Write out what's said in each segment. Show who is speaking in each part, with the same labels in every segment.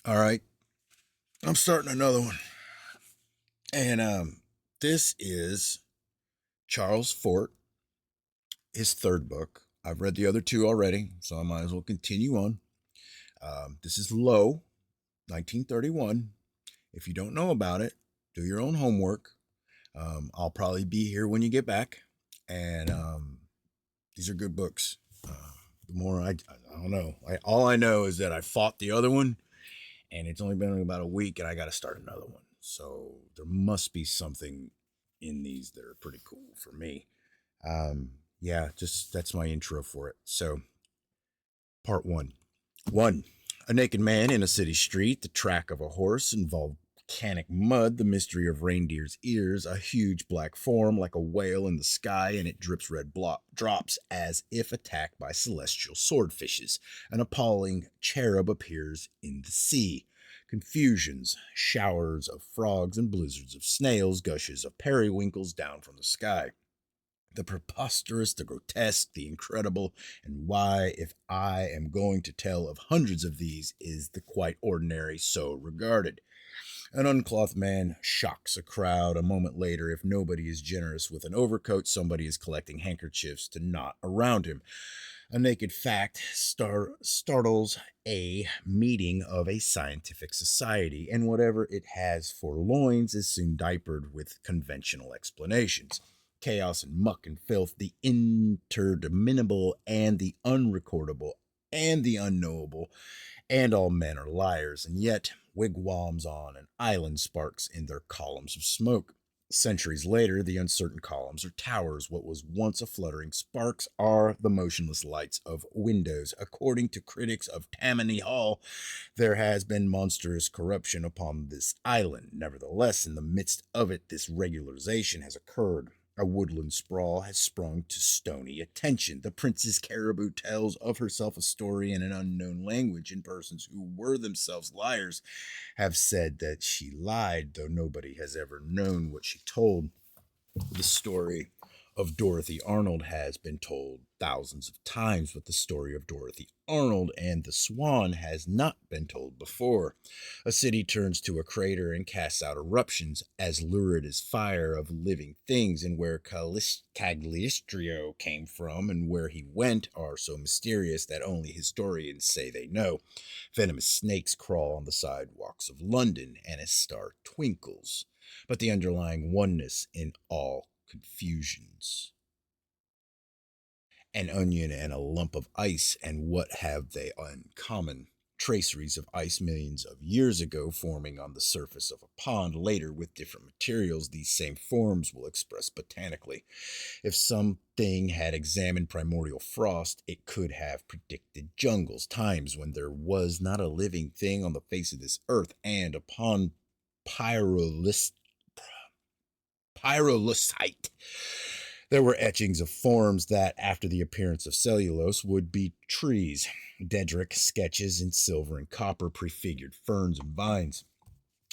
Speaker 1: All right, I'm starting another one. And this is Charles Fort, his third book. I've read the other two already, so I might as well continue on. This is Low, 1931. If you don't know about it, do your own homework. I'll probably be here when you get back. And these are good books. The more I don't know. All I know is that I fought the other one, and it's only been about a week, and I got to start another one. So there must be something in these that are pretty cool for me. Yeah, just that's my intro for it. So, part one. One, a naked man in a city street, the track of a horse, involved volcanic mud, the mystery of reindeer's ears, a huge black form like a whale in the sky, and it drips red drops as if attacked by celestial swordfishes. An appalling cherub appears in the sea. Confusions, showers of frogs and blizzards of snails, gushes of periwinkles down from the sky. The preposterous, the grotesque, the incredible, and why, if I am going to tell of hundreds of these, is the quite ordinary so regarded. An unclothed man shocks a crowd. A moment later, if nobody is generous with an overcoat, somebody is collecting handkerchiefs to knot around him. A naked fact startles a meeting of a scientific society, and whatever it has for loins is soon diapered with conventional explanations. Chaos and muck and filth, the interminable and the unrecordable and the unknowable, and all men are liars, and yet wigwams on an island sparks in their columns of smoke. Centuries later, the uncertain columns or towers, what was once a fluttering sparks, are the motionless lights of windows. According to critics of Tammany Hall, there has been monstrous corruption upon this island. Nevertheless, in the midst of it, this regularization has occurred. A woodland sprawl has sprung to stony attention. The Princess Caribou tells of herself a story in an unknown language, and persons who were themselves liars have said that she lied, though nobody has ever known what she told. The story of Dorothy Arnold has been told thousands of times, but the story of Dorothy Arnold and the Swan has not been told before. A city turns to a crater and casts out eruptions as lurid as fire of living things, and where Cagliostro came from and where he went are so mysterious that only historians say they know. Venomous snakes crawl on the sidewalks of London, and a star twinkles, but the underlying oneness in all confusions. An onion and a lump of ice, and what have they in common? Traceries of ice millions of years ago forming on the surface of a pond. Later, with different materials, these same forms will express botanically. If something had examined primordial frost, it could have predicted jungles, times when there was not a living thing on the face of this earth, and upon pyrolysis pyrolusite. There were etchings of forms that, after the appearance of cellulose, would be trees. Dedrick sketches in silver and copper prefigured ferns and vines.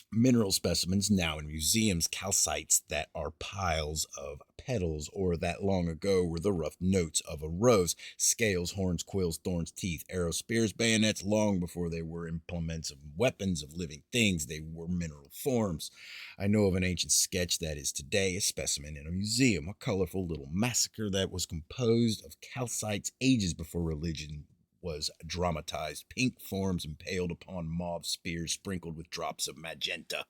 Speaker 1: Mineral specimens now in museums, calcites that are piles of petals, or that long ago were the rough notes of a rose, scales, horns, quills, thorns, teeth, arrows, spears, bayonets, long before they were implements of weapons of living things, they were mineral forms. I know of an ancient sketch that is today a specimen in a museum, a colorful little massacre that was composed of calcites ages before religion was dramatized, pink forms impaled upon mauve spears sprinkled with drops of magenta.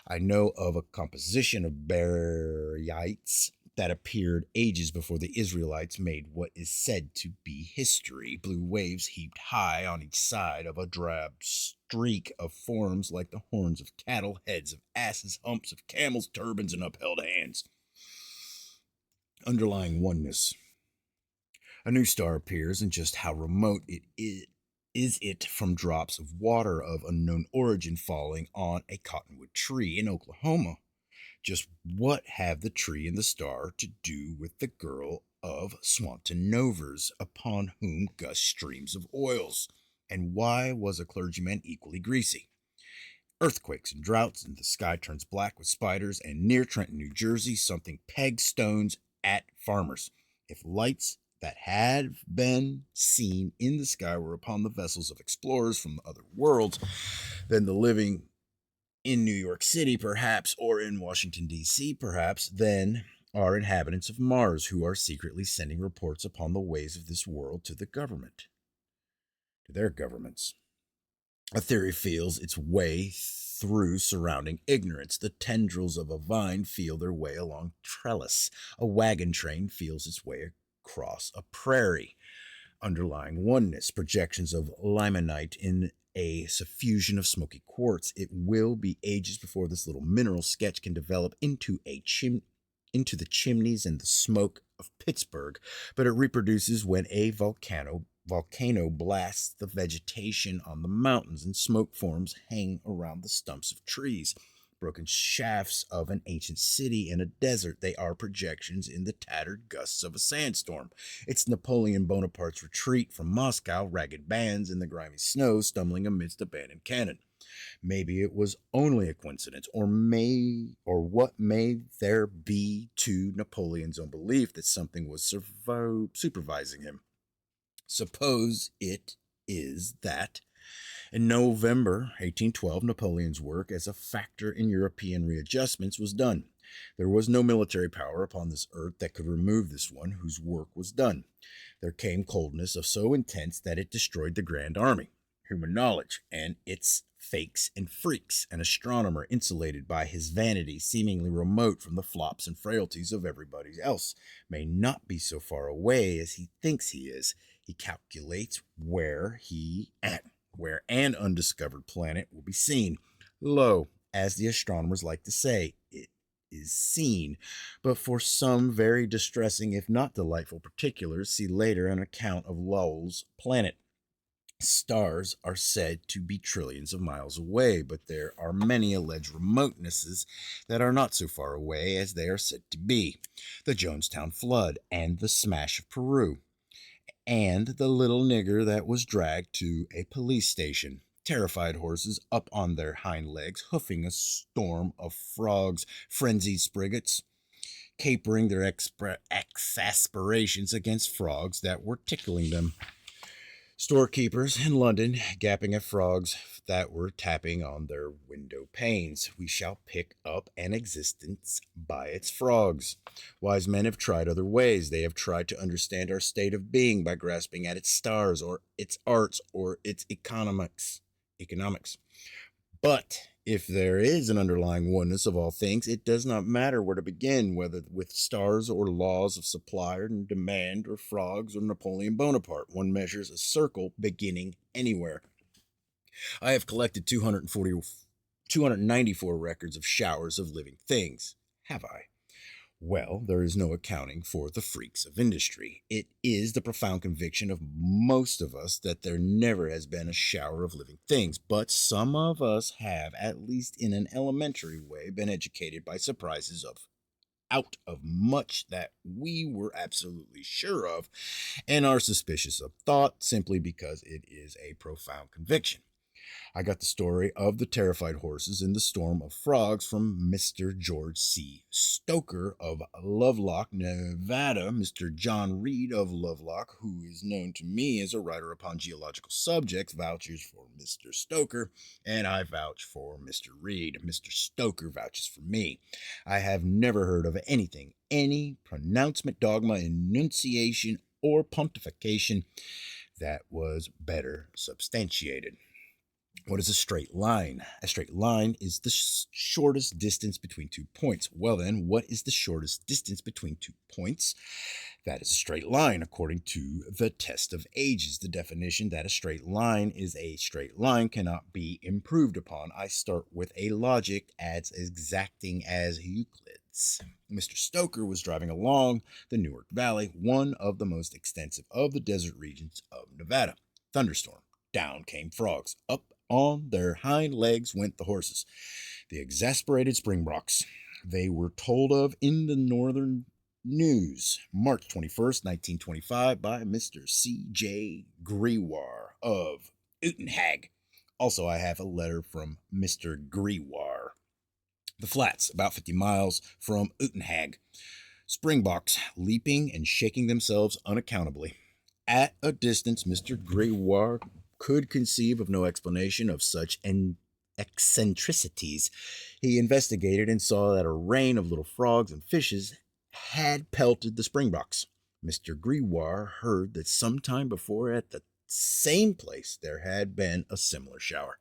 Speaker 1: I know of a composition of baryites that appeared ages before the Israelites made what is said to be history. Blue waves heaped high on each side of a drab streak of forms like the horns of cattle, heads of asses, humps of camels, turbans, and upheld hands. Underlying oneness. A new star appears, and just how remote is it from drops of water of unknown origin falling on a cottonwood tree in Oklahoma? Just what have the tree and the star to do with the girl of Swanton Novers, upon whom gust streams of oils? And why was a clergyman equally greasy? Earthquakes and droughts, and the sky turns black with spiders, and near Trenton, New Jersey, something pegs stones at farmers. If lights that had been seen in the sky were upon the vessels of explorers from the other worlds, than the living in New York City, perhaps, or in Washington, D.C., perhaps, than are inhabitants of Mars who are secretly sending reports upon the ways of this world to the government, to their governments. A theory feels its way through surrounding ignorance. The tendrils of a vine feel their way along trellis. A wagon train feels its way across a prairie. Underlying oneness, projections of limonite in a suffusion of smoky quartz. It will be ages before this little mineral sketch can develop into the chimneys and the smoke of Pittsburgh, but it reproduces when a volcano blasts the vegetation on the mountains and smoke forms hang around the stumps of trees. Broken shafts of an ancient city in a desert, they are projections in the tattered gusts of a sandstorm. It's Napoleon Bonaparte's retreat from Moscow, ragged bands in the grimy snow stumbling amidst abandoned cannon. Maybe it was only a coincidence, or what may there be to Napoleon's own belief that something was supervising him? Suppose it is that in November 1812, Napoleon's work as a factor in European readjustments was done. There was no military power upon this earth that could remove this one whose work was done. There came coldness of so intense that it destroyed the Grand Army, human knowledge, and its fakes and freaks, an astronomer insulated by his vanity, seemingly remote from the flops and frailties of everybody else, may not be so far away as he thinks he is. He calculates where an undiscovered planet will be seen. Lo, as the astronomers like to say, it is seen. But for some very distressing, if not delightful particulars, see later an account of Lowell's planet. Stars are said to be trillions of miles away, but there are many alleged remotenesses that are not so far away as they are said to be. The Jonestown flood and the smash of Peru, and the little nigger that was dragged to a police station. Terrified horses up on their hind legs, hoofing a storm of frogs, frenzied spriggats, capering their exasperations against frogs that were tickling them. Storekeepers in London gapping at frogs that were tapping on their window panes. We shall pick up an existence by its frogs. Wise men have tried other ways. They have tried to understand our state of being by grasping at its stars or its arts or its economics. But if there is an underlying oneness of all things, it does not matter where to begin, whether with stars or laws of supply and demand or frogs or Napoleon Bonaparte. One measures a circle beginning anywhere. I have collected 294 records of showers of living things. Have I? Well, there is no accounting for the freaks of industry. It is the profound conviction of most of us that there never has been a shower of living things, but some of us have, at least in an elementary way, been educated by surprises out of much that we were absolutely sure of and are suspicious of thought simply because it is a profound conviction. I got the story of the terrified horses in the storm of frogs from Mr. George C. Stoker of Lovelock, Nevada. Mr. John Reed of Lovelock, who is known to me as a writer upon geological subjects, vouches for Mr. Stoker, and I vouch for Mr. Reed. Mr. Stoker vouches for me. I have never heard of anything, any pronouncement, dogma, enunciation, or pontification that was better substantiated. What is a straight line? A straight line is the shortest distance between 2 points. Well then, what is the shortest distance between 2 points? That is a straight line, according to the test of ages. The definition that a straight line is a straight line cannot be improved upon. I start with a logic as exacting as Euclid's. Mr. Stoker was driving along the Newark Valley, one of the most extensive of the desert regions of Nevada. Thunderstorm. Down came frogs. Up on their hind legs went the horses, the exasperated springboks. They were told of in the Northern News, March 21st, 1925, by Mr. C.J. Grewar of Utenhage. Also, I have a letter from Mr. Grewar. The Flats, about 50 miles from Utenhage. Springboks leaping and shaking themselves unaccountably. At a distance, Mr. Grewar could conceive of no explanation of such eccentricities. He investigated and saw that a rain of little frogs and fishes had pelted the springboks. Mr. Grewar heard that some time before at the same place there had been a similar shower.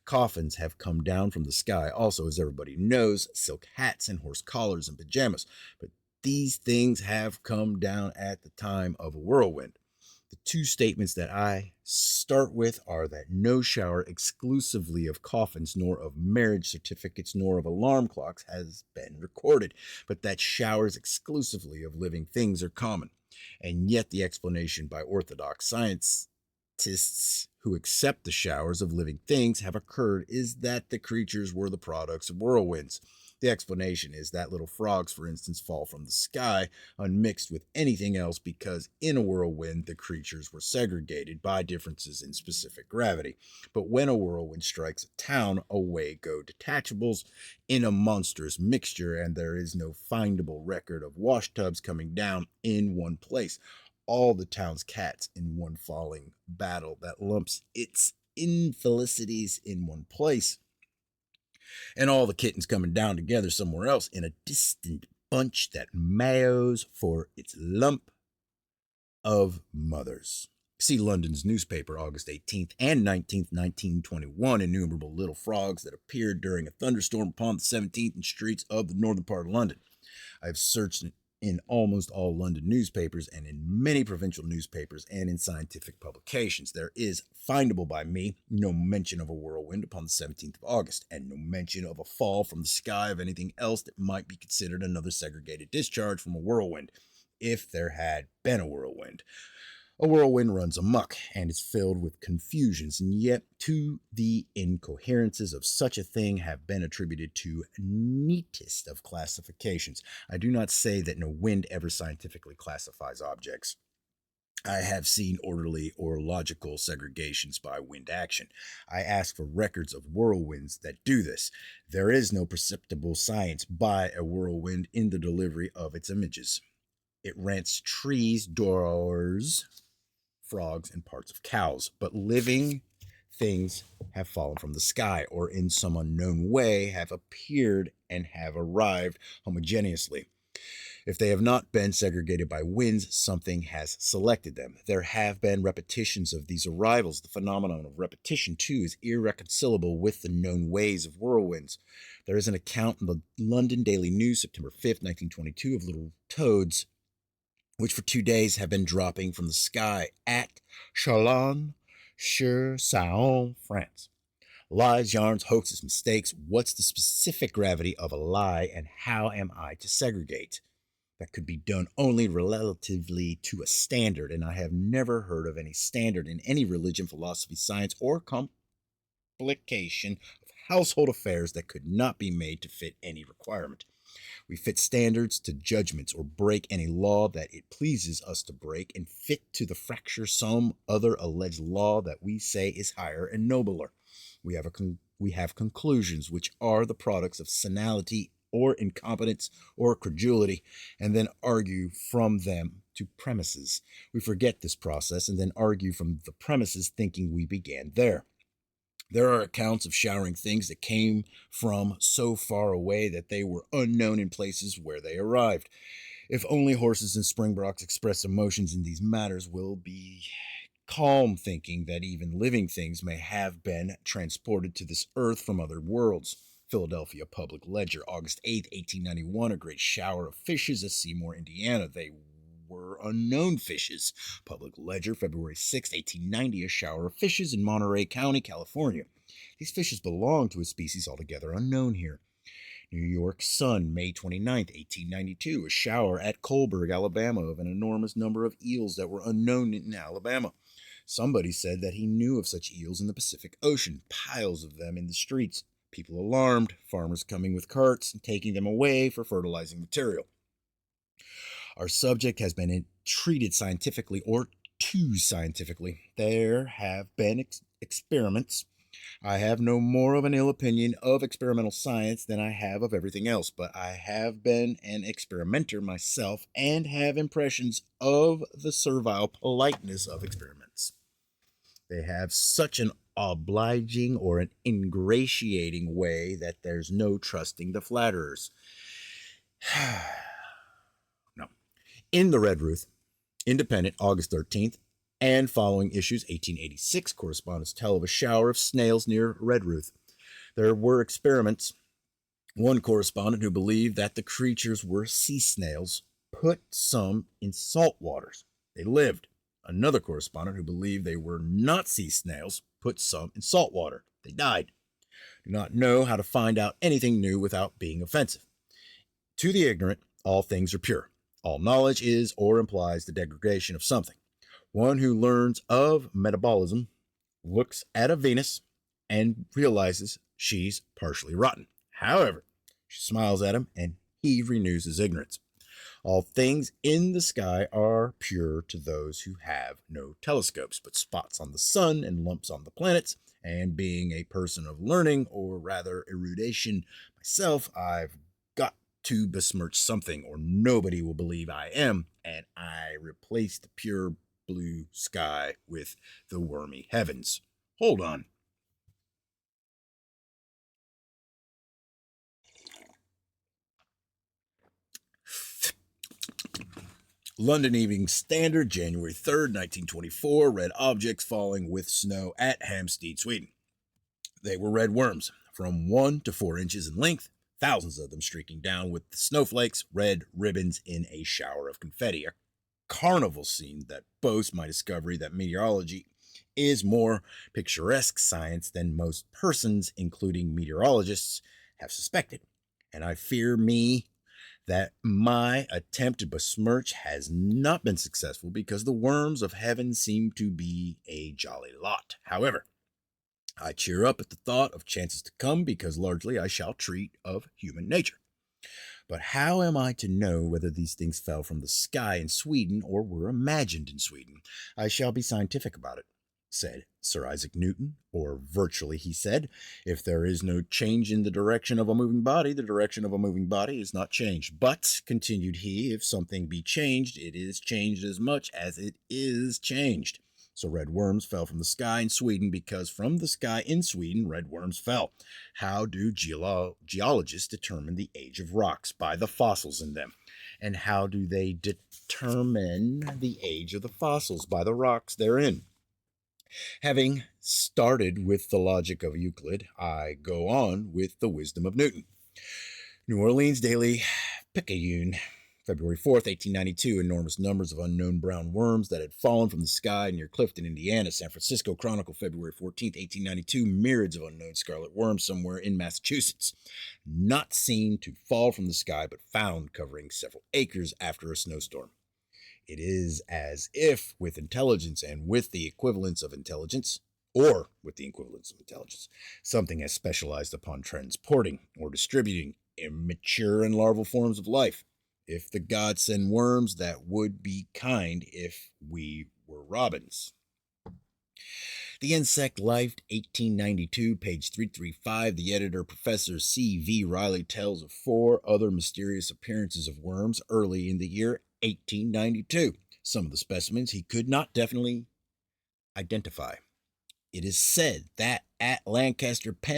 Speaker 1: Coffins have come down from the sky, also, as everybody knows, silk hats and horse collars and pajamas. But these things have come down at the time of a whirlwind. The two statements that I start with are that no shower exclusively of coffins, nor of marriage certificates, nor of alarm clocks has been recorded, but that showers exclusively of living things are common. And yet the explanation by orthodox scientists who accept the showers of living things have occurred is that the creatures were the products of whirlwinds. The explanation is that little frogs, for instance, fall from the sky unmixed with anything else because in a whirlwind the creatures were segregated by differences in specific gravity. But when a whirlwind strikes a town, away go detachables in a monstrous mixture, and there is no findable record of washtubs coming down in one place. All the town's cats in one falling battle that lumps its infelicities in one place, and all the kittens coming down together somewhere else in a distant bunch that maos for its lump of mothers. See London's newspaper, August 18th and 19th, 1921, innumerable little frogs that appeared during a thunderstorm upon the 17th in streets of the northern part of London. I have searched in almost all London newspapers and in many provincial newspapers and in scientific publications. There is findable by me no mention of a whirlwind upon the 17th of August, and no mention of a fall from the sky of anything else that might be considered another segregated discharge from a whirlwind, if there had been a whirlwind. A whirlwind runs amok and is filled with confusions, and yet to the incoherences of such a thing have been attributed to neatest of classifications. I do not say that no wind ever scientifically classifies objects. I have seen orderly or logical segregations by wind action. I ask for records of whirlwinds that do this. There is no perceptible science by a whirlwind in the delivery of its images. It rents trees, doors, frogs, and parts of cows, but living things have fallen from the sky, or in some unknown way have appeared and have arrived homogeneously. If they have not been segregated by winds, something has selected them. There have been repetitions of these arrivals. The phenomenon of repetition, too, is irreconcilable with the known ways of whirlwinds. There is an account in the London Daily News, September 5th, 1922, of little toads which for 2 days have been dropping from the sky at Chalon-sur-Saône, France. Lies, yarns, hoaxes, mistakes. What's the specific gravity of a lie, and how am I to segregate? That could be done only relatively to a standard, and I have never heard of any standard in any religion, philosophy, science, or complication of household affairs that could not be made to fit any requirement. We fit standards to judgments, or break any law that it pleases us to break, and fit to the fracture some other alleged law that we say is higher and nobler. We have conclusions which are the products of senility or incompetence or credulity, and then argue from them to premises. We forget this process and then argue from the premises, thinking we began there. There are accounts of showering things that came from so far away that they were unknown in places where they arrived. If only horses and springboks express emotions in these matters, will be calm, thinking that even living things may have been transported to this earth from other worlds. Philadelphia Public Ledger, August 8th, 1891, a great shower of fishes at Seymour, Indiana. They were unknown fishes. Public Ledger, February 6, 1890, a shower of fishes in Monterey County, California. These fishes belong to a species altogether unknown here. New York Sun, May 29, 1892, a shower at Colberg, Alabama, of an enormous number of eels that were unknown in Alabama. Somebody said that he knew of such eels in the Pacific Ocean, piles of them in the streets. People alarmed, farmers coming with carts and taking them away for fertilizing material. Our subject has been treated scientifically, or too scientifically. There have been experiments. I have no more of an ill opinion of experimental science than I have of everything else, but I have been an experimenter myself and have impressions of the servile politeness of experiments. They have such an obliging or an ingratiating way that there's no trusting the flatterers. No. In the Red Ruth, Independent, August 13th, and following issues, 1886, correspondents tell of a shower of snails near Redruth. There were experiments. One correspondent who believed that the creatures were sea snails put some in salt waters. They lived. Another correspondent who believed they were not sea snails put some in salt water. They died. Do not know how to find out anything new without being offensive. To the ignorant, all things are pure. All knowledge is or implies the degradation of something. One who learns of metabolism looks at a Venus and realizes she's partially rotten. However, she smiles at him and he renews his ignorance. All things in the sky are pure to those who have no telescopes, but spots on the sun and lumps on the planets. And being a person of learning, or rather erudition myself, I've got to besmirch something or nobody will believe I am, and I replace the pure blue sky with the wormy heavens. Hold on. London Evening Standard, January 3rd, 1924. Red objects falling with snow at Hampstead, Sweden. They were red worms, from 1 to 4 inches in length, thousands of them streaking down with the snowflakes, red ribbons in a shower of confetti. A carnival scene that boasts my discovery that meteorology is more picturesque science than most persons, including meteorologists, have suspected. And I fear me that my attempt to besmirch has not been successful because the worms of heaven seem to be a jolly lot. However, I cheer up at the thought of chances to come because largely I shall treat of human nature. But how am I to know whether these things fell from the sky in Sweden or were imagined in Sweden? I shall be scientific about it, said Sir Isaac Newton, or virtually he said, if there is no change in the direction of a moving body, the direction of a moving body is not changed. But, continued he, if something be changed, it is changed as much as it is changed. So red worms fell from the sky in Sweden because from the sky in Sweden red worms fell. How do geologists determine the age of rocks? By the fossils in them. And how do they determine the age of the fossils? By the rocks therein. Having started with the logic of Euclid, I go on with the wisdom of Newton. New Orleans Daily Picayune, February 4th, 1892, enormous numbers of unknown brown worms that had fallen from the sky near Clifton, Indiana. San Francisco Chronicle, February 14th, 1892, myriads of unknown scarlet worms somewhere in Massachusetts. Not seen to fall from the sky, but found covering several acres after a snowstorm. It is as if with intelligence and with the equivalence of intelligence, or with the equivalence of intelligence, something has specialized upon transporting or distributing immature and larval forms of life. If the gods send worms, that would be kind if we were robins. The Insect Life, 1892, page 335. The editor, Professor C.V. Riley, tells of 4 other mysterious appearances of worms early in the year 1892. Some of the specimens he could not definitely identify. It is said that at Lancaster, PA,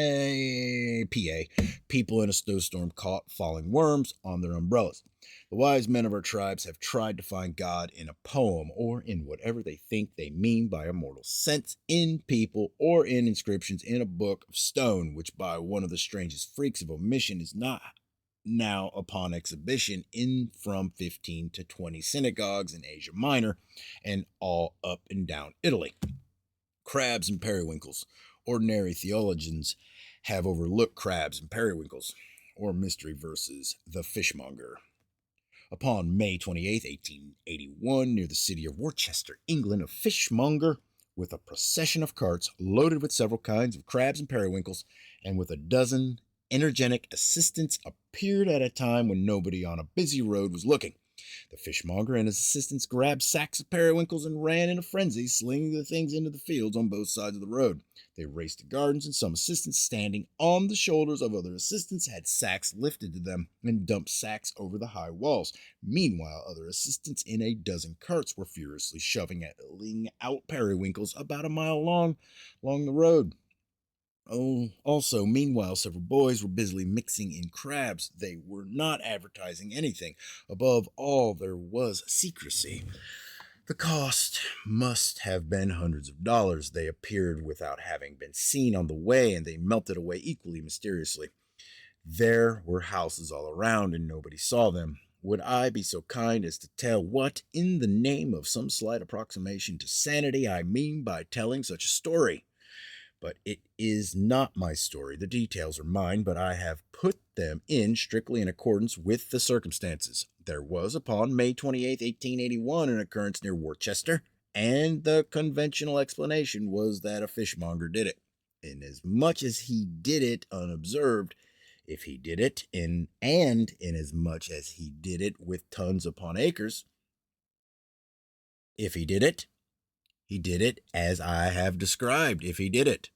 Speaker 1: people in a snowstorm caught falling worms on their umbrellas. The wise men of our tribes have tried to find God in a poem or in whatever they think they mean by immortal sense, in people or in inscriptions in a book of stone, which by one of the strangest freaks of omission is not now upon exhibition in from 15 to 20 synagogues in Asia Minor and all up and down Italy. Crabs and periwinkles. Ordinary theologians have overlooked crabs and periwinkles, or mystery verses, the fishmonger. Upon May 28, 1881, near the city of Worcester, England, a fishmonger with a procession of carts loaded with several kinds of crabs and periwinkles and with a dozen energetic assistants appeared at a time when nobody on a busy road was looking. The fishmonger and his assistants grabbed sacks of periwinkles and ran in a frenzy, slinging the things into the fields on both sides of the road. They raced to gardens, and some assistants, standing on the shoulders of other assistants, had sacks lifted to them and dumped sacks over the high walls. Meanwhile, other assistants in a dozen carts were furiously shoving out periwinkles about a mile long along the road. Also, meanwhile, several boys were busily mixing in crabs. They were not advertising anything. Above all, there was secrecy. The cost must have been hundreds of dollars. They appeared without having been seen on the way, and they melted away equally mysteriously. There were houses all around, and nobody saw them. Would I be so kind as to tell what, in the name of some slight approximation to sanity, I mean by telling such a story? But it is not my story. The details are mine, but I have put them in strictly in accordance with the circumstances. There was, upon May 28, 1881, an occurrence near Worcester, and the conventional explanation was that a fishmonger did it. Inasmuch as he did it unobserved, if he did it inasmuch as he did it with tons upon acres, if he did it as I have described. If he did it.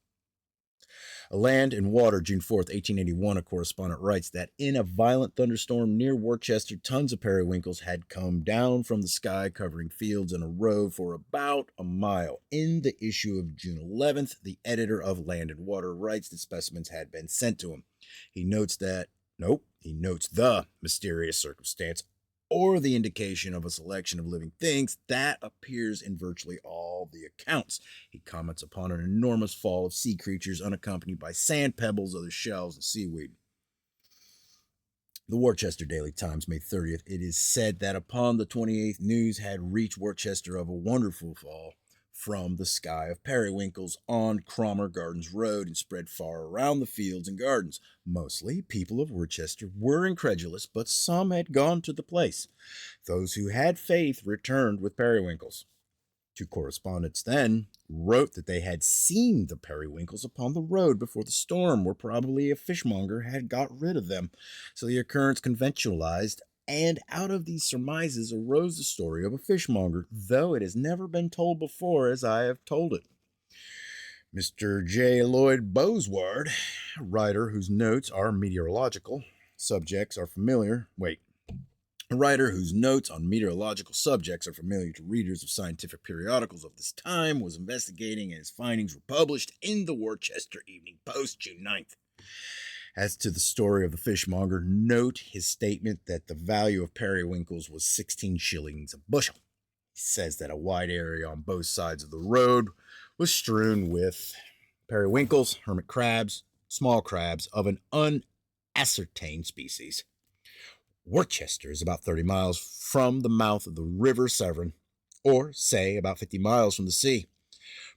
Speaker 1: A Land and Water, June 4th, 1881, a correspondent writes that in a violent thunderstorm near Worcester, tons of periwinkles had come down from the sky, covering fields and a road for about a mile. In the issue of June 11th, the editor of Land and Water writes that specimens had been sent to him. He notes the mysterious circumstance or the indication of a selection of living things that appears in virtually all the accounts. He comments upon an enormous fall of sea creatures unaccompanied by sand, pebbles, other shells, and seaweed. The Worcester Daily Times, May 30th, it is said that upon the 28th, news had reached Worcester of a wonderful fall from the sky of periwinkles on Cromer Gardens Road and spread far around the fields and gardens. Mostly, people of Worcester were incredulous, but some had gone to the place. Those who had faith returned with periwinkles. Two correspondents then wrote that they had seen the periwinkles upon the road before the storm, where probably a fishmonger had got rid of them. So the occurrence conventionalized, and out of these surmises arose the story of a fishmonger, though it has never been told before as I have told it. Mr. J. Lloyd Bosward, a writer whose notes on meteorological subjects are familiar to readers of scientific periodicals of this time, was investigating, and his findings were published in the Worcester Evening Post, June 9th. As to the story of the fishmonger, note his statement that the value of periwinkles was 16 shillings a bushel. He says that a wide area on both sides of the road was strewn with periwinkles, hermit crabs, small crabs of an unascertained species. Worcester is about 30 miles from the mouth of the River Severn, or, say, about 50 miles from the sea.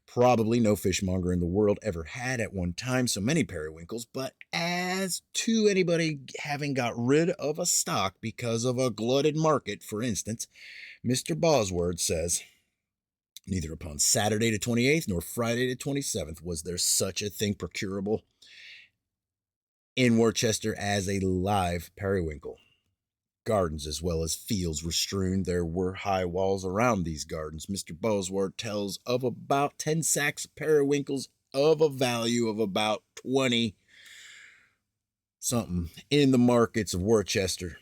Speaker 1: Probably no fishmonger in the world ever had at one time so many periwinkles, but as to anybody having got rid of a stock because of a glutted market, for instance, Mr. Bosworth says, neither upon Saturday the 28th nor Friday the 27th was there such a thing procurable in Worcester as a live periwinkle. Gardens as well as fields were strewn. There were high walls around these gardens. Mr. Bosworth tells of about 10 sacks of periwinkles of a value of about 20 something in the markets of Worcester.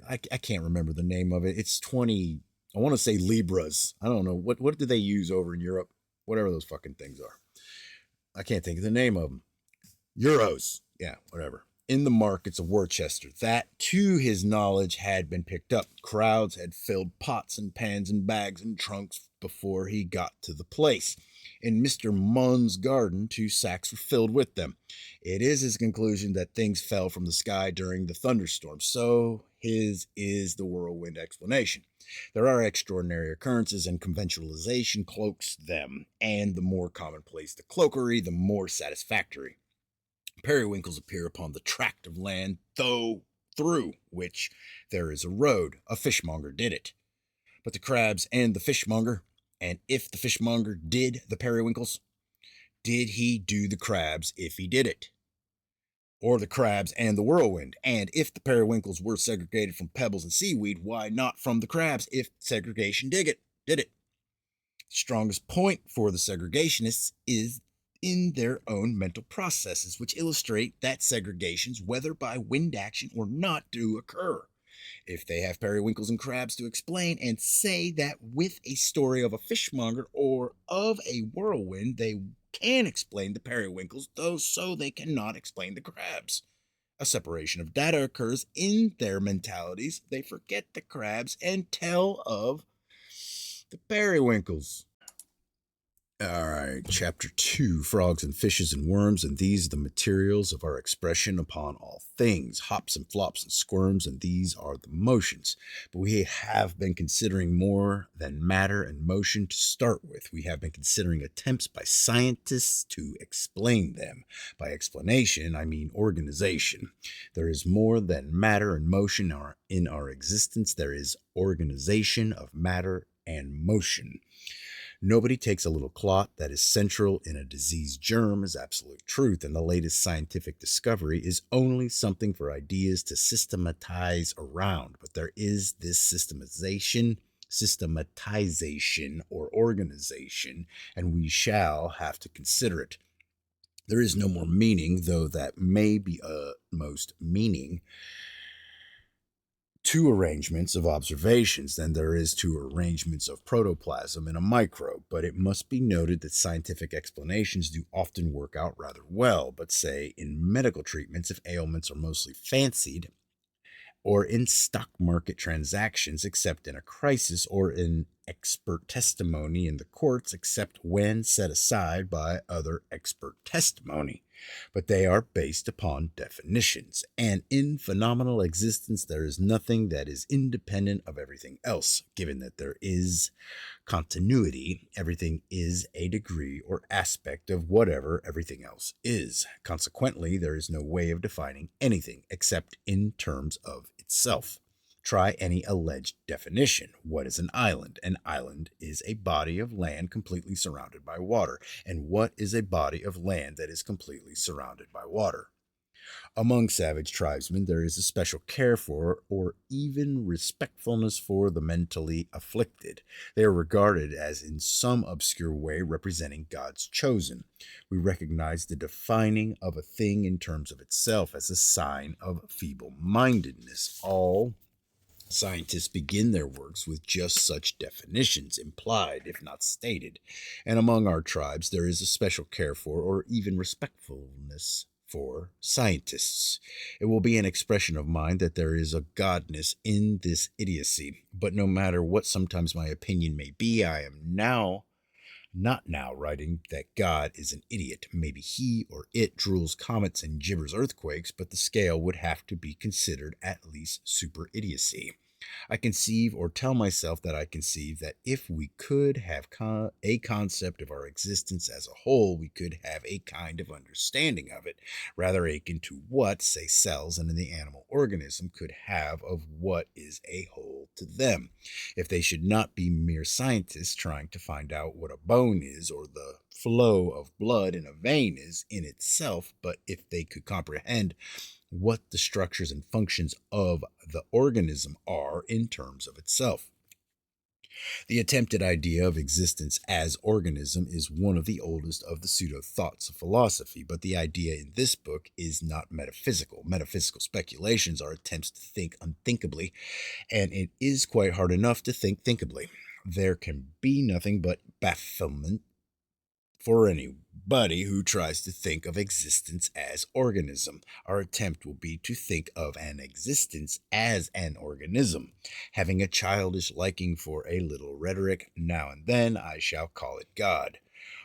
Speaker 1: I can't remember the name of it. It's 20, I want to say libras. I don't know. What do they use over in Europe? Whatever those fucking things are. I can't think of the name of them. Euros. Yeah, whatever. In the markets of Worcester. That, to his knowledge, had been picked up. Crowds had filled pots and pans and bags and trunks before he got to the place. In Mr. Munn's garden, 2 sacks were filled with them. It is his conclusion that things fell from the sky during the thunderstorm, so his is the whirlwind explanation. There are extraordinary occurrences, and conventionalization cloaks them, and the more commonplace the cloakery, the more satisfactory. Periwinkles appear upon the tract of land through which there is a road. A fishmonger did it. But the crabs and the fishmonger, and if the fishmonger did the periwinkles, did he do the crabs if he did it? or the crabs and the whirlwind? And if the periwinkles were segregated from pebbles and seaweed, why not from the crabs if segregation did it? Strongest point for the segregationists is in their own mental processes, which illustrate that segregations, whether by wind action or not, do occur. If they have periwinkles and crabs to explain and say that with a story of a fishmonger or of a whirlwind, they can explain the periwinkles, though so they cannot explain the crabs. A separation of data occurs in their mentalities. They forget the crabs and tell of the periwinkles. All right, chapter 2, Frogs and Fishes and Worms, and these are the materials of our expression upon all things, hops and flops and squirms, and these are the motions. But we have been considering more than matter and motion to start with. We have been considering attempts by scientists to explain them. By explanation, I mean organization. There is more than matter and motion in our existence. There is organization of matter and motion. Nobody takes a little clot that is central in a diseased germ as absolute truth, and the latest scientific discovery is only something for ideas to systematize around. But there is this systematization, or organization, and we shall have to consider it. There is no more meaning, though that may be most meaning, to arrangements of observations than there is to arrangements of protoplasm in a microbe, but it must be noted that scientific explanations do often work out rather well, but say in medical treatments, if ailments are mostly fancied, or in stock market transactions, except in a crisis, or in expert testimony in the courts, except when set aside by other expert testimony. But they are based upon definitions, and in phenomenal existence there is nothing that is independent of everything else. Given that there is continuity, everything is a degree or aspect of whatever everything else is. Consequently, there is no way of defining anything except in terms of itself. Try any alleged definition. What is an island? An island is a body of land completely surrounded by water. And what is a body of land that is completely surrounded by water? Among savage tribesmen, there is a special care for, or even respectfulness for, the mentally afflicted. They are regarded as in some obscure way representing God's chosen. We recognize the defining of a thing in terms of itself as a sign of feeble-mindedness. All scientists begin their works with just such definitions, implied if not stated. And among our tribes, there is a special care for, or even respectfulness for, scientists. It will be an expression of mine that there is a godness in this idiocy. But no matter what sometimes my opinion may be, I am not now writing that God is an idiot. Maybe he or it drools comets and gibbers earthquakes, but the scale would have to be considered at least super idiocy. I conceive, or tell myself that I conceive, that if we could have a concept of our existence as a whole, we could have a kind of understanding of it, rather akin to what, say, cells in the animal organism could have of what is a whole to them. If they should not be mere scientists trying to find out what a bone is, or the flow of blood in a vein is in itself, but if they could comprehend what the structures and functions of the organism are in terms of itself. The attempted idea of existence as organism is one of the oldest of the pseudo-thoughts of philosophy, but the idea in this book is not metaphysical. Metaphysical speculations are attempts to think unthinkably, and it is quite hard enough to think thinkably. There can be nothing but bafflement for anybody who tries to think of existence as organism. Our attempt will be to think of an existence as an organism. Having a childish liking for a little rhetoric, now and then I shall call it God.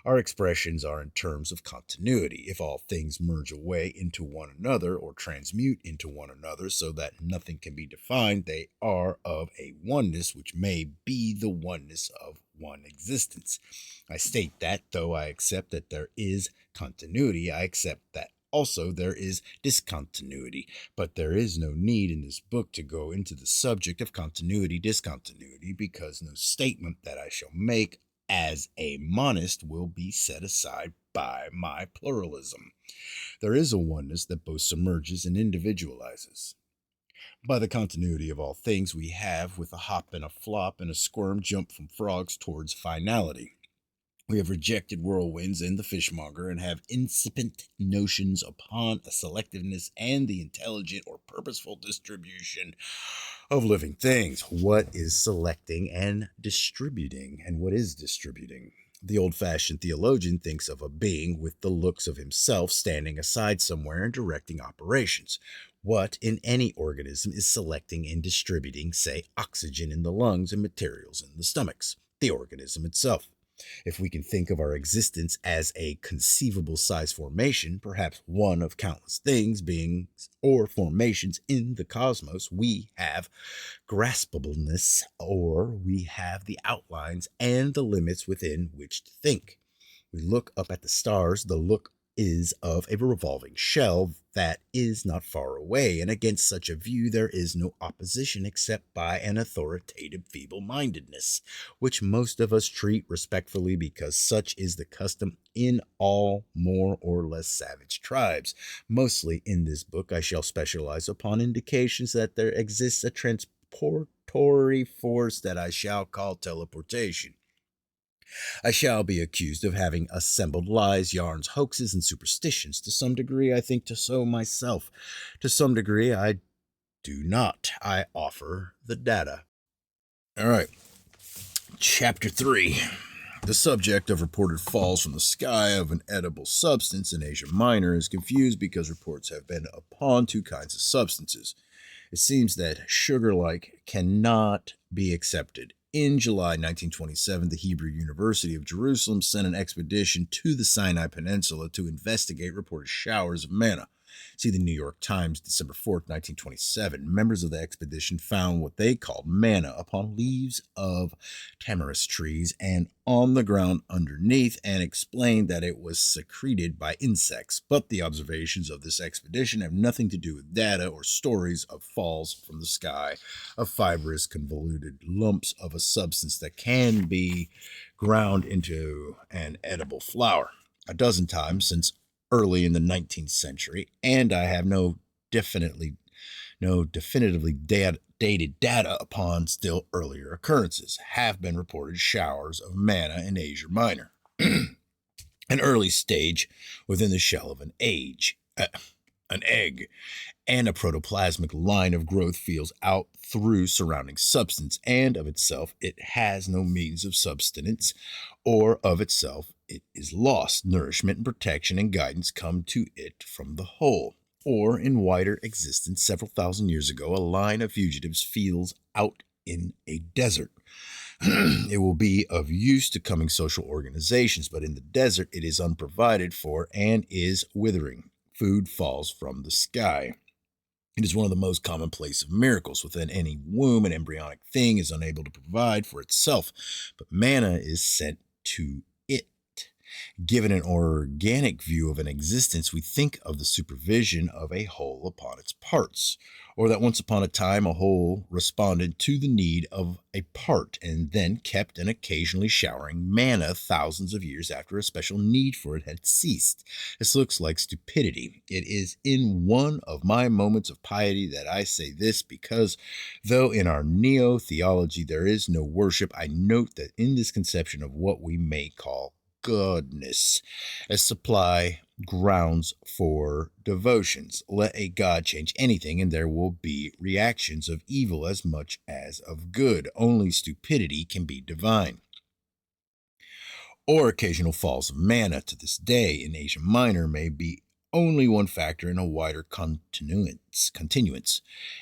Speaker 1: Our expressions are in terms of continuity. If all things merge away into one another or transmute into one another so that nothing can be defined, they are of a oneness which may be the oneness of one existence. I state that, though I accept that there is continuity, I accept that also there is discontinuity, but there is no need in this book to go into the subject of continuity, discontinuity, because no statement that I shall make as a monist will be set aside by my pluralism. There is a oneness that both submerges and individualizes. By the continuity of all things, we have, with a hop and a flop and a squirm, jump from frogs towards finality. We have rejected whirlwinds and the fishmonger and have incipient notions upon a selectiveness and the intelligent or purposeful distribution of living things. What is selecting and distributing, and what is distributing? The old-fashioned theologian thinks of a being with the looks of himself standing aside somewhere and directing operations. What in any organism is selecting and distributing, say, oxygen in the lungs and materials in the stomachs? The organism itself. If we can think of our existence as a conceivable size formation, perhaps one of countless things, beings, or formations in the cosmos, we have graspableness, or we have the outlines and the limits within which to think. We look up at the stars, the look is of a revolving shell that is not far away, and against such a view there is no opposition except by an authoritative feeble-mindedness, which most of us treat respectfully because such is the custom in all more or less savage tribes. Mostly in this book I shall specialize upon indications that there exists a transportory force that I shall call teleportation. I shall be accused of having assembled lies, yarns, hoaxes, and superstitions. To some degree, I think so myself. To some degree, I do not. I offer the data. All right. Chapter 3. The subject of reported falls from the sky of an edible substance in Asia Minor is confused because reports have been upon two kinds of substances. It seems that sugar-like cannot be accepted. In July 1927, the Hebrew University of Jerusalem sent an expedition to the Sinai Peninsula to investigate reported showers of manna. See the New York Times, December 4th, 1927. Members of the expedition found what they called manna upon leaves of tamarisk trees and on the ground underneath, and explained that it was secreted by insects. But the observations of this expedition have nothing to do with data or stories of falls from the sky of fibrous, convoluted lumps of a substance that can be ground into an edible flour. A dozen times since early in the 19th century, and I have no definitively dated data upon still earlier occurrences, have been reported showers of manna in Asia Minor, an early stage within the shell of an egg, and a protoplasmic line of growth feels out through surrounding substance, and of itself it has no means of subsistence, or of itself it is lost. Nourishment and protection and guidance come to it from the whole. Or, in wider existence, several thousand years ago, a line of fugitives feels out in a desert. It will be of use to coming social organizations, but in the desert it is unprovided for and is withering. Food falls from the sky. It is one of the most commonplace of miracles. Within any womb, an embryonic thing is unable to provide for itself, but manna is sent to it. Given an organic view of an existence, we think of the supervision of a whole upon its parts, or that once upon a time a whole responded to the need of a part and then kept and occasionally showering manna thousands of years after a special need for it had ceased. This looks like stupidity. It is in one of my moments of piety that I say this, because though in our neo-theology there is no worship, I note that in this conception of what we may call goodness as supply grounds for devotions. Let a god change anything and there will be reactions of evil as much as of good. Only stupidity can be divine. Or occasional falls of manna to this day in Asia Minor may be only one factor in a wider continuance.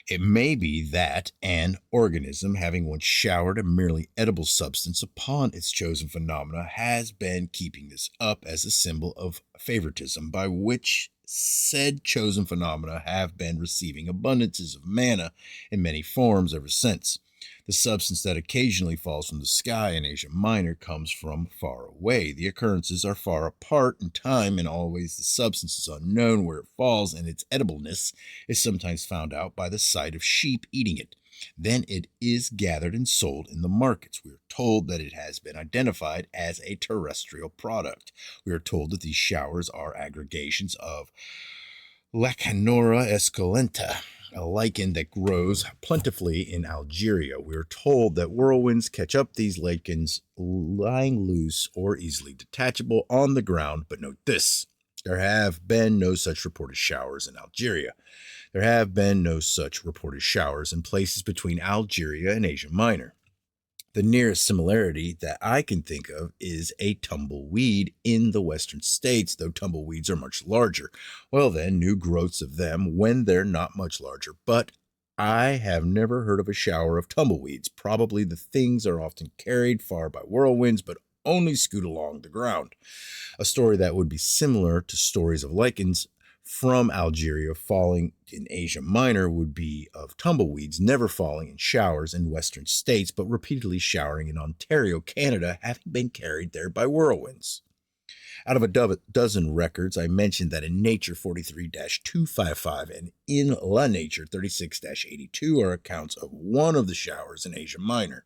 Speaker 1: It may be that an organism, having once showered a merely edible substance upon its chosen phenomena, has been keeping this up as a symbol of favoritism, by which said chosen phenomena have been receiving abundances of manna in many forms ever since. The substance that occasionally falls from the sky in Asia Minor comes from far away. The occurrences are far apart in time, and always the substance is unknown where it falls, and its edibleness is sometimes found out by the sight of sheep eating it. Then it is gathered and sold in the markets. We are told that it has been identified as a terrestrial product. We are told that these showers are aggregations of Lecanora esculenta, a lichen that grows plentifully in Algeria. We are told that whirlwinds catch up these lichens lying loose or easily detachable on the ground, but note this. There have been no such reported showers in Algeria. There have been no such reported showers in places between Algeria and Asia Minor. The nearest similarity that I can think of is a tumbleweed in the western states, though tumbleweeds are much larger. Well, then, new growths of them when they're not much larger. But I have never heard of a shower of tumbleweeds. Probably the things are often carried far by whirlwinds, but only scoot along the ground. A story that would be similar to stories of lichens from Algeria falling in Asia Minor would be of tumbleweeds never falling in showers in western states, but repeatedly showering in Ontario, Canada, having been carried there by whirlwinds. Out of a dozen records, I mentioned that in Nature 43-255 and in La Nature 36-82 are accounts of one of the showers in Asia Minor.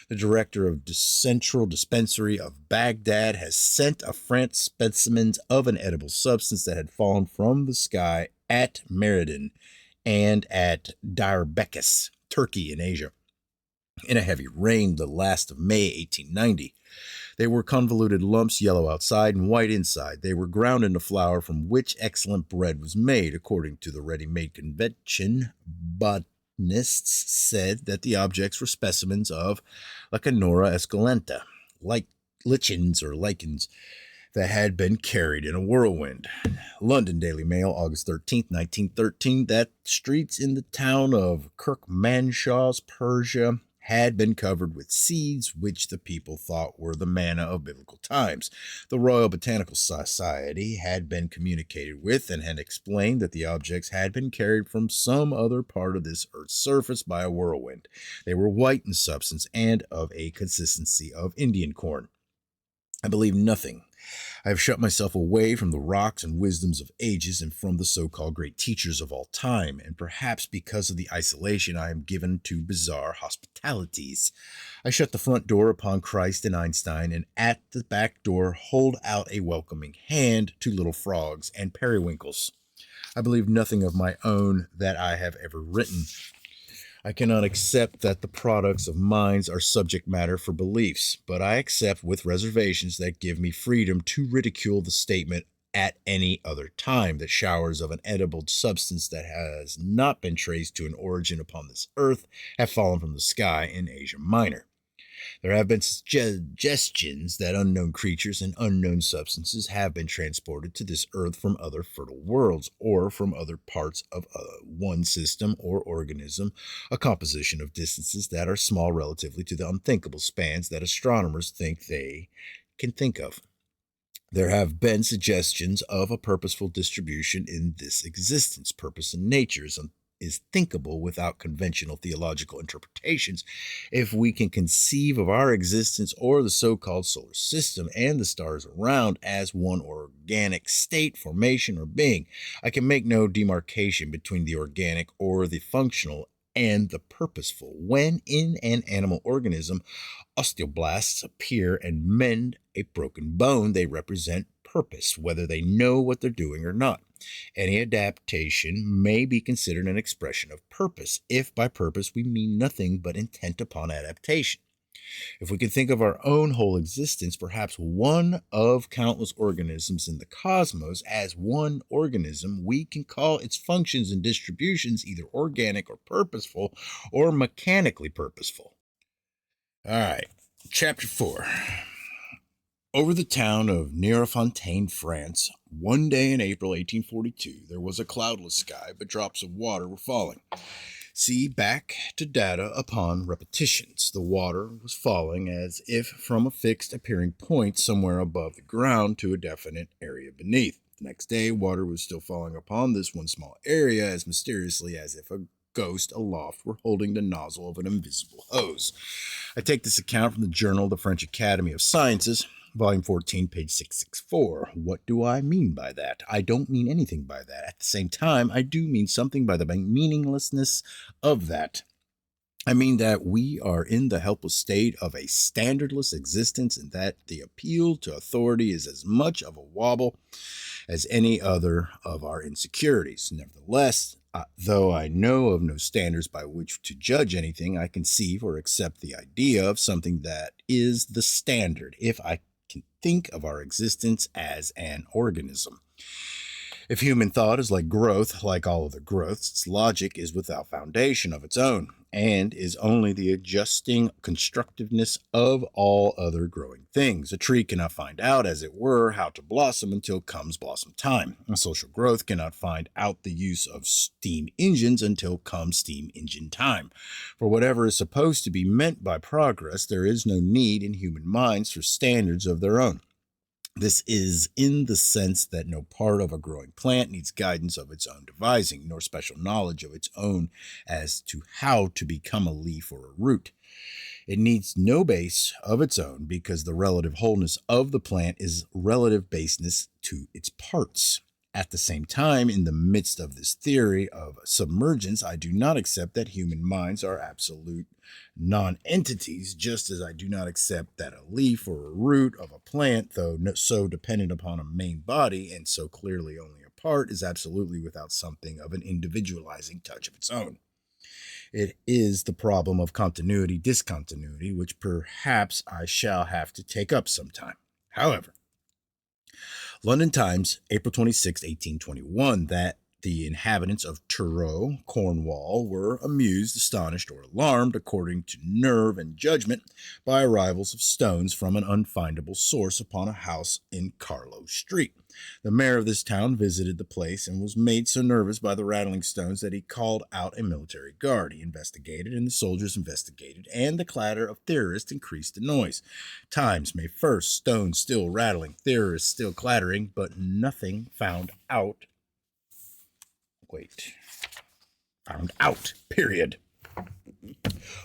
Speaker 1: The director of the Central Dispensary of Baghdad has sent a France specimens of an edible substance that had fallen from the sky at Meriden and at Diyarbakir, Turkey in Asia, in a heavy rain the last of May 1890. They were convoluted lumps, yellow outside and white inside. They were ground into flour from which excellent bread was made, according to the ready-made convention. Botanists said that the objects were specimens of Lecanora esculenta, like lichens or lichens, that had been carried in a whirlwind. London Daily Mail, August 13, 1913, that streets in the town of Kirkmanshaw's, Persia, had been covered with seeds which the people thought were the manna of biblical times. The Royal Botanical Society had been communicated with and had explained that the objects had been carried from some other part of this earth's surface by a whirlwind. They were white in substance and of a consistency of Indian corn. I believe nothing. I have shut myself away from the rocks and wisdoms of ages and from the so-called great teachers of all time, and perhaps because of the isolation I am given to bizarre hospitalities. I shut the front door upon Christ and Einstein, and at the back door hold out a welcoming hand to little frogs and periwinkles. I believe nothing of my own that I have ever written. I cannot accept that the products of minds are subject matter for beliefs, but I accept with reservations that give me freedom to ridicule the statement at any other time that showers of an edible substance that has not been traced to an origin upon this earth have fallen from the sky in Asia Minor. There have been suggestions that unknown creatures and unknown substances have been transported to this earth from other fertile worlds or from other parts of one system or organism, a composition of distances that are small relatively to the unthinkable spans that astronomers think they can think of. There have been suggestions of a purposeful distribution in this existence. Purpose in nature is thinkable without conventional theological interpretations. If we can conceive of our existence or the so-called solar system and the stars around as one organic state, formation, or being, I can make no demarcation between the organic or the functional and the purposeful. When in an animal organism, osteoblasts appear and mend a broken bone, they represent purpose, whether they know what they're doing or not. Any adaptation may be considered an expression of purpose, if by purpose we mean nothing but intent upon adaptation. If we can think of our own whole existence, perhaps one of countless organisms in the cosmos, as one organism, we can call its functions and distributions either organic or purposeful or mechanically purposeful. All right, Chapter 4. Over the town of Nierefontaine, France, one day in April 1842, there was a cloudless sky, but drops of water were falling. See back to data upon repetitions. The water was falling as if from a fixed appearing point somewhere above the ground to a definite area beneath. The next day, water was still falling upon this one small area as mysteriously as if a ghost aloft were holding the nozzle of an invisible hose. I take this account from the Journal of the French Academy of Sciences, Volume 14, page 664. What do I mean by that? I don't mean anything by that. At the same time, I do mean something by the meaninglessness of that. I mean that we are in the helpless state of a standardless existence, and that the appeal to authority is as much of a wobble as any other of our insecurities. Nevertheless, though I know of no standards by which to judge anything, I conceive or accept the idea of something that is the standard, if I can think of our existence as an organism. If human thought is like growth, like all other growths, its logic is without foundation of its own, and is only the adjusting constructiveness of all other growing things. A tree cannot find out, as it were, how to blossom until comes blossom time. A social growth cannot find out the use of steam engines until comes steam engine time. For whatever is supposed to be meant by progress, there is no need in human minds for standards of their own. This is in the sense that no part of a growing plant needs guidance of its own devising, nor special knowledge of its own as to how to become a leaf or a root. It needs no base of its own, because the relative wholeness of the plant is relative baseness to its parts. At the same time, in the midst of this theory of submergence, I do not accept that human minds are absolute non-entities, just as I do not accept that a leaf or a root of a plant, though so dependent upon a main body and so clearly only a part, is absolutely without something of an individualizing touch of its own. It is the problem of continuity discontinuity, which perhaps I shall have to take up sometime. However, London Times, April 26, 1821, that the inhabitants of Truro, Cornwall, were amused, astonished, or alarmed, according to nerve and judgment, by arrivals of stones from an unfindable source upon a house in Carlow Street. The mayor of this town visited the place and was made so nervous by the rattling stones that he called out a military guard. He investigated, and the soldiers investigated, and the clatter of theorists increased the noise. Times, May 1st, stones still rattling, theorists still clattering, but nothing found out. Found out, period.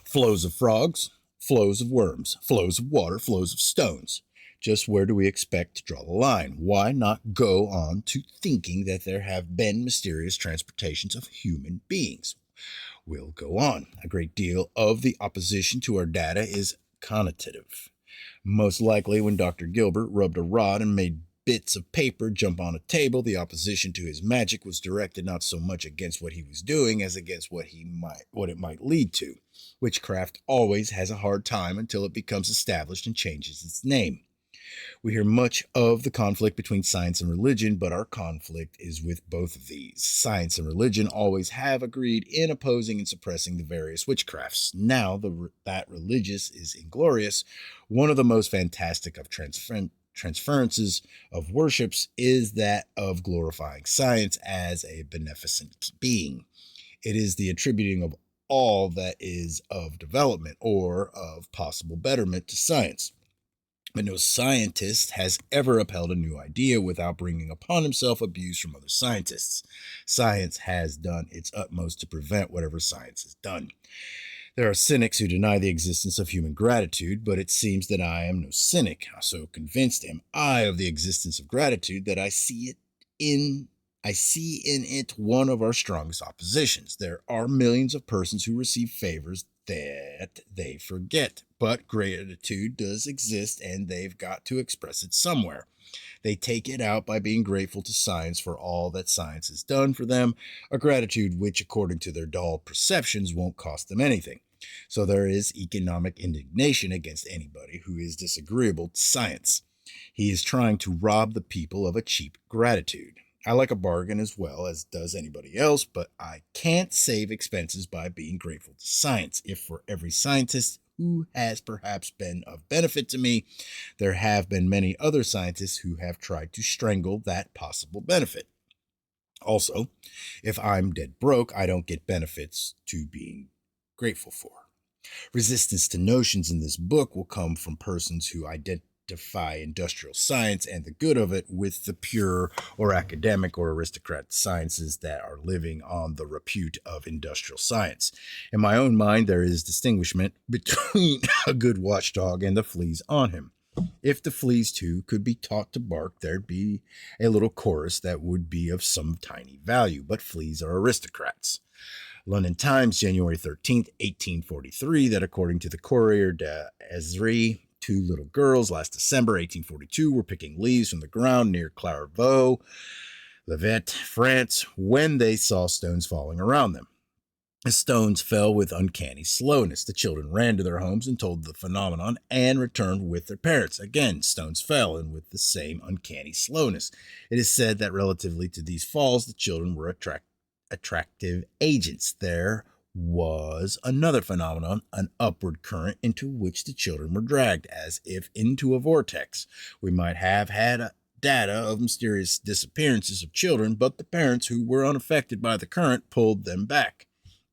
Speaker 1: Flows of frogs, flows of worms, flows of water, flows of stones. Just where do we expect to draw the line? Why not go on to thinking that there have been mysterious transportations of human beings? We'll go on. A great deal of the opposition to our data is connotative. Most likely, when Dr. Gilbert rubbed a rod and made bits of paper jump on a table, the opposition to his magic was directed not so much against what he was doing as against what it might lead to. Witchcraft always has a hard time until it becomes established and changes its name. We hear much of the conflict between science and religion, but our conflict is with both of these. Science and religion always have agreed in opposing and suppressing the various witchcrafts. Now that religious is inglorious, one of the most fantastic of transferences of worships is that of glorifying science as a beneficent being. It is the attributing of all that is of development or of possible betterment to science. But no scientist has ever upheld a new idea without bringing upon himself abuse from other scientists. Science has done its utmost to prevent whatever science has done. There are cynics who deny the existence of human gratitude, but it seems that I am no cynic. So convinced am I of the existence of gratitude that I see in it one of our strongest oppositions. There are millions of persons who receive favors that they forget, but gratitude does exist, and they've got to express it somewhere. They take it out by being grateful to science for all that science has done for them, a gratitude which, according to their dull perceptions, won't cost them anything. So there is economic indignation against anybody who is disagreeable to science. He is trying to rob the people of a cheap gratitude. I like a bargain as well as does anybody else, but I can't save expenses by being grateful to science. If for every scientist who has perhaps been of benefit to me, there have been many other scientists who have tried to strangle that possible benefit. Also, if I'm dead broke, I don't get benefits to being grateful for. Resistance to notions in this book will come from persons who identify industrial science and the good of it with the pure or academic or aristocrat sciences that are living on the repute of industrial science. In my own mind, there is distinguishment between a good watchdog and the fleas on him. If the fleas too could be taught to bark, there'd be a little chorus that would be of some tiny value, but fleas are aristocrats. London Times, January 13th, 1843, that according to the Courrier d'Esri, two little girls last December 1842 were picking leaves from the ground near Clairvaux, Levet, France, when they saw stones falling around them. The stones fell with uncanny slowness. The children ran to their homes and told the phenomenon and returned with their parents. Again, stones fell and with the same uncanny slowness. It is said that relatively to these falls, the children were attractive agents. There was another phenomenon, an upward current into which the children were dragged, as if into a vortex. We might have had data of mysterious disappearances of children, but the parents who were unaffected by the current pulled them back.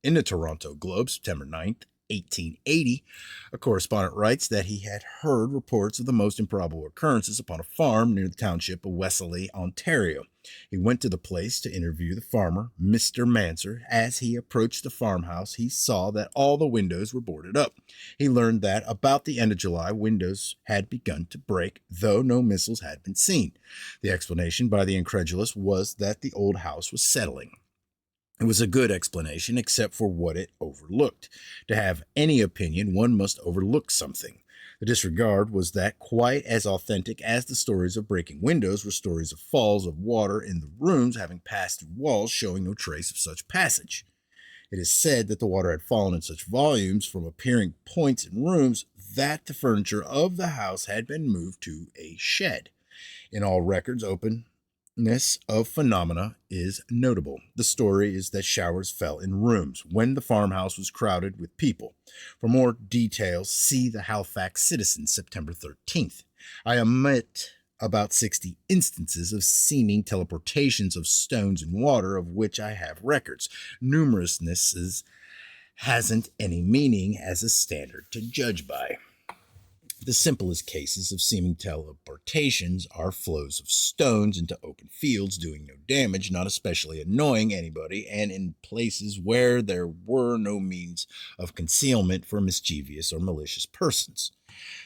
Speaker 1: In the Toronto Globe, September 9th, 1880, a correspondent writes that he had heard reports of the most improbable occurrences upon a farm near the township of Wesley, Ontario. He went to the place to interview the farmer, Mr. Manser. As he approached the farmhouse, he saw that all the windows were boarded up. He learned that about the end of July, windows had begun to break, though no missiles had been seen. The explanation by the incredulous was that the old house was settling. It was a good explanation, except for what it overlooked. To have any opinion, one must overlook something. The disregard was that quite as authentic as the stories of breaking windows were stories of falls of water in the rooms having passed through walls showing no trace of such passage. It is said that the water had fallen in such volumes from appearing points in rooms that the furniture of the house had been moved to a shed. In all records, openness of phenomena is notable. The story is that showers fell in rooms when the farmhouse was crowded with people. For more details, see the Halifax Citizen, September 13th. I omit about 60 instances of seeming teleportations of stones and water of which I have records. Numerousness hasn't any meaning as a standard to judge by. The simplest cases of seeming teleportations are flows of stones into open fields doing no damage, not especially annoying anybody, and in places where there were no means of concealment for mischievous or malicious persons.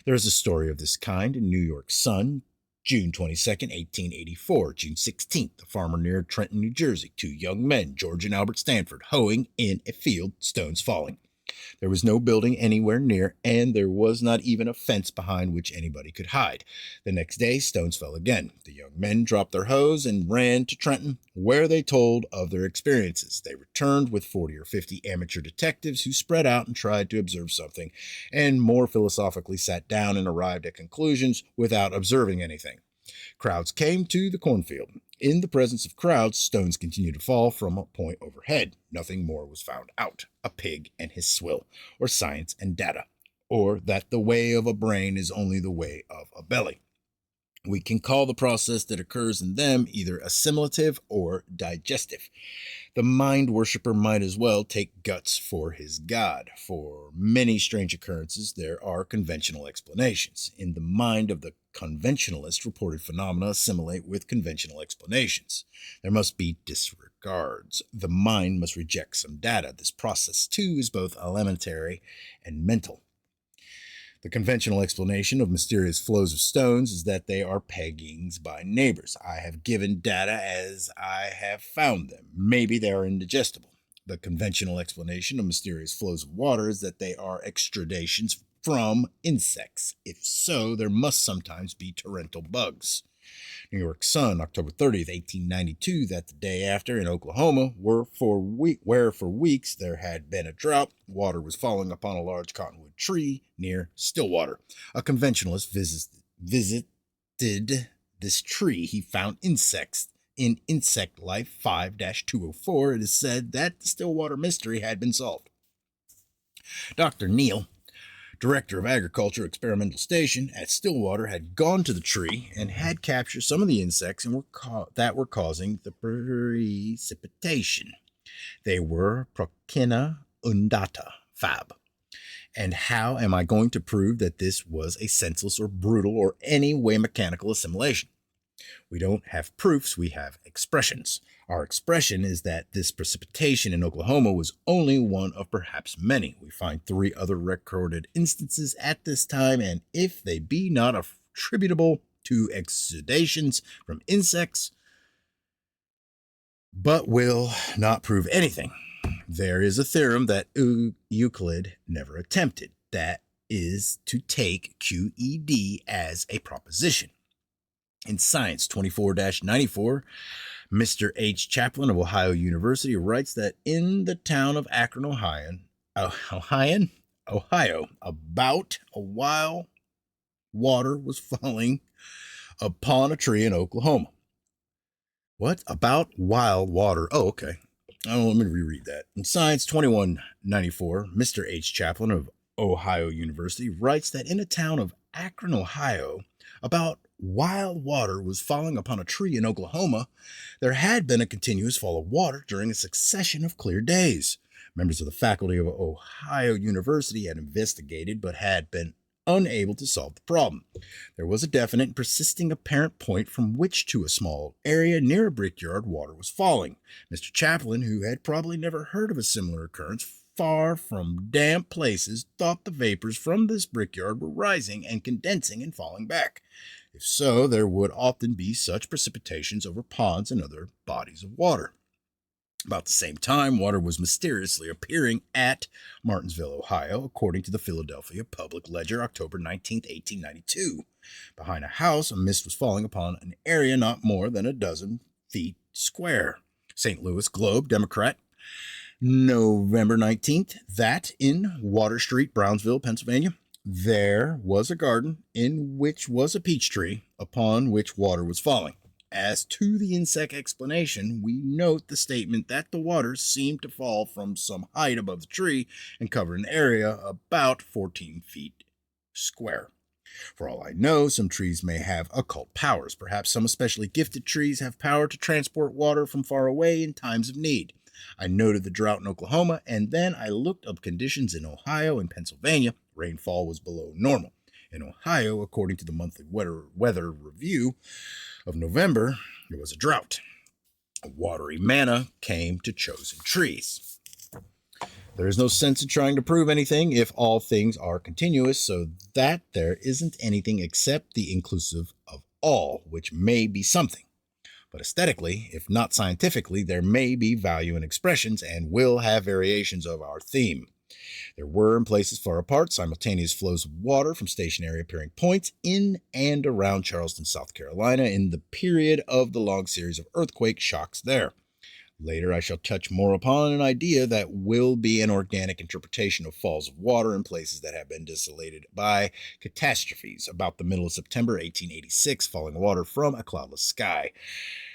Speaker 1: There is a story of this kind in New York Sun, June 22nd, 1884. June 16th, a farmer near Trenton, New Jersey. Two young men, George and Albert Stanford, hoeing in a field, stones falling. There was no building anywhere near, and there was not even a fence behind which anybody could hide. The next day, stones fell again. The young men dropped their hoes and ran to Trenton, where they told of their experiences. They returned with 40 or 50 amateur detectives who spread out and tried to observe something, and more philosophically sat down and arrived at conclusions without observing anything. Crowds came to the cornfield. In the presence of crowds, stones continued to fall from a point overhead. Nothing more was found out. A pig and his swill, or science and data, or that the way of a brain is only the way of a belly. We can call the process that occurs in them either assimilative or digestive. The mind worshipper might as well take guts for his god. For many strange occurrences, there are conventional explanations. In the mind of the conventionalist, reported phenomena assimilate with conventional explanations. There must be disregards. The mind must reject some data. This process, too, is both elementary and mental. The conventional explanation of mysterious flows of stones is that they are peggings by neighbors. I have given data as I have found them. Maybe they are indigestible. The conventional explanation of mysterious flows of water is that they are extradations from insects. If so, there must sometimes be torrential bugs. New York Sun, October 30th, 1892, that the day after in Oklahoma, where for weeks there had been a drought, water was falling upon a large cottonwood tree near Stillwater. A conventionalist visited this tree. He found insects. In Insect Life 5-204, it is said that the Stillwater mystery had been solved. Dr. Neal, Director of Agriculture Experimental Station at Stillwater, had gone to the tree and had captured some of the insects that were causing the precipitation. They were Prochyna undata, Fab. And how am I going to prove that this was a senseless or brutal or any way mechanical assimilation? We don't have proofs, we have expressions. Our expression is that this precipitation in Oklahoma was only one of perhaps many. We find 3 other recorded instances at this time, and if they be not attributable to exudations from insects, but will not prove anything. There is a theorem that Euclid never attempted, that is to take QED as a proposition. In Science 24-94, Mr. H. Chaplin of Ohio University writes that in the town of Akron, Ohio, about a while water was falling upon a tree in Oklahoma. What? About wild water. Oh, okay. Let me reread that. In Science 2194, Mr. H. Chaplin of Ohio University writes that in a town of Akron, Ohio, about wild water was falling upon a tree in Oklahoma. There had been a continuous fall of water during a succession of clear days. Members of the faculty of Ohio University had investigated but had been unable to solve the problem. There was a definite and persisting apparent point from which to a small area near a brickyard water was falling. Mr. Chaplin, who had probably never heard of a similar occurrence far from damp places, thought the vapors from this brickyard were rising and condensing and falling back. If so, there would often be such precipitations over ponds and other bodies of water. About the same time, water was mysteriously appearing at Martinsville, Ohio, according to the Philadelphia Public Ledger, October 19, 1892. Behind a house, a mist was falling upon an area not more than a dozen feet square. St. Louis Globe, Democrat, November 19th, that in Water Street, Brownsville, Pennsylvania, there was a garden in which was a peach tree upon which water was falling. As to the insect explanation, we note the statement that the water seemed to fall from some height above the tree and cover an area about 14 feet square. For all I know, some trees may have occult powers. Perhaps some especially gifted trees have power to transport water from far away in times of need. I noted the drought in Oklahoma, and then I looked up conditions in Ohio and Pennsylvania. Rainfall was below normal. In Ohio, according to the monthly weather review of November, there was a drought. A watery manna came to chosen trees. There is no sense in trying to prove anything if all things are continuous, so that there isn't anything except the inclusive of all, which may be something. But aesthetically, if not scientifically, there may be value in expressions and will have variations of our theme. There were, in places far apart, simultaneous flows of water from stationary appearing points in and around Charleston, South Carolina, in the period of the long series of earthquake shocks there. Later, I shall touch more upon an idea that will be an organic interpretation of falls of water in places that have been desolated by catastrophes. About the middle of September 1886, falling water from a cloudless sky,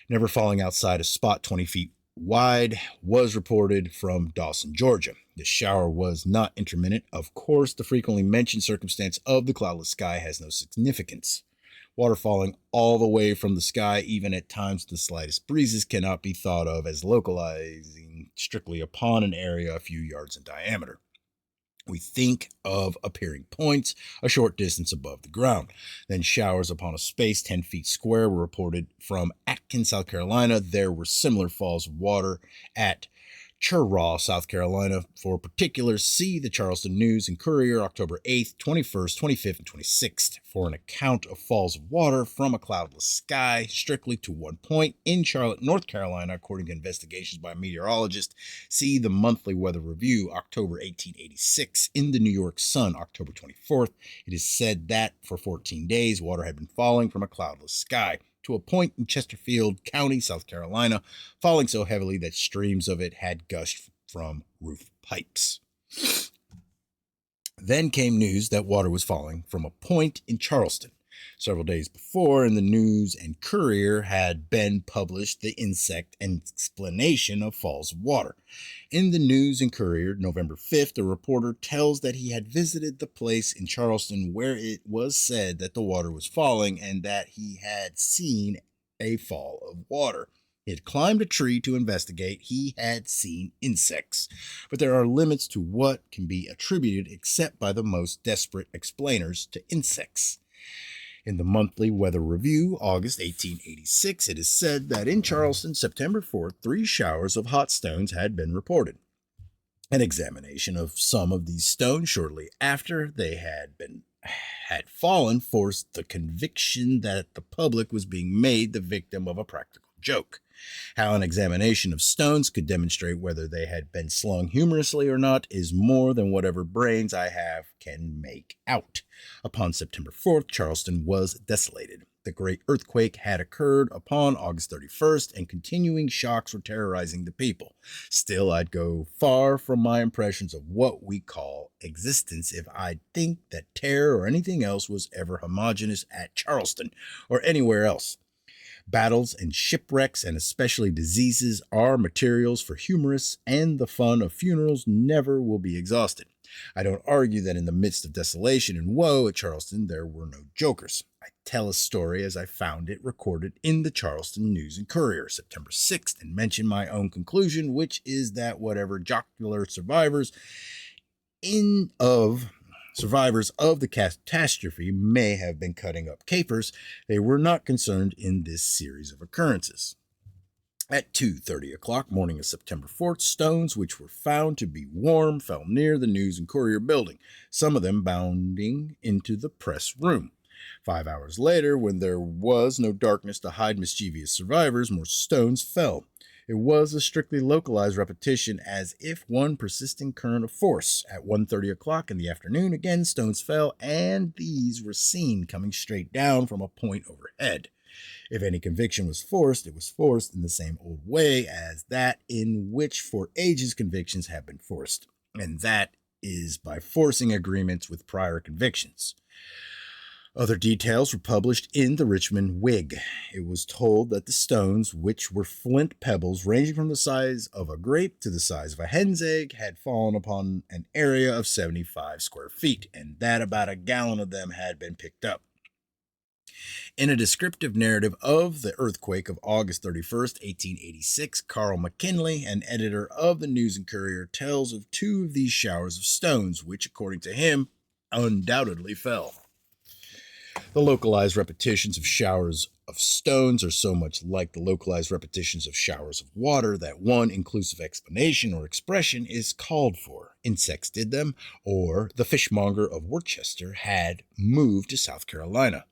Speaker 1: never falling outside a spot 20 feet wide, was reported from Dawson, Georgia. The shower was not intermittent. Of course, the frequently mentioned circumstance of the cloudless sky has no significance. Water falling all the way from the sky, even at times the slightest breezes, cannot be thought of as localizing strictly upon an area a few yards in diameter. We think of appearing points a short distance above the ground. Then showers upon a space 10 feet square were reported from Atkins, South Carolina. There were similar falls of water at Cheraw, South Carolina. For particulars, see the Charleston News and Courier, October 8th, 21st, 25th, and 26th, for an account of falls of water from a cloudless sky, strictly to one point in Charlotte, North Carolina, according to investigations by a meteorologist. See the Monthly Weather Review, October 1886, in the New York Sun, October 24th. It is said that for 14 days, water had been falling from a cloudless sky to a point in Chesterfield County, South Carolina, falling so heavily that streams of it had gushed from roof pipes. Then came news that water was falling from a point in Charleston. Several days before, in the News and Courier had been published the insect explanation of falls of water. In the News and Courier, November 5th, a reporter tells that he had visited the place in Charleston where it was said that the water was falling and that he had seen a fall of water. He had climbed a tree to investigate. He had seen insects. But there are limits to what can be attributed except by the most desperate explainers to insects. In the Monthly Weather Review, August 1886, it is said that in Charleston, September 4th, 3 showers of hot stones had been reported. An examination of some of these stones shortly after they had been had fallen forced the conviction that the public was being made the victim of a practical joke. How an examination of stones could demonstrate whether they had been slung humorously or not is more than whatever brains I have can make out. Upon September 4th, Charleston was desolated. The great earthquake had occurred upon August 31st, and continuing shocks were terrorizing the people. Still, I'd go far from my impressions of what we call existence if I'd think that terror or anything else was ever homogeneous at Charleston or anywhere else. Battles and shipwrecks, and especially diseases, are materials for humorists, and the fun of funerals never will be exhausted. I don't argue that in the midst of desolation and woe at Charleston there were no jokers. I tell a story as I found it recorded in the Charleston News and Courier, September 6th, and mention my own conclusion, which is that whatever jocular survivors of the catastrophe may have been cutting up capers, they were not concerned in this series of occurrences. At 2:30 o'clock morning of September 4th, stones which were found to be warm fell near the News and Courier building, some of them bounding into the press room. 5 hours later, when there was no darkness to hide mischievous survivors, more stones fell. It was a strictly localized repetition, as if one persisting current of force. At 1:30 o'clock in the afternoon, again stones fell, and these were seen coming straight down from a point overhead. If any conviction was forced, it was forced in the same old way as that in which for ages convictions have been forced, and that is by forcing agreements with prior convictions. Other details were published in the Richmond Whig. It was told that the stones, which were flint pebbles ranging from the size of a grape to the size of a hen's egg, had fallen upon an area of 75 square feet, and that about a gallon of them had been picked up. In a descriptive narrative of the earthquake of August 31st, 1886, Carl McKinley, an editor of the News and Courier, tells of two of these showers of stones, which, according to him, undoubtedly fell. The localized repetitions of showers of stones are so much like the localized repetitions of showers of water that one inclusive explanation or expression is called for. Insects did them, or the fishmonger of Worcester had moved to South Carolina.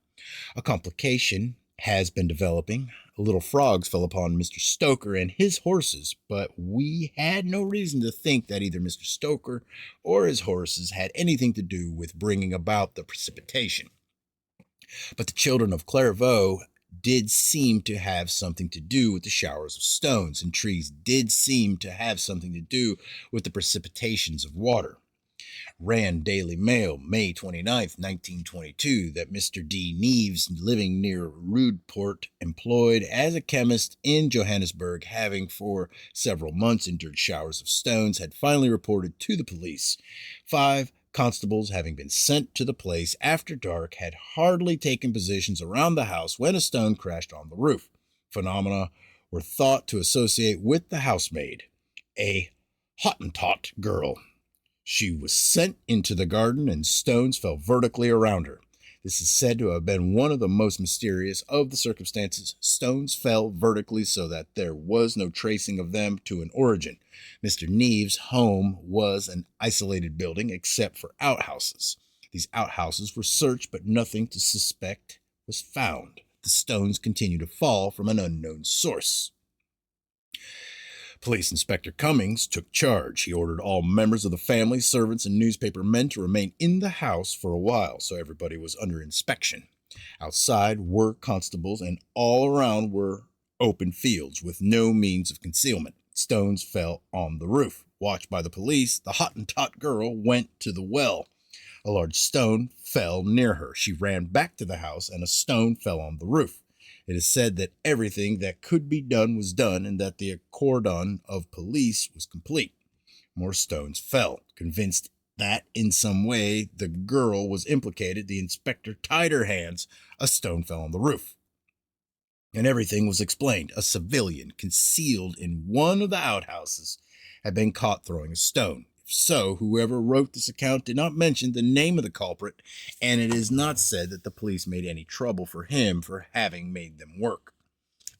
Speaker 1: A complication has been developing. Little frogs fell upon Mr. Stoker and his horses, but we had no reason to think that either Mr. Stoker or his horses had anything to do with bringing about the precipitation. But the children of Clairvaux did seem to have something to do with the showers of stones, and trees did seem to have something to do with the precipitations of water. Rand Daily Mail, May 29, 1922, that Mr. D. Neves, living near Rudeport, employed as a chemist in Johannesburg, having for several months endured showers of stones, had finally reported to the police. 5 constables, having been sent to the place after dark, had hardly taken positions around the house when a stone crashed on the roof. Phenomena were thought to associate with the housemaid, a Hottentot girl. She was sent into the garden, and stones fell vertically around her. This is said to have been one of the most mysterious of the circumstances. Stones fell vertically so that there was no tracing of them to an origin. Mr. Neves' home was an isolated building except for outhouses. These outhouses were searched, but nothing to suspect was found. The stones continued to fall from an unknown source. Police Inspector Cummings took charge. He ordered all members of the family, servants, and newspaper men to remain in the house for a while, so everybody was under inspection. Outside were constables, and all around were open fields with no means of concealment. Stones fell on the roof. Watched by the police, the Hottentot girl went to the well. A large stone fell near her. She ran back to the house, and a stone fell on the roof. It is said that everything that could be done was done, and that the cordon of police was complete. More stones fell. Convinced that in some way the girl was implicated, the inspector tied her hands. A stone fell on the roof, and everything was explained. A civilian concealed in one of the outhouses had been caught throwing a stone. If so, whoever wrote this account did not mention the name of the culprit, and it is not said that the police made any trouble for him for having made them work.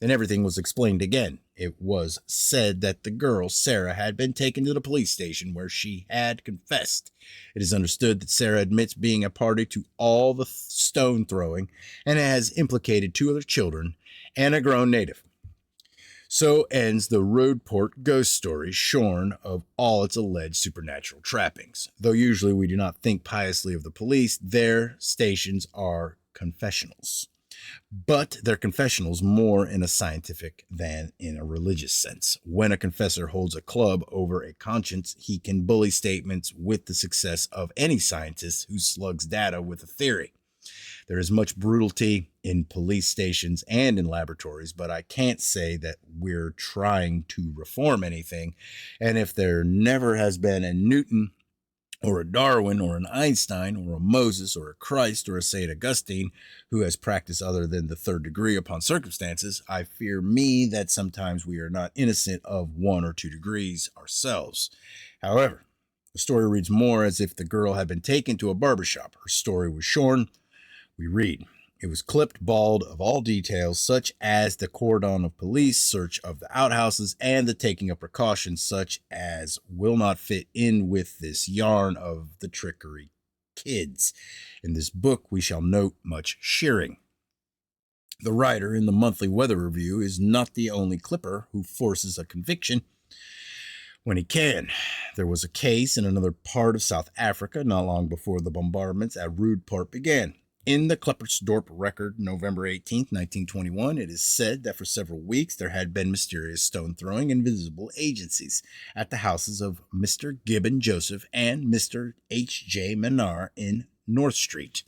Speaker 1: and everything was explained again. It was said that the girl, Sarah, had been taken to the police station where she had confessed. It is understood that Sarah admits being a party to all the stone throwing and has implicated 2 other children and a grown native. So ends the Roadport ghost story, shorn of all its alleged supernatural trappings. Though usually we do not think piously of the police, their stations are confessionals. But they're confessionals more in a scientific than in a religious sense. When a confessor holds a club over a conscience, he can bully statements with the success of any scientist who slugs data with a theory. There is much brutality in police stations and in laboratories, but I can't say that we're trying to reform anything. And if there never has been a Newton or a Darwin or an Einstein or a Moses or a Christ or a St. Augustine who has practiced other than the 3rd degree upon circumstances, I fear me that sometimes we are not innocent of 1 or 2 degrees ourselves. However, the story reads more as if the girl had been taken to a barbershop. Her story was shorn. We read, it was clipped bald of all details, such as the cordon of police, search of the outhouses, and the taking of precautions such as will not fit in with this yarn of the trickery kids. In this book, we shall note much shearing. The writer in the Monthly Weather Review is not the only clipper who forces a conviction when he can. There was a case in another part of South Africa not long before the bombardments at Roodeport began. In the Kleppersdorp record, November 18, 1921, it is said that for several weeks there had been mysterious stone-throwing invisible agencies at the houses of Mr. Gibbon Joseph and Mr. H.J. Menard in North Street.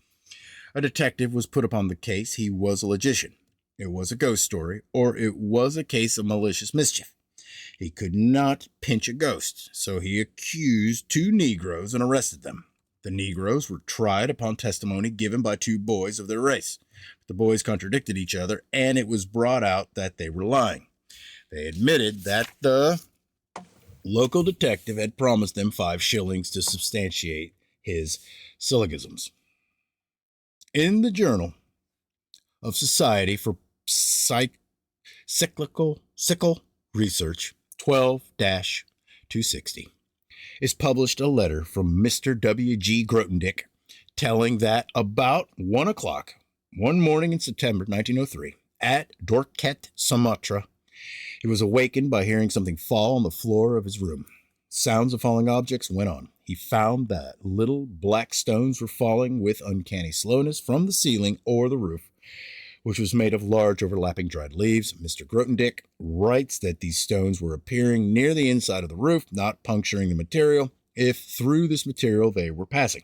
Speaker 1: A detective was put upon the case. He was a logician. It was a ghost story, or it was a case of malicious mischief. He could not pinch a ghost, so he accused 2 Negroes and arrested them. The Negroes were tried upon testimony given by 2 boys of their race. The boys contradicted each other, and it was brought out that they were lying. They admitted that the local detective had promised them 5 shillings to substantiate his syllogisms. In the Journal of Society for Cyclical Research 12-260, is published a letter from Mr. W.G. Grothendieck telling that about 1 o'clock one morning in September 1903 at Dorket, Sumatra, he was awakened by hearing something fall on the floor of his room. Sounds of falling objects went on. He found that little black stones were falling with uncanny slowness from the ceiling or the roof, which was made of large overlapping dried leaves. Mr. Grothendieck writes that these stones were appearing near the inside of the roof, not puncturing the material, if through this material they were passing.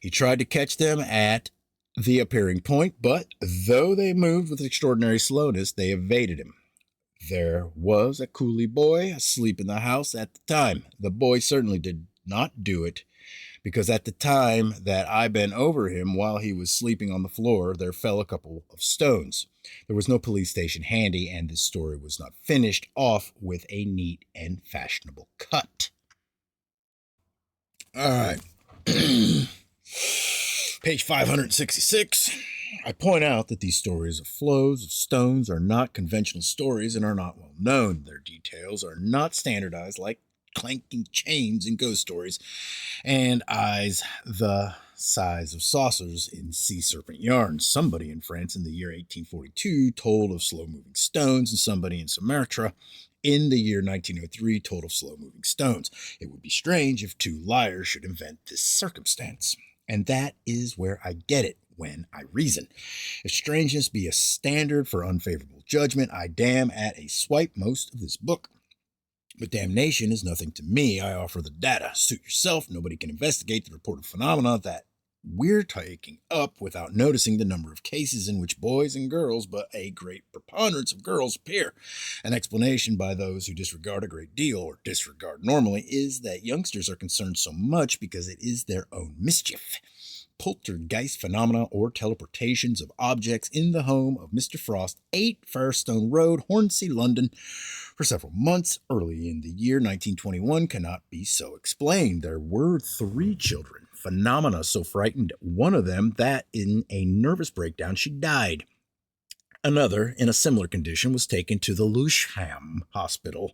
Speaker 1: He tried to catch them at the appearing point, but though they moved with extraordinary slowness, they evaded him. There was a coolie boy asleep in the house at the time. The boy certainly did not do it, because at the time that I bent over him while he was sleeping on the floor, there fell a couple of stones. There was no police station handy, and this story was not finished off with a neat and fashionable cut. All right. Page 566. I point out that these stories of flows of stones are not conventional stories and are not well known. Their details are not standardized like clanking chains in ghost stories and eyes the size of saucers in sea serpent yarns. Somebody in France in the year 1842 told of slow-moving stones, and somebody in Sumatra in the year 1903 told of slow-moving stones. It would be strange if 2 liars should invent this circumstance. And that is where I get it when I reason. If strangeness be a standard for unfavorable judgment, I damn at a swipe most of this book. But damnation is nothing to me. I offer the data. Suit yourself. Nobody can investigate the reported phenomena that we're taking up without noticing the number of cases in which boys and girls, but a great preponderance of girls, appear. An explanation by those who disregard a great deal, or disregard normally, is that youngsters are concerned so much because it is their own mischief. Poltergeist phenomena or teleportations of objects in the home of Mr. Frost, 8 Fairstone Road, Hornsey, London, for several months early in the year 1921 cannot be so explained. There were 3 children. Phenomena so frightened one of them that in a nervous breakdown she died. Another, in a similar condition, was taken to the Lewisham Hospital.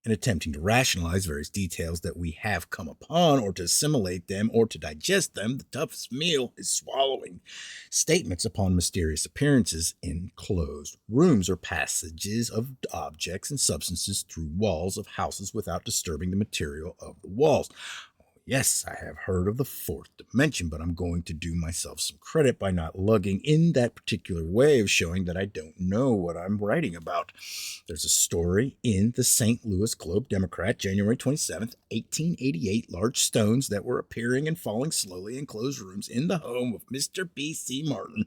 Speaker 1: In attempting to rationalize various details that we have come upon, or to assimilate them, or to digest them, the toughest meal is swallowing statements upon mysterious appearances in closed rooms or passages of objects and substances through walls of houses without disturbing the material of the walls. Yes, I have heard of the fourth dimension, but I'm going to do myself some credit by not lugging in that particular way of showing that I don't know what I'm writing about. There's a story in the St. Louis Globe-Democrat, January 27th, 1888, large stones that were appearing and falling slowly in closed rooms in the home of Mr. B.C. Martin,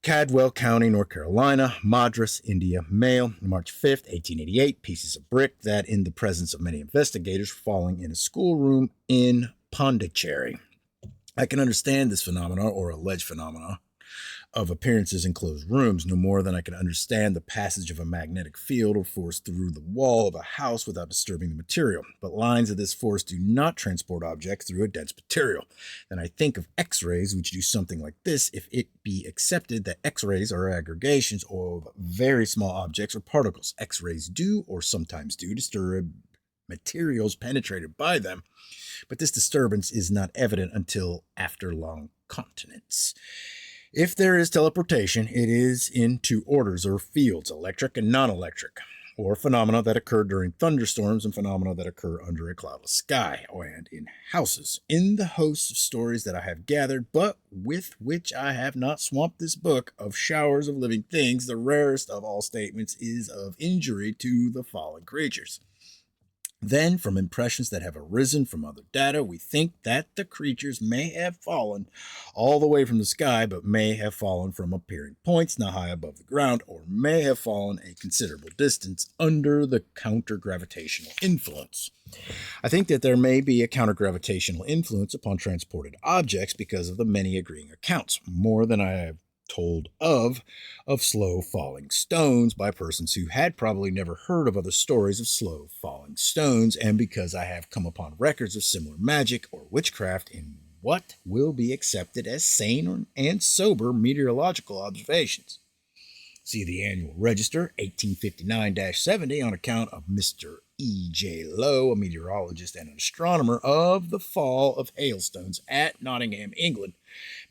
Speaker 1: Cadwell County, North Carolina, Madras, India, mail, March 5th, 1888, pieces of brick that, in the presence of many investigators, were falling in a schoolroom in Pondicherry. I can understand this phenomena, or alleged phenomena, of appearances in closed rooms no more than I can understand the passage of a magnetic field or force through the wall of a house without disturbing the material. But lines of this force do not transport objects through a dense material. Then I think of X-rays, which do something like this if it be accepted that X-rays are aggregations of very small objects or particles. X-rays do, or sometimes do, disturb materials penetrated by them, but this disturbance is not evident until after long continence. If there is teleportation, it is in two orders or fields, electric and non-electric, or phenomena that occur during thunderstorms and phenomena that occur under a cloudless sky, and in houses. In the hosts of stories that I have gathered, but with which I have not swamped this book of showers of living things, the rarest of all statements is of injury to the fallen creatures. Then, from impressions that have arisen from other data, we think that the creatures may have fallen all the way from the sky, but may have fallen from appearing points not high above the ground, or may have fallen a considerable distance under the counter-gravitational influence. I think that there may be a counter-gravitational influence upon transported objects because of the many agreeing accounts, more than I have told of slow falling stones by persons who had probably never heard of other stories of slow falling stones, and because I have come upon records of similar magic or witchcraft in what will be accepted as sane and sober meteorological observations. See the Annual Register, 1859-70, on account of Mr. E.J. Lowe, a meteorologist and an astronomer, of the fall of hailstones at Nottingham, England,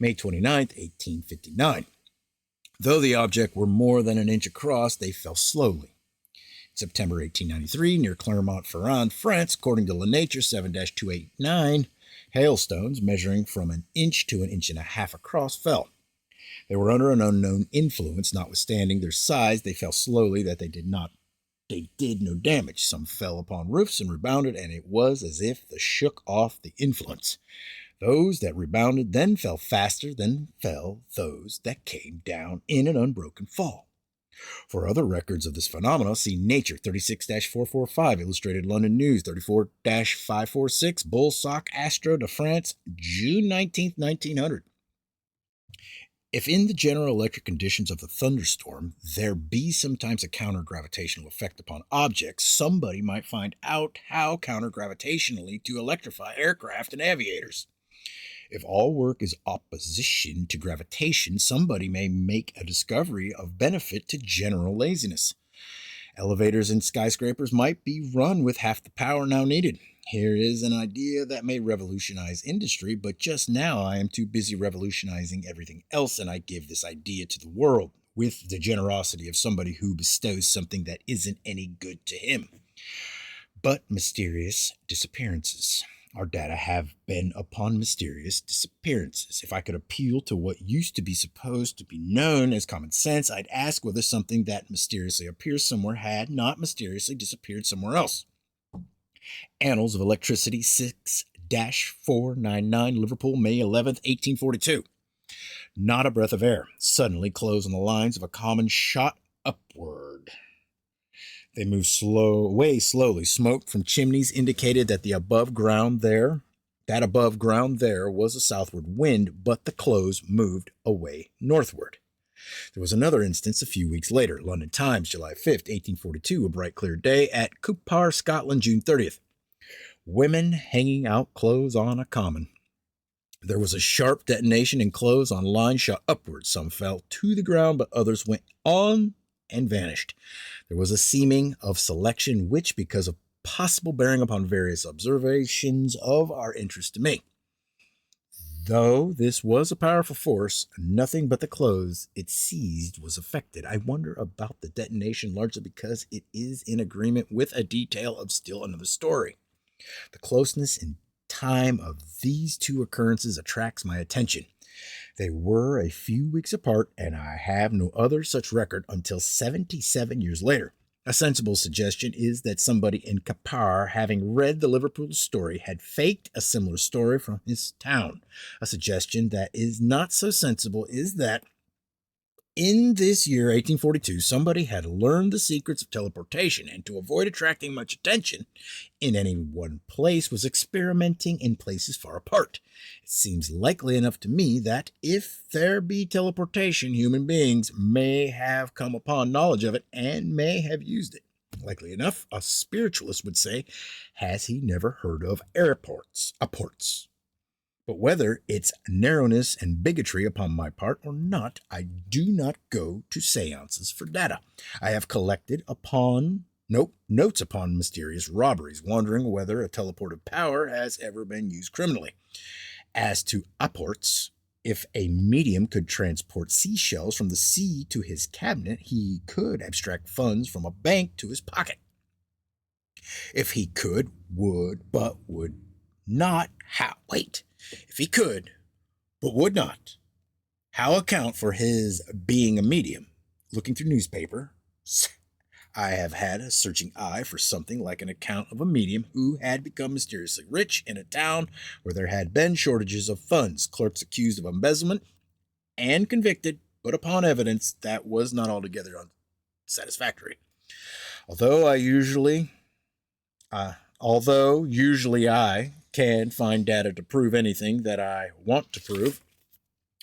Speaker 1: May 29, 1859. Though the object were more than an inch across, they fell slowly. In September 1893, near Clermont-Ferrand, France, according to La Nature 7-289, hailstones measuring from an inch to an inch and a half across fell. They were under an unknown influence. Notwithstanding their size, they fell slowly, that they did no damage. Some fell upon roofs and rebounded, and it was as if they shook off the influence. Those that rebounded then fell faster than fell those that came down in an unbroken fall. For other records of this phenomenon, see Nature 36-445, Illustrated London News 34-546, Bull Sock Astro de France, June 19, 1900. If in the general electric conditions of the thunderstorm there be sometimes a counter-gravitational effect upon objects, somebody might find out how counter-gravitationally to electrify aircraft and aviators. If all work is opposition to gravitation, somebody may make a discovery of benefit to general laziness. Elevators and skyscrapers might be run with half the power now needed. Here is an idea that may revolutionize industry, but just now I am too busy revolutionizing everything else, and I give this idea to the world with the generosity of somebody who bestows something that isn't any good to him. But mysterious disappearances. Our data have been upon mysterious disappearances. If I could appeal to what used to be supposed to be known as common sense, I'd ask whether something that mysteriously appears somewhere had not mysteriously disappeared somewhere else. Annals of Electricity 6-499, Liverpool, May 11th, 1842. Not a breath of air. Suddenly close on the lines of a common shot upward. They moved way slowly. Smoke from chimneys indicated that above ground there was a southward wind, but the close moved away northward. There was another instance a few weeks later. London Times, July 5th, 1842, a bright clear day at Cupar, Scotland, June 30th. Women hanging out clothes on a common. There was a sharp detonation, and clothes on line shot upwards. Some fell to the ground, but others went on and vanished. There was a seeming of selection, which, because of possible bearing upon various observations of our interest to me. Though this was a powerful force, nothing but the clothes it seized was affected. I wonder about the detonation, largely because it is in agreement with a detail of still another story. The closeness in time of these two occurrences attracts my attention. They were a few weeks apart, and I have no other such record until 77 years later. A sensible suggestion is that somebody in Qatar, having read the Liverpool story, had faked a similar story from his town. A suggestion that is not so sensible is that in this year, 1842, somebody had learned the secrets of teleportation, and to avoid attracting much attention in any one place was experimenting in places far apart. It seems likely enough to me that if there be teleportation, human beings may have come upon knowledge of it and may have used it. Likely enough, a spiritualist would say, has he never heard of airports, apports? But whether it's narrowness and bigotry upon my part or not, I do not go to seances for data. I have collected notes upon mysterious robberies, wondering whether a teleported power has ever been used criminally. As to apports, if a medium could transport seashells from the sea to his cabinet, he could abstract funds from a bank to his pocket. If he could, would not, how? Wait. If he could, but would not, how account for his being a medium? Looking through newspaper, I have had a searching eye for something like an account of a medium who had become mysteriously rich in a town where there had been shortages of funds, clerks accused of embezzlement and convicted, but upon evidence that was not altogether unsatisfactory. Although usually I can find data to prove anything that I want to prove,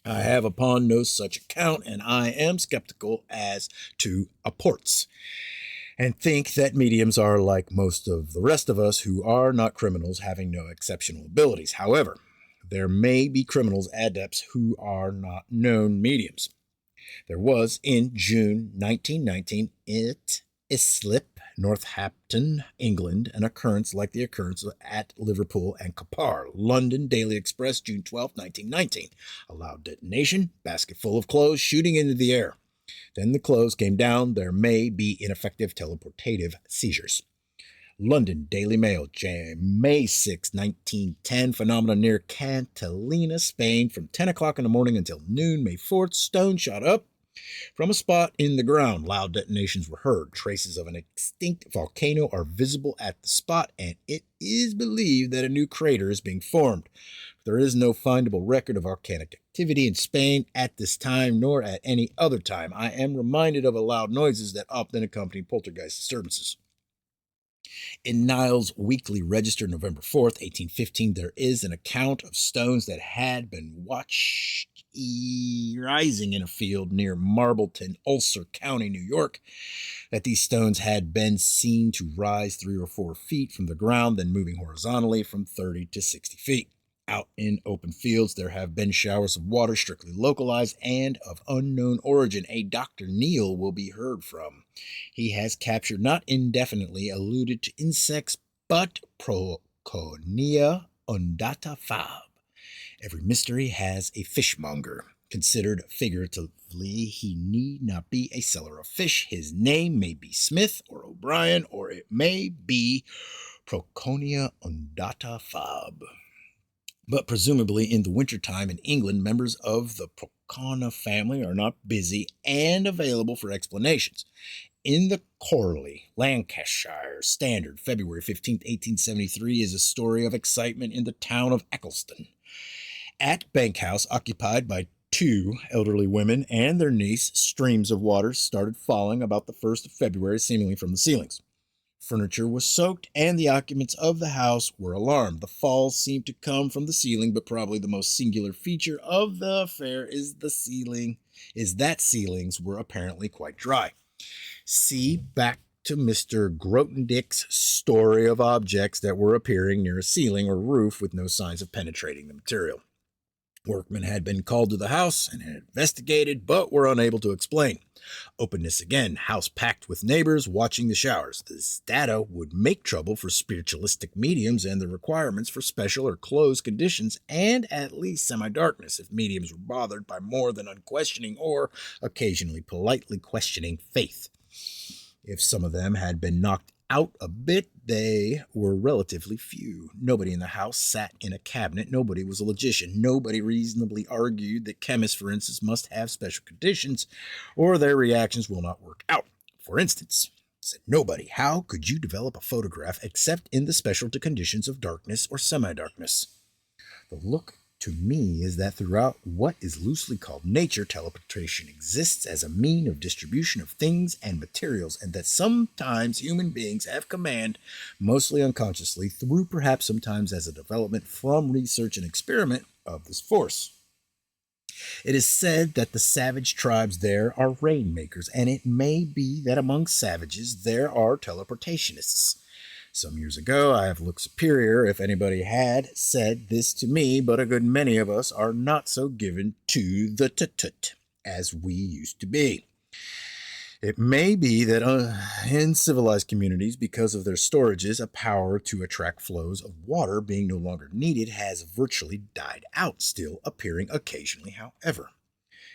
Speaker 1: I have upon no such account, and I am skeptical as to apports, and think that mediums are like most of the rest of us who are not criminals, having no exceptional abilities. However, there may be criminals adepts who are not known mediums. There was, in June 1919, at Islip, Northampton, England, an occurrence like the occurrence at Liverpool and Qatar. London Daily Express, June 12, 1919. A loud detonation, basket full of clothes shooting into the air. Then the clothes came down. There may be ineffective teleportative seizures. London Daily Mail, May 6, 1910. Phenomena near Cantalina, Spain. From 10 o'clock in the morning until noon, May 4th. Stone shot up from a spot in the ground. Loud detonations were heard. Traces of an extinct volcano are visible at the spot, and it is believed that a new crater is being formed. There is no findable record of volcanic activity in Spain at this time, nor at any other time. I am reminded of loud noises that often accompany poltergeist disturbances. In Niles' Weekly Register, November 4th, 1815, there is an account of stones that had been watched rising in a field near Marbleton, Ulster County, New York, that these stones had been seen to rise 3 or 4 feet from the ground, then moving horizontally from 30 to 60 feet. Out in open fields, there have been showers of water strictly localized and of unknown origin. A Dr. Neal will be heard from. He has captured, not indefinitely, alluded to insects, but Proconia undata fab. Every mystery has a fishmonger. Considered figuratively, he need not be a seller of fish. His name may be Smith or O'Brien, or it may be Proconia undata fab. But presumably in the wintertime in England, members of the Procona family are not busy and available for explanations. In the Corley, Lancashire Standard, February 15, 1873, is a story of excitement in the town of Eccleston. At Bank House, occupied by 2 elderly women and their niece, streams of water started falling about the 1st of February, seemingly from the ceilings. Furniture was soaked, and the occupants of the house were alarmed. The falls seemed to come from the ceiling, but probably the most singular feature of the affair is that ceilings were apparently quite dry. See back to Mr. Grothendieck's story of objects that were appearing near a ceiling or roof with no signs of penetrating the material. Workmen had been called to the house and had investigated, but were unable to explain. Openness again, house packed with neighbors watching the showers. This data would make trouble for spiritualistic mediums and the requirements for special or closed conditions and at least semi-darkness if mediums were bothered by more than unquestioning or occasionally politely questioning faith. If some of them had been knocked out a bit, they were relatively few. Nobody in the house sat in a cabinet. Nobody was a logician. Nobody reasonably argued that chemists, for instance, must have special conditions or their reactions will not work out. For instance, said nobody, how could you develop a photograph except in the special conditions of darkness or semi-darkness? The look to me is that throughout what is loosely called nature, teleportation exists as a mean of distribution of things and materials, and that sometimes human beings have command, mostly unconsciously, through perhaps sometimes as a development from research and experiment of this force. It is said that the savage tribes there are rainmakers, and it may be that among savages there are teleportationists. Some years ago, I have looked superior if anybody had said this to me, but a good many of us are not so given to the tut-tut as we used to be. It may be that in civilized communities, because of their storages, a power to attract flows of water being no longer needed has virtually died out, still appearing occasionally, however.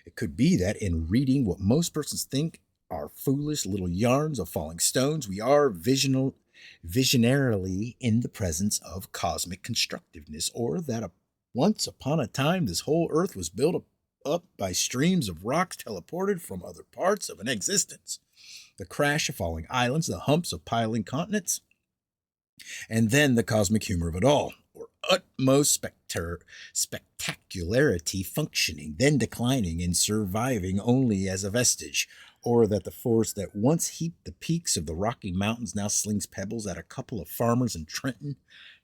Speaker 1: It could be that in reading what most persons think are foolish little yarns of falling stones, we are visionarily in the presence of cosmic constructiveness, or that once upon a time this whole earth was built up by streams of rocks teleported from other parts of an existence. The crash of falling islands, the humps of piling continents, and then the cosmic humor of it all, or utmost spectacularity functioning, then declining and surviving only as a vestige, or that the force that once heaped the peaks of the Rocky Mountains now slings pebbles at a couple of farmers in Trenton,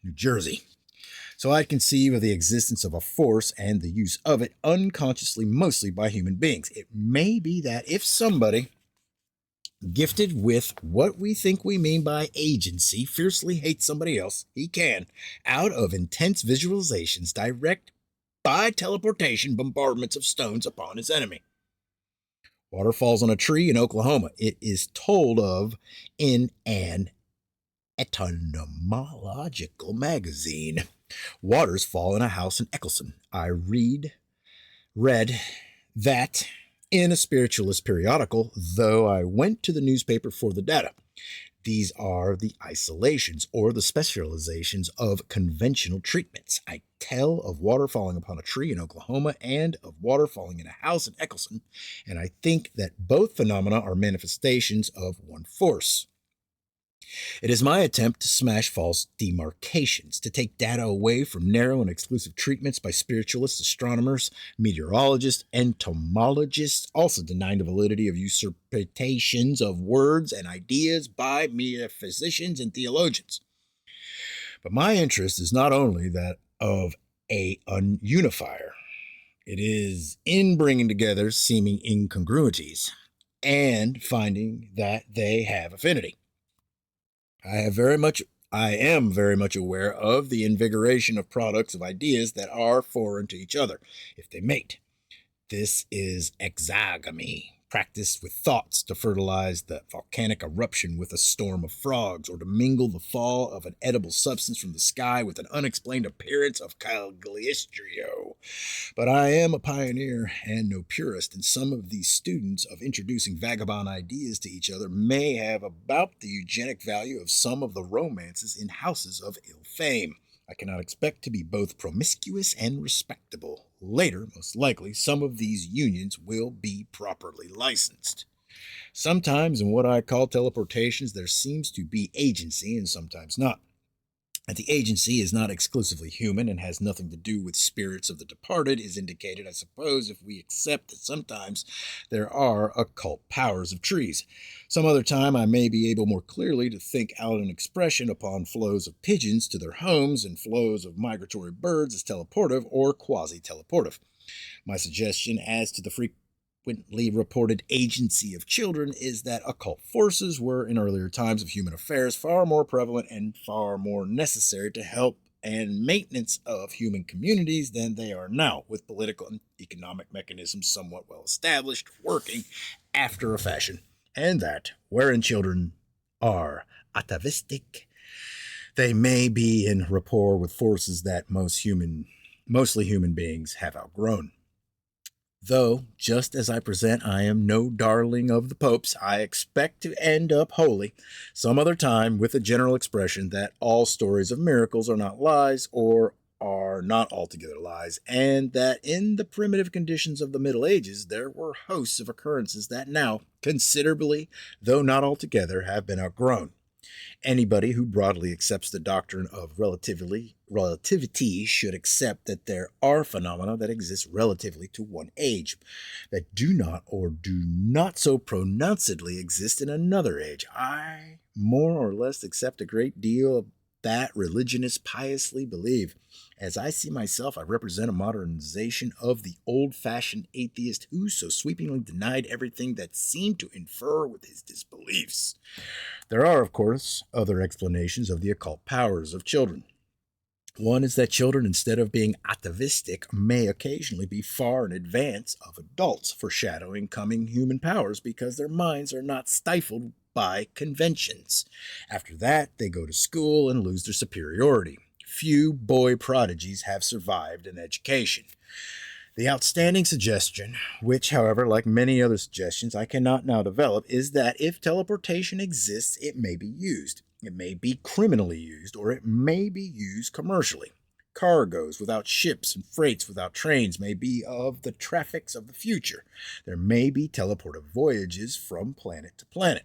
Speaker 1: New Jersey. So I conceive of the existence of a force and the use of it unconsciously, mostly by human beings. It may be that if somebody gifted with what we think we mean by agency fiercely hates somebody else, he can, out of intense visualizations, direct by teleportation bombardments of stones upon his enemy. Water falls on a tree in Oklahoma. It is told of in an etymological magazine. Waters fall in a house in Eccleston. I read that in a spiritualist periodical, though I went to the newspaper for the data. These are the isolations or the specializations of conventional treatments. I tell of water falling upon a tree in Oklahoma and of water falling in a house in Eccleston, and I think that both phenomena are manifestations of one force. It is my attempt to smash false demarcations, to take data away from narrow and exclusive treatments by spiritualists, astronomers, meteorologists, entomologists, also denying the validity of usurpations of words and ideas by metaphysicians and theologians. But my interest is not only that of a unifier. It is in bringing together seeming incongruities and finding that they have affinity. I am very much aware of the invigoration of products of ideas that are foreign to each other, if they mate. This is exogamy, practiced with thoughts to fertilize the volcanic eruption with a storm of frogs, or to mingle the fall of an edible substance from the sky with an unexplained appearance of cagliostro. But I am a pioneer and no purist, and some of these students of introducing vagabond ideas to each other may have about the eugenic value of some of the romances in houses of ill fame. I cannot expect to be both promiscuous and respectable. Later, most likely, some of these unions will be properly licensed. Sometimes in what I call teleportations, there seems to be agency and sometimes not. That the agency is not exclusively human and has nothing to do with spirits of the departed is indicated, I suppose, if we accept that sometimes there are occult powers of trees. Some other time I may be able more clearly to think out an expression upon flows of pigeons to their homes and flows of migratory birds as teleportive or quasi-teleportive. My suggestion as to the frequently reported agency of children is that occult forces were in earlier times of human affairs far more prevalent and far more necessary to help and maintenance of human communities than they are now, with political and economic mechanisms somewhat well established, working after a fashion, and that, wherein children are atavistic, they may be in rapport with forces that mostly human beings have outgrown. Though, just as I present, I am no darling of the popes, I expect to end up holy some other time with a general expression that all stories of miracles are not lies or are not altogether lies, and that in the primitive conditions of the Middle Ages there were hosts of occurrences that now, considerably, though not altogether, have been outgrown. Anybody who broadly accepts the doctrine of relativity should accept that there are phenomena that exist relatively to one age, that do not or do not so pronouncedly exist in another age. I more or less accept a great deal of that religionists piously believe. As I see myself, I represent a modernization of the old-fashioned atheist who so sweepingly denied everything that seemed to infer with his disbeliefs. There are, of course, other explanations of the occult powers of children. One is that children, instead of being atavistic, may occasionally be far in advance of adults, foreshadowing coming human powers because their minds are not stifled by conventions. After that, they go to school and lose their superiority. Few boy prodigies have survived an education. The outstanding suggestion, which, however, like many other suggestions I cannot now develop, is that if teleportation exists, it may be used. It may be criminally used, or it may be used commercially. Cargoes without ships and freights without trains may be of the traffics of the future. There may be teleportive voyages from planet to planet.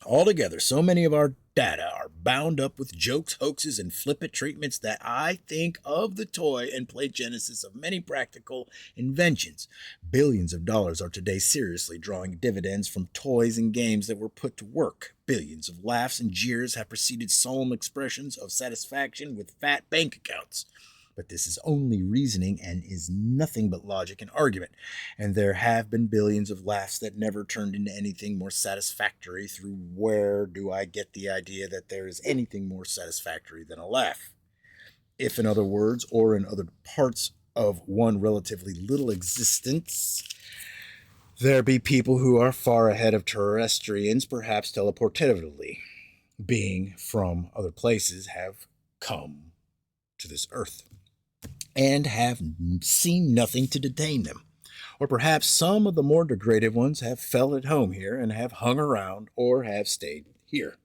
Speaker 1: Altogether, so many of our data are bound up with jokes, hoaxes, and flippant treatments that I think of the toy and play genesis of many practical inventions. Billions of dollars are today seriously drawing dividends from toys and games that were put to work. Billions of laughs and jeers have preceded solemn expressions of satisfaction with fat bank accounts. But this is only reasoning and is nothing but logic and argument, and there have been billions of laughs that never turned into anything more satisfactory. Through where do I get the idea that there is anything more satisfactory than a laugh? If, in other words, or in other parts of one relatively little existence, there be people who are far ahead of terrestrians, perhaps teleportatively, being from other places, have come to this earth and have seen nothing to detain them. Or perhaps some of the more degraded ones have felt at home here and have hung around or have stayed here.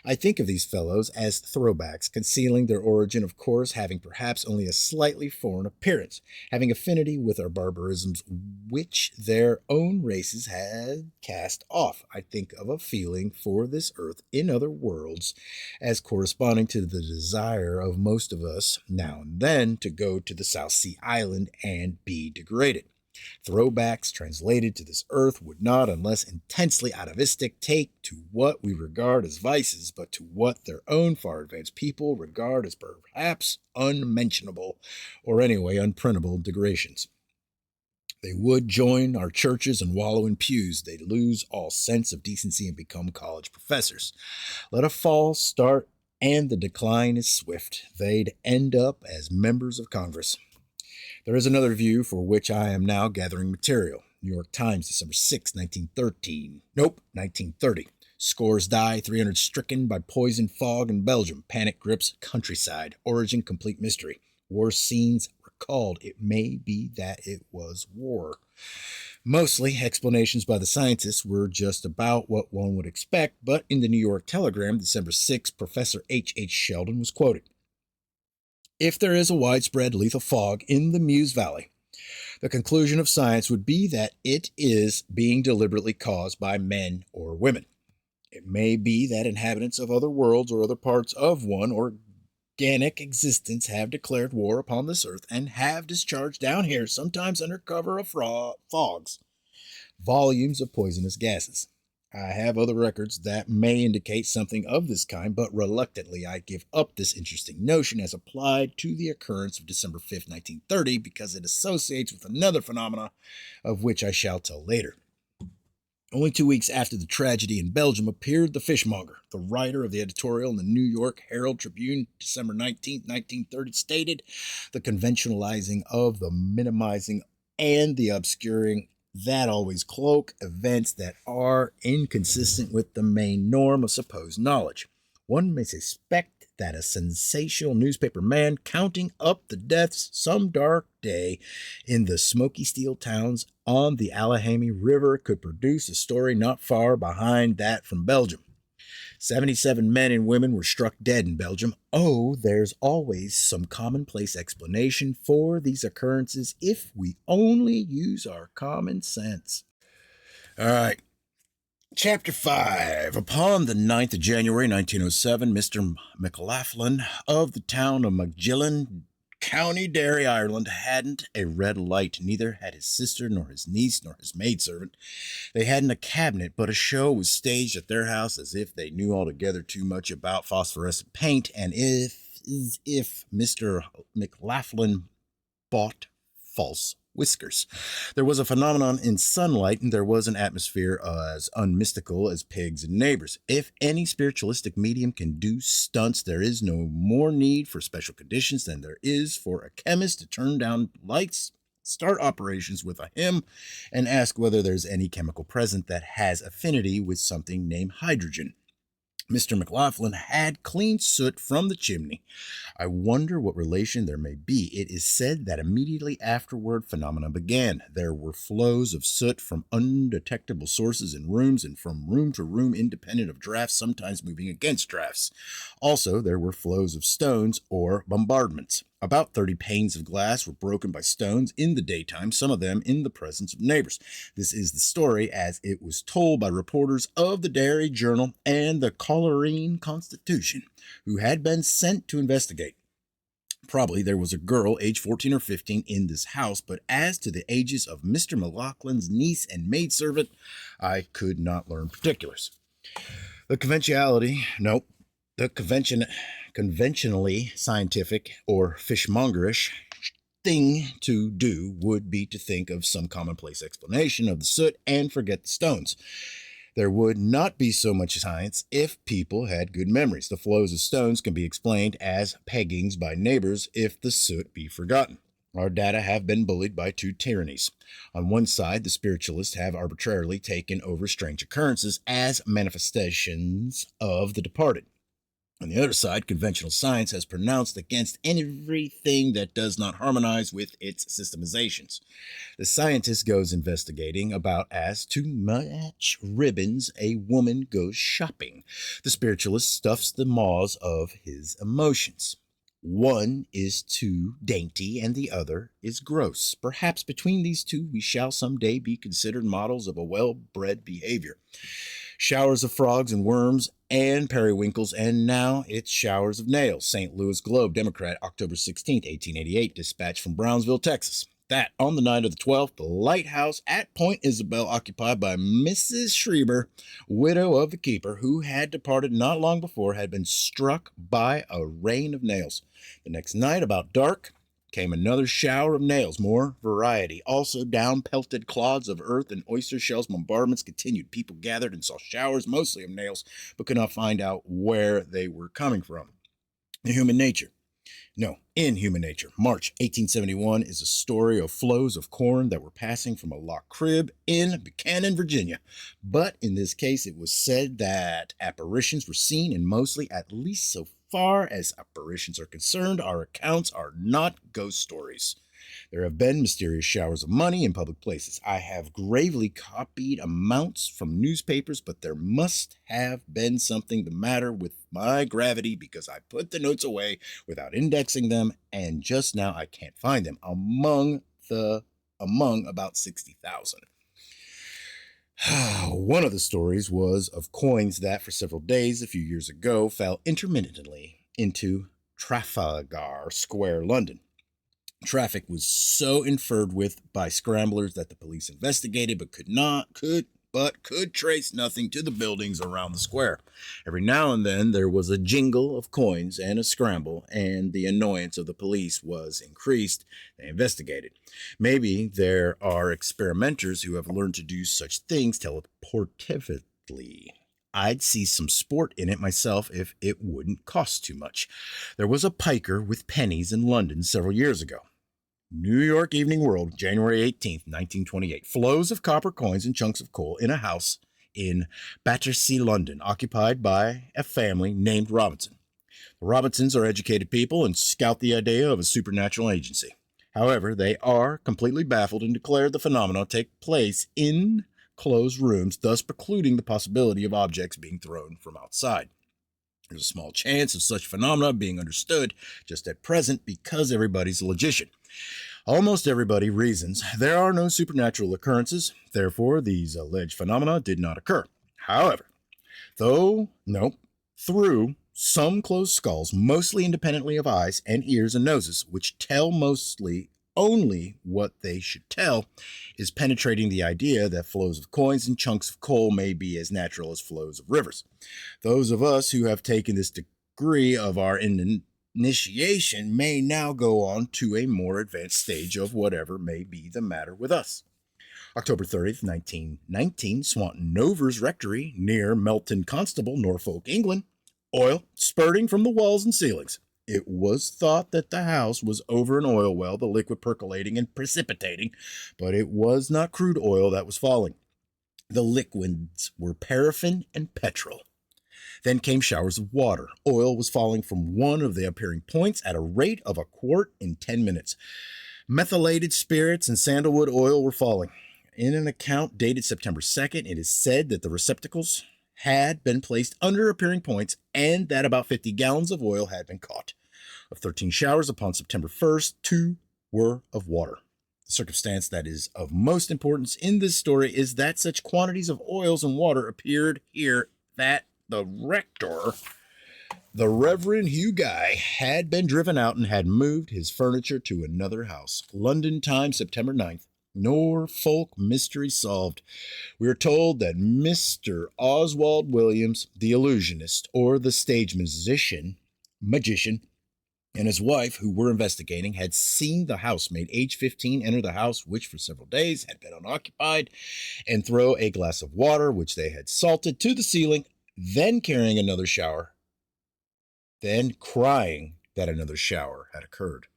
Speaker 1: I think of these fellows as throwbacks, concealing their origin, of course, having perhaps only a slightly foreign appearance, having affinity with our barbarisms which their own races had cast off. I think of a feeling for this earth in other worlds as corresponding to the desire of most of us now and then to go to the South Sea Island and be degraded. Throwbacks translated to this earth would not, unless intensely atavistic, take to what we regard as vices, but to what their own far advanced people regard as perhaps unmentionable, or anyway unprintable degradations. They would join our churches and wallow in pews. They'd lose all sense of decency and become college professors. Let a false start, and the decline is swift. They'd end up as members of Congress. There is another view for which I am now gathering material. New York Times, December 6, 1913. Nope, 1930. Scores die, 300 stricken by poison fog in Belgium. Panic grips countryside. Origin complete mystery. War scenes recalled. It may be that it was war. Mostly, explanations by the scientists were just about what one would expect, but in the New York Telegram, December 6, Professor H. Sheldon was quoted. If there is a widespread lethal fog in the Meuse Valley, the conclusion of science would be that it is being deliberately caused by men or women. It may be that inhabitants of other worlds or other parts of one organic existence have declared war upon this earth and have discharged down here, sometimes under cover of fogs, volumes of poisonous gases. I have other records that may indicate something of this kind, but reluctantly I give up this interesting notion as applied to the occurrence of December 5th, 1930, because it associates with another phenomena of which I shall tell later. Only 2 weeks after the tragedy in Belgium appeared The Fishmonger. The writer of the editorial in the New York Herald Tribune, December 19, 1930, stated, "The conventionalizing of the minimizing and the obscuring that always cloak events that are inconsistent with the main norm of supposed knowledge. One may suspect that a sensational newspaper man counting up the deaths some dark day in the smoky steel towns on the Allegheny River could produce a story not far behind that from Belgium. 77 men and women were struck dead in Belgium. Oh, there's always some commonplace explanation for these occurrences if we only use our common sense." All right. Chapter 5. Upon the 9th of January, 1907, Mr. McLaughlin of the town of Magillan, County Derry, Ireland, hadn't a red light. Neither had his sister, nor his niece, nor his maidservant. They hadn't a cabinet, but a show was staged at their house as if they knew altogether too much about phosphorescent paint, and if Mr. McLaughlin bought false whiskers. There was a phenomenon in sunlight, and there was an atmosphere as unmystical as pigs and neighbors. If any spiritualistic medium can do stunts, there is no more need for special conditions than there is for a chemist to turn down lights, start operations with a hymn, and ask whether there's any chemical present that has affinity with something named hydrogen. Mr. McLaughlin had clean soot from the chimney. I wonder what relation there may be. It is said that immediately afterward phenomena began. There were flows of soot from undetectable sources in rooms and from room to room independent of drafts, sometimes moving against drafts. Also, there were flows of stones or bombardments. About 30 panes of glass were broken by stones in the daytime, some of them in the presence of neighbors. This is the story as it was told by reporters of the Derry Journal and the Coleraine Constitution, who had been sent to investigate. Probably there was a girl, age 14 or 15, in this house, but as to the ages of Mr. McLaughlin's niece and maidservant, I could not learn particulars. The conventionally scientific or fishmongerish thing to do would be to think of some commonplace explanation of the soot and forget the stones. There would not be so much science if people had good memories. The flows of stones can be explained as peggings by neighbors if the soot be forgotten. Our data have been bullied by two tyrannies. On one side, the spiritualists have arbitrarily taken over strange occurrences as manifestations of the departed. On the other side, conventional science has pronounced against everything that does not harmonize with its systemizations. The scientist goes investigating about as to match ribbons a woman goes shopping. The spiritualist stuffs the maws of his emotions. One is too dainty and the other is gross. Perhaps between these two we shall some day be considered models of a well-bred behavior. Showers of frogs and worms and periwinkles, and now it's showers of nails. St. Louis Globe, Democrat, October 16, 1888, dispatch from Brownsville, Texas. That on the night of the 12th, the lighthouse at Point Isabel, occupied by Mrs. Schreiber, widow of the keeper, who had departed not long before, had been struck by a rain of nails. The next night, about dark, came another shower of nails, more variety. Also down pelted clods of earth and oyster shells. Bombardments continued. People gathered and saw showers, mostly of nails, but could not find out where they were coming from. In Human Nature, March 1871 is a story of flows of corn that were passing from a lock crib in Buchanan, Virginia. But in this case, it was said that apparitions were seen, and mostly, at least so far as apparitions are concerned, our accounts are not ghost stories. There have been mysterious showers of money in public places. I have gravely copied amounts from newspapers, but there must have been something the matter with my gravity because I put the notes away without indexing them, and just now I can't find them among about 60,000. One of the stories was of coins that for several days a few years ago fell intermittently into Trafalgar Square, London. Traffic was so inferred with by scramblers that the police investigated but could but could trace nothing to the buildings around the square. Every now and then there was a jingle of coins and a scramble, and the annoyance of the police was increased. They investigated. Maybe there are experimenters who have learned to do such things teleportively. I'd see some sport in it myself if it wouldn't cost too much. There was a piker with pennies in London several years ago. New York Evening World, January 18th, 1928. Flows of copper coins and chunks of coal in a house in Battersea, London, occupied by a family named Robinson. The Robinsons are educated people and scout the idea of a supernatural agency. However, they are completely baffled and declare the phenomena take place in closed rooms, thus precluding the possibility of objects being thrown from outside. There's a small chance of such phenomena being understood just at present because everybody's a logician. Almost everybody reasons there are no supernatural occurrences, therefore these alleged phenomena did not occur. However, through some closed skulls, mostly independently of eyes and ears and noses, which tell mostly only what they should tell, is penetrating the idea that flows of coins and chunks of coal may be as natural as flows of rivers. Those of us who have taken this degree of our initiation may now go on to a more advanced stage of whatever may be the matter with us. October 30th, 1919, Swanton Novers Rectory, near Melton Constable, Norfolk, England. Oil spurting from the walls and ceilings. It was thought that the house was over an oil well, the liquid percolating and precipitating, but it was not crude oil that was falling. The liquids were paraffin and petrol. Then came showers of water. Oil was falling from one of the appearing points at a rate of a quart in 10 minutes. Methylated spirits and sandalwood oil were falling. In an account dated September 2nd, it is said that the receptacles had been placed under appearing points and that about 50 gallons of oil had been caught. Of 13 showers upon September 1st, 2 were of water. The circumstance that is of most importance in this story is that such quantities of oils and water appeared here that the rector, the Reverend Hugh Guy, had been driven out and had moved his furniture to another house. London time, September 9th. Norfolk mystery solved. We are told that Mr. Oswald Williams, the illusionist, or the stage magician, and his wife, who were investigating, had seen the housemaid, age 15, enter the house, which for several days had been unoccupied, and throw a glass of water, which they had salted, to the ceiling, then carrying another shower, then crying that another shower had occurred.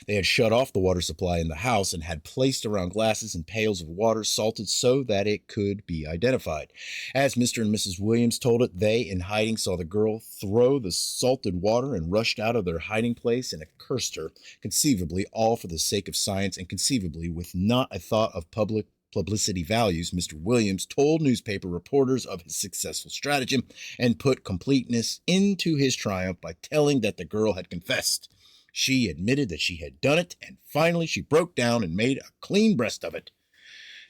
Speaker 1: They had shut off the water supply in the house and had placed around glasses and pails of water salted so that it could be identified. As Mr. and Mrs. Williams told it, they, in hiding, saw the girl throw the salted water and rushed out of their hiding place and cursed her, conceivably all for the sake of science and conceivably with not a thought of publicity values. Mr. Williams told newspaper reporters of his successful stratagem and put completeness into his triumph by telling that the girl had confessed. She admitted that she had done it, and finally she broke down and made a clean breast of it.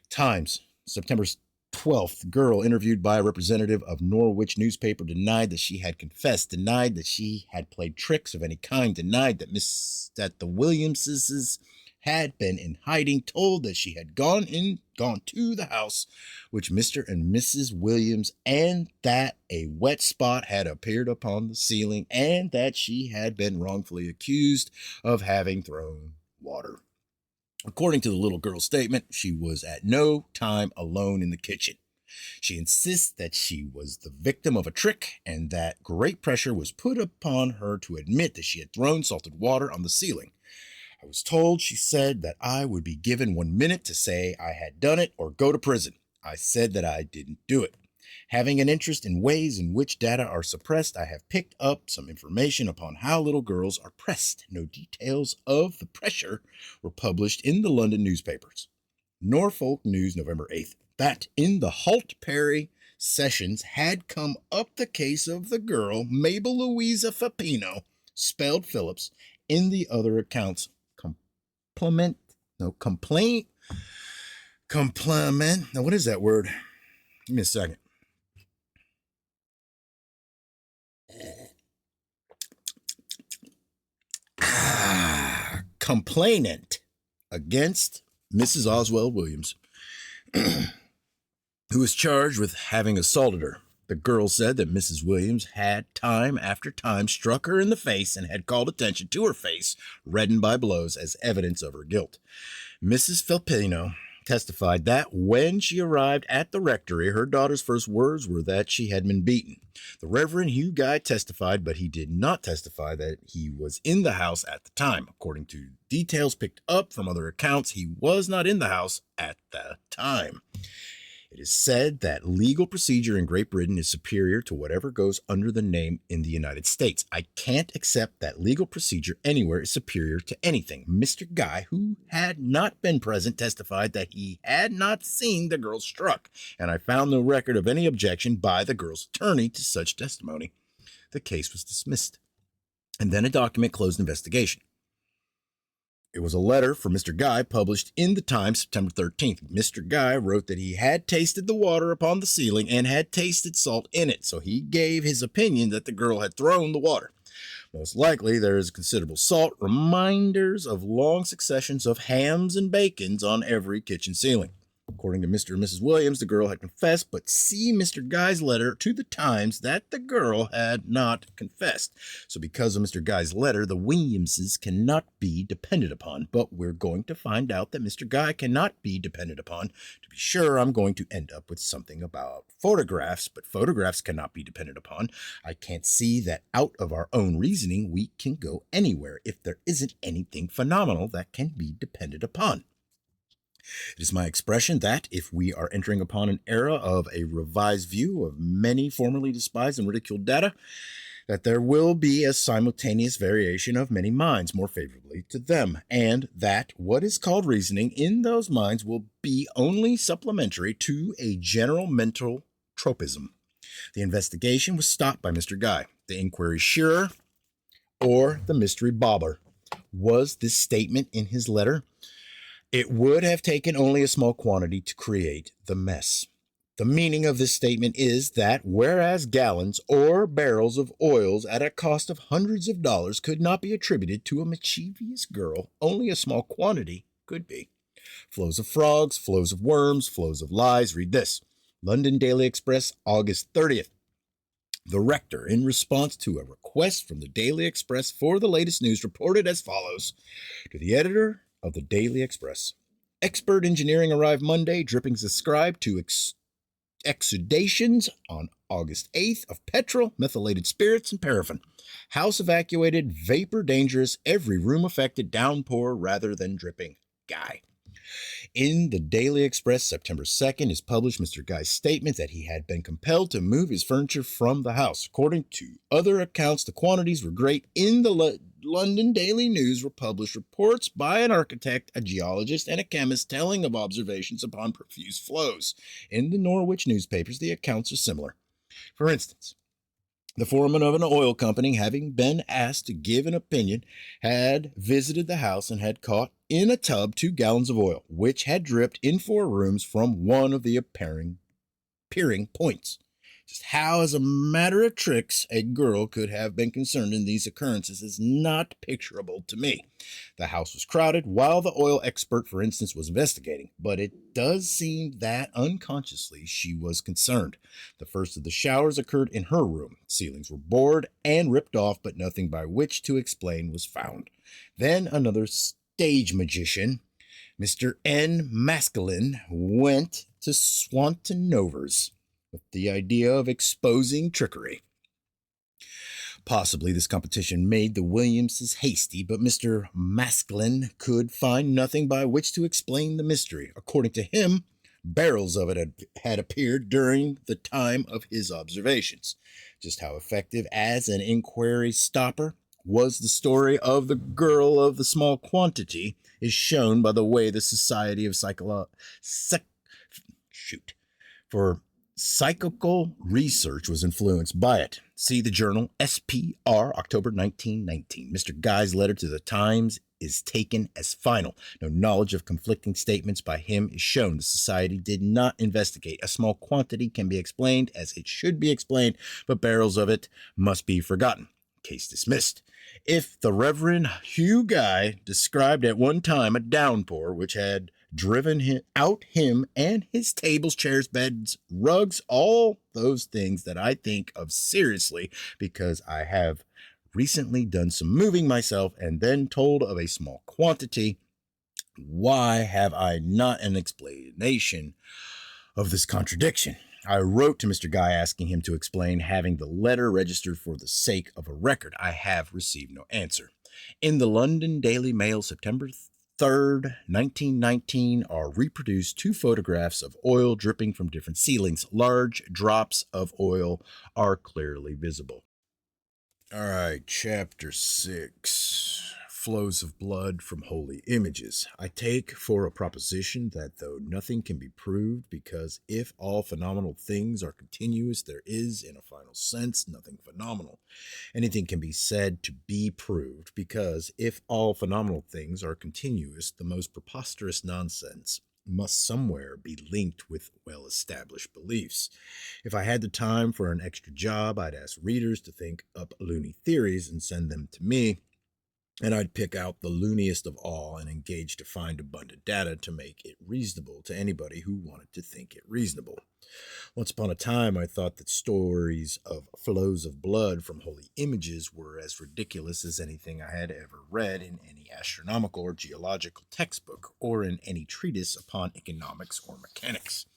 Speaker 1: Times, September 12th, girl interviewed by a representative of Norwich newspaper denied that she had confessed, denied that she had played tricks of any kind, denied that the Williamses had been in hiding, told that she had gone to the house which Mr. and Mrs. Williams, and that a wet spot had appeared upon the ceiling, and that she had been wrongfully accused of having thrown water. According to the little girl's statement, she was at no time alone in the kitchen. She insists that she was the victim of a trick and that great pressure was put upon her to admit that she had thrown salted water on the ceiling. I was told, she said, that I would be given 1 minute to say I had done it or go to prison. I said that I didn't do it. Having an interest in ways in which data are suppressed, I have picked up some information upon how little girls are pressed. No details of the pressure were published in the London newspapers. Norfolk News, November 8th, that in the Halt Perry sessions had come up the case of the girl, Mabel Louisa Fapino, spelled Phillips, in the other accounts. Complement. Now, what is that word? Give me a second. Complainant against Mrs. Oswald Williams. who was charged with having assaulted her. The girl said that Mrs. Williams had time after time struck her in the face and had called attention to her face, reddened by blows, as evidence of her guilt. Mrs. Filipino testified that when she arrived at the rectory, her daughter's first words were that she had been beaten. The Reverend Hugh Guy testified, but he did not testify that he was in the house at the time. According to details picked up from other accounts, he was not in the house at the time. It is said that legal procedure in Great Britain is superior to whatever goes under the name in the United States. I can't accept that legal procedure anywhere is superior to anything. Mr. Guy, who had not been present, testified that he had not seen the girl struck, and I found no record of any objection by the girl's attorney to such testimony. The case was dismissed, and then a document closed investigation. It was a letter from Mr. Guy published in the Times September 13th. Mr. Guy wrote that he had tasted the water upon the ceiling and had tasted salt in it, so he gave his opinion that the girl had thrown the water. Most likely there is considerable salt, reminders of long successions of hams and bacons on every kitchen ceiling. According to Mr. and Mrs. Williams, the girl had confessed, but see Mr. Guy's letter to the Times that the girl had not confessed. So because of Mr. Guy's letter, the Williamses cannot be depended upon, but we're going to find out that Mr. Guy cannot be depended upon. To be sure, I'm going to end up with something about photographs, but photographs cannot be depended upon. I can't see that out of our own reasoning we can go anywhere if there isn't anything phenomenal that can be depended upon. It is my expression that if we are entering upon an era of a revised view of many formerly despised and ridiculed data, that there will be a simultaneous variation of many minds more favorably to them, and that what is called reasoning in those minds will be only supplementary to a general mental tropism. The investigation was stopped by Mr. Guy. The inquiry sure, or the mystery bobber. Was this statement in his letter? It would have taken only a small quantity to create the mess. The meaning of this statement is that whereas gallons or barrels of oils at a cost of hundreds of dollars could not be attributed to a mischievous girl, only a small quantity could be. Flows of frogs, flows of worms, flows of lies. Read this. London Daily Express, August 30th. The rector, in response to a request from the Daily Express for the latest news, reported as follows. To the editor of the Daily Express. Expert engineering arrived Monday. Drippings ascribed to exudations on August 8th of petrol, methylated spirits, and paraffin. House evacuated, vapor dangerous, every room affected, downpour rather than dripping. Guy. In the Daily Express, September 2nd, is published Mr. Guy's statement that he had been compelled to move his furniture from the house. According to other accounts, the quantities were great. In the London Daily News were published reports by an architect, a geologist, and a chemist telling of observations upon profuse flows. In the Norwich newspapers, the accounts are similar. For instance, the foreman of an oil company, having been asked to give an opinion, had visited the house and had caught in a tub 2 gallons of oil, which had dripped in 4 rooms from one of the appearing points. Just how, as a matter of tricks, a girl could have been concerned in these occurrences is not picturable to me. The house was crowded while the oil expert, for instance, was investigating, but it does seem that unconsciously she was concerned. The first of the showers occurred in her room. Ceilings were bored and ripped off, but nothing by which to explain was found. Then another stage magician, Mr. N. Maskelyne, went to Swantonovers with the idea of exposing trickery. Possibly this competition made the Williamses hasty, but Mr. Maskelyne could find nothing by which to explain the mystery. According to him, barrels of it had appeared during the time of his observations. Just how effective as an inquiry stopper was the story of the girl of the small quantity is shown by the way the Society of Psychical Research was influenced by it. See the journal SPR, October 1919. Mr. Guy's letter to the Times is taken as final. No knowledge of conflicting statements by him is shown. The society did not investigate. A small quantity can be explained as it should be explained, but barrels of it must be forgotten. Case dismissed. If the Reverend Hugh Guy described at one time a downpour which had driven him and his tables, chairs, beds, rugs, all those things that I think of seriously because I have recently done some moving myself and then told of a small quantity. Why have I not an explanation of this contradiction? I wrote to Mr. Guy asking him to explain, having the letter registered for the sake of a record. I have received no answer. In the London Daily Mail, September 3rd, 1919, are reproduced two photographs of oil dripping from different ceilings. Large drops of oil are clearly visible. All right, chapter 6. Flows of blood from holy images. I take for a proposition that though nothing can be proved, because if all phenomenal things are continuous, there is, in a final sense, nothing phenomenal. Anything can be said to be proved, because if all phenomenal things are continuous, the most preposterous nonsense must somewhere be linked with well-established beliefs. If I had the time for an extra job, I'd ask readers to think up loony theories and send them to me, and I'd pick out the looniest of all and engage to find abundant data to make it reasonable to anybody who wanted to think it reasonable. Once upon a time, I thought that stories of flows of blood from holy images were as ridiculous as anything I had ever read in any astronomical or geological textbook or in any treatise upon economics or mechanics.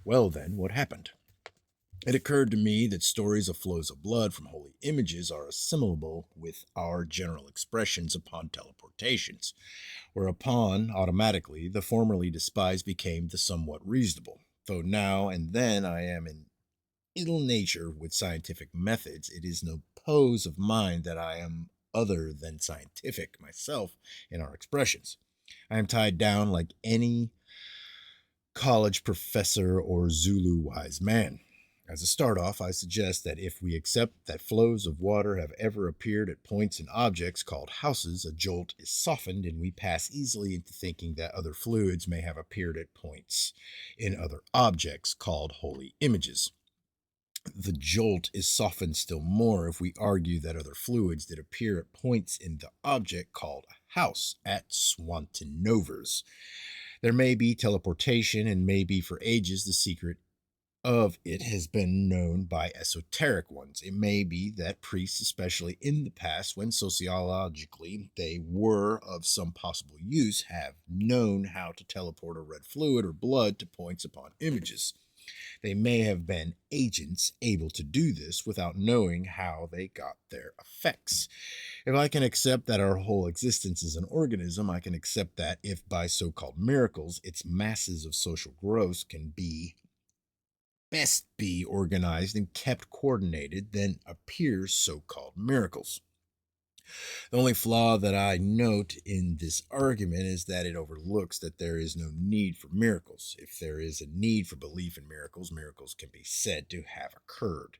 Speaker 1: Well, then, what happened? It occurred to me that stories of flows of blood from holy images are assimilable with our general expressions upon teleportations, whereupon, automatically, the formerly despised became the somewhat reasonable. Though now and then I am in ill nature with scientific methods, it is no pose of mine that I am other than scientific myself in our expressions. I am tied down like any college professor or Zulu wise man. As a start off, I suggest that if we accept that flows of water have ever appeared at points in objects called houses, a jolt is softened and we pass easily into thinking that other fluids may have appeared at points in other objects called holy images. The jolt is softened still more if we argue that other fluids did appear at points in the object called a house at Swantinovers. There may be teleportation, and maybe for ages the secret of it has been known by esoteric ones. It may be that priests, especially in the past, when sociologically they were of some possible use, have known how to teleport a red fluid or blood to points upon images. They may have been agents able to do this without knowing how they got their effects. If I can accept that our whole existence is an organism, I can accept that if by so-called miracles its masses of social growth can best be organized and kept coordinated, then appear so-called miracles. The only flaw that I note in this argument is that it overlooks that there is no need for miracles. If there is a need for belief in miracles, miracles can be said to have occurred.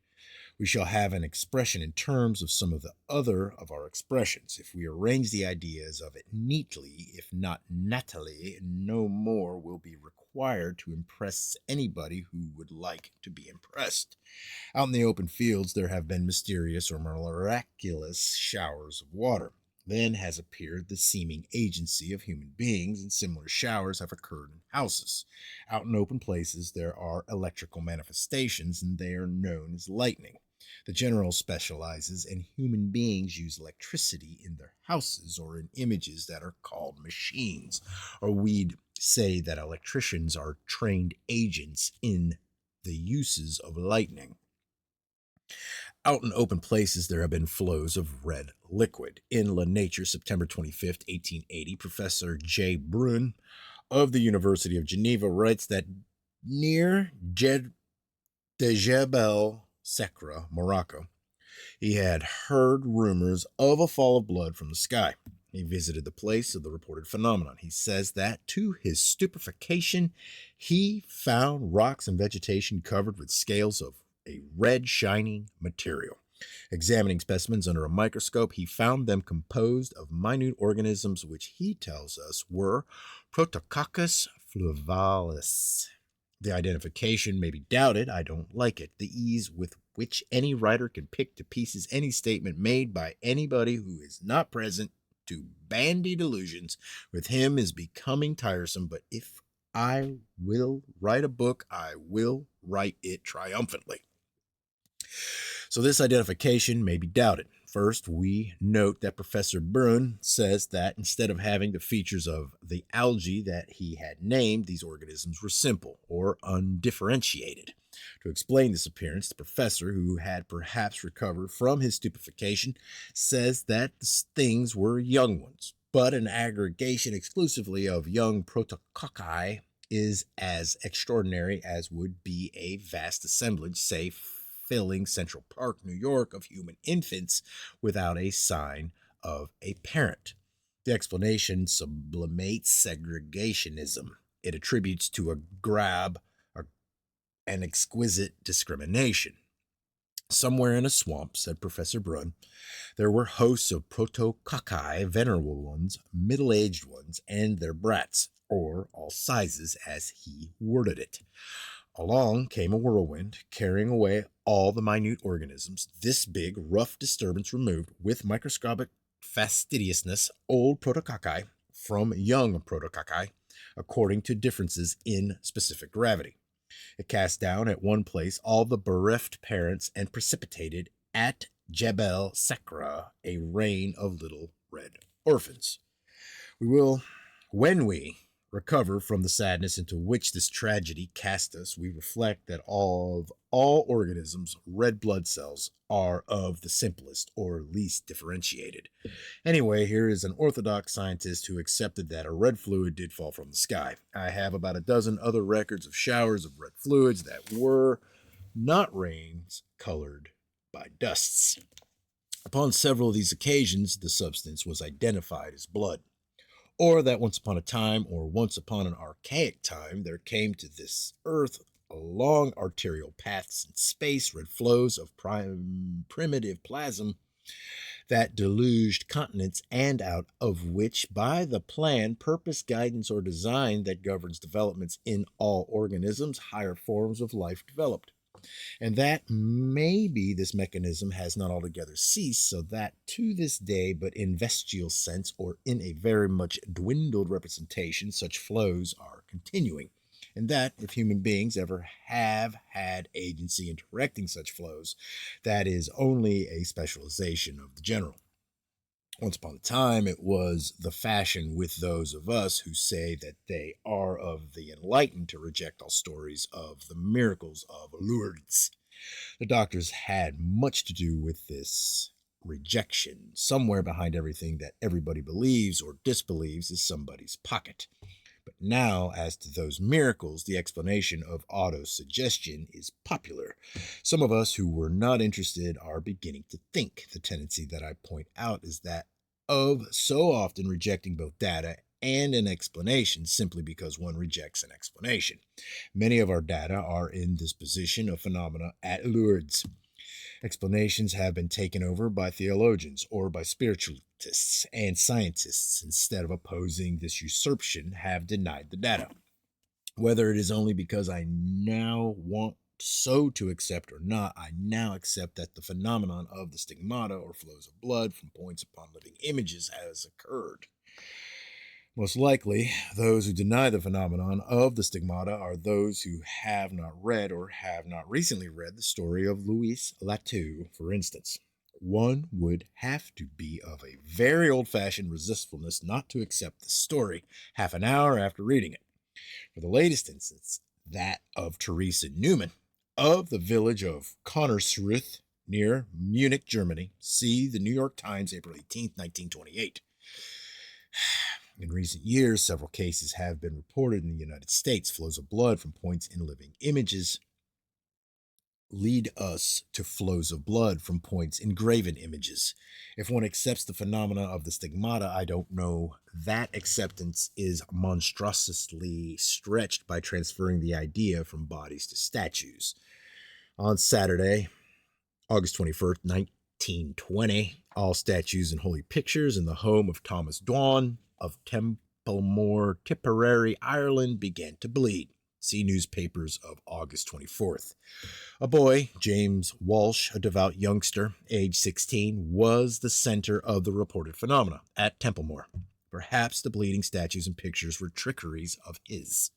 Speaker 1: We shall have an expression in terms of some of the other of our expressions. If we arrange the ideas of it neatly, if not nattily, no more will be required to impress anybody who would like to be impressed. Out in the open fields, there have been mysterious or miraculous showers of water. Then has appeared the seeming agency of human beings, and similar showers have occurred in houses. Out in open places, there are electrical manifestations, and they are known as lightning. The general specializes, and human beings use electricity in their houses or in images that are called machines. Or we'd say that electricians are trained agents in the uses of lightning. Out in open places, there have been flows of red liquid. In La Nature, September 25th, 1880, Professor J. Brun of the University of Geneva writes that near Djebel Sekra, Morocco, he had heard rumors of a fall of blood from the sky. He visited the place of the reported phenomenon. He says that, to his stupefaction, he found rocks and vegetation covered with scales of a red shining material. Examining specimens under a microscope, he found them composed of minute organisms which he tells us were Protococcus fluvialis. The identification may be doubted. I don't like it. The ease with which any writer can pick to pieces any statement made by anybody who is not present to bandy delusions with him is becoming tiresome, but if I will write a book. I will write it triumphantly. So this identification may be doubted. First, we note that Professor Brun says that instead of having the features of the algae that he had named, these organisms were simple or undifferentiated. To explain this appearance, the professor, who had perhaps recovered from his stupefaction, says that the things were young ones, but an aggregation exclusively of young protococci is as extraordinary as would be a vast assemblage, say, filling Central Park, New York, of human infants without a sign of a parent. The explanation sublimates segregationism. It attributes to a grab an exquisite discrimination. Somewhere in a swamp, said Professor Brun, there were hosts of protococci, venerable ones, middle-aged ones, and their brats, or all sizes, as he worded it. Along came a whirlwind, carrying away all the minute organisms. This big, rough disturbance removed, with microscopic fastidiousness, old protococci from young protococci, according to differences in specific gravity. It cast down at one place all the bereft parents and precipitated at Jebel Sekra a rain of little red orphans. We will, when we recover from the sadness into which this tragedy cast us, we reflect that all organisms, red blood cells, are of the simplest or least differentiated. Anyway, here is an orthodox scientist who accepted that a red fluid did fall from the sky. I have about a dozen other records of showers of red fluids that were not rains colored by dusts. Upon several of these occasions, the substance was identified as blood. Or that once upon a time, or once upon an archaic time, there came to this earth along arterial paths in space red flows of primitive plasm that deluged continents, and out of which, by the plan, purpose, guidance, or design that governs developments in all organisms, higher forms of life developed. And that maybe this mechanism has not altogether ceased, so that to this day, but in vestigial sense or in a very much dwindled representation, such flows are continuing. And that if human beings ever have had agency in directing such flows, that is only a specialization of the general. Once upon a time, it was the fashion with those of us who say that they are of the enlightened to reject all stories of the miracles of Lourdes. The doctors had much to do with this rejection. Somewhere behind everything that everybody believes or disbelieves is somebody's pocket. But now, as to those miracles, the explanation of autosuggestion is popular. Some of us who were not interested are beginning to think. The tendency that I point out is that of so often rejecting both data and an explanation simply because one rejects an explanation. Many of our data are in this position of phenomena at Lourdes. Explanations have been taken over by theologians or by spiritualists, and scientists, instead of opposing this usurpation, have denied the data. Whether it is only because I now want so to accept or not, I now accept that the phenomenon of the stigmata or flows of blood from points upon living images has occurred. Most likely, those who deny the phenomenon of the stigmata are those who have not read or have not recently read the story of Louis Latour, for instance. One would have to be of a very old-fashioned resistfulness not to accept the story half an hour after reading it. For the latest instance, that of Teresa Newman, of the village of Connersreuth, near Munich, Germany. See the New York Times, April 18, 1928. In recent years, several cases have been reported in the United States. Flows of blood from points in living images lead us to flows of blood from points in graven images. If one accepts the phenomena of the stigmata, I don't know, that acceptance is monstrously stretched by transferring the idea from bodies to statues. On Saturday, August 21st, 1920, all statues and holy pictures in the home of Thomas Dwan of Templemore, Tipperary, Ireland, began to bleed. See newspapers of August 24th. A boy, James Walsh, a devout youngster, age 16, was the center of the reported phenomena at Templemore. Perhaps the bleeding statues and pictures were trickeries of his.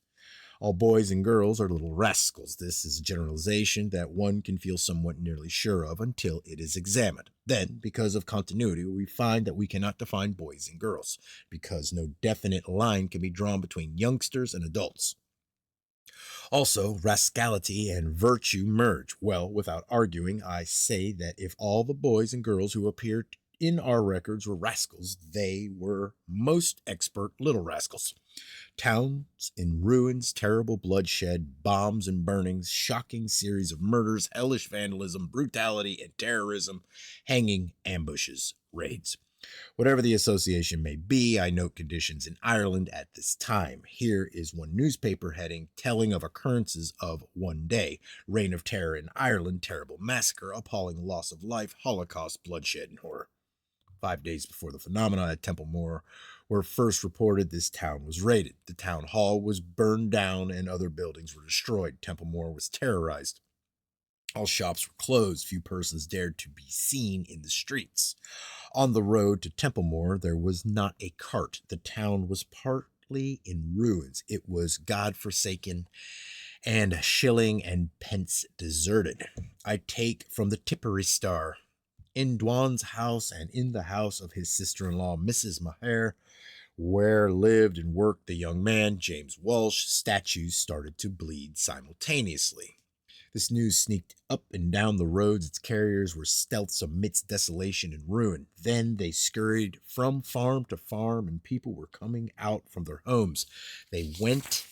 Speaker 1: All boys and girls are little rascals. This is a generalization that one can feel somewhat nearly sure of until it is examined. Then, because of continuity, we find that we cannot define boys and girls, because no definite line can be drawn between youngsters and adults. Also, rascality and virtue merge. Well, without arguing, I say that if all the boys and girls who appeared in our records were rascals, they were most expert little rascals. Towns in ruins, terrible bloodshed, bombs and burnings, shocking series of murders, hellish vandalism, brutality and terrorism, hanging, ambushes, raids. Whatever the association may be, I note conditions in Ireland at this time. Here is one newspaper heading telling of occurrences of one day: reign of terror in Ireland, terrible massacre, appalling loss of life, Holocaust, bloodshed, and horror. 5 days before the phenomena at Templemore were first reported, this town was raided. The town hall was burned down and other buildings were destroyed. Templemore was terrorized. All shops were closed. Few persons dared to be seen in the streets. On the road to Templemore, there was not a cart. The town was partly in ruins. It was God-forsaken and shilling and pence deserted. I take from the Tipperary Star. In Dwan's house and in the house of his sister-in-law, Mrs. Maher, where lived and worked the young man, James Walsh, statues started to bleed simultaneously. This news sneaked up and down the roads. Its carriers were stealths amidst desolation and ruin. Then they scurried from farm to farm, and people were coming out from their homes. They went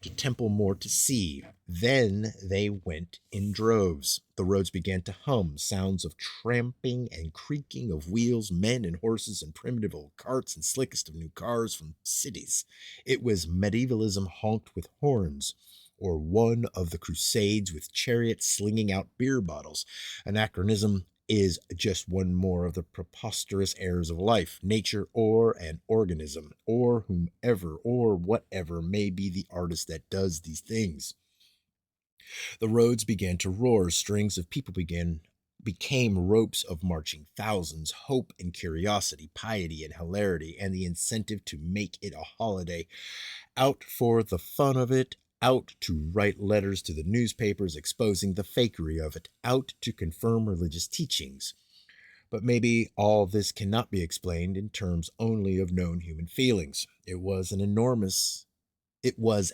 Speaker 1: to Templemore to see. Then they went in droves. The roads began to hum, sounds of tramping and creaking of wheels, men and horses and primitive old carts and slickest of new cars from cities. It was medievalism honked with horns, or one of the crusades with chariots slinging out beer bottles. Anachronism is just one more of the preposterous errors of life, nature, or an organism, or whomever or whatever may be the artist that does these things. The roads began to roar, strings of people became ropes of marching thousands, hope and curiosity, piety and hilarity, and the incentive to make it a holiday, out for the fun of it, out to write letters to the newspapers exposing the fakery of it, out to confirm religious teachings. But maybe all this cannot be explained in terms only of known human feelings. It was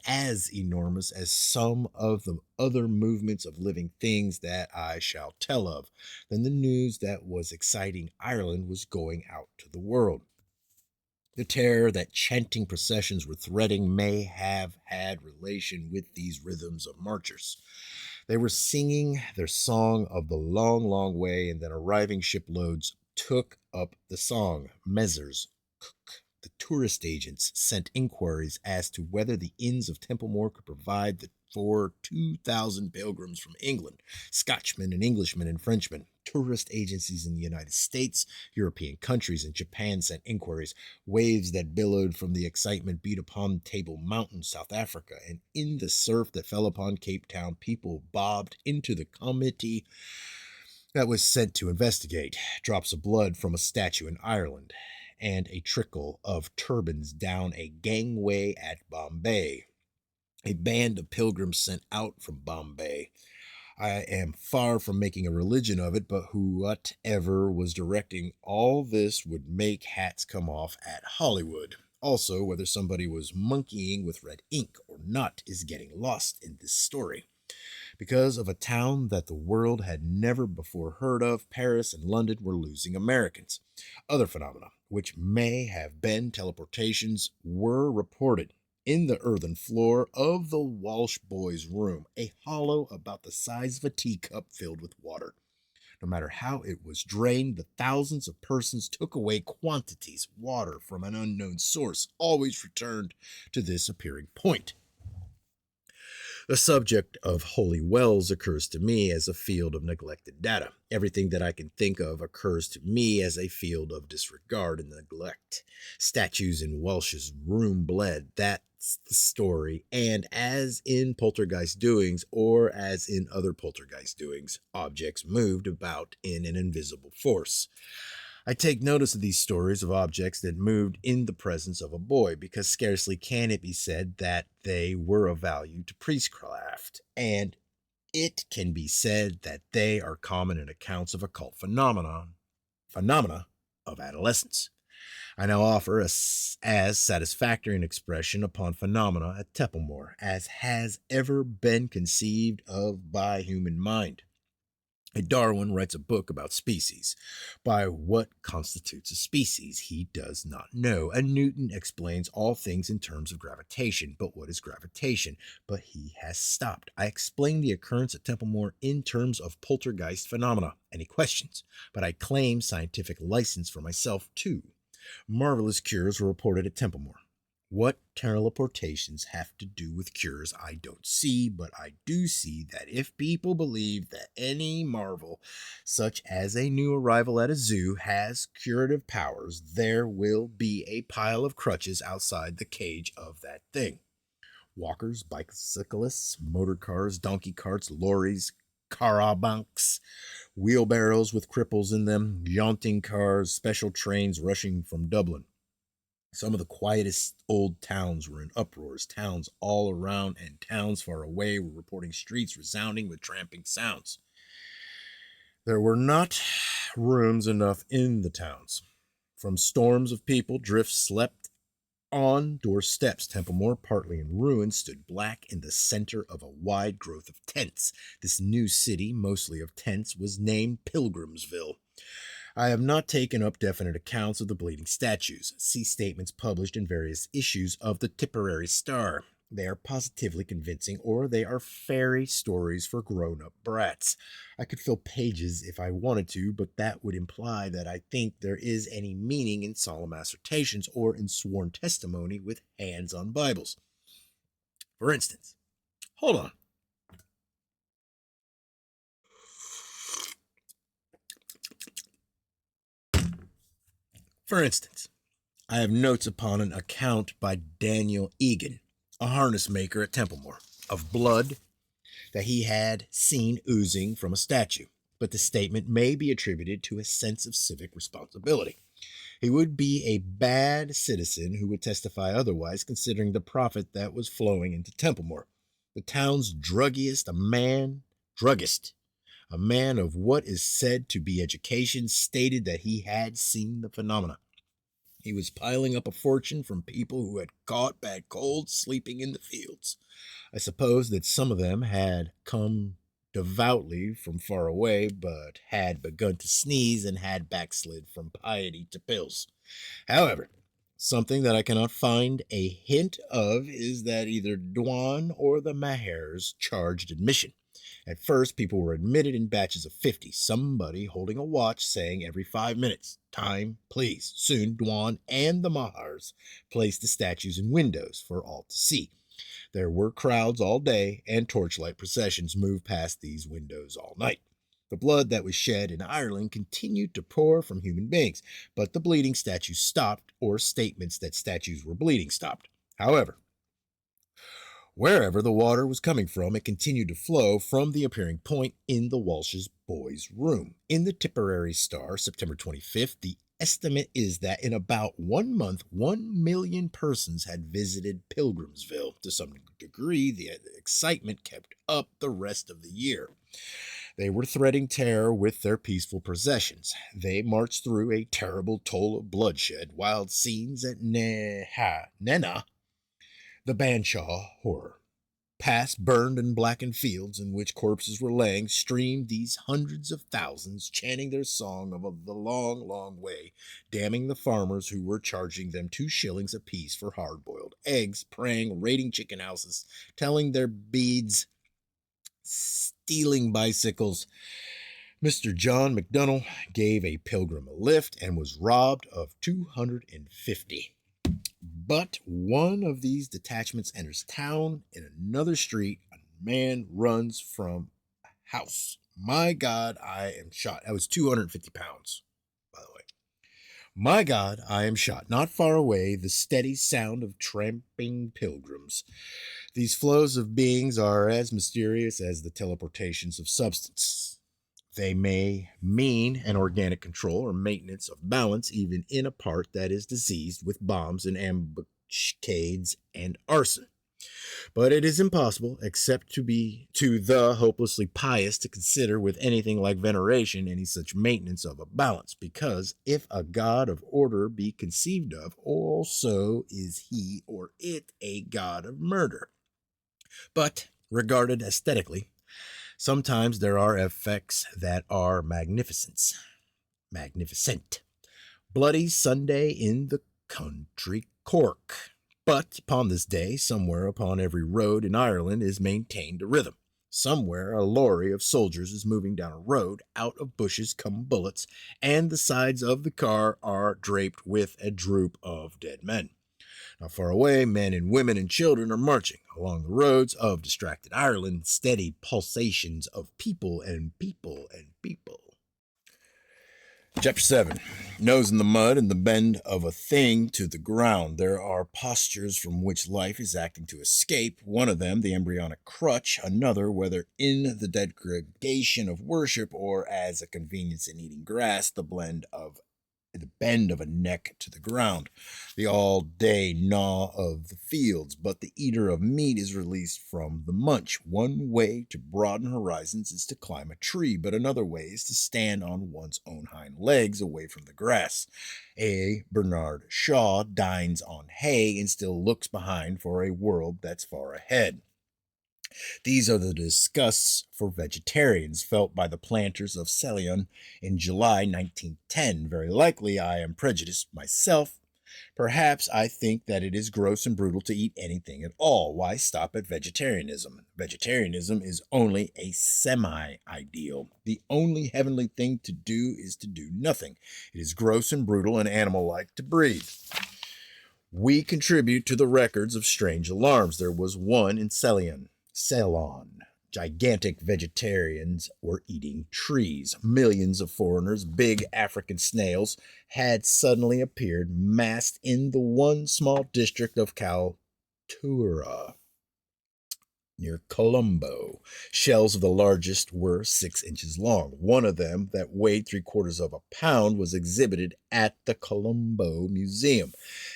Speaker 1: as enormous as some of the other movements of living things that I shall tell of. Then the news that was exciting Ireland was going out to the world. The terror that chanting processions were threading may have had relation with these rhythms of marchers. They were singing their song of the long, long way, and then arriving shiploads took up the song. Messrs. Cook, the tourist agents, sent inquiries as to whether the inns of Templemore could provide for 2,000 pilgrims from England, Scotchmen and Englishmen and Frenchmen. Tourist agencies in the United States, European countries, and Japan sent inquiries. Waves that billowed from the excitement beat upon Table Mountain, South Africa, and in the surf that fell upon Cape Town, people bobbed into the committee that was sent to investigate. Drops of blood from a statue in Ireland, and a trickle of turbans down a gangway at Bombay. A band of pilgrims sent out from Bombay. I am far from making a religion of it, but whatever was directing all this would make hats come off at Hollywood. Also, whether somebody was monkeying with red ink or not is getting lost in this story. Because of a town that the world had never before heard of, Paris and London were losing Americans. Other phenomena, which may have been teleportations, were reported. In the earthen floor of the Walsh boys' room, a hollow about the size of a teacup filled with water. No matter how it was drained, the thousands of persons took away quantities of water from an unknown source, always returned to this appearing point. The subject of holy wells occurs to me as a field of neglected data. Everything that I can think of occurs to me as a field of disregard and neglect. Statues in Welsh's room bled. That's the story. And as in poltergeist doings, or as in other poltergeist doings, objects moved about in an invisible force. I take notice of these stories of objects that moved in the presence of a boy, because scarcely can it be said that they were of value to priestcraft, and it can be said that they are common in accounts of occult phenomena of adolescence. I now offer as satisfactory an expression upon phenomena at Templemore as has ever been conceived of by human mind. Darwin writes a book about species. By what constitutes a species, he does not know. And Newton explains all things in terms of gravitation. But what is gravitation? But he has stopped. I explain the occurrence at Templemore in terms of poltergeist phenomena. Any questions? But I claim scientific license for myself, too. Marvelous cures were reported at Templemore. What teleportations have to do with cures, I don't see, but I do see that if people believe that any marvel, such as a new arrival at a zoo, has curative powers, there will be a pile of crutches outside the cage of that thing. Walkers, bicyclists, motor cars, donkey carts, lorries, carabancs, wheelbarrows with cripples in them, jaunting cars, special trains rushing from Dublin. Some of the quietest old towns were in uproars. Towns all around and towns far away were reporting streets resounding with tramping sounds. There were not rooms enough in the towns. From storms of people, drifts slept on doorsteps. Templemore, partly in ruins, stood black in the center of a wide growth of tents. This new city, mostly of tents, was named Pilgrimsville. I have not taken up definite accounts of the bleeding statues. See statements published in various issues of the Tipperary Star. They are positively convincing, or they are fairy stories for grown-up brats. I could fill pages if I wanted to, but that would imply that I think there is any meaning in solemn assertions or in sworn testimony with hands on Bibles. For instance, hold on. For instance, I have notes upon an account by Daniel Egan, a harness maker at Templemore, of blood that he had seen oozing from a statue, but the statement may be attributed to a sense of civic responsibility. He would be a bad citizen who would testify otherwise, considering the profit that was flowing into Templemore. The town's druggist, a man of what is said to be education, stated that he had seen the phenomena. He was piling up a fortune from people who had caught bad colds sleeping in the fields. I suppose that some of them had come devoutly from far away, but had begun to sneeze and had backslid from piety to pills. However, something that I cannot find a hint of is that either Dwan or the Mahers charged admission. At first, people were admitted in batches of 50, somebody holding a watch saying every 5 minutes, "Time, please." Soon, Dwan and the Mahars placed the statues in windows for all to see. There were crowds all day, and torchlight processions moved past these windows all night. The blood that was shed in Ireland continued to pour from human beings, but the bleeding statues stopped, or statements that statues were bleeding stopped. However, wherever the water was coming from, it continued to flow from the appearing point in the Walsh's boys' room. In the Tipperary Star, September 25th, the estimate is that in about 1 month, 1 million persons had visited Pilgrimsville. To some degree, the excitement kept up the rest of the year. They were threading terror with their peaceful processions. They marched through a terrible toll of bloodshed, wild scenes at Nenagh, the Banshaw horror. Past burned and blackened fields in which corpses were laying, streamed these hundreds of thousands, chanting their song of the long, long way, damning the farmers who were charging them 2 shillings apiece for hard-boiled eggs, praying, raiding chicken houses, telling their beads, stealing bicycles. Mr. John McDonnell gave a pilgrim a lift and was robbed of 250. But one of these detachments enters town. In another street, a man runs from a house. My God, I am shot. That was 250 pounds, by the way. My God, I am shot. Not far away, the steady sound of tramping pilgrims. These flows of beings are as mysterious as the teleportations of substance. They may mean an organic control or maintenance of balance, even in a part that is diseased with bombs and ambuscades and arson. But it is impossible, except to the hopelessly pious, to consider with anything like veneration any such maintenance of a balance, because if a God of order be conceived of, also is he or it a God of murder. But regarded aesthetically, sometimes there are effects that are magnificent. Bloody Sunday in the country Cork. But upon this day, somewhere upon every road in Ireland is maintained a rhythm. Somewhere a lorry of soldiers is moving down a road, out of bushes come bullets, and the sides of the car are draped with a droop of dead men. Not far away, men and women and children are marching along the roads of distracted Ireland, steady pulsations of people and people and people. Chapter 7. Nose in the mud and the bend of a thing to the ground. There are postures from which life is acting to escape. One of them, the embryonic crutch. Another, whether in the degradation of worship or as a convenience in eating grass, the bend of a neck to the ground, the all-day gnaw of the fields, but the eater of meat is released from the munch. One way to broaden horizons is to climb a tree, but another way is to stand on one's own hind legs away from the grass. A. Bernard Shaw dines on hay and still looks behind for a world that's far ahead. These are the disgusts for vegetarians felt by the planters of Ceylon in July 1910. Very likely I am prejudiced myself. Perhaps I think that it is gross and brutal to eat anything at all. Why stop at vegetarianism? Vegetarianism is only a semi-ideal. The only heavenly thing to do is to do nothing. It is gross and brutal and animal-like to breathe. We contribute to the records of strange alarms. There was one in Ceylon. Gigantic vegetarians were eating trees. Millions of foreigners, big African snails, had suddenly appeared massed in the one small district of Kaltura, near Colombo. Shells of the largest were 6 inches long. One of them, that weighed 3/4 of a pound, was exhibited at the Colombo Museum.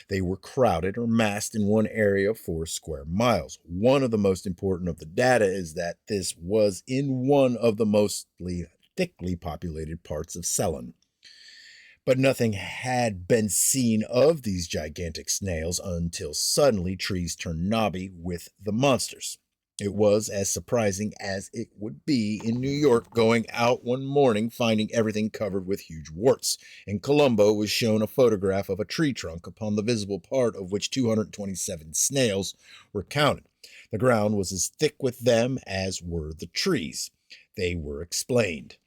Speaker 1: They were crowded or massed in one area of 4 square miles. One of the most important of the data is that this was in one of the mostly thickly populated parts of Ceylon. But nothing had been seen of these gigantic snails until suddenly trees turned knobby with the monsters. It was as surprising as it would be in New York going out one morning finding everything covered with huge warts. In Colombo was shown a photograph of a tree trunk upon the visible part of which 227 snails were counted. The ground was as thick with them as were the trees. They were explained.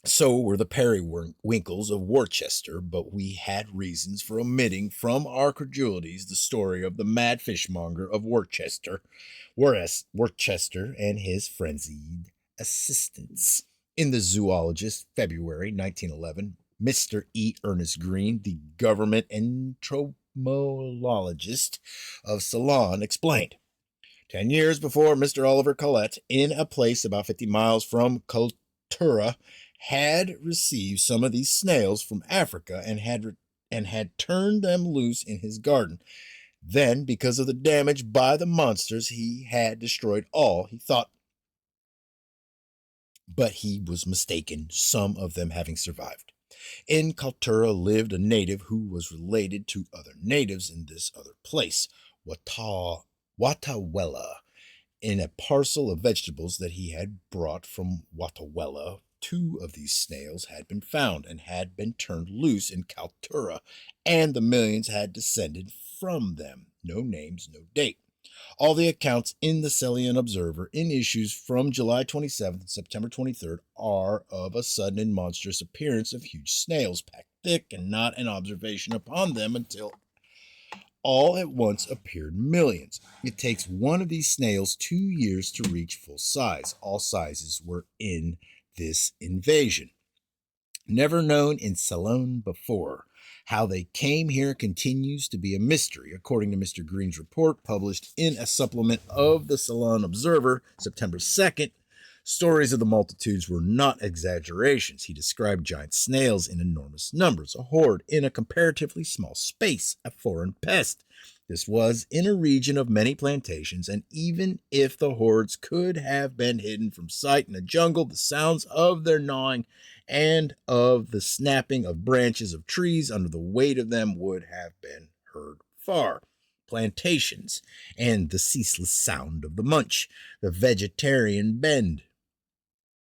Speaker 1: So were the periwinkles of Worcester, but we had reasons for omitting from our credulities the story of the mad fishmonger of Worcester and his frenzied assistants. In the Zoologist, February 1911, Mr. E. Ernest Green, the government entomologist of Ceylon, explained. 10 years before, Mr. Oliver Collett, in a place about 50 miles from Kaltura, had received some of these snails from Africa and had turned them loose in his garden. Then, because of the damage by the monsters, he had destroyed all, he thought. But he was mistaken, some of them having survived. In Kaltura lived a native who was related to other natives in this other place, Watawella. In a parcel of vegetables that he had brought from Watawella, 2 of these snails had been found and had been turned loose in Kaltura, and the millions had descended from them. No names, no date. All the accounts in the Ceylon Observer in issues from July 27th and September 23rd are of a sudden and monstrous appearance of huge snails, packed thick, and not an observation upon them until all at once appeared millions. It takes one of these snails 2 years to reach full size. All sizes were in this invasion. Never known in Ceylon before. How they came here continues to be a mystery, according to Mr. Green's report published in a supplement of the Ceylon Observer, September 2nd. Stories of the multitudes were not exaggerations. He described giant snails in enormous numbers, a horde in a comparatively small space, a foreign pest. This was in a region of many plantations, and even if the hordes could have been hidden from sight in a jungle, the sounds of their gnawing and of the snapping of branches of trees under the weight of them would have been heard far. Plantations, and the ceaseless sound of the munch, the vegetarian bend,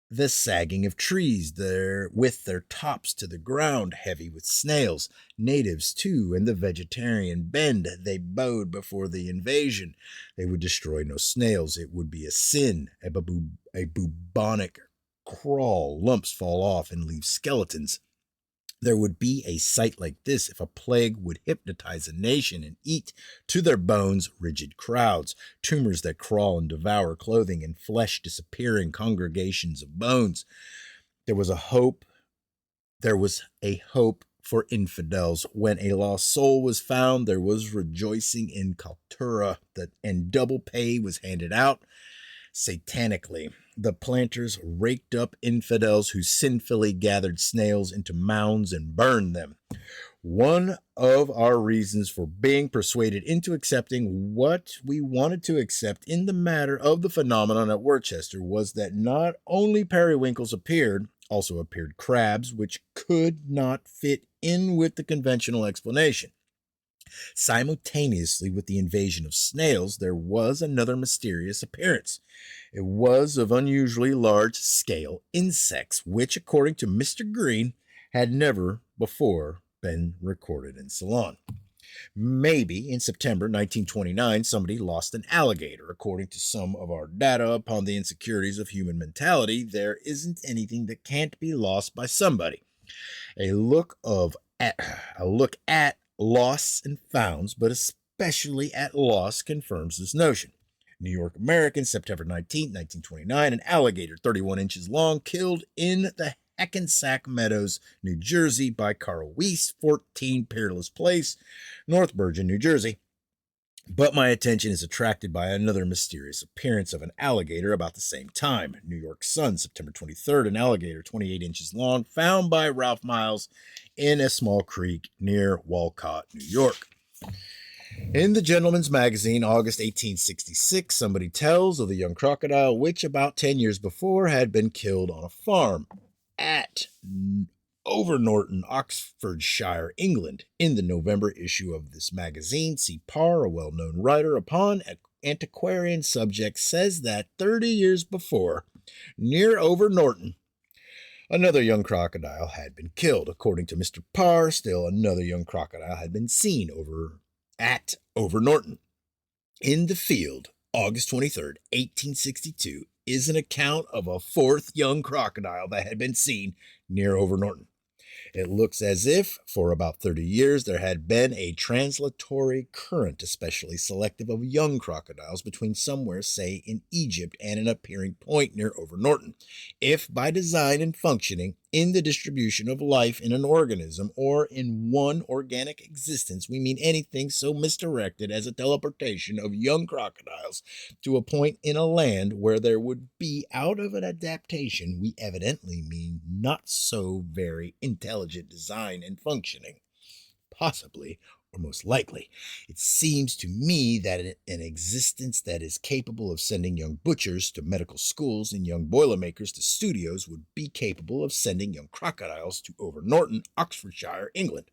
Speaker 1: the sagging of trees there with their tops to the ground, heavy with snails, natives too, and the vegetarian bend. They bowed before the invasion. They would destroy no snails. It would be a sin, a bubonic crawl. Lumps fall off and leave skeletons. There would be a sight like this if a plague would hypnotize a nation and eat to their bones rigid crowds, tumors that crawl and devour clothing and flesh disappearing congregations of bones. There was a hope for infidels. When a lost soul was found, there was rejoicing in Kaltura, and double pay was handed out. Satanically, the planters raked up infidels who sinfully gathered snails into mounds and burned them. One of our reasons for being persuaded into accepting what we wanted to accept in the matter of the phenomenon at Worcester was that not only periwinkles appeared, also appeared crabs, which could not fit in with the conventional explanation. Simultaneously with the invasion of snails, there was another mysterious appearance. It was of unusually large-scale insects, which, according to Mr. Green, had never before been recorded in Ceylon. Maybe in September 1929, somebody lost an alligator. According to some of our data upon the insecurities of human mentality, there isn't anything that can't be lost by somebody. A look at losts and founds, but especially at loss, confirms this notion. New York American, September 19, 1929, an alligator 31 inches long killed in the Hackensack Meadows, New Jersey by Carl Weiss, 14 Peerless Place, North Bergen, New Jersey. But my attention is attracted by another mysterious appearance of an alligator about the same time. New York Sun, September 23rd, an alligator 28 inches long found by Ralph Miles in a small creek near Walcott, New York. In the Gentleman's Magazine, August 1866, somebody tells of the young crocodile which about 10 years before had been killed on a farm at Overnorton, Oxfordshire, England. In the November issue of this magazine, C. Parr, a well-known writer upon antiquarian subjects, says that 30 years before, near Overnorton, another young crocodile had been killed. According to Mr. Parr, still another young crocodile had been seen at Overnorton. In the Field, August 23rd, 1862, is an account of a fourth young crocodile that had been seen near Overnorton. It looks as if, for about 30 years, there had been a translatory current, especially selective of young crocodiles, between somewhere, say, in Egypt and an appearing point near Overnorton. If by design and functioning in the distribution of life in an organism or in one organic existence, we mean anything so misdirected as a teleportation of young crocodiles to a point in a land where there would be out of an adaptation, we evidently mean not so very intelligent design and functioning. Possibly, or most likely, it seems to me that an existence that is capable of sending young butchers to medical schools and young boilermakers to studios would be capable of sending young crocodiles to Overnorton, Oxfordshire, England.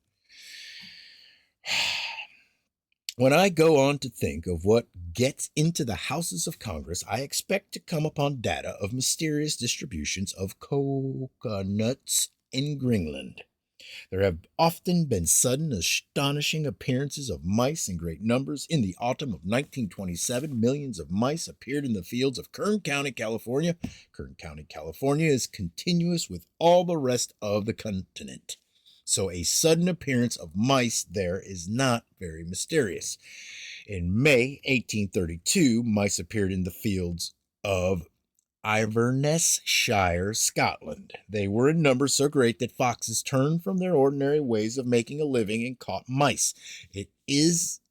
Speaker 1: When I go on to think of what gets into the Houses of Congress, I expect to come upon data of mysterious distributions of coconuts in Greenland. There have often been sudden, astonishing appearances of mice in great numbers. In the autumn of 1927, millions of mice appeared in the fields of Kern County, California. Kern County, California is continuous with all the rest of the continent, so a sudden appearance of mice there is not very mysterious. In May 1832, mice appeared in the fields of Inverness Shire, Scotland. They were in numbers so great that foxes turned from their ordinary ways of making a living and caught mice. It is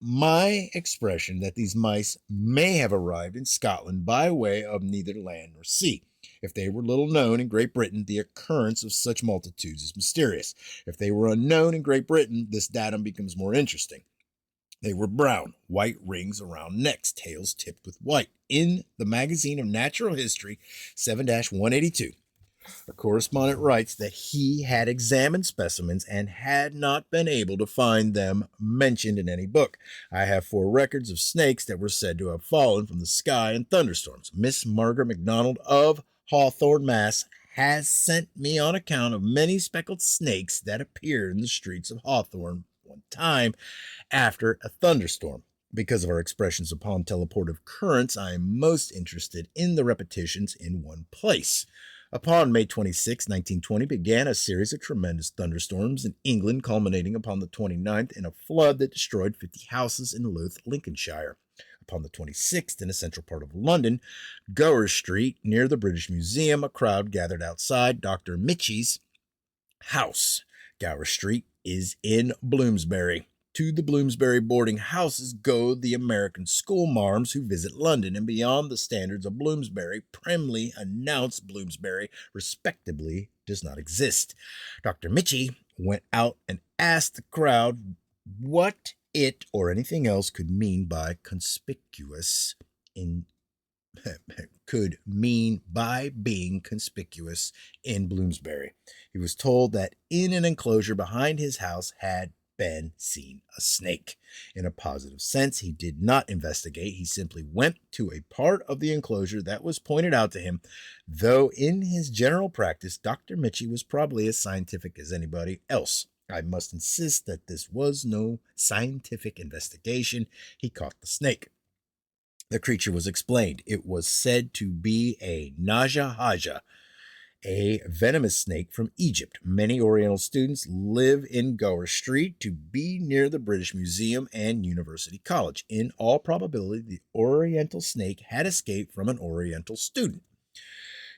Speaker 1: my expression that these mice may have arrived in Scotland by way of neither land nor sea. If they were little known in Great Britain, the occurrence of such multitudes is mysterious. If they were unknown in Great Britain, this datum becomes more interesting. They were brown, white rings around necks, tails tipped with white. In the Magazine of Natural History 7-182, a correspondent writes that he had examined specimens and had not been able to find them mentioned in any book. I have 4 records of snakes that were said to have fallen from the sky in thunderstorms. Miss Margaret MacDonald of Hawthorne, Mass. has sent me on account of many speckled snakes that appeared in the streets of Hawthorne one time after a thunderstorm. Because of our expressions upon teleportive currents, I am most interested in the repetitions in one place. Upon May 26, 1920, began a series of tremendous thunderstorms in England, culminating upon the 29th in a flood that destroyed 50 houses in Louth, Lincolnshire. Upon the 26th, in a central part of London, Gower Street, near the British Museum, a crowd gathered outside Dr. Mitchie's house. Gower Street is in Bloomsbury. To the Bloomsbury boarding houses go the American schoolmarms who visit London, and beyond the standards of Bloomsbury, primly announced Bloomsbury, respectably, does not exist. Dr. Mitchie went out and asked the crowd what it or anything else could mean by conspicuous could mean by being conspicuous in Bloomsbury. He was told that in an enclosure behind his house had been seen a snake. In a positive sense, he did not investigate. He simply went to a part of the enclosure that was pointed out to him. Though in his general practice, Dr. Mitchie was probably as scientific as anybody else. I must insist that this was no scientific investigation. He caught the snake. The creature was explained. It was said to be a naja, a venomous snake from Egypt. Many Oriental students live in Gower Street to be near the British Museum and University College. In all probability, the Oriental snake had escaped from an Oriental student.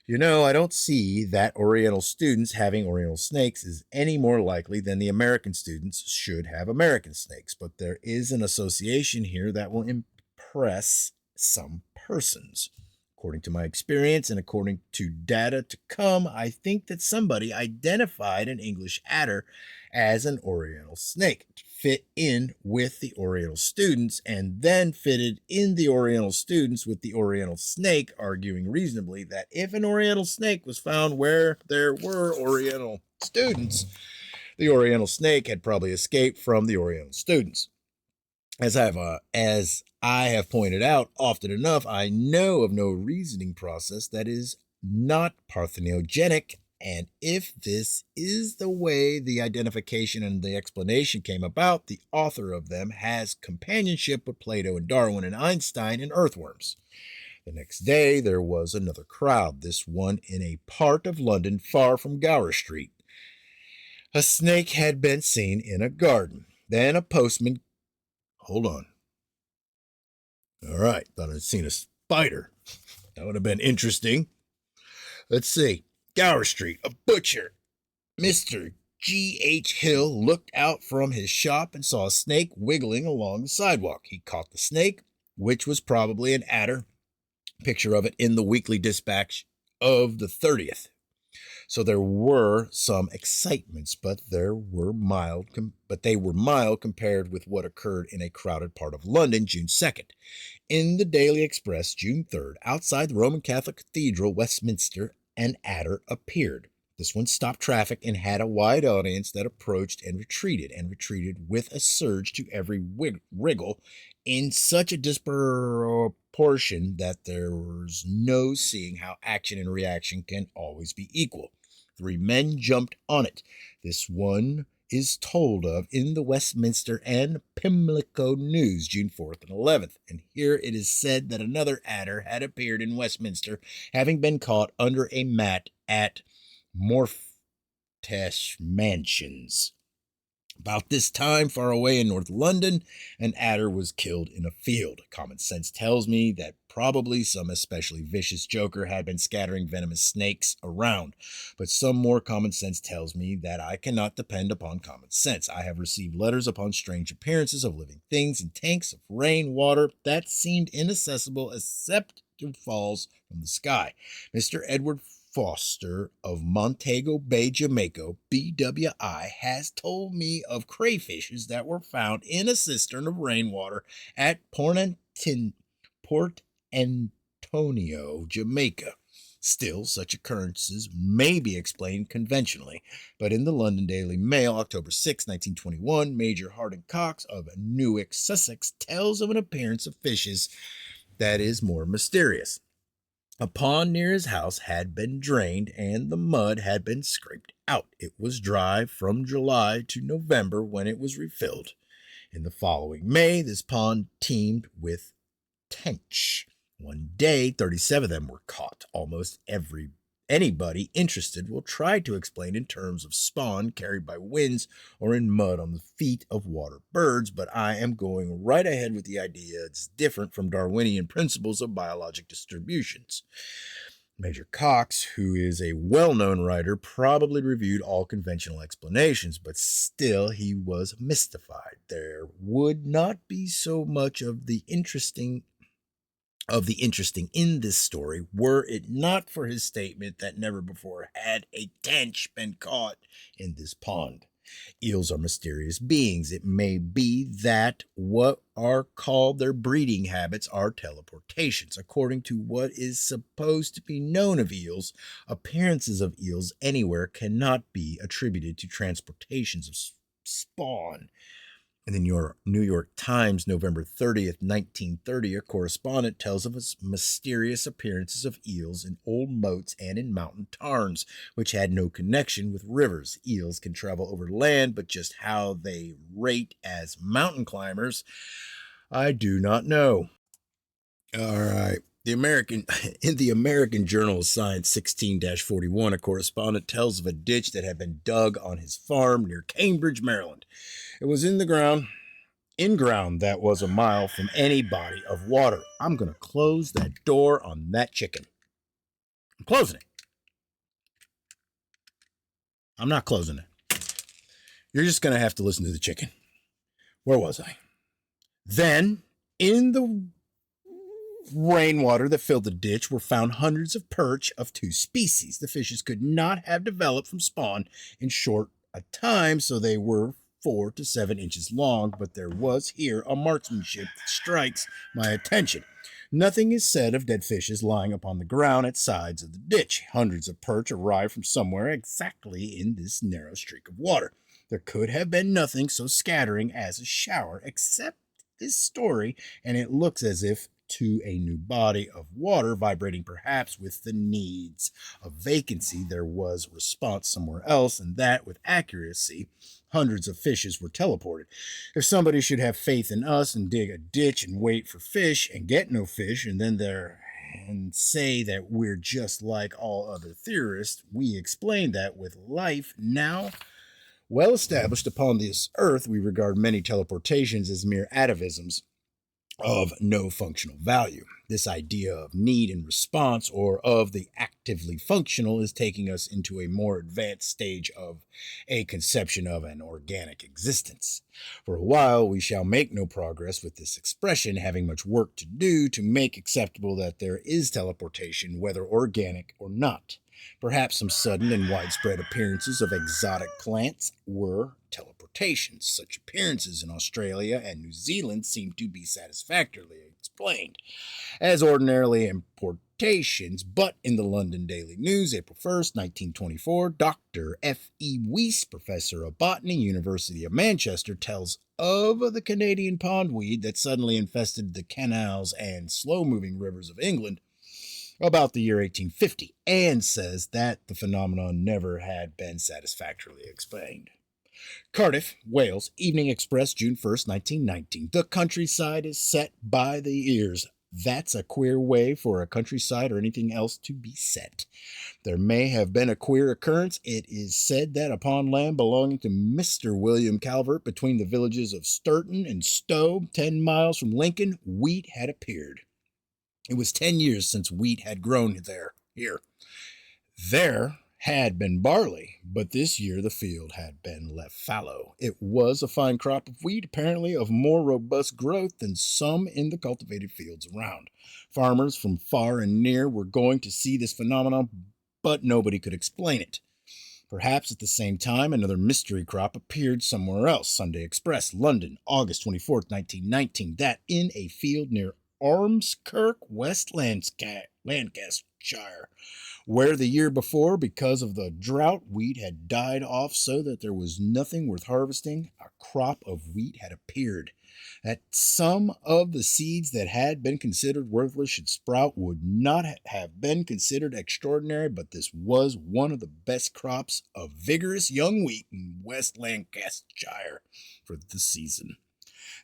Speaker 1: You know, I don't see that Oriental students having Oriental snakes is any more likely than the American students should have American snakes, but there is an association here that will impress some persons. According to my experience and according to data to come, I think that somebody identified an English adder as an Oriental snake to fit in with the Oriental students, and then fitted in the Oriental students with the Oriental snake, arguing reasonably that if an Oriental snake was found where there were Oriental students, the Oriental snake had probably escaped from the Oriental students. As I have pointed out often enough, I know of no reasoning process that is not parthenogenic, and if this is the way the identification and the explanation came about, the author of them has companionship with Plato and Darwin and Einstein and earthworms. The next day there was another crowd, this one in a part of London far from Gower Street. A snake had been seen in a garden. Then a postman... Hold on. All right, thought I'd seen a spider. That would have been interesting. Let's see. Gower Street, a butcher. Mr. G.H. Hill looked out from his shop and saw a snake wiggling along the sidewalk. He caught the snake, which was probably an adder. Picture of it in the Weekly Dispatch of the 30th. So there were some excitements, but they were mild compared with what occurred in a crowded part of London June 2nd. In the Daily Express, June 3rd, outside the Roman Catholic Cathedral, Westminster, an adder appeared. This one stopped traffic and had a wide audience that approached and retreated with a surge to every wriggle in such a disproportion that there was no seeing how action and reaction can always be equal. 3 men jumped on it. This one is told of in the Westminster and Pimlico News, June 4th and 11th. And here it is said that another adder had appeared in Westminster, having been caught under a mat at Mortesh Mansions. About this time, far away in North London, an adder was killed in a field. Common sense tells me that probably some especially vicious joker had been scattering venomous snakes around. But some more common sense tells me that I cannot depend upon common sense. I have received letters upon strange appearances of living things in tanks of rain water that seemed inaccessible except to falls from the sky. Mr. Edward Foster of Montego Bay, Jamaica, BWI, has told me of crayfishes that were found in a cistern of rainwater at Port Antonio, Jamaica. Still, such occurrences may be explained conventionally, but in the London Daily Mail, October 6, 1921, Major Harding Cox of Newark, Sussex, tells of an appearance of fishes that is more mysterious. A pond near his house had been drained and the mud had been scraped out. It was dry from July to November when it was refilled. In the following May, this pond teemed with tench. One day, 37 of them were caught. Almost anybody interested will try to explain in terms of spawn carried by winds or in mud on the feet of water birds, but I am going right ahead with the idea it's different from Darwinian principles of biologic distributions. Major Cox, who is a well-known writer, probably reviewed all conventional explanations, but still he was mystified. There would not be so much of the interesting in this story were it not for his statement that never before had a tench been caught in this pond. Eels are mysterious beings. It may be that what are called their breeding habits are teleportations. According to what is supposed to be known of eels, appearances of eels anywhere cannot be attributed to transportations of spawn. In the New York Times, November 30th, 1930, a correspondent tells of mysterious appearances of eels in old moats and in mountain tarns, which had no connection with rivers. Eels can travel over land, but just how they rate as mountain climbers, I do not know. All right. In the American Journal of Science 16-41, a correspondent tells of a ditch that had been dug on his farm near Cambridge, Maryland. It was in ground that was a mile from any body of water. I'm going to close that door on that chicken. I'm closing it. I'm not closing it. You're just going to have to listen to the chicken. Where was I? Then, in the rainwater that filled the ditch were found hundreds of perch of two species. The fishes could not have developed from spawn in short a time, so they were 4 to 7 inches long, but there was here a marksmanship that strikes my attention. Nothing is said of dead fishes lying upon the ground at sides of the ditch. Hundreds of perch arrived from somewhere exactly in this narrow streak of water. There could have been nothing so scattering as a shower, except this story, and it looks as if to a new body of water vibrating perhaps with the needs of vacancy. There was response somewhere else, and that with accuracy hundreds of fishes were teleported. If somebody should have faith in us and dig a ditch and wait for fish and get no fish and say that we're just like all other theorists, we explain that with life now well established upon this earth, we regard many teleportations as mere atavisms of no functional value. This idea of need and response, or of the actively functional, is taking us into a more advanced stage of a conception of an organic existence. For a while, we shall make no progress with this expression, having much work to do to make acceptable that there is teleportation, whether organic or not. Perhaps some sudden and widespread appearances of exotic plants were teleportations. Such appearances in Australia and New Zealand seem to be satisfactorily explained as ordinarily importations, but in the London Daily News, April 1st, 1924, Dr. F.E. Weiss, professor of botany, University of Manchester, tells of the Canadian pondweed that suddenly infested the canals and slow-moving rivers of England about the year 1850, and says that the phenomenon never had been satisfactorily explained. Cardiff, Wales, Evening Express, June 1st, 1919. The countryside is set by the ears. That's a queer way for a countryside or anything else to be set. There may have been a queer occurrence. It is said that upon land belonging to Mr. William Calvert between the villages of Sturton and Stowe, 10 miles from Lincoln, wheat had appeared. It was 10 years since wheat had grown here. There had been barley, but this year the field had been left fallow. It was a fine crop of wheat, apparently of more robust growth than some in the cultivated fields around. Farmers from far and near were going to see this phenomenon, but nobody could explain it. Perhaps at the same time, another mystery crop appeared somewhere else. Sunday Express, London, August 24th, 1919, that in a field near Ormskirk, West Lancashire, where the year before, because of the drought, wheat had died off so that there was nothing worth harvesting, a crop of wheat had appeared. That some of the seeds that had been considered worthless should sprout would not have been considered extraordinary, but this was one of the best crops of vigorous young wheat in West Lancashire for the season.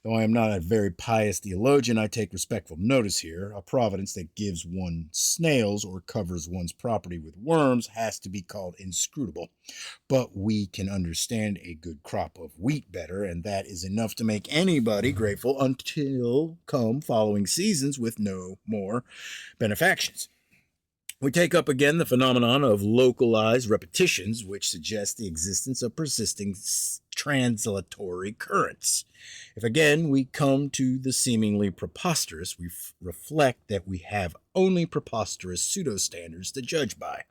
Speaker 1: Though I am not a very pious theologian, I take respectful notice here. A providence that gives one snails or covers one's property with worms has to be called inscrutable. But we can understand a good crop of wheat better, and that is enough to make anybody grateful until come following seasons with no more benefactions. We take up again the phenomenon of localized repetitions, which suggest the existence of persisting translatory currents. If again we come to the seemingly preposterous, we reflect that we have only preposterous pseudo-standards to judge by.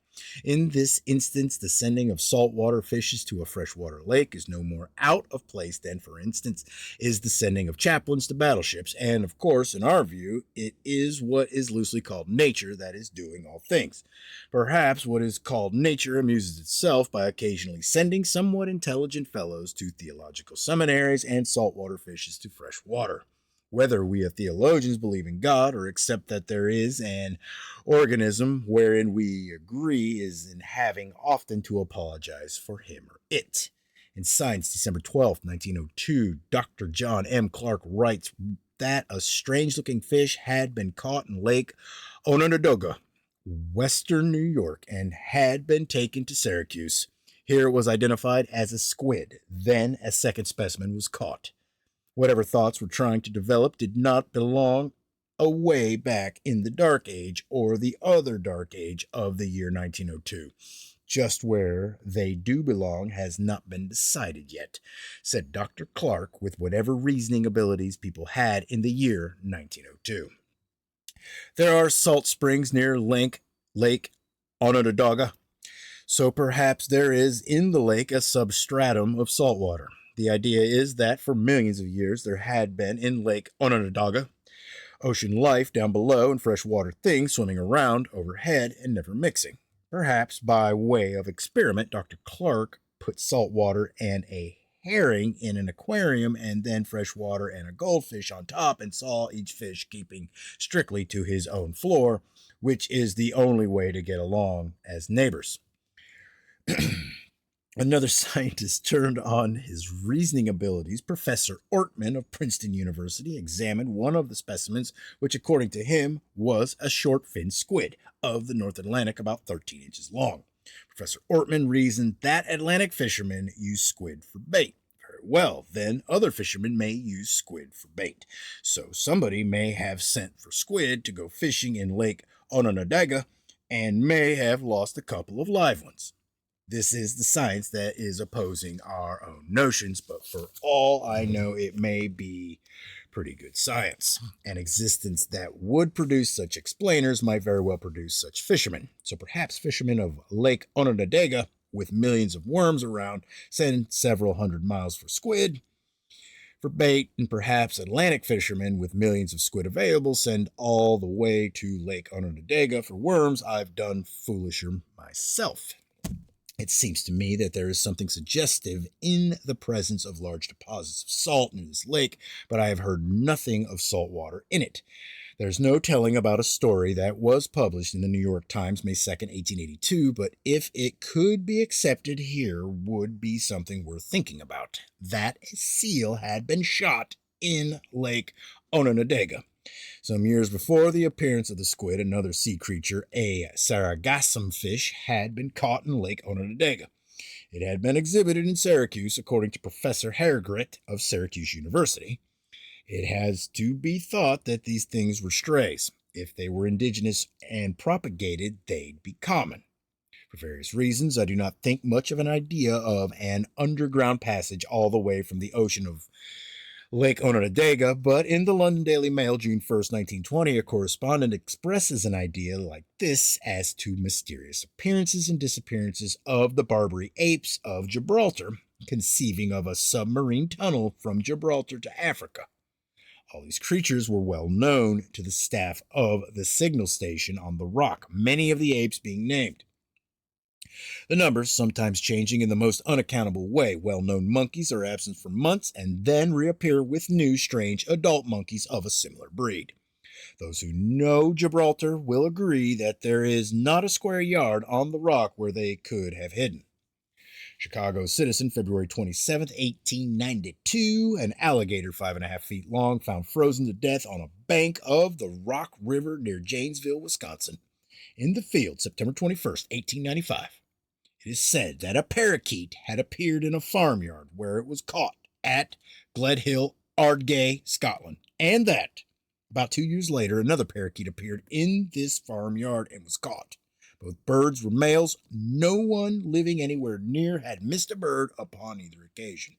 Speaker 1: In this instance, the sending of saltwater fishes to a freshwater lake is no more out of place than, for instance, is the sending of chaplains to battleships. And, of course, in our view, it is what is loosely called nature that is doing all things. Perhaps what is called nature amuses itself by occasionally sending somewhat intelligent fellows to theological seminaries and saltwater fishes to fresh water. Whether we theologians believe in God or accept that there is an organism wherein we agree is in having often to apologize for him or it. In Science, December 12, 1902, Dr. John M. Clark writes that a strange-looking fish had been caught in Lake Onondaga, western New York, and had been taken to Syracuse. Here it was identified as a squid. Then a second specimen was caught. Whatever thoughts were trying to develop did not belong away back in the Dark Age or the other Dark Age of the year 1902. Just where they do belong has not been decided yet, said Dr. Clark with whatever reasoning abilities people had in the year 1902. There are salt springs near Lake Onondaga, so perhaps there is in the lake a substratum of salt water. The idea is that for millions of years there had been in Lake Onondaga ocean life down below and freshwater things swimming around overhead and never mixing. Perhaps by way of experiment, Dr. Clark put salt water and a herring in an aquarium and then fresh water and a goldfish on top and saw each fish keeping strictly to his own floor, which is the only way to get along as neighbors. Another scientist turned on his reasoning abilities. Professor Ortman of Princeton University examined one of the specimens, which according to him was a short-finned squid of the North Atlantic about 13 inches long. Professor Ortman reasoned that Atlantic fishermen use squid for bait. Very well, then other fishermen may use squid for bait. So somebody may have sent for squid to go fishing in Lake Onondaga and may have lost a couple of live ones. This is the science that is opposing our own notions, but for all I know, it may be pretty good science. An existence that would produce such explainers might very well produce such fishermen. So perhaps fishermen of Lake Onondaga, with millions of worms around, send several hundred miles for squid for bait, and perhaps Atlantic fishermen with millions of squid available send all the way to Lake Onondaga for worms. I've done foolisher myself. It seems to me that there is something suggestive in the presence of large deposits of salt in this lake, but I have heard nothing of salt water in it. There's no telling about a story that was published in the New York Times May 2nd, 1882, but if it could be accepted here, would be something worth thinking about. That a seal had been shot in Lake Onondaga. Some years before the appearance of the squid, another sea creature, a sargassum fish, had been caught in Lake Onondaga. It had been exhibited in Syracuse, according to Professor Haregrit of Syracuse University. It has to be thought that these things were strays. If they were indigenous and propagated, they'd be common. For various reasons, I do not think much of an idea of an underground passage all the way from the ocean of Lake Onondaga, but in the London Daily Mail, June 1st, 1920, a correspondent expresses an idea like this as to mysterious appearances and disappearances of the Barbary apes of Gibraltar, conceiving of a submarine tunnel from Gibraltar to Africa. All these creatures were well known to the staff of the signal station on the Rock, many of the apes being named. The numbers sometimes changing in the most unaccountable way. Well-known monkeys are absent for months and then reappear with new, strange adult monkeys of a similar breed. Those who know Gibraltar will agree that there is not a square yard on the Rock where they could have hidden. Chicago Citizen, February 27, 1892. An alligator 5.5 feet long found frozen to death on a bank of the Rock River near Janesville, Wisconsin. In the field, September 21st, 1895. It is said that a parakeet had appeared in a farmyard where it was caught at Gledhill, Ardgay, Scotland, and that about 2 years later, another parakeet appeared in this farmyard and was caught. Both birds were males. No one living anywhere near had missed a bird upon either occasion.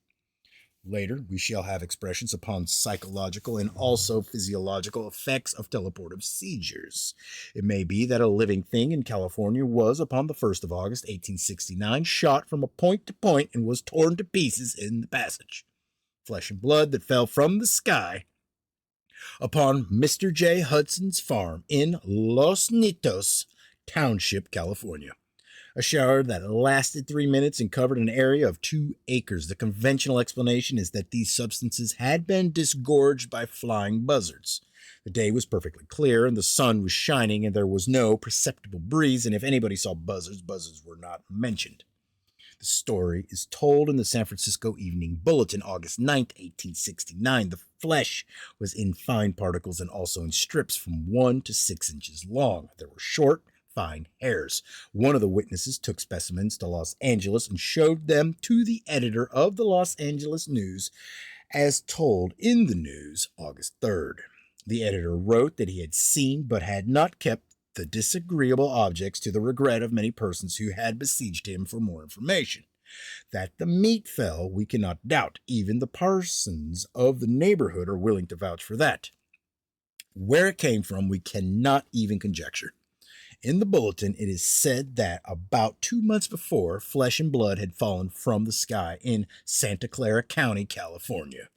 Speaker 1: Later, we shall have expressions upon psychological and also physiological effects of teleportive seizures. It may be that a living thing in California was, upon the 1st of August, 1869, shot from a point to point and was torn to pieces in the passage. Flesh and blood that fell from the sky upon Mr. J. Hudson's farm in Los Nitos Township, California. A shower that lasted 3 minutes and covered an area of 2 acres. The conventional explanation is that these substances had been disgorged by flying buzzards. The day was perfectly clear and the sun was shining and there was no perceptible breeze, and if anybody saw buzzards, buzzards were not mentioned. The story is told in the San Francisco Evening Bulletin, August 9th, 1869. The flesh was in fine particles and also in strips from 1 to 6 inches long. There were short, fine hairs. One of the witnesses took specimens to Los Angeles and showed them to the editor of the Los Angeles News, as told in the news August 3rd. The editor wrote that he had seen but had not kept the disagreeable objects, to the regret of many persons who had besieged him for more information. That the meat fell, we cannot doubt. Even the parsons of the neighborhood are willing to vouch for that. Where it came from, we cannot even conjecture. In the bulletin, it is said that about 2 months before, flesh and blood had fallen from the sky in Santa Clara County, California.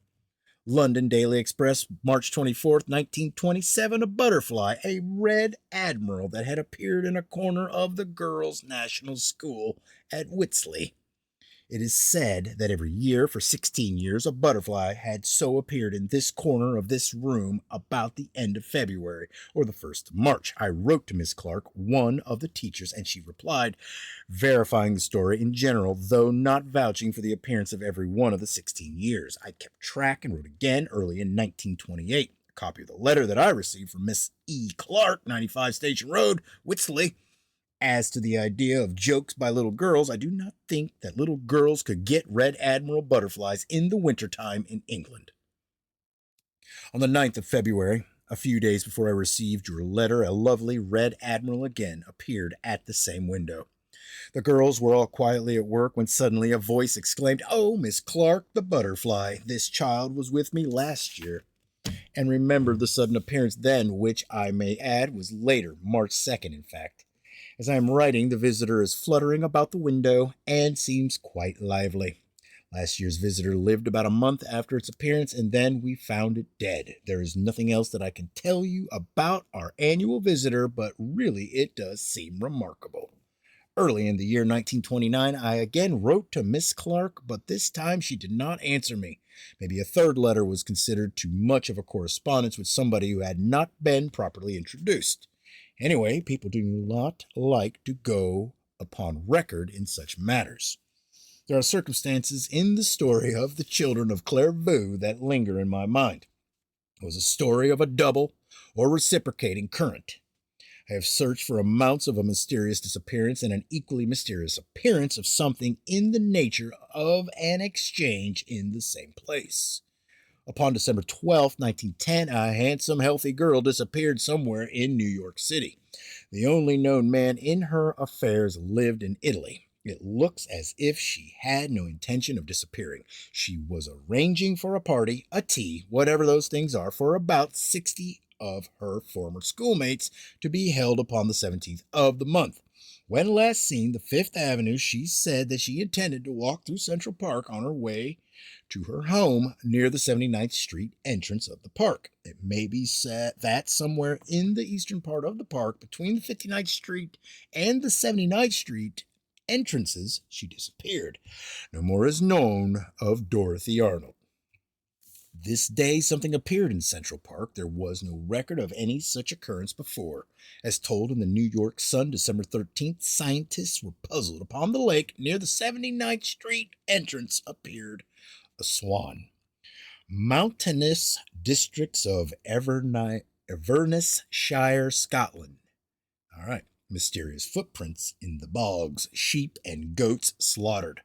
Speaker 1: London Daily Express, March 24th, 1927, a butterfly, a red admiral that had appeared in a corner of the Girls' National School at Whitsley. It is said that every year for 16 years, a butterfly had so appeared in this corner of this room about the end of February or the 1st of March. I wrote to Miss Clark, one of the teachers, and she replied, verifying the story in general, though not vouching for the appearance of every one of the 16 years. I kept track and wrote again early in 1928. A copy of the letter that I received from Miss E. Clark, 95 Station Road, Whitsley. As to the idea of jokes by little girls, I do not think that little girls could get red admiral butterflies in the wintertime in England. On the 9th of February, a few days before I received your letter, a lovely red admiral again appeared at the same window. The girls were all quietly at work when suddenly a voice exclaimed, "Oh, Miss Clark, the butterfly! This child was with me last year." And remembered the sudden appearance then, which I may add was later, March 2nd, in fact. As I am writing, the visitor is fluttering about the window and seems quite lively. Last year's visitor lived about a month after its appearance, and then we found it dead. There is nothing else that I can tell you about our annual visitor, but really it does seem remarkable. Early in the year 1929, I again wrote to Miss Clark, but this time she did not answer me. Maybe a third letter was considered too much of a correspondence with somebody who had not been properly introduced. Anyway, people do not like to go upon record in such matters. There are circumstances in the story of the children of Clairvaux that linger in my mind. It was a story of a double or reciprocating current. I have searched for amounts of a mysterious disappearance and an equally mysterious appearance of something in the nature of an exchange in the same place. Upon December 12, 1910, a handsome, healthy girl disappeared somewhere in New York City. The only known man in her affairs lived in Italy. It looks as if she had no intention of disappearing. She was arranging for a party, a tea, whatever those things are, for about 60 of her former schoolmates to be held upon the 17th of the month. When last seen the Fifth Avenue, she said that she intended to walk through Central Park on her way to her home near the 79th Street entrance of the park. It may be said that somewhere in the eastern part of the park, between the 59th Street and the 79th Street entrances, she disappeared. No more is known of Dorothy Arnold. This day something appeared in Central Park. There was no record of any such occurrence before. As told in the New York Sun, December 13th, scientists were puzzled. Upon the lake near the 79th Street entrance appeared a swan. Mountainous districts of Inverness-shire, Scotland. All right. Mysterious footprints in the bogs. Sheep and goats slaughtered.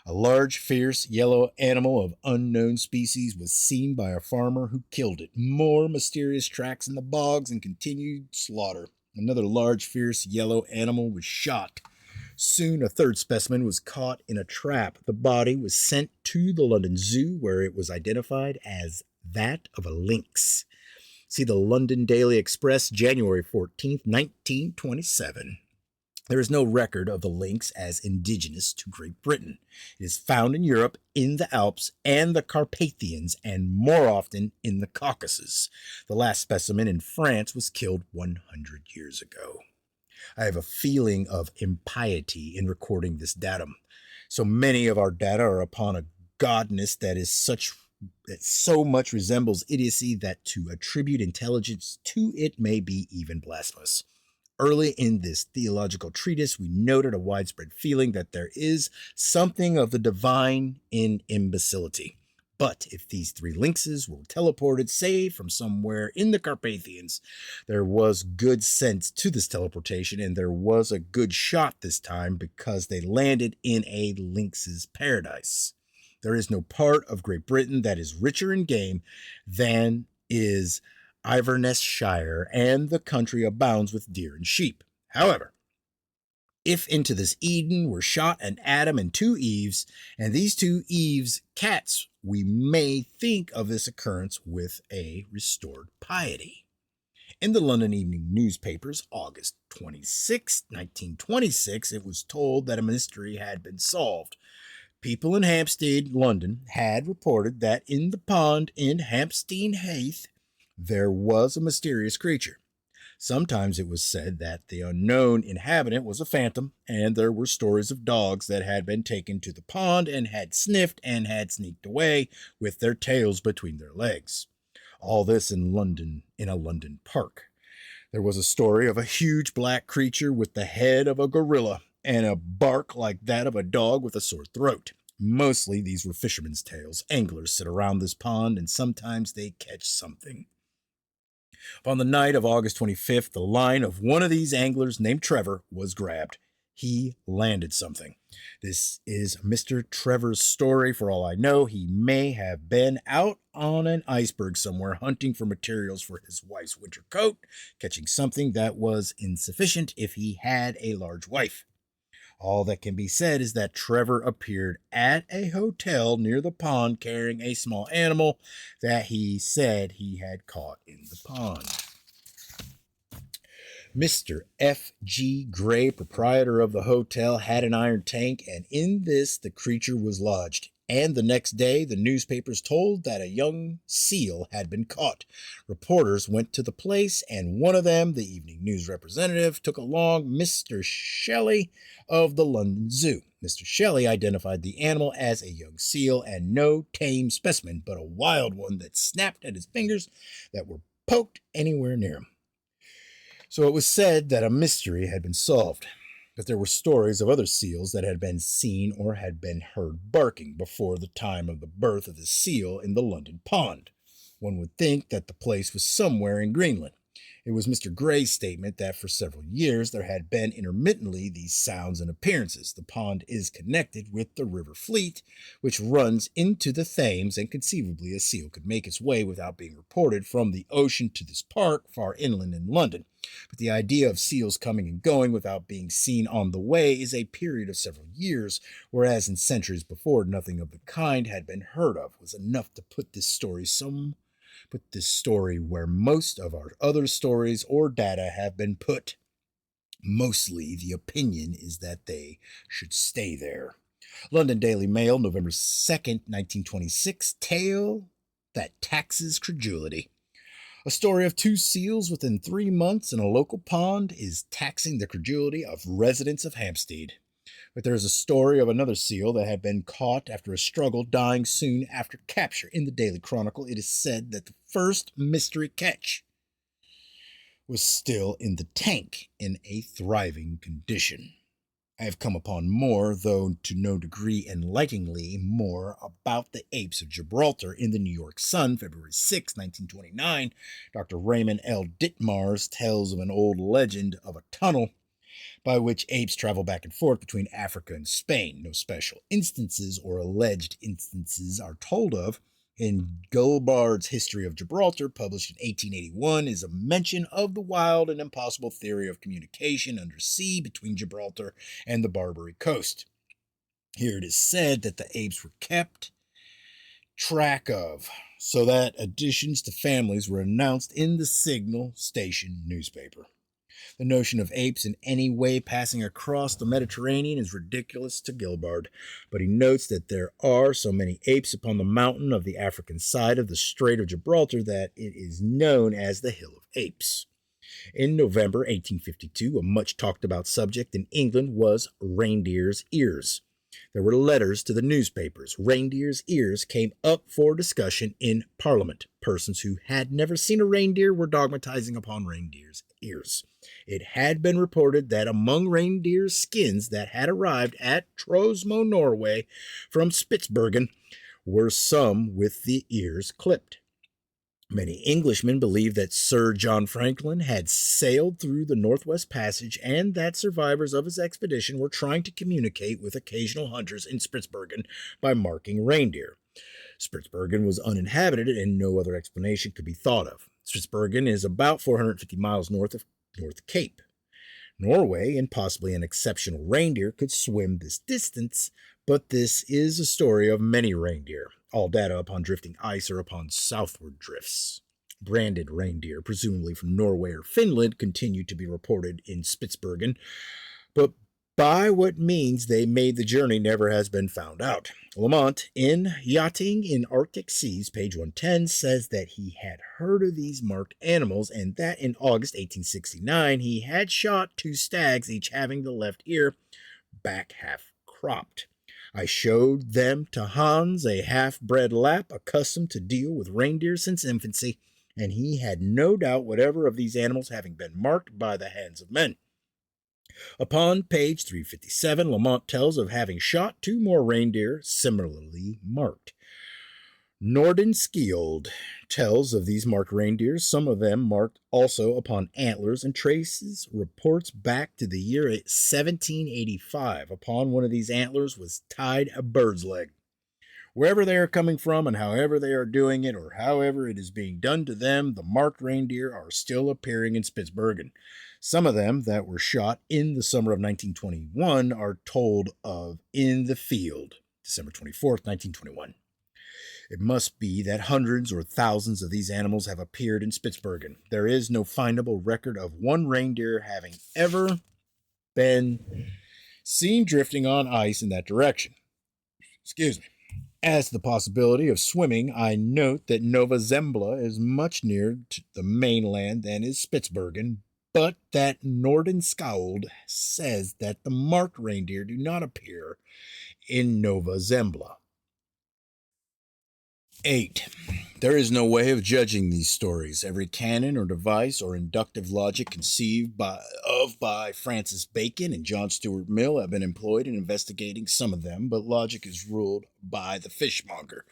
Speaker 1: A large, fierce, yellow animal of unknown species was seen by a farmer who killed it. More mysterious tracks in the bogs and continued slaughter. Another large, fierce, yellow animal was shot. Soon a third specimen was caught in a trap. The body was sent to the London Zoo, where it was identified as that of a lynx. See the London Daily Express, January 14th, 1927. There is no record of the lynx as indigenous to Great Britain. It is found in Europe, in the Alps, and the Carpathians, and more often in the Caucasus. The last specimen in France was killed 100 years ago. I have a feeling of impiety in recording this datum. So many of our data are upon a godness that so much resembles idiocy that to attribute intelligence to it may be even blasphemous. Early in this theological treatise, we noted a widespread feeling that there is something of the divine in imbecility. But if these three lynxes were teleported, say, from somewhere in the Carpathians, there was good sense to this teleportation, and there was a good shot this time because they landed in a lynx's paradise. There is no part of Great Britain that is richer in game than is Inverness-shire, and the country abounds with deer and sheep. However, if into this Eden were shot an Adam and two Eves, and these two Eves cats, we may think of this occurrence with a restored piety. In the London evening newspapers, August 26, 1926, it was told that a mystery had been solved. People in Hampstead, London, had reported that in the pond in Hampstead Heath, there was a mysterious creature. Sometimes it was said that the unknown inhabitant was a phantom, and there were stories of dogs that had been taken to the pond and had sniffed and had sneaked away with their tails between their legs. All this in London, in a London park. There was a story of a huge black creature with the head of a gorilla and a bark like that of a dog with a sore throat. Mostly these were fishermen's tales. Anglers sit around this pond, and sometimes they catch something. Upon the night of August 25th, the line of one of these anglers named Trevor was grabbed. He landed something. This is Mr. Trevor's story. For all I know, he may have been out on an iceberg somewhere hunting for materials for his wife's winter coat, catching something that was insufficient if he had a large wife. All that can be said is that Trevor appeared at a hotel near the pond carrying a small animal that he said he had caught in the pond. Mr. F. G. Gray, proprietor of the hotel, had an iron tank, and in this the creature was lodged. And the next day, the newspapers told that a young seal had been caught. Reporters went to the place, and one of them, the Evening News representative, took along Mr. Shelley of the London Zoo. Mr. Shelley identified the animal as a young seal and no tame specimen, but a wild one that snapped at his fingers that were poked anywhere near him. So it was said that a mystery had been solved. But there were stories of other seals that had been seen or had been heard barking before the time of the birth of the seal in the London pond. One would think that the place was somewhere in Greenland. It was Mr. Gray's statement that for several years there had been intermittently these sounds and appearances. The pond is connected with the River Fleet, which runs into the Thames, and conceivably a seal could make its way without being reported from the ocean to this park far inland in London. But the idea of seals coming and going without being seen on the way is a period of several years, whereas in centuries before nothing of the kind had been heard of, was enough to put this story where most of our other stories or data have been put. Mostly the opinion is that they should stay there. London Daily Mail, November 2nd, 1926, tale that taxes credulity. A story of 2 seals within 3 months in a local pond is taxing the credulity of residents of Hampstead. But there is a story of another seal that had been caught after a struggle, dying soon after capture. In the Daily Chronicle, it is said that the first mystery catch was still in the tank in a thriving condition. I have come upon more, though to no degree enlighteningly more, about the apes of Gibraltar in the New York Sun, February 6, 1929. Dr. Raymond L. Ditmars tells of an old legend of a tunnel by which apes travel back and forth between Africa and Spain. No special instances or alleged instances are told of. In Gulbard's History of Gibraltar, published in 1881, is a mention of the wild and impossible theory of communication under sea between Gibraltar and the Barbary coast. Here it is said that the apes were kept track of, so that additions to families were announced in the Signal Station newspaper. The notion of apes in any way passing across the Mediterranean is ridiculous to Gilbard, but he notes that there are so many apes upon the mountain of the African side of the Strait of Gibraltar that it is known as the Hill of Apes. In November 1852, a much talked about subject in England was reindeer's ears. There were letters to the newspapers. Reindeer's ears came up for discussion in Parliament. Persons who had never seen a reindeer were dogmatizing upon reindeer's ears. It had been reported that among reindeer's skins that had arrived at Trosmo, Norway, from Spitsbergen, were some with the ears clipped. Many Englishmen believed that Sir John Franklin had sailed through the Northwest Passage and that survivors of his expedition were trying to communicate with occasional hunters in Spitsbergen by marking reindeer. Spitsbergen was uninhabited and no other explanation could be thought of. Spitsbergen is about 450 miles north of North Cape. Norway, and possibly an exceptional reindeer, could swim this distance, but this is a story of many reindeer. All data upon drifting ice or upon southward drifts. Branded reindeer, presumably from Norway or Finland, continue to be reported in Spitsbergen, but by what means they made the journey never has been found out. Lamont, in Yachting in Arctic Seas, page 110, says that he had heard of these marked animals and that in August 1869 he had shot 2 stags, each having the left ear back half cropped. I showed them to Hans, a half-bred Lapp, accustomed to deal with reindeer since infancy, and he had no doubt whatever of these animals having been marked by the hands of men. Upon page 357, Lamont tells of having shot 2 more reindeer similarly marked. Nordenskiold tells of these marked reindeer, some of them marked also upon antlers, and traces reports back to the year 1785. Upon one of these antlers was tied a bird's leg. Wherever they are coming from and however they are doing it or however it is being done to them, the marked reindeer are still appearing in Spitsbergen. Some of them that were shot in the summer of 1921 are told of in the field, December 24th, 1921. It must be that hundreds or thousands of these animals have appeared in Spitsbergen. There is no findable record of one reindeer having ever been seen drifting on ice in that direction. Excuse me. As to the possibility of swimming, I note that Nova Zembla is much nearer to the mainland than is Spitsbergen, but that Nordenskiold says that the marked reindeer do not appear in Nova Zembla. 8. There is no way of judging these stories. Every canon or device or inductive logic conceived by Francis Bacon and John Stuart Mill have been employed in investigating some of them, but logic is ruled by the fishmonger.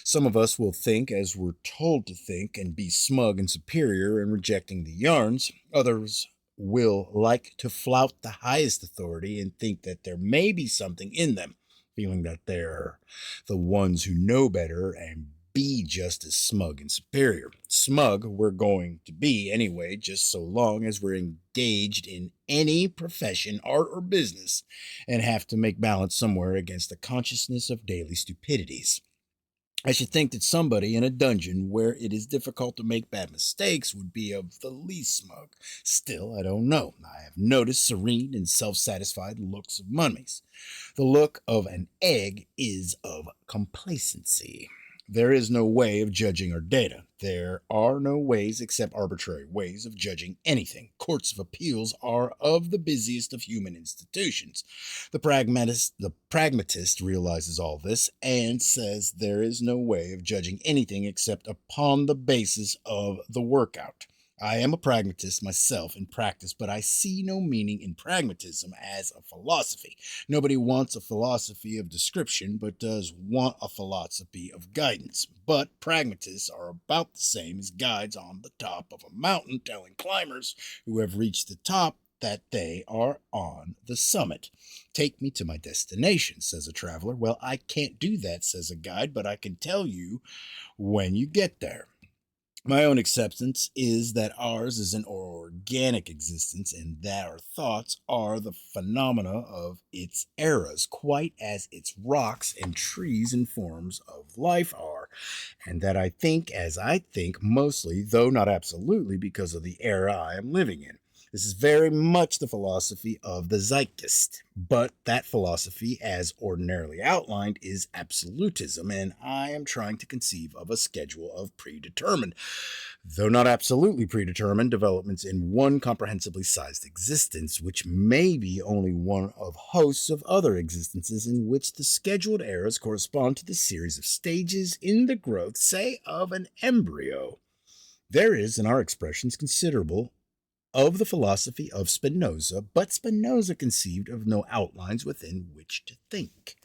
Speaker 1: Some of us will think as we're told to think and be smug and superior in rejecting the yarns. Others will like to flout the highest authority and think that there may be something in them, feeling that they're the ones who know better and be just as smug and superior. Smug we're going to be anyway, just so long as we're engaged in any profession, art, or business and have to make balance somewhere against the consciousness of daily stupidities. I should think that somebody in a dungeon where it is difficult to make bad mistakes would be of the least smug. Still, I don't know. I have noticed serene and self-satisfied looks of mummies. The look of an egg is of complacency. There is no way of judging our data. There are no ways except arbitrary ways of judging anything. Courts of appeals are of the busiest of human institutions. The pragmatist realizes all this and says there is no way of judging anything except upon the basis of the workout. I am a pragmatist myself in practice, but I see no meaning in pragmatism as a philosophy. Nobody wants a philosophy of description, but does want a philosophy of guidance. But pragmatists are about the same as guides on the top of a mountain telling climbers who have reached the top that they are on the summit. Take me to my destination, says a traveler. Well, I can't do that, says a guide, but I can tell you when you get there. My own acceptance is that ours is an organic existence and that our thoughts are the phenomena of its eras, quite as its rocks and trees and forms of life are, and that I think as I think mostly, though not absolutely, because of the era I am living in. This is very much the philosophy of the zeitgeist, but that philosophy, as ordinarily outlined, is absolutism, and I am trying to conceive of a schedule of predetermined, though not absolutely predetermined, developments in one comprehensively sized existence, which may be only one of hosts of other existences in which the scheduled eras correspond to the series of stages in the growth, say, of an embryo. There is, in our expressions, considerable of the philosophy of Spinoza, but Spinoza conceived of no outlines within which to think.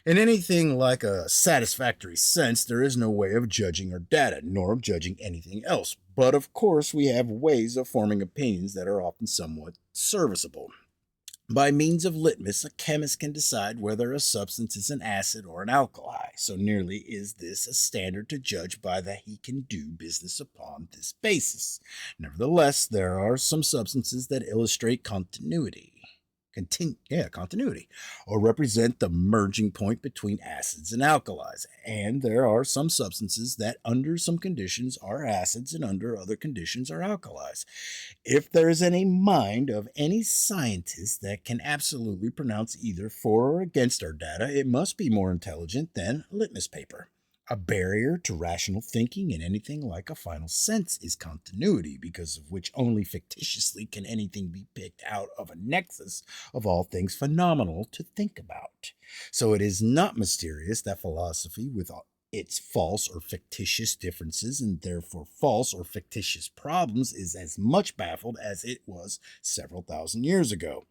Speaker 1: In anything like a satisfactory sense, there is no way of judging our data, nor of judging anything else. But of course, we have ways of forming opinions that are often somewhat serviceable. By means of litmus, a chemist can decide whether a substance is an acid or an alkali. So nearly is this a standard to judge by that he can do business upon this basis. Nevertheless, there are some substances that illustrate continuity, or represent the merging point between acids and alkalis. And there are some substances that under some conditions are acids and under other conditions are alkalis. If there is any mind of any scientist that can absolutely pronounce either for or against our data, it must be more intelligent than litmus paper. A barrier to rational thinking in anything like a final sense is continuity, because of which only fictitiously can anything be picked out of a nexus of all things phenomenal to think about. So it is not mysterious that philosophy, with its false or fictitious differences and therefore false or fictitious problems, is as much baffled as it was several thousand years ago.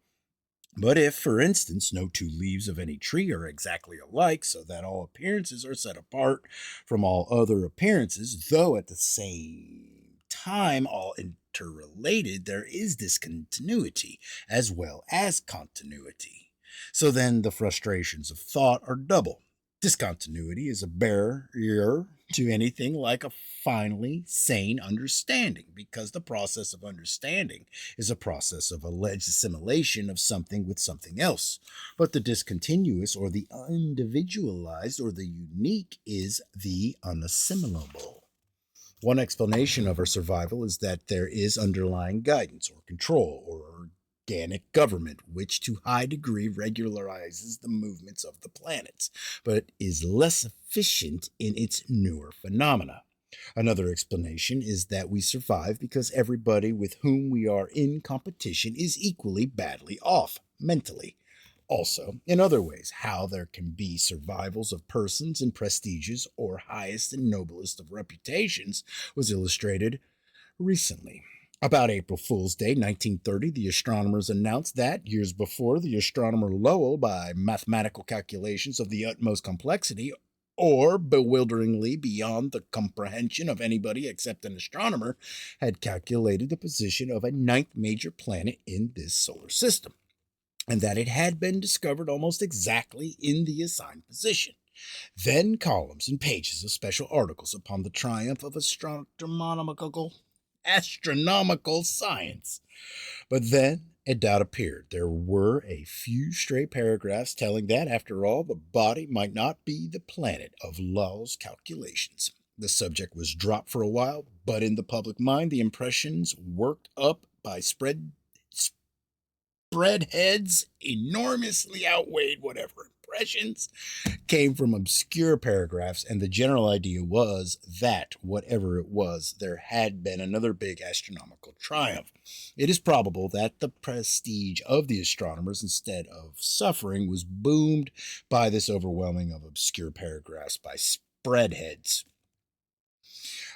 Speaker 1: But if, for instance, no two leaves of any tree are exactly alike, so that all appearances are set apart from all other appearances, though at the same time all interrelated, there is discontinuity as well as continuity. So then the frustrations of thought are double. Discontinuity is a barrier to anything like a finally sane understanding, because the process of understanding is a process of alleged assimilation of something with something else. But the discontinuous, or the individualized, or the unique is the unassimilable. One explanation of our survival is that there is underlying guidance or control or organic government, which to high degree regularizes the movements of the planets, but is less efficient in its newer phenomena. Another explanation is that we survive because everybody with whom we are in competition is equally badly off mentally. Also, in other ways, how there can be survivals of persons in prestigious or highest and noblest of reputations was illustrated recently. About April Fool's Day, 1930, the astronomers announced that, years before, the astronomer Lowell, by mathematical calculations of the utmost complexity, or bewilderingly beyond the comprehension of anybody except an astronomer, had calculated the position of a ninth major planet in this solar system, and that it had been discovered almost exactly in the assigned position. Then columns and pages of special articles upon the triumph of astronomical science. But then a doubt appeared. There were a few stray paragraphs telling that, after all, the body might not be the planet of Lowell's calculations. The subject was dropped for a while, but in the public mind, the impressions worked up by spreadheads enormously outweighed whatever impressions came from obscure paragraphs, and the general idea was that, whatever it was, there had been another big astronomical triumph. It is probable that the prestige of the astronomers, instead of suffering, was boomed by this overwhelming of obscure paragraphs by spreadheads.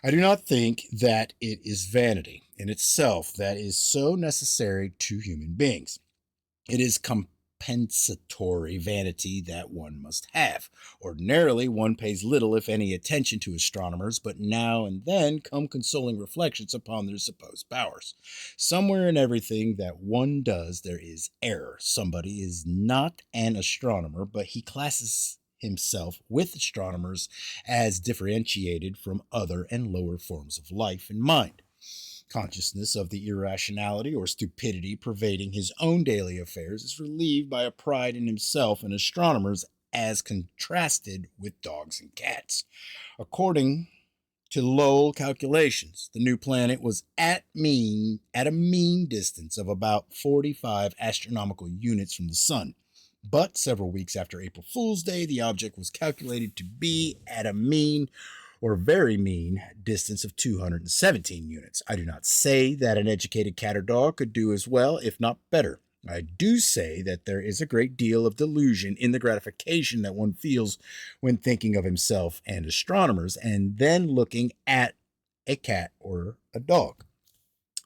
Speaker 1: I do not think that it is vanity in itself that is so necessary to human beings. It is compensatory vanity that one must have. Ordinarily, one pays little, if any, attention to astronomers, but now and then come consoling reflections upon their supposed powers. Somewhere in everything that one does, there is error. Somebody is not an astronomer, but he classes himself with astronomers as differentiated from other and lower forms of life and mind. Consciousness of the irrationality or stupidity pervading his own daily affairs is relieved by a pride in himself and astronomers as contrasted with dogs and cats. According to Lowell calculations, the new planet was at a mean distance of about 45 astronomical units from the sun. But several weeks after April Fool's Day, the object was calculated to be at a mean or very mean distance of 217 units. I do not say that an educated cat or dog could do as well, if not better. I do say that there is a great deal of delusion in the gratification that one feels when thinking of himself and astronomers, and then looking at a cat or a dog.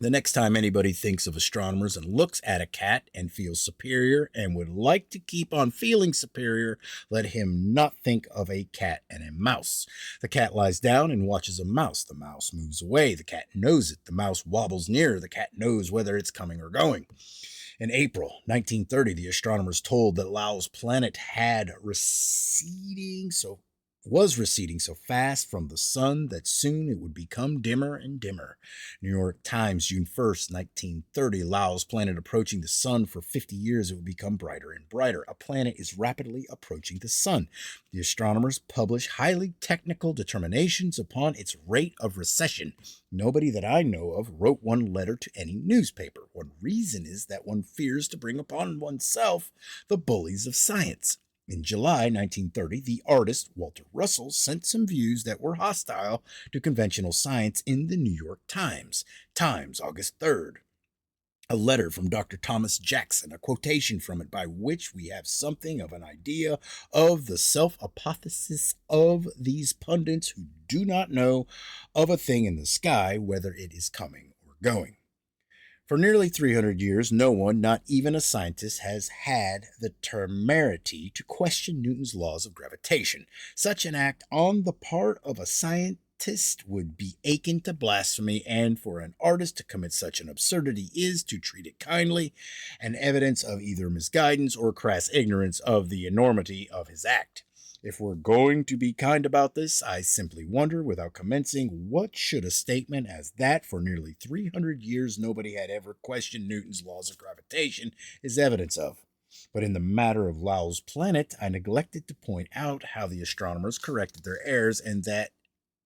Speaker 1: The next time anybody thinks of astronomers and looks at a cat and feels superior and would like to keep on feeling superior, let him not think of a cat and a mouse. The cat lies down and watches a mouse. The mouse moves away. The cat knows it. The mouse wobbles near. The cat knows whether it's coming or going. In April 1930, the astronomers told that Lowell's planet was receding so fast from the sun that soon it would become dimmer and dimmer. New York Times, June 1st, 1930, Lowell's planet approaching the sun. For 50 years, it would become brighter and brighter. A planet is rapidly approaching the sun. The astronomers publish highly technical determinations upon its rate of recession. Nobody that I know of wrote one letter to any newspaper. One reason is that one fears to bring upon oneself the bullies of science. In July 1930, the artist Walter Russell sent some views that were hostile to conventional science in the New York Times. Times, August 3rd. A letter from Dr. Thomas Jackson, a quotation from it by which we have something of an idea of the self-hypothesis of these pundits who do not know of a thing in the sky, whether it is coming or going. For nearly 300 years, no one, not even a scientist, has had the temerity to question Newton's laws of gravitation. Such an act on the part of a scientist would be akin to blasphemy, and for an artist to commit such an absurdity is, to treat it kindly, an evidence of either misguidance or crass ignorance of the enormity of his act. If we're going to be kind about this, I simply wonder, without commencing, what should a statement as that for nearly 300 years nobody had ever questioned Newton's laws of gravitation is evidence of. But in the matter of Lowell's planet, I neglected to point out how the astronomers corrected their errors, and that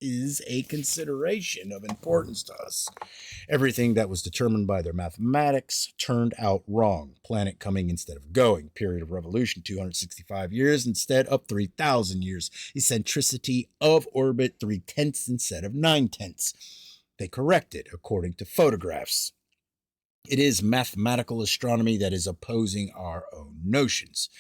Speaker 1: is a consideration of importance to us. Everything that was determined by their mathematics turned out wrong. Planet coming instead of going. Period of revolution 265 years instead of 3,000 years. Eccentricity of orbit 3/10 instead of 9/10. They corrected according to photographs. It is mathematical astronomy that is opposing our own notions.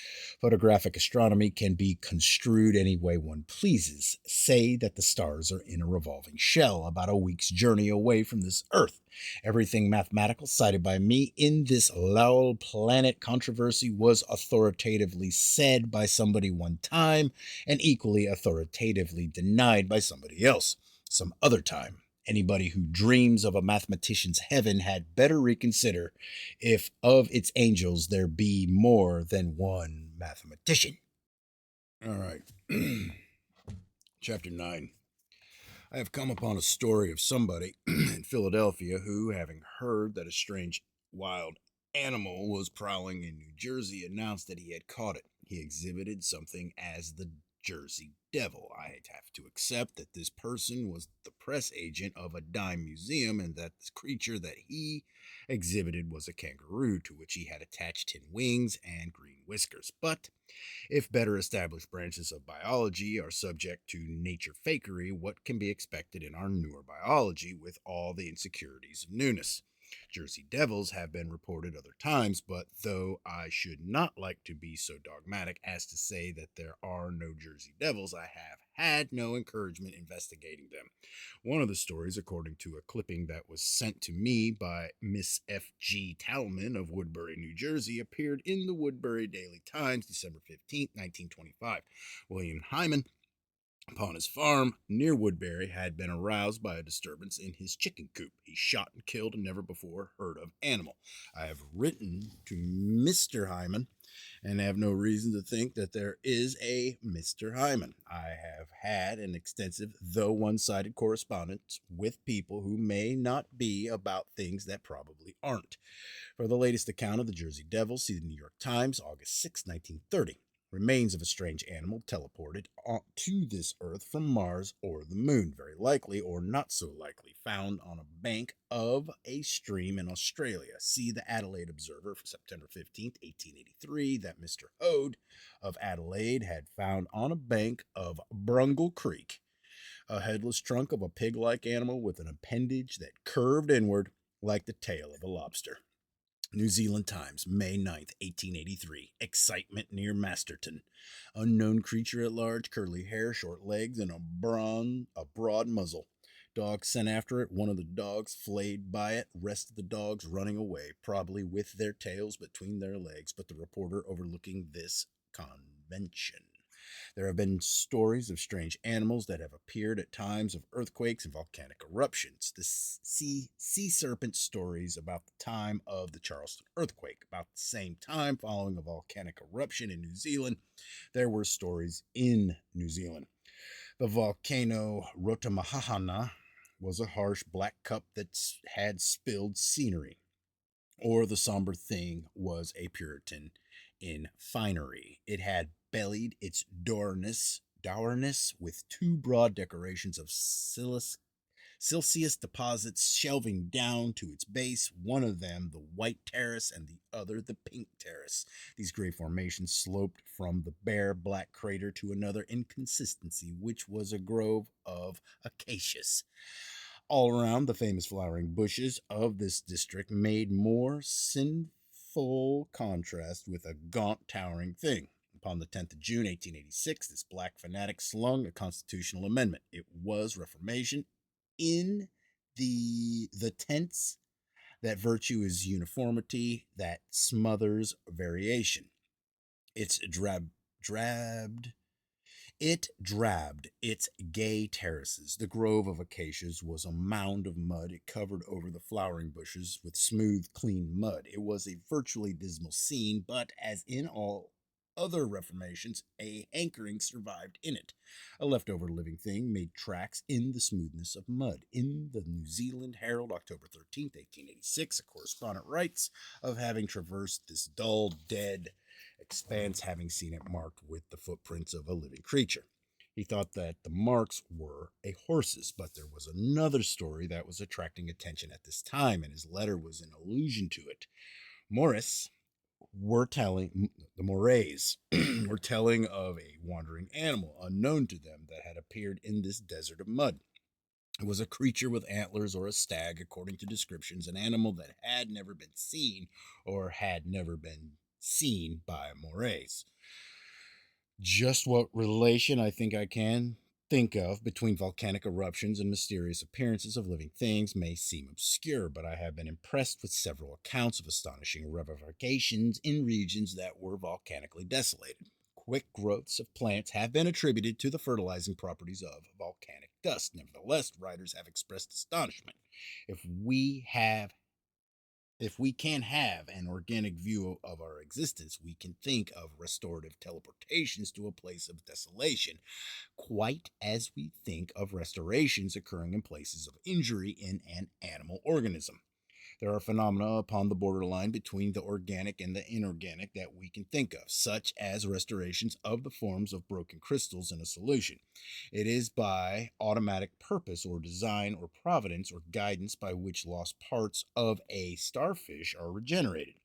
Speaker 1: Photographic astronomy can be construed any way one pleases. Say that the stars are in a revolving shell about a week's journey away from this Earth. Everything mathematical cited by me in this Lowell planet controversy was authoritatively said by somebody one time and equally authoritatively denied by somebody else some other time. Anybody who dreams of a mathematician's heaven had better reconsider if of its angels there be more than one mathematician. All right. Chapter 9. I have come upon a story of somebody in Philadelphia who, having heard that a strange wild animal was prowling in New Jersey, announced that he had caught it. He exhibited something as the Jersey Devil. I'd have to accept that this person was the press agent of a dime museum and that the creature that he exhibited was a kangaroo to which he had attached tin wings and green whiskers. But if better established branches of biology are subject to nature fakery, what can be expected in our newer biology with all the insecurities of newness? Jersey Devils have been reported other times, but though I should not like to be so dogmatic as to say that there are no Jersey Devils, I have had no encouragement investigating them. One of the stories, according to a clipping that was sent to me by Miss F.G. Talman of Woodbury, New Jersey, appeared in the Woodbury Daily Times, December 15, 1925. William Hyman, upon his farm near Woodbury, had been aroused by a disturbance in his chicken coop. He shot and killed a never before heard of animal. I have written to Mr. Hyman and have no reason to think that there is a Mr. Hyman. I have had an extensive, though one sided correspondence with people who may not be about things that probably aren't. For the latest account of the Jersey Devil, see the New York Times, August 6, 1930. Remains of a strange animal teleported to this earth from Mars or the moon, very likely or not so likely, found on a bank of a stream in Australia. See the Adelaide Observer for September 15, 1883, that Mr. Hode of Adelaide had found on a bank of Brungle Creek a headless trunk of a pig like animal with an appendage that curved inward like the tail of a lobster. New Zealand Times, May 9th, 1883. Excitement near Masterton. Unknown creature at large, curly hair, short legs, and a broad muzzle. Dogs sent after it. One of the dogs flayed by it. Rest of the dogs running away, probably with their tails between their legs. But the reporter overlooking this convention. There have been stories of strange animals that have appeared at times of earthquakes and volcanic eruptions. The sea serpent stories about the time of the Charleston earthquake. About the same time, following a volcanic eruption in New Zealand, there were stories in New Zealand. The volcano Rotomahana was a harsh black cup that had spilled scenery, or the somber thing was a Puritan in finery. It had bellied its dourness with two broad decorations of silicious deposits shelving down to its base, one of them the white terrace and the other the pink terrace. These gray formations sloped from the bare black crater to another inconsistency, which was a grove of acacias. All around, the famous flowering bushes of this district made more sinful contrast with a gaunt, towering thing. Upon the 10th of June, 1886, this black fanatic slung a constitutional amendment. It was Reformation in the tense that virtue is uniformity that smothers variation. It's drabbed it drabbed its gay terraces. The grove of acacias was a mound of mud. It covered over the flowering bushes with smooth, clean mud. It was a virtually dismal scene, but as in all other reformations, a hankering survived in it. A leftover living thing made tracks in the smoothness of mud. In the New Zealand Herald, October 13th, 1886, a correspondent writes of having traversed this dull, dead expanse, having seen it marked with the footprints of a living creature. He thought that the marks were a horse's, but there was another story that was attracting attention at this time, and his letter was an allusion to it. Morris were telling the Morays were telling of a wandering animal unknown to them that had appeared in this desert of mud. It was a creature with antlers or a stag, according to descriptions, an animal that had never been seen or had never been seen by Moraes. Just what relation I think I can think of between volcanic eruptions and mysterious appearances of living things may seem obscure, but I have been impressed with several accounts of astonishing revivifications in regions that were volcanically desolated. Quick growths of plants have been attributed to the fertilizing properties of volcanic dust. Nevertheless, writers have expressed astonishment. If we have if we can have an organic view of our existence, we can think of restorative teleportations to a place of desolation, quite as we think of restorations occurring in places of injury in an animal organism. There are phenomena upon the borderline between the organic and the inorganic that we can think of, such as restorations of the forms of broken crystals in a solution. It is by automatic purpose or design or providence or guidance by which lost parts of a starfish are regenerated.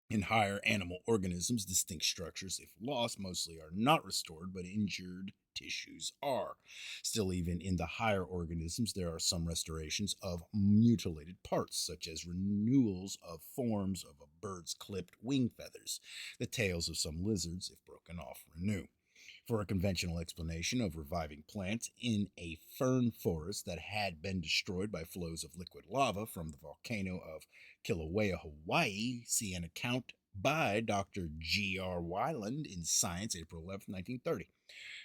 Speaker 1: In higher animal organisms, distinct structures, if lost, mostly are not restored, but injured tissues are. Still, even in the higher organisms, there are some restorations of mutilated parts, such as renewals of forms of a bird's clipped wing feathers. The tails of some lizards, if broken off, renew. For a conventional explanation of reviving plants in a fern forest that had been destroyed by flows of liquid lava from the volcano of Kilauea, Hawaii, see an account by Dr. G.R. Wyland in Science, April 11, 1930.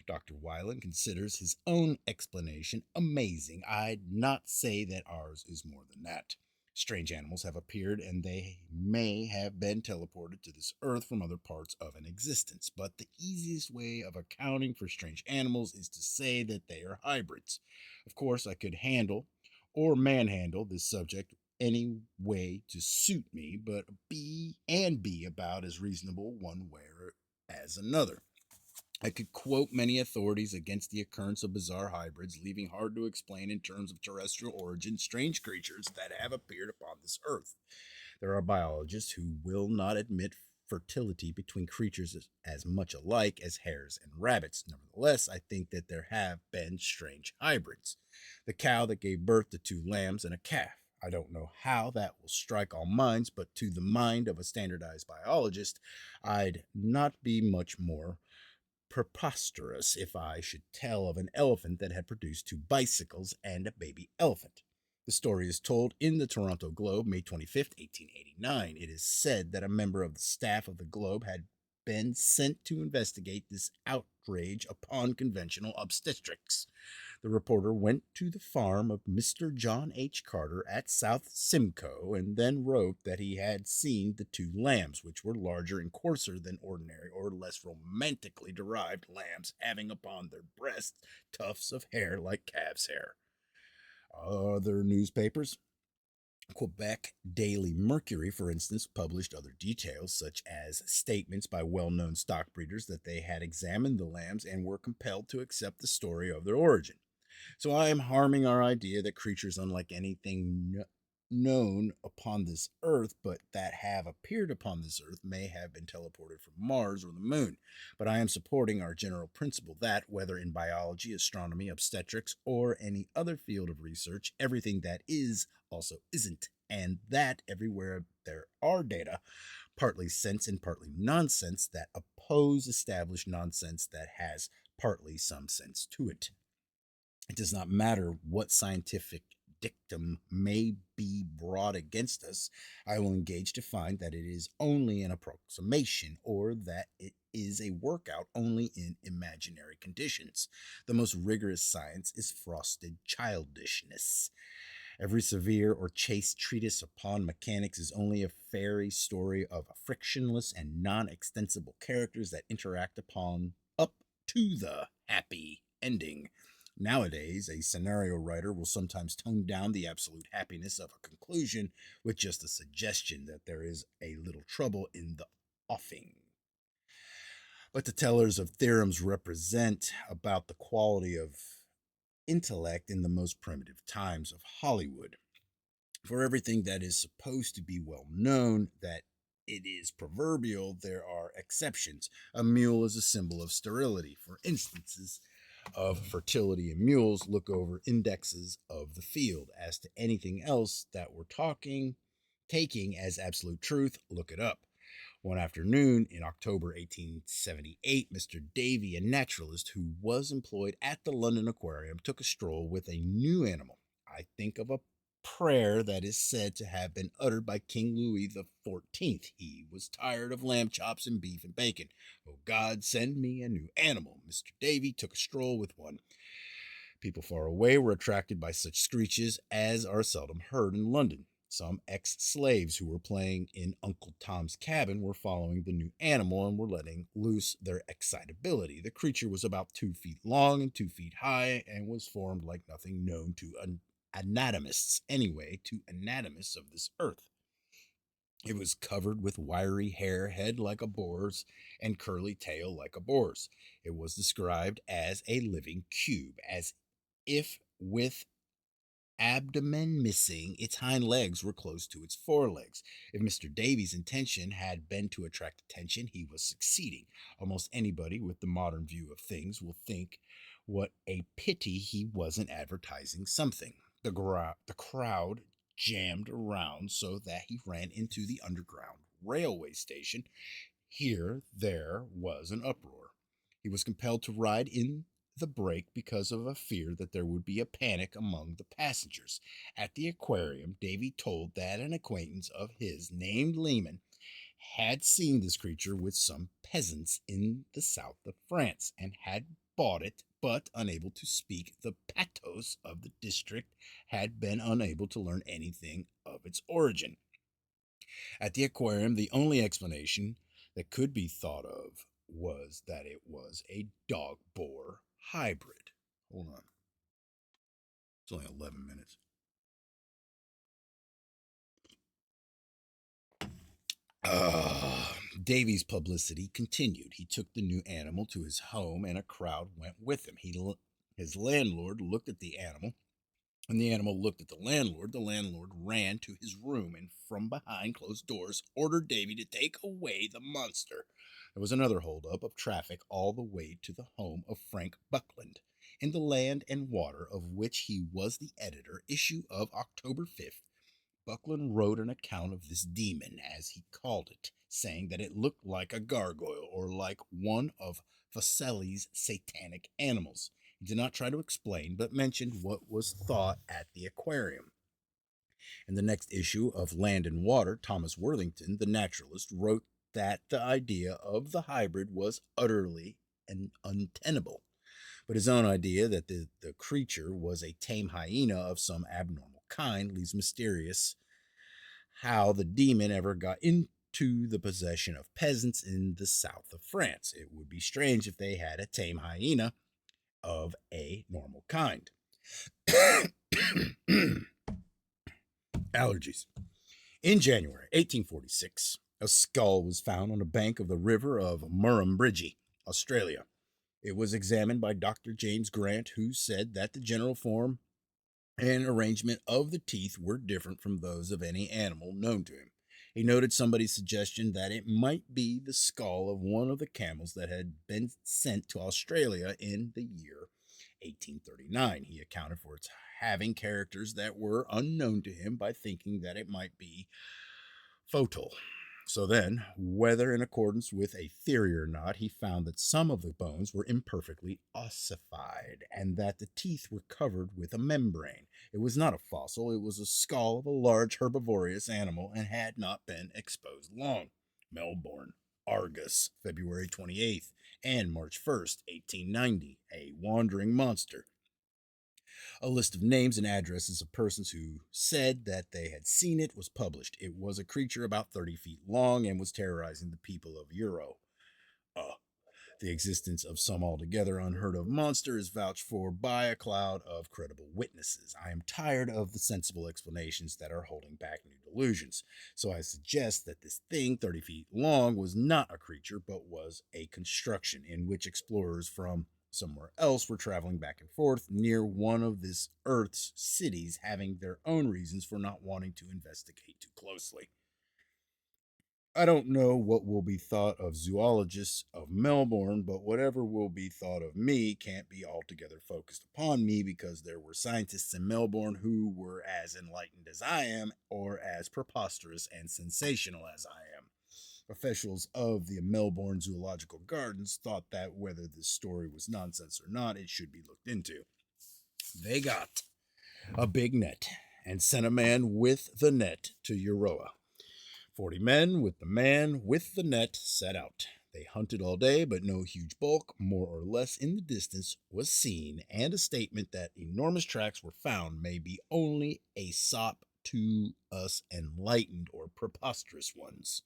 Speaker 1: Dr. Weiland considers his own explanation amazing. I'd not say that ours is more than that. Strange animals have appeared and they may have been teleported to this earth from other parts of an existence, but the easiest way of accounting for strange animals is to say that they are hybrids. Of course, I could handle or manhandle this subject any way to suit me, but be about as reasonable one way or as another. I could quote many authorities against the occurrence of bizarre hybrids, leaving hard to explain in terms of terrestrial origin strange creatures that have appeared upon this earth. There are biologists who will not admit fertility between creatures as much alike as hares and rabbits. Nevertheless, I think that there have been strange hybrids. The cow that gave birth to two lambs and a calf. I don't know how that will strike all minds, but to the mind of a standardized biologist, I'd not be much more preposterous if I should tell of an elephant that had produced two bicycles and a baby elephant. The story is told in the Toronto Globe, May 25th, 1889. It is said that a member of the staff of the Globe had been sent to investigate this outrage upon conventional obstetrics. The reporter went to the farm of Mr. John H. Carter at South Simcoe and then wrote that he had seen the two lambs, which were larger and coarser than ordinary or less romantically derived lambs, having upon their breasts tufts of hair like calf's hair. Other newspapers, Quebec Daily Mercury, for instance, published other details, such as statements by well known stock breeders that they had examined the lambs and were compelled to accept the story of their origin. So I am harming our idea that creatures unlike anything known upon this earth, but that have appeared upon this earth, may have been teleported from Mars or the moon. But I am supporting our general principle that, whether in biology, astronomy, obstetrics, or any other field of research, everything that is also isn't. And that everywhere there are data, partly sense and partly nonsense, that oppose established nonsense that has partly some sense to it. It does not matter what scientific dictum may be brought against us. I will engage to find that it is only an approximation, or that it is a workout only in imaginary conditions. The most rigorous science is frosted childishness. Every severe or chaste treatise upon mechanics is only a fairy story of frictionless and non extensible characters that interact upon up to the happy ending. Nowadays, a scenario writer will sometimes tone down the absolute happiness of a conclusion with just a suggestion that there is a little trouble in the offing. But the tellers of theorems represent about the quality of intellect in the most primitive times of Hollywood. For everything that is supposed to be well known, that it is proverbial, there are exceptions. A mule is a symbol of sterility. For instances, of fertility in mules, look over indexes of the field. As to anything else that we're taking as absolute truth, look it up. One afternoon in October 1878, Mr. Davy, a naturalist who was employed at the London Aquarium, took a stroll with a new animal. I think of a prayer that is said to have been uttered by King Louis XIV. He was tired of lamb chops and beef and bacon. Oh God, send me a new animal. Mr. Davy took a stroll with one. People far away were attracted by such screeches as are seldom heard in London. Some ex slaves who were playing in Uncle Tom's Cabin were following the new animal and were letting loose their excitability. The creature was about 2 feet long and 2 feet high and was formed like nothing known to anatomists, anyway, to anatomists of this earth. It was covered with wiry hair, head like a boar's, and curly tail like a boar's. It was described as a living cube, as if with abdomen missing, its hind legs were close to its forelegs. If Mr. Davy's intention had been to attract attention, he was succeeding. Almost anybody with the modern view of things will think what a pity he wasn't advertising something. The crowd jammed around so that he ran into the underground railway station. Here there was an uproar. He was compelled to ride in the brake because of a fear that there would be a panic among the passengers. At the aquarium, Davy told that an acquaintance of his named Lehman had seen this creature with some peasants in the south of France and had bought it, but unable to speak the pathos of the district, had been unable to learn anything of its origin. At the aquarium, the only explanation that could be thought of was that it was a dog boar hybrid. Hold on. It's only 11 minutes. Davy's publicity continued. He took the new animal to his home, and a crowd went with him. His landlord looked at the animal. When the animal looked at the landlord ran to his room and from behind closed doors ordered Davy to take away the monster. There was another holdup of traffic all the way to the home of Frank Buckland, in the Land and Water, of which he was the editor, issue of October 5th. Buckland wrote an account of this demon, as he called it, saying that it looked like a gargoyle or like one of Fuseli's satanic animals. He did not try to explain, but mentioned what was thought at the aquarium. In the next issue of Land and Water, Thomas Worthington, the naturalist, wrote that the idea of the hybrid was utterly untenable. But his own idea that the creature was a tame hyena of some abnormal kind leaves mysterious how the demon ever got into the possession of peasants in the south of France. It would be strange if they had a tame hyena of a normal kind. Allergies. In January 1846, a skull was found on the bank of the river of Murrumbidgee, Australia. It was examined by Dr. James Grant, who said that the general form and arrangement of the teeth were different from those of any animal known to him. He noted somebody's suggestion that it might be the skull of one of the camels that had been sent to Australia in the year 1839. He accounted for its having characters that were unknown to him by thinking that it might be photal. So then, whether in accordance with a theory or not, he found that some of the bones were imperfectly ossified and that the teeth were covered with a membrane. It was not a fossil, it was a skull of a large herbivorous animal and had not been exposed long. Melbourne, Argus, February 28th and March 1st, 1890, a wandering monster. A list of names and addresses of persons who said that they had seen it was published. It was a creature about 30 feet long and was terrorizing the people of Euro. The existence of some altogether unheard of monster is vouched for by a cloud of credible witnesses. I am tired of the sensible explanations that are holding back new delusions. So I suggest that this thing, 30 feet long, was not a creature, but was a construction in which explorers from somewhere else were traveling back and forth near one of this Earth's cities, having their own reasons for not wanting to investigate too closely. I don't know what will be thought of zoologists of Melbourne, but whatever will be thought of me can't be altogether focused upon me because there were scientists in Melbourne who were as enlightened as I am or as preposterous and sensational as I am. Officials of the Melbourne Zoological Gardens thought that whether this story was nonsense or not, it should be looked into. They got a big net and sent a man with the net to Euroa. 40 men with the man with the net set out. They hunted all day, but no huge bulk, more or less in the distance, was seen, and a statement that enormous tracks were found may be only a sop to us enlightened or preposterous ones.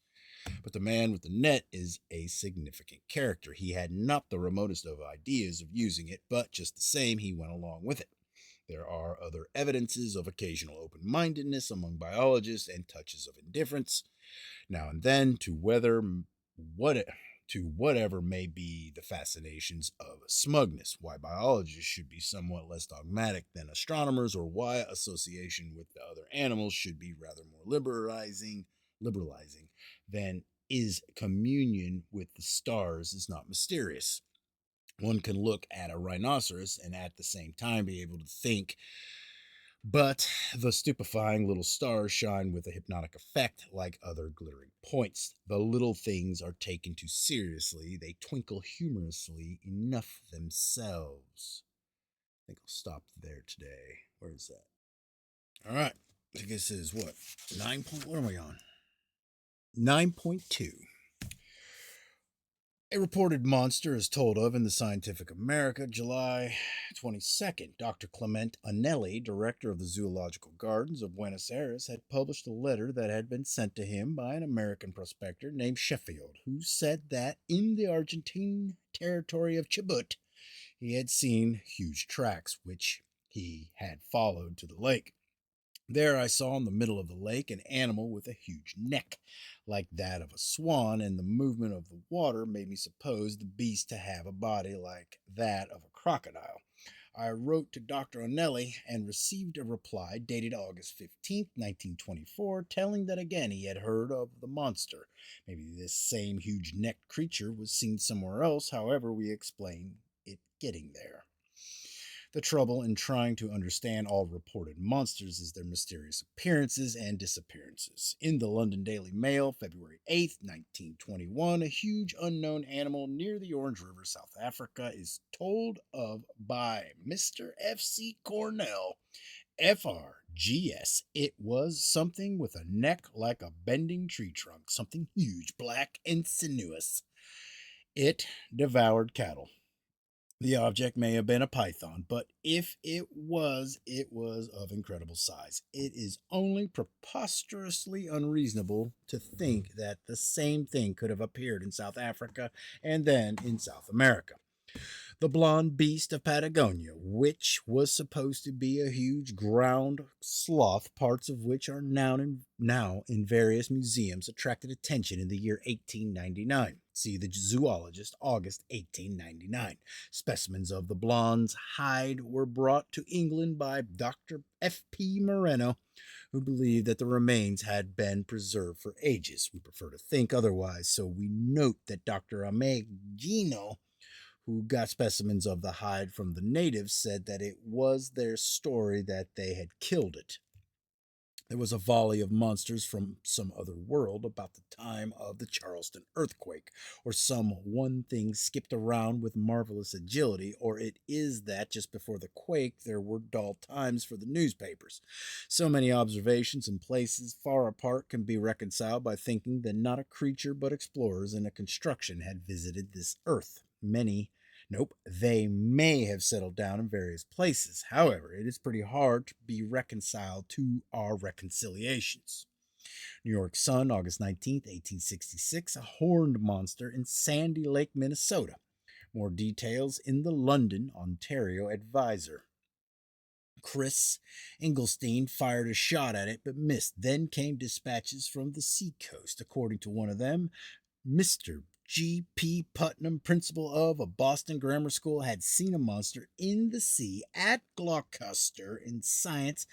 Speaker 1: But the man with the net is a significant character. He had not the remotest of ideas of using it, but just the same, he went along with it. There are other evidences of occasional open mindedness among biologists and touches of indifference now and then to whatever may be the fascinations of smugness, why biologists should be somewhat less dogmatic than astronomers, or why association with the other animals should be rather more liberalizing than is communion with the stars is not mysterious. One can look at a rhinoceros and at the same time be able to think, but the stupefying little stars shine with a hypnotic effect like other glittering points. The little things are taken too seriously. They twinkle humorously enough themselves. I think I'll stop there today. Where is that? All right. I guess this is what? What am I on? 9.2. A reported monster is told of in the Scientific American, July 22nd. Dr. Clement Anelli, director of the Zoological Gardens of Buenos Aires, had published a letter that had been sent to him by an American prospector named Sheffield, who said that in the Argentine territory of Chubut, he had seen huge tracks, which he had followed to the lake. There I saw in the middle of the lake an animal with a huge neck, like that of a swan, and the movement of the water made me suppose the beast to have a body like that of a crocodile. I wrote to Dr. Onelli and received a reply dated August 15th, 1924, telling that again he had heard of the monster. Maybe this same huge necked creature was seen somewhere else, however, we explain it getting there. The trouble in trying to understand all reported monsters is their mysterious appearances and disappearances. In the London Daily Mail, February 8th, 1921, a huge unknown animal near the Orange River, South Africa, is told of by Mr. F.C. Cornell, FRGS. It was something with a neck like a bending tree trunk, something huge, black, and sinuous. It devoured cattle. The object may have been a python, but if it was of incredible size. It is only preposterously unreasonable to think that the same thing could have appeared in South Africa and then in South America. The blonde beast of Patagonia, which was supposed to be a huge ground sloth, parts of which are now in various museums, attracted attention in the year 1899. See the Zoologist, August 1899. Specimens of the blonde's hide were brought to England by Dr. F.P. Moreno, who believed that the remains had been preserved for ages. We prefer to think otherwise, so we note that Dr. Amegino, who got specimens of the hide from the natives, said that it was their story that they had killed it. There was a volley of monsters from some other world about the time of the Charleston earthquake, or some one thing skipped around with marvelous agility, or it is that just before the quake there were dull times for the newspapers. So many observations in places far apart can be reconciled by thinking that not a creature but explorers in a construction had visited this earth. They may have settled down in various places. However, it is pretty hard to be reconciled to our reconciliations. New York Sun, August 19th, 1866, a horned monster in Sandy Lake, Minnesota. More details in the London, Ontario Advisor. Chris Engelstein fired a shot at it but missed. Then came dispatches from the seacoast. According to one of them, Mr. G.P. Putnam, principal of a Boston grammar school, had seen a monster in the sea at Gloucester in Science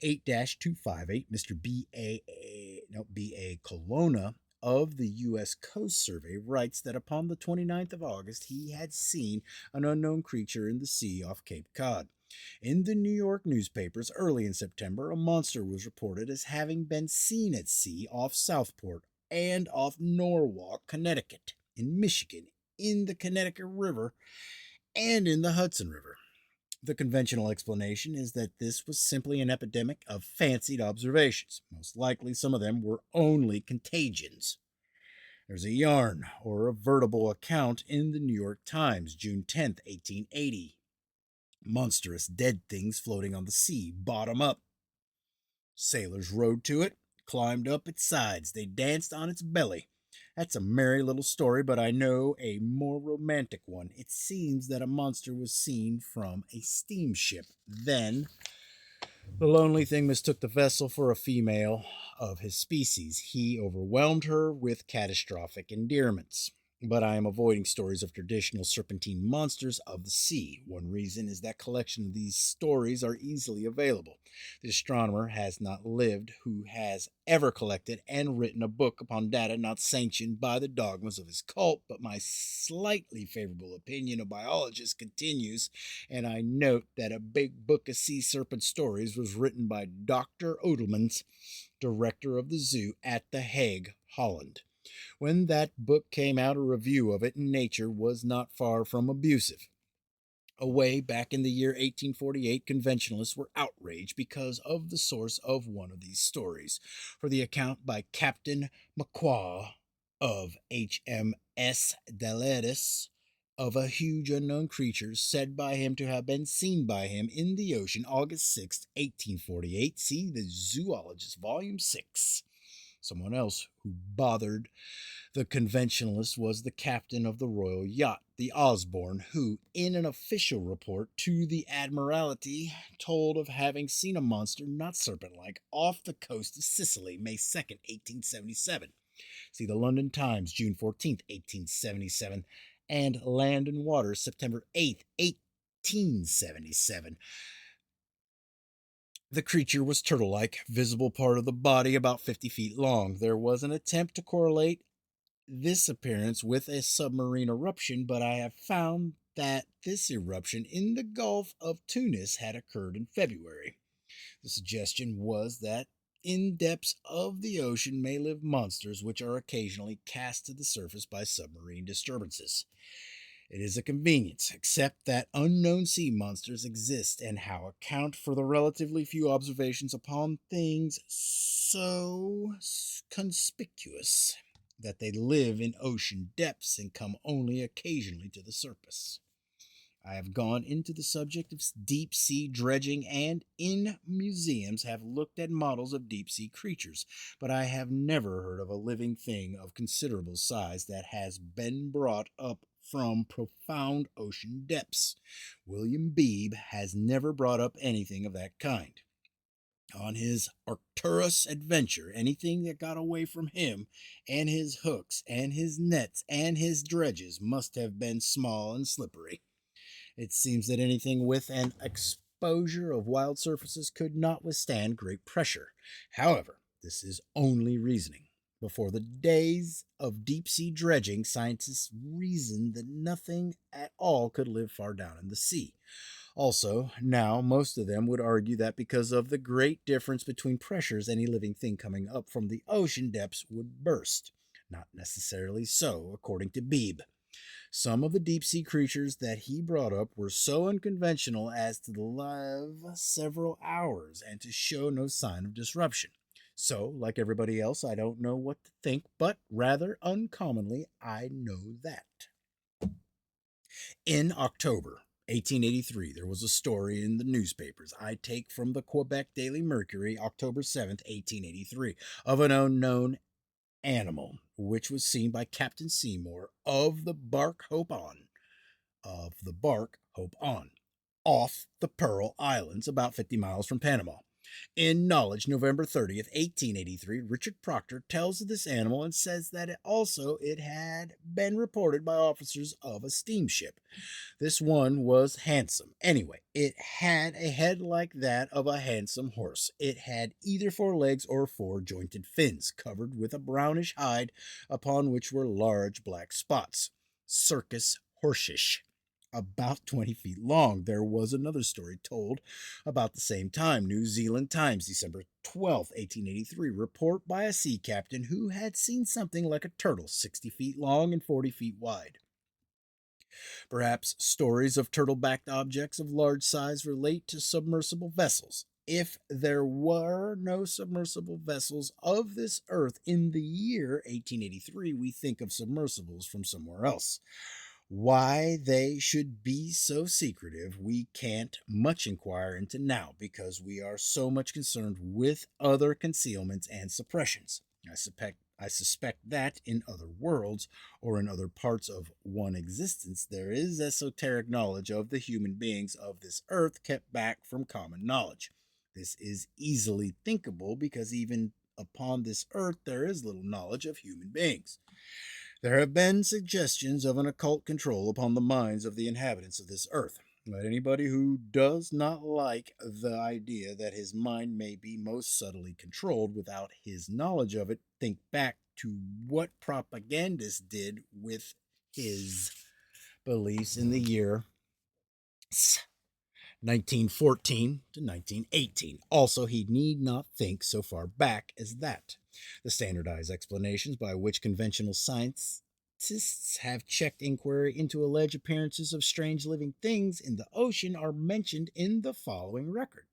Speaker 1: 8-258. Mr. B.A. Colonna of the U.S. Coast Survey writes that upon the 29th of August he had seen an unknown creature in the sea off Cape Cod. In the New York newspapers early in September, a monster was reported as having been seen at sea off Southport and off Norwalk, Connecticut, in Michigan, in the Connecticut River, and in the Hudson River. The conventional explanation is that this was simply an epidemic of fancied observations. Most likely, some of them were only contagions. There's a yarn or a veritable account in the New York Times, June 10th, 1880. Monstrous dead things floating on the sea, bottom up. Sailors rowed to it, climbed up its sides. They danced on its belly. That's a merry little story, but I know a more romantic one. It seems that a monster was seen from a steamship. Then the lonely thing mistook the vessel for a female of his species. He overwhelmed her with catastrophic endearments. But I am avoiding stories of traditional serpentine monsters of the sea. One reason is that collection of these stories are easily available. The astronomer has not lived who has ever collected and written a book upon data not sanctioned by the dogmas of his cult, but my slightly favorable opinion of biologists continues, and I note that a big book of sea serpent stories was written by Dr. Odelmans, director of the zoo at The Hague, Holland. When that book came out, a review of it in Nature was not far from abusive. Away back in the year 1848, conventionalists were outraged because of the source of one of these stories. For the account by Captain Macquarie of HMS Deletis of a huge unknown creature said by him to have been seen by him in the ocean August 6th, 1848. See the Zoologist, Volume 6. Someone else who bothered the conventionalist was the captain of the royal yacht, the Osborne, who, in an official report to the Admiralty, told of having seen a monster not serpent-like off the coast of Sicily, May 2nd, 1877. See the London Times, June 14th, 1877, and Land and Water, September 8th, 1877. The creature was turtle-like, visible part of the body about 50 feet long. There was an attempt to correlate this appearance with a submarine eruption, but I have found that this eruption in the Gulf of Tunis had occurred in February. The suggestion was that in depths of the ocean may live monsters which are occasionally cast to the surface by submarine disturbances. It is a convenience, except that unknown sea monsters exist, and how account for the relatively few observations upon things so conspicuous that they live in ocean depths and come only occasionally to the surface. I have gone into the subject of deep sea dredging and in museums have looked at models of deep sea creatures, but I have never heard of a living thing of considerable size that has been brought up from profound ocean depths. William Beebe has never brought up anything of that kind. On his Arcturus adventure, anything that got away from him and his hooks and his nets and his dredges must have been small and slippery. It seems that anything with an exposure of wild surfaces could not withstand great pressure. However, this is only reasoning. Before the days of deep sea dredging, scientists reasoned that nothing at all could live far down in the sea. Also, now most of them would argue that because of the great difference between pressures, any living thing coming up from the ocean depths would burst. Not necessarily so, according to Beebe. Some of the deep sea creatures that he brought up were so unconventional as to live several hours and to show no sign of disruption. So, like everybody else, I don't know what to think, but rather uncommonly, I know that. In October 1883, there was a story in the newspapers I take from the Quebec Daily Mercury, October 7th, 1883, of an unknown animal, which was seen by Captain Seymour of the bark Hope On, off the Pearl Islands, about 50 miles from Panama. In Knowledge, November 30th, 1883, Richard Proctor tells of this animal and says that it had been reported by officers of a steamship. This one was handsome. Anyway, it had a head like that of a handsome horse. It had either four legs or four jointed fins, covered with a brownish hide upon which were large black spots. Circus horsish. About 20 feet long. There was another story told about the same time. New Zealand Times, December 12th, 1883. Report by a sea captain who had seen something like a turtle 60 feet long and 40 feet wide. Perhaps stories of turtle backed objects of large size relate to submersible vessels. If there were no submersible vessels of this earth in the year 1883, we think of submersibles from somewhere else. Why they should be so secretive, we can't much inquire into now because we are so much concerned with other concealments and suppressions. I suspect that in other worlds or in other parts of one existence, there is esoteric knowledge of the human beings of this earth kept back from common knowledge. This is easily thinkable because even upon this earth there is little knowledge of human beings. There have been suggestions of an occult control upon the minds of the inhabitants of this earth. Let anybody who does not like the idea that his mind may be most subtly controlled without his knowledge of it think back to what propagandists did with his beliefs in the year 1914 to 1918. Also, he need not think so far back as that. The standardized explanations by which conventional scientists have checked inquiry into alleged appearances of strange living things in the ocean are mentioned in the following record.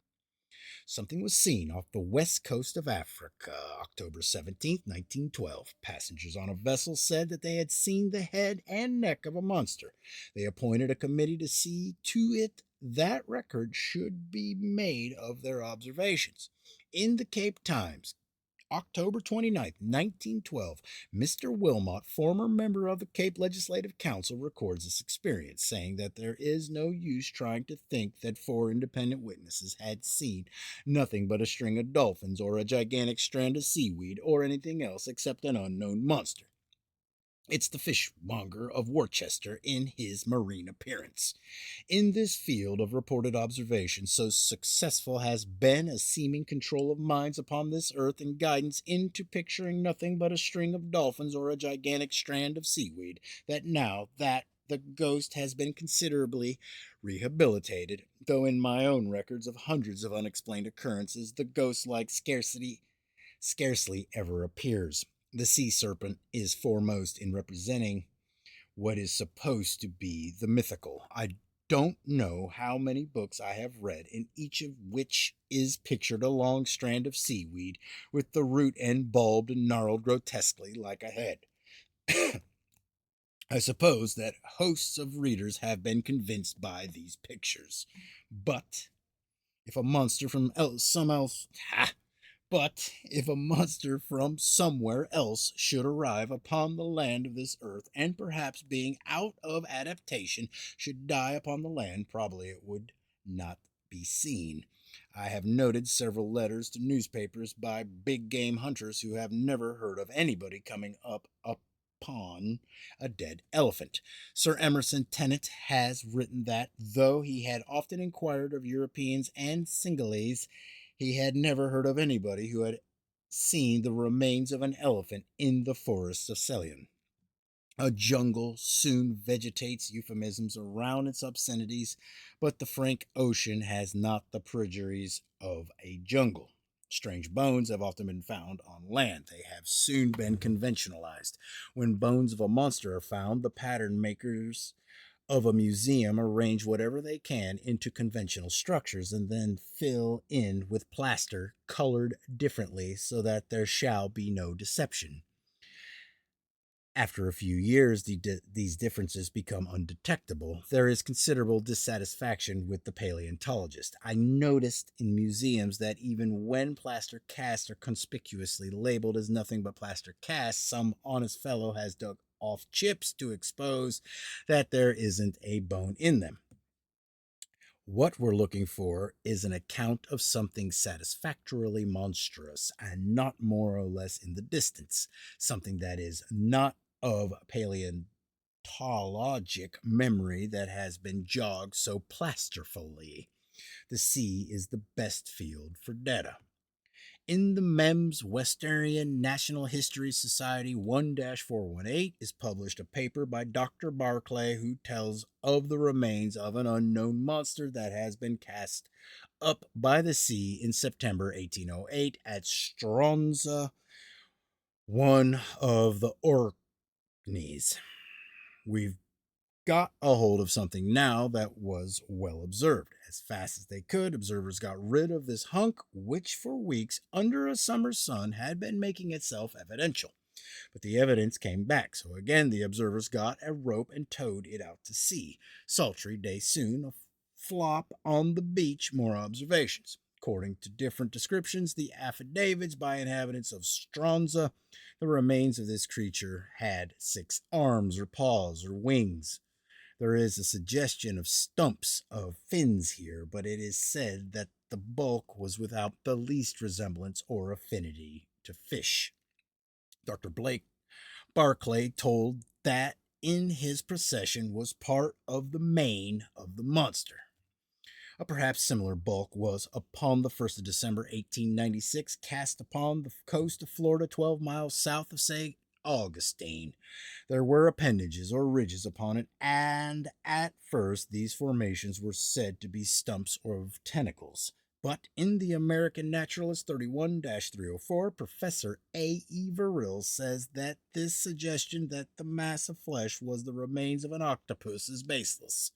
Speaker 1: Something was seen off the west coast of Africa, October 17th, 1912. Passengers on a vessel said that they had seen the head and neck of a monster. They appointed a committee to see to it that record should be made of their observations. In the Cape Times, October 29th, 1912, Mr. Wilmot, former member of the Cape Legislative Council, records this experience, saying that there is no use trying to think that four independent witnesses had seen nothing but a string of dolphins or a gigantic strand of seaweed or anything else except an unknown monster. It's the fishmonger of Worcester in his marine appearance. In this field of reported observation, so successful has been a seeming control of minds upon this earth and guidance into picturing nothing but a string of dolphins or a gigantic strand of seaweed, that now that the ghost has been considerably rehabilitated, though in my own records of hundreds of unexplained occurrences, the ghost-like scarcely ever appears. The sea serpent is foremost in representing what is supposed to be the mythical. I don't know how many books I have read, in each of which is pictured a long strand of seaweed with the root end bulbed and gnarled grotesquely like a head. I suppose that hosts of readers have been convinced by these pictures. But if a monster from some else, but if a monster from somewhere else should arrive upon the land of this earth, and perhaps being out of adaptation should die upon the land, probably it would not be seen. I have noted several letters to newspapers by big game hunters who have never heard of anybody coming up upon a dead elephant. Sir Emerson Tennant has written that, though he had often inquired of Europeans and Cingalese, he had never heard of anybody who had seen the remains of an elephant in the forests of Ceylon. A jungle soon vegetates euphemisms around its obscenities, but the frank ocean has not the perjuries of a jungle. Strange bones have often been found on land. They have soon been conventionalized. When bones of a monster are found, the pattern makers of a museum arrange whatever they can into conventional structures and then fill in with plaster colored differently so that there shall be no deception. After a few years, these differences become undetectable. There is considerable dissatisfaction with the paleontologist. I noticed in museums that even when plaster casts are conspicuously labeled as nothing but plaster casts, some honest fellow has dug off chips to expose that there isn't a bone in them. What we're looking for is an account of something satisfactorily monstrous and not more or less in the distance, something that is not of paleontologic memory that has been jogged so plasterfully. The sea is the best field for data. In the MEMS Western National History Society 1 418 is published a paper by Dr. Barclay who tells of the remains of an unknown monster that has been cast up by the sea in September 1808 at Stronza, one of the Orkneys. We've got a hold of something now that was well observed. As fast as they could, observers got rid of this hunk, which for weeks under a summer sun had been making itself evidential. But the evidence came back, so again the observers got a rope and towed it out to sea. Sultry day soon, a flop on the beach, more observations. According to different descriptions, the affidavits by inhabitants of Stronza, the remains of this creature had 6 arms or paws or wings. There is a suggestion of stumps of fins here, but it is said that the bulk was without the least resemblance or affinity to fish. Dr. Blake Barclay told that in his procession was part of the mane of the monster. A perhaps similar bulk was, upon the 1st of December 1896, cast upon the coast of Florida 12 miles south of St. Augustine. There were appendages or ridges upon it, and at first these formations were said to be stumps of tentacles. But in the American Naturalist 31 304, Professor A. E. Verrill says that this suggestion that the mass of flesh was the remains of an octopus is baseless.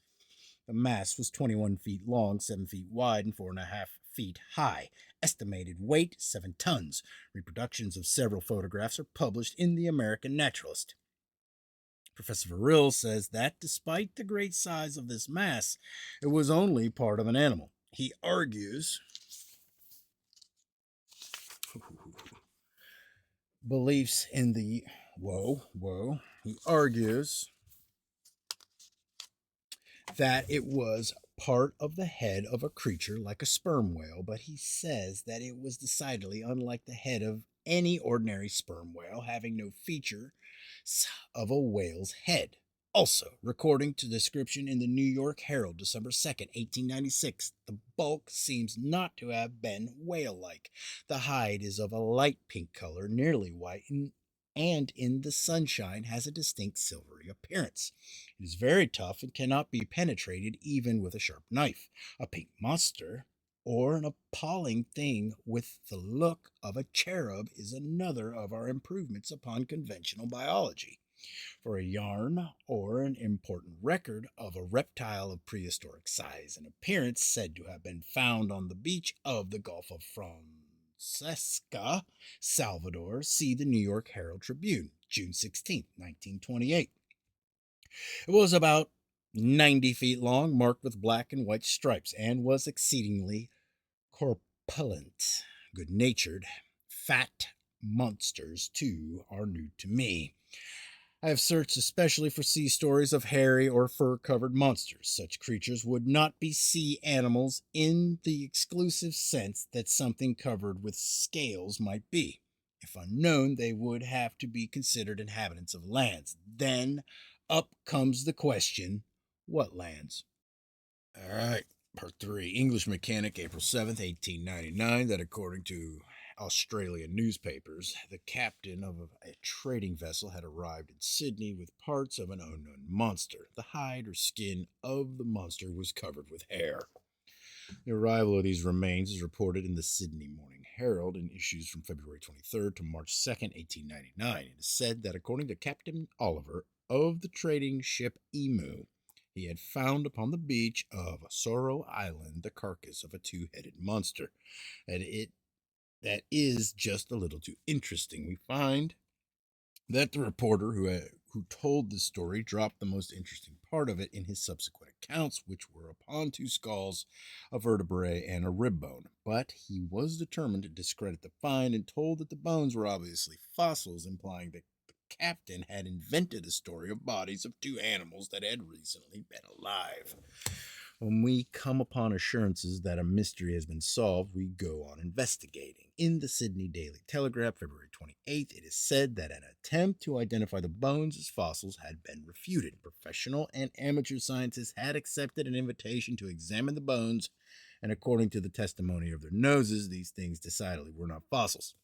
Speaker 1: The mass was 21 feet long, 7 feet wide, and 4.5 feet high. Estimated weight 7 tons. Reproductions of several photographs are published in the American Naturalist. Professor Verrill says that despite the great size of this mass, it was only part of an animal. He argues beliefs in the he argues that it was part of the head of a creature like a sperm whale, but he says that it was decidedly unlike the head of any ordinary sperm whale, having no feature of a whale's head. Also, according to description in the New York Herald, December 2nd, 1896, the bulk seems not to have been whale like. The hide is of a light pink color, nearly white, and in the sunshine has a distinct silvery appearance. It is very tough and cannot be penetrated even with a sharp knife. A pink monster or an appalling thing with the look of a cherub is another of our improvements upon conventional biology. For a yarn or an important record of a reptile of prehistoric size and appearance said to have been found on the beach of the Gulf of Francesca, Salvador, see the New York Herald Tribune, June 16, 1928. It was about 90 feet long, marked with black and white stripes, and was exceedingly corpulent, good natured. Fat monsters, too, are new to me. I have searched especially for sea stories of hairy or fur covered monsters. Such creatures would not be sea animals in the exclusive sense that something covered with scales might be. If unknown, they would have to be considered inhabitants of lands. Then up comes the question, what lands? All right, part 3. English mechanic, April 7th, 1899, that according to Australian newspapers, the captain of a trading vessel had arrived in Sydney with parts of an unknown monster. The hide or skin of the monster was covered with hair. The arrival of these remains is reported in the Sydney Morning Herald in issues from February 23rd to March 2nd, 1899. It is said that according to Captain Oliver of the trading ship Emu, he had found upon the beach of Sorrow Island the carcass of a 2-headed monster. That is just a little too interesting. We find that the reporter who told this story dropped the most interesting part of it in his subsequent accounts, which were upon 2 skulls, a vertebrae, and a rib bone. But he was determined to discredit the find and told that the bones were obviously fossils, implying that the captain had invented a story of bodies of 2 animals that had recently been alive. When we come upon assurances that a mystery has been solved, we go on investigating. In the Sydney Daily Telegraph, February 28th, it is said that an attempt to identify the bones as fossils had been refuted. Professional and amateur scientists had accepted an invitation to examine the bones, and according to the testimony of their noses, these things decidedly were not fossils.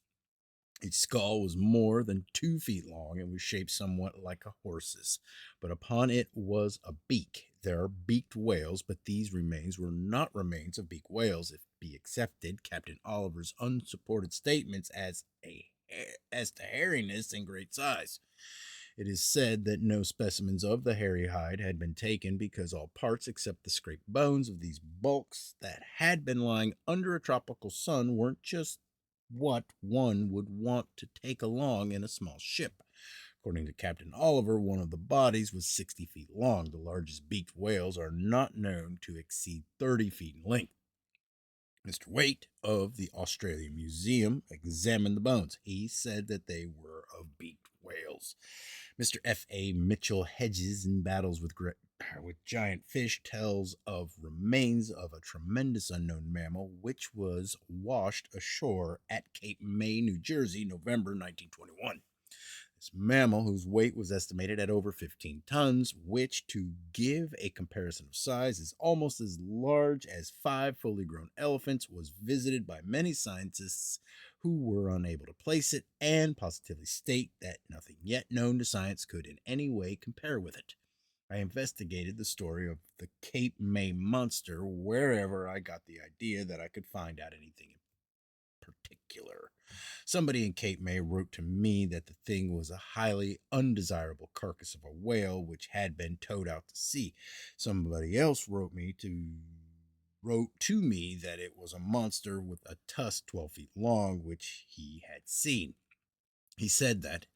Speaker 1: Its skull was more than 2 feet long and was shaped somewhat like a horse's, but upon it was a beak. There are beaked whales, but these remains were not remains of beaked whales, if be accepted Captain Oliver's unsupported statements as to hairiness and great size. It is said that no specimens of the hairy hide had been taken because all parts except the scraped bones of these bulks that had been lying under a tropical sun weren't just what one would want to take along in a small ship. According to Captain Oliver, one of the bodies was 60 feet long. The largest beaked whales are not known to exceed 30 feet in length. Mr. Waite of the Australian Museum examined the bones. He said that they were of beaked whales. Mr. F.A. Mitchell Hedges in Battles with Giant Fish tells of remains of a tremendous unknown mammal which was washed ashore at Cape May, New Jersey, November 1921. This mammal, whose weight was estimated at over 15 tons, which, to give a comparison of size, is almost as large as 5 fully grown elephants, was visited by many scientists who were unable to place it and positively state that nothing yet known to science could in any way compare with it. I investigated the story of the Cape May monster wherever I got the idea that I could find out anything in particular. Somebody in Cape May wrote to me that the thing was a highly undesirable carcass of a whale which had been towed out to sea. Somebody else wrote to me that it was a monster with a tusk 12 feet long, which he had seen. He said that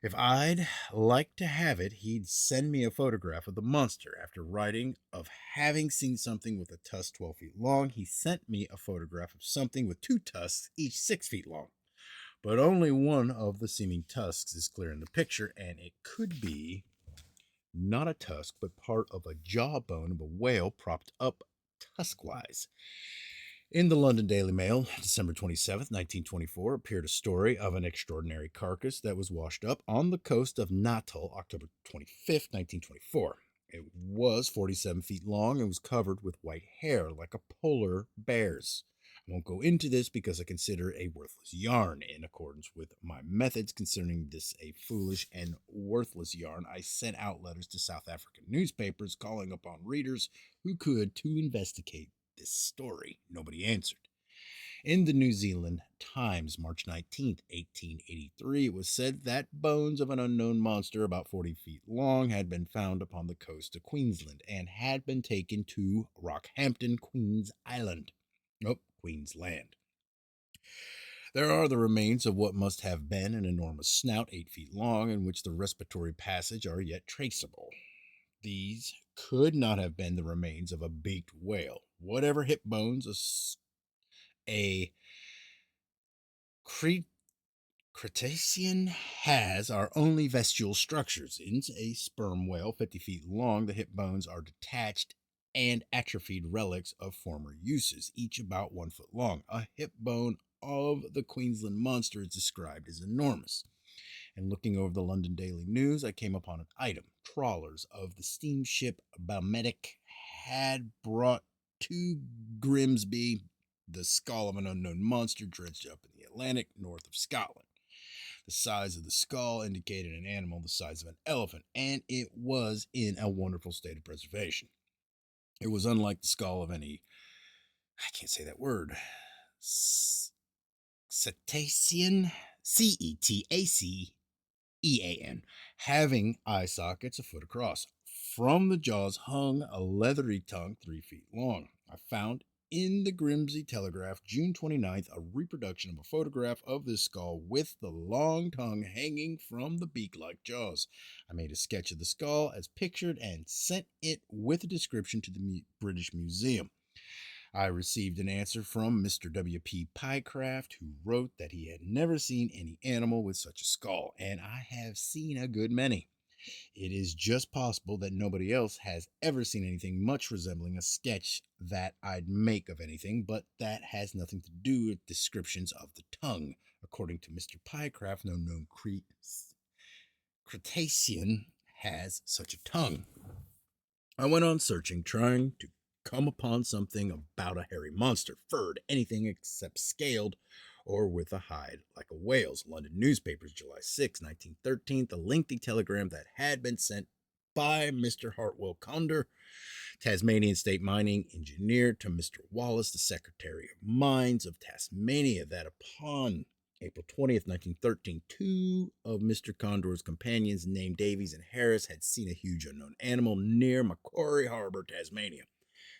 Speaker 1: if I'd like to have it, he'd send me a photograph of the monster. After writing of having seen something with a tusk 12 feet long, he sent me a photograph of something with 2 tusks, each 6 feet long. But only one of the seeming tusks is clear in the picture, and it could be not a tusk, but part of a jawbone of a whale propped up tuskwise. In the London Daily Mail, December 27th, 1924, appeared a story of an extraordinary carcass that was washed up on the coast of Natal, October 25th, 1924. It was 47 feet long and was covered with white hair like a polar bear's. I won't go into this because I consider a worthless yarn. In accordance with my methods concerning this a foolish and worthless yarn, I sent out letters to South African newspapers calling upon readers who could to investigate this story. Nobody answered. In the New Zealand Times, March 19th, 1883, it was said that bones of an unknown monster about 40 feet long had been found upon the coast of Queensland and had been taken to Rockhampton, Queen's Island. Queensland. There are the remains of what must have been an enormous snout 8 feet long, in which the respiratory passage are yet traceable. These could not have been the remains of a beaked whale. Whatever hip bones a Cretacean has are only vestigial structures. In a sperm whale 50 feet long, the hip bones are detached and atrophied relics of former uses, each about 1 foot long. A hip bone of the Queensland monster is described as enormous. And looking over the London Daily News, I came upon an item. Trawlers of the steamship Balmetic had brought to Grimsby the skull of an unknown monster dredged up in the Atlantic north of Scotland. The size of the skull indicated an animal the size of an elephant, and it was in a wonderful state of preservation. It was unlike the skull of any, I can't say that word, cetacean, Cetacean, having eye sockets a foot across. From the jaws hung a leathery tongue 3 feet long. I found in the Grimsby Telegraph, June 29th, a reproduction of a photograph of this skull with the long tongue hanging from the beak-like jaws. I made a sketch of the skull as pictured and sent it with a description to the British Museum. I received an answer from Mr. W.P. Pycraft, who wrote that he had never seen any animal with such a skull, and I have seen a good many. It is just possible that nobody else has ever seen anything much resembling a sketch that I'd make of anything, but that has nothing to do with descriptions of the tongue. According to Mr. Pycraft, no known Cretacean has such a tongue. I went on searching, trying to come upon something about a hairy monster, furred, anything except scaled or with a hide like a whale's. London newspapers, July 6, 1913, a lengthy telegram that had been sent by Mr. Hartwell Conder, Tasmanian State Mining Engineer, to Mr. Wallace, the Secretary of Mines of Tasmania, that upon April 20th, 1913, two of Mr. Condor's companions, named Davies and Harris, had seen a huge unknown animal near Macquarie Harbor, Tasmania.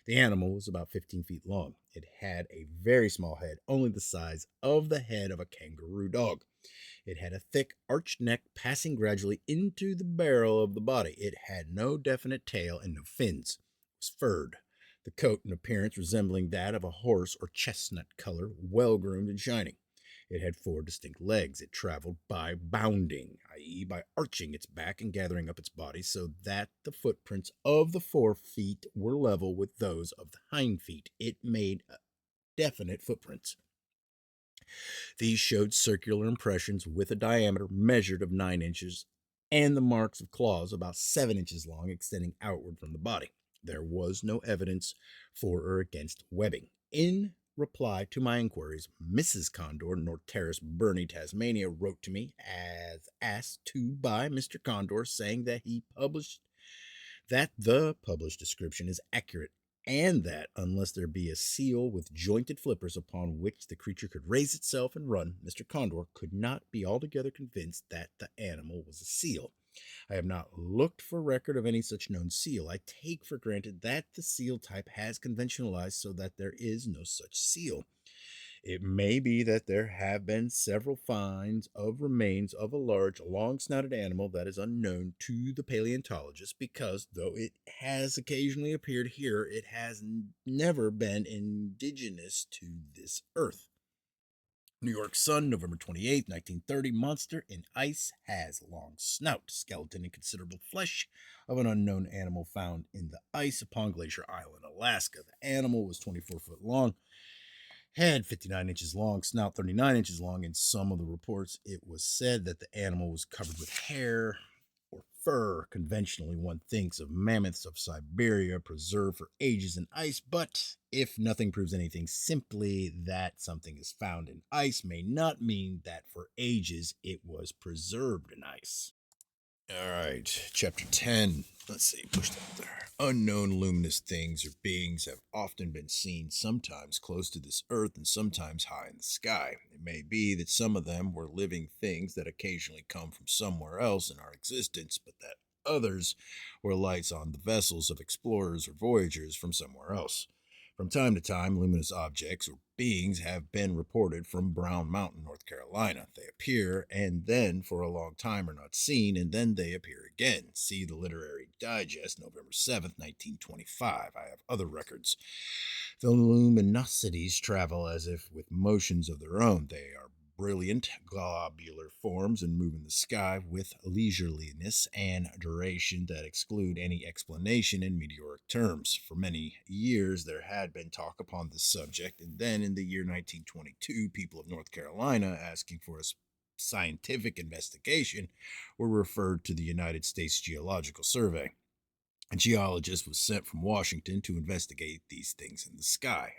Speaker 1: The animal was about 15 feet long. It had a very small head, only the size of the head of a kangaroo dog. It had a thick, arched neck passing gradually into the barrel of the body. It had no definite tail and no fins. It was furred, the coat in appearance resembling that of a horse or chestnut color, well groomed and shining. It had 4 distinct legs. It traveled by bounding, i.e., by arching its back and gathering up its body so that the footprints of the 4 feet were level with those of the hind feet. It made definite footprints. These showed circular impressions with a diameter measured of 9 inches and the marks of claws about 7 inches long extending outward from the body. There was no evidence for or against webbing. In reply to my inquiries, Mrs. Condor, North Terrace, Burnie, Tasmania, wrote to me as asked to by Mr. Condor, saying that the published description is accurate, and that unless there be a seal with jointed flippers upon which the creature could raise itself and run, Mr. Condor could not be altogether convinced that the animal was a seal. I have not looked for record of any such known seal. I take for granted that the seal type has conventionalized so that there is no such seal. It may be that there have been several finds of remains of a large, long-snouted animal that is unknown to the paleontologist because, though it has occasionally appeared here, it has never been indigenous to this earth. New York Sun, November 28, 1930. Monster in ice has long snout, skeleton, and considerable flesh of an unknown animal found in the ice upon Glacier Island, Alaska. The animal was 24 foot long, head 59 inches long, snout 39 inches long. In some of the reports, it was said that the animal was covered with hair or fur. Conventionally, one thinks of mammoths of Siberia preserved for ages in ice, but if nothing proves anything, simply that something is found in ice may not mean that for ages it was preserved in ice. All right, chapter 10. Let's see, push that there. Unknown luminous things or beings have often been seen, sometimes close to this earth and sometimes high in the sky. It may be that some of them were living things that occasionally come from somewhere else in our existence, but that others were lights on the vessels of explorers or voyagers from somewhere else. From time to time, luminous objects or beings have been reported from Brown Mountain, North Carolina. They appear and then for a long time are not seen, and then they appear again. See the Literary Digest, November 7th, 1925. I have other records. The luminosities travel as if with motions of their own. They are brilliant globular forms and move in the sky with leisureliness and duration that exclude any explanation in meteoric terms. For many years there had been talk upon this subject, and then in the year 1922 people of North Carolina, asking for a scientific investigation, were referred to the United States Geological Survey. A geologist was sent from Washington to investigate these things in the sky.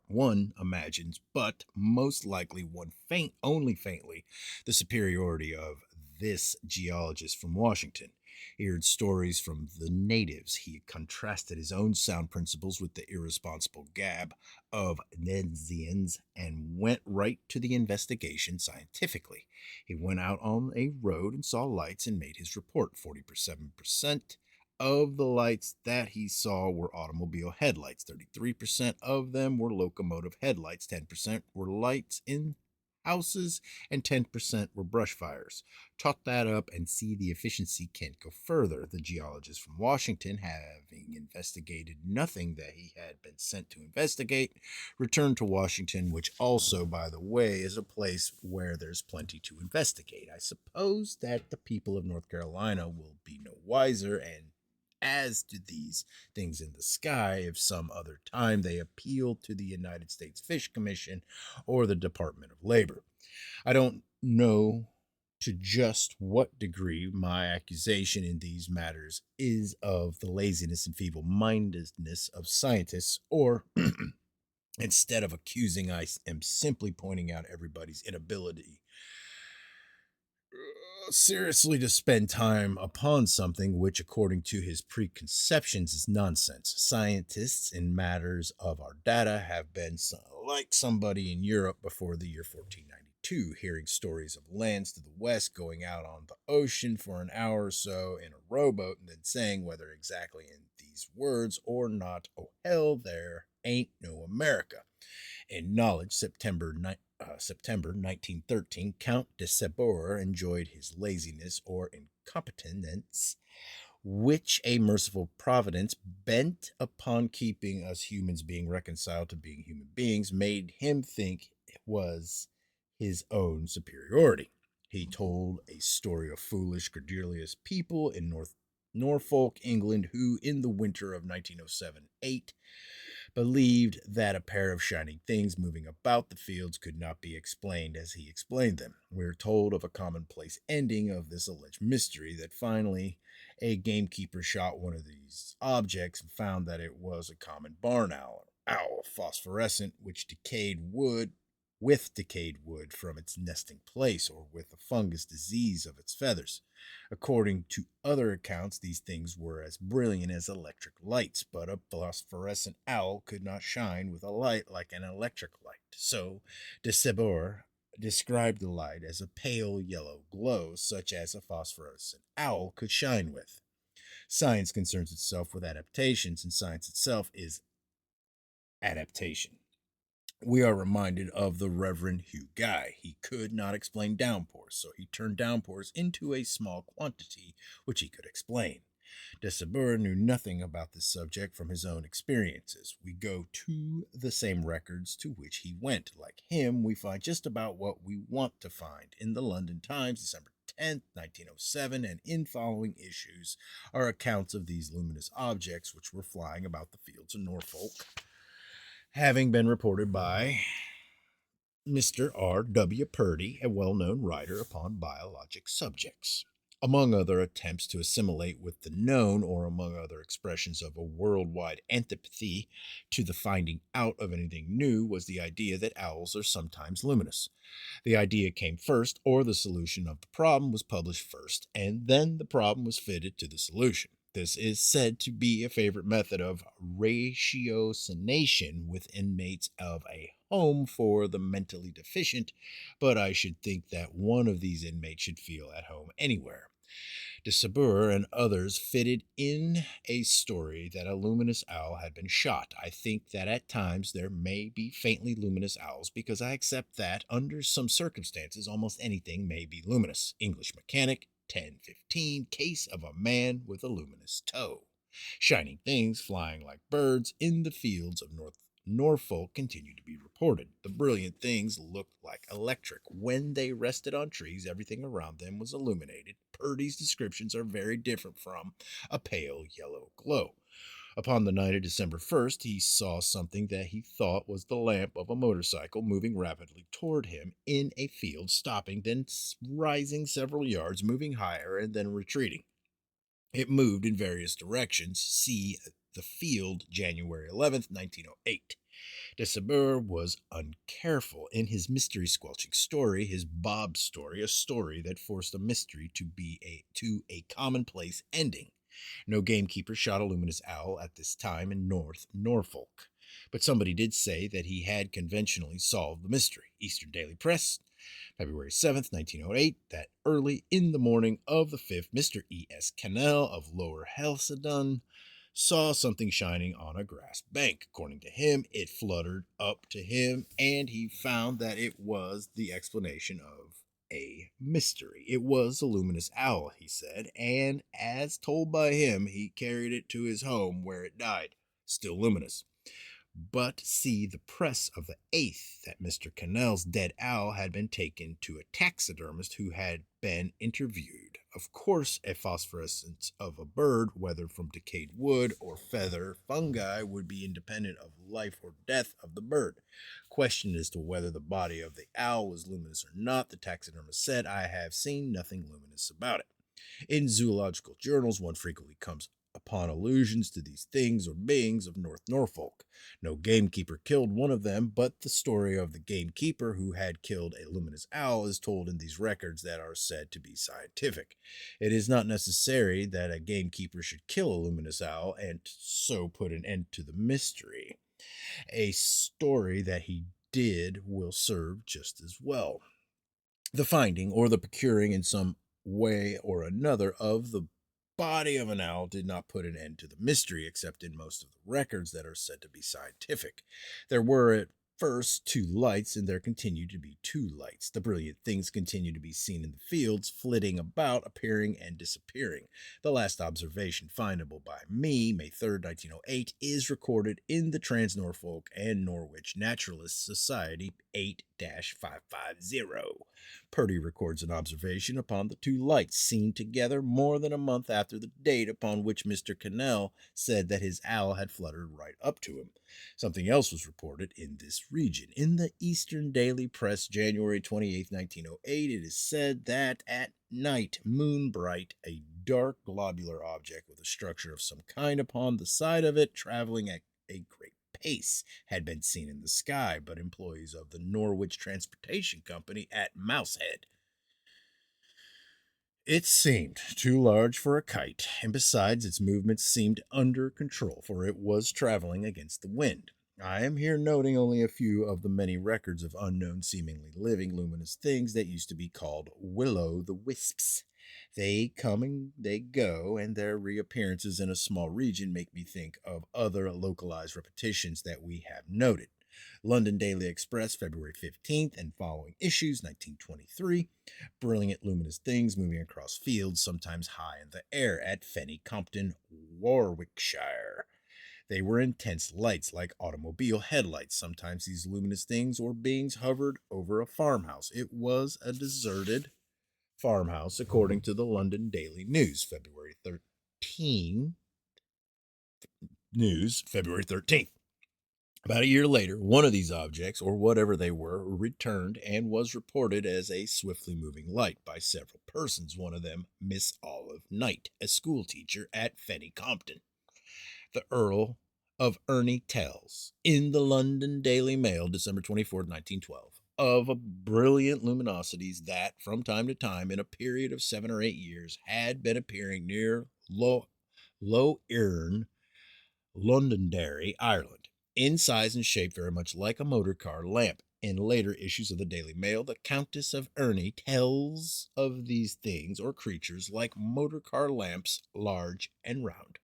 Speaker 1: One imagines, but most likely only faintly, the superiority of this geologist from Washington. He heard stories from the natives. He contrasted his own sound principles with the irresponsible gab of Nenzians and went right to the investigation scientifically. He went out on a road and saw lights and made his report. 47% of the lights that he saw were automobile headlights. 33% of them were locomotive headlights. 10% were lights in houses, and 10% were brush fires. Chalk that up and see the efficiency can't go further. The geologist from Washington, having investigated nothing that he had been sent to investigate, returned to Washington, which also, by the way, is a place where there's plenty to investigate. I suppose that the people of North Carolina will be no wiser, and as to these things in the sky, if some other time they appeal to the United States Fish Commission or the Department of Labor. I don't know to just what degree my accusation in these matters is of the laziness and feeble mindedness of scientists, or instead of accusing, I am simply pointing out everybody's inability seriously to spend time upon something which, according to his preconceptions, is nonsense. Scientists in matters of our data have been like somebody in Europe before the year 1492, hearing stories of lands to the west going out on the ocean for an hour or so in a rowboat, and then saying whether exactly in these words or not, oh hell, there ain't no America. In Knowledge, September 1913, Count de Sebor enjoyed his laziness or incompetence, which a merciful providence, bent upon keeping us humans being reconciled to being human beings, made him think it was his own superiority. He told a story of foolish, credulous people in Norfolk, England, who, in the winter of 1907-8, believed that a pair of shining things moving about the fields could not be explained as he explained them. We are told of a commonplace ending of this alleged mystery, that finally a gamekeeper shot one of these objects and found that it was a common barn owl, phosphorescent, which decayed wood from its nesting place, or with a fungus disease of its feathers. According to other accounts, these things were as brilliant as electric lights, but a phosphorescent owl could not shine with a light like an electric light. So de Sebor described the light as a pale yellow glow, such as a phosphorescent owl could shine with. Science concerns itself with adaptations, and science itself is adaptation. We are reminded of the Reverend Hugh Guy. He could not explain downpours, so he turned downpours into a small quantity which he could explain. De Sabur knew nothing about this subject from his own experiences. We go to the same records to which he went. Like him, we find just about what we want to find. In the London Times, December 10th, 1907, and in following issues are accounts of these luminous objects which were flying about the fields of Norfolk, having been reported by Mr. R. W. Purdy, a well known writer upon biologic subjects. Among other attempts to assimilate with the known, or among other expressions of a worldwide antipathy to the finding out of anything new, was the idea that owls are sometimes luminous. The idea came first, or the solution of the problem was published first, and then the problem was fitted to the solution. This is said to be a favorite method of ratiocination with inmates of a home for the mentally deficient, but I should think that one of these inmates should feel at home anywhere. De Sabur and others fitted in a story that a luminous owl had been shot. I think that at times there may be faintly luminous owls, because I accept that, under some circumstances, almost anything may be luminous. English Mechanic, 1015, case of a man with a luminous toe. Shining things flying like birds in the fields of Norfolk continued to be reported. The brilliant things looked like electric. When they rested on trees, everything around them was illuminated. Purdy's descriptions are very different from a pale yellow glow. Upon the night of December 1st, he saw something that he thought was the lamp of a motorcycle moving rapidly toward him in a field, stopping, then rising several yards, moving higher, and then retreating. It moved in various directions. See the field, January 11th, 1908. De Sabur was uncareful in his mystery squelching story, his Bob story, a story that forced a mystery to a commonplace ending. No gamekeeper shot a luminous owl at this time in North Norfolk, but somebody did say that he had conventionally solved the mystery. Eastern Daily Press, February 7th, 1908, that early in the morning of the 5th, Mr. E.S. Cannell of Lower Helsdon saw something shining on a grass bank. According to him, it fluttered up to him, and he found that it was the explanation of a mystery. It was a luminous owl, he said, and as told by him, he carried it to his home where it died, still luminous. But see the press of the 8th that Mr. Cannell's dead owl had been taken to a taxidermist who had been interviewed. Of course, a phosphorescence of a bird, whether from decayed wood or feather fungi, would be independent of life or death of the bird. Question as to whether the body of the owl was luminous or not, the taxidermist said, I have seen nothing luminous about it. In zoological journals, one frequently comes upon allusions to these things or beings of North Norfolk. No gamekeeper killed one of them, but the story of the gamekeeper who had killed a luminous owl is told in these records that are said to be scientific. It is not necessary that a gamekeeper should kill a luminous owl and so put an end to the mystery. A story that he did will serve just as well. The finding or the procuring in some way or another of the body of an owl did not put an end to the mystery, except in most of the records that are said to be scientific. There were at first 2 lights, and there continued to be 2 lights. The brilliant things continued to be seen in the fields, flitting about, appearing and disappearing. The last observation findable by me, May 3rd, 1908, is recorded in the Trans-Norfolk and Norwich Naturalist Society 8-550. Purdy records an observation upon the 2 lights seen together more than a month after the date upon which Mr. Cannell said that his owl had fluttered right up to him. Something else was reported in this region. In the Eastern Daily Press, January 28, 1908, it is said that at night, moon bright, a dark globular object with a structure of some kind upon the side of it, traveling at a great pace, had been seen in the sky, but employees of the Norwich Transportation Company at Mousehead. It seemed too large for a kite, and besides, its movements seemed under control, for it was traveling against the wind. I am here noting only a few of the many records of unknown, seemingly living, luminous things that used to be called will-o'-the-wisps. They come and they go, and their reappearances in a small region make me think of other localized repetitions that we have noted. London Daily Express, February 15th and following issues, 1923. Brilliant luminous things moving across fields, sometimes high in the air, at Fenny Compton, Warwickshire. They were intense lights like automobile headlights. Sometimes these luminous things or beings hovered over a farmhouse. It was a deserted farmhouse, according to the London Daily News, February 13th. News, February 13th. About a year later, one of these objects, or whatever they were, returned and was reported as a swiftly moving light by several persons, one of them Miss Olive Knight, a schoolteacher at Fenny Compton. The Earl of Erney tells, in the London Daily Mail, December 24, 1912, of brilliant luminosities that, from time to time, in a period of 7 or 8 years, had been appearing near Low Earn, Londonderry, Ireland, in size and shape very much like a motor car lamp. In later issues of the Daily Mail, the Countess of Erney tells of these things or creatures like motor car lamps, large and round.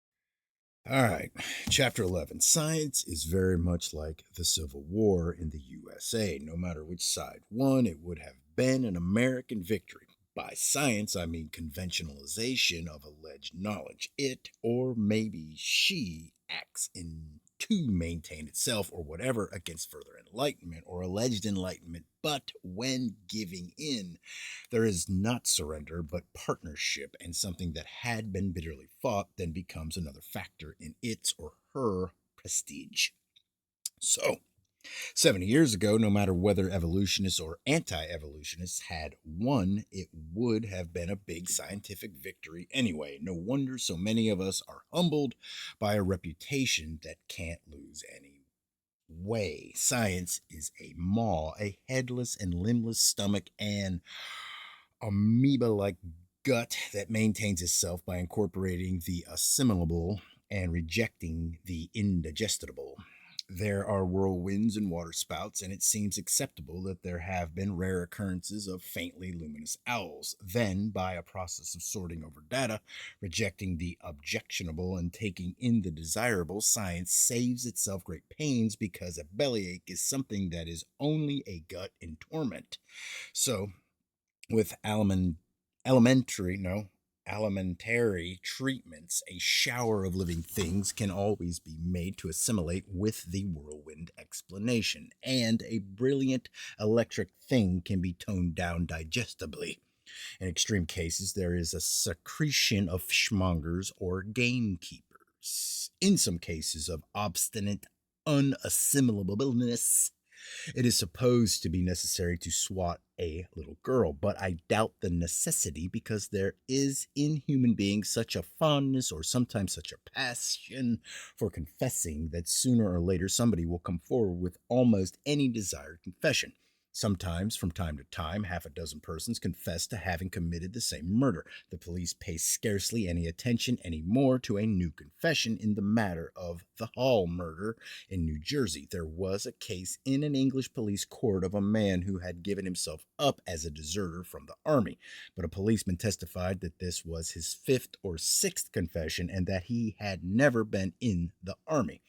Speaker 1: All right, Chapter 11. Science is very much like the Civil War in the USA. No matter which side won, it would have been an American victory. By science, I mean conventionalization of alleged knowledge. It, or maybe she, acts in to maintain itself or whatever against further enlightenment or alleged enlightenment. But when giving in, there is not surrender, but partnership, and something that had been bitterly fought then becomes another factor in its or her prestige. So, 70 years ago, no matter whether evolutionists or anti-evolutionists had won, it would have been a big scientific victory anyway. No wonder so many of us are humbled by a reputation that can't lose any way. Science is a maw, a headless and limbless stomach, and amoeba-like gut that maintains itself by incorporating the assimilable and rejecting the indigestible. There are whirlwinds and waterspouts, and it seems acceptable that there have been rare occurrences of faintly luminous owls. Then, by a process of sorting over data, rejecting the objectionable and taking in the desirable, science saves itself great pains because a bellyache is something that is only a gut in torment. So, with elementary, no, alimentary treatments, a shower of living things can always be made to assimilate with the whirlwind explanation, and a brilliant electric thing can be toned down digestibly. In extreme cases, there is a secretion of fishmongers or gamekeepers. In some cases of obstinate unassimilableness, it is supposed to be necessary to swat a little girl, but I doubt the necessity because there is in human beings such a fondness or sometimes such a passion for confessing that sooner or later somebody will come forward with almost any desired confession. Sometimes, from time to time, half a dozen persons confess to having committed the same murder. The police pay scarcely any attention anymore to a new confession in the matter of the Hall murder in New Jersey. There was a case in an English police court of a man who had given himself up as a deserter from the army, but a policeman testified that this was his fifth or sixth confession and that he had never been in the army.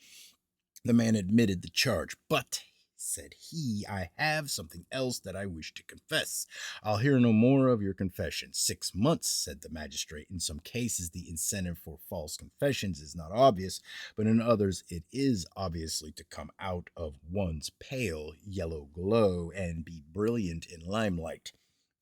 Speaker 1: The man admitted the charge, but said he, I have something else that I wish to confess. I'll hear no more of your confession. 6 months, said the magistrate. In some cases, the incentive for false confessions is not obvious, but in others, it is obviously to come out of one's pale yellow glow and be brilliant in limelight.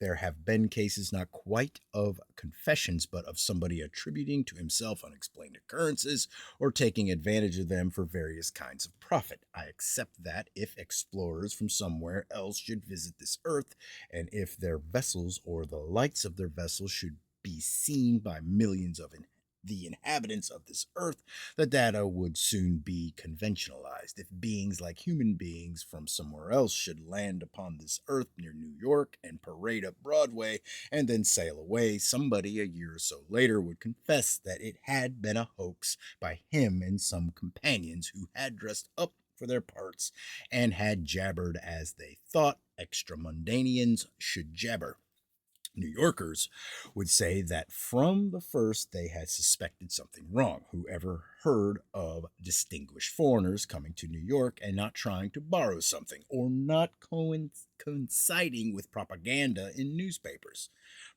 Speaker 1: There have been cases not quite of confessions, but of somebody attributing to himself unexplained occurrences or taking advantage of them for various kinds of profit. I accept that if explorers from somewhere else should visit this earth, and if their vessels or the lights of their vessels should be seen by millions of the inhabitants of this earth, the data would soon be conventionalized. If beings like human beings from somewhere else should land upon this earth near New York and parade up Broadway and then sail away, somebody a year or so later would confess that it had been a hoax by him and some companions who had dressed up for their parts and had jabbered as they thought extramundanians should jabber. New Yorkers would say that from the first they had suspected something wrong. Whoever heard of distinguished foreigners coming to New York and not trying to borrow something or not coinciding with propaganda in newspapers?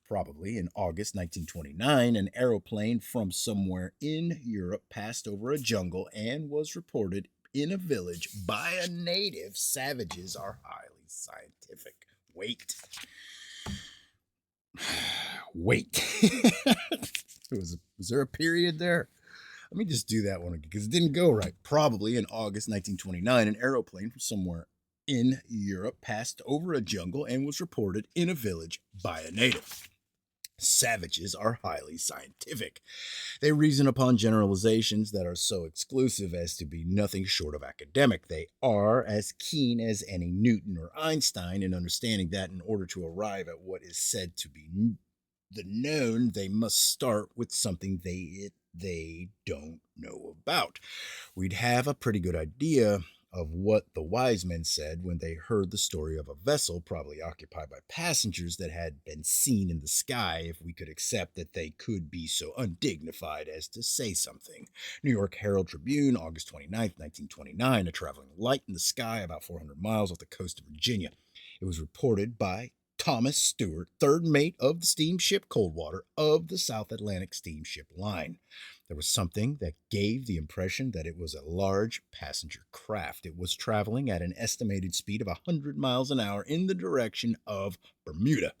Speaker 1: Probably in August 1929, an aeroplane from somewhere in Europe passed over a jungle and was reported in a village by a native. Savages are highly scientific. Wait. Wait. Was there a period there? Let me just do that one again because it didn't go right. Probably in August 1929, an aeroplane from somewhere in Europe passed over a jungle and was reported in a village by a native. Savages are highly scientific. They reason upon generalizations that are so exclusive as to be nothing short of academic. They are as keen as any Newton or Einstein in understanding that in order to arrive at what is said to be the known, they must start with something they don't know about. We'd have a pretty good idea of what the wise men said when they heard the story of a vessel, probably occupied by passengers, that had been seen in the sky, if we could accept that they could be so undignified as to say something. New York Herald Tribune, August 29th, 1929, a traveling light in the sky about 400 miles off the coast of Virginia. It was reported by Thomas Stewart, third mate of the steamship Coldwater of the South Atlantic Steamship Line. There was something that gave the impression that it was a large passenger craft. It was traveling at an estimated speed of 100 miles an hour in the direction of Bermuda.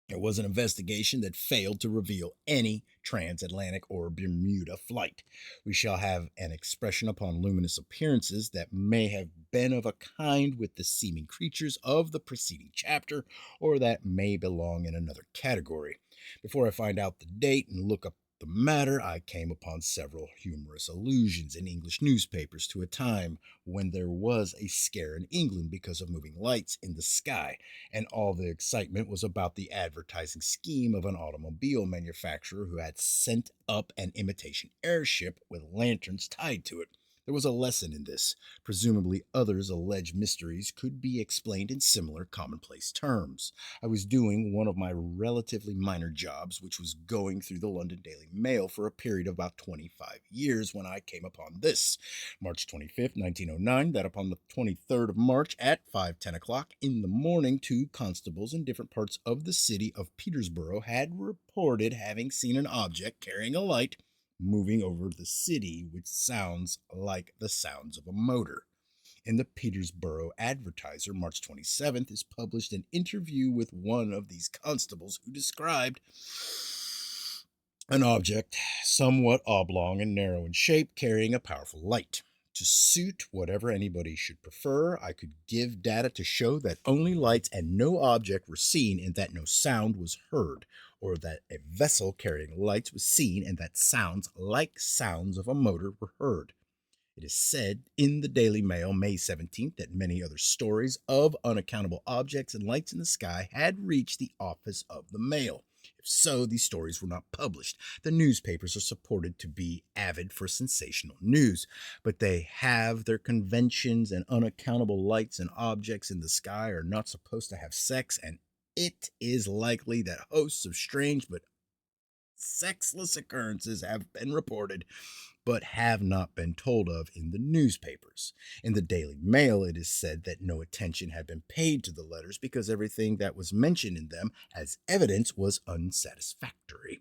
Speaker 1: There was an investigation that failed to reveal any transatlantic or Bermuda flight. We shall have an expression upon luminous appearances that may have been of a kind with the seeming creatures of the preceding chapter, or that may belong in another category. Before I find out the date and look up the matter, I came upon several humorous allusions in English newspapers to a time when there was a scare in England because of moving lights in the sky, and all the excitement was about the advertising scheme of an automobile manufacturer who had sent up an imitation airship with lanterns tied to it. There was a lesson in this. Presumably, others' alleged mysteries could be explained in similar commonplace terms. I was doing one of my relatively minor jobs, which was going through the London Daily Mail for a period of about 25 years when I came upon this. March 25th, 1909, that upon the 23rd of March at 5:10 o'clock in the morning, two constables in different parts of the city of Petersburg had reported having seen an object carrying a light moving over the city, which sounds like the sounds of a motor. In the Petersburg Advertiser, March 27th, is published an interview with one of these constables who described an object somewhat oblong and narrow in shape carrying a powerful light. To suit whatever anybody should prefer, I could give data to show that only lights and no object were seen and that no sound was heard, or that a vessel carrying lights was seen and that sounds like sounds of a motor were heard. It is said in the Daily Mail, May 17th, that many other stories of unaccountable objects and lights in the sky had reached the office of the Mail. If so, these stories were not published. The newspapers are supported to be avid for sensational news, but they have their conventions, and unaccountable lights and objects in the sky are not supposed to have sex, and it is likely that hosts of strange but sexless occurrences have been reported but have not been told of in the newspapers. In the Daily Mail, it is said that no attention had been paid to the letters because everything that was mentioned in them as evidence was unsatisfactory.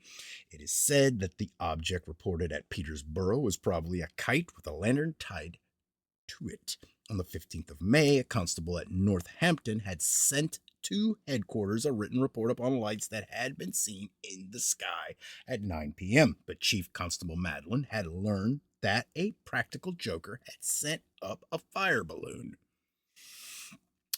Speaker 1: It is said that the object reported at Petersburg was probably a kite with a lantern tied to it. On the 15th of May, a constable at Northampton had sent to headquarters a written report upon lights that had been seen in the sky at 9 p.m. But Chief Constable Madeline had learned that a practical joker had sent up a fire balloon.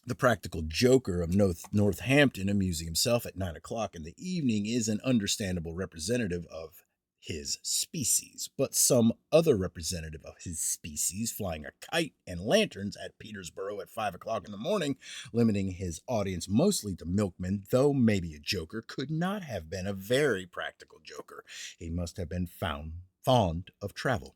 Speaker 1: The practical joker of Northampton, amusing himself at 9 o'clock in the evening, is an understandable representative of his species, but some other representative of his species flying a kite and lanterns at Petersburg at 5 o'clock in the morning, limiting his audience mostly to milkmen, though maybe a joker, could not have been a very practical joker. He must have been fond of travel.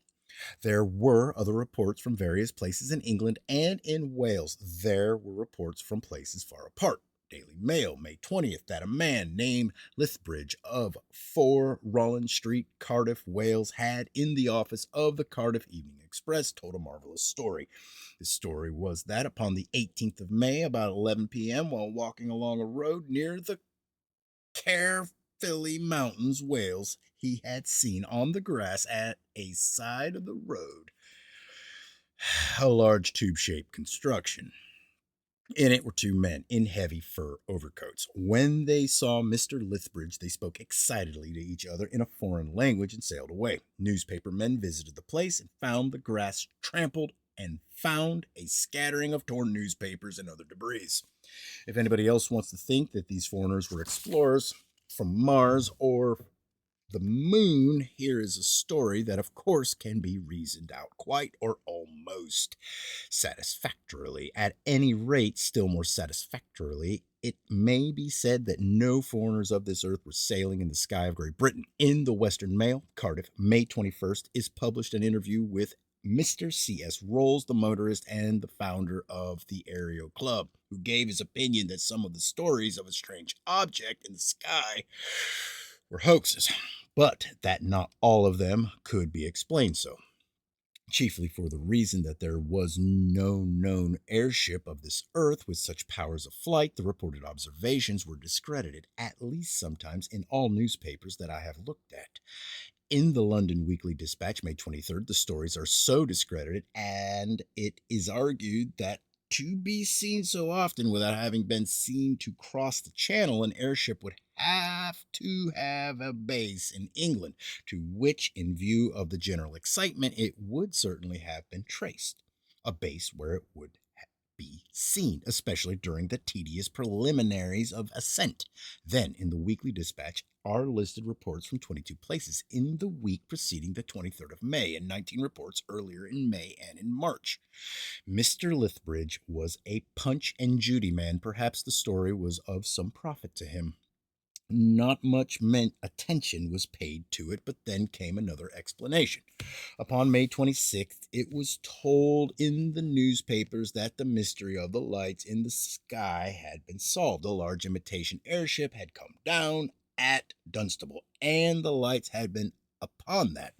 Speaker 1: There were other reports from various places in England and in Wales. There were reports from places far apart. Daily Mail, May 20th, that a man named Lethbridge of 4 Rollin Street, Cardiff, Wales, had in the office of the Cardiff Evening Express told a marvelous story. The story was that upon the 18th of May, about 11 p.m., while walking along a road near the Caerphilly Mountains, Wales, he had seen on the grass at a side of the road a large tube-shaped construction. In it were two men in heavy fur overcoats. When they saw Mr. Lethbridge, they spoke excitedly to each other in a foreign language and sailed away. Newspaper men visited the place and found the grass trampled and found a scattering of torn newspapers and other debris. If anybody else wants to think that these foreigners were explorers from Mars or the moon, here is a story that, of course, can be reasoned out quite or almost satisfactorily. At any rate, still more satisfactorily, it may be said that no foreigners of this earth were sailing in the sky of Great Britain. In the Western Mail, Cardiff, May 21st, is published an interview with Mr. C.S. Rolls, the motorist and the founder of the Aero Club, who gave his opinion that some of the stories of a strange object in the sky were hoaxes, but that not all of them could be explained so. Chiefly for the reason that there was no known airship of this earth with such powers of flight, the reported observations were discredited, at least sometimes, in all newspapers that I have looked at. In the London Weekly Dispatch, May 23rd, the stories are so discredited, and it is argued that to be seen so often without having been seen to cross the channel, an airship would have to have a base in England, to which, in view of the general excitement, it would certainly have been traced. A base where it would be seen, especially during the tedious preliminaries of ascent. Then, in the Weekly Dispatch, are listed reports from 22 places in the week preceding the 23rd of May, and 19 reports earlier in May and in March. Mr. Lethbridge was a Punch and Judy man. Perhaps the story was of some profit to him. Not much attention was paid to it, but then came another explanation. Upon May 26th, it was told in the newspapers that the mystery of the lights in the sky had been solved. A large imitation airship had come down at Dunstable, and the lights had been upon that.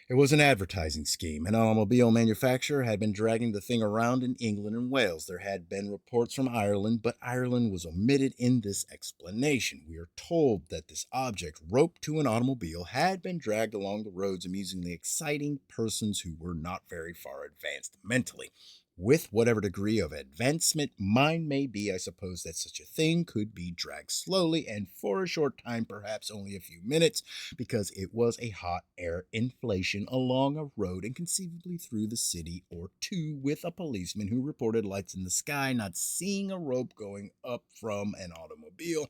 Speaker 1: It was an advertising scheme. An automobile manufacturer had been dragging the thing around in England and Wales. There had been reports from Ireland, but Ireland was omitted in this explanation. We are told that this object, roped to an automobile, had been dragged along the roads, amusingly exciting persons who were not very far advanced mentally. With whatever degree of advancement mine may be, I suppose that such a thing could be dragged slowly and for a short time, perhaps only a few minutes, because it was a hot air inflation along a road and conceivably through the city, or two, with a policeman who reported lights in the sky, not seeing a rope going up from an automobile.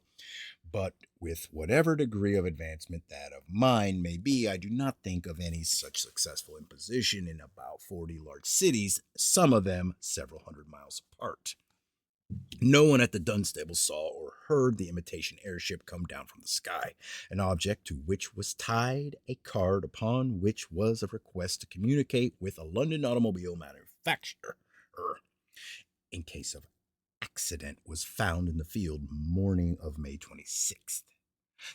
Speaker 1: But with whatever degree of advancement that of mine may be, I do not think of any such successful imposition in about 40 large cities, some of them several hundred miles apart. No one at the Dunstable saw or heard the imitation airship come down from the sky, an object to which was tied a card upon which was a request to communicate with a London automobile manufacturer in case of accident was found in the field morning of May 26th.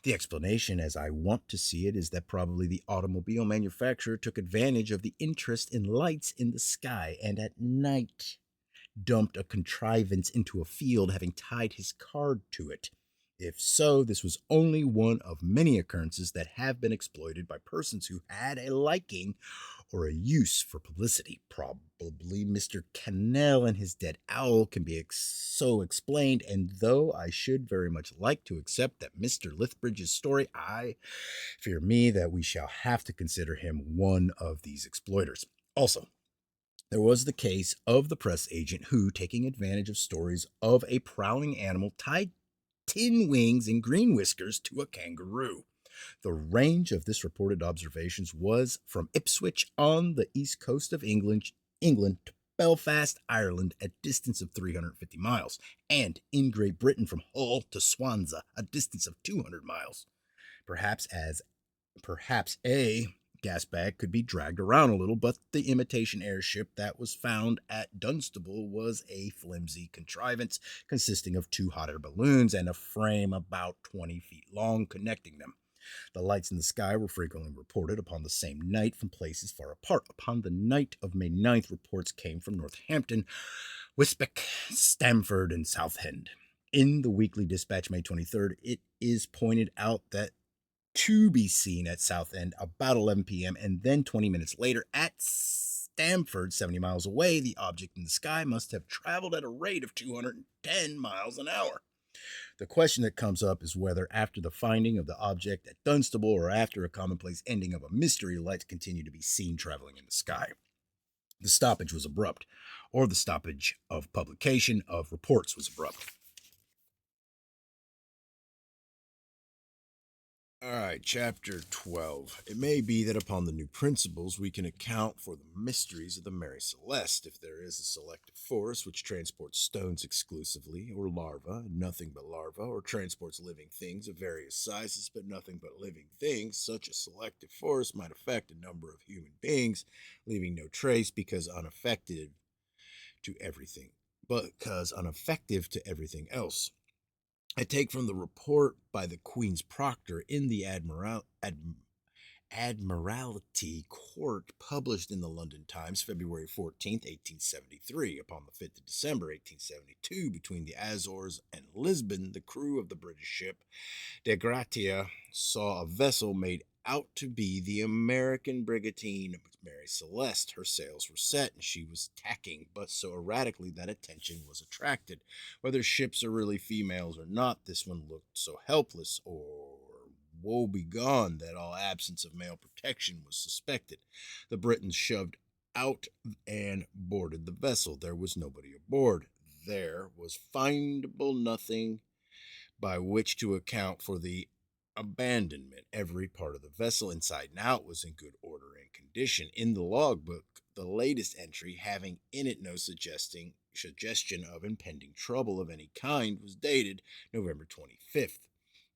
Speaker 1: The explanation, as I want to see it, is that probably the automobile manufacturer took advantage of the interest in lights in the sky and at night dumped a contrivance into a field, having tied his card to it. If so, this was only one of many occurrences that have been exploited by persons who had a liking or a use for publicity. Probably Mr. Cannell and his dead owl can be so explained, and though I should very much like to accept that Mr. Lethbridge's story, I fear me that we shall have to consider him one of these exploiters. Also, there was the case of the press agent who, taking advantage of stories of a prowling animal, tied tin wings and green whiskers to a kangaroo. The range of this reported observations was from Ipswich on the east coast of England to Belfast, Ireland, a distance of 350 miles, and in Great Britain from Hull to Swansea, a distance of 200 miles. Perhaps a gas bag could be dragged around a little, but the imitation airship that was found at Dunstable was a flimsy contrivance consisting of two hot air balloons and a frame about 20 feet long connecting them. The lights in the sky were frequently reported upon the same night from places far apart. Upon the night of May 9th, reports came from Northampton, Wisbech, Stamford, and Southend. In the Weekly Dispatch, May 23rd, it is pointed out that to be seen at Southend about 11 p.m., and then 20 minutes later at Stamford, 70 miles away, the object in the sky must have traveled at a rate of 210 miles an hour. The question that comes up is whether, after the finding of the object at Dunstable or after a commonplace ending of a mystery, lights continue to be seen traveling in the sky. The stoppage was abrupt, or the stoppage of publication of reports was abrupt. All right, chapter 12. It may be that upon the new principles we can account for the mysteries of the Mary Celeste, if there is a selective force which transports stones exclusively, or larvae, nothing but larvae, or transports living things of various sizes, but nothing but living things. Such a selective force might affect a number of human beings, leaving no trace because unaffected to everything, because unaffective to everything else. I take from the report by the Queen's Proctor in the Admiralty Court, published in the London Times, February 14th, 1873. Upon the 5th of December, 1872, between the Azores and Lisbon, the crew of the British ship De Gratia saw a vessel made out to be the American brigantine Mary Celeste. Her sails were set and she was tacking, but so erratically that attention was attracted. Whether ships are really females or not, this one looked so helpless or woebegone that all absence of male protection was suspected. The Britons shoved out and boarded the vessel. There was nobody aboard. There was findable nothing by which to account for the abandonment. Every part of the vessel, inside and out, was in good order and condition. In the logbook, the latest entry, having in it no suggestion of impending trouble of any kind, was dated November 25th.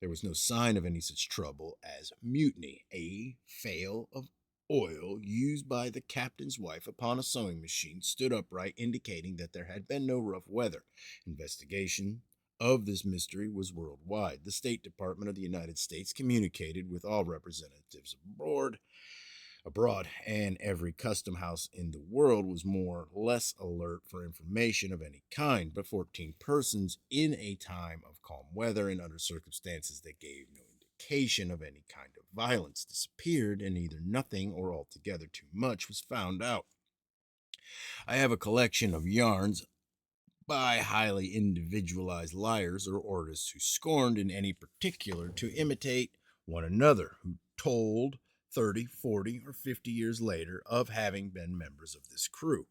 Speaker 1: There was no sign of any such trouble as mutiny, a fail of oil used by the captain's wife upon a sewing machine stood upright, indicating that there had been no rough weather. Investigation of this mystery was worldwide. The State Department of the United States communicated with all representatives abroad, and every custom house in the world was more or less alert for information of any kind. But 14 persons in a time of calm weather and under circumstances that gave no indication of any kind of violence disappeared, and either nothing or altogether too much was found out. I have a collection of yarns by highly individualized liars or artists who scorned in any particular to imitate one another, who told 30, 40, or 50 years later of having been members of this crew.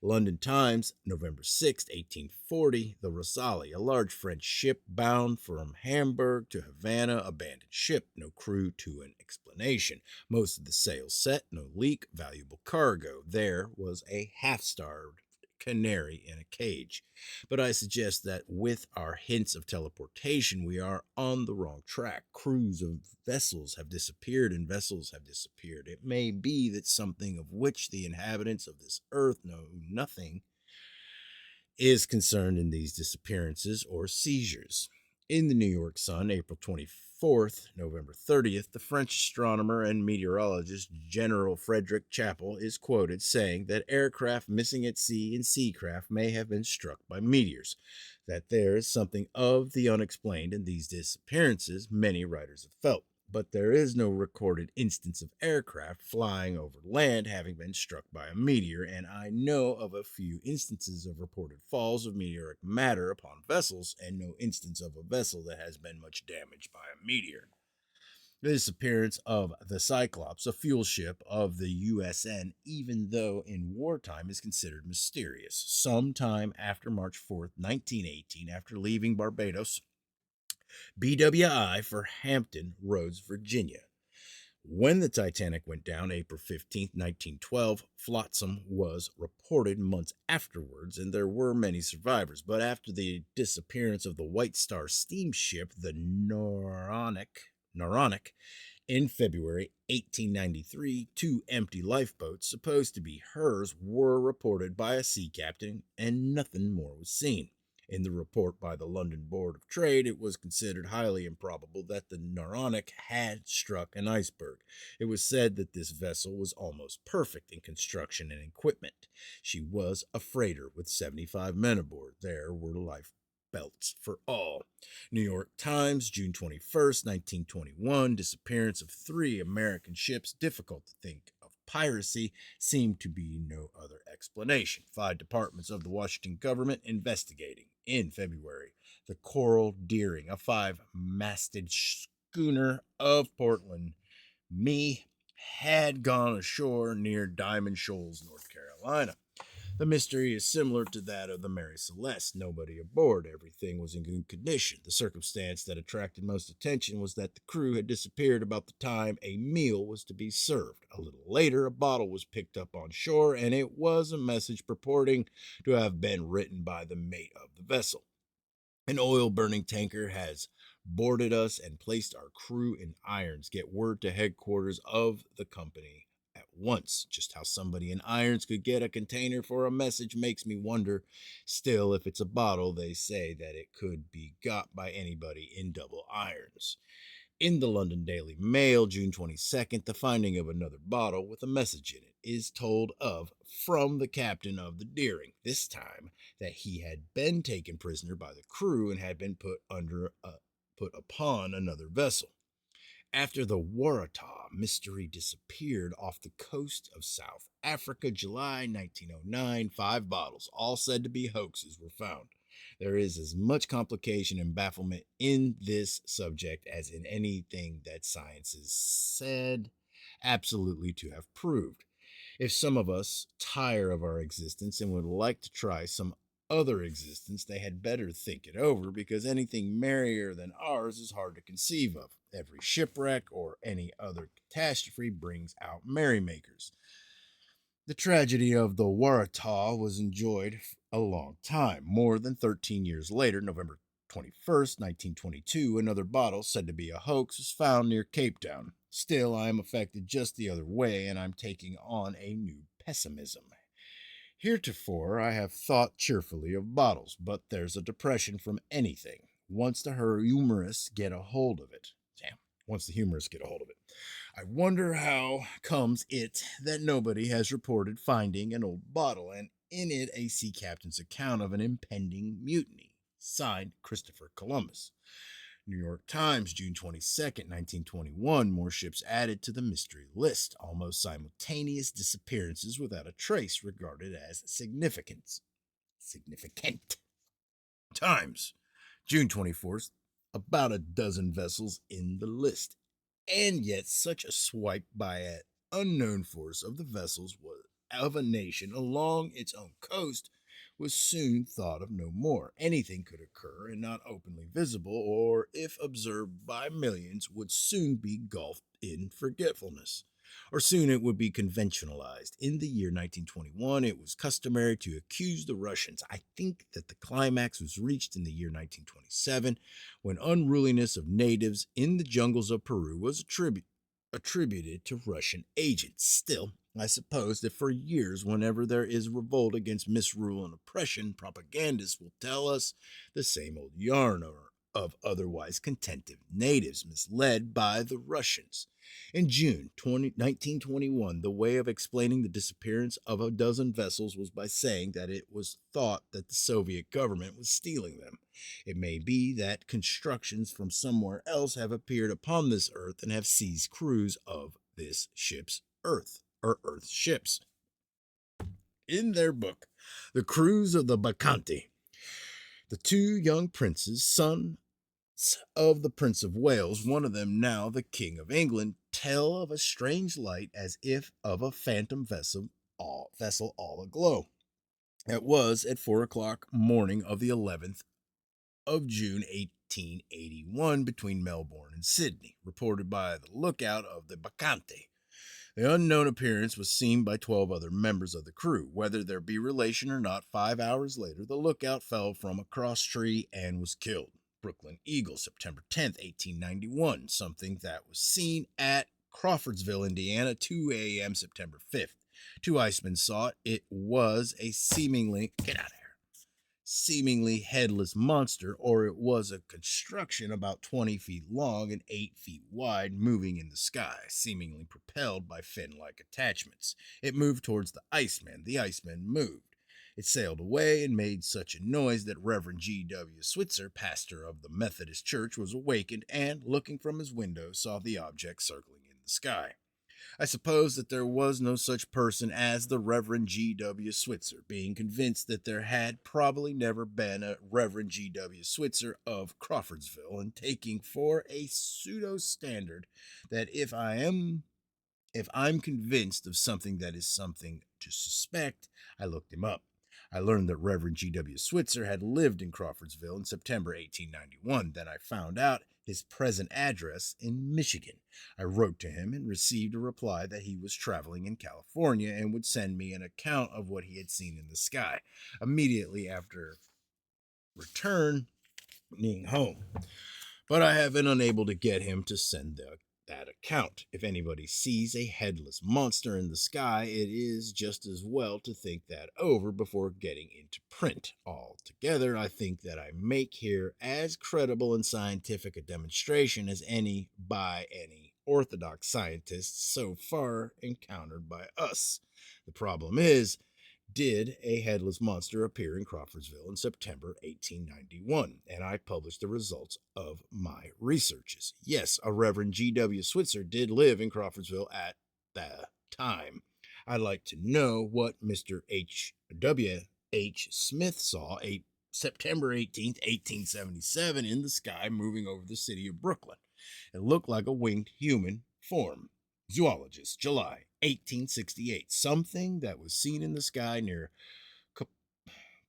Speaker 1: London Times, November 6, 1840, the Rosalie, a large French ship bound from Hamburg to Havana, abandoned ship, no crew to an explanation. Most of the sails set, no leak, valuable cargo. There was a half-starved canary in a cage. But I suggest that with our hints of teleportation, we are on the wrong track. Crews of vessels have disappeared and vessels have disappeared. It may be that something of which the inhabitants of this earth know nothing is concerned in these disappearances or seizures. In the New York Sun, April 24th, November 30th, the French astronomer and meteorologist General Frederick Chappell is quoted saying that aircraft missing at sea and seacraft may have been struck by meteors, that there is something of the unexplained in these disappearances, many writers have felt. But there is no recorded instance of aircraft flying over land having been struck by a meteor, and I know of a few instances of reported falls of meteoric matter upon vessels, and no instance of a vessel that has been much damaged by a meteor. The disappearance of the Cyclops, a fuel ship of the USN, even though in wartime, is considered mysterious. Sometime after March 4th, 1918, after leaving Barbados, BWI for Hampton Roads, Virginia. When the Titanic went down April 15, 1912, flotsam was reported months afterwards, and there were many survivors. But after the disappearance of the White Star steamship, the Noronic, in February 1893, two empty lifeboats, supposed to be hers, were reported by a sea captain, and nothing more was seen. In the report by the London Board of Trade, it was considered highly improbable that the Noronic had struck an iceberg. It was said that this vessel was almost perfect in construction and equipment. She was a freighter with 75 men aboard. There were life belts for all. New York Times, June 21st, 1921, disappearance of three American ships. Difficult to think of piracy, seemed to be no other explanation. 5 departments of the Washington government investigating. In February, the Coral Deering, a 5-masted schooner of Portland, Me, had gone ashore near Diamond Shoals, North Carolina. The mystery is similar to that of the Mary Celeste. Nobody aboard. Everything was in good condition. The circumstance that attracted most attention was that the crew had disappeared about the time a meal was to be served. A little later, a bottle was picked up on shore, and it was a message purporting to have been written by the mate of the vessel. An oil-burning tanker has boarded us and placed our crew in irons. Get word to headquarters of the company at once. Just how somebody in irons could get a container for a message makes me wonder. Still, if it's a bottle, they say that it could be got by anybody in double irons. In the London Daily Mail, June 22nd, the finding of another bottle with a message in it is told of from the captain of the Deering, this time that he had been taken prisoner by the crew and had been put upon another vessel. After the Waratah mystery disappeared off the coast of South Africa, July 1909, 5 bottles, all said to be hoaxes, were found. There is as much complication and bafflement in this subject as in anything that science is said absolutely to have proved. If some of us tire of our existence and would like to try some other existence, they had better think it over, because anything merrier than ours is hard to conceive of. Every shipwreck or any other catastrophe brings out merrymakers. The tragedy of the Waratah was enjoyed a long time. More than 13 years later, November 21st, 1922, another bottle said to be a hoax was found near Cape Town. Still, I am affected just the other way, and I'm taking on a new pessimism. Heretofore, I have thought cheerfully of bottles, but there's a depression from anything. Once the humorists get a hold of it. Damn, once the humorists get a hold of it. I wonder how comes it that nobody has reported finding an old bottle, and in it a sea captain's account of an impending mutiny. Signed, Christopher Columbus. New York Times, June 22nd, 1921. More ships added to the mystery list. Almost simultaneous disappearances without a trace regarded as significant. Times, June 24th. About a dozen vessels in the list. And yet, such a swipe by an unknown force of the vessels of a nation along its own coast was soon thought of no more. Anything could occur and not openly visible, or if observed by millions, would soon be gulfed in forgetfulness. Or soon it would be conventionalized. In the year 1921, it was customary to accuse the Russians. I think that the climax was reached in the year 1927, when unruliness of natives in the jungles of Peru was attributed to Russian agents. Still, I suppose that for years, whenever there is revolt against misrule and oppression, propagandists will tell us the same old yarn of otherwise contented natives misled by the Russians. In June 1921, the way of explaining the disappearance of a dozen vessels was by saying that it was thought that the Soviet government was stealing them. It may be that constructions from somewhere else have appeared upon this earth and have seized crews of this ship's Earth ships. In their book, The Cruise of the Bacchante, the two young princes, sons of the Prince of Wales, one of them now the King of England, tell of a strange light as if of a phantom vessel all aglow. It was at 4 o'clock morning of the 11th of June 1881 between Melbourne and Sydney, reported by the lookout of the Bacchante. The unknown appearance was seen by 12 other members of the crew. Whether there be relation or not, 5 hours later, the lookout fell from a cross tree and was killed. Brooklyn Eagle, September 10th, 1891. Something that was seen at Crawfordsville, Indiana, 2 a.m., September 5th. Two icemen saw it. It was a seemingly headless monster, or it was a construction about 20 feet long and 8 feet wide, moving in the sky, seemingly propelled by fin-like attachments. It moved towards the Iceman. The Iceman moved. It sailed away and made such a noise that Reverend G.W. Switzer, pastor of the Methodist Church, was awakened and, looking from his window, saw the object circling in the sky. I suppose that there was no such person as the Reverend G.W. Switzer, being convinced that there had probably never been a Reverend G.W. Switzer of Crawfordsville, and taking for a pseudo-standard that if I'm convinced of something that is something to suspect, I looked him up. I learned that Reverend G.W. Switzer had lived in Crawfordsville in September 1891. Then I found out his present address in Michigan. I wrote to him and received a reply that he was traveling in California and would send me an account of what he had seen in the sky immediately after returning home. But I have been unable to get him to send that account. If anybody sees a headless monster in the sky, it is just as well to think that over before getting into print. Altogether, I think that I make here as credible and scientific a demonstration as any by any orthodox scientists so far encountered by us. The problem is, did a headless monster appear in Crawfordsville in September 1891, and I published the results of my researches. Yes, a Reverend G.W. Switzer did live in Crawfordsville at the time. I'd like to know what Mr. W. H. Smith saw September 18th, 1877 in the sky moving over the city of Brooklyn. It looked like a winged human form. Zoologist, July 1868. Something that was seen in the sky near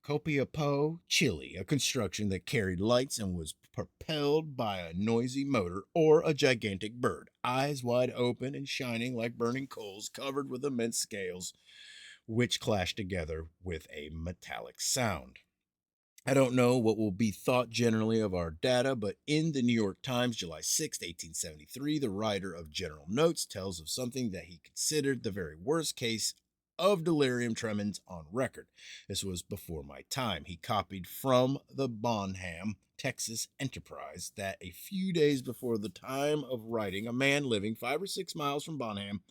Speaker 1: Copiapo, Chile, a construction that carried lights and was propelled by a noisy motor or a gigantic bird, eyes wide open and shining like burning coals, covered with immense scales, which clashed together with a metallic sound. I don't know what will be thought generally of our data, but in the New York Times, July 6, 1873, the writer of General Notes tells of something that he considered the very worst case of delirium tremens on record. This was before my time. He copied from the Bonham, Texas Enterprise that a few days before the time of writing, a man living 5 or 6 miles from Bonham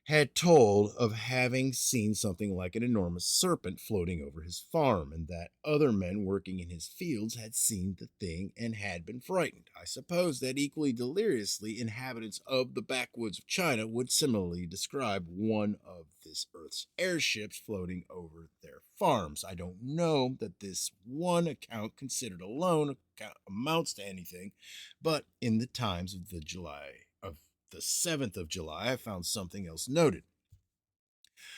Speaker 1: had told of having seen something like an enormous serpent floating over his farm, and that other men working in his fields had seen the thing and had been frightened. I suppose that equally deliriously inhabitants of the backwoods of China would similarly describe one of this Earth's airships floating over their farms. I don't know that this one account considered alone amounts to anything, but in the Times of the 7th of July, I found something else noted.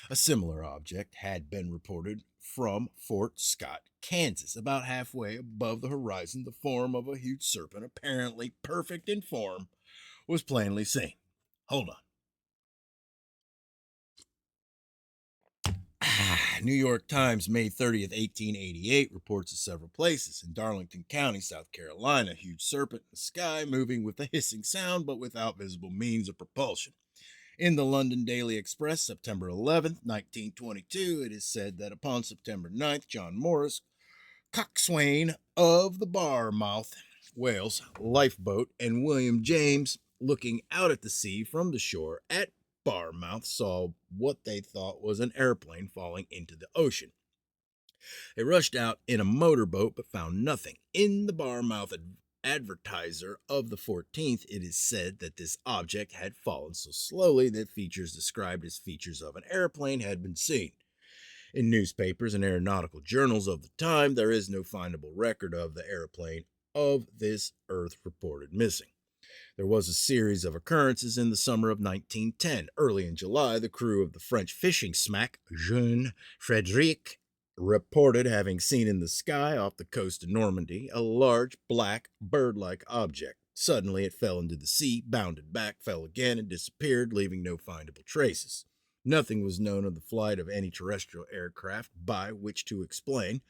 Speaker 1: A similar object had been reported from Fort Scott, Kansas. About halfway above the horizon, the form of a huge serpent, apparently perfect in form, was plainly seen. Hold on. New York Times, May 30th, 1888, reports of several places. In Darlington County, South Carolina, a huge serpent in the sky moving with a hissing sound but without visible means of propulsion. In the London Daily Express, September 11th, 1922, it is said that upon September 9th, John Morris, coxswain of the Barmouth, Wales, lifeboat, and William James, looking out at the sea from the shore at Barmouth, saw what they thought was an airplane falling into the ocean. They rushed out in a motorboat but found nothing. In the Barmouth Advertiser of the 14th, it is said that this object had fallen so slowly that features described as features of an airplane had been seen. In newspapers and aeronautical journals of the time, there is no findable record of the airplane of this Earth reported missing. There was a series of occurrences in the summer of 1910. Early in July, the crew of the French fishing smack Jeune Frederic reported having seen in the sky off the coast of Normandy a large, black, bird-like object. Suddenly it fell into the sea, bounded back, fell again, and disappeared, leaving no findable traces. Nothing was known of the flight of any terrestrial aircraft by which to explain.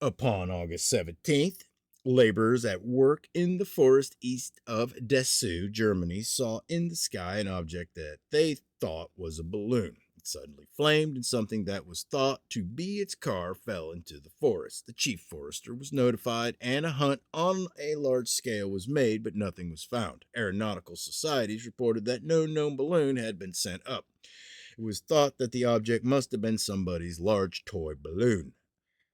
Speaker 1: Upon August 17th, laborers at work in the forest east of Dessau, Germany, saw in the sky an object that they thought was a balloon. It suddenly flamed, and something that was thought to be its car fell into the forest. The chief forester was notified, and a hunt on a large scale was made, but nothing was found. Aeronautical societies reported that no known balloon had been sent up. It was thought that the object must have been somebody's large toy balloon.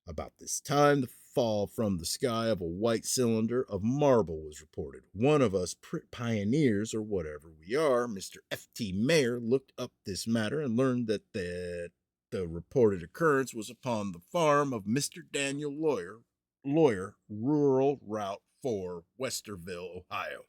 Speaker 1: About this time, the fall from the sky of a white cylinder of marble was reported. One of us pioneers, or whatever we are, Mr. F.T. Mayer, looked up this matter and learned that the reported occurrence was upon the farm of Mr. Daniel Lawyer, Rural Route 4, Westerville, Ohio.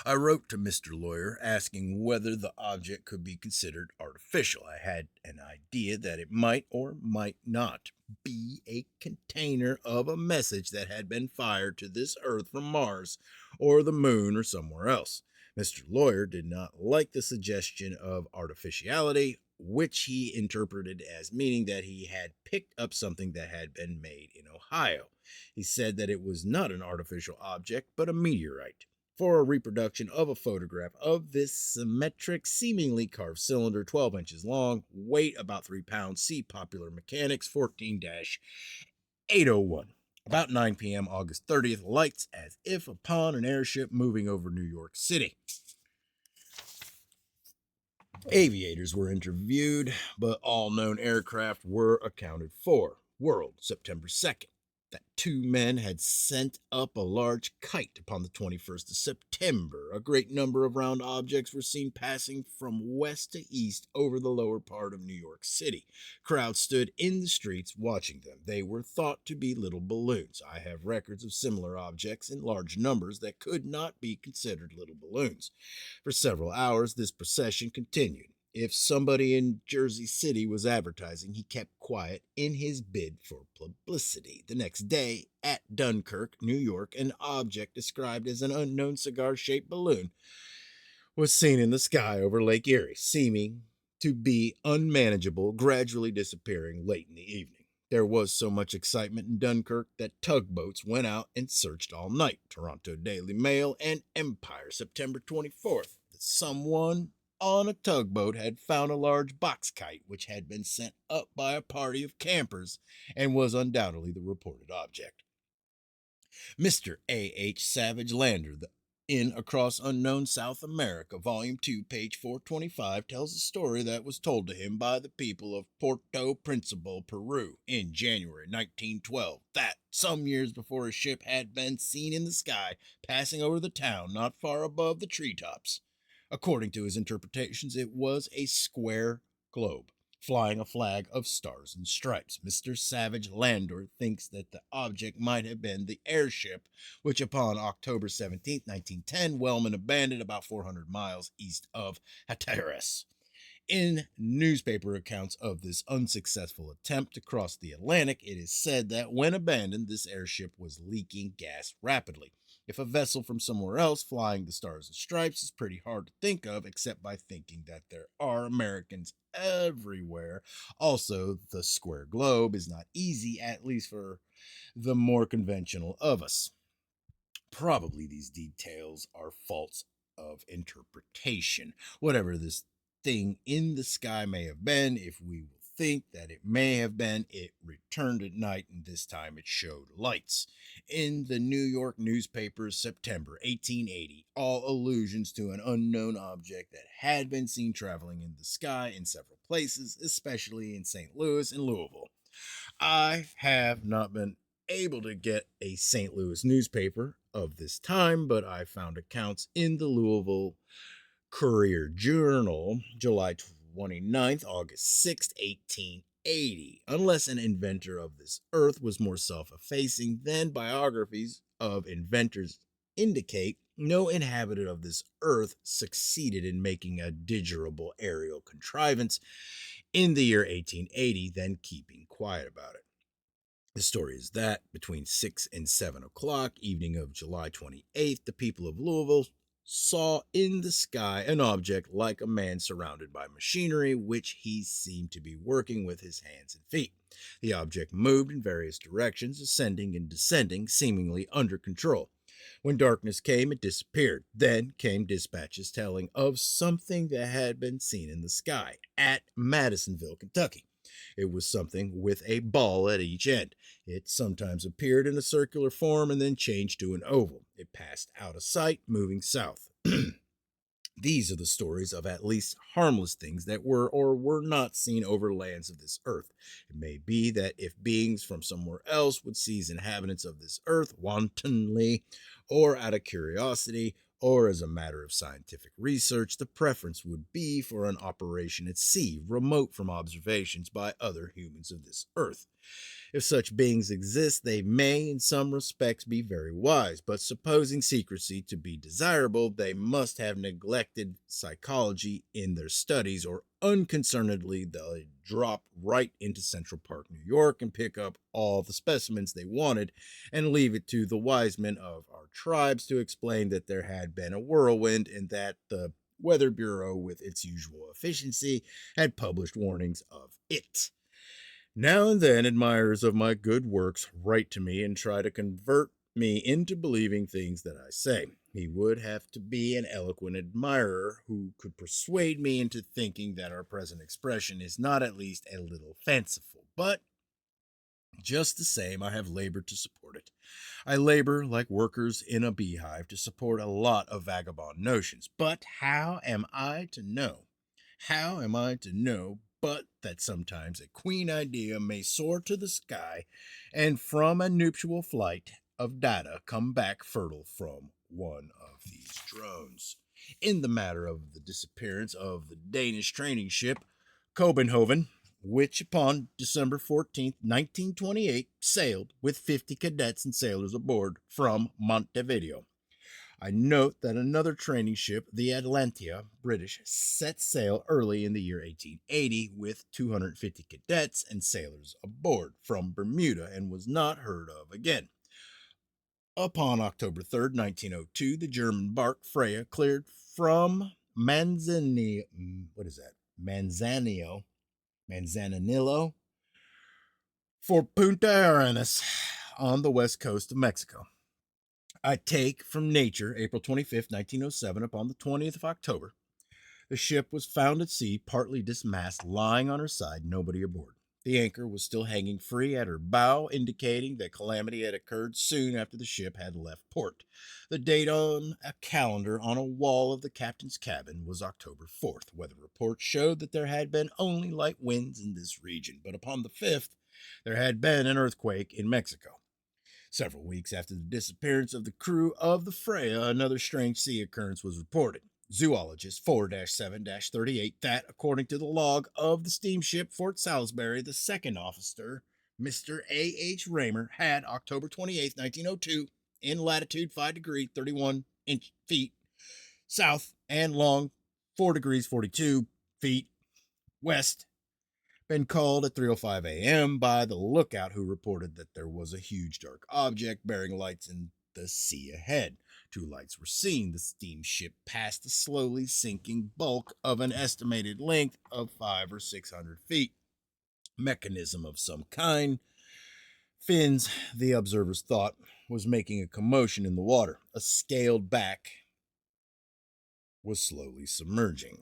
Speaker 1: I wrote to Mr. Lawyer asking whether the object could be considered artificial. I had an idea that it might or might not be a container of a message that had been fired to this earth from Mars or the moon or somewhere else. Mr. Lawyer did not like the suggestion of artificiality, which he interpreted as meaning that he had picked up something that had been made in Ohio. He said that it was not an artificial object, but a meteorite. For a reproduction of a photograph of this symmetric, seemingly carved cylinder, 12 inches long, weight about 3 pounds, see Popular Mechanics 14-801. About 9 p.m., August 30th, lights as if upon an airship moving over New York City. Aviators were interviewed, but all known aircraft were accounted for. World, September 2nd. That two men had sent up a large kite upon the 21st of September. A great number of round objects were seen passing from west to east over the lower part of New York City. Crowds stood in the streets watching them. They were thought to be little balloons. I have records of similar objects in large numbers that could not be considered little balloons. For several hours, this procession continued. If somebody in Jersey City was advertising, he kept quiet in his bid for publicity. The next day, at Dunkirk, New York, an object described as an unknown cigar-shaped balloon was seen in the sky over Lake Erie, seeming to be unmanageable, gradually disappearing late in the evening. There was so much excitement in Dunkirk that tugboats went out and searched all night. Toronto Daily Mail and Empire, September 24th. That someone on a tugboat had found a large box kite which had been sent up by a party of campers and was undoubtedly the reported object. Mr. A. H. Savage Lander, in Across Unknown South America, Volume 2, page 425, tells a story that was told to him by the people of Puerto Principe, Peru, in January 1912, that some years before a ship had been seen in the sky passing over the town not far above the treetops. According to his interpretations, it was a square globe flying a flag of stars and stripes. Mr. Savage Landor thinks that the object might have been the airship, which upon October 17, 1910, Wellman abandoned about 400 miles east of Hatteras. In newspaper accounts of this unsuccessful attempt to cross the Atlantic, it is said that when abandoned, this airship was leaking gas rapidly. If a vessel from somewhere else flying the Stars and Stripes is pretty hard to think of, except by thinking that there are Americans everywhere. Also, the square globe is not easy, at least for the more conventional of us. Probably these details are faults of interpretation. Whatever this thing in the sky may have been, if we will think that it may have been, it returned at night, and this time it showed lights. In the New York newspapers, September 1880, all allusions to an unknown object that had been seen traveling in the sky in several places, especially in St. Louis and Louisville. I have not been able to get a St. Louis newspaper of this time, but I found accounts in the Louisville Courier Journal, July 29th, August 6th, 1880. Unless an inventor of this earth was more self-effacing than biographies of inventors indicate, no inhabitant of this earth succeeded in making a dirigible aerial contrivance in the year 1880 than keeping quiet about it. The story is that between 6 and 7 o'clock, evening of July 28th, the people of Louisville saw in the sky an object like a man surrounded by machinery, which he seemed to be working with his hands and feet. The object moved in various directions, ascending and descending, seemingly under control. When darkness came, it disappeared. Then came dispatches telling of something that had been seen in the sky at Madisonville, Kentucky. It was something with a ball at each end. It sometimes appeared in a circular form and then changed to an oval. It passed out of sight, moving south. These are the stories of at least harmless things that were or were not seen over lands of this earth. It may be that if beings from somewhere else would seize inhabitants of this earth wantonly, or out of curiosity, or as a matter of scientific research, the preference would be for an operation at sea, remote from observations by other humans of this earth. If such beings exist, they may, in some respects, be very wise, but supposing secrecy to be desirable, they must have neglected psychology in their studies, or unconcernedly they'll drop right into Central Park, New York, and pick up all the specimens they wanted, and leave it to the wise men of our tribes to explain that there had been a whirlwind and that the Weather Bureau, with its usual efficiency, had published warnings of it. Now and then, admirers of my good works write to me and try to convert me into believing things that I say. He would have to be an eloquent admirer who could persuade me into thinking that our present expression is not at least a little fanciful. But just the same, I have labored to support it. I labor like workers in a beehive to support a lot of vagabond notions. But how am I to know? How am I to know but that sometimes a queen idea may soar to the sky and from a nuptial flight of data come back fertile from one of these drones? In the matter of the disappearance of the Danish training ship Copenhagen, which upon December 14th, 1928, sailed with 50 cadets and sailors aboard from Montevideo. I note that another training ship, the Atlantia, British, set sail early in the year 1880 with 250 cadets and sailors aboard from Bermuda and was not heard of again. Upon October 3rd, 1902, the German bark Freya cleared from Manzanillo For Punta Arenas on the west coast of Mexico. I take from Nature, April 25th, 1907, upon the 20th of October. The ship was found at sea, partly dismasted, lying on her side, nobody aboard. The anchor was still hanging free at her bow, indicating that calamity had occurred soon after the ship had left port. The date on a calendar on a wall of the captain's cabin was October 4th. Weather reports showed that there had been only light winds in this region, but upon the 5th, there had been an earthquake in Mexico. Several weeks after the disappearance of the crew of the Freya, another strange sea occurrence was reported. Zoologist 4-7 38 that, according to the log of the steamship Fort Salisbury, the second officer, Mr. A.H. Raymer, had October 28, 1902, in latitude 5 degrees 31 feet south and long 4 degrees 42 feet west, been called at 3:05 a.m. by the lookout, who reported that there was a huge dark object bearing lights in the sea ahead. 2 lights were seen. The steamship passed the slowly sinking bulk of an estimated length of 500 or 600 feet. Mechanism of some kind. Fins, the observers thought, was making a commotion in the water. A scaled back was slowly submerging.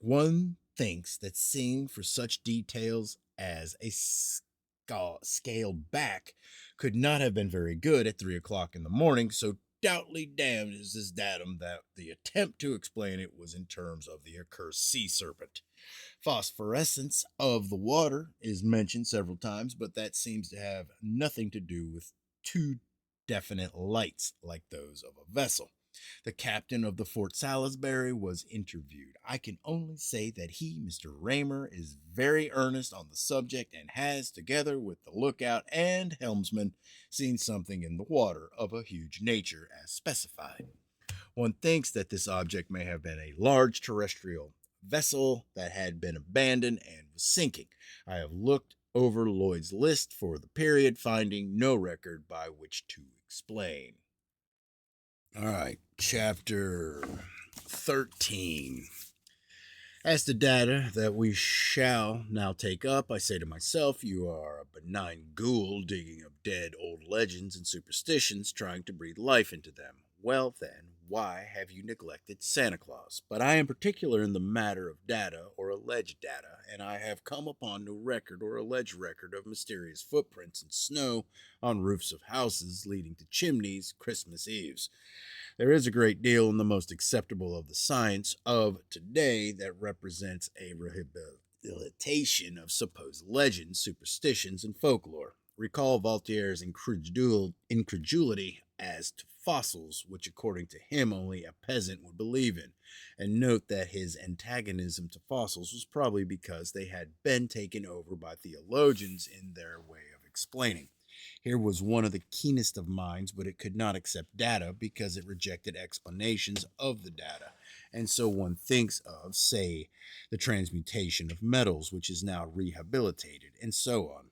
Speaker 1: One thinks that seeing for such details as a scaled back could not have been very good at 3 o'clock in the morning, so doubtly damned is this datum that the attempt to explain it was in terms of the accursed sea serpent. Phosphorescence of the water is mentioned several times, but that seems to have nothing to do with 2 definite lights like those of a vessel. The captain of the Fort Salisbury was interviewed. I can only say that he, Mr. Raymer, is very earnest on the subject and has, together with the lookout and helmsman, seen something in the water of a huge nature as specified. One thinks that this object may have been a large terrestrial vessel that had been abandoned and was sinking. I have looked over Lloyd's list for the period, finding no record by which to explain. All right, chapter 13. As to data that we shall now take up, I say to myself, you are a benign ghoul digging up dead old legends and superstitions, trying to breathe life into them. Well, then, why have you neglected Santa Claus? But I am particular in the matter of data or alleged data, and I have come upon no record or alleged record of mysterious footprints in snow on roofs of houses leading to chimneys Christmas Eves. There is a great deal in the most acceptable of the science of today that represents a rehabilitation of supposed legends, superstitions, and folklore. Recall Voltaire's incredulity as to fossils, which according to him only a peasant would believe in, and note that his antagonism to fossils was probably because they had been taken over by theologians in their way of explaining. Here was one of the keenest of minds, but it could not accept data because it rejected explanations of the data. And so one thinks of, say, the transmutation of metals, which is now rehabilitated, and so on.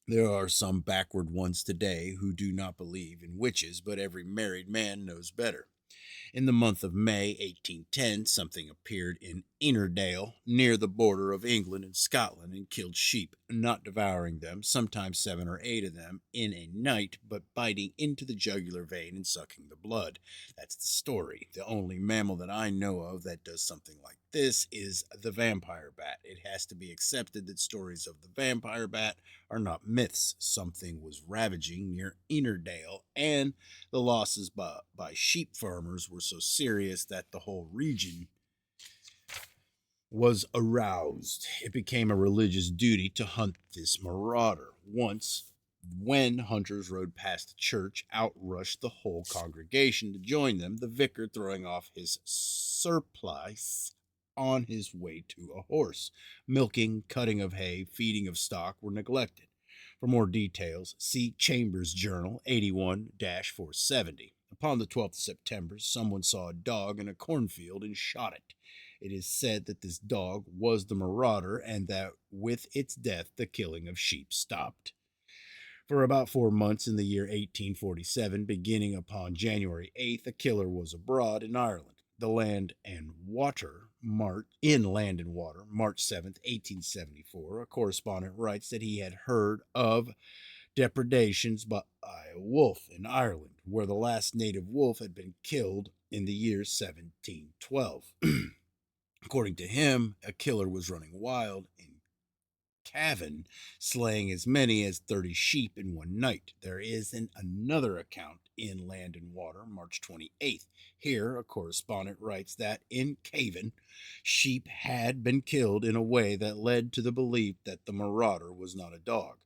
Speaker 1: There are some backward ones today who do not believe in witches, but every married man knows better. In the month of May 1810, something appeared in Innerdale, near the border of England and Scotland, and killed sheep, not devouring them, sometimes 7 or 8 of them, in a night, but biting into the jugular vein and sucking the blood. That's the story. The only mammal that I know of that does something like this is the vampire bat. It has to be accepted that stories of the vampire bat are not myths. Something was ravaging near Innerdale, and the losses by sheep farmers were so serious that the whole region was aroused. It became a religious duty to hunt this marauder. Once, when hunters rode past the church, out rushed the whole congregation to join them, the vicar throwing off his surplice on his way to a horse. Milking, cutting of hay, feeding of stock were neglected. For more details, see Chambers' Journal 81-470. Upon the 12th of September, someone saw a dog in a cornfield and shot it. It is said that this dog was the marauder and that with its death the killing of sheep stopped. For about 4 months in the year 1847, beginning upon January 8th, a killer was abroad in Ireland. The land and water in Land and Water, March 7th, 1874. A correspondent writes that he had heard of depredations by a wolf in Ireland, where the last native wolf had been killed in the year 1712. According to him, a killer was running wild in Cavan, slaying as many as 30 sheep in one night. There is another account in Land and Water, March 28th. Here, a correspondent writes that in Cavan, sheep had been killed in a way that led to the belief that the marauder was not a dog.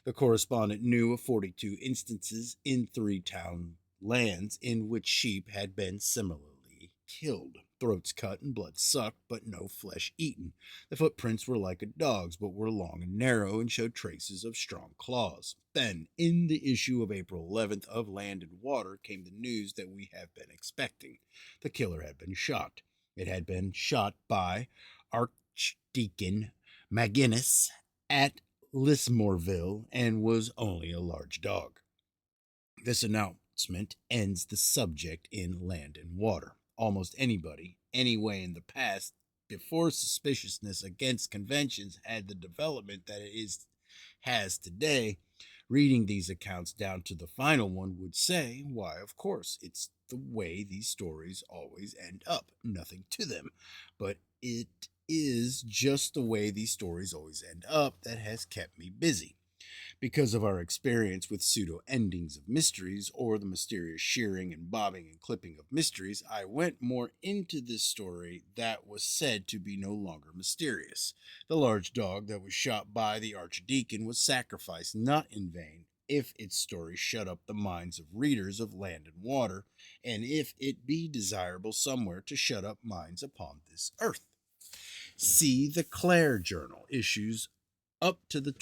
Speaker 1: The correspondent knew of 42 instances in 3 town lands in which sheep had been similarly killed. Throats cut and blood sucked, but no flesh eaten. The footprints were like a dog's, but were long and narrow and showed traces of strong claws. Then, in the issue of April 11th of Land and Water, came the news that we have been expecting. The killer had been shot. It had been shot by Archdeacon McGinnis at Lismoreville and was only a large dog. This announcement ends the subject in Land and Water. Almost anybody, anyway in the past, before suspiciousness against conventions had the development that has today, reading these accounts down to the final one would say, why, of course, it's the way these stories always end up. Nothing to them. But it is just the way these stories always end up that has kept me busy. Because of our experience with pseudo endings of mysteries or the mysterious shearing and bobbing and clipping of mysteries, I went more into this story that was said to be no longer mysterious. The large dog that was shot by the archdeacon was sacrificed not in vain, if its story shut up the minds of readers of Land and Water, and if it be desirable somewhere to shut up minds upon this earth. See the Clare Journal issues up to the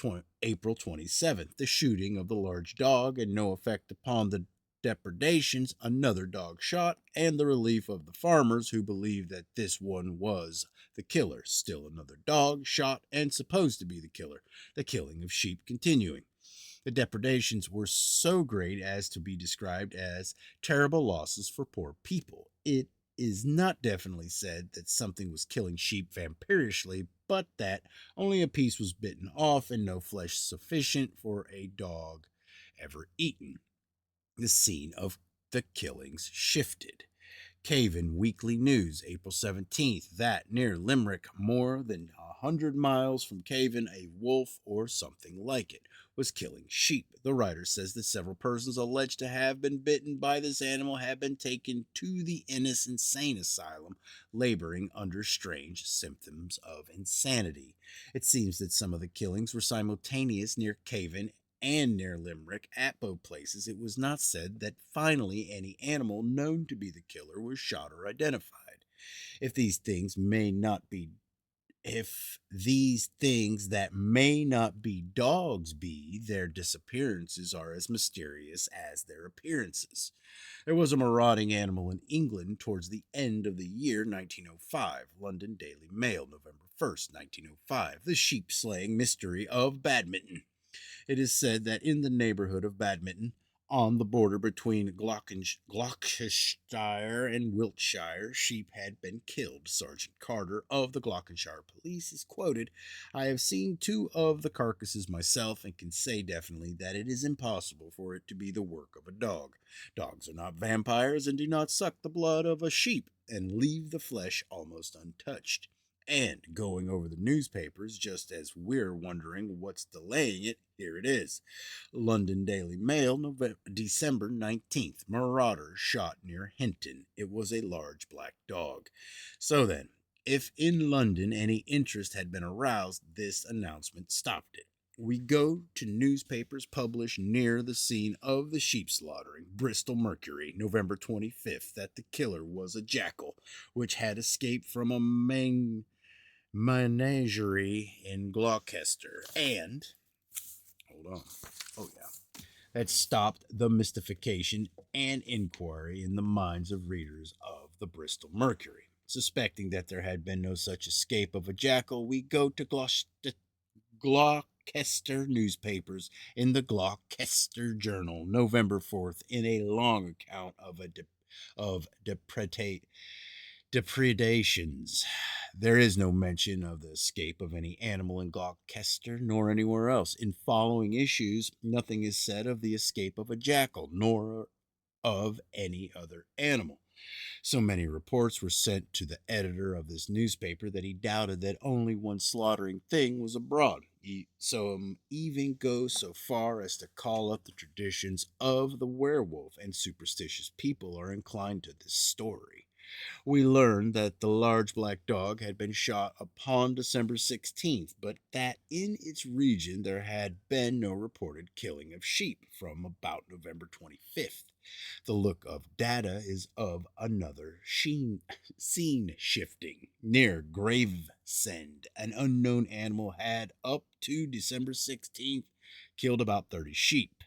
Speaker 1: April 27th, the shooting of the large dog and no effect upon the depredations, another dog shot, and the relief of the farmers who believed that this one was the killer. Still another dog shot and supposed to be the killer. The killing of sheep continuing. The depredations were so great as to be described as terrible losses for poor people. It is not definitely said that something was killing sheep vampirishly, but that only a piece was bitten off and no flesh sufficient for a dog ever eaten. The scene of the killings shifted. Cavan Weekly News, April 17th, that near Limerick, more than 100 miles from Cavan, a wolf or something like it was killing sheep. The writer says that several persons alleged to have been bitten by this animal have been taken to the Ennis Insane Asylum, laboring under strange symptoms of insanity. It seems that some of the killings were simultaneous near Cavan and near Limerick. At both places, it was not said that finally any animal known to be the killer was shot or identified. If these things that may not be dogs be, their disappearances are as mysterious as their appearances. There was a marauding animal in England towards the end of the year 1905. London Daily Mail, November 1st, 1905. The sheep slaying mystery of Badminton. It is said that in the neighborhood of Badminton, on the border between Gloucestershire and Wiltshire, sheep had been killed. Sergeant Carter of the Gloucestershire Police is quoted, I have seen 2 of the carcasses myself and can say definitely that it is impossible for it to be the work of a dog. Dogs are not vampires and do not suck the blood of a sheep and leave the flesh almost untouched. And going over the newspapers, just as we're wondering what's delaying it, here it is. London Daily Mail, December 19th. Marauder shot near Hinton. It was a large black dog. So then, if in London any interest had been aroused, this announcement stopped it. We go to newspapers published near the scene of the sheep slaughtering. Bristol Mercury, November 25th, that the killer was a jackal, which had escaped from a menagerie in Gloucester. And, hold on, oh yeah, that stopped the mystification and inquiry in the minds of readers of the Bristol Mercury. Suspecting that there had been no such escape of a jackal, we go to Gloucester newspapers in the Gloucester Journal, November 4th, in a long account of depredations. There is no mention of the escape of any animal in Gloucester nor anywhere else. In following issues, nothing is said of the escape of a jackal nor of any other animal. So many reports were sent to the editor of this newspaper that he doubted that only one slaughtering thing was abroad. He even goes so far as to call up the traditions of the werewolf, and superstitious people are inclined to this story. We learned that the large black dog had been shot upon December 16th, but that in its region there had been no reported killing of sheep from about November 25th. The look of data is of another scene shifting. Near Gravesend, an unknown animal had, up to December 16th, killed about 30 sheep.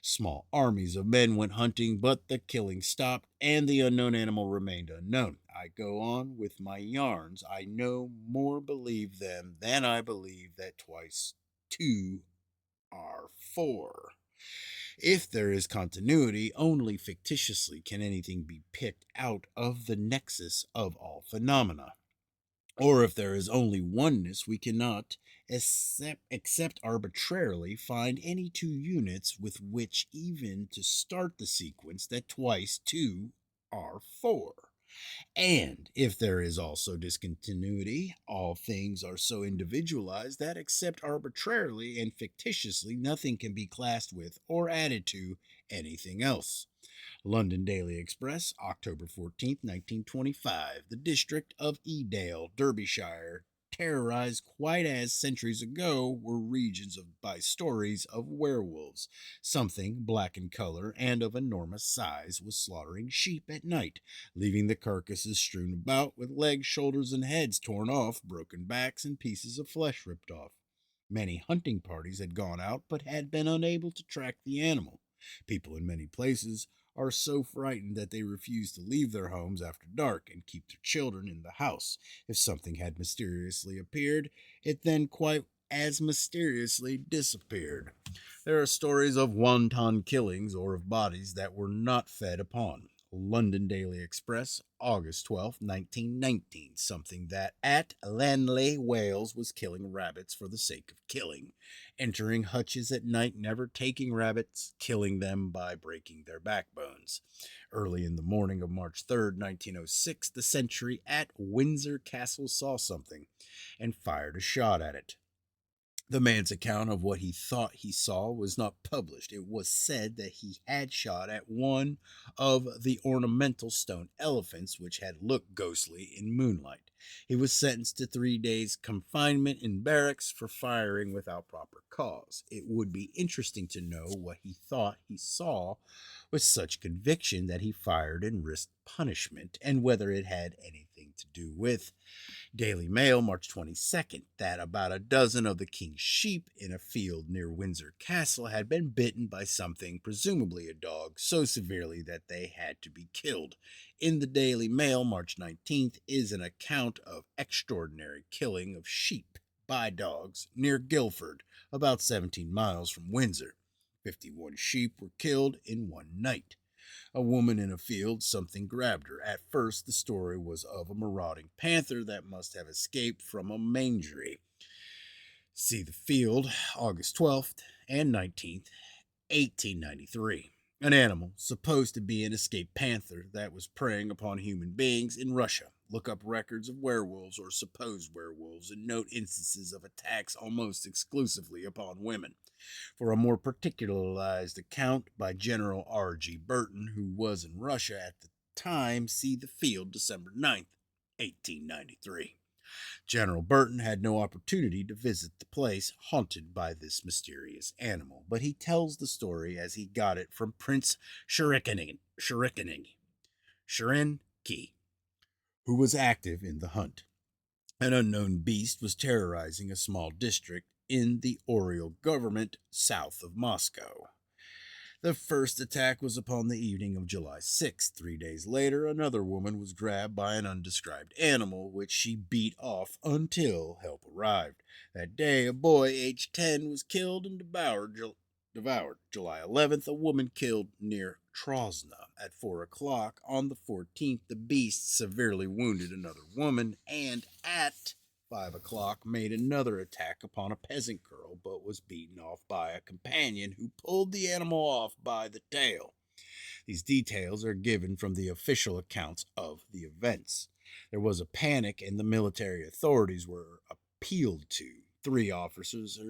Speaker 1: Small armies of men went hunting, but the killing stopped and the unknown animal remained unknown. I go on with my yarns. I no more believe them than I believe that twice two are four. If there is continuity, only fictitiously can anything be picked out of the nexus of all phenomena. Or if there is only oneness, we cannot, except arbitrarily, find any two units with which even to start the sequence that twice two are four. And if there is also discontinuity, all things are so individualized that, except arbitrarily and fictitiously, nothing can be classed with or added to anything else. London Daily Express, October 14th, 1925. The district of Edale, Derbyshire, terrorized quite as centuries ago were regions by stories of werewolves. Something black in color and of enormous size was slaughtering sheep at night, leaving the carcasses strewn about with legs, shoulders, and heads torn off, broken backs, and pieces of flesh ripped off. Many hunting parties had gone out but had been unable to track the animal. People in many places are so frightened that they refuse to leave their homes after dark and keep their children in the house. If something had mysteriously appeared, it then quite as mysteriously disappeared. There are stories of wanton killings or of bodies that were not fed upon. London Daily Express, August 12th, 1919. Something that at Lanley, Wales, was killing rabbits for the sake of killing, entering hutches at night, never taking rabbits, killing them by breaking their backbones. Early in the morning of March 3rd, 1906, the sentry at Windsor Castle saw something and fired a shot at it. The man's account of what he thought he saw was not published. It was said that he had shot at one of the ornamental stone elephants which had looked ghostly in moonlight. He was sentenced to 3 days' confinement in barracks for firing without proper cause. It would be interesting to know what he thought he saw with such conviction that he fired and risked punishment, and whether it had anything to do with Daily Mail, March 22nd, that about a dozen of the king's sheep in a field near Windsor Castle had been bitten by something, presumably a dog, so severely that they had to be killed. In the Daily Mail, March 19th, is an account of extraordinary killing of sheep by dogs near Guildford, about 17 miles from Windsor. 51 sheep were killed in one night. A woman in a field, something grabbed her. At first, the story was of a marauding panther that must have escaped from a mangery. See the field, August 12th and 19th, 1893. An animal, supposed to be an escaped panther that was preying upon human beings in Russia. Look up records of werewolves or supposed werewolves and note instances of attacks almost exclusively upon women. For a more particularized account by General R.G. Burton, who was in Russia at the time, see the field, December 9th, 1893. General Burton had no opportunity to visit the place haunted by this mysterious animal, but he tells the story as he got it from Prince Shirikining, who was active in the hunt. An unknown beast was terrorizing a small district in the Oriel government south of Moscow. The first attack was upon the evening of July 6th. 3 days later, another woman was grabbed by an undescribed animal, which she beat off until help arrived. That day, a boy aged 10 was killed and devoured. July 11th, a woman killed near Trosna at 4 o'clock. On the 14th, the beast severely wounded another woman, and at 5 o'clock made another attack upon a peasant girl, but was beaten off by a companion who pulled the animal off by the tail. These details are given from the official accounts of the events. There was a panic, and the military authorities were appealed to. Three officers,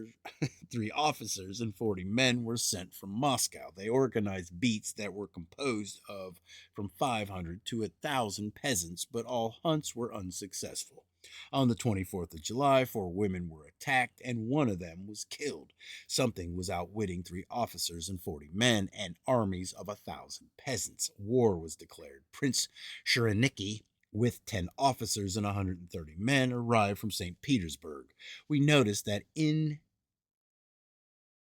Speaker 1: 3 officers and 40 men were sent from Moscow. They organized beats that were composed of from 500 to 1,000 peasants, but all hunts were unsuccessful. On the 24th of July, 4 women were attacked, and one of them was killed. Something was outwitting 3 officers and 40 men, and armies of 1,000 peasants. War was declared. Prince Sherenicki, with 10 officers and 130 men, arrived from St. Petersburg. We noticed that in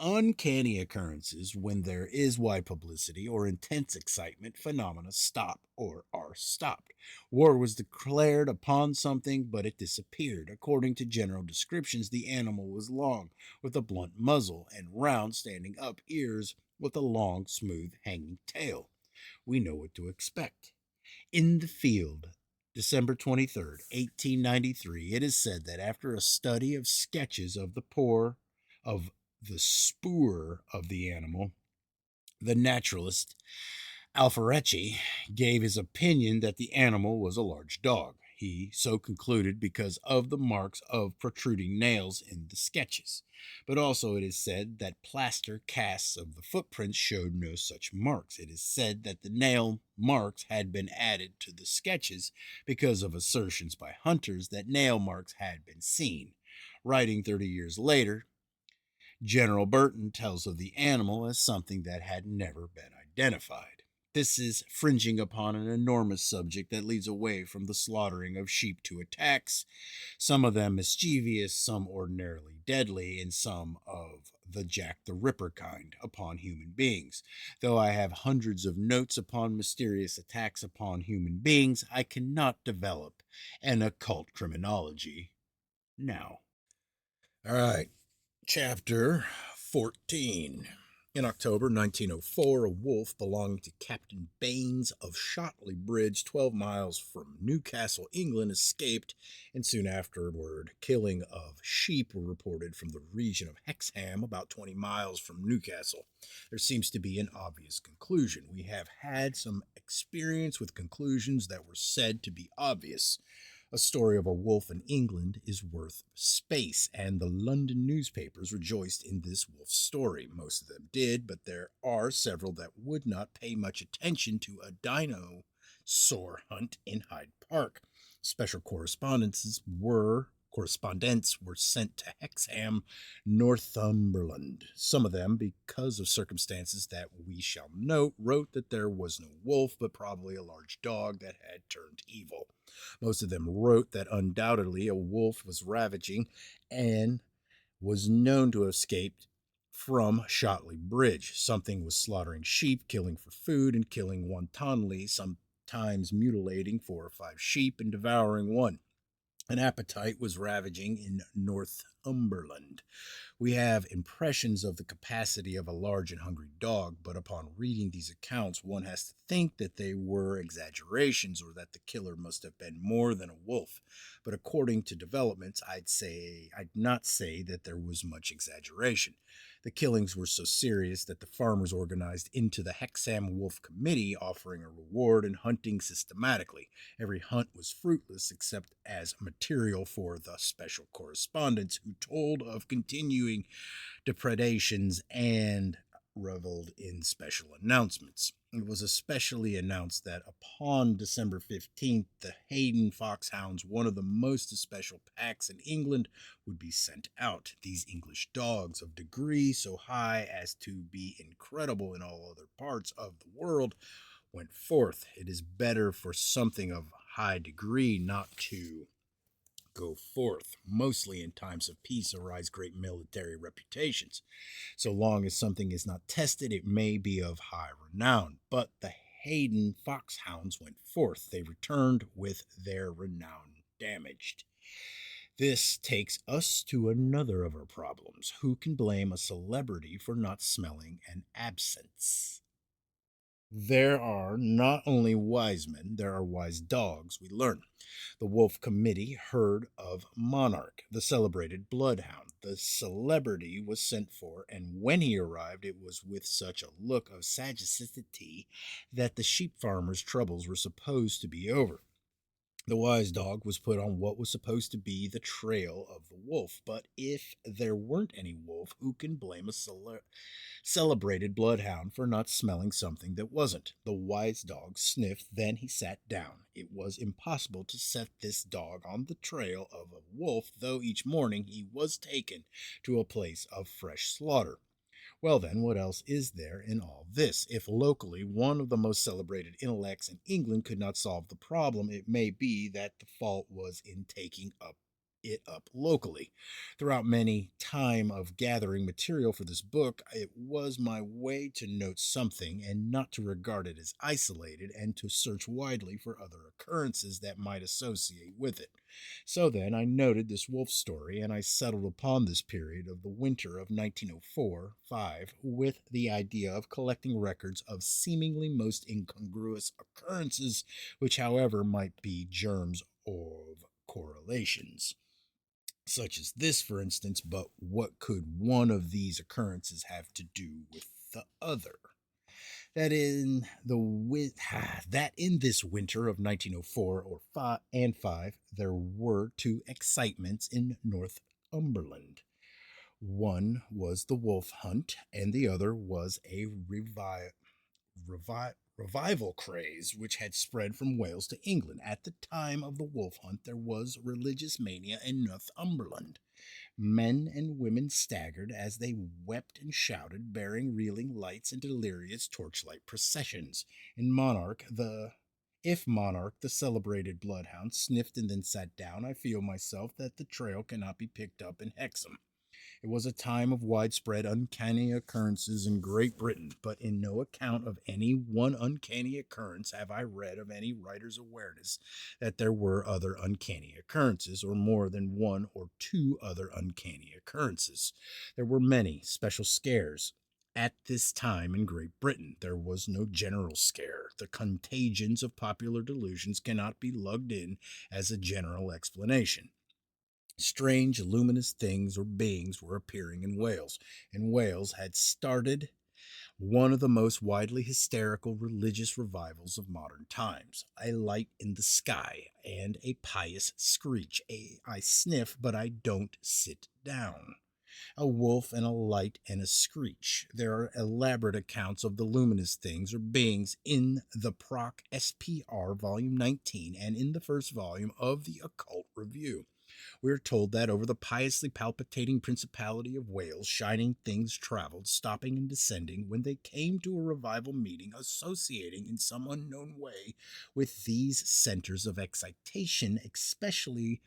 Speaker 1: uncanny occurrences, when there is wide publicity or intense excitement, phenomena stop or are stopped. War was declared upon something, but it disappeared. According to general descriptions, the animal was long, with a blunt muzzle, and round, standing up ears, with a long, smooth, hanging tail. We know what to expect. In the field, December 23rd, 1893, it is said that after a study of sketches of the spoor of the animal, the naturalist Alfieri gave his opinion that the animal was a large dog. He so concluded because of the marks of protruding nails in the sketches. But also it is said that plaster casts of the footprints showed no such marks. It is said that the nail marks had been added to the sketches because of assertions by hunters that nail marks had been seen. Writing 30 years later, General Burton tells of the animal as something that had never been identified. This is fringing upon an enormous subject that leads away from the slaughtering of sheep to attacks, some of them mischievous, some ordinarily deadly, and some of the Jack the Ripper kind, upon human beings. Though I have hundreds of notes upon mysterious attacks upon human beings, I cannot develop an occult criminology now. All right. Chapter 14. In October 1904, a wolf belonging to Captain Baines of Shotley Bridge, 12 miles from Newcastle, England, escaped, and soon afterward, killing of sheep were reported from the region of Hexham, about 20 miles from Newcastle. There seems to be an obvious conclusion. We have had some experience with conclusions that were said to be obvious. A story of a wolf in England is worth space, and the London newspapers rejoiced in this wolf story. Most of them did, but there are several that would not pay much attention to a dinosaur hunt in Hyde Park. Special correspondents were sent to Hexham, Northumberland. Some of them, because of circumstances that we shall note, wrote that there was no wolf, but probably a large dog that had turned evil. Most of them wrote that undoubtedly a wolf was ravaging and was known to have escaped from Shotley Bridge. Something was slaughtering sheep, killing for food, and killing wantonly, sometimes mutilating 4 or 5 sheep and devouring one. An appetite was ravaging in Northumberland. We have impressions of the capacity of a large and hungry dog, but upon reading these accounts, one has to think that they were exaggerations or that the killer must have been more than a wolf. But according to developments, I'd not say that there was much exaggeration. The killings were so serious that the farmers organized into the Hexham Wolf Committee, offering a reward and hunting systematically. Every hunt was fruitless except as material for the special correspondents who told of continuing depredations and reveled in special announcements. It was especially announced that upon December 15th, the Hayden foxhounds, one of the most special packs in England, would be sent out. These English dogs, of degree so high as to be incredible in all other parts of the world, went forth. It is better for something of high degree not to go forth. Mostly in times of peace arise great military reputations. So long as something is not tested, it may be of high renown. But the Hayden foxhounds went forth. They returned with their renown damaged. This takes us to another of our problems. Who can blame a celebrity for not smelling an absence? There are not only wise men, there are wise dogs, we learn. The Wolf Committee heard of Monarch, the celebrated bloodhound. The celebrity was sent for, and when he arrived, it was with such a look of sagacity that the sheep farmer's troubles were supposed to be over. The wise dog was put on what was supposed to be the trail of the wolf, but if there weren't any wolf, who can blame a celebrated bloodhound for not smelling something that wasn't? The wise dog sniffed, then he sat down. It was impossible to set this dog on the trail of a wolf, though each morning he was taken to a place of fresh slaughter. Well, then, what else is there in all this? If locally one of the most celebrated intellects in England could not solve the problem, it may be that the fault was in taking it up locally. Throughout many time of gathering material for this book, it was my way to note something and not to regard it as isolated and to search widely for other occurrences that might associate with it. So then I noted this wolf story and I settled upon this period of the winter of 1904-5 with the idea of collecting records of seemingly most incongruous occurrences, which, however, might be germs of correlations. Such as this, for instance, but what could one of these occurrences have to do with the other? That in the that in this winter of 1904 or 5 there were two excitements in Northumberland. One was the wolf hunt, and the other was a revival craze which had spread from Wales to England. At the time of the wolf hunt, there was religious mania in Northumberland. Men and women staggered as they wept and shouted, bearing reeling lights and delirious torchlight processions. In Monarch, the If Monarch, the celebrated bloodhound, sniffed and then sat down, I feel myself that the trail cannot be picked up in Hexham. It was a time of widespread uncanny occurrences in Great Britain, but in no account of any one uncanny occurrence have I read of any writer's awareness that there were other uncanny occurrences, or more than one or two other uncanny occurrences. There were many special scares. At this time in Great Britain, there was no general scare. The contagions of popular delusions cannot be lugged in as a general explanation. Strange, luminous things or beings were appearing in Wales, and Wales had started one of the most widely hysterical religious revivals of modern times. A light in the sky and a pious screech. I sniff, but I don't sit down. A wolf and a light and a screech. There are elaborate accounts of the luminous things or beings in the Proc SPR Volume 19 and in the first volume of the Occult Review. We are told that over the piously palpitating principality of Wales, shining things traveled, stopping and descending when they came to a revival meeting, associating in some unknown way with these centers of excitation, especially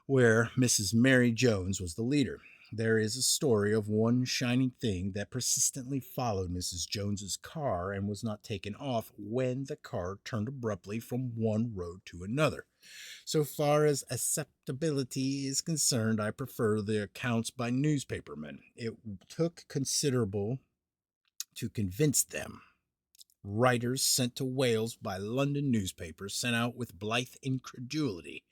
Speaker 1: where Mrs. Mary Jones was the leader. There is a story of one shining thing that persistently followed Mrs. Jones's car and was not taken off when the car turned abruptly from one road to another. So far as acceptability is concerned, I prefer the accounts by newspapermen. It took considerable to convince them. Writers sent to Wales by London newspapers sent out with blithe incredulity.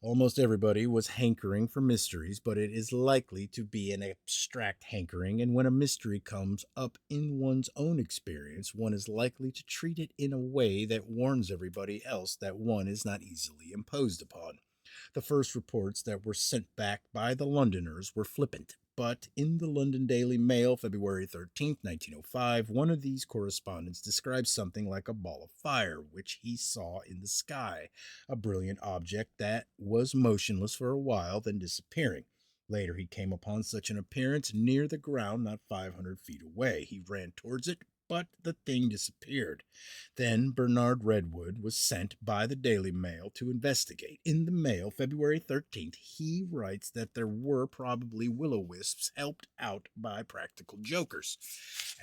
Speaker 1: Almost everybody was hankering for mysteries, but it is likely to be an abstract hankering, and when a mystery comes up in one's own experience, one is likely to treat it in a way that warns everybody else that one is not easily imposed upon. The first reports that were sent back by the Londoners were flippant, but in the London Daily Mail, February 13th, 1905, one of these correspondents describes something like a ball of fire, which he saw in the sky, a brilliant object that was motionless for a while, then disappearing. Later, he came upon such an appearance near the ground, not 500 feet away. He ran towards it, but the thing disappeared. Then Bernard Redwood was sent by the Daily Mail to investigate. In the Mail, February 13th, he writes that there were probably will-o'-wisps helped out by practical jokers.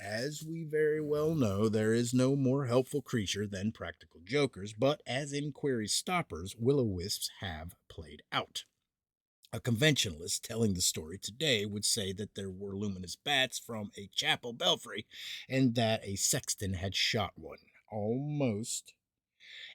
Speaker 1: As we very well know, there is no more helpful creature than practical jokers, but as inquiry stoppers, will-o'-wisps have played out. A conventionalist telling the story today would say that there were luminous bats from a chapel belfry and that a sexton had shot one. Almost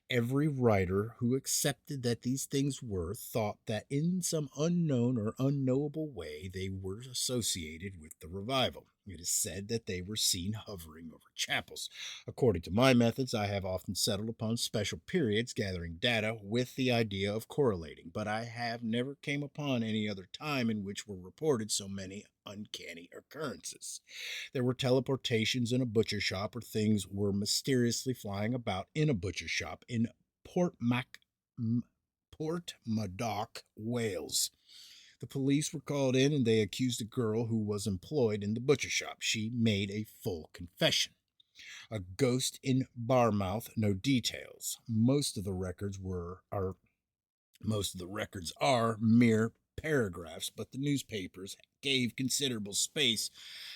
Speaker 1: every writer who accepted that these things were thought that in some unknown or unknowable way they were associated with the revival. It is said that they were seen hovering over chapels. According to my methods, I have often settled upon special periods, gathering data with the idea of correlating, but I have never came upon any other time in which were reported so many uncanny occurrences. There were teleportations in a butcher shop, or things were mysteriously flying about in a butcher shop in Portmadoc, Wales. The police were called in and they accused a girl who was employed in the butcher shop. She made a full confession. A ghost in Barmouth, no details. Most of the records are mere paragraphs, but the newspapers gave considerable space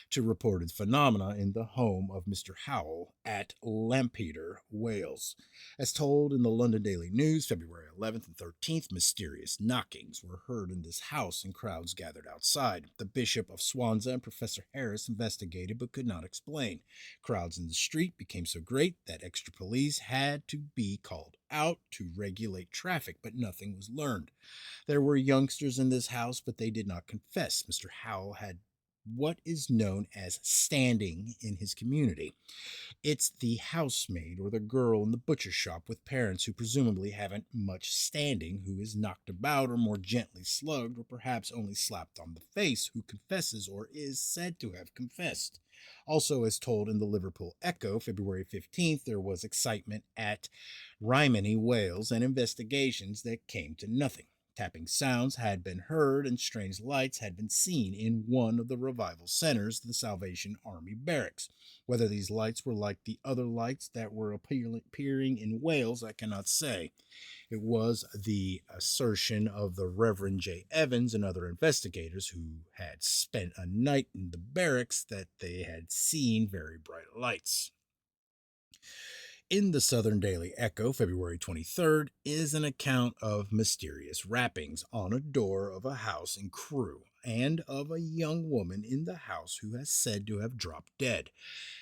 Speaker 1: to reported phenomena in the home of Mr. Howell at Lampeter, Wales. As told in the London Daily News, February 11th and 13th, mysterious knockings were heard in this house and crowds gathered outside. The Bishop of Swansea and Professor Harris investigated but could not explain. Crowds in the street became so great that extra police had to be called out to regulate traffic, but nothing was learned. There were youngsters in this house, but they did not confess. Mr. Howell had what is known as standing in his community. It's the housemaid or the girl in the butcher shop with parents who presumably haven't much standing, who is knocked about or more gently slugged or perhaps only slapped on the face, who confesses or is said to have confessed. Also, as told in the Liverpool Echo, February 15th, there was excitement at Rimini, Wales, and investigations that came to nothing. Tapping sounds had been heard and strange lights had been seen in one of the revival centers, the Salvation Army Barracks. Whether these lights were like the other lights that were appearing in Wales, I cannot say. It was the assertion of the Reverend J. Evans and other investigators who had spent a night in the barracks that they had seen very bright lights. In the Southern Daily Echo, February 23rd, is an account of mysterious rappings on a door of a house in Crewe and of a young woman in the house who is said to have dropped dead.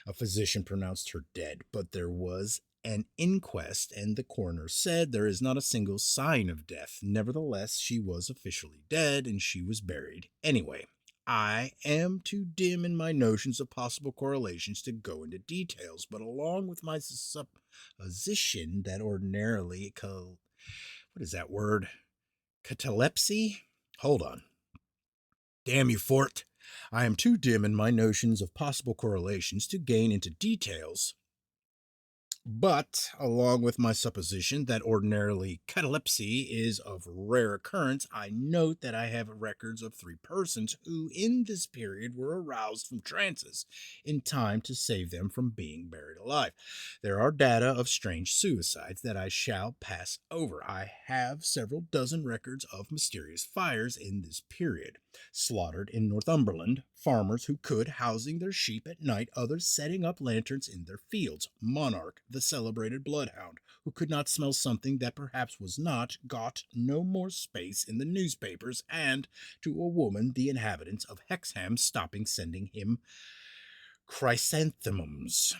Speaker 1: A physician pronounced her dead, but there was an inquest, and the coroner said there is not a single sign of death. Nevertheless, she was officially dead, and she was buried anyway. I am too dim in my notions of possible correlations to go into details, but along with my supposition that ordinarily, what is that word? Catalepsy? Hold on. Damn you, Fort. I am too dim in my notions of possible correlations to gain into details. But, along with my supposition that ordinarily catalepsy is of rare occurrence, I note that I have records of 3 persons who, in this period, were aroused from trances in time to save them from being buried alive. There are data of strange suicides that I shall pass over. I have several dozen records of mysterious fires in this period. Slaughtered in Northumberland, farmers who could housing their sheep at night, others setting up lanterns in their fields. Monarch, the celebrated bloodhound, who could not smell something that perhaps was not, got no more space in the newspapers, and to a woman, the inhabitants of Hexham stopping sending him chrysanthemums.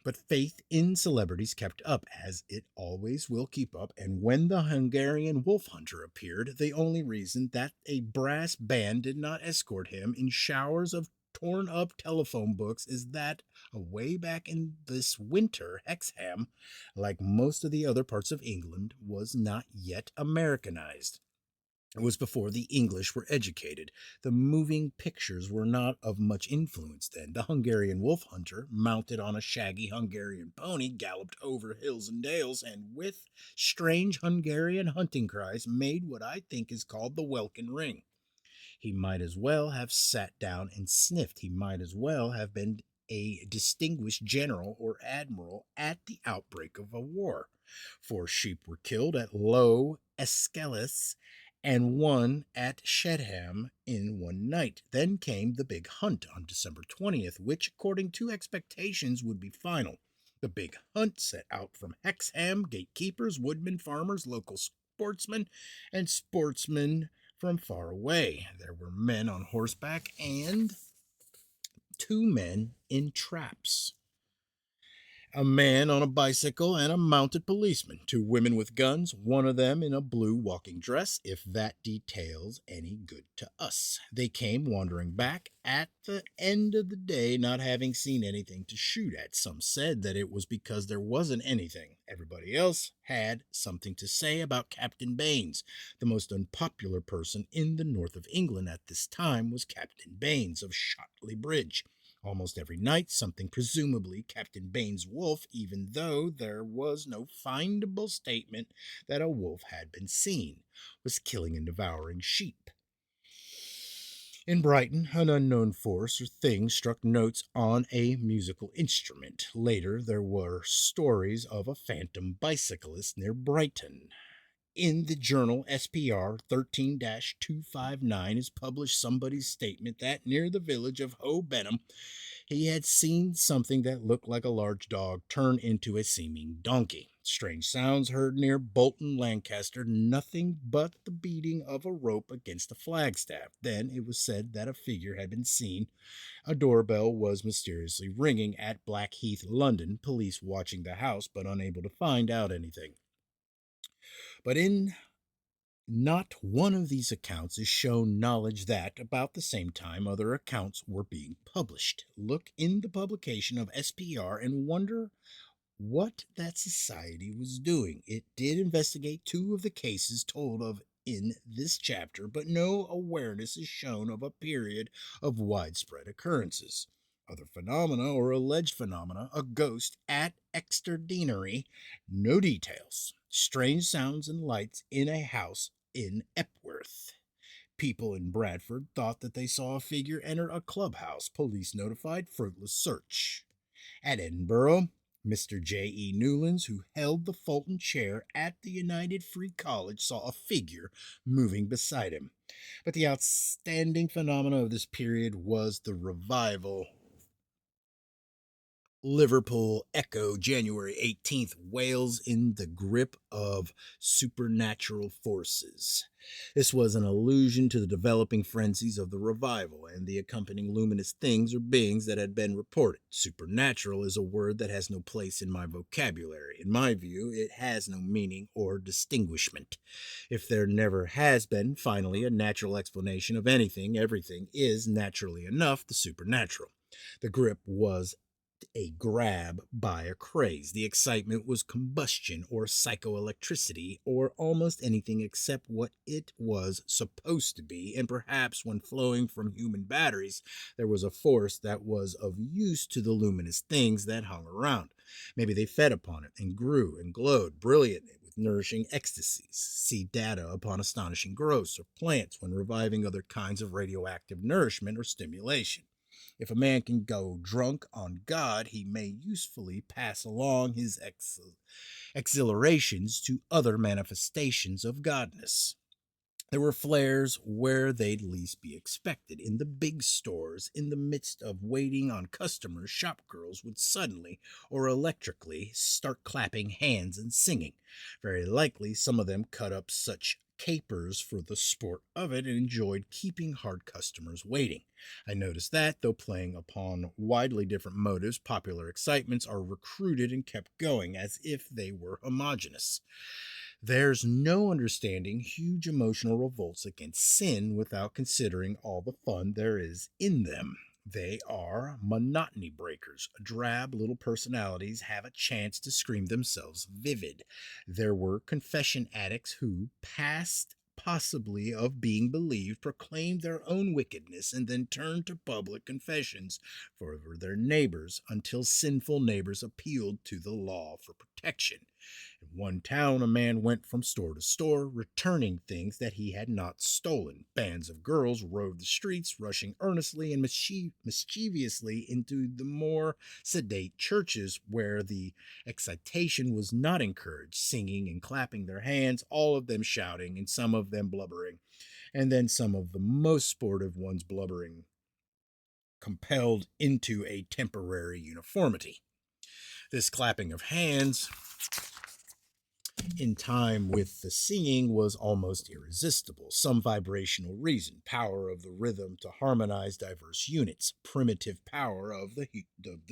Speaker 1: But faith in celebrities kept up, as it always will keep up, and when the Hungarian wolf hunter appeared, the only reason that a brass band did not escort him in showers of torn up telephone books is that away back in this winter, Hexham, like most of the other parts of England, was not yet Americanized. It was before the English were educated. The moving pictures were not of much influence then. The Hungarian wolf hunter, mounted on a shaggy Hungarian pony, galloped over hills and dales, and with strange Hungarian hunting cries made what I think is called the welkin ring. He might as well have sat down and sniffed. He might as well have been a distinguished general or admiral at the outbreak of a war. 4 sheep were killed at Low Escalus and 1 at Shedham in one night. Then came the big hunt on December 20th, which, according to expectations, would be final. The big hunt set out from Hexham, gatekeepers, woodmen, farmers, local sportsmen, and sportsmen from far away. There were men on horseback and 2 men in traps. A man on a bicycle and a mounted policeman. 2 women with guns, one of them in a blue walking dress, if that details any good to us. They came wandering back at the end of the day, not having seen anything to shoot at. Some said that it was because there wasn't anything. Everybody else had something to say about Captain Baines. The most unpopular person in the north of England at this time was Captain Baines of Shotley Bridge. Almost every night, something, presumably Captain Baines' wolf, even though there was no findable statement that a wolf had been seen, was killing and devouring sheep. In Brighton, an unknown force or thing struck notes on a musical instrument. Later, there were stories of a phantom bicyclist near Brighton. In the journal SPR 13 259 is published somebody's statement that near the village of Hoe Benham, he had seen something that looked like a large dog turn into a seeming donkey. Strange sounds heard near Bolton, Lancaster, nothing but the beating of a rope against a flagstaff. Then it was said that a figure had been seen. A doorbell was mysteriously ringing at Blackheath, London, police watching the house but unable to find out anything. But in not one of these accounts is shown knowledge that, about the same time, other accounts were being published. Look in the publication of SPR and wonder what that society was doing. It did investigate 2 of the cases told of in this chapter, but no awareness is shown of a period of widespread occurrences. Other phenomena or alleged phenomena, a ghost at extraordinary, no details. Strange sounds and lights in a house in Epworth. People in Bradford thought that they saw a figure enter a clubhouse. Police notified, fruitless search. At Edinburgh, Mr. J.E. Newlands, who held the Fulton chair at the United Free College, saw a figure moving beside him. But the outstanding phenomena of this period was the revival. Liverpool Echo, January 18th, Wales in the grip of supernatural forces. This was an allusion to the developing frenzies of the revival and the accompanying luminous things or beings that had been reported. Supernatural is a word that has no place in my vocabulary. In my view, it has no meaning or distinguishment. If there never has been, finally, a natural explanation of anything, everything is, naturally enough, the supernatural. The grip was a grab by a craze. The excitement was combustion or psychoelectricity or almost anything except what it was supposed to be, and perhaps when flowing from human batteries, there was a force that was of use to the luminous things that hung around. Maybe they fed upon it and grew and glowed brilliantly with nourishing ecstasies. See data upon astonishing growths of plants when reviving other kinds of radioactive nourishment or stimulation. If a man can go drunk on God, he may usefully pass along his exhilarations to other manifestations of godness. There were flares where they'd least be expected. In the big stores, in the midst of waiting on customers, shop girls would suddenly or electrically start clapping hands and singing. Very likely some of them cut up such capers for the sport of it and enjoyed keeping hard customers waiting. I noticed that, though playing upon widely different motives, popular excitements are recruited and kept going as if they were homogeneous. There's no understanding huge emotional revolts against sin without considering all the fun there is in them. They are monotony breakers. Drab little personalities have a chance to scream themselves vivid. There were confession addicts who, past possibly of being believed, proclaimed their own wickedness and then turned to public confessions for their neighbors until sinful neighbors appealed to the law for protection. In one town, a man went from store to store, returning things that he had not stolen. Bands of girls roved the streets, rushing earnestly and mischievously into the more sedate churches where the excitation was not encouraged, singing and clapping their hands, all of them shouting, and some of them blubbering, and then some of the most sportive ones blubbering, compelled into a temporary uniformity. This clapping of hands in time with the seeing was almost irresistible. Some vibrational reason, power of the rhythm to harmonize diverse units, primitive power of the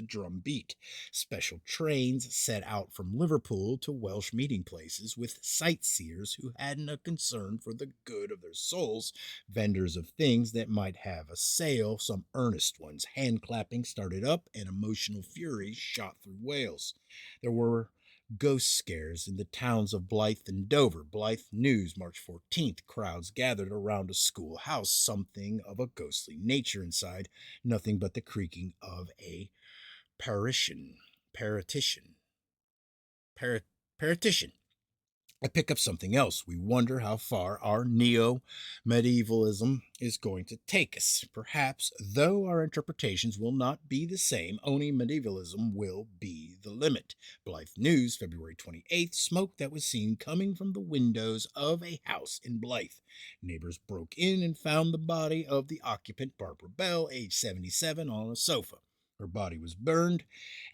Speaker 1: drum beat. Special trains set out from Liverpool to Welsh meeting places with sightseers who hadn't a concern for the good of their souls, vendors of things that might have a sale, some earnest ones. Hand clapping started up and emotional fury shot through Wales. There were ghost scares in the towns of Blyth and Dover. Blyth News, March 14th. Crowds gathered around a schoolhouse, something of a ghostly nature inside, nothing but the creaking of a partition. Partition. Partition. I pick up something else. We wonder how far our neo medievalism is going to take us. Perhaps, though our interpretations will not be the same, only medievalism will be the limit. Blythe News, February 28th. Smoke that was seen coming from the windows of a house in Blythe. Neighbors broke in and found the body of the occupant, Barbara Bell, age 77, on a sofa. Her body was burned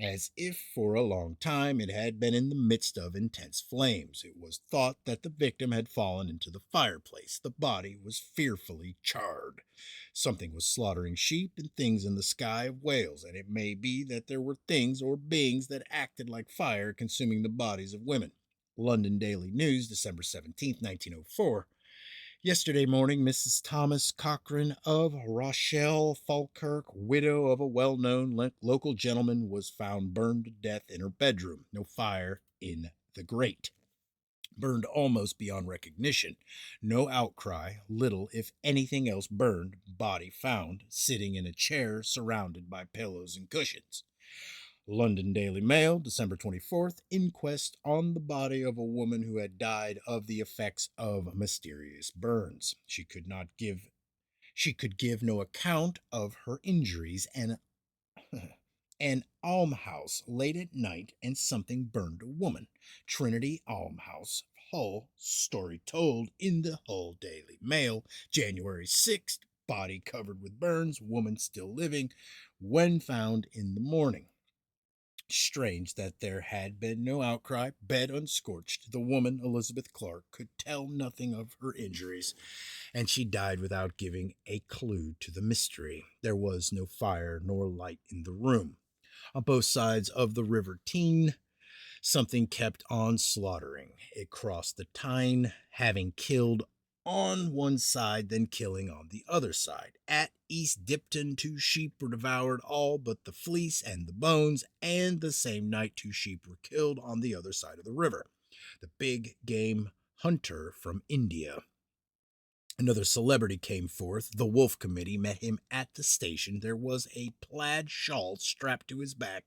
Speaker 1: as if for a long time it had been in the midst of intense flames. It was thought that the victim had fallen into the fireplace. The body was fearfully charred. Something was slaughtering sheep and things in the sky of Wales, and it may be that there were things or beings that acted like fire consuming the bodies of women. London Daily News, December 17th, 1904. Yesterday morning, Mrs. Thomas Cochrane of Rochelle, Falkirk, widow of a well known local gentleman, was found burned to death in her bedroom. No fire in the grate. Burned almost beyond recognition. No outcry, little, if anything else, burned. Body found, sitting in a chair surrounded by pillows and cushions. London Daily Mail, December 24th. Inquest on the body of a woman who had died of the effects of mysterious burns. She could give no account of her injuries, and an almshouse late at night and something burned a woman. Trinity Almshouse, Hull. Story told in the Hull Daily Mail, January 6th. Body covered with burns, woman still living when found in the morning. Strange that there had been no outcry, bed unscorched. The woman, Elizabeth Clark, could tell nothing of her injuries, and she died without giving a clue to the mystery. There was no fire nor light in the room. On both sides of the River Teign, something kept on slaughtering. It crossed the Tyne, having killed on one side, then killing on the other side. At East Dipton, 2 sheep were devoured, all but the fleece and the bones, and the same night 2 sheep were killed on the other side of the river. The big game hunter from India. Another celebrity came forth. The Wolf Committee met him at the station. There was a plaid shawl strapped to his back,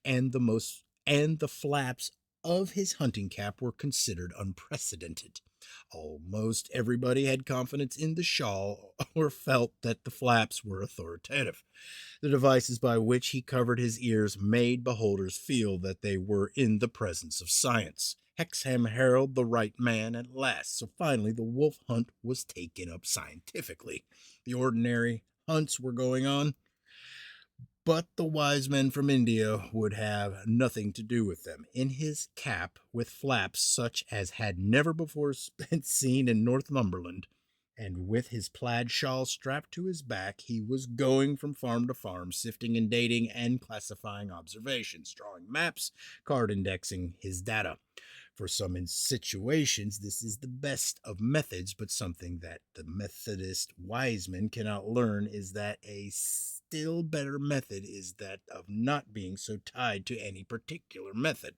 Speaker 1: and the flaps of his hunting cap were considered unprecedented. Almost everybody had confidence in the shawl or felt that the flaps were authoritative. The devices by which he covered his ears made beholders feel that they were in the presence of science. Hexham Herald, the right man at last. So finally, the wolf hunt was taken up scientifically. The ordinary hunts were going on, but the wise men from India would have nothing to do with them. In his cap, with flaps such as had never before been seen in Northumberland, and with his plaid shawl strapped to his back, he was going from farm to farm, sifting and dating and classifying observations, drawing maps, card indexing his data. For some situations, this is the best of methods, but something that the Methodist wise men cannot learn is that a still better method is that of not being so tied to any particular method.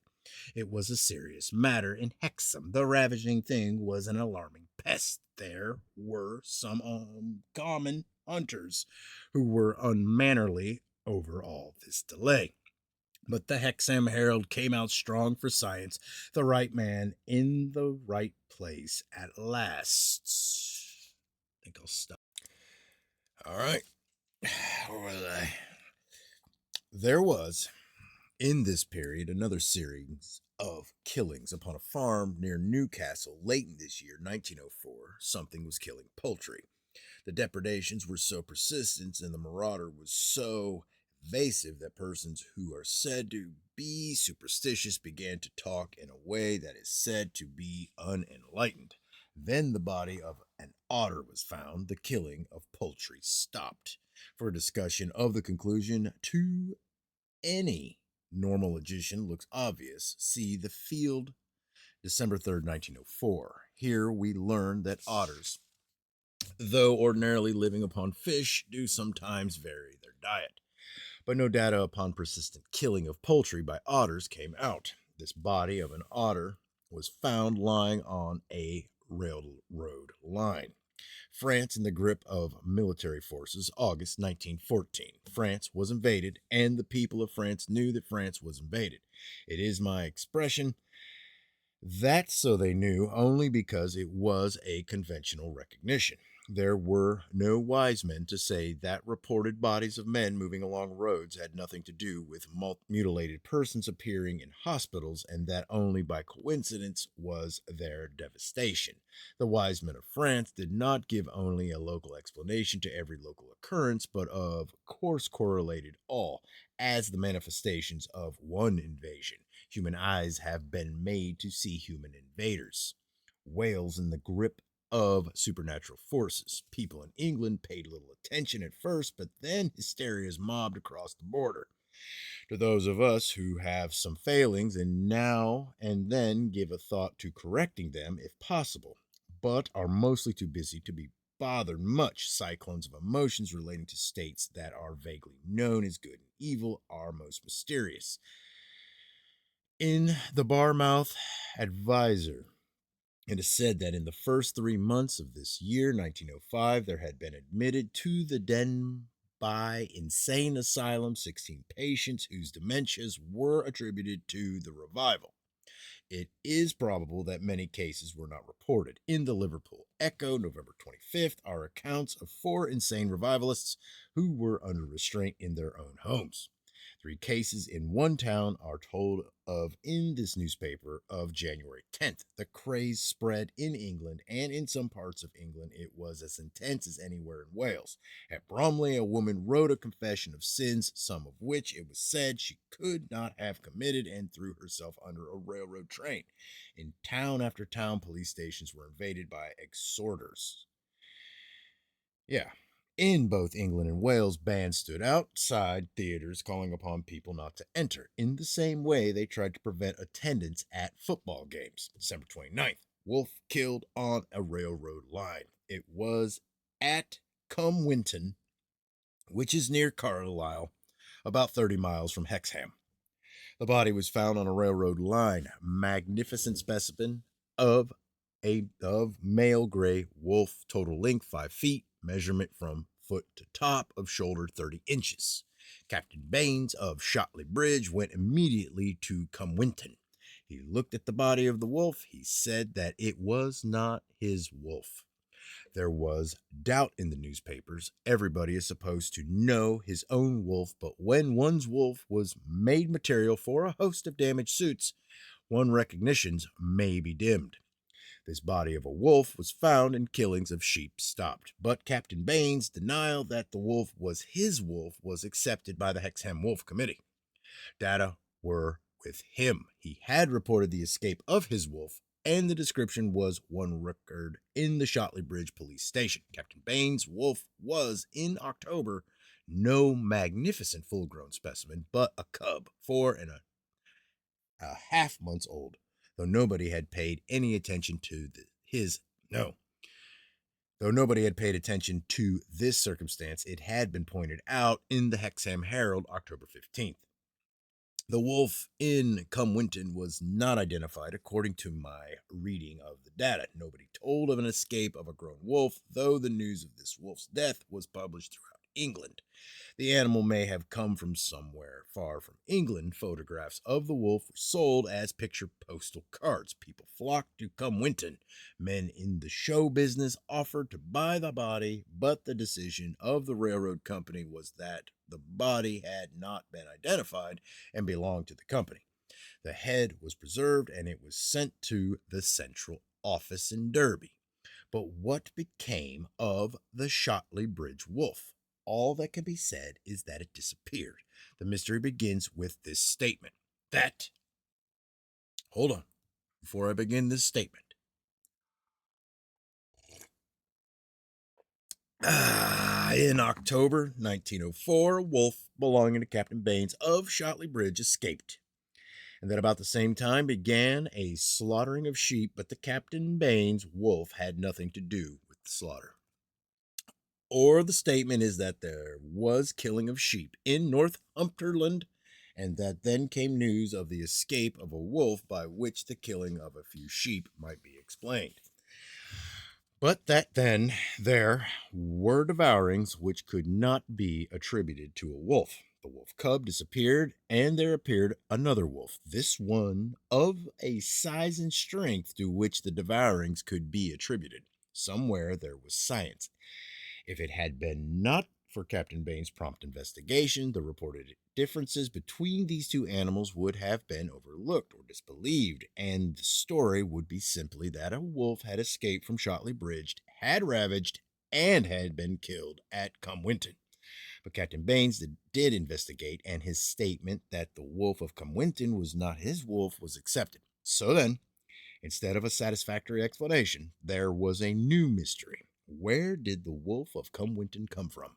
Speaker 1: It was a serious matter in Hexham. The ravaging thing was an alarming pest. There were some uncommon hunters who were unmannerly over all this delay. But the Hexham Herald came out strong for science, the right man in the right place at last. I think I'll stop. All right. Where was I? There was, in this period, another series of killings upon a farm near Newcastle late in this year, 1904. Something was killing poultry. The depredations were so persistent and the marauder was so pervasive that persons who are said to be superstitious began to talk in a way that is said to be unenlightened. Then the body of an otter was found. The killing of poultry stopped. For a discussion of the conclusion to any normal logician looks obvious, see The Field, December 3rd, 1904. Here we learn that otters, though ordinarily living upon fish, do sometimes vary their diet. But no data upon persistent killing of poultry by otters came out. This body of an otter was found lying on a railroad line. France in the grip of military forces, August 1914. France was invaded, and the people of France knew that France was invaded. It is my expression that so they knew only because it was a conventional recognition. There were no wise men to say that reported bodies of men moving along roads had nothing to do with mutilated persons appearing in hospitals, and that only by coincidence was their devastation. The wise men of France did not give only a local explanation to every local occurrence, but of course correlated all as the manifestations of one invasion. Human eyes have been made to see human invaders. Whales in the grip of supernatural forces. People in England paid little attention at first, but then hysteria is mobbed across the border. To those of us who have some failings and now and then give a thought to correcting them if possible, but are mostly too busy to be bothered much, cyclones of emotions relating to states that are vaguely known as good and evil are most mysterious. In the Barmouth Advisor, it is said that in the first 3 months of this year, 1905, there had been admitted to the Denbigh Insane Asylum 16 patients whose dementias were attributed to the revival. It is probable that many cases were not reported. In the Liverpool Echo, November 25th, are accounts of 4 insane revivalists who were under restraint in their own homes. 3 cases in one town are told of in this newspaper of January 10th. The craze spread in England, and in some parts of England it was as intense as anywhere in Wales. At Bromley, a woman wrote a confession of sins, some of which it was said she could not have committed, and threw herself under a railroad train. In town after town, police stations were invaded by exhorters. Yeah. In both England and Wales, bands stood outside theaters calling upon people not to enter. In the same way, they tried to prevent attendance at football games. December 29th, wolf killed on a railroad line. It was at Cumwinton, which is near Carlisle, about 30 miles from Hexham. The body was found on a railroad line. Magnificent specimen of male gray wolf, total length 5 feet, measurement from foot to top of shoulder 30 inches. Captain Baines of Shotley Bridge went immediately to Cumwinton. He looked at the body of the wolf. He said that it was not his wolf. There was doubt in the newspapers. Everybody is supposed to know his own wolf, but when one's wolf was made material for a host of damaged suits, one's recognitions may be dimmed. This body of a wolf was found and killings of sheep stopped, but Captain Baines' denial that the wolf was his wolf was accepted by the Hexham Wolf Committee. Data were with him. He had reported the escape of his wolf, and the description was one record in the Shotley Bridge police station. Captain Baines' wolf was, in October, no magnificent full-grown specimen, but a cub, 4.5 months old, though nobody had paid any attention to Though nobody had paid attention to this circumstance, it had been pointed out in the Hexham Herald, October 15th. The wolf in Cumwinton was not identified according to my reading of the data. Nobody told of an escape of a grown wolf, though the news of this wolf's death was published throughout England. The animal may have come from somewhere far from England. Photographs of the wolf were sold as picture postal cards. People flocked to Cumwinton. Men in the show business offered to buy the body, but the decision of the railroad company was that the body had not been identified and belonged to the company. The head was preserved and it was sent to the central office in Derby. But what became of the Shotley Bridge wolf? all that can be said is that it disappeared. The mystery begins with this statement that, hold on, before I begin this statement, in October 1904, a wolf belonging to Captain Baines of Shotley Bridge escaped. And that about the same time began a slaughtering of sheep, but the Captain Baines wolf had nothing to do with the slaughter. Or the statement is that there was killing of sheep in Northumberland, and that then came news of the escape of a wolf by which the killing of a few sheep might be explained. But that then there were devourings which could not be attributed to a wolf. The wolf cub disappeared, and there appeared another wolf, this one of a size and strength to which the devourings could be attributed. Somewhere there was science. If it had been not for Captain Bain's prompt investigation, the reported differences between these two animals would have been overlooked or disbelieved, and the story would be simply that a wolf had escaped from Shotley Bridge, had ravaged, and had been killed at Cumwinton. But Captain Baines did investigate, and his statement that the wolf of Cumwinton was not his wolf was accepted. So then, instead of a satisfactory explanation, there was a new mystery. Where did the wolf of Cumwinton come from?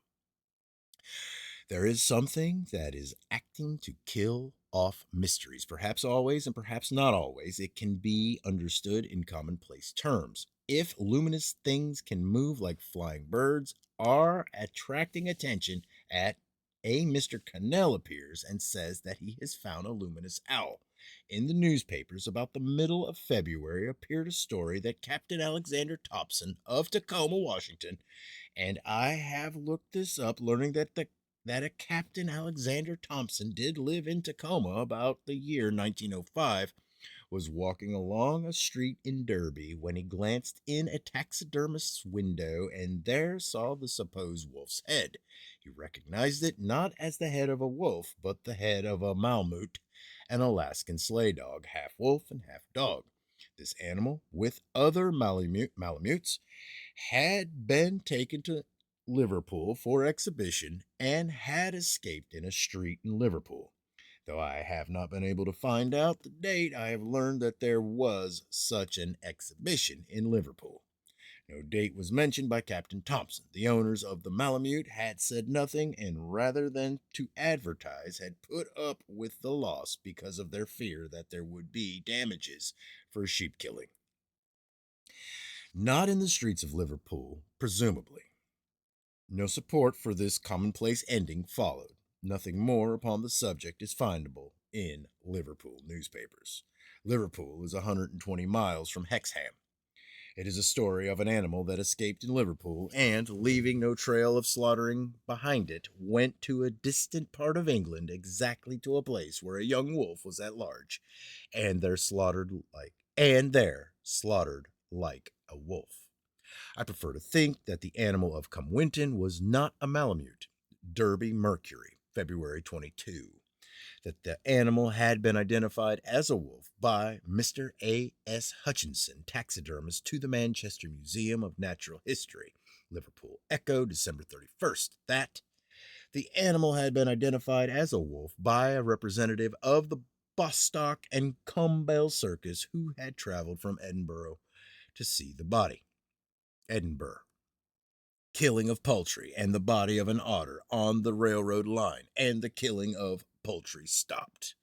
Speaker 1: There is something that is acting to kill off mysteries. Perhaps always and perhaps not always. It can be understood in commonplace terms. If luminous things can move like flying birds, are attracting attention at a Mr. Cannell appears and says that he has found a luminous owl. In the newspapers about the middle of February appeared a story that Captain Alexander Thompson of Tacoma, Washington, and I have looked this up, learning that a Captain Alexander Thompson did live in Tacoma about the year 1905, was walking along a street in Derby when he glanced in a taxidermist's window and there saw the supposed wolf's head. He recognized it not as the head of a wolf, but the head of a Malamute, an Alaskan sleigh dog, half wolf and half dog. This animal, with other Malamutes, had been taken to Liverpool for exhibition and had escaped in a street in Liverpool. Though I have not been able to find out the date, I have learned that there was such an exhibition in Liverpool. No date was mentioned by Captain Thompson. The owners of the Malamute had said nothing, and rather than to advertise, had put up with the loss because of their fear that there would be damages for sheep killing. Not in the streets of Liverpool, presumably. No support for this commonplace ending followed. Nothing more upon the subject is findable in Liverpool newspapers. Liverpool is 120 miles from Hexham. It is a story of an animal that escaped in Liverpool and, leaving no trail of slaughtering behind it, went to a distant part of England, exactly to a place where a young wolf was at large, and there slaughtered like a wolf. I prefer to think that the animal of Cumwinton was not a Malamute. Derby Mercury, February 22. That the animal had been identified as a wolf by Mr. A. S. Hutchinson, taxidermist, to the Manchester Museum of Natural History. Liverpool Echo, December 31st. That the animal had been identified as a wolf by a representative of the Bostock and Cumbel Circus who had traveled from Edinburgh to see the body. Edinburgh. Killing of poultry and the body of an otter on the railroad line, and the killing of poultry stopped.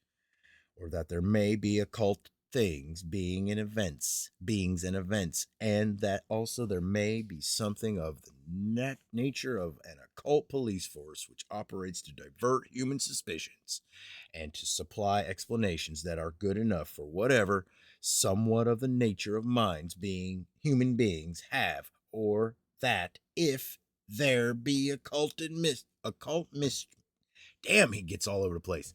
Speaker 1: Or that there may be occult things beings and events, and that also there may be something of the nature of an occult police force which operates to divert human suspicions and to supply explanations that are good enough for whatever somewhat of the nature of minds being human beings have, or that if there be occult damn, he gets all over the place.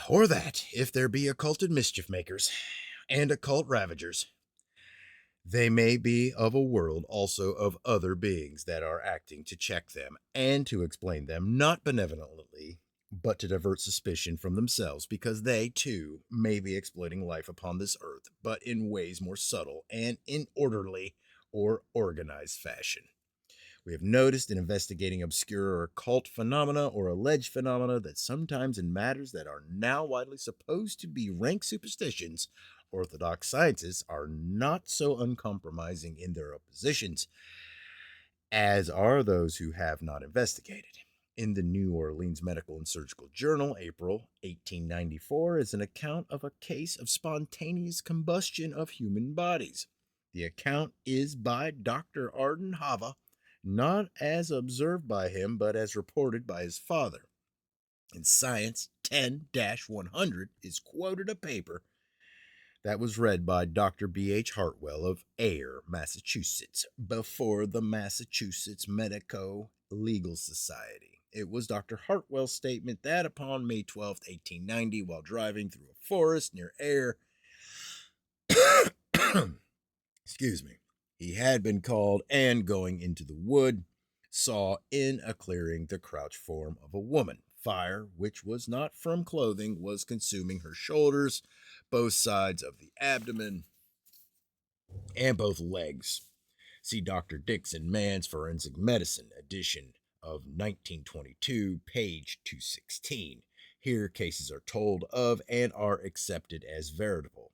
Speaker 1: Or that if there be occulted mischief makers and occult ravagers, they may be of a world also of other beings that are acting to check them and to explain them, not benevolently, but to divert suspicion from themselves, because they, too, may be exploiting life upon this earth, but in ways more subtle and in orderly or organized fashion. We have noticed in investigating obscure or occult phenomena or alleged phenomena that sometimes in matters that are now widely supposed to be rank superstitions, orthodox scientists are not so uncompromising in their oppositions as are those who have not investigated. In the New Orleans Medical and Surgical Journal, April 1894, is an account of a case of spontaneous combustion of human bodies. The account is by Dr. Arden Hava, not as observed by him, but as reported by his father. In Science 10 100 is quoted a paper that was read by Dr. B.H. Hartwell of Ayer, Massachusetts, before the Massachusetts Medico Legal Society. It was Dr. Hartwell's statement that upon May 12, 1890, while driving through a forest near Ayer, excuse me, he had been called and going into the wood, saw in a clearing the crouched form of a woman. Fire, which was not from clothing, was consuming her shoulders, both sides of the abdomen, and both legs. See Dr. Dixon, Man's Forensic Medicine, edition of 1922, page 216. Here, cases are told of and are accepted as veritable,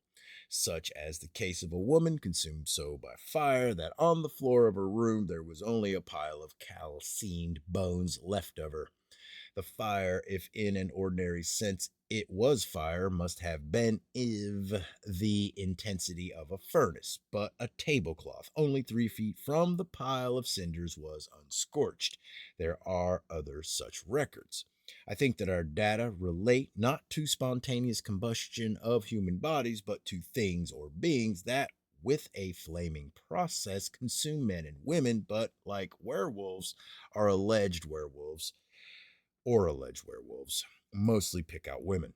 Speaker 1: such as the case of a woman consumed so by fire that on the floor of her room there was only a pile of calcined bones left of her. The fire, if in an ordinary sense it was fire, must have been of the intensity of a furnace, but a tablecloth only 3 feet from the pile of cinders was unscorched. There are other such records. I think that our data relate not to spontaneous combustion of human bodies, but to things or beings that, with a flaming process, consume men and women, but, like werewolves, are alleged werewolves, mostly pick out women.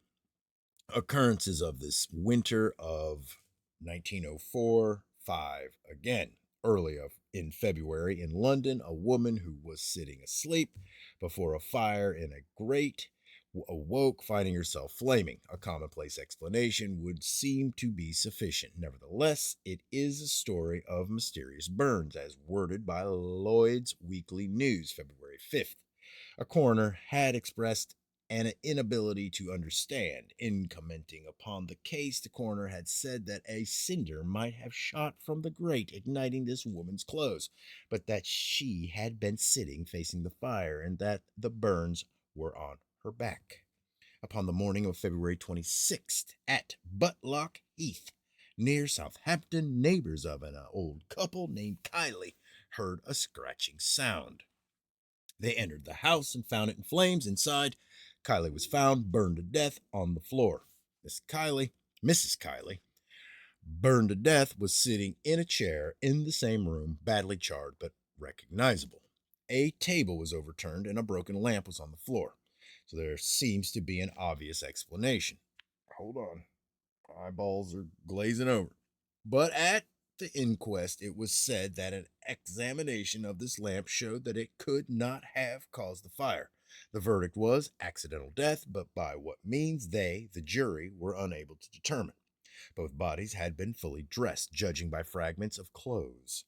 Speaker 1: Occurrences of this winter of 1904-5 again. Early in February in London, a woman who was sitting asleep before a fire in a grate awoke, finding herself flaming. A commonplace explanation would seem to be sufficient. Nevertheless, it is a story of mysterious burns, as worded by Lloyd's Weekly News, February 5th. A coroner had expressed an inability to understand. In commenting upon the case, the coroner had said that a cinder might have shot from the grate, igniting this woman's clothes, but that she had been sitting facing the fire and that the burns were on her back. Upon the morning of February 26th, at Butlock Heath, near Southampton, neighbors of an old couple named Kiley heard a scratching sound. They entered the house and found it in flames inside. Kiley was found burned to death on the floor. Mrs. Kiley, burned to death, was sitting in a chair in the same room, badly charred but recognizable. A table was overturned and a broken lamp was on the floor. So there seems to be an obvious explanation. Hold on. Eyeballs are glazing over. But at the inquest, it was said that an examination of this lamp showed that it could not have caused the fire. The verdict was accidental death, but by what means they, the jury, were unable to determine. Both bodies had been fully dressed, judging by fragments of cloths.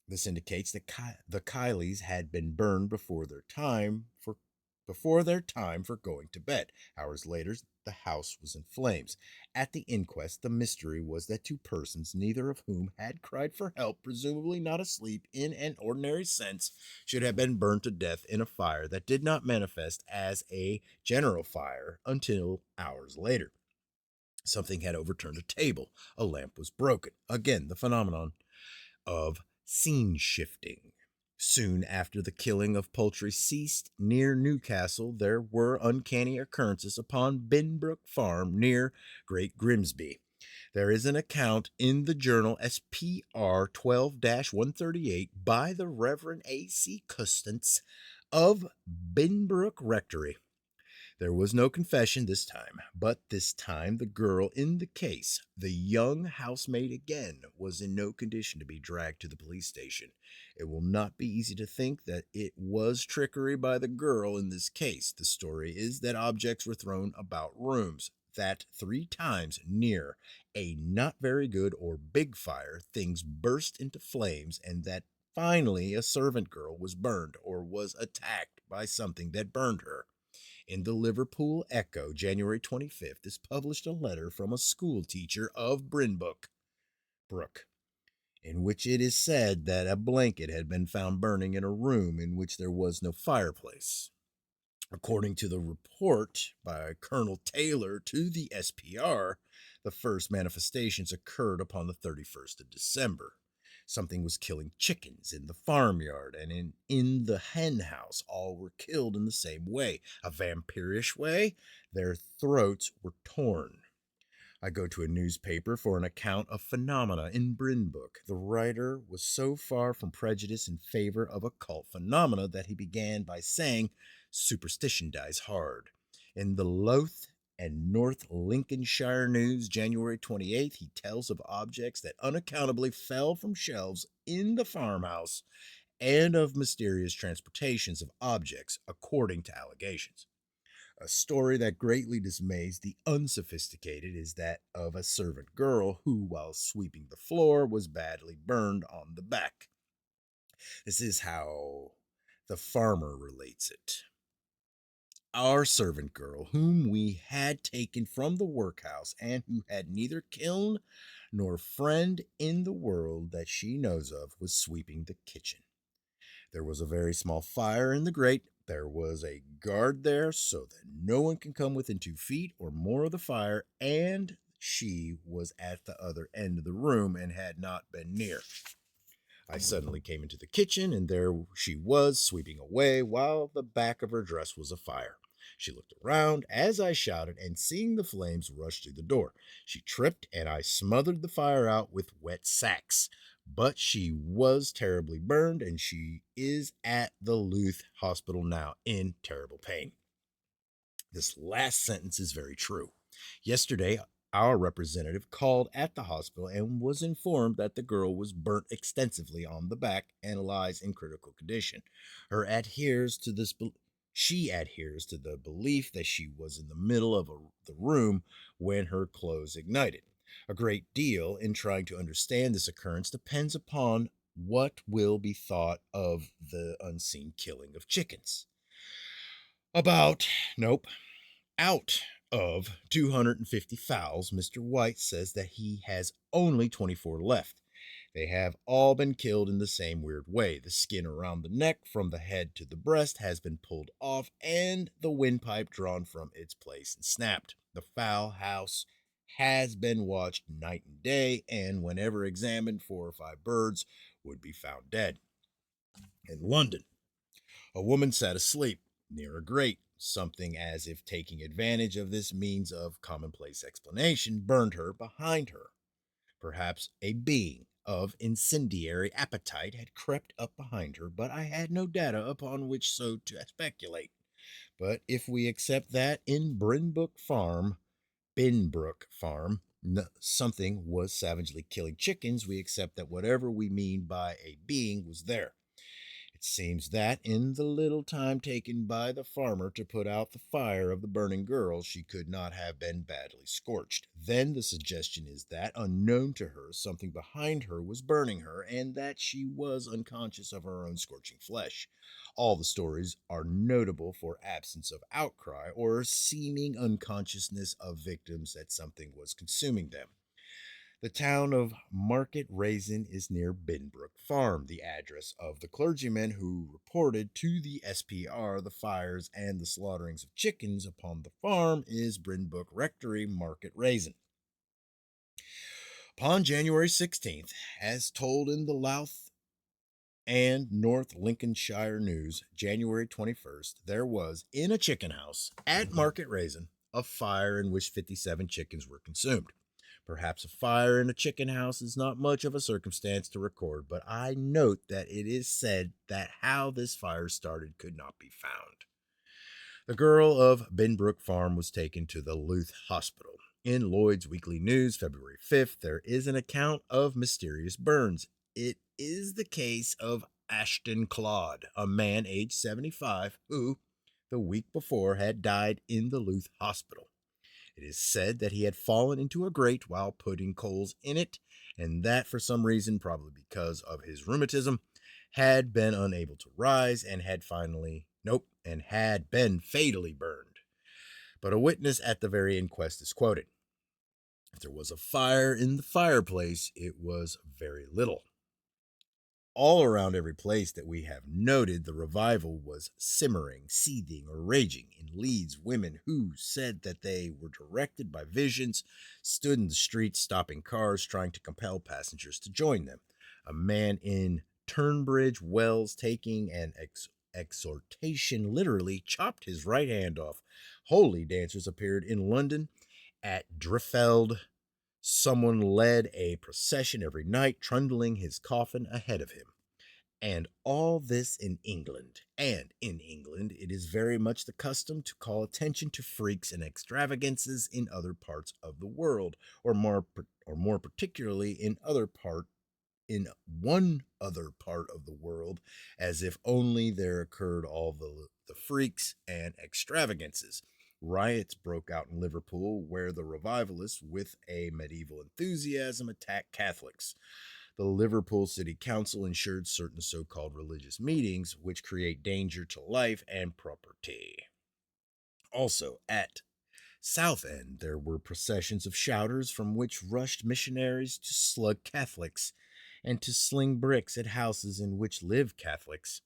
Speaker 1: This indicates that the Kileys had been burned before their time for going to bed. Hours later, the house was in flames. At the inquest, the mystery was that two persons, neither of whom had cried for help, presumably not asleep in an ordinary sense, should have been burned to death in a fire that did not manifest as a general fire until hours later. Something had overturned a table. A lamp was broken. Again, the phenomenon of scene shifting. Soon after the killing of poultry ceased near Newcastle, there were uncanny occurrences upon Binbrook Farm near Great Grimsby. There is an account in the journal SPR 12 138 by the Reverend A.C. Custance of Binbrook Rectory. There was no confession this time, but this time the girl in the case, the young housemaid again, was in no condition to be dragged to the police station. It will not be easy to think that it was trickery by the girl in this case. The story is that objects were thrown about rooms, that 3 times near a not very good or big fire, things burst into flames, and that finally a servant girl was burned or was attacked by something that burned her. In the Liverpool Echo, January 25th, is published a letter from a school teacher of Brook, in which it is said that a blanket had been found burning in a room in which there was no fireplace. According to the report by Colonel Taylor to the SPR, the first manifestations occurred upon the 31st of December. Something was killing chickens in the farmyard and in the hen house. All were killed in the same way, a vampirish way. Their throats were torn. I go to a newspaper for an account of phenomena in Book. The writer was so far from prejudice in favor of occult phenomena that he began by saying, "Superstition dies hard." In the Louth and North Lincolnshire News, January 28th, he tells of objects that unaccountably fell from shelves in the farmhouse and of mysterious transportations of objects, according to allegations. A story that greatly dismays the unsophisticated is that of a servant girl who, while sweeping the floor, was badly burned on the back. This is how the farmer relates it. Our servant girl, whom we had taken from the workhouse and who had neither kiln nor friend in the world that she knows of, was sweeping the kitchen. There was a very small fire in the grate. There was a guard there so that no one can come within 2 feet or more of the fire, and she was at the other end of the room and had not been near. I suddenly came into the kitchen, and there she was, sweeping away while the back of her dress was afire. She looked around as I shouted, and seeing the flames rush through the door, she tripped, and I smothered the fire out with wet sacks. But she was terribly burned, and she is at the Louth Hospital now in terrible pain. This last sentence is very true. Yesterday, our representative called at the hospital and was informed that the girl was burnt extensively on the back and lies in critical condition. Her adheres to this she adheres to the belief that she was in the middle of the room when her clothes ignited. A great deal in trying to understand this occurrence depends upon what will be thought of the unseen killing of chickens. About, nope, out of 250 fowls, Mr. White says that he has only 24 left. They have all been killed in the same weird way. The skin around the neck from the head to the breast has been pulled off and the windpipe drawn from its place and snapped. The fowl house has been watched night and day, and whenever examined, 4 or 5 birds would be found dead. In London, a woman sat asleep near a grate. Something, as if taking advantage of this means of commonplace explanation, burned her behind her. Perhaps a being of incendiary appetite had crept up behind her, but I had no data upon which so to speculate. But if we accept that in Binbrook Farm, something was savagely killing chickens, we accept that whatever we mean by a being was there. It seems that in the little time taken by the farmer to put out the fire of the burning girl, she could not have been badly scorched. Then the suggestion is that, unknown to her, something behind her was burning her, and that she was unconscious of her own scorching flesh. All the stories are notable for absence of outcry or seeming unconsciousness of victims that something was consuming them. The town of Market Raisin is near Binbrook Farm. The address of the clergyman who reported to the SPR the fires and the slaughterings of chickens upon the farm is Binbrook Rectory, Market Raisin. Upon January 16th, as told in the Louth and North Lincolnshire News, January 21st, there was in a chicken house at Market Raisin a fire in which 57 chickens were consumed. Perhaps a fire in a chicken house is not much of a circumstance to record, but I note that it is said that how this fire started could not be found. The girl of Binbrook Farm was taken to the Louth Hospital. In Lloyd's Weekly News, February 5th, there is an account of mysterious burns. It is the case of Ashton Claude, a man aged 75 who, the week before, had died in the Louth Hospital. It is said that he had fallen into a grate while putting coals in it, and that for some reason, probably because of his rheumatism, had been unable to rise and had been fatally burned. But a witness at the very inquest is quoted. If there was a fire in the fireplace, it was very little. All around every place that we have noted, the revival was simmering, seething, or raging in Leeds. Women who said that they were directed by visions stood in the streets, stopping cars, trying to compel passengers to join them. A man in Turnbridge Wells, taking an exhortation literally, chopped his right hand off. Holy dancers appeared in London. At Drifeld, someone led a procession every night, trundling his coffin ahead of him. And all this in England. And in England, it is very much the custom to call attention to freaks and extravagances in other parts of the world, or more particularly in one other part of the world, as if only there occurred all the freaks and extravagances. Riots broke out in Liverpool, where the revivalists, with a medieval enthusiasm, attacked Catholics. The Liverpool City Council ensured certain so called religious meetings, which create danger to life and property. Also, at Southend, there were processions of shouters from which rushed missionaries to slug Catholics and to sling bricks at houses in which lived Catholics.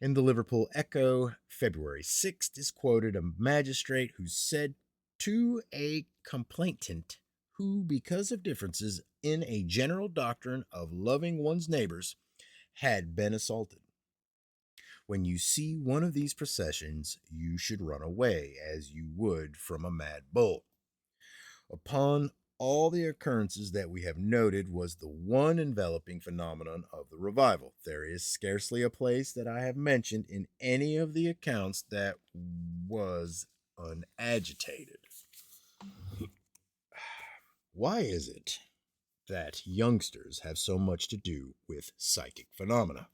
Speaker 1: In the Liverpool Echo, February 6th, is quoted a magistrate who said to a complainant who, because of differences in a general doctrine of loving one's neighbors, had been assaulted. When you see one of these processions, you should run away as you would from a mad bull. Upon all the occurrences that we have noted was the one enveloping phenomenon of the revival. There is scarcely a place that I have mentioned in any of the accounts that was unagitated. Why is it that youngsters have so much to do with psychic phenomena?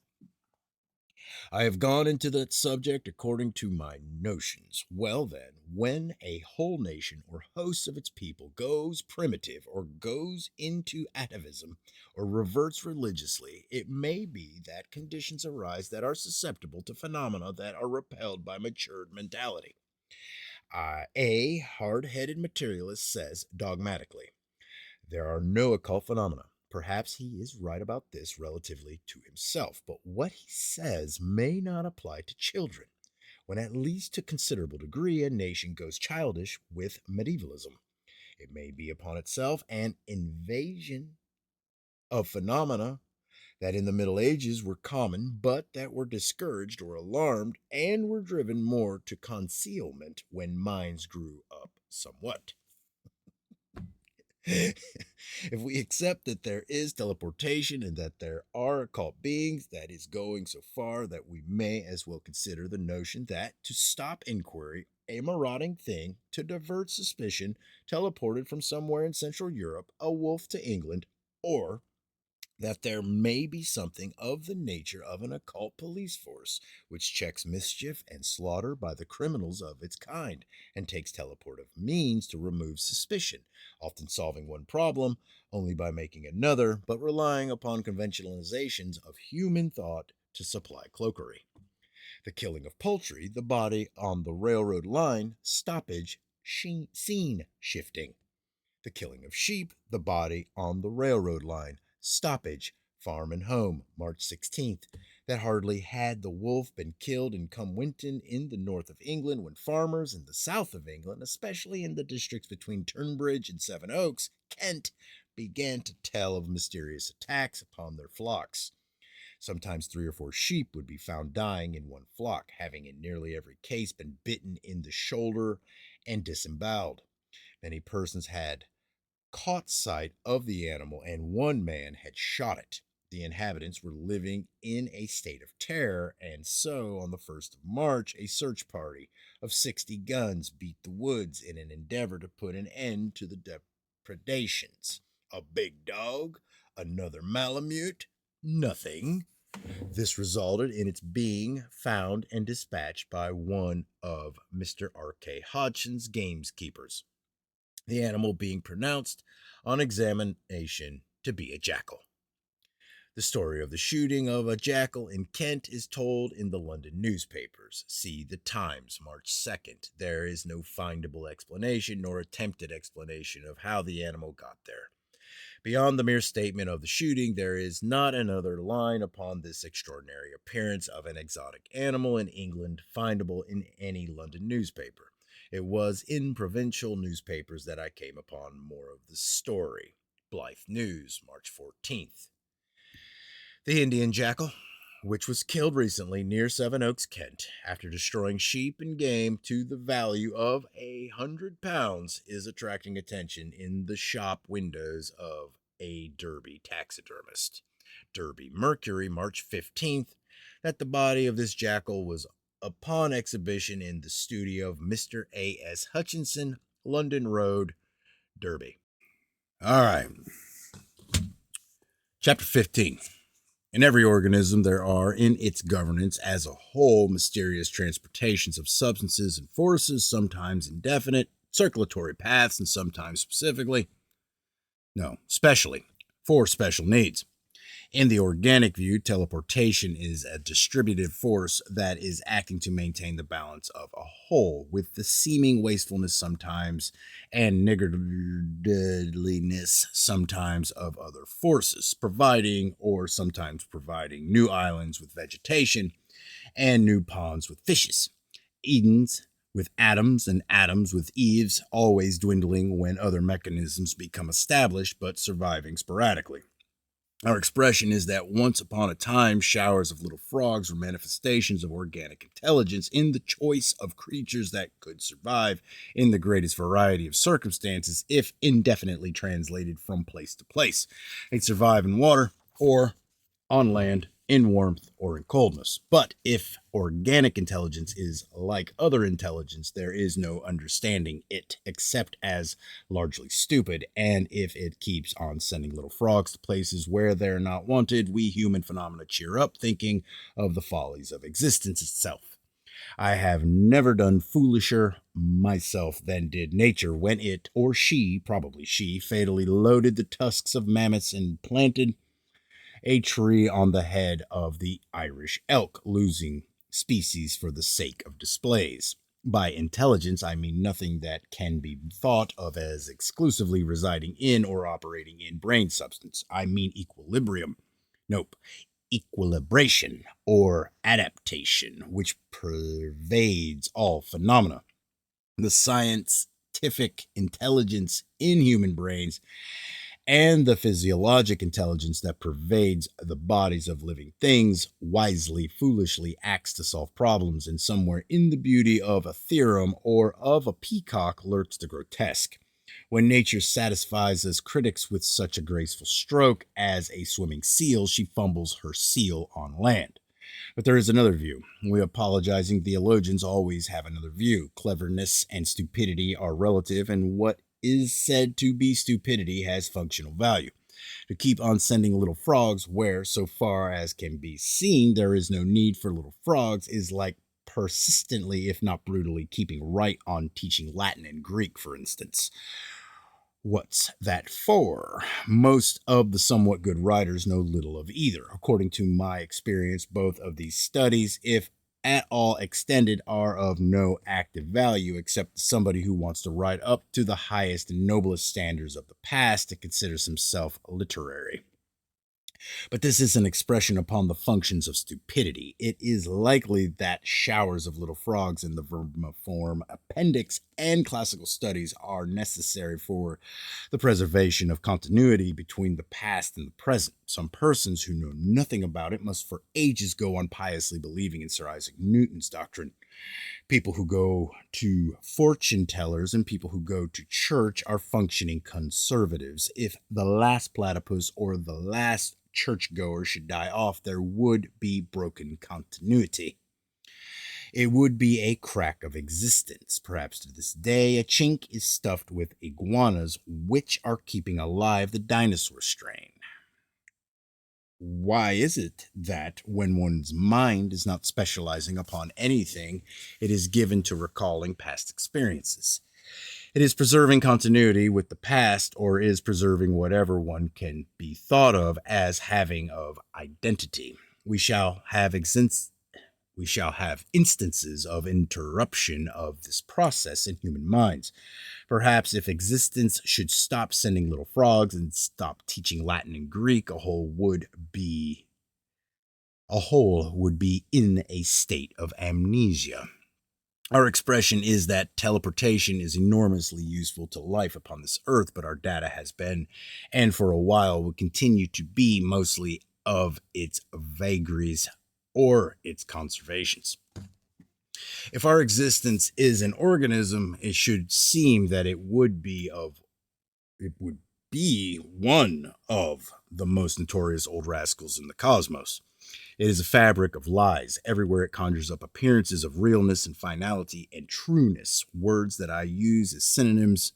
Speaker 1: I have gone into that subject according to my notions. Well, then, when a whole nation or host of its people goes primitive or goes into atavism or reverts religiously, it may be that conditions arise that are susceptible to phenomena that are repelled by matured mentality. A hard headed materialist says dogmatically, there are no occult phenomena. Perhaps he is right about this relatively to himself, but what he says may not apply to children, when at least to a considerable degree a nation goes childish with medievalism. It may be upon itself an invasion of phenomena that in the Middle Ages were common, but that were discouraged or alarmed and were driven more to concealment when minds grew up somewhat. If we accept that there is teleportation and that there are occult beings, that is going so far that we may as well consider the notion that to stop inquiry, a marauding thing to divert suspicion teleported from somewhere in Central Europe, a wolf to England, or that there may be something of the nature of an occult police force which checks mischief and slaughter by the criminals of its kind and takes teleportive means to remove suspicion, often solving one problem only by making another, but relying upon conventionalizations of human thought to supply cloakery. The killing of poultry, the body on the railroad line, stoppage, scene shifting. The killing of sheep, the body on the railroad line, stoppage, farm and home, March 16th. That hardly had the wolf been killed in Cumwinton in the north of England when farmers in the south of England, especially in the districts between Turnbridge and Sevenoaks, Kent, began to tell of mysterious attacks upon their flocks. Sometimes 3 or 4 sheep would be found dying in one flock, having in nearly every case been bitten in the shoulder and disemboweled. Many persons had caught sight of the animal, and one man had shot it. The inhabitants were living in a state of terror, and so on the 1st of March, a search party of 60 guns beat the woods in an endeavor to put an end to the depredations. A big dog, another malamute, nothing. This resulted in its being found and dispatched by one of Mr. R.K. Hodgson's gamekeepers, the animal being pronounced on examination to be a jackal. The story of the shooting of a jackal in Kent is told in the London newspapers. See the Times, March 2nd. There is no findable explanation nor attempted explanation of how the animal got there. Beyond the mere statement of the shooting, there is not another line upon this extraordinary appearance of an exotic animal in England findable in any London newspaper. It was in provincial newspapers that I came upon more of the story. Blyth News, March 14th. The Indian jackal, which was killed recently near Sevenoaks, Kent, after destroying sheep and game to the value of £100, is attracting attention in the shop windows of a Derby taxidermist. Derby Mercury, March 15th, that the body of this jackal was upon exhibition in the studio of Mr. A.S. Hutchinson, London Road, Derby. All right. Chapter 15. In every organism, there are, in its governance as a whole, mysterious transportations of substances and forces, sometimes indefinite, circulatory paths, and sometimes specially, for special needs. In the organic view, teleportation is a distributive force that is acting to maintain the balance of a whole, with the seeming wastefulness sometimes and niggardliness sometimes of other forces, providing or sometimes providing new islands with vegetation and new ponds with fishes, Edens with atoms and atoms with eaves, always dwindling when other mechanisms become established but surviving sporadically. Our expression is that once upon a time, showers of little frogs were manifestations of organic intelligence in the choice of creatures that could survive in the greatest variety of circumstances if indefinitely translated from place to place. They'd survive in water or on land, in warmth or in coldness. But if organic intelligence is like other intelligence, there is no understanding it except as largely stupid. And if it keeps on sending little frogs to places where they're not wanted, we human phenomena cheer up, thinking of the follies of existence itself. I have never done foolisher myself than did nature when it, or she, probably she, fatally loaded the tusks of mammoths and planted a tree on the head of the Irish elk, losing species for the sake of displays. By intelligence, I mean nothing that can be thought of as exclusively residing in or operating in brain substance. I mean equilibrium. Nope. Equilibration or adaptation, which pervades all phenomena. The scientific intelligence in human brains and the physiologic intelligence that pervades the bodies of living things wisely, foolishly acts to solve problems, and somewhere in the beauty of a theorem or of a peacock lurks the grotesque. When nature satisfies us critics with such a graceful stroke as a swimming seal, she fumbles her seal on land. But there is another view. We apologizing theologians always have another view. Cleverness and stupidity are relative, and what is said to be stupidity has functional value. To keep on sending little frogs where, so far as can be seen, there is no need for little frogs is like persistently, if not brutally, keeping right on teaching Latin and Greek, for instance. What's that for? Most of the somewhat good writers know little of either. According to my experience, both of these studies, if at all extended, are of no active value except to somebody who wants to ride up to the highest and noblest standards of the past and considers himself literary. But this is an expression upon the functions of stupidity. It is likely that showers of little frogs in the vermiform appendix and classical studies are necessary for the preservation of continuity between the past and the present. Some persons who know nothing about it must for ages go on piously believing in Sir Isaac Newton's doctrine. People who go to fortune tellers and people who go to church are functioning conservatives. If the last platypus or the last churchgoer should die off, there would be broken continuity. It would be a crack of existence. Perhaps to this day, a chink is stuffed with iguanas, which are keeping alive the dinosaur strain. Why is it that when one's mind is not specializing upon anything, it is given to recalling past experiences? It is preserving continuity with the past, or is preserving whatever one can be thought of as having of identity. We shall have instances of interruption of this process in human minds. Perhaps if existence should stop sending little frogs and stop teaching Latin and Greek, a whole would be in a state of amnesia. Our expression is that teleportation is enormously useful to life upon this earth, but our data has been, and for a while will continue to be, mostly of its vagaries or its conservations. If our existence is an organism, it should seem that it would be one of the most notorious old rascals in the cosmos. It is a fabric of lies. Everywhere it conjures up appearances of realness and finality and trueness, words that I use as synonyms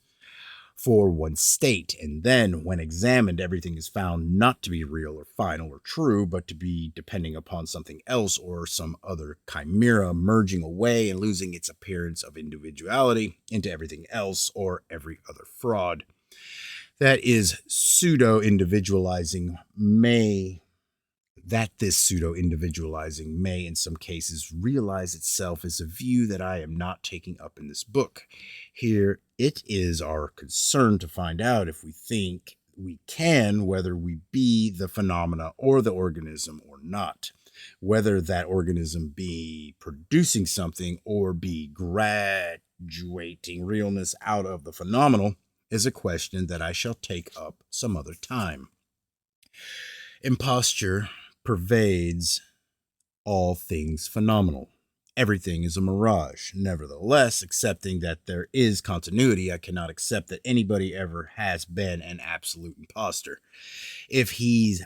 Speaker 1: for one state. And then, when examined, everything is found not to be real or final or true, but to be depending upon something else or some other chimera, merging away and losing its appearance of individuality into everything else or every other fraud. That is pseudo-individualizing this pseudo-individualizing may in some cases realize itself as a view that I am not taking up in this book. Here it is our concern to find out if we think we can, whether we be the phenomena or the organism or not. Whether that organism be producing something or be graduating realness out of the phenomenal is a question that I shall take up some other time. Imposture pervades all things phenomenal. Everything is a mirage. Nevertheless, accepting that there is continuity, I cannot accept that anybody ever has been an absolute imposter. If he's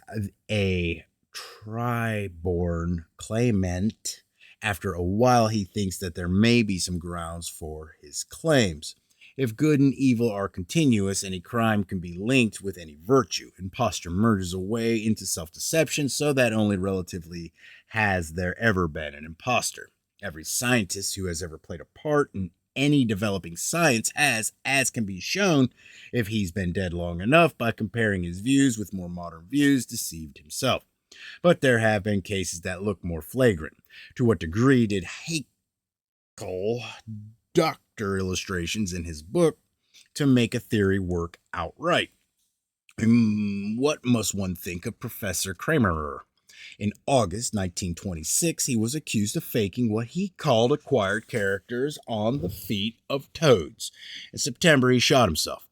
Speaker 1: a triborn claimant, after a while he thinks that there may be some grounds for his claims. If good and evil are continuous, any crime can be linked with any virtue. Imposture merges away into self-deception, so that only relatively has there ever been an imposter. Every scientist who has ever played a part in any developing science has, as can be shown if he's been dead long enough, by comparing his views with more modern views, deceived himself. But there have been cases that look more flagrant. To what degree did Haeckel doctor illustrations in his book to make a theory work outright? What must one think of Professor Kramer? In August 1926, he was accused of faking what he called acquired characters on the feet of toads. In September, he shot himself.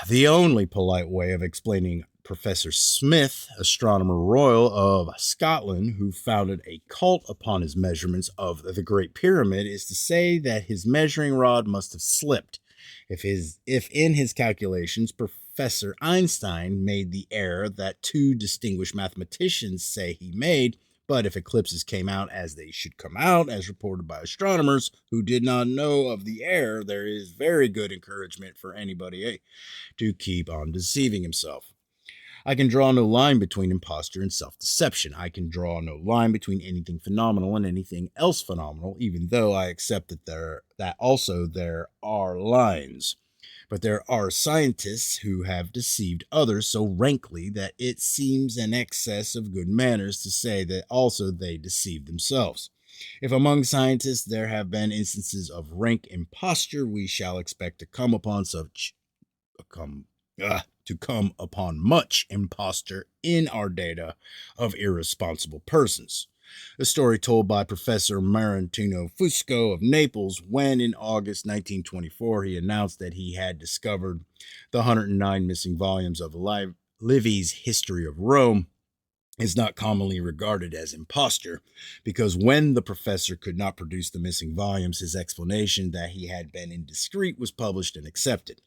Speaker 1: The only polite way of explaining Professor Smith, Astronomer Royal of Scotland, who founded a cult upon his measurements of the Great Pyramid, is to say that his measuring rod must have slipped. If in his calculations Professor Einstein made the error that two distinguished mathematicians say he made, but if eclipses came out as they should come out, as reported by astronomers who did not know of the error, there is very good encouragement for anybody to keep on deceiving himself. I can draw no line between imposture and self-deception. I can draw no line between anything phenomenal and anything else phenomenal, even though I accept that there are lines. But there are scientists who have deceived others so rankly that it seems an excess of good manners to say that also they deceive themselves. If among scientists there have been instances of rank imposture, we shall expect to come upon much imposture in our data of irresponsible persons. The story told by Professor Marantino Fusco of Naples when, in August 1924, he announced that he had discovered the 109 missing volumes of Livy's History of Rome, is not commonly regarded as imposture, because when the professor could not produce the missing volumes, his explanation that he had been indiscreet was published and accepted.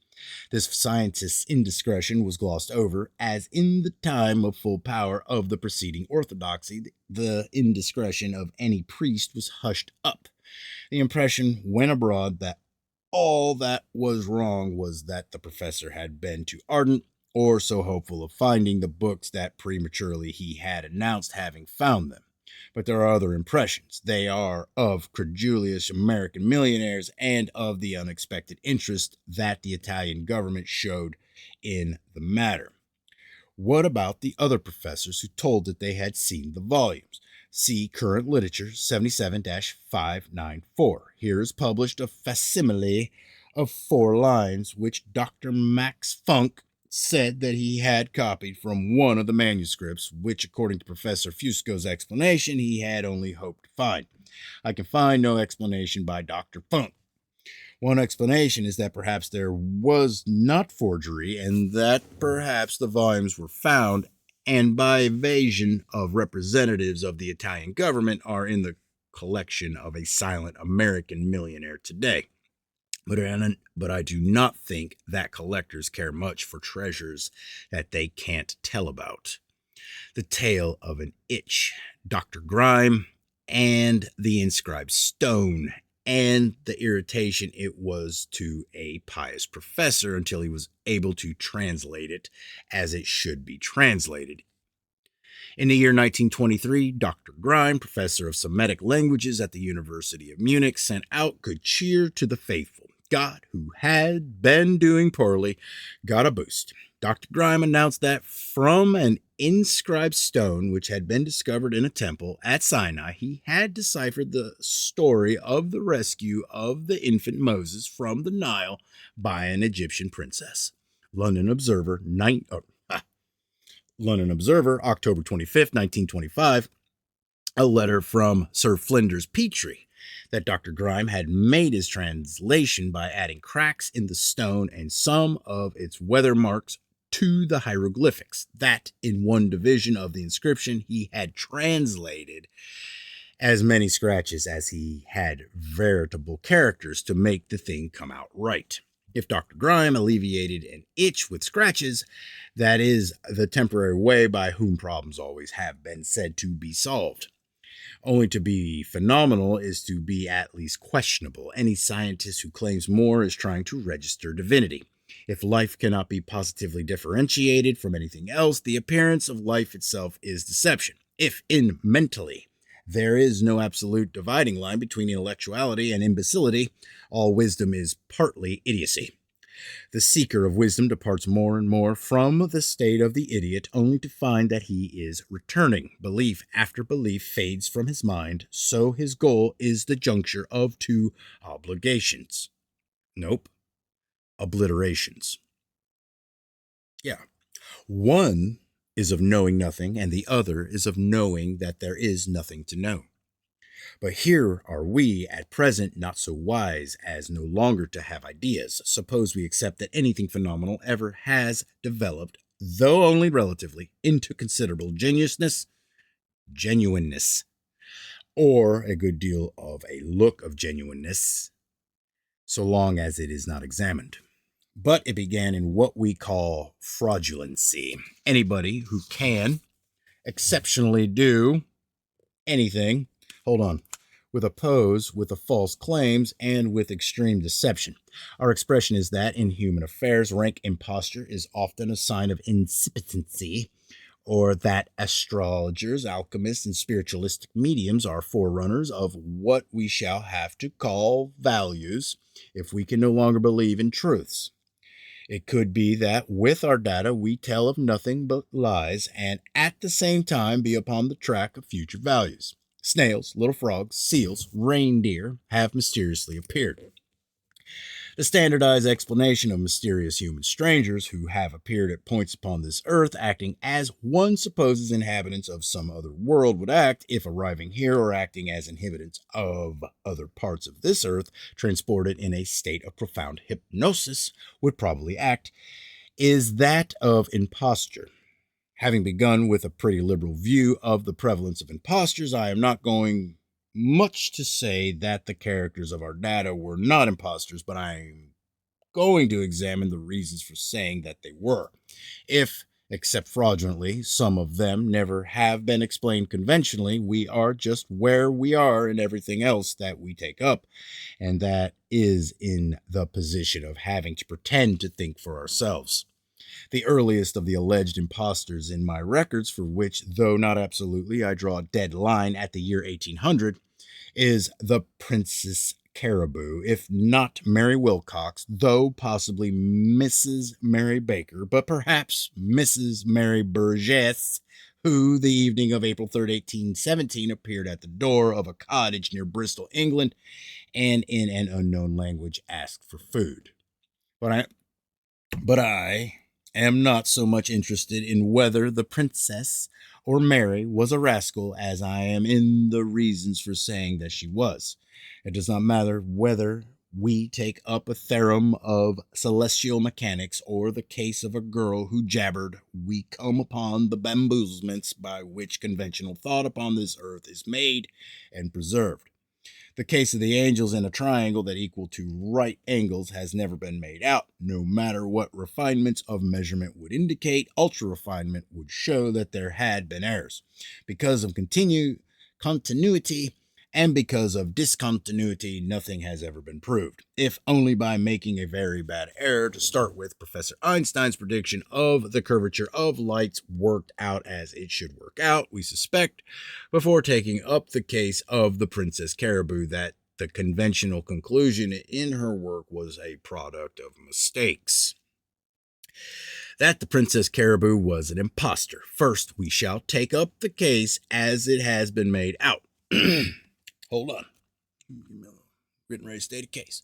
Speaker 1: This scientist's indiscretion was glossed over, as in the time of full power of the preceding orthodoxy, the indiscretion of any priest was hushed up. The impression went abroad that all that was wrong was that the professor had been too ardent or so hopeful of finding the books that prematurely he had announced having found them. But there are other impressions. They are of credulous American millionaires and of the unexpected interest that the Italian government showed in the matter. What about the other professors who told that they had seen the volumes? See Current Literature 77 594. Here is published a facsimile of 4 lines which Dr. Max Funk said that he had copied from one of the manuscripts, which, according to Professor Fusco's explanation, he had only hoped to find. I can find no explanation by Dr. Funk. One explanation is that perhaps there was not forgery and that perhaps the volumes were found and by evasion of representatives of the Italian government are in the collection of a silent American millionaire today. But I do not think that collectors care much for treasures that they can't tell about. The Tale of an Itch, Dr. Grime, and the inscribed stone, and the irritation it was to a pious professor until he was able to translate it as it should be translated. In the year 1923, Dr. Grime, professor of Semitic languages at the University of Munich, sent out good cheer to the faithful. God, who had been doing poorly, got a boost. Dr. Grime announced that from an inscribed stone which had been discovered in a temple at Sinai, he had deciphered the story of the rescue of the infant Moses from the Nile by an Egyptian princess. London Observer, October 25th, 1925, a letter from Sir Flinders Petrie that Dr. Grime had made his translation by adding cracks in the stone and some of its weather marks to the hieroglyphics, that in one division of the inscription he had translated as many scratches as he had veritable characters to make the thing come out right. If Dr. Grime alleviated an itch with scratches, that is the temporary way by whom problems always have been said to be solved. Only to be phenomenal is to be at least questionable. Any scientist who claims more is trying to register divinity. If life cannot be positively differentiated from anything else, the appearance of life itself is deception. If in mentally there is no absolute dividing line between intellectuality and imbecility, all wisdom is partly idiocy. The seeker of wisdom departs more and more from the state of the idiot, only to find that he is returning. Belief after belief fades from his mind, so his goal is the juncture of 2 obligations. Nope. Obliterations. Yeah. One is of knowing nothing, and the other is of knowing that there is nothing to know. But here are we at present not so wise as no longer to have ideas. Suppose we accept that anything phenomenal ever has developed, though only relatively, into considerable genuineness, or a good deal of a look of genuineness, so long as it is not examined. But it began in what we call fraudulency. Anybody who can exceptionally do anything, with a pose, with the false claims, and with extreme deception. Our expression is that in human affairs, rank imposture is often a sign of insipitancy, or that astrologers, alchemists, and spiritualistic mediums are forerunners of what we shall have to call values if we can no longer believe in truths. It could be that with our data we tell of nothing but lies and at the same time be upon the track of future values. Snails, little frogs, seals, reindeer have mysteriously appeared. The standardized explanation of mysterious human strangers who have appeared at points upon this earth, acting as one supposes inhabitants of some other world would act if arriving here, or acting as inhabitants of other parts of this earth, transported in a state of profound hypnosis, would probably act, is that of imposture. Having begun with a pretty liberal view of the prevalence of impostures, I am not going much to say that the characters of our data were not impostors, but I am going to examine the reasons for saying that they were. If, except fraudulently, some of them never have been explained conventionally, we are just where we are in everything else that we take up, and that is in the position of having to pretend to think for ourselves. The earliest of the alleged impostors in my records, for which, though not absolutely, I draw a dead line at the year 1800, is the Princess Caribou, if not Mary Wilcox, though possibly Mrs. Mary Baker, but perhaps Mrs. Mary Burgess, who, the evening of April 3rd, 1817, appeared at the door of a cottage near Bristol, England, and in an unknown language asked for food. But I am not so much interested in whether the princess or Mary was a rascal as I am in the reasons for saying that she was. It does not matter whether we take up a theorem of celestial mechanics or the case of a girl who jabbered. We come upon the bamboozlements by which conventional thought upon this earth is made and preserved. The case of the angels in a triangle that equal to right angles has never been made out. No matter what refinements of measurement would indicate, ultra refinement would show that there had been errors. Because of continuity and because of discontinuity, nothing has ever been proved, if only by making a very bad error to start with. Professor Einstein's prediction of the curvature of lights worked out as it should work out, we suspect, before taking up the case of the Princess Caribou, that the conventional conclusion in her work was a product of mistakes. That the Princess Caribou was an impostor. First, we shall take up the case as it has been made out. Hold on. Getting ready to state a case.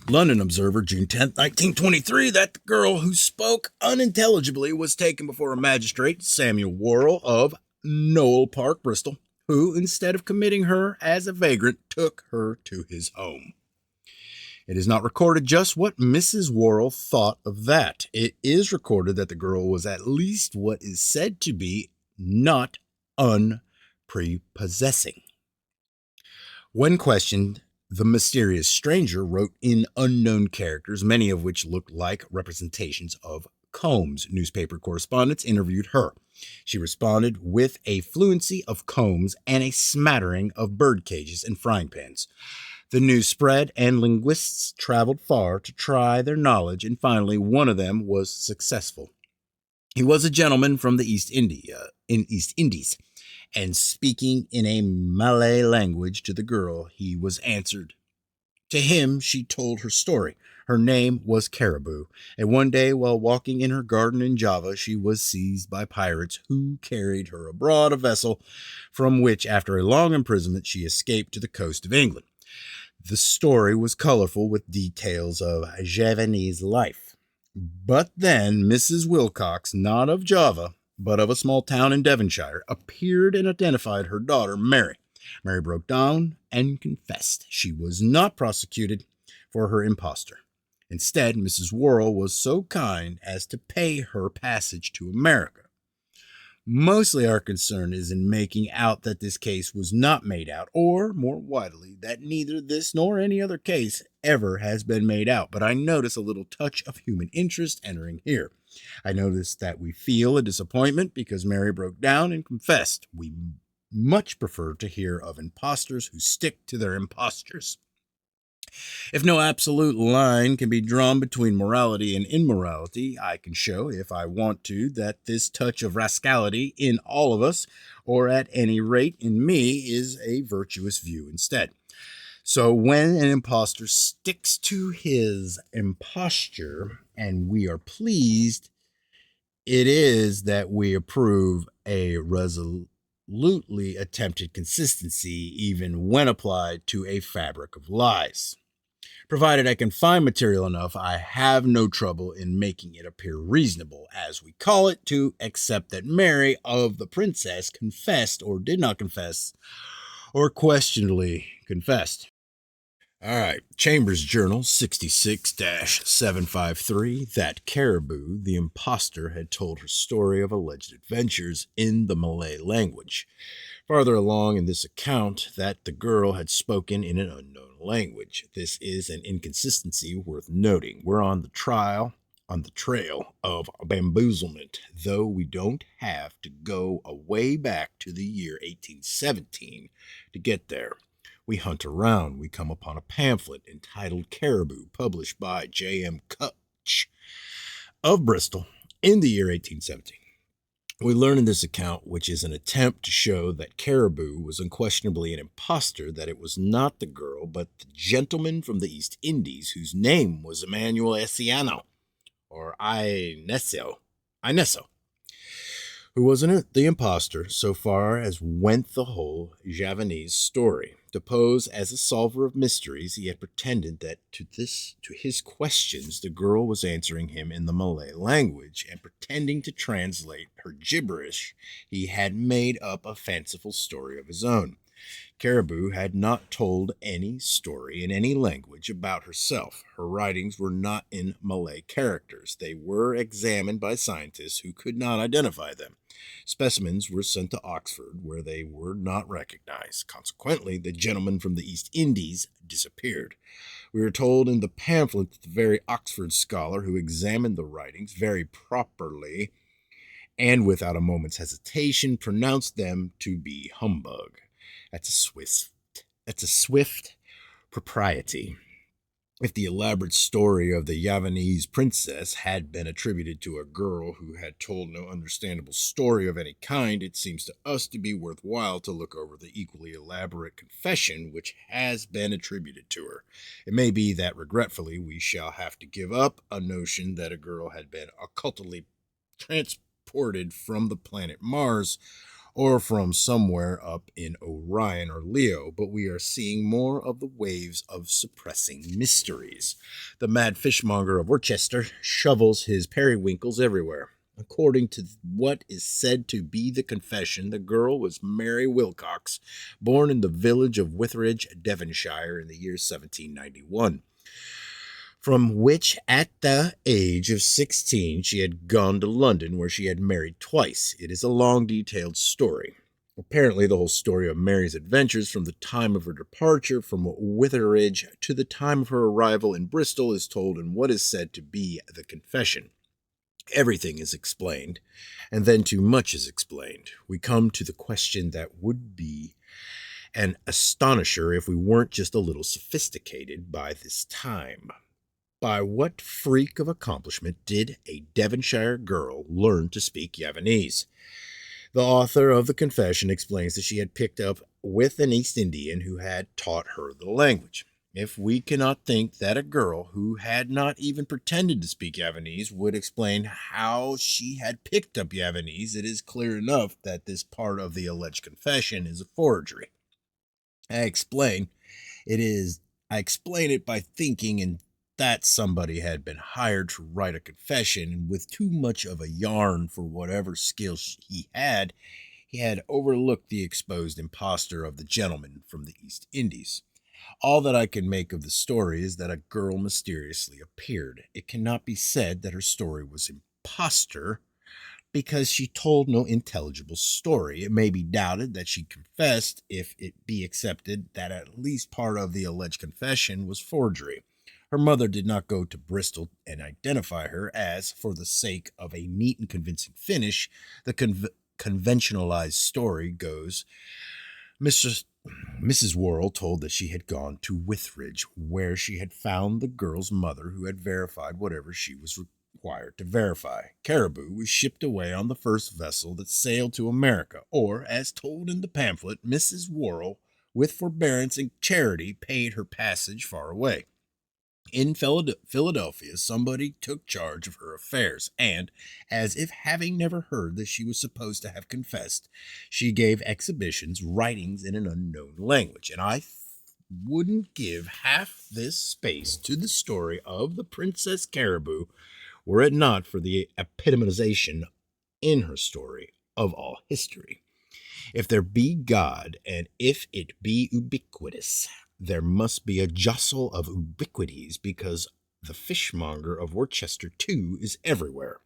Speaker 1: London Observer, June 10th, 1923, that the girl who spoke unintelligibly was taken before a magistrate, Samuel Worrell of Knowle Park, Bristol, who, instead of committing her as a vagrant, took her to his home. It is not recorded just what Mrs. Worrell thought of that. It is recorded that the girl was at least what is said to be not unprepossessing. When questioned, the mysterious stranger wrote in unknown characters, many of which looked like representations of combs. Newspaper correspondents interviewed her. She responded with a fluency of combs and a smattering of bird cages and frying pans. The news spread, and linguists traveled far to try their knowledge, and finally one of them was successful. He was a gentleman from the East Indies, and speaking in a Malay language to the girl, he was answered. To him she told her story. Her name was Caribou, and one day while walking in her garden in Java, she was seized by pirates who carried her aboard a vessel from which, after a long imprisonment, she escaped to the coast of England. The story was colorful with details of Javanese life. But then Mrs. Wilcox, not of Java, but of a small town in Devonshire, appeared and identified her daughter, Mary. Mary broke down and confessed. She was not prosecuted for her impostor. Instead, Mrs. Worrell was so kind as to pay her passage to America. Mostly our concern is in making out that this case was not made out, or, more widely, that neither this nor any other case ever has been made out. But I notice a little touch of human interest entering here. I notice that we feel a disappointment because Mary broke down and confessed. We much prefer to hear of impostors who stick to their impostures. If no absolute line can be drawn between morality and immorality, I can show, if I want to, that this touch of rascality in all of us, or at any rate in me, is a virtuous view instead. So when an impostor sticks to his imposture and we are pleased, it is that we approve a resolutely attempted consistency even when applied to a fabric of lies. Provided I can find material enough, I have no trouble in making it appear reasonable, as we call it, to accept that Mary of the Princess confessed or did not confess, or questionably confessed. All right, Chambers Journal 66-753, that Caribou, the impostor, had told her story of alleged adventures in the Malay language. Farther along in this account, that the girl had spoken in an unknown language. This is an inconsistency worth noting. We're on the trail of bamboozlement, though we don't have to go way back to the year 1817 to get there. We hunt around. We come upon a pamphlet entitled Caribou, published by J.M. Kutch of Bristol in the year 1817. We learn in this account, which is an attempt to show that Caribou was unquestionably an impostor, that it was not the girl, but the gentleman from the East Indies whose name was Emmanuel Essiano, or Ineso, who wasn't the impostor so far as went the whole Javanese story. To pose as a solver of mysteries, he had pretended that to his questions the girl was answering him in the Malay language, and pretending to translate her gibberish, he had made up a fanciful story of his own. Caribou had not told any story in any language about herself. Her writings were not in Malay characters. They were examined by scientists who could not identify them. Specimens were sent to Oxford, where they were not recognized. Consequently, the gentleman from the East Indies disappeared. We are told in the pamphlet that the very Oxford scholar who examined the writings very properly and without a moment's hesitation pronounced them to be humbug. That's a swift propriety. If the elaborate story of the Javanese princess had been attributed to a girl who had told no understandable story of any kind, it seems to us to be worthwhile to look over the equally elaborate confession which has been attributed to her. It may be that regretfully we shall have to give up a notion that a girl had been occultly transported from the planet Mars or from somewhere up in Orion or Leo, but we are seeing more of the waves of suppressing mysteries. The mad fishmonger of Worcester shovels his periwinkles everywhere. According to what is said to be the confession, the girl was Mary Wilcox, born in the village of Witheridge, Devonshire, in the year 1791. From which, at the age of 16, she had gone to London, where she had married twice. It is a long, detailed story. Apparently, the whole story of Mary's adventures from the time of her departure from Witheridge to the time of her arrival in Bristol is told in what is said to be the confession. Everything is explained, and then too much is explained. We come to the question that would be an astonisher if we weren't just a little sophisticated by this time. By what freak of accomplishment did a Devonshire girl learn to speak Javanese? The author of the confession explains that she had picked up with an East Indian who had taught her the language. If we cannot think that a girl who had not even pretended to speak Javanese would explain how she had picked up Javanese, it is clear enough that this part of the alleged confession is a forgery. I explain it by thinking and that somebody had been hired to write a confession, and with too much of a yarn for whatever skills he had overlooked the exposed impostor of the gentleman from the East Indies. All that I can make of the story is that a girl mysteriously appeared. It cannot be said that her story was impostor, because she told no intelligible story. It may be doubted that she confessed, if it be accepted that at least part of the alleged confession was forgery. Her mother did not go to Bristol and identify her, as, for the sake of a neat and convincing finish, the conventionalized story goes. Mrs. Worrell told that she had gone to Witheridge, where she had found the girl's mother, who had verified whatever she was required to verify. Caribou was shipped away on the first vessel that sailed to America, or, as told in the pamphlet, Mrs. Worrell, with forbearance and charity, paid her passage far away. In Philadelphia, somebody took charge of her affairs, and, as if having never heard that she was supposed to have confessed, she gave exhibitions, writings in an unknown language, and I wouldn't give half this space to the story of the Princess Caribou were it not for the epitomization in her story of all history. If there be God, and if it be ubiquitous, there must be a jostle of ubiquities, because the fishmonger of Worcester, too, is everywhere.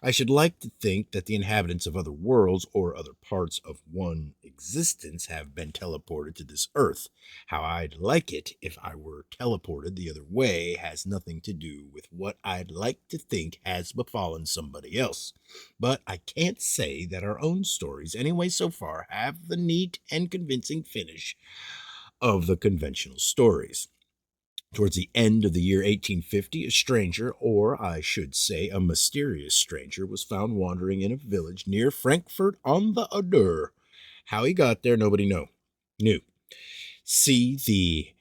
Speaker 1: I should like to think that the inhabitants of other worlds or other parts of one existence have been teleported to this earth. How I'd like it if I were teleported the other way has nothing to do with what I'd like to think has befallen somebody else. But I can't say that our own stories, anyway so far, have the neat and convincing finish of the conventional stories. Towards the end of the year 1850, a stranger, or I should say a mysterious stranger, was found wandering in a village near Frankfurt on the Oder. How he got there, nobody knew. See the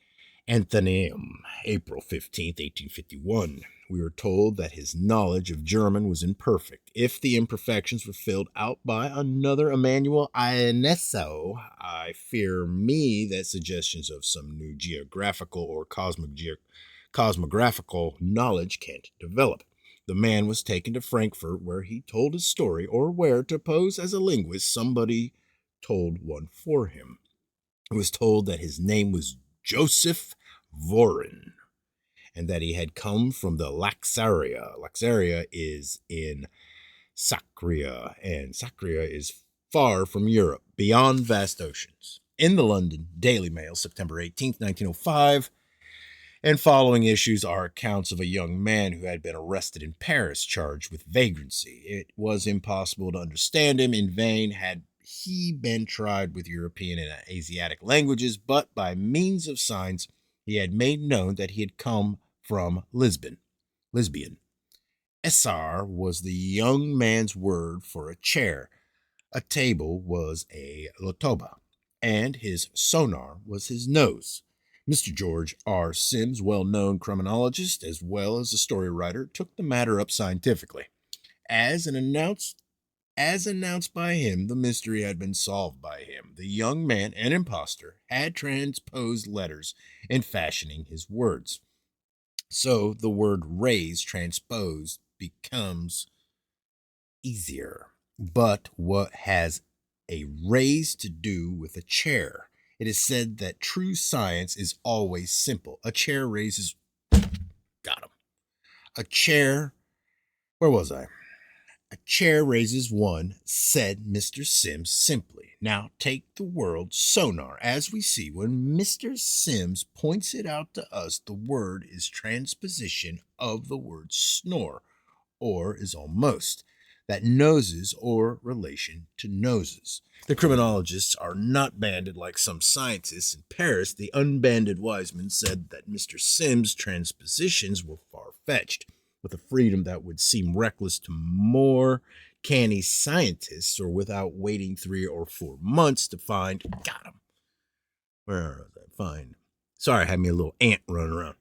Speaker 1: Anthenaeum, April 15th, 1851. We are told that his knowledge of German was imperfect. If the imperfections were filled out by another Emmanuel Ionesso, I fear me that suggestions of some new geographical or cosmographical knowledge can't develop. The man was taken to Frankfurt, where he told his story, or where, to pose as a linguist, somebody told one for him. It was told that his name was Joseph Voren, and that he had come from the Laxaria. Laxaria is in Sacria, and Sacria is far from Europe, beyond vast oceans. In the London Daily Mail, September 18th, 1905, and following issues are accounts of a young man who had been arrested in Paris, charged with vagrancy. It was impossible to understand him. In vain had he been tried with European and Asiatic languages, but by means of signs he had made known that he had come from Lisbon. Essar was the young man's word for a chair. A table was a lotoba, and his sonar was his nose. Mr. George R. Sims, well-known criminologist as well as a story writer, took the matter up scientifically. As announced by him, the mystery had been solved by him. The young man, an impostor, had transposed letters in fashioning his words. So the word raise transposed becomes easier. But what has a raise to do with a chair? It is said that true science is always simple. A chair raises... Got him. A chair... Where was I? A chair raises one, said Mr. Sims simply. Now take the word sonar. As we see, when Mr. Sims points it out to us, the word is transposition of the word snore, or is almost. That noses or relation to noses. The criminologists are not banded like some scientists in Paris. The unbanded Wiseman said that Mr. Sims' transpositions were far-fetched, with a freedom that would seem reckless to more canny scientists, or without waiting 3 or 4 months to find... Got him. Where was I? Find. Sorry, I had me a little ant running around.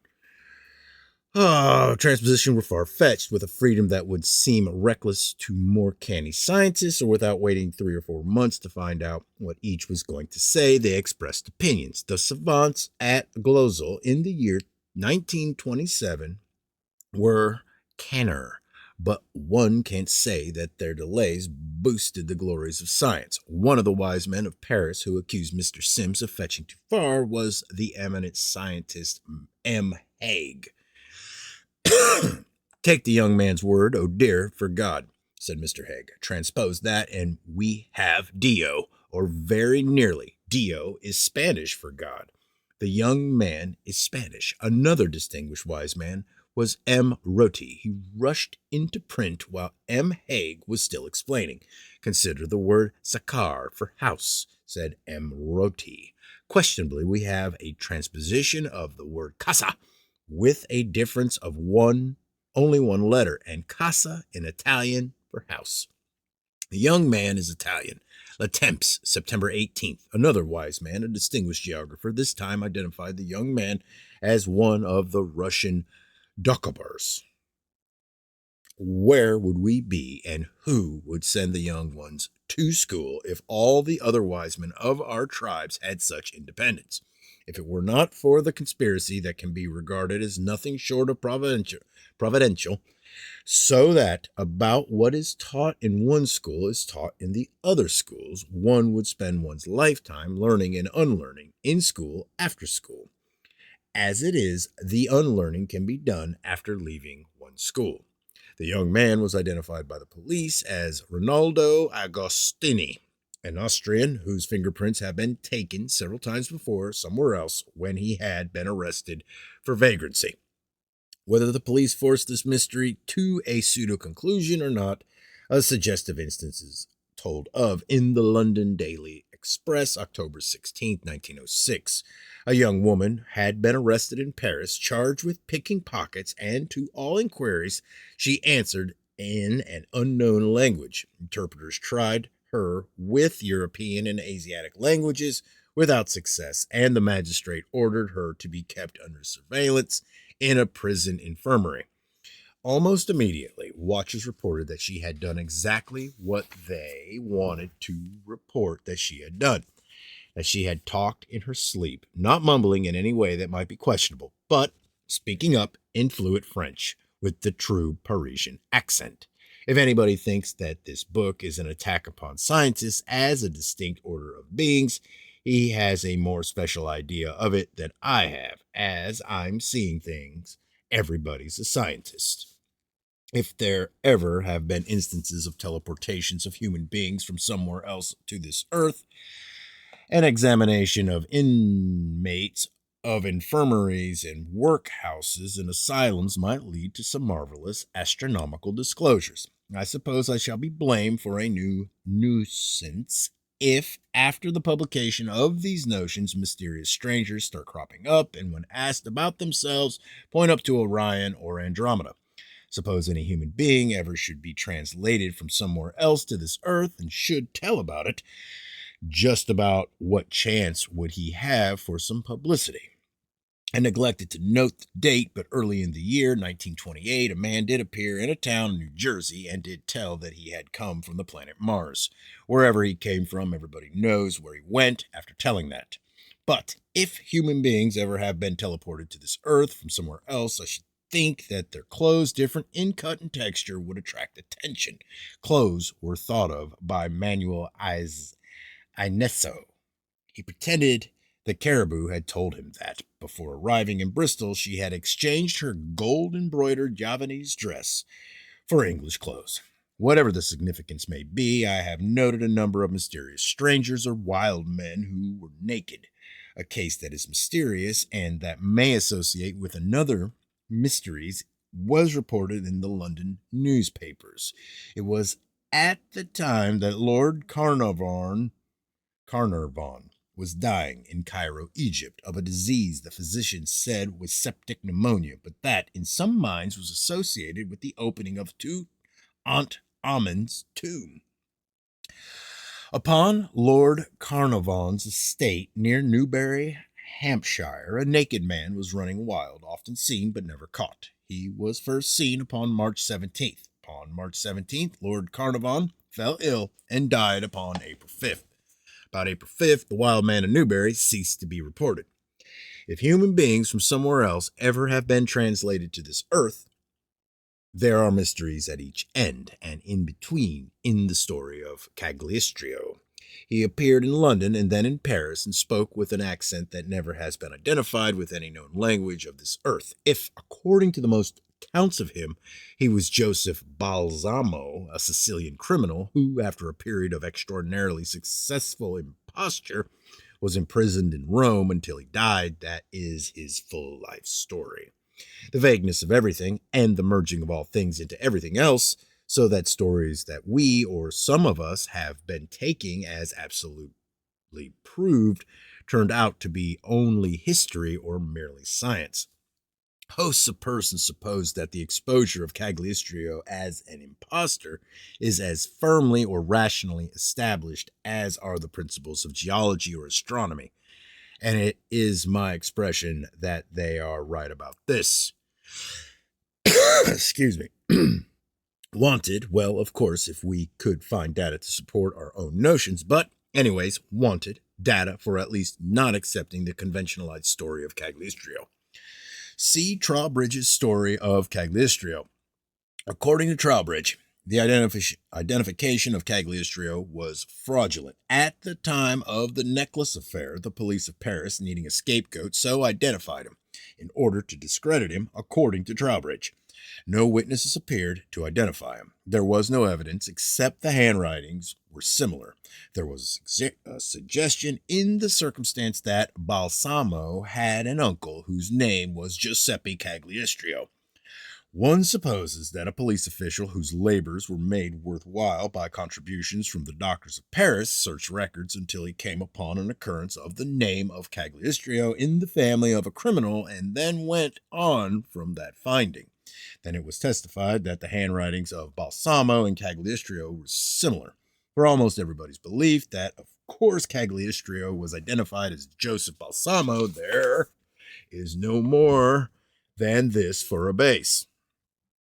Speaker 1: Transposition were far-fetched, with a freedom that would seem reckless to more canny scientists, or without waiting 3 or 4 months to find out what each was going to say, they expressed opinions. The savants at Glosel in the year 1927 were canner, but one can't say that their delays boosted the glories of science. One of the wise men of Paris who accused Mr. Sims of fetching too far was the eminent scientist M. Haig. Take the young man's word, oh dear, for God, said Mr. Haig. Transpose that, and we have Dio, or very nearly. Dio is Spanish for God. The young man is Spanish. Another distinguished wise man was M. Roti. He rushed into print while M. Haig was still explaining. Consider the word sakar for house, said M. Roti. Questionably, we have a transposition of the word casa, with a difference of only one letter, and casa in Italian for house. The young man is Italian. Latemps, September 18th. Another wise man, a distinguished geographer, this time identified the young man as one of the Russian Dokobars. Where would we be, and who would send the young ones to school if all the other wise men of our tribes had such independence? If it were not for the conspiracy that can be regarded as nothing short of providential, so that about what is taught in one school is taught in the other schools, one would spend one's lifetime learning and unlearning in school after school. As it is, the unlearning can be done after leaving one school. The young man was identified by the police as Rinaldo Agostini, an Austrian whose fingerprints have been taken several times before somewhere else when he had been arrested for vagrancy. Whether the police forced this mystery to a pseudo-conclusion or not, a suggestive instance is told of in the London Daily Express, October 16th, 1906. A young woman had been arrested in Paris, charged with picking pockets, and to all inquiries, she answered in an unknown language. Interpreters tried her with European and Asiatic languages without success, and the magistrate ordered her to be kept under surveillance in a prison infirmary. Almost immediately, watchers reported that she had done exactly what they wanted to report that she had done, that she had talked in her sleep, not mumbling in any way that might be questionable, but speaking up in fluent French with the true Parisian accent. If anybody thinks that this book is an attack upon scientists as a distinct order of beings, he has a more special idea of it than I have. As I'm seeing things, everybody's a scientist. If there ever have been instances of teleportations of human beings from somewhere else to this earth, an examination of inmates of infirmaries and workhouses and asylums might lead to some marvelous astronomical disclosures. I suppose I shall be blamed for a new nuisance if, after the publication of these notions, mysterious strangers start cropping up and, when asked about themselves, point up to Orion or Andromeda. Suppose any human being ever should be translated from somewhere else to this earth and should tell about it, just about what chance would he have for some publicity? I neglected to note the date, but early in the year 1928, a man did appear in a town in New Jersey and did tell that he had come from the planet Mars. Wherever he came from, everybody knows where he went after telling that. But if human beings ever have been teleported to this earth from somewhere else, I should think that their clothes, different in cut and texture, would attract attention. Clothes were thought of by Manuel Inesso. He pretended that Caribou had told him that, before arriving in Bristol, she had exchanged her gold-embroidered Javanese dress for English clothes. Whatever the significance may be, I have noted a number of mysterious strangers or wild men who were naked. A case that is mysterious and that may associate with another mysteries was reported in the London newspapers. It was at the time that Lord Carnarvon was dying in Cairo, Egypt, of a disease the physicians said was septic pneumonia, but that in some minds was associated with the opening of Tutankhamun's tomb. Upon Lord Carnarvon's estate near Newbury, Hampshire, a naked man was running wild, often seen but never caught. He was first seen upon March 17th. Upon March 17th, Lord Carnarvon fell ill and died upon April 5th. About April 5th, the wild man in Newbury ceased to be reported. If human beings from somewhere else ever have been translated to this earth, there are mysteries at each end and in between in the story of Cagliostro. He appeared in London and then in Paris and spoke with an accent that never has been identified with any known language of this earth. If, according to the most accounts of him, he was Joseph Balsamo, a Sicilian criminal who, after a period of extraordinarily successful imposture, was imprisoned in Rome until he died, that is his full life story. The vagueness of everything and the merging of all things into everything else, so that stories that we or some of us have been taking as absolutely proved turned out to be only history or merely science. Hosts of persons suppose that the exposure of Cagliostro as an impostor is as firmly or rationally established as are the principles of geology or astronomy, and it is my expression that they are right about this. Excuse me. Wanted, well, of course, if we could find data to support our own notions, but anyways, wanted data for at least not accepting the conventionalized story of Cagliostro. See Trowbridge's story of Cagliostro. According to Trowbridge, the identification of Cagliostro was fraudulent. At the time of the necklace affair, the police of Paris, needing a scapegoat, so identified him, in order to discredit him, according to Trowbridge. No witnesses appeared to identify him. There was no evidence except the handwritings were similar. There was a suggestion in the circumstance that Balsamo had an uncle whose name was Giuseppe Cagliostro. One supposes that a police official whose labors were made worthwhile by contributions from the doctors of Paris searched records until he came upon an occurrence of the name of Cagliostro in the family of a criminal and then went on from that finding. Then it was testified that the handwritings of Balsamo and Cagliostro were similar. For almost everybody's belief that, of course, Cagliostro was identified as Joseph Balsamo, there is no more than this for a base.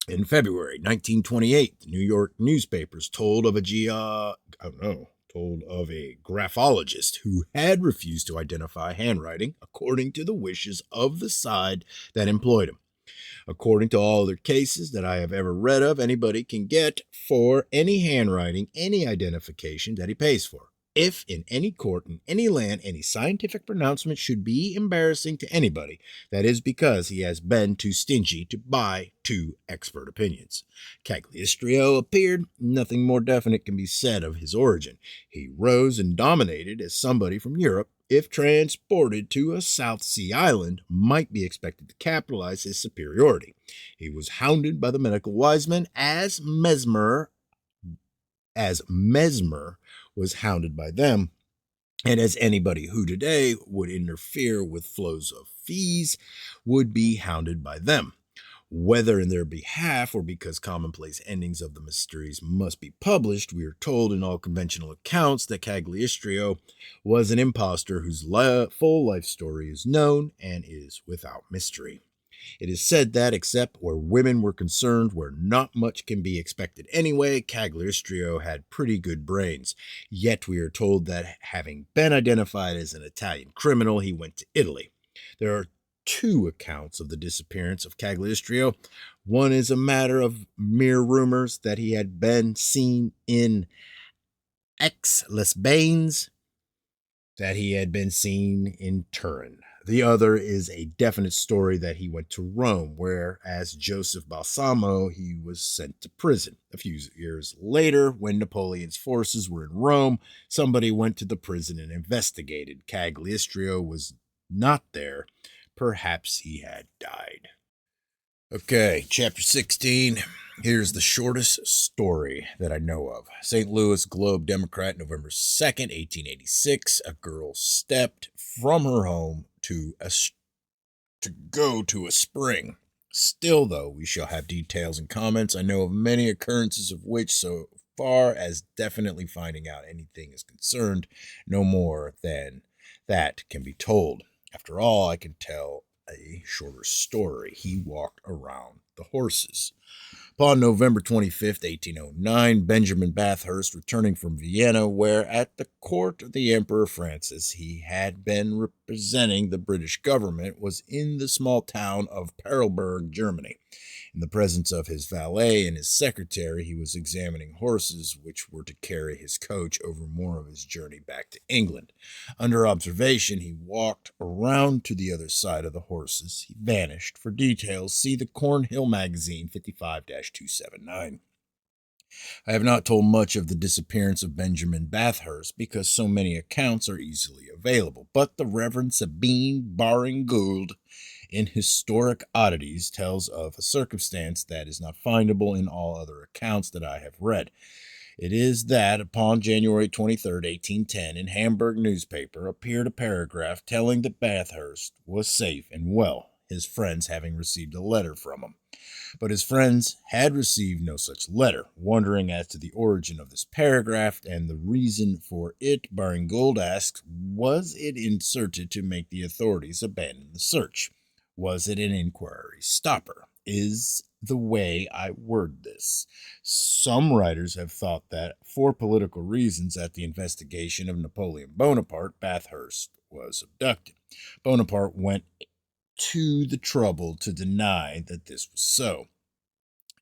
Speaker 1: In February 1928, the New York newspapers told of a graphologist who had refused to identify handwriting according to the wishes of the side that employed him. According to all other cases that I have ever read of, anybody can get for any handwriting any identification that he pays for. If in any court in any land any scientific pronouncement should be embarrassing to anybody, that is because he has been too stingy to buy two expert opinions. Cagliostro appeared. Nothing more definite can be said of his origin. He rose and dominated as somebody from Europe, if transported to a South Sea island, might be expected to capitalize his superiority. He was hounded by the medical wise men as Mesmer was hounded by them, and as anybody who today would interfere with flows of fees would be hounded by them. Whether in their behalf or because commonplace endings of the mysteries must be published, we are told in all conventional accounts that Cagliostro was an impostor whose full life story is known and is without mystery. It is said that, except where women were concerned, where not much can be expected anyway, Cagliostro had pretty good brains. Yet we are told that, having been identified as an Italian criminal, he went to Italy. There are two accounts of the disappearance of Cagliostro. One is a matter of mere rumors that he had been seen in Aix-les-Bains, that he had been seen in Turin. The other is a definite story that he went to Rome, where, as Joseph Balsamo, he was sent to prison. A few years later, when Napoleon's forces were in Rome, somebody went to the prison and investigated. Cagliostro was not there. Perhaps he had died. Okay, chapter 16. Here's the shortest story that I know of. St. Louis Globe Democrat, November 2nd, 1886. A girl stepped from her home to go to a spring. Still, though, we shall have details and comments. I know of many occurrences of which, so far as definitely finding out anything is concerned, no more than that can be told. After all, I can tell a shorter story. He walked around the horses. Upon November 25th, 1809, Benjamin Bathurst, returning from Vienna, where at the court of the Emperor Francis he had been representing the British government, was in the small town of Perleberg, Germany. In the presence of his valet and his secretary, he was examining horses which were to carry his coach over more of his journey back to England. Under observation, he walked around to the other side of the horses. He vanished. For details, see the Cornhill Magazine 55-279. I have not told much of the disappearance of Benjamin Bathurst because so many accounts are easily available, but the Reverend Sabine Baring-Gould in Historic Oddities tells of a circumstance that is not findable in all other accounts that I have read. It is that upon January 23, 1810, in Hamburg newspaper appeared a paragraph telling that Bathurst was safe and well, his friends having received a letter from him. But his friends had received no such letter. Wondering as to the origin of this paragraph and the reason for it, Baring-Gould asks, was it inserted to make the authorities abandon the search? Was it an inquiry stopper? Is the way I word this. Some writers have thought that, for political reasons, at the investigation of Napoleon Bonaparte, Bathurst was abducted. Bonaparte went to the trouble to deny that this was so.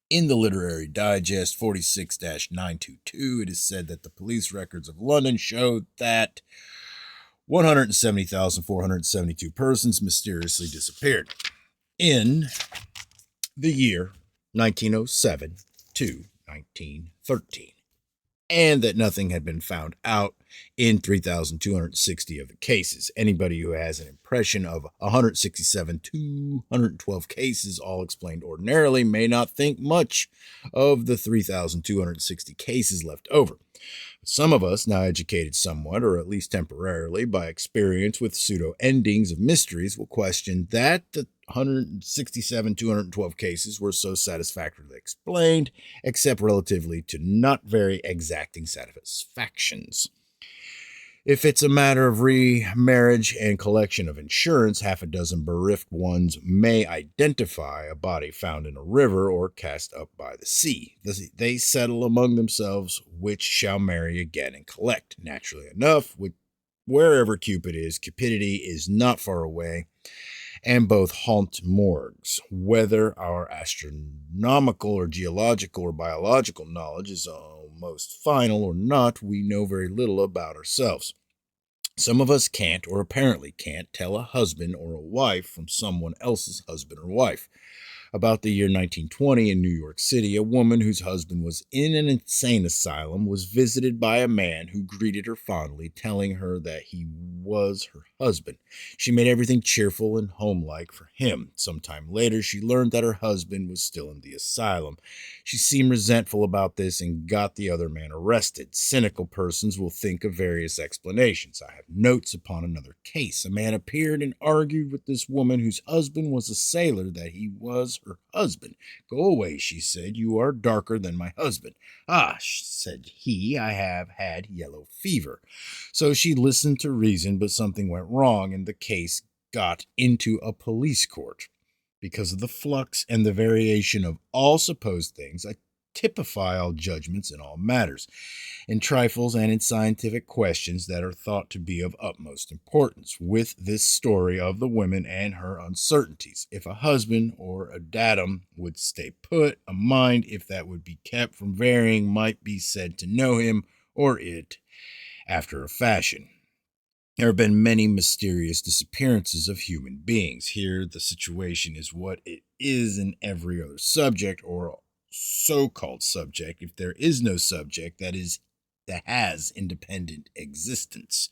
Speaker 1: In the Literary Digest 46-922, it is said that the police records of London showed that 170,472 persons mysteriously disappeared in the year 1907 to 1913, and that nothing had been found out in 3,260 of the cases. Anybody who has an impression of 167, 212 cases, all explained ordinarily, may not think much of the 3,260 cases left over. Some of us, now educated somewhat, or at least temporarily, by experience with pseudo-endings of mysteries, will question that the 167, 212 cases were so satisfactorily explained, except relatively to not very exacting satisfactions. If it's a matter of remarriage and collection of insurance, half a dozen bereft ones may identify a body found in a river or cast up by the sea. They settle among themselves which shall marry again and collect. Naturally enough, wherever Cupid is, cupidity is not far away, and both haunt morgues. Whether our astronomical or geological or biological knowledge is almost final or not, we know very little about ourselves. Some of us can't, or apparently can't, tell a husband or a wife from someone else's husband or wife. About the year 1920 in New York City, a woman whose husband was in an insane asylum was visited by a man who greeted her fondly, telling her that he was her husband. She made everything cheerful and homelike for him. Sometime later, she learned that her husband was still in the asylum. She seemed resentful about this and got the other man arrested. Cynical persons will think of various explanations. I have notes upon another case. A man appeared and argued with this woman whose husband was a sailor that he was her husband. Go away, she said. You are darker than my husband. Ah, said he, I have had yellow fever. So she listened to reason, but something went wrong, and the case got into a police court. Because of the flux and the variation of all supposed things, I typify all judgments in all matters, in trifles and in scientific questions that are thought to be of utmost importance, with this story of the woman and her uncertainties. If a husband or a datum would stay put, a mind, if that would be kept from varying, might be said to know him or it after a fashion. There have been many mysterious disappearances of human beings. Here, the situation is what it is in every other subject or so-called subject, if there is no subject that has independent existence.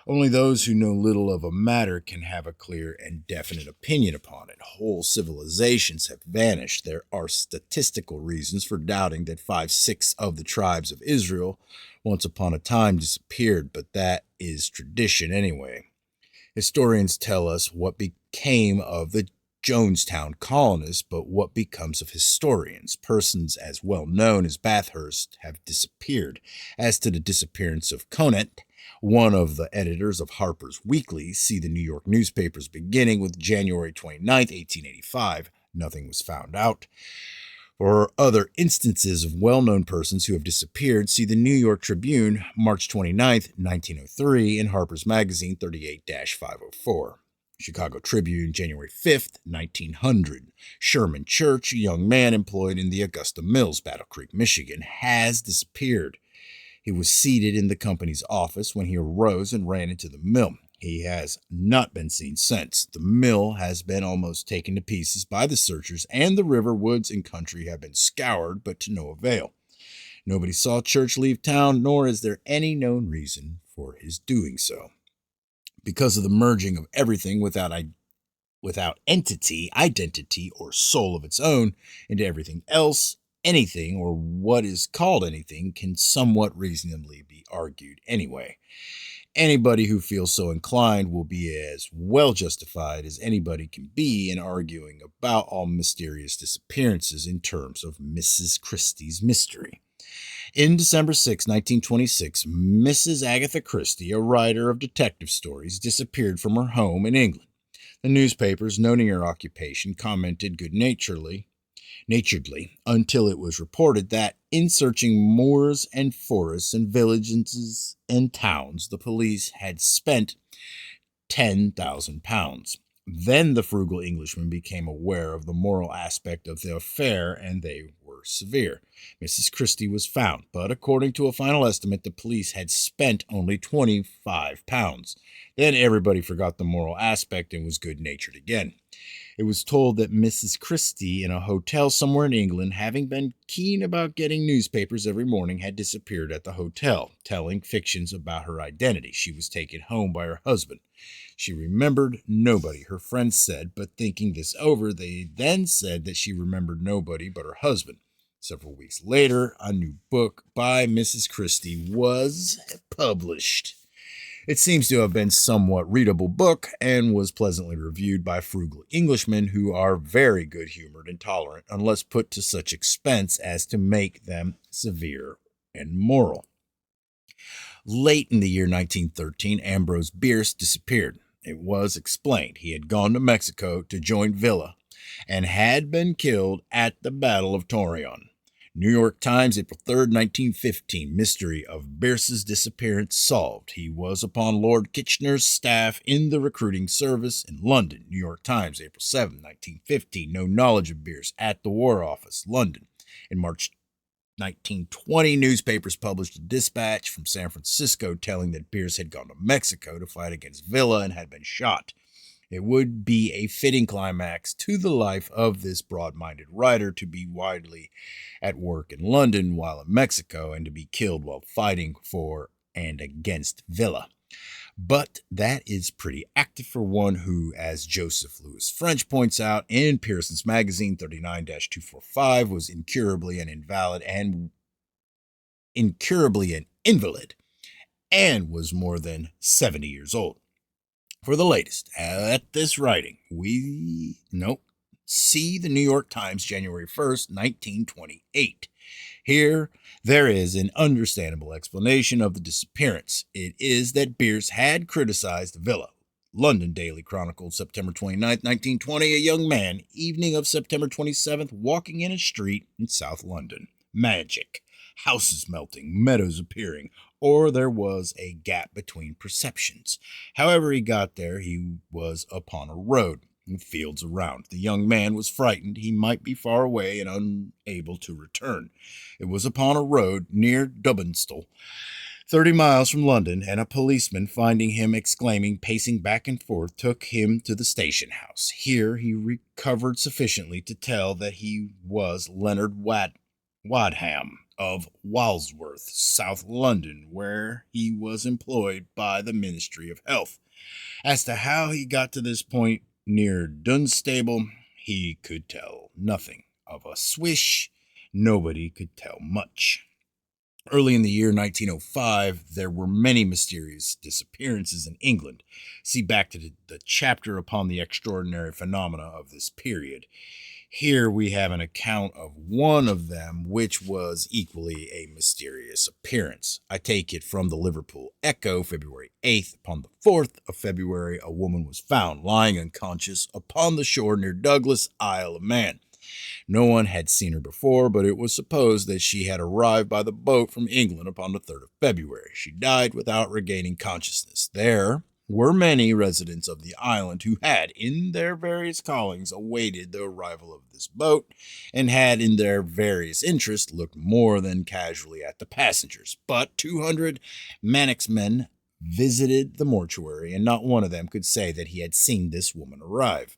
Speaker 1: Only those who know little of a matter can have a clear and definite opinion upon it. Whole civilizations have vanished. There are statistical reasons for doubting that 5/6 of the tribes of Israel once upon a time disappeared, but that is tradition anyway. Historians tell us what became of the Jonestown colonists, but what becomes of historians? Persons as well known as Bathurst have disappeared. As to the disappearance of Conant, one of the editors of Harper's Weekly, see the New York newspapers beginning with January 29, 1885, nothing was found out. For other instances of well-known persons who have disappeared, see the New York Tribune, March 29, 1903, and Harper's Magazine 38-504. Chicago Tribune, January 5th, 1900. Sherman Church, a young man employed in the Augusta Mills, Battle Creek, Michigan, has disappeared. He was seated in the company's office when he arose and ran into the mill. He has not been seen since. The mill has been almost taken to pieces by the searchers, and the river, woods, and country have been scoured, but to no avail. Nobody saw Church leave town, nor is there any known reason for his doing so. Because of the merging of everything without entity, identity, or soul of its own into everything else, anything, or what is called anything, can somewhat reasonably be argued anyway. Anybody who feels so inclined will be as well justified as anybody can be in arguing about all mysterious disappearances in terms of Mrs. Christie's mystery. In December 6, 1926, Mrs. Agatha Christie, a writer of detective stories, disappeared from her home in England. The newspapers, noting her occupation, commented good-naturedly until it was reported that in searching moors and forests and villages and towns, the police had spent £10,000. Then the frugal Englishman became aware of the moral aspect of the affair, and they were severe. Mrs. Christie was found, but according to a final estimate, the police had spent only £25. Then everybody forgot the moral aspect and was good-natured again. It was told that Mrs. Christie, in a hotel somewhere in England, having been keen about getting newspapers every morning, had disappeared at the hotel, telling fictions about her identity. She was taken home by her husband. She remembered nobody, her friends said, but thinking this over, they then said that she remembered nobody but her husband. Several weeks later, a new book by Mrs. Christie was published. It seems to have been a somewhat readable book and was pleasantly reviewed by frugal Englishmen who are very good-humored and tolerant unless put to such expense as to make them severe and moral. Late in the year 1913, Ambrose Bierce disappeared. It was explained he had gone to Mexico to join Villa and had been killed at the Battle of Torreon. New York Times, April 3rd, 1915. Mystery of Bierce's disappearance solved. He was upon Lord Kitchener's staff in the recruiting service in London. New York Times, April 7, 1915. No knowledge of Bierce at the War Office, London. In March 1920, newspapers published a dispatch from San Francisco telling that Bierce had gone to Mexico to fight against Villa and had been shot. It would be a fitting climax to the life of this broad-minded writer to be widely at work in London while in Mexico and to be killed while fighting for and against Villa. But that is pretty active for one who, as Joseph Louis French points out in Pearson's magazine 39-245, was incurably an invalid and was more than 70 years old. For the latest, at this writing, see the New York Times, January 1st, 1928. Here, there is an understandable explanation of the disappearance. It is that Bierce had criticized Villa. London Daily Chronicle, September 29th, 1920. A young man, evening of September 27th, walking in a street in South London. Magic. Houses melting, meadows appearing, or there was a gap between perceptions. However he got there, he was upon a road, and fields around. The young man was frightened he might be far away and unable to return. It was upon a road near Dubbinstle, 30 miles from London, and a policeman, finding him exclaiming, pacing back and forth, took him to the station house. Here he recovered sufficiently to tell that he was Leonard Wadham of Walsworth, South London, where he was employed by the Ministry of Health. As to how he got to this point near Dunstable, he could tell nothing. Of a swish, nobody could tell much. Early in the year 1905, there were many mysterious disappearances in England. See back to the chapter upon the extraordinary phenomena of this period. Here we have an account of one of them, which was equally a mysterious appearance. I take it from the Liverpool Echo, February 8th. Upon the 4th of February, a woman was found lying unconscious upon the shore near Douglas, Isle of Man. No one had seen her before, but it was supposed that she had arrived by the boat from England upon the 3rd of February. She died without regaining consciousness. There were many residents of the island who had, in their various callings, awaited the arrival of this boat, and had, in their various interests, looked more than casually at the passengers. But 200 Mannix men visited the mortuary, and not one of them could say that he had seen this woman arrive.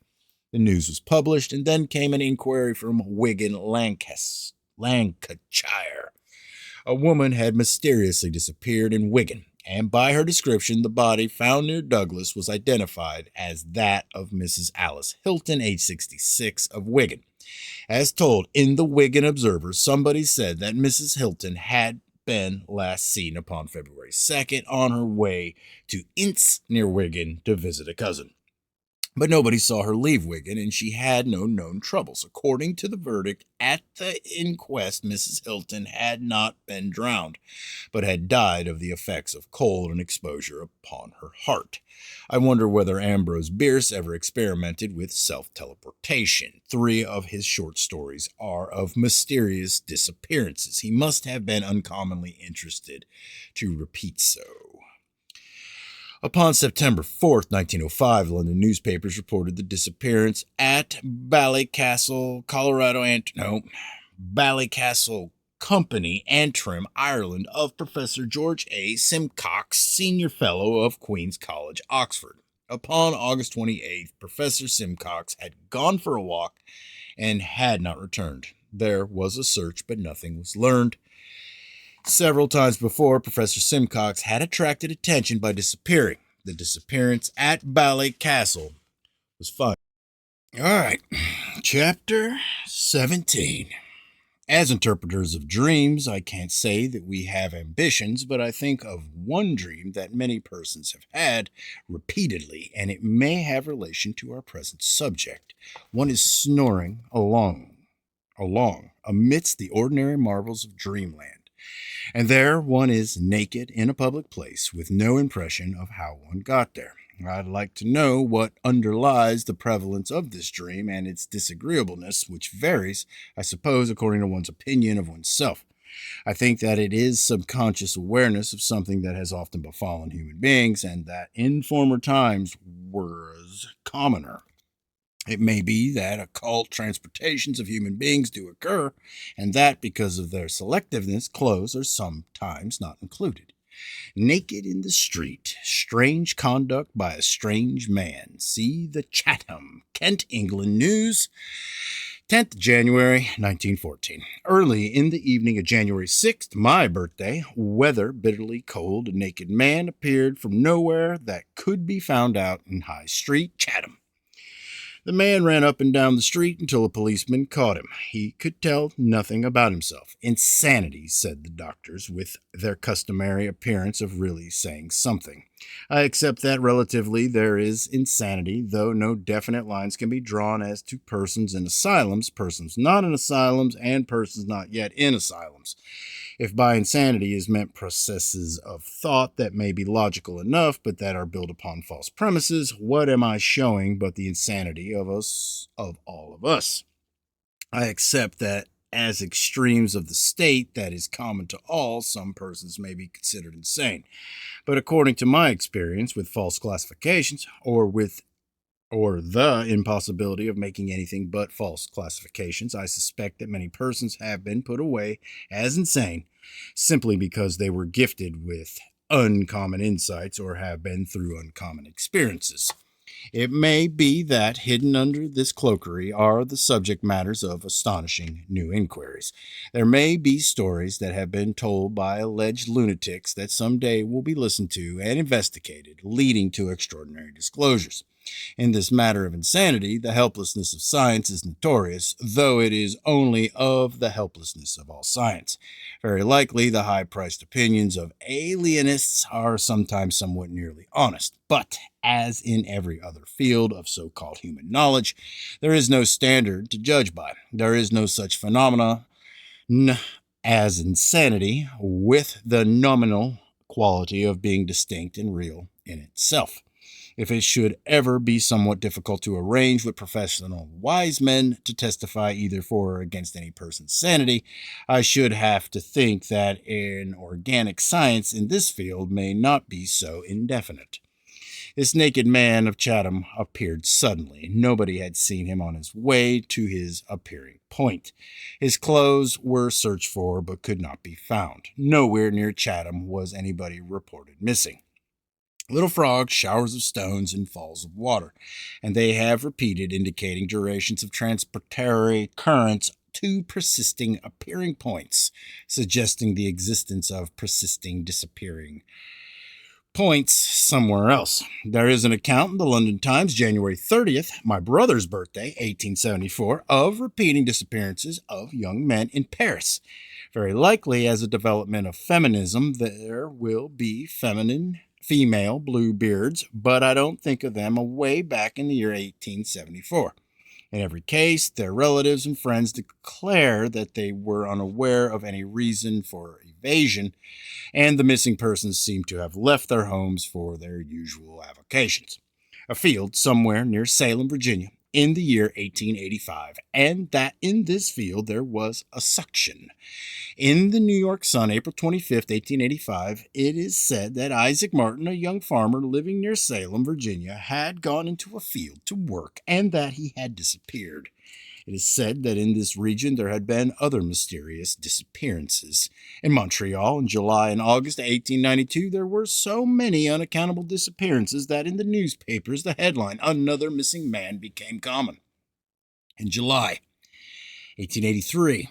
Speaker 1: The news was published, and then came an inquiry from Wigan, Lancashire. A woman had mysteriously disappeared in Wigan, and by her description, the body found near Douglas was identified as that of Mrs. Alice Hilton, age 66, of Wigan. As told in the Wigan Observer, somebody said that Mrs. Hilton had been last seen upon February 2nd on her way to Ince near Wigan to visit a cousin. But nobody saw her leave Wigan, and she had no known troubles. According to the verdict at the inquest, Mrs. Hilton had not been drowned, but had died of the effects of cold and exposure upon her heart. I wonder whether Ambrose Bierce ever experimented with self-teleportation. 3 of his short stories are of mysterious disappearances. He must have been uncommonly interested to repeat so. Upon September 4th, 1905, London newspapers reported the disappearance at Ballycastle Company, Antrim, Ireland, of Professor George A. Simcox, Senior Fellow of Queen's College, Oxford. Upon August 28th, Professor Simcox had gone for a walk and had not returned. There was a search, but nothing was learned. Several times before, Professor Simcox had attracted attention by disappearing. The disappearance at Ballet Castle was fun. All right, chapter 17. As interpreters of dreams, I can't say that we have ambitions, but I think of one dream that many persons have had repeatedly, and it may have relation to our present subject. One is snoring along amidst the ordinary marvels of dreamland, and there one is naked in a public place with no impression of how one got there. I'd like to know what underlies the prevalence of this dream and its disagreeableness, which varies, I suppose, according to one's opinion of oneself. I think that it is subconscious awareness of something that has often befallen human beings and that in former times was commoner. It may be that occult transportations of human beings do occur, and that because of their selectiveness, clothes are sometimes not included. Naked in the street, strange conduct by a strange man. See the Chatham, Kent, England News, 10th January 1914. Early in the evening of January 6th, my birthday, weather bitterly cold, a naked man appeared from nowhere that could be found out in High Street, Chatham. The man ran up and down the street until a policeman caught him. He could tell nothing about himself. Insanity, said the doctors, with their customary appearance of really saying something. I accept that relatively there is insanity, though no definite lines can be drawn as to persons in asylums, persons not in asylums, and persons not yet in asylums. If by insanity is meant processes of thought that may be logical enough, but that are built upon false premises, what am I showing but the insanity of all of us? I accept that as extremes of the state that is common to all, some persons may be considered insane. But according to my experience with false classifications, or the impossibility of making anything but false classifications, I suspect that many persons have been put away as insane simply because they were gifted with uncommon insights or have been through uncommon experiences. It may be that hidden under this cloakery are the subject matters of astonishing new inquiries. There may be stories that have been told by alleged lunatics that someday will be listened to and investigated, leading to extraordinary disclosures. In this matter of insanity, the helplessness of science is notorious, though it is only of the helplessness of all science. Very likely, the high-priced opinions of alienists are sometimes somewhat nearly honest, but as in every other field of so-called human knowledge, there is no standard to judge by. There is no such phenomena as insanity with the nominal quality of being distinct and real in itself. If it should ever be somewhat difficult to arrange with professional wise men to testify either for or against any person's sanity, I should have to think that an organic science in this field may not be so indefinite. This naked man of Chatham appeared suddenly. Nobody had seen him on his way to his appearing point. His clothes were searched for but could not be found. Nowhere near Chatham was anybody reported missing. Little frogs, showers of stones, and falls of water, and they have repeated, indicating durations of transportary currents to persisting appearing points, suggesting the existence of persisting disappearing points somewhere else. There is an account in the London Times, January 30th, my brother's birthday, 1874, of repeating disappearances of young men in Paris. Very likely, as a development of feminism, there will be female Bluebeards, but I don't think of them away back in the year 1874. In every case, their relatives and friends declare that they were unaware of any reason for evasion, and the missing persons seem to have left their homes for their usual avocations. A field somewhere near Salem, Virginia, in the year 1885, and that in this field there was a suction. In the New York Sun, April 25th, 1885, it is said that Isaac Martin, a young farmer living near Salem, Virginia, had gone into a field to work and that he had disappeared. It is said that in this region there had been other mysterious disappearances. In Montreal, in July and August of 1892, there were so many unaccountable disappearances that in the newspapers the headline, "Another Missing Man," became common. In July 1883,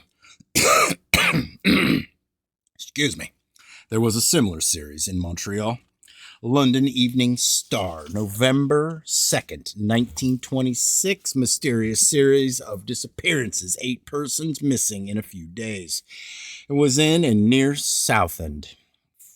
Speaker 1: excuse me, there was a similar series in Montreal. London Evening Star, November 2nd, 1926, mysterious series of disappearances, 8 persons missing in a few days. It was in and near Southend.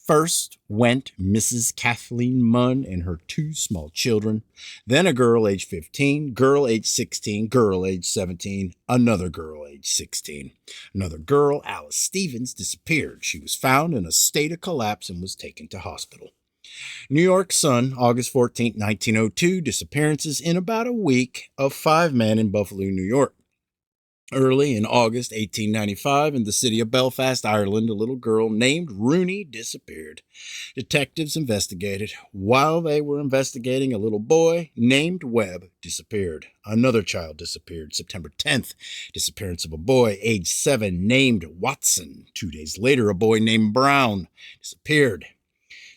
Speaker 1: First went Mrs. Kathleen Munn and her 2 small children, then a girl age 15, girl age 16, girl age 17, another girl age 16. Another girl, Alice Stevens, disappeared. She was found in a state of collapse and was taken to hospital. New York Sun, August 14, 1902, disappearances in about a week of 5 men in Buffalo, New York. Early in August 1895, in the city of Belfast, Ireland, a little girl named Rooney disappeared. Detectives investigated. While they were investigating, a little boy named Webb disappeared. Another child disappeared. September 10th, disappearance of a boy age 7 named Watson. 2 days later, a boy named Brown disappeared.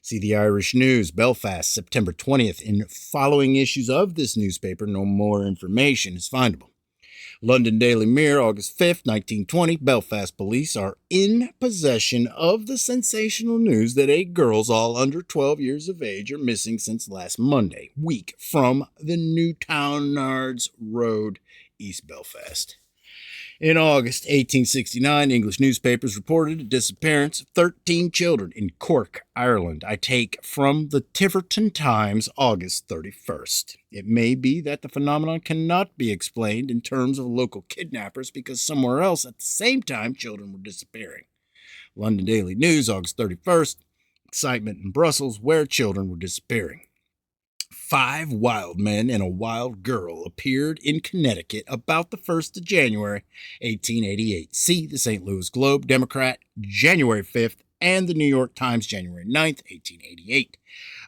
Speaker 1: See the Irish News, Belfast, September 20th. In following issues of this newspaper, no more information is findable. London Daily Mirror, August 5th, 1920, Belfast police are in possession of the sensational news that 8 girls, all under 12 years of age, are missing since last Monday week from the Newtownards Road, East Belfast. In August 1869, English newspapers reported a disappearance of 13 children in Cork, Ireland. I take from the Tiverton Times, August 31st. It may be that the phenomenon cannot be explained in terms of local kidnappers because somewhere else at the same time children were disappearing. London Daily News, August 31st. Excitement in Brussels where children were disappearing. 5 wild men and a wild girl appeared in Connecticut about the 1st of January, 1888. See the St. Louis Globe, Democrat, January 5th, and the New York Times, January 9th, 1888.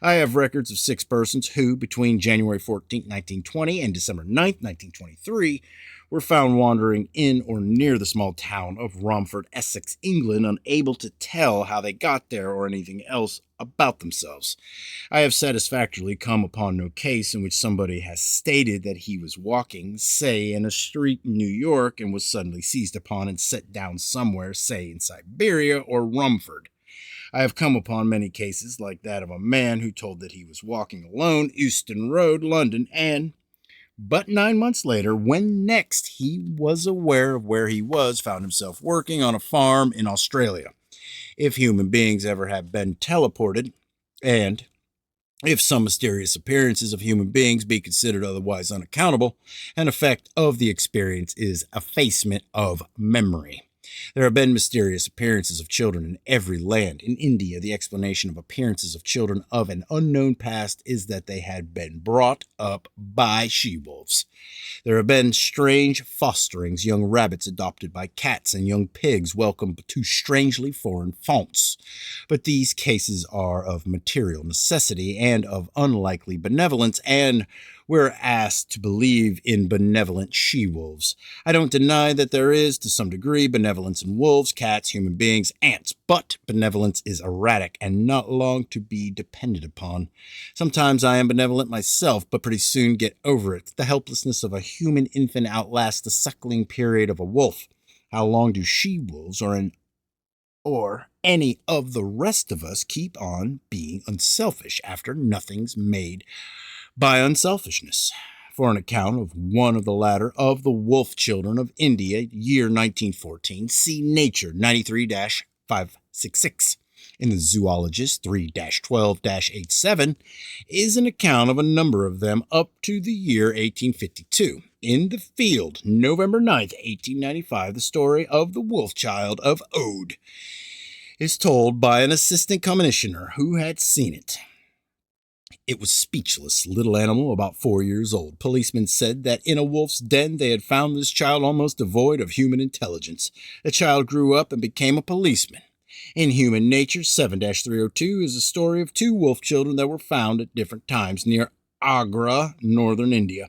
Speaker 1: I have records of 6 persons who, between January 14th, 1920 and December 9th, 1923, were found wandering in or near the small town of Romford, Essex, England, unable to tell how they got there or anything else about themselves. I have satisfactorily come upon no case in which somebody has stated that he was walking, say, in a street in New York and was suddenly seized upon and set down somewhere, say, in Siberia or Rumford. I have come upon many cases like that of a man who told that he was walking alone, Euston Road, London, and but 9 months later, when next he was aware of where he was, found himself working on a farm in Australia. If human beings ever have been teleported, and if some mysterious appearances of human beings be considered otherwise unaccountable, an effect of the experience is effacement of memory. There have been mysterious appearances of children in every land. In India, the explanation of appearances of children of an unknown past is that they had been brought up by she-wolves. There have been strange fosterings, young rabbits adopted by cats, and young pigs welcomed to strangely foreign fonts. But these cases are of material necessity and of unlikely benevolence, and we're asked to believe in benevolent she-wolves. I don't deny that there is, to some degree, benevolence in wolves, cats, human beings, ants, but benevolence is erratic and not long to be depended upon. Sometimes I am benevolent myself, but pretty soon get over it. The helplessness of a human infant outlasts the suckling period of a wolf. How long do she-wolves or any of the rest of us keep on being unselfish after nothing's made by unselfishness? For an account of one of the latter of the wolf children of India, year 1914, see Nature 93-566. In the Zoologist 3-12-87 is an account of a number of them up to the year 1852. In the Field, November 9th, 1895, the story of the wolf child of Ode is told by an assistant commissioner who had seen it. It was speechless, little animal about 4 years old. Policemen said that in a wolf's den they had found this child almost devoid of human intelligence. The child grew up and became a policeman. In Human Nature 7-302 is a story of 2 wolf children that were found at different times near Agra, northern India.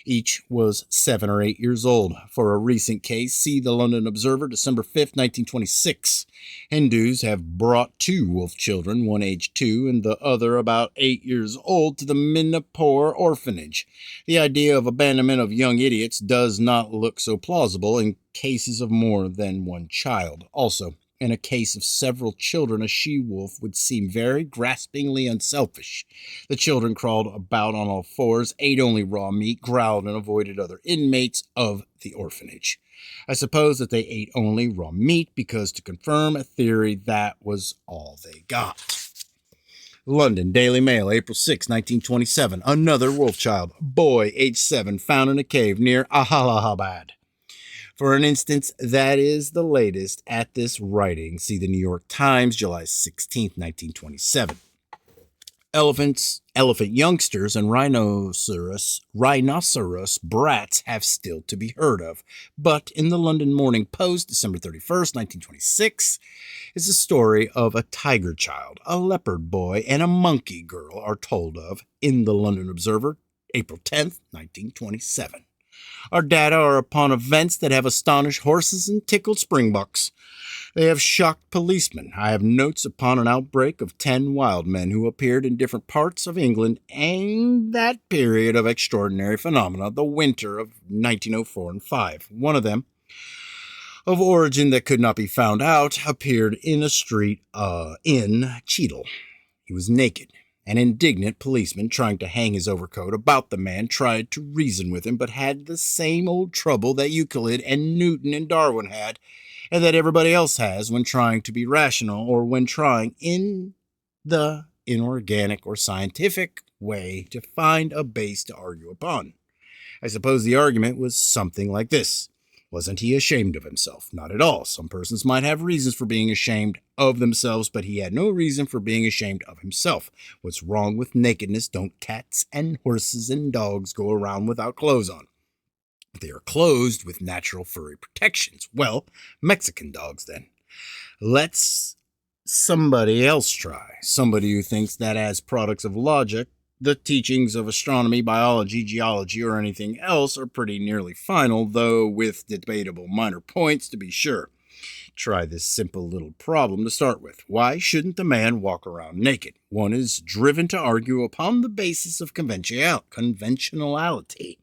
Speaker 1: Each was 7 or 8 years old. For a recent case, see the London Observer, December 5th, 1926. Hindus have brought 2 wolf children, one aged 2 and the other about 8 years old, to the Minnapore orphanage. The idea of abandonment of young idiots does not look so plausible in cases of more than one child. Also, in a case of several children, a she-wolf would seem very graspingly unselfish. The children crawled about on all fours, ate only raw meat, growled, and avoided other inmates of the orphanage. I suppose that they ate only raw meat because, to confirm a theory, that was all they got. London Daily Mail, April 6, 1927. Another wolf child, boy, age 7, found in a cave near Allahabad. For an instance, that is the latest at this writing. See the New York Times, July 16, 1927. Elephant youngsters, and rhinoceros brats have still to be heard of. But in the London Morning Post, December 31st, 1926, is the story of a tiger child, a leopard boy, and a monkey girl are told of in the London Observer, April 10th, 1927. Our data are upon events that have astonished horses and tickled springbucks. They have shocked policemen. I have notes upon an outbreak of 10 wild men who appeared in different parts of England in that period of extraordinary phenomena, the winter of 1904 and 5. One of them, of origin that could not be found out, appeared in a street in Cheadle. He was naked. An indignant policeman, trying to hang his overcoat about the man, tried to reason with him, but had the same old trouble that Euclid and Newton and Darwin had, and that everybody else has when trying to be rational, or when trying in the inorganic or scientific way to find a base to argue upon. I suppose the argument was something like this. Wasn't he ashamed of himself? Not at all. Some persons might have reasons for being ashamed of themselves, but he had no reason for being ashamed of himself. What's wrong with nakedness? Don't cats and horses and dogs go around without clothes on? They are clothed with natural furry protections. Well, Mexican dogs then. Let's somebody else try. Somebody who thinks that as products of logic, the teachings of astronomy, biology, geology, or anything else are pretty nearly final, though with debatable minor points to be sure. Try this simple little problem to start with. Why shouldn't the man walk around naked? One is driven to argue upon the basis of conventionality.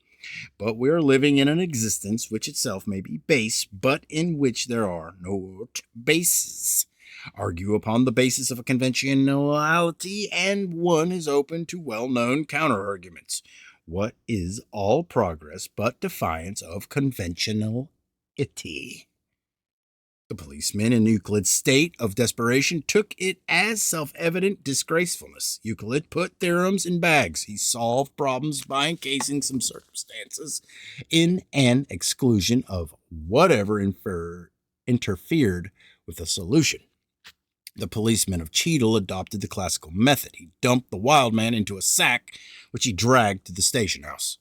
Speaker 1: But we are living in an existence which itself may be base, but in which there are no bases. Argue upon the basis of a conventionality, and one is open to well-known counter-arguments. What is all progress but defiance of conventionality? The policeman in Euclid's state of desperation took it as self-evident disgracefulness. Euclid put theorems in bags. He solved problems by encasing some circumstances in an exclusion of whatever interfered with the solution. The policeman of Cheadle adopted the classical method. He dumped the wild man into a sack, which he dragged to the station house.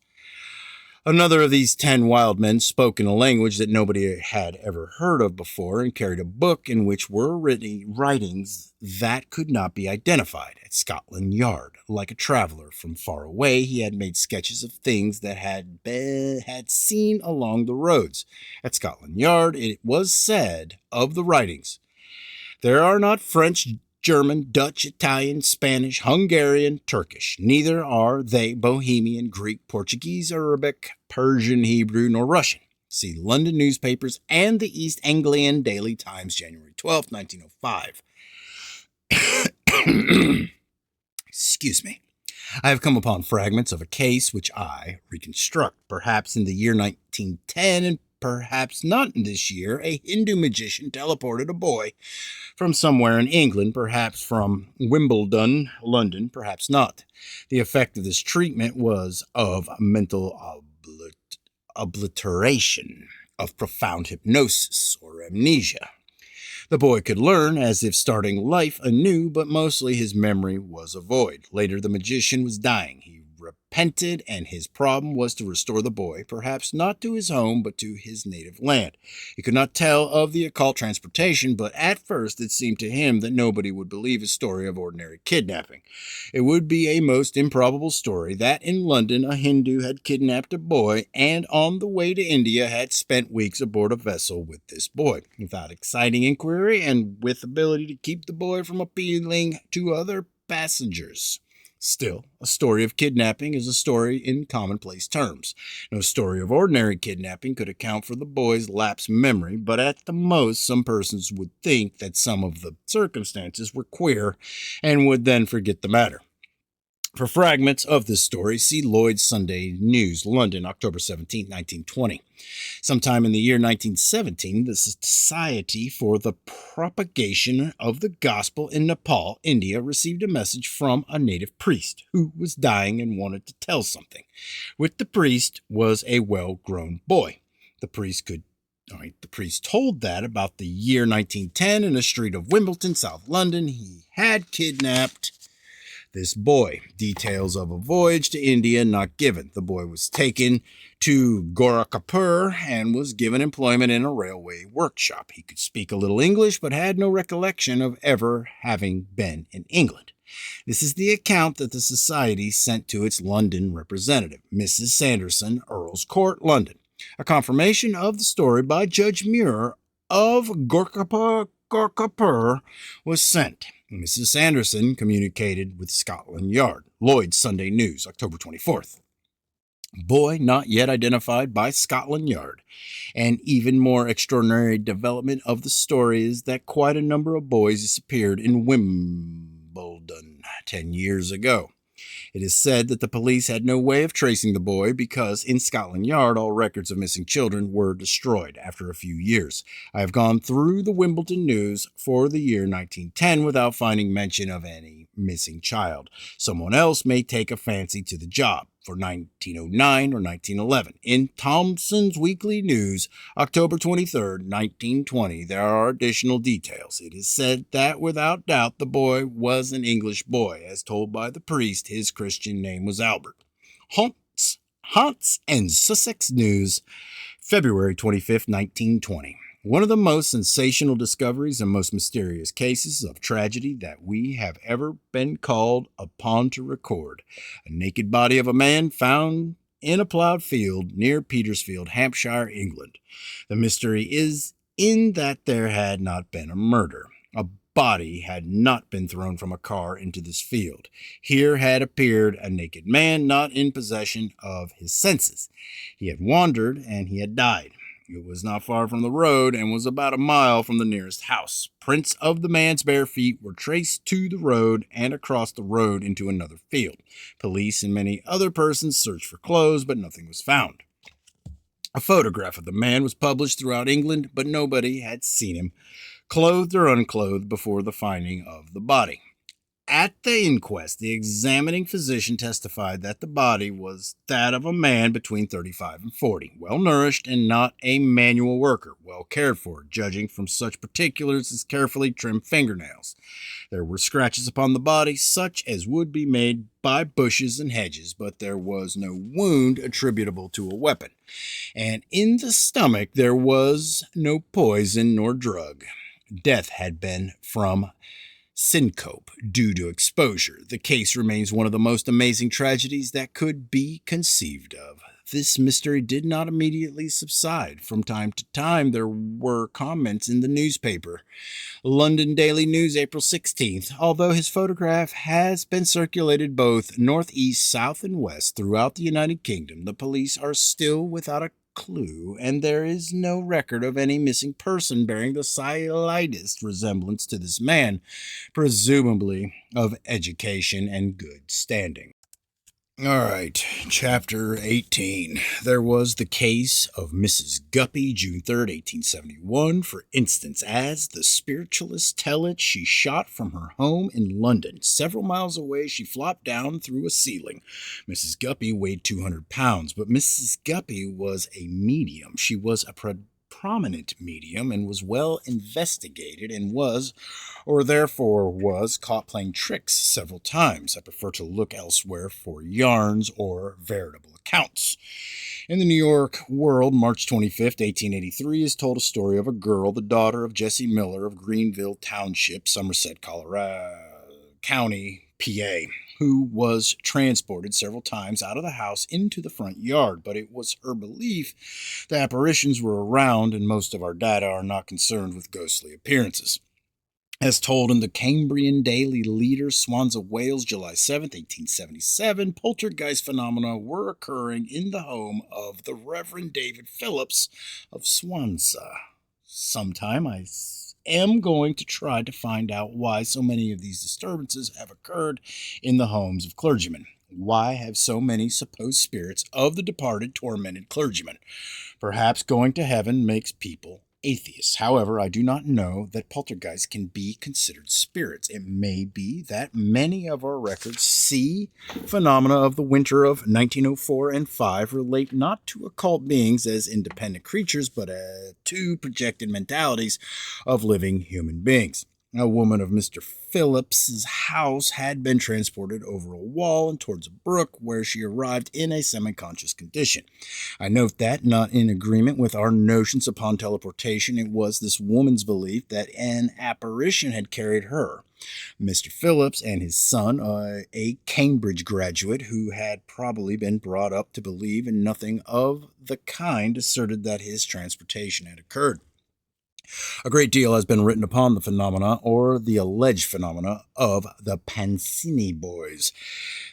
Speaker 1: Another of these 10 wild men spoke in a language that nobody had ever heard of before, and carried a book in which were written writings that could not be identified. At Scotland Yard, like a traveler from far away, he had made sketches of things that had seen along the roads. At Scotland Yard, it was said of the writings, "There are not French, German, Dutch, Italian, Spanish, Hungarian, Turkish. Neither are they Bohemian, Greek, Portuguese, Arabic, Persian, Hebrew, nor Russian." See London newspapers and the East Anglian Daily Times, January 12, 1905. Excuse me. I have come upon fragments of a case which I reconstruct. Perhaps in the year 1910, and perhaps not in this year, a Hindu magician teleported a boy from somewhere in England, perhaps from Wimbledon, London, perhaps not. The effect of this treatment was of mental obliteration, of profound hypnosis or amnesia. The boy could learn as if starting life anew, but mostly his memory was a void. Later, the magician was dying. He repented, and his problem was to restore the boy, perhaps not to his home, but to his native land. He could not tell of the occult transportation, but at first it seemed to him that nobody would believe his story of ordinary kidnapping. It would be a most improbable story that in London a Hindu had kidnapped a boy and on the way to India had spent weeks aboard a vessel with this boy, without exciting inquiry and with ability to keep the boy from appealing to other passengers. Still, a story of kidnapping is a story in commonplace terms. No story of ordinary kidnapping could account for the boy's lapsed memory, but at the most, some persons would think that some of the circumstances were queer and would then forget the matter. For fragments of this story, see Lloyd's Sunday News, London, October 17, 1920. Sometime in the year 1917, the Society for the Propagation of the Gospel in Nepal, India, received a message from a native priest who was dying and wanted to tell something. With the priest was a well-grown boy. The priest told that about the year 1910 in a street of Wimbledon, South London, he had kidnapped this boy. Details of a voyage to India not given. The boy was taken to Gorakhpur and was given employment in a railway workshop. He could speak a little English, but had no recollection of ever having been in England. This is the account that the Society sent to its London representative, Mrs. Sanderson, Earl's Court, London. A confirmation of the story by Judge Muir of Gorakhpur was sent. Mrs. Sanderson communicated with Scotland Yard. Lloyd's Sunday News, October 24th. Boy not yet identified by Scotland Yard. An even more extraordinary development of the story is that quite a number of boys disappeared in Wimbledon 10 years ago. It is said that the police had no way of tracing the boy because in Scotland Yard all records of missing children were destroyed after a few years. I have gone through the Wimbledon news for the year 1910 without finding mention of any missing child. Someone else may take a fancy to the job for 1909 or 1911. In Thomson's Weekly News, October 23, 1920, there are additional details. It is said that without doubt the boy was an English boy. As told by the priest, his Christian name was Albert. Hants and Sussex News, February 25, 1920. One of the most sensational discoveries and most mysterious cases of tragedy that we have ever been called upon to record. A naked body of a man found in a plowed field near Petersfield, Hampshire, England. The mystery is in that there had not been a murder. A body had not been thrown from a car into this field. Here had appeared a naked man not in possession of his senses. He had wandered and he had died. It was not far from the road and was about a mile from the nearest house. Prints of the man's bare feet were traced to the road and across the road into another field. Police and many other persons searched for clothes, but nothing was found. A photograph of the man was published throughout England, but nobody had seen him, clothed or unclothed, before the finding of the body. At the inquest, the examining physician testified that the body was that of a man between 35 and 40, well-nourished and not a manual worker, well cared for, judging from such particulars as carefully trimmed fingernails. There were scratches upon the body, such as would be made by bushes and hedges, but there was no wound attributable to a weapon. And in the stomach there was no poison nor drug. Death had been from syncope due to exposure. The case remains one of the most amazing tragedies that could be conceived of. This mystery did not immediately subside. From time to time, there were comments in the newspaper. London Daily News, April 16th. Although his photograph has been circulated both northeast, south, and west throughout the United Kingdom, the police are still without a clue, and there is no record of any missing person bearing the slightest resemblance to this man, presumably of education and good standing. All right, Chapter 18. There was the case of Mrs. Guppy, June 3rd, 1871. For instance, as the spiritualists tell it, she shot from her home in London. Several miles away, she flopped down through a ceiling. Mrs. Guppy weighed 200 pounds, but Mrs. Guppy was a medium. She was a prominent medium and was well investigated and was, or therefore was, caught playing tricks several times. I prefer to look elsewhere for yarns or veritable accounts. In the New York World, March 25th, 1883, is told a story of a girl, the daughter of Jesse Miller of Greenville Township, Somerset, Colorado County, PA, who was transported several times out of the house into the front yard, but it was her belief the apparitions were around, and most of our data are not concerned with ghostly appearances. As told in the Cambrian Daily Leader, Swansea, Wales, July 7, 1877, poltergeist phenomena were occurring in the home of the Reverend David Phillips of Swansea. Sometime I am going to try to find out why so many of these disturbances have occurred in the homes of clergymen. Why have so many supposed spirits of the departed tormented clergymen? Perhaps going to heaven makes people atheists. However, I do not know that poltergeists can be considered spirits. It may be that many of our records see phenomena of the winter of 1904 and 5 relate not to occult beings as independent creatures, but to projected mentalities of living human beings. A woman of Mr. Phillips's house had been transported over a wall and towards a brook, where she arrived in a semi-conscious condition. I note that, not in agreement with our notions upon teleportation, it was this woman's belief that an apparition had carried her. Mr. Phillips and his son, a Cambridge graduate who had probably been brought up to believe in nothing of the kind, asserted that his transportation had occurred. A great deal has been written upon the phenomena, or the alleged phenomena, of the Pansini boys.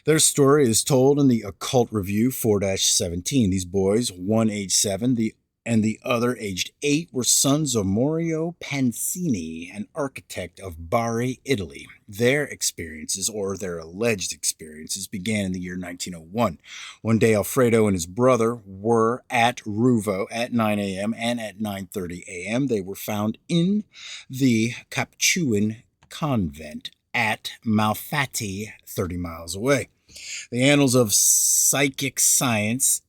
Speaker 1: Their story is told in the Occult Review 4-17. These boys, one aged 7, and the other aged 8, were sons of Mario Pansini, an architect of Bari, Italy. Their experiences, or their alleged experiences, began in the year 1901. One day, Alfredo and his brother were at Ruvo at 9 a.m., and at 9:30 a.m. they were found in the Capuchin convent at Malfatti, 30 miles away. The Annals of Psychic Science.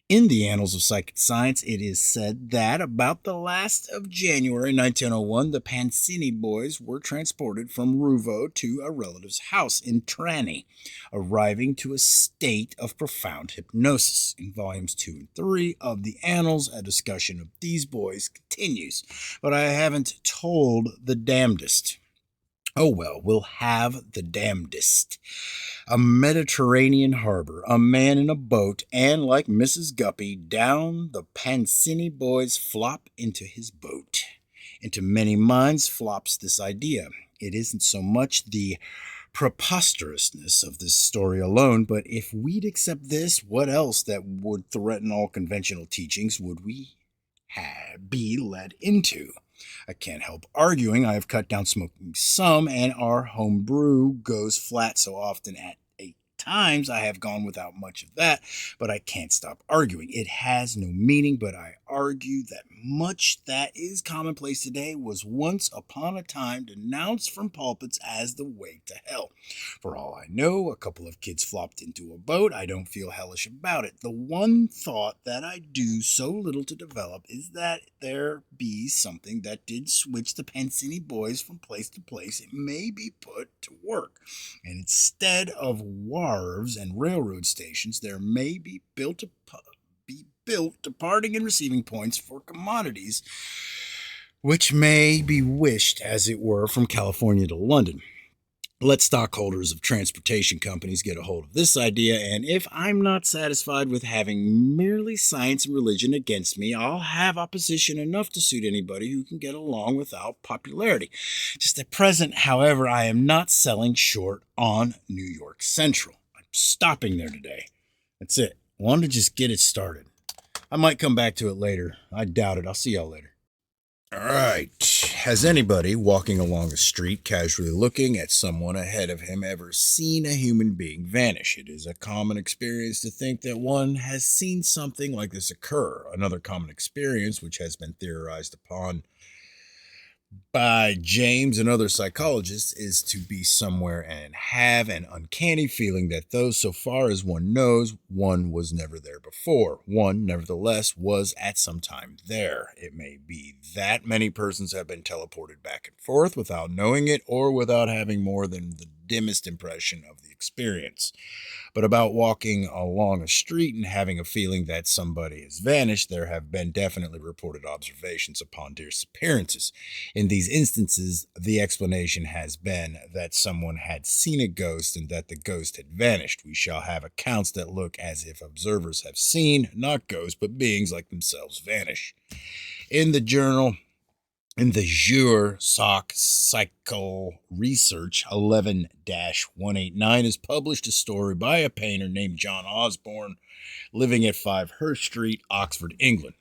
Speaker 1: In the Annals of Psychic Science, it is said that about the last of January 1901, the Pansini boys were transported from Ruvo to a relative's house in Trani, arriving to a state of profound hypnosis. In volumes 2 and 3 of the Annals, a discussion of these boys continues, but I haven't told the damnedest. Oh well, we'll have the damnedest. A Mediterranean harbor, a man in a boat, and like Mrs. Guppy, down the Pansini boys flop into his boat. Into many minds flops this idea. It isn't so much the preposterousness of this story alone, but if we'd accept this, what else that would threaten all conventional teachings would we be led into? I can't help arguing. I have cut down smoking some, and our home brew goes flat so often at times I have gone without much of that, but I can't stop arguing. It has no meaning, but I argue that much that is commonplace today was once upon a time denounced from pulpits as the way to hell. For all I know, a couple of kids flopped into a boat. I don't feel hellish about it. The one thought that I do so little to develop is that there be something that did switch the Pansini boys from place to place. It may be put to work, and instead of wharves and railroad stations, there may be built departing and receiving points for commodities, which may be wished, as it were, from California to London. Let stockholders of transportation companies get a hold of this idea, and if I'm not satisfied with having merely science and religion against me, I'll have opposition enough to suit anybody who can get along without popularity. Just at present, however, I am not selling short on New York Central. I'm stopping there today. That's it. I wanted to just get it started. I might come back to it later. I doubt it. I'll see y'all later. All right. Has anybody walking along a street casually looking at someone ahead of him ever seen a human being vanish? It is a common experience to think that one has seen something like this occur. Another common experience, which has been theorized upon by James and other psychologists is to be somewhere and have an uncanny feeling that though so far as one knows, one was never there before. One, nevertheless, was at some time there. It may be that many persons have been teleported back and forth without knowing it or without having more than the dimmest impression of the experience. But about walking along a street and having a feeling that somebody has vanished, there have been definitely reported observations upon disappearances. In these instances, the explanation has been that someone had seen a ghost and that the ghost had vanished. We shall have accounts that look as if observers have seen, not ghosts, but beings like themselves vanish. In the journal, in the Jure Soc Psycho Research 11 189 is published a story by a painter named John Osborne living at 5 Hurst Street, Oxford, England.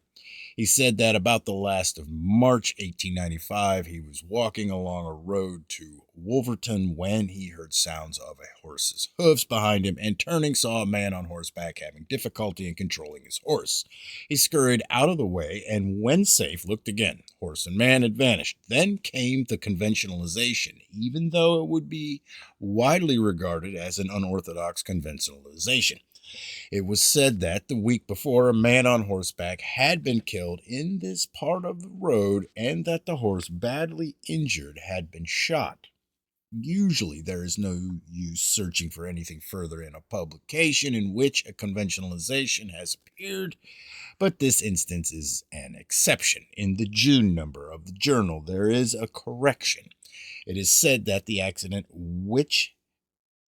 Speaker 1: He said that about the last of March 1895, he was walking along a road to Wolverton when he heard sounds of a horse's hoofs behind him and turning saw a man on horseback having difficulty in controlling his horse. He scurried out of the way and when safe looked again. Horse and man had vanished. Then came the conventionalization, even though it would be widely regarded as an unorthodox conventionalization. It was said that the week before, a man on horseback had been killed in this part of the road and that the horse, badly injured, had been shot. Usually, there is no use searching for anything further in a publication in which a conventionalization has appeared, but this instance is an exception. In the June number of the journal, there is a correction. It is said that the accident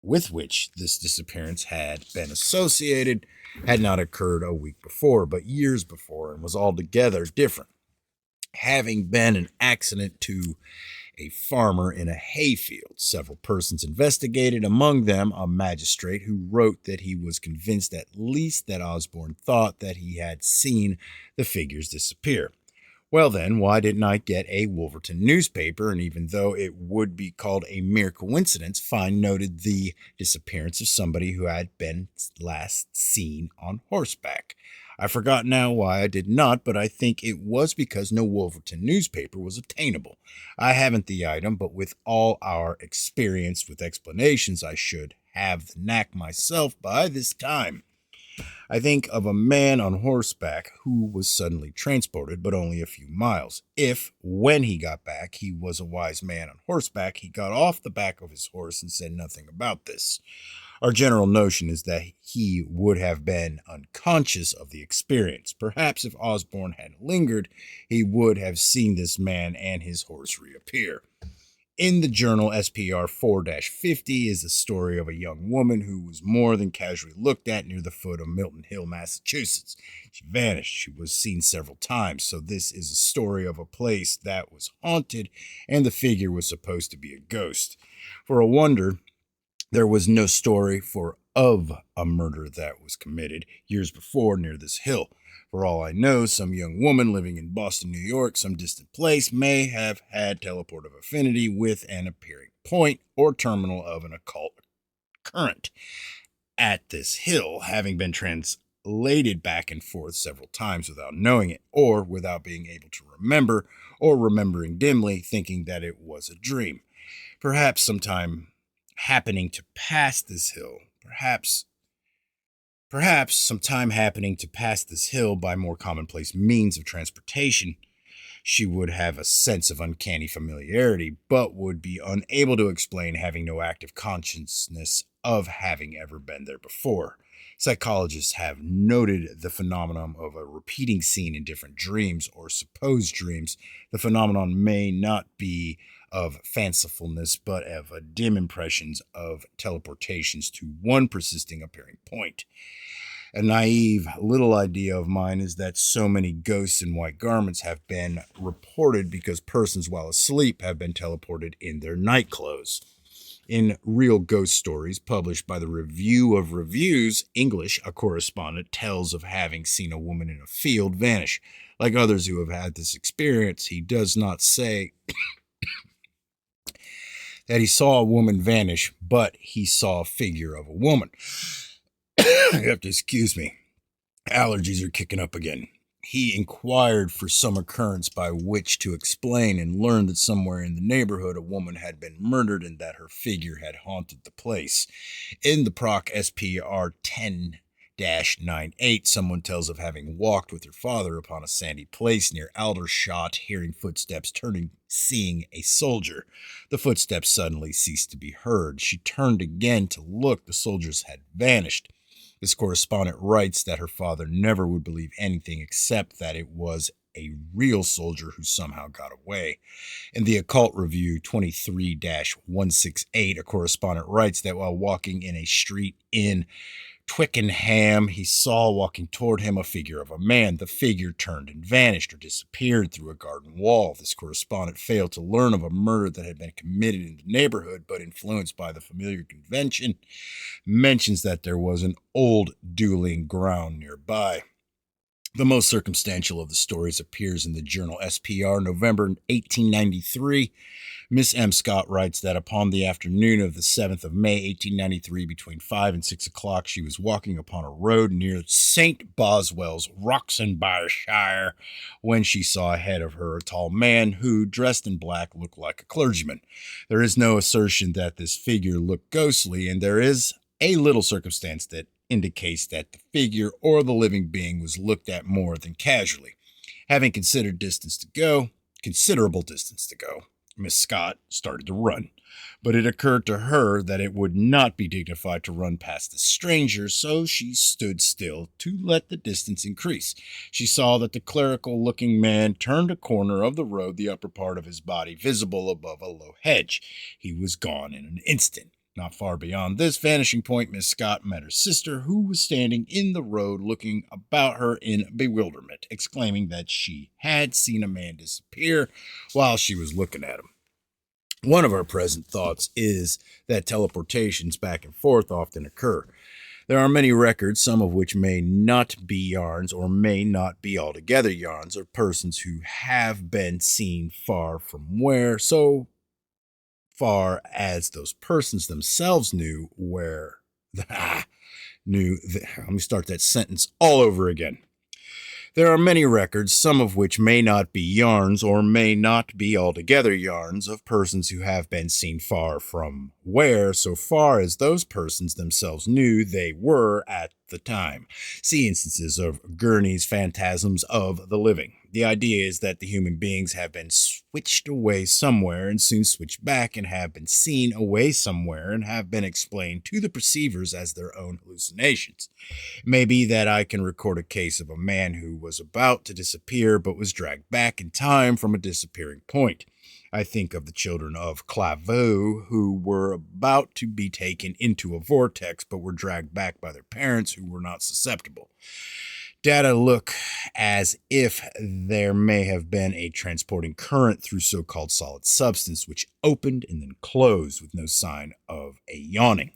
Speaker 1: with which this disappearance had been associated had not occurred a week before, but years before, and was altogether different, having been an accident to a farmer in a hayfield. Several persons investigated, among them a magistrate who wrote that he was convinced at least that Osborne thought that he had seen the figures disappear. Well then, why didn't I get a Wolverton newspaper, and even though it would be called a mere coincidence, find noted the disappearance of somebody who had been last seen on horseback? I forgot now why I did not, but I think it was because no Wolverton newspaper was obtainable. I haven't the item, but with all our experience with explanations, I should have the knack myself by this time. I think of a man on horseback who was suddenly transported, but only a few miles. If, when he got back, he was a wise man on horseback, he got off the back of his horse and said nothing about this. Our general notion is that he would have been unconscious of the experience. Perhaps if Osborne had lingered, he would have seen this man and his horse reappear. In the journal SPR 4-50 is the story of a young woman who was more than casually looked at near the foot of Milton Hill, Massachusetts. She vanished. She was seen several times, so this is a story of a place that was haunted, and the figure was supposed to be a ghost. For a wonder, there was no story of a murder that was committed years before near this hill. For all I know, some young woman living in Boston, New York, some distant place, may have had teleportive affinity with an appearing point or terminal of an occult current at this hill, having been translated back and forth several times without knowing it, or without being able to remember, or remembering dimly, thinking that it was a dream. Perhaps sometime happening to pass this hill, Perhaps some time happening to pass this hill by more commonplace means of transportation, she would have a sense of uncanny familiarity, but would be unable to explain having no active consciousness of having ever been there before. Psychologists have noted the phenomenon of a repeating scene in different dreams or supposed dreams. The phenomenon may not be of fancifulness, but of a dim impressions of teleportations to one persisting appearing point. A naive little idea of mine is that so many ghosts in white garments have been reported because persons while asleep have been teleported in their night clothes. In Real Ghost Stories, published by the Review of Reviews, English, a correspondent tells of having seen a woman in a field vanish. Like others who have had this experience, he does not say that he saw a woman vanish, but he saw a figure of a woman. You have to excuse me. Allergies are kicking up again. He inquired for some occurrence by which to explain and learned that somewhere in the neighborhood a woman had been murdered and that her figure had haunted the place. In the Proc SPR 10-98, someone tells of having walked with her father upon a sandy place near Aldershot, hearing footsteps, turning, seeing a soldier. The footsteps suddenly ceased to be heard. She turned again to look. The soldiers had vanished. This correspondent writes that her father never would believe anything except that it was a real soldier who somehow got away. In the Occult Review 23-168, a correspondent writes that while walking in a street in Twickenham, he saw walking toward him a figure of a man. The figure turned and vanished or disappeared through a garden wall. This correspondent failed to learn of a murder that had been committed in the neighborhood, but influenced by the familiar convention, mentions that there was an old dueling ground nearby. The most circumstantial of the stories appears in the journal SPR, November 1893. Miss M. Scott writes that upon the afternoon of the 7th of May, 1893, between 5 and 6 o'clock, she was walking upon a road near St. Boswell's, Roxonbyshire, when she saw ahead of her a tall man who, dressed in black, looked like a clergyman. There is no assertion that this figure looked ghostly, and there is a little circumstance that indicates that the figure or the living being was looked at more than casually. Having considerable distance to go, Miss Scott started to run, but it occurred to her that it would not be dignified to run past the stranger, so she stood still to let the distance increase. She saw that the clerical-looking man turned a corner of the road, the upper part of his body visible above a low hedge. He was gone in an instant. Not far beyond this vanishing point, Miss Scott met her sister, who was standing in the road looking about her in bewilderment, exclaiming that she had seen a man disappear while she was looking at him. One of our present thoughts is that teleportations back and forth often occur. There are many records, some of which may not be yarns or may not be altogether yarns, of persons who have been seen far from where, so far as those persons themselves knew where. Let me start that sentence all over again. There are many records, some of which may not be yarns or may not be altogether yarns, of persons who have been seen far from where, so far as those persons themselves knew they were at the time. See instances of Gurney's Phantasms of the Living. The idea is that the human beings have been switched away somewhere and soon switched back and have been seen away somewhere and have been explained to the perceivers as their own hallucinations. It may be that I can record a case of a man who was about to disappear but was dragged back in time from a disappearing point. I think of the children of Clairvaux who were about to be taken into a vortex but were dragged back by their parents who were not susceptible. Data look as if there may have been a transporting current through so-called solid substance which opened and then closed with no sign of a yawning.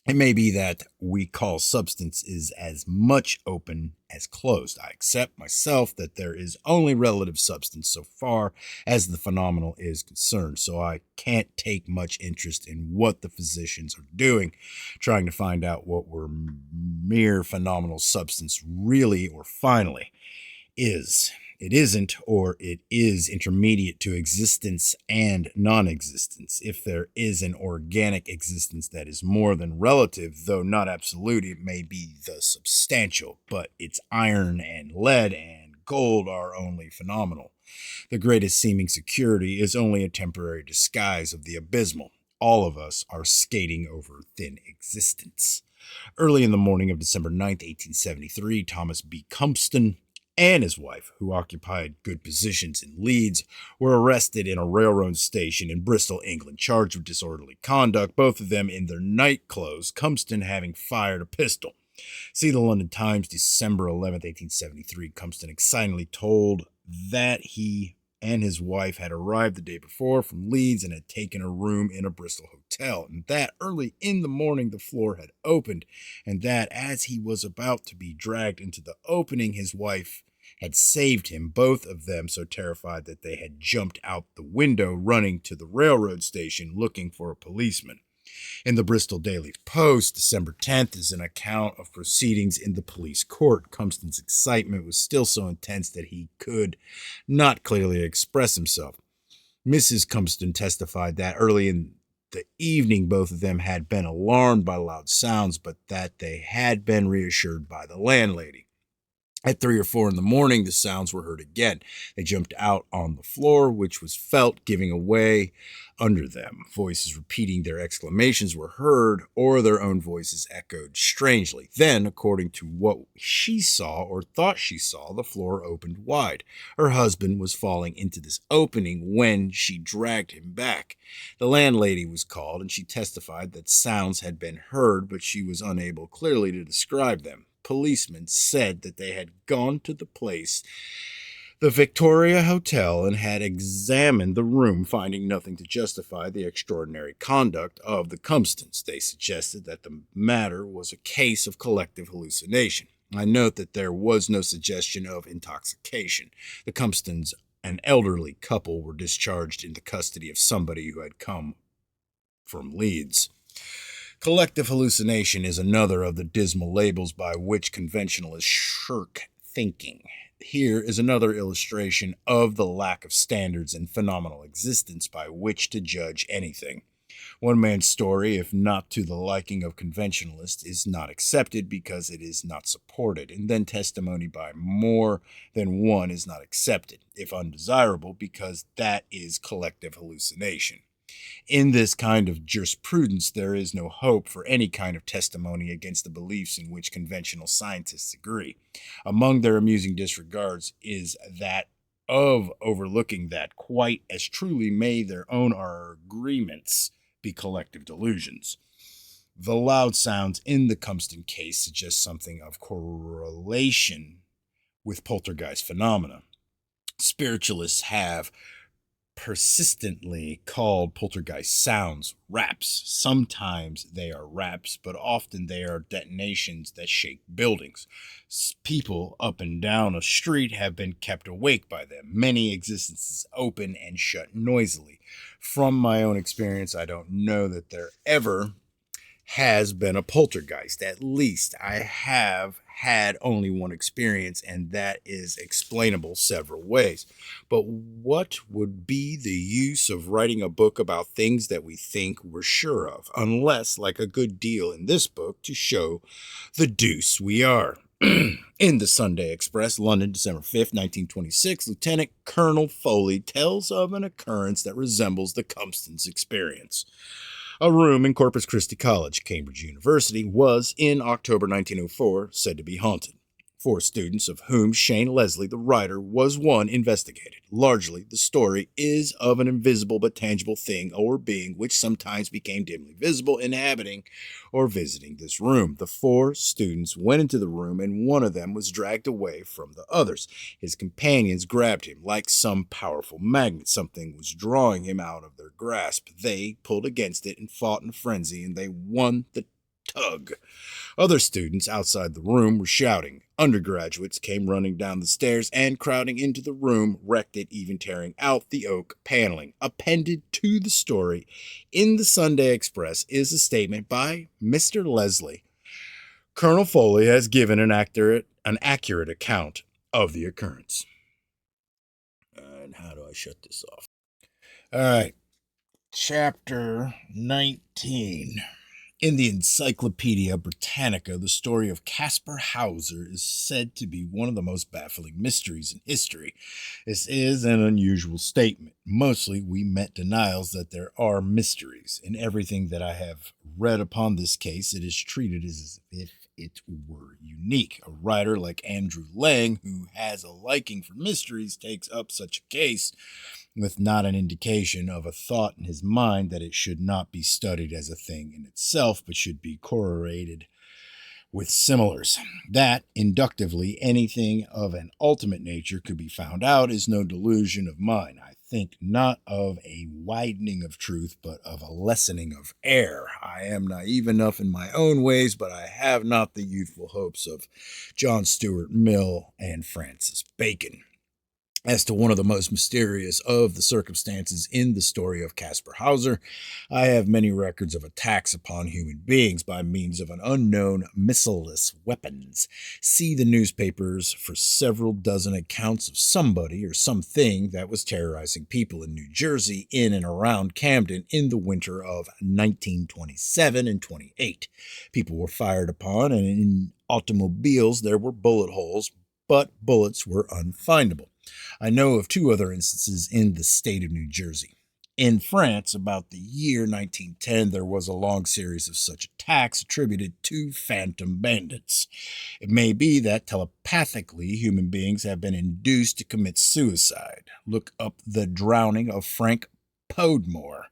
Speaker 1: It may be that we call substance is as much open as closed. I accept myself that there is only relative substance so far as the phenomenal is concerned, so I can't take much interest in what the physicians are doing, trying to find out what were mere phenomenal substance really or finally is. It isn't, or it is intermediate to existence and non-existence. If there is an organic existence that is more than relative, though not absolute, it may be the substantial, but its iron and lead and gold are only phenomenal. The greatest seeming security is only a temporary disguise of the abysmal. All of us are skating over thin existence. Early in the morning of December 9th, 1873, Thomas B. Cumpston and his wife, who occupied good positions in Leeds, were arrested in a railroad station in Bristol, England, charged with disorderly conduct, both of them in their night clothes, Cumpston having fired a pistol. See the London Times, December 11th, 1873. Cumpston excitingly told that he and his wife had arrived the day before from Leeds and had taken a room in a Bristol hotel, and that early in the morning the floor had opened, and that as he was about to be dragged into the opening, his wife had saved him, both of them so terrified that they had jumped out the window, running to the railroad station looking for a policeman. In the Bristol Daily Post, December 10th, is an account of proceedings in the police court. Cumston's excitement was still so intense that he could not clearly express himself. Mrs. Cumston testified that early in the evening both of them had been alarmed by loud sounds, but that they had been reassured by the landlady. At 3 or 4 in the morning, the sounds were heard again. They jumped out on the floor, which was felt giving away under them. Voices repeating their exclamations were heard, or their own voices echoed strangely. Then, according to what she saw or thought she saw, the floor opened wide. Her husband was falling into this opening when she dragged him back. The landlady was called, and she testified that sounds had been heard, but she was unable clearly to describe them. Policemen said that they had gone to the place, the Victoria Hotel, and had examined the room, finding nothing to justify the extraordinary conduct of the Cumstons. They suggested that the matter was a case of collective hallucination. I note that there was no suggestion of intoxication. The Cumstons, an elderly couple, were discharged in the custody of somebody who had come from Leeds. Collective hallucination is another of the dismal labels by which conventionalists shirk thinking. Here is another illustration of the lack of standards and phenomenal existence by which to judge anything. One man's story, if not to the liking of conventionalists, is not accepted because it is not supported, and then testimony by more than one is not accepted, if undesirable, because that is collective hallucination. In this kind of jurisprudence, there is no hope for any kind of testimony against the beliefs in which conventional scientists agree. Among their amusing disregards is that of overlooking that quite as truly may their own agreements be collective delusions. The loud sounds in the Cumston case suggest something of correlation with poltergeist phenomena. Spiritualists have persistently called poltergeist sounds raps. Sometimes they are raps, but often they are detonations that shake buildings. People up and down a street have been kept awake by them. Many existences open and shut noisily. From my own experience, I don't know that there ever has been a poltergeist. At least I have had only one experience, and that is explainable several ways. But what would be the use of writing a book about things that we think we're sure of, unless, like a good deal in this book, to show the deuce we are? In the Sunday Express, London, December 5th, 1926, Lieutenant Colonel Foley tells of an occurrence that resembles the Cumstons' experience. A room in Corpus Christi College, Cambridge University, was, in October 1904, said to be haunted. 4 students, of whom Shane Leslie, the writer, was one, investigated. Largely, the story is of an invisible but tangible thing or being which sometimes became dimly visible, inhabiting or visiting this room. The 4 students went into the room, and one of them was dragged away from the others. His companions grabbed him like some powerful magnet. Something was drawing him out of their grasp. They pulled against it and fought in a frenzy, and they won the tug. Other students outside the room were shouting. Undergraduates came running down the stairs and, crowding into the room, wrecked it, even tearing out the oak paneling. Appended to the story in the Sunday Express is a statement by Mr. Leslie. Colonel Foley has given an accurate account of the occurrence. And how do I shut this off? All right. Chapter 19. In the Encyclopedia Britannica, the story of Caspar Hauser is said to be one of the most baffling mysteries in history. This is an unusual statement. Mostly, we met denials that there are mysteries. In everything that I have read upon this case, it is treated as if it were unique. A writer like Andrew Lang, who has a liking for mysteries, takes up such a case with not an indication of a thought in his mind that it should not be studied as a thing in itself, but should be correlated with similars. That, inductively, anything of an ultimate nature could be found out is no delusion of mine. I think not of a widening of truth, but of a lessening of error. I am naive enough in my own ways, but I have not the youthful hopes of John Stuart Mill and Francis Bacon. As to one of the most mysterious of the circumstances in the story of Caspar Hauser, I have many records of attacks upon human beings by means of an unknown missileless weapons. See the newspapers for several dozen accounts of somebody or something that was terrorizing people in New Jersey in and around Camden in the winter of 1927 and 28. People were fired upon, and in automobiles there were bullet holes, but bullets were unfindable. I know of two other instances in the state of New Jersey. In France, about the year 1910, there was a long series of such attacks attributed to phantom bandits. It may be that telepathically human beings have been induced to commit suicide. Look up the drowning of Frank Podmore.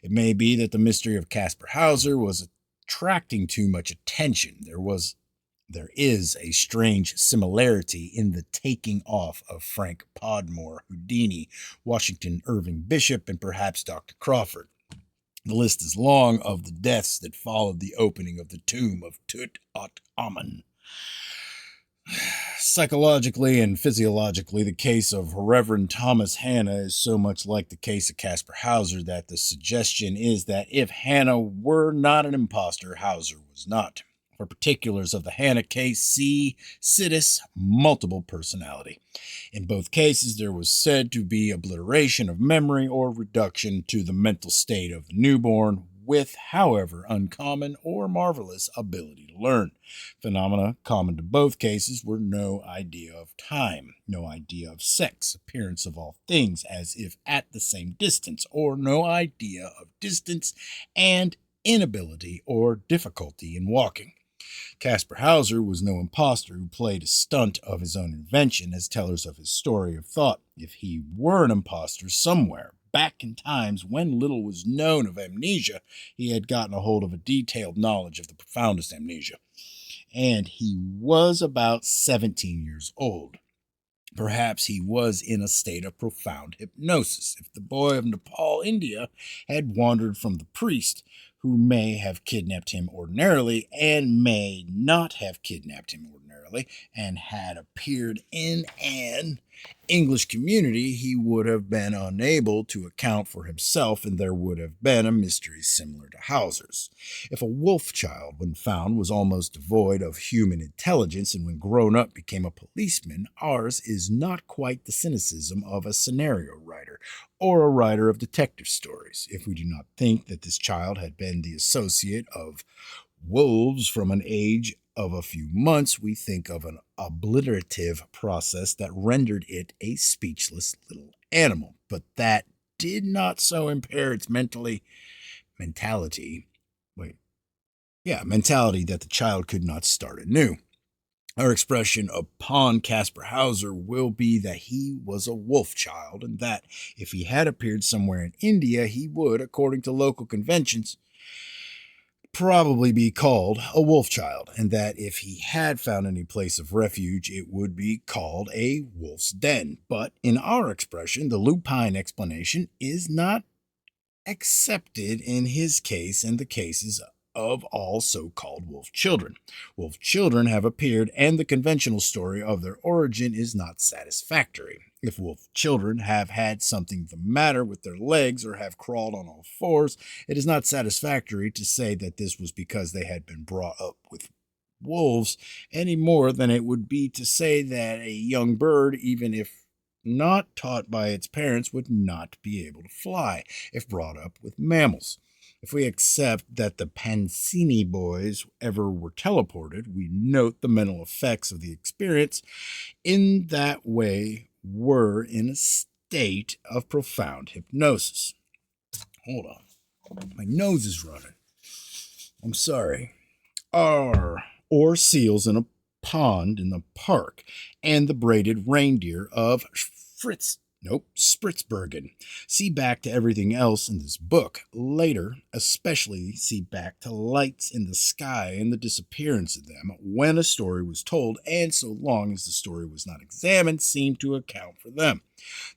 Speaker 1: It may be that the mystery of Caspar Hauser was attracting too much attention. There is a strange similarity in the taking off of Frank Podmore, Houdini, Washington Irving Bishop, and perhaps Dr. Crawford. The list is long of the deaths that followed the opening of the tomb of Tutankhamun. Psychologically and physiologically, the case of Reverend Thomas Hanna is so much like the case of Caspar Hauser that the suggestion is that if Hanna were not an imposter, Hauser was not. For particulars of the Hanna case, see Situs multiple personality. In both cases, there was said to be obliteration of memory or reduction to the mental state of the newborn, with, however, uncommon or marvelous ability to learn. Phenomena common to both cases were no idea of time, no idea of sex, appearance of all things as if at the same distance, or no idea of distance and inability or difficulty in walking. Caspar Hauser was no impostor who played a stunt of his own invention as tellers of his story of thought. If he were an impostor somewhere, back in times when little was known of amnesia, he had gotten a hold of a detailed knowledge of the profoundest amnesia. And he was about 17 years old. Perhaps he was in a state of profound hypnosis. If the boy of Nepal, India, had wandered from the priest, who may have kidnapped him ordinarily and may not have kidnapped him ordinarily, and had appeared in an English community, he would have been unable to account for himself, and there would have been a mystery similar to Hauser's. If a wolf child, when found, was almost devoid of human intelligence, and when grown up became a policeman, ours is not quite the cynicism of a scenario writer or a writer of detective stories. If we do not think that this child had been the associate of wolves from an age of a few months, we think of an obliterative process that rendered it a speechless little animal. But that did not so impair its mentality that the child could not start anew. Our expression upon Caspar Hauser will be that he was a wolf child, and that if he had appeared somewhere in India, he would, according to local conventions, probably be called a wolf child, and that if he had found any place of refuge, it would be called a wolf's den. But in our expression, the lupine explanation is not accepted in his case and the cases of all so-called wolf children. Wolf children have appeared, and the conventional story of their origin is not satisfactory. If wolf children have had something the matter with their legs or have crawled on all fours, it is not satisfactory to say that this was because they had been brought up with wolves any more than it would be to say that a young bird, even if not taught by its parents, would not be able to fly if brought up with mammals. If we accept that the Pansini boys ever were teleported, we note the mental effects of the experience in that way were in a state of profound hypnosis. Hold on. My nose is running. I'm sorry. Or seals in a pond in the park, and the braided reindeer of Spitzbergen. See back to everything else in this book. Later, especially see back to lights in the sky and the disappearance of them when a story was told, and so long as the story was not examined, seemed to account for them.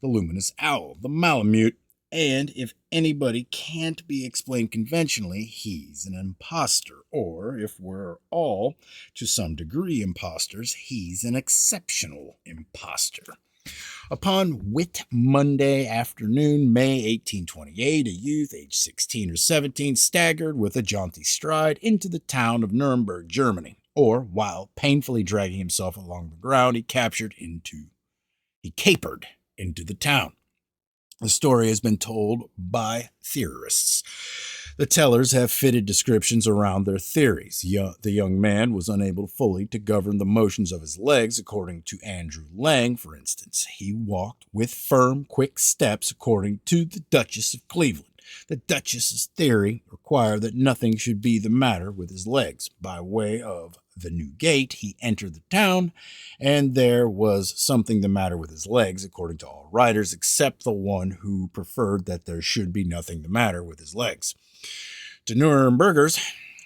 Speaker 1: The luminous owl, the Malamute, and if anybody can't be explained conventionally, he's an imposter. Or, if we're all, to some degree, imposters, he's an exceptional imposter. Upon Whit Monday afternoon, May 1828, a youth aged 16 or 17 staggered with a jaunty stride into the town of Nuremberg, Germany, or, while painfully dragging himself along the ground, he capered into the town. The story has been told by theorists. The tellers have fitted descriptions around their theories. The young man was unable fully to govern the motions of his legs, according to Andrew Lang, for instance. He walked with firm, quick steps, according to the Duchess of Cleveland. The Duchess's theory required that nothing should be the matter with his legs. By way of the new gate, he entered the town, and there was something the matter with his legs, according to all writers, except the one who preferred that there should be nothing the matter with his legs. To Nurembergers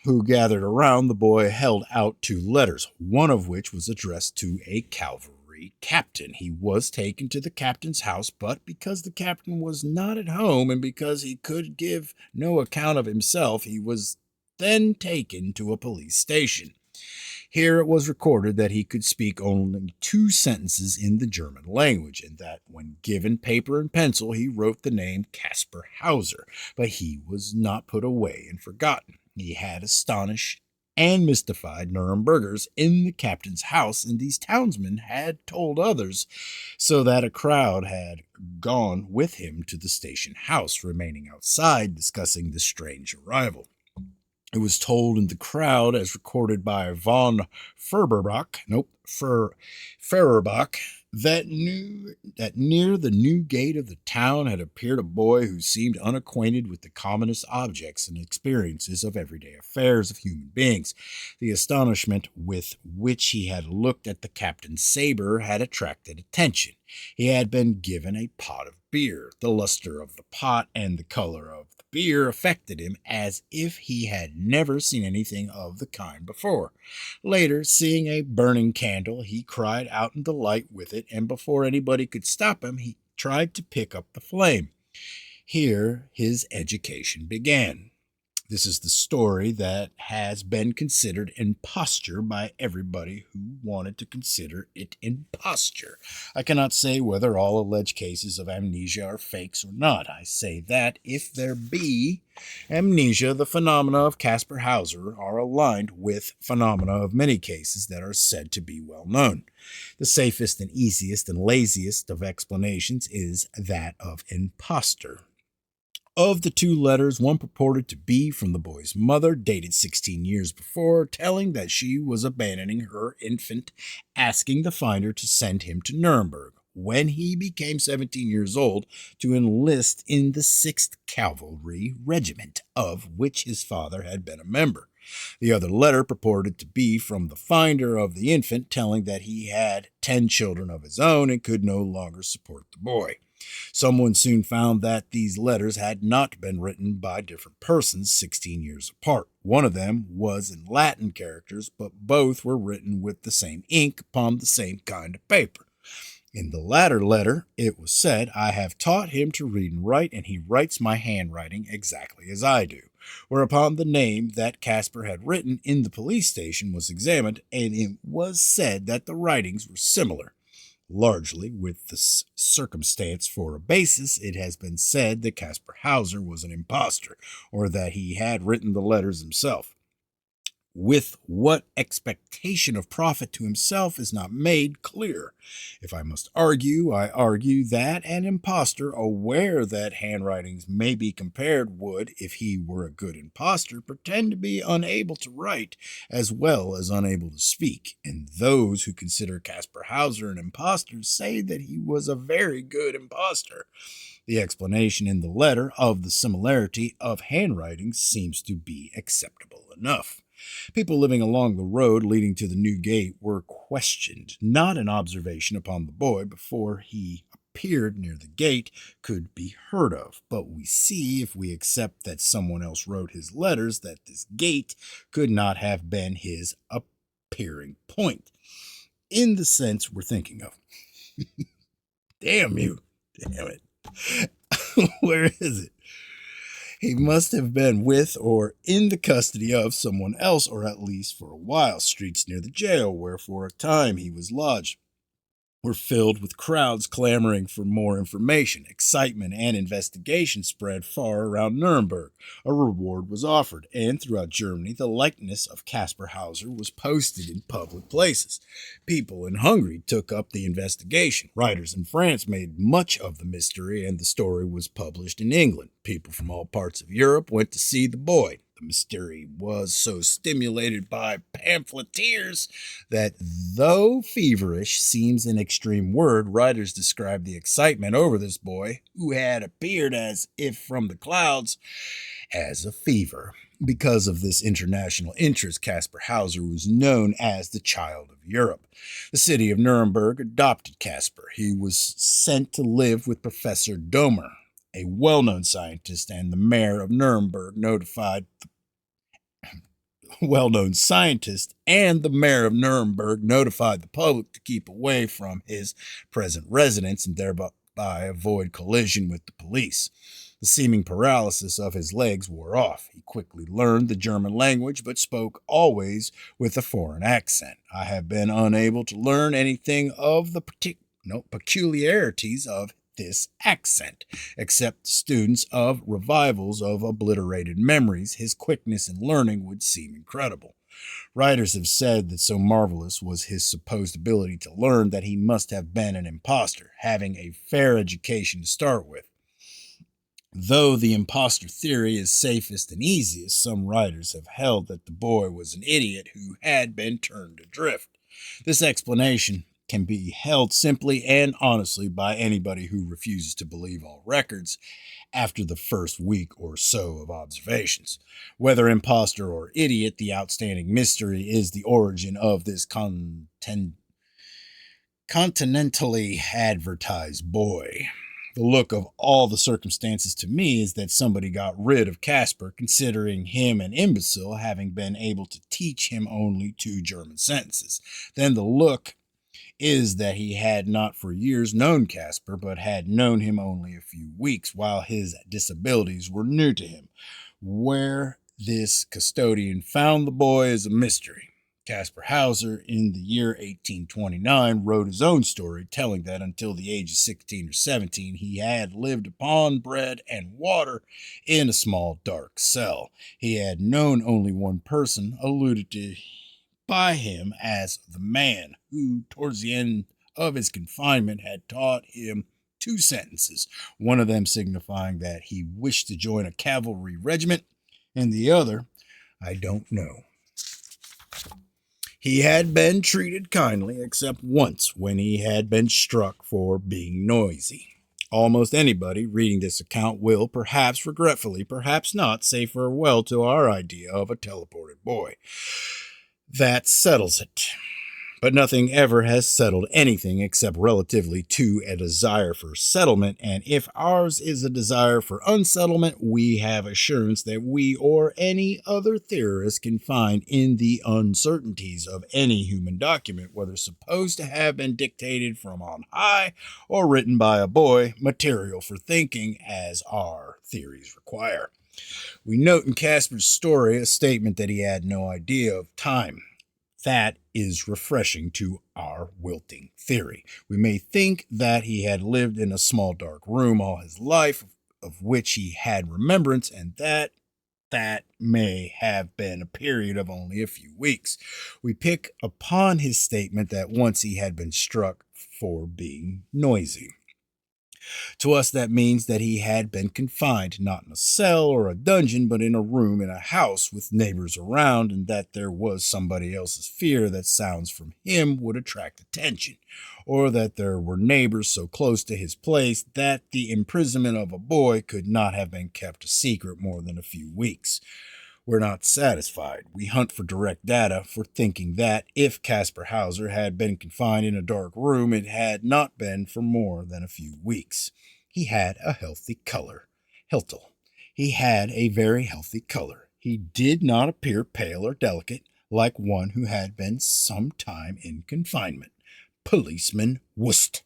Speaker 1: who gathered around, the boy held out 2 letters, one of which was addressed to a cavalry captain. He was taken to the captain's house, but because the captain was not at home and because he could give no account of himself, he was then taken to a police station. Here it was recorded that he could speak only 2 sentences in the German language, and that when given paper and pencil, he wrote the name Caspar Hauser, but he was not put away and forgotten. He had astonished and mystified Nurembergers in the captain's house, and these townsmen had told others, so that a crowd had gone with him to the station house, remaining outside discussing the strange arrival. It was told in the crowd, as recorded by von Feuerbach, that near the new gate of the town had appeared a boy who seemed unacquainted with the commonest objects and experiences of everyday affairs of human beings. The astonishment with which he had looked at the captain's saber had attracted attention. He had been given a pot of beer. The luster of the pot and the color of the beer affected him as if he had never seen anything of the kind before. Later, seeing a burning candle, he cried out in delight with it, and before anybody could stop him, he tried to pick up the flame. Here his education began. This is the story that has been considered imposture by everybody who wanted to consider it imposture. I cannot say whether all alleged cases of amnesia are fakes or not. I say that if there be amnesia, the phenomena of Caspar Hauser are aligned with phenomena of many cases that are said to be well known. The safest and easiest and laziest of explanations is that of impostor. Of the 2 letters, one purported to be from the boy's mother, dated 16 years before, telling that she was abandoning her infant, asking the finder to send him to Nuremberg, when he became 17 years old, to enlist in the 6th Cavalry Regiment, of which his father had been a member. The other letter purported to be from the finder of the infant, telling that he had 10 children of his own and could no longer support the boy. Someone soon found that these letters had not been written by different persons 16 years apart. One of them was in Latin characters, but both were written with the same ink upon the same kind of paper. In the latter letter, it was said, "I have taught him to read and write, and he writes my handwriting exactly as I do." Whereupon the name that Caspar had written in the police station was examined, and it was said that the writings were similar. Largely with this circumstance for a basis, it has been said that Caspar Hauser was an impostor, or that he had written the letters himself. With what expectation of profit to himself is not made clear. If I must argue, I argue that an impostor, aware that handwritings may be compared, would, if he were a good impostor, pretend to be unable to write as well as unable to speak. And those who consider Caspar Hauser an impostor say that he was a very good impostor. The explanation in the letter of the similarity of handwritings seems to be acceptable enough. People living along the road leading to the new gate were questioned. Not an observation upon the boy before he appeared near the gate could be heard of, but we see, if we accept that someone else wrote his letters, that this gate could not have been his appearing point, in the sense we're thinking of. Damn you. Damn it. Where is it? He must have been with or in the custody of someone else, or at least for a while. Streets near the jail, where for a time he was lodged. were filled with crowds clamoring for more information. Excitement and investigation spread far around Nuremberg. A reward was offered, and throughout Germany, the likeness of Caspar Hauser was posted in public places. People in Hungary took up the investigation. Writers in France made much of the mystery, and the story was published in England. People from all parts of Europe went to see the boy. The mystery was so stimulated by pamphleteers that, though feverish seems an extreme word, writers describe the excitement over this boy, who had appeared as if from the clouds, as a fever. Because of this international interest, Caspar Hauser was known as the Child of Europe. The city of Nuremberg adopted Caspar. He was sent to live with Professor Domer, a well-known scientist, and the mayor of Nuremberg notified the public to keep away from his present residence and thereby avoid collision with the police. The seeming paralysis of his legs wore off. He quickly learned the German language, but spoke always with a foreign accent. I have been unable to learn anything of the peculiarities of this accent, except students of revivals of obliterated memories. His quickness in learning would seem incredible. Writers have said that so marvelous was his supposed ability to learn that he must have been an impostor, having a fair education to start with. Though the impostor theory is safest and easiest, some writers have held that the boy was an idiot who had been turned adrift. This explanation can be held simply and honestly by anybody who refuses to believe all records after the first week or so of observations. Whether impostor or idiot, the outstanding mystery is the origin of this continentally advertised boy. The look of all the circumstances to me is that somebody got rid of Caspar, considering him an imbecile, having been able to teach him only 2 German sentences. Then the look is that he had not for years known Caspar, but had known him only a few weeks, while his disabilities were new to him. Where this custodian found the boy is a mystery. Caspar Hauser, in the year 1829, wrote his own story, telling that until the age of 16 or 17, he had lived upon bread and water in a small dark cell. He had known only one person, alluded to by him as the man, who, towards the end of his confinement, had taught him 2 sentences, one of them signifying that he wished to join a cavalry regiment, and the other, I don't know. He had been treated kindly, except once when he had been struck for being noisy. Almost anybody reading this account will, perhaps regretfully, perhaps not, say farewell to our idea of a teleported boy. That settles it. But nothing ever has settled anything except relatively to a desire for settlement, and if ours is a desire for unsettlement, we have assurance that we or any other theorist can find in the uncertainties of any human document, whether supposed to have been dictated from on high or written by a boy, material for thinking as our theories require. We note in Caspar's story a statement that he had no idea of time. That is refreshing to our wilting theory. We may think that he had lived in a small dark room all his life, of which he had remembrance, and that may have been a period of only a few weeks. We pick upon his statement that once he had been struck for being noisy. To us, that means that he had been confined, not in a cell or a dungeon, but in a room in a house with neighbors around, and that there was somebody else's fear that sounds from him would attract attention, or that there were neighbors so close to his place that the imprisonment of a boy could not have been kept a secret more than a few weeks. We're not satisfied. We hunt for direct data for thinking that if Caspar Hauser had been confined in a dark room, it had not been for more than a few weeks. He had a healthy color. Hiltel. He had a very healthy color. He did not appear pale or delicate, like one who had been some time in confinement. Policeman Wust.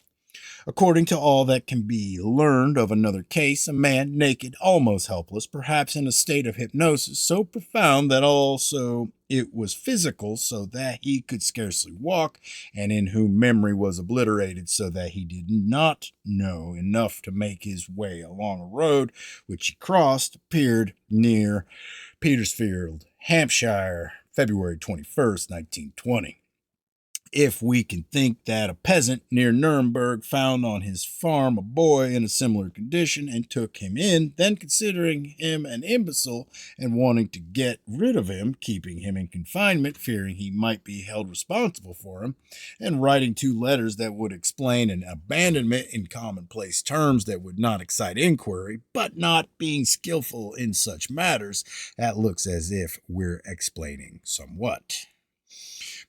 Speaker 1: According to all that can be learned of another case, a man naked, almost helpless, perhaps in a state of hypnosis so profound that also it was physical, so that he could scarcely walk, and in whom memory was obliterated so that he did not know enough to make his way along a road which he crossed, appeared near Petersfield, Hampshire, February 21st, 1920. If we can think that a peasant near Nuremberg found on his farm a boy in a similar condition and took him in, then considering him an imbecile and wanting to get rid of him, keeping him in confinement, fearing he might be held responsible for him, and writing 2 letters that would explain an abandonment in commonplace terms that would not excite inquiry, but not being skillful in such matters, that looks as if we're explaining somewhat.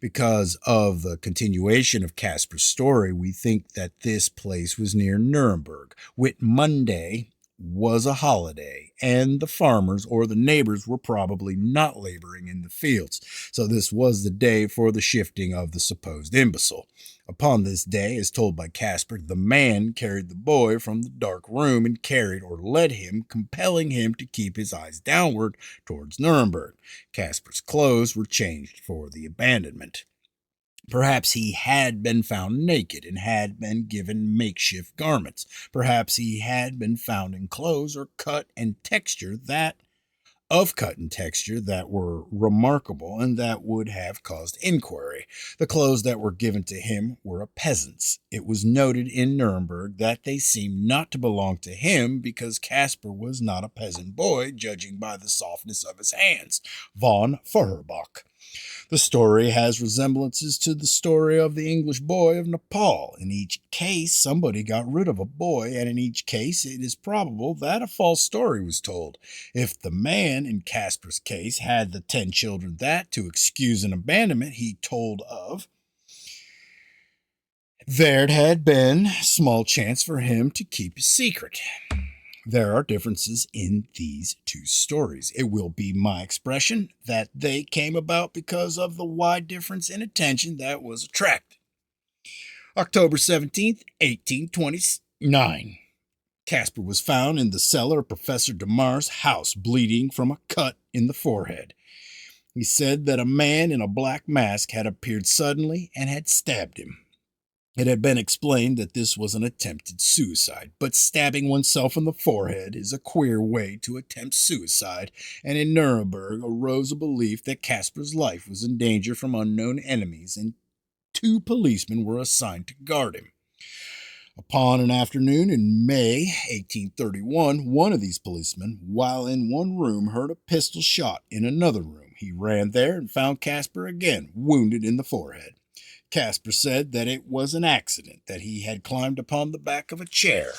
Speaker 1: Because of the continuation of Casper's story, we think that this place was near Nuremberg. Whit Monday was a holiday, and the farmers or the neighbors were probably not laboring in the fields. So this was the day for the shifting of the supposed imbecile. Upon this day, as told by Casper, the man carried the boy from the dark room and carried or led him, compelling him to keep his eyes downward towards Nuremberg. Casper's clothes were changed for the abandonment. Perhaps he had been found naked and had been given makeshift garments. Perhaps he had been found in clothes or cut and texture that were remarkable and that would have caused inquiry. The clothes that were given to him were a peasant's. It was noted in Nuremberg that they seemed not to belong to him because Casper was not a peasant boy, judging by the softness of his hands. Von Feuerbach. The story has resemblances to the story of the English boy of Nepal. In each case, somebody got rid of a boy, and in each case, it is probable that a false story was told. If the man in Casper's case had the 10 children that, to excuse an abandonment he told of, there had been small chance for him to keep his secret. There are differences in these 2 stories. It will be my expression that they came about because of the wide difference in attention that was attracted. October 17th, 1829. Casper was found in the cellar of Professor Demar's house, bleeding from a cut in the forehead. He said that a man in a black mask had appeared suddenly and had stabbed him. It had been explained that this was an attempted suicide, but stabbing oneself in the forehead is a queer way to attempt suicide, and in Nuremberg arose a belief that Casper's life was in danger from unknown enemies, and 2 policemen were assigned to guard him. Upon an afternoon in May 1831, one of these policemen, while in one room, heard a pistol shot in another room. He ran there and found Casper again, wounded in the forehead. Casper said that it was an accident, that he had climbed upon the back of a chair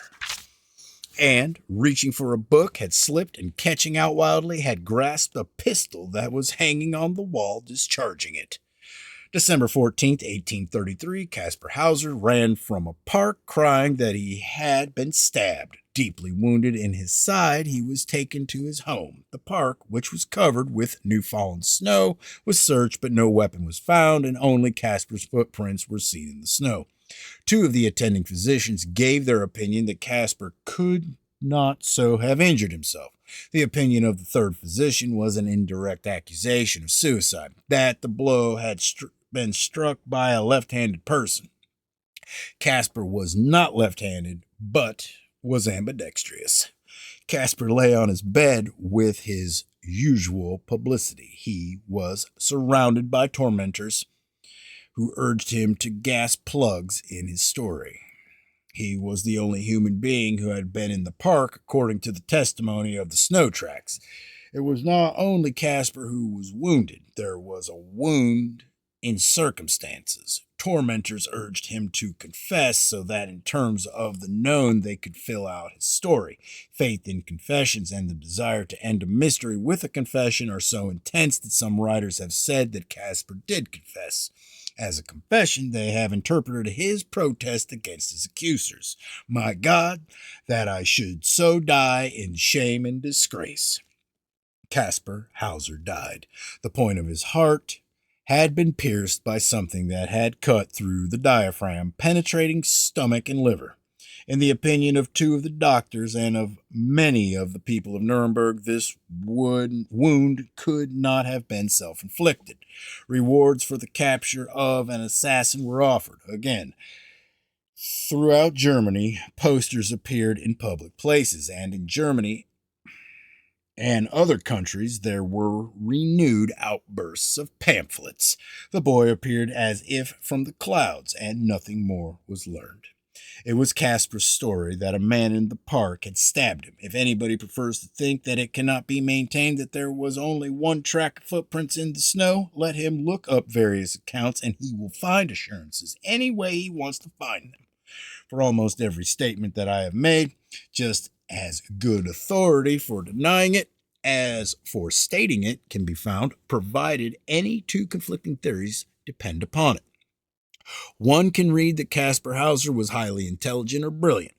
Speaker 1: and, reaching for a book, had slipped and, catching out wildly, had grasped a pistol that was hanging on the wall, discharging it. December 14th, 1833, Caspar Hauser ran from a park crying that he had been stabbed. Deeply wounded in his side, he was taken to his home. The park, which was covered with new-fallen snow, was searched, but no weapon was found, and only Caspar's footprints were seen in the snow. 2 of the attending physicians gave their opinion that Caspar could not so have injured himself. The opinion of the 3rd physician was an indirect accusation of suicide, that the blow had been struck by a left-handed person. Caspar was not left-handed, but was ambidextrous. Caspar lay on his bed with his usual publicity. He was surrounded by tormentors who urged him to gas plugs in his story. He was the only human being who had been in the park, according to the testimony of the snow tracks. It was not only Caspar who was wounded. There was a wound in circumstances. Tormentors urged him to confess so that in terms of the known they could fill out his story. Faith in confessions and the desire to end a mystery with a confession are so intense that some writers have said that Caspar did confess. As a confession, they have interpreted his protest against his accusers. My God, that I should so die in shame and disgrace. Caspar Hauser died. The point of his heart had been pierced by something that had cut through the diaphragm, penetrating stomach and liver. In the opinion of two of the doctors and of many of the people of Nuremberg, this wound could not have been self-inflicted. Rewards for the capture of an assassin were offered. Again, throughout Germany, posters appeared in public places, and in Germany and other countries there were renewed outbursts of pamphlets. The boy appeared as if from the clouds, and nothing more was learned. It was Casper's story that a man in the park had stabbed him. If anybody prefers to think that it cannot be maintained that there was only one track of footprints in the snow, let him look up various accounts and he will find assurances any way he wants to find them. For almost every statement that I have made, just as good authority for denying it as for stating it can be found, provided any two conflicting theories depend upon it. One can read that Caspar Hauser was highly intelligent or brilliant.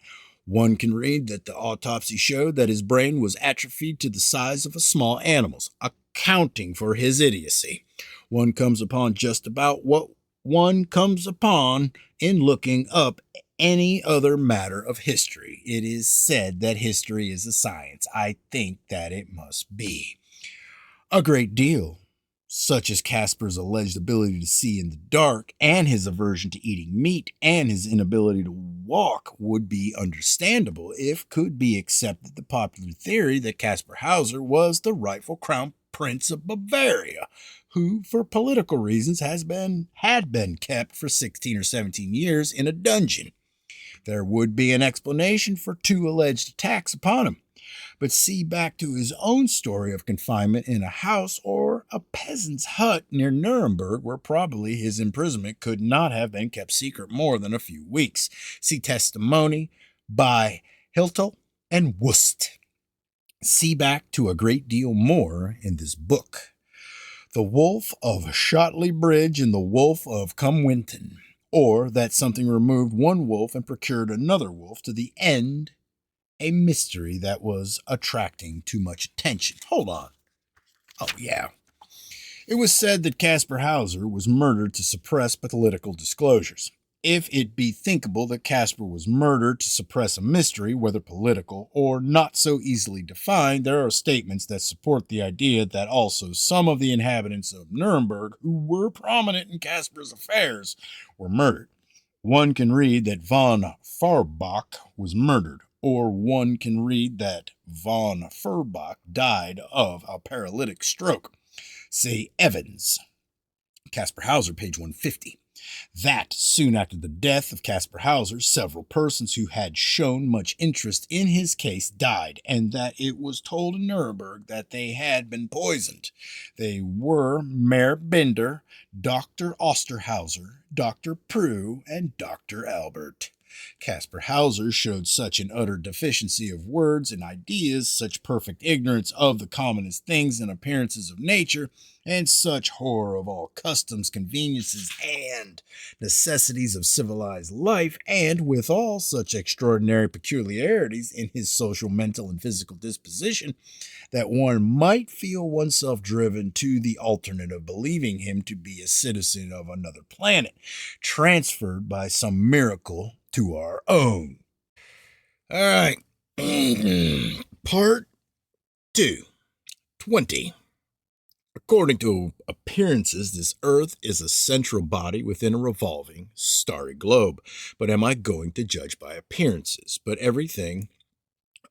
Speaker 1: One can read that the autopsy showed that his brain was atrophied to the size of a small animal's, accounting for his idiocy. One comes upon just about what one comes upon in looking up any other matter of history. It is said that history is a science. I think that it must be. A great deal, such as Casper's alleged ability to see in the dark, and his aversion to eating meat, and his inability to walk, would be understandable if could be accepted the popular theory that Caspar Hauser was the rightful crown prince of Bavaria, who, for political reasons, had been kept for 16 or 17 years in a dungeon. There would be an explanation for two alleged attacks upon him. But see back to his own story of confinement in a house or a peasant's hut near Nuremberg, where probably his imprisonment could not have been kept secret more than a few weeks. See testimony by Hiltel and Wust. See back to a great deal more in this book. The Wolf of Shotley Bridge and the Wolf of Cumwinton, or that something removed one wolf and procured another wolf to the end a mystery that was attracting too much attention. Hold on. Oh, yeah. It was said that Caspar Hauser was murdered to suppress political disclosures. If it be thinkable that Caspar was murdered to suppress a mystery, whether political or not so easily defined, there are statements that support the idea that also some of the inhabitants of Nuremberg who were prominent in Caspar's affairs were murdered. One can read that von Farbach was murdered, or one can read that von Farbach died of a paralytic stroke. Say Evans, Caspar Hauser, page 150. That, soon after the death of Caspar Hauser, several persons who had shown much interest in his case died, and that it was told in Nuremberg that they had been poisoned. They were Mayor Bender, Dr. Osterhauser, Dr. Prue, and Dr. Albert. Caspar Hauser showed such an utter deficiency of words and ideas, such perfect ignorance of the commonest things and appearances of nature, and such horror of all customs, conveniences, and necessities of civilized life, and withal such extraordinary peculiarities in his social, mental, and physical disposition, that one might feel oneself driven to the alternate of believing him to be a citizen of another planet, transferred by some miracle to our own. All right. Part 2, 20. According to appearances, this Earth is a central body within a revolving, starry globe. But am I going to judge by appearances? But everything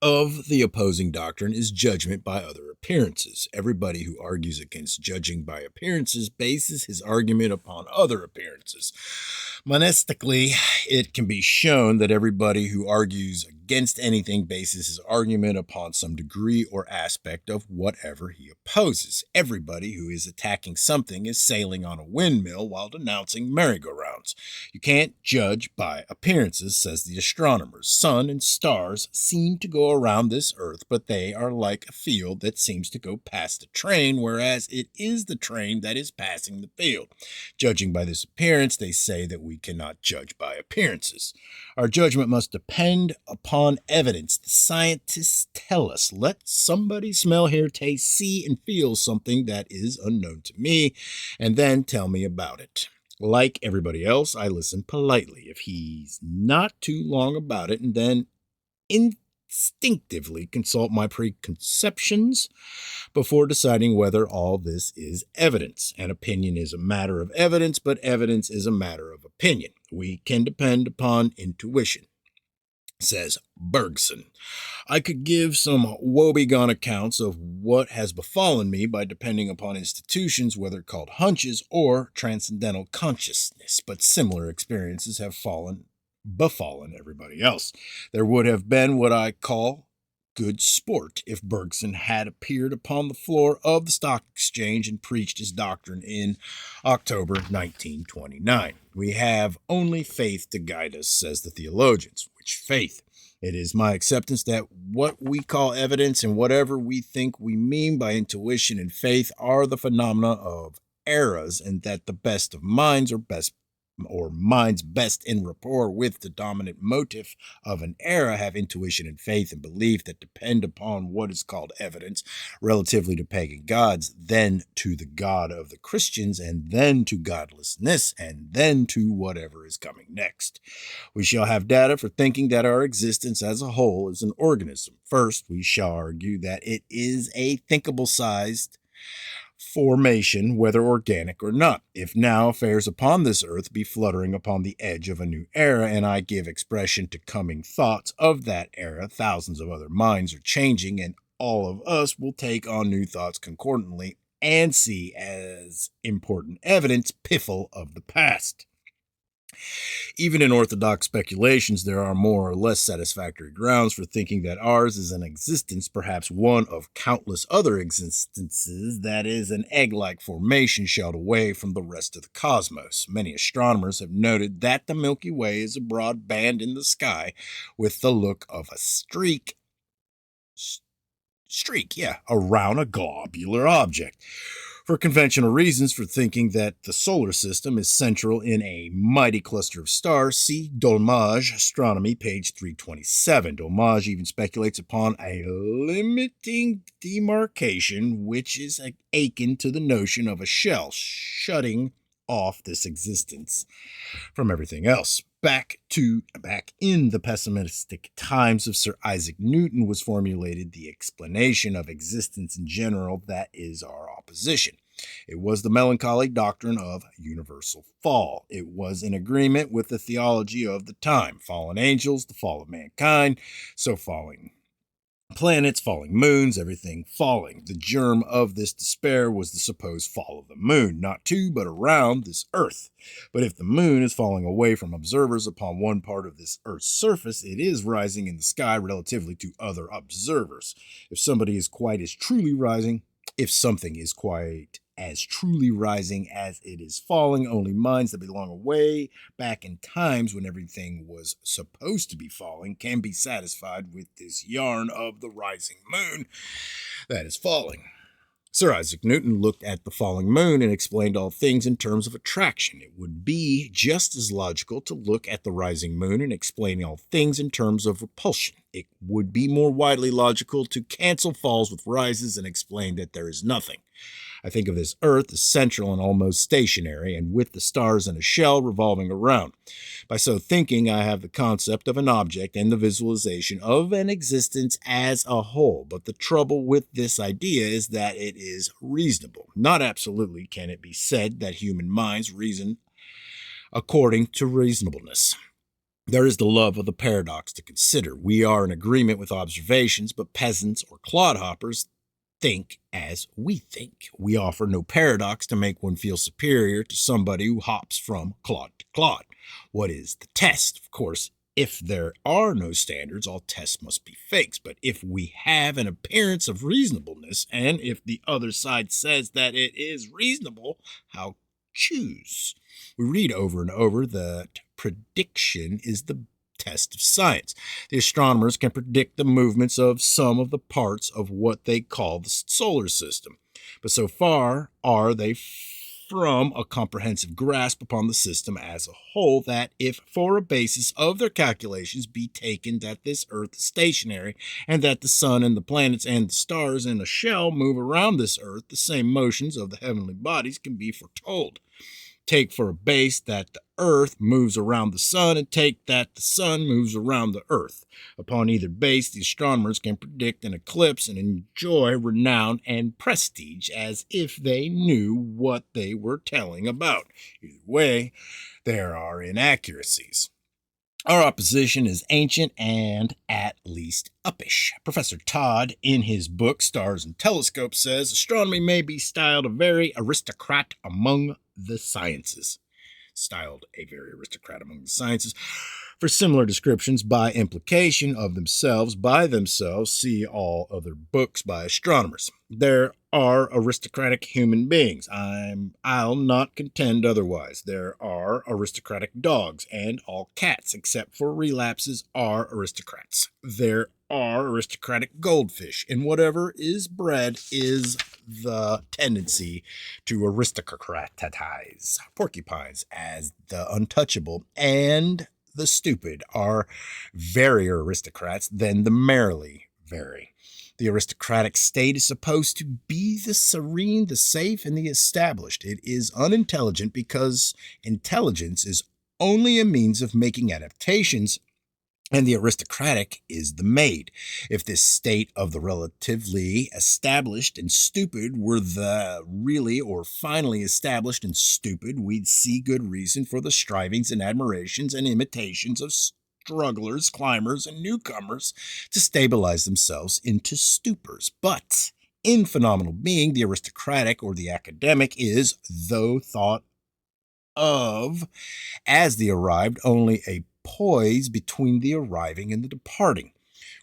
Speaker 1: of the opposing doctrine is judgment by other appearances. Everybody who argues against judging by appearances bases his argument upon other appearances. Monistically, it can be shown that everybody who argues against anything bases his argument upon some degree or aspect of whatever he opposes. Everybody who is attacking something is sailing on a windmill while denouncing merry-go-rounds. You can't judge by appearances, says the astronomers. Sun and stars seem to go around this earth, but they are like a field that seems to go past a train, whereas it is the train that is passing the field. Judging by this appearance, they say that we cannot judge by appearances. Our judgment must depend upon evidence. The scientists tell us, let somebody smell, hear, taste, see, and feel something that is unknown to me, and then tell me about it. Like everybody else, I listen politely if he's not too long about it, and then instinctively consult my preconceptions before deciding whether all this is evidence. An opinion is a matter of evidence, but evidence is a matter of opinion. We can depend upon intuition, says Bergson. I could give some woebegone accounts of what has befallen me by depending upon institutions, whether called hunches or transcendental consciousness, but similar experiences have befallen everybody else. There would have been what I call good sport if Bergson had appeared upon the floor of the stock exchange and preached his doctrine in October 1929. We have only faith to guide us, says the theologians. Which faith? It is my acceptance that what we call evidence and whatever we think we mean by intuition and faith are the phenomena of eras, and that the best of minds or minds best in rapport with the dominant motive of an era have intuition and faith and belief that depend upon what is called evidence relatively to pagan gods, then to the God of the Christians, and then to godlessness, and then to whatever is coming next. We shall have data for thinking that our existence as a whole is an organism. First, we shall argue that it is a thinkable sized formation, whether organic or not. If now affairs upon this earth be fluttering upon the edge of a new era, and I give expression to coming thoughts of that era, thousands of other minds are changing, and all of us will take on new thoughts concordantly and see as important evidence piffle of the past. Even in orthodox speculations, there are more or less satisfactory grounds for thinking that ours is an existence, perhaps one of countless other existences, that is, an egg-like formation shelled away from the rest of the cosmos. Many astronomers have noted that the Milky Way is a broad band in the sky with the look of a streak, around a globular object. For conventional reasons for thinking that the solar system is central in a mighty cluster of stars, see Dolmage Astronomy, page 327. Dolmage even speculates upon a limiting demarcation which is akin to the notion of a shell shutting off this existence from everything else. Back in the pessimistic times of Sir Isaac Newton was formulated the explanation of existence in general that is our opposition. It was the melancholy doctrine of universal fall. It was in agreement with the theology of the time. Fallen angels, the fall of mankind, so falling planets, falling moons, everything falling. The germ of this despair was the supposed fall of the moon, not to, but around this earth. But if the moon is falling away from observers upon one part of this earth's surface, it is rising in the sky relatively to other observers. If somebody is quite as truly rising, if something is quite as truly rising as it is falling, only minds that belong away back in times when everything was supposed to be falling can be satisfied with this yarn of the rising moon that is falling. Sir Isaac Newton looked at the falling moon and explained all things in terms of attraction. It would be just as logical to look at the rising moon and explain all things in terms of repulsion. It would be more widely logical to cancel falls with rises and explain that there is nothing. I think of this earth as central and almost stationary, and with the stars in a shell revolving around. By so thinking, I have the concept of an object and the visualization of an existence as a whole. But the trouble with this idea is that it is reasonable. Not absolutely can it be said that human minds reason according to reasonableness. There is the love of the paradox to consider. We are in agreement with observations, but peasants or clodhoppers think as we think. We offer no paradox to make one feel superior to somebody who hops from clod to clod. What is the test? Of course, if there are no standards, all tests must be fakes. But if we have an appearance of reasonableness, and if the other side says that it is reasonable, how choose? We read over and over that prediction is the test of science. The astronomers can predict the movements of some of the parts of what they call the solar system. But so far are they from a comprehensive grasp upon the system as a whole that if for a basis of their calculations be taken that this earth is stationary and that the sun and the planets and the stars in a shell move around this earth, the same motions of the heavenly bodies can be foretold. take for a base that the Earth moves around the sun, and take that the sun moves around the Earth. Upon either base, the astronomers can predict an eclipse and enjoy renown and prestige as if they knew what they were telling about. Either way, there are inaccuracies. Our opposition is ancient and at least uppish. Professor Todd, in his book Stars and Telescopes, says astronomy may be styled a very aristocrat among the sciences. For similar descriptions by implication of themselves by themselves, see all other books by astronomers. There are aristocratic human beings. I'll not contend otherwise. There are aristocratic dogs, and all cats, except for relapses, are aristocrats. There are aristocratic goldfish, and whatever is bred is the tendency to aristocratize porcupines as the untouchable, and the stupid are verier aristocrats than the merely very. The aristocratic state is supposed to be the serene, the safe, and the established. It is unintelligent because intelligence is only a means of making adaptations, and the aristocratic is the made. If this state of the relatively established and stupid were the really or finally established and stupid, we'd see good reason for the strivings and admirations and imitations of strugglers, climbers, and newcomers to stabilize themselves into stupors. But in phenomenal being, the aristocratic or the academic is, though thought of as the arrived, only a poise between the arriving and the departing.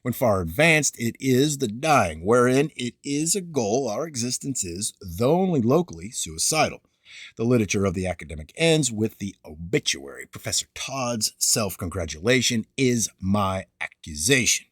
Speaker 1: When far advanced, it is the dying, wherein it is a goal. Our existence is, though only locally, suicidal. The literature of the academic ends with the obituary. Professor Todd's self-congratulation is my accusation.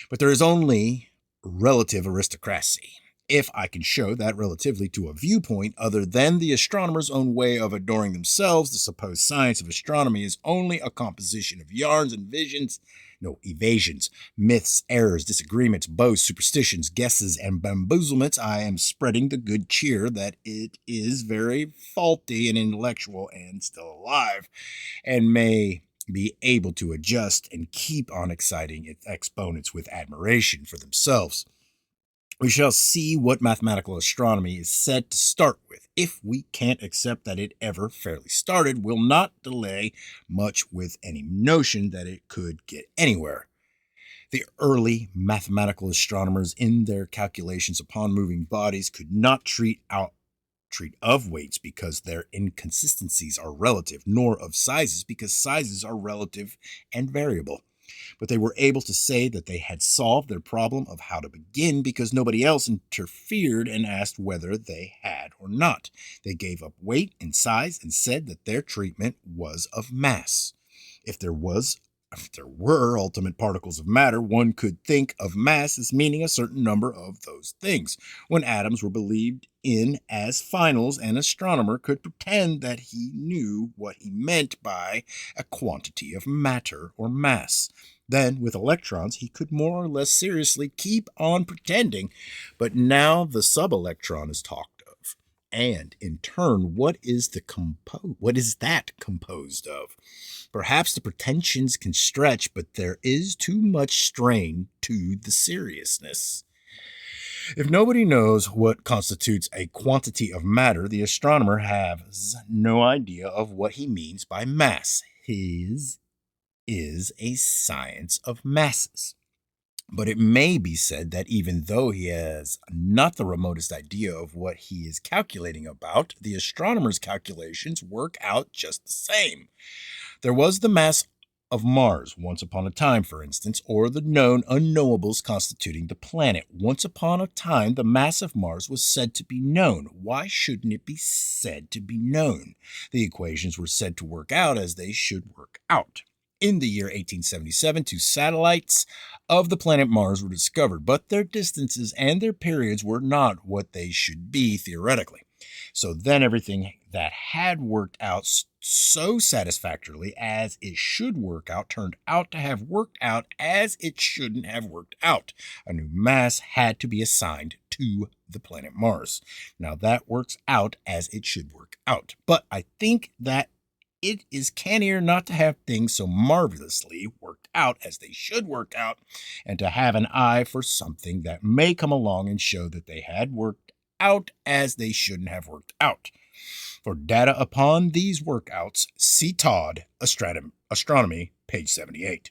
Speaker 1: But there is only relative aristocracy, if I can show that relatively to a viewpoint other than the astronomer's own way of adoring themselves, the supposed science of astronomy is only a composition of yarns and evasions, myths, errors, disagreements, boasts, superstitions, guesses, and bamboozlements, I am spreading the good cheer that it is very faulty and intellectual and still alive, and may be able to adjust and keep on exciting its exponents with admiration for themselves. We shall see what mathematical astronomy is said to start with. If we can't accept that it ever fairly started, we'll not delay much with any notion that it could get anywhere. The early mathematical astronomers in their calculations upon moving bodies could not treat of weights because their inconsistencies are relative, nor of sizes because sizes are relative and variable. But they were able to say that they had solved their problem of how to begin because nobody else interfered and asked whether they had or not. They gave up weight and size and said that their treatment was of mass. If there were ultimate particles of matter, one could think of mass as meaning a certain number of those things. When atoms were believed in as finals, an astronomer could pretend that he knew what he meant by a quantity of matter or mass. Then, with electrons, he could more or less seriously keep on pretending, but now the subelectron is talked of. And in turn, what is that composed of? Perhaps the pretensions can stretch, but there is too much strain to the seriousness. If nobody knows what constitutes a quantity of matter, the astronomer has no idea of what he means by mass. His is a science of masses. But it may be said that even though he has not the remotest idea of what he is calculating about, the astronomer's calculations work out just the same. There was the mass of Mars once upon a time, for instance, or the known unknowables constituting the planet. Once upon a time, the mass of Mars was said to be known. Why shouldn't it be said to be known? The equations were said to work out as they should work out. In the year 1877, 2 satellites of the planet Mars were discovered, but their distances and their periods were not what they should be theoretically. So then everything that had worked out so satisfactorily as it should work out turned out to have worked out as it shouldn't have worked out. A new mass had to be assigned to the planet Mars. Now, that works out as it should work out. But I think that it is cannier not to have things so marvelously worked out as they should work out, and to have an eye for something that may come along and show that they had worked out as they shouldn't have worked out. For data upon these workouts, see Todd, Astronomy, page 78.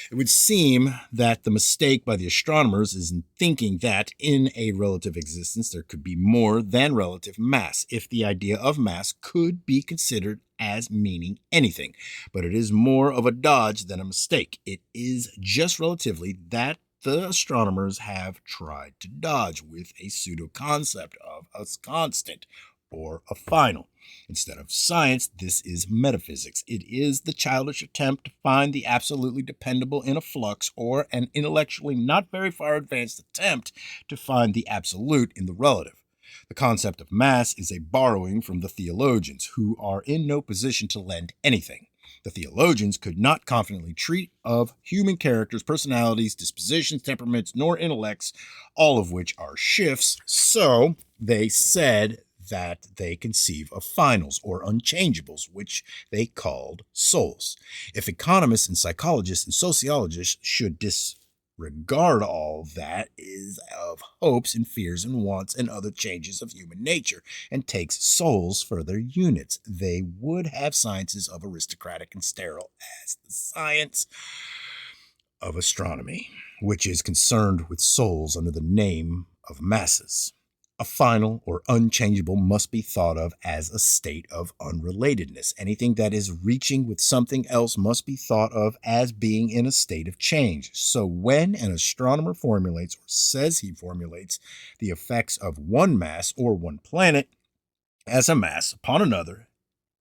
Speaker 1: It would seem that the mistake by the astronomers is in thinking that in a relative existence there could be more than relative mass, if the idea of mass could be considered as meaning anything. But it is more of a dodge than a mistake. It is just relatively that the astronomers have tried to dodge with a pseudo concept of a constant or a final. Instead of science, this is metaphysics. It is the childish attempt to find the absolutely dependable in a flux, or an intellectually not very far advanced attempt to find the absolute in the relative. The concept of mass is a borrowing from the theologians, who are in no position to lend anything. The theologians could not confidently treat of human characters, personalities, dispositions, temperaments, nor intellects, all of which are shifts, so they said that they conceive of finals or unchangeables, which they called souls. If economists and psychologists and sociologists should disregard all that is of hopes and fears and wants and other changes of human nature, and takes souls for their units, they would have sciences of aristocratic and sterile as the science of astronomy, which is concerned with souls under the name of masses. A final or unchangeable must be thought of as a state of unrelatedness. Anything that is reaching with something else must be thought of as being in a state of change. So when an astronomer formulates or says he formulates the effects of one mass or one planet as a mass upon another,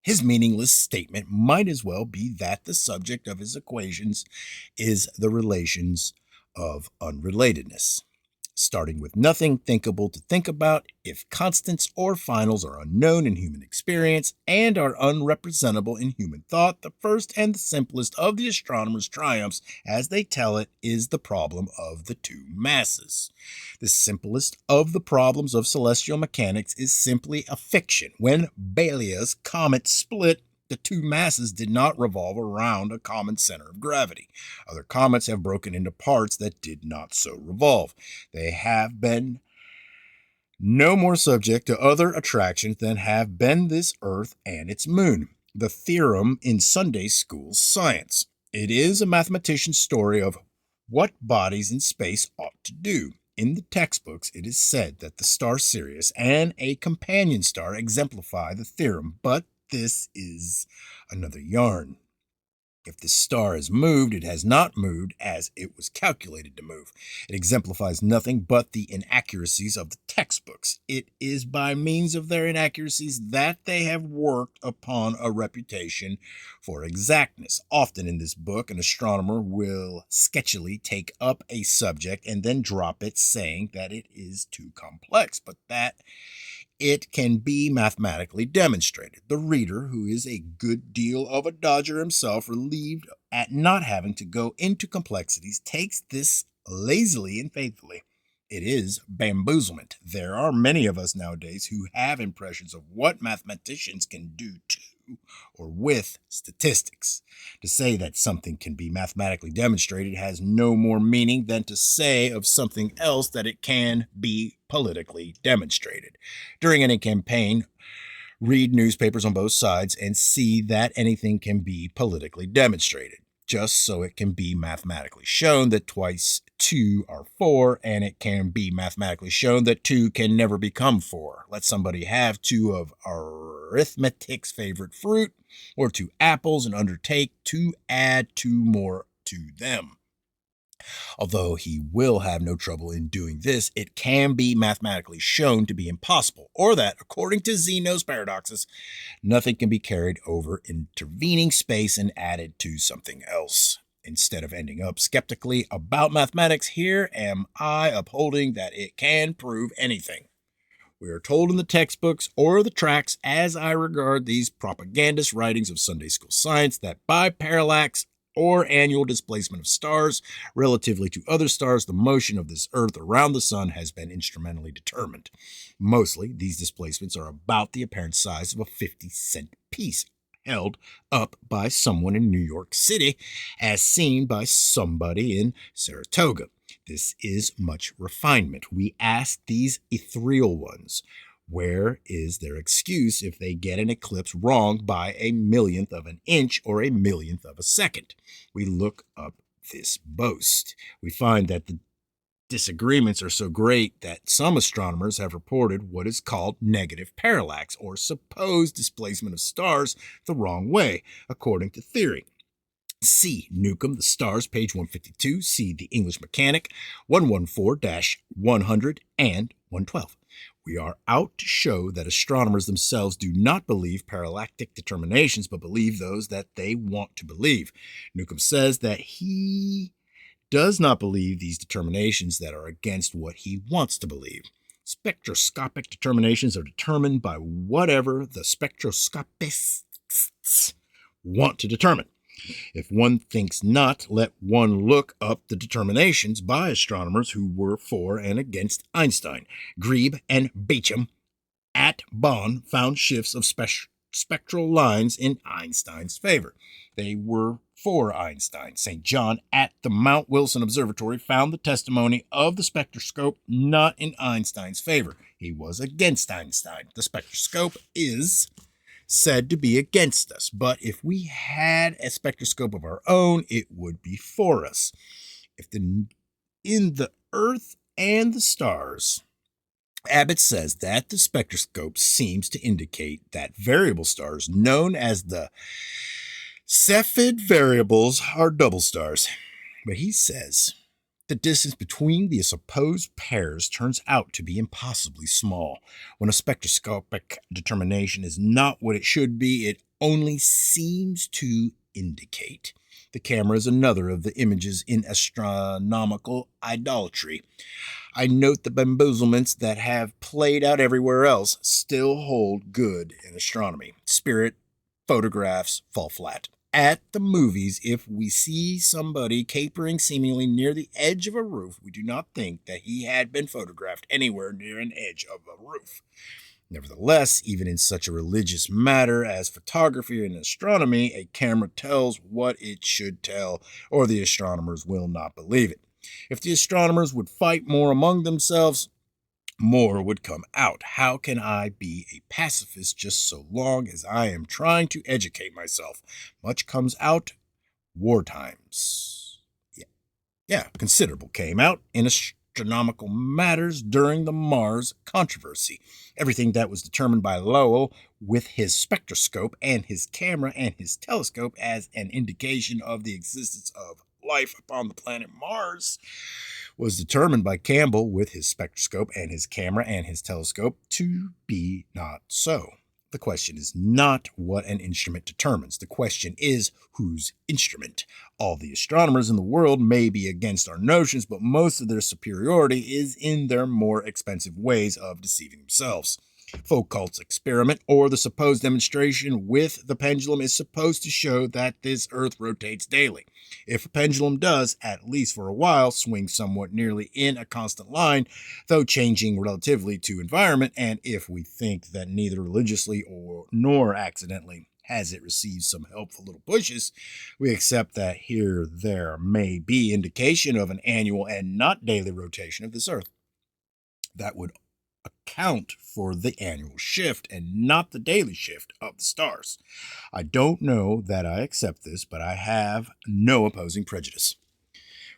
Speaker 1: his meaningless statement might as well be that the subject of his equations is the relations of unrelatedness. Starting with nothing thinkable to think about, if constants or finals are unknown in human experience and are unrepresentable in human thought, the first and the simplest of the astronomers' triumphs, as they tell it, is the problem of the two masses. The simplest of the problems of celestial mechanics is simply a fiction. When Balia's comet split, the two masses did not revolve around a common center of gravity. Other comets have broken into parts that did not so revolve. They have been no more subject to other attractions than have been this Earth and its moon. The theorem in Sunday school science. It is a mathematician's story of what bodies in space ought to do. In the textbooks, it is said that the star Sirius and a companion star exemplify the theorem, but this is another yarn. If the star has moved, it has not moved as it was calculated to move. It exemplifies nothing but the inaccuracies of the textbooks. It is by means of their inaccuracies that they have worked upon a reputation for exactness. Often in this book, an astronomer will sketchily take up a subject and then drop it, saying that it is too complex, but that it can be mathematically demonstrated. The reader, who is a good deal of a dodger himself, relieved at not having to go into complexities, takes this lazily and faithfully. It is bamboozlement. There are many of us nowadays who have impressions of what mathematicians can do to or with statistics. To say that something can be mathematically demonstrated has no more meaning than to say of something else that it can be politically demonstrated. During any campaign, read newspapers on both sides and see that anything can be politically demonstrated, just so it can be mathematically shown that twice 2 are 4, and it can be mathematically shown that 2 can never become 4. Let somebody have 2 of arithmetic's favorite fruit, or 2 apples, and undertake to add 2 more to them. Although he will have no trouble in doing this, it can be mathematically shown to be impossible, or that, according to Zeno's paradoxes, nothing can be carried over intervening space and added to something else. Instead of ending up skeptically about mathematics, here am I upholding that it can prove anything. We are told in the textbooks or the tracts, as I regard these propagandist writings of Sunday school science, that by parallax or annual displacement of stars relatively to other stars, the motion of this Earth around the sun has been instrumentally determined. Mostly, these displacements are about the apparent size of a 50-cent piece, held up by someone in New York City, as seen by somebody in Saratoga. This is much refinement. We ask these ethereal ones, where is their excuse if they get an eclipse wrong by a millionth of an inch or a millionth of a second? We look up this boast. We find that the disagreements are so great that some astronomers have reported what is called negative parallax, or supposed displacement of stars the wrong way, according to theory. See Newcomb, The Stars, page 152. See The English Mechanic, 114-100 and 112. We are out to show that astronomers themselves do not believe parallactic determinations, but believe those that they want to believe. Newcomb says that he does not believe these determinations that are against what he wants to believe. Spectroscopic determinations are determined by whatever the spectroscopists want to determine. If one thinks not, let one look up the determinations by astronomers who were for and against Einstein. Grebe and Beecham at Bonn found shifts of spectral lines in Einstein's favor. They were for Einstein. St. John at the Mount Wilson Observatory found the testimony of the spectroscope not in Einstein's favor. He was against Einstein. The spectroscope is said to be against us, but if we had a spectroscope of our own, it would be for us. In the Earth and the stars, Abbott says that the spectroscope seems to indicate that variable stars, known as the Cepheid variables, are double stars. But he says the distance between the supposed pairs turns out to be impossibly small. When a spectroscopic determination is not what it should be, it only seems to indicate. The camera is another of the images in astronomical idolatry. I note the bamboozlements that have played out everywhere else still hold good in astronomy. Spirit photographs fall flat. At the movies, if we see somebody capering seemingly near the edge of a roof, we do not think that he had been photographed anywhere near an edge of a roof. Nevertheless, even in such a religious matter as photography and astronomy, a camera tells what it should tell, or the astronomers will not believe it. If the astronomers would fight more among themselves, more would come out. How can I be a pacifist just so long as I am trying to educate myself? Much comes out. War times. Yeah, considerable came out in astronomical matters during the Mars controversy. Everything that was determined by Lowell with his spectroscope and his camera and his telescope as an indication of the existence of life upon the planet Mars was determined by Campbell with his spectroscope and his camera and his telescope to be not so. The question is not what an instrument determines. The question is whose instrument. All the astronomers in the world may be against our notions, but most of their superiority is in their more expensive ways of deceiving themselves. Foucault's experiment, or the supposed demonstration with the pendulum, is supposed to show that this Earth rotates daily. If a pendulum does, at least for a while, swing somewhat nearly in a constant line, though changing relatively to environment, and if we think that neither religiously nor accidentally has it received some helpful little pushes, we accept that here there may be indication of an annual and not daily rotation of this Earth. That would account for the annual shift and not the daily shift of the stars. I don't know that I accept this, but I have no opposing prejudice.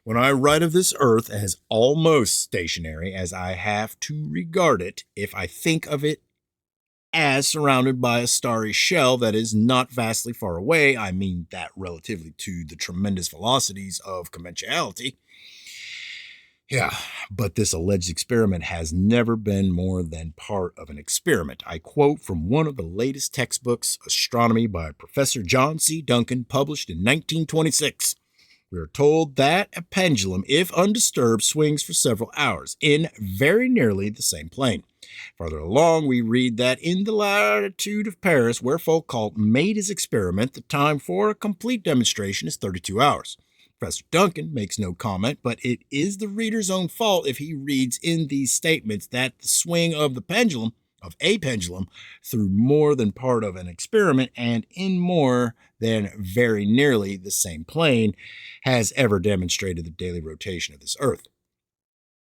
Speaker 1: When I write of this Earth as almost stationary, as I have to regard it, if I think of it as surrounded by a starry shell that is not vastly far away, I mean that relatively to the tremendous velocities of conventionality. Yeah, but this alleged experiment has never been more than part of an experiment. I quote from one of the latest textbooks, Astronomy by Professor John C. Duncan, published in 1926. We are told that a pendulum, if undisturbed, swings for several hours in very nearly the same plane. Farther along, we read that in the latitude of Paris, where Foucault made his experiment, the time for a complete demonstration is 32 hours. Professor Duncan makes no comment, but it is the reader's own fault if he reads in these statements that the swing of a pendulum, through more than part of an experiment and in more than very nearly the same plane, has ever demonstrated the daily rotation of this Earth.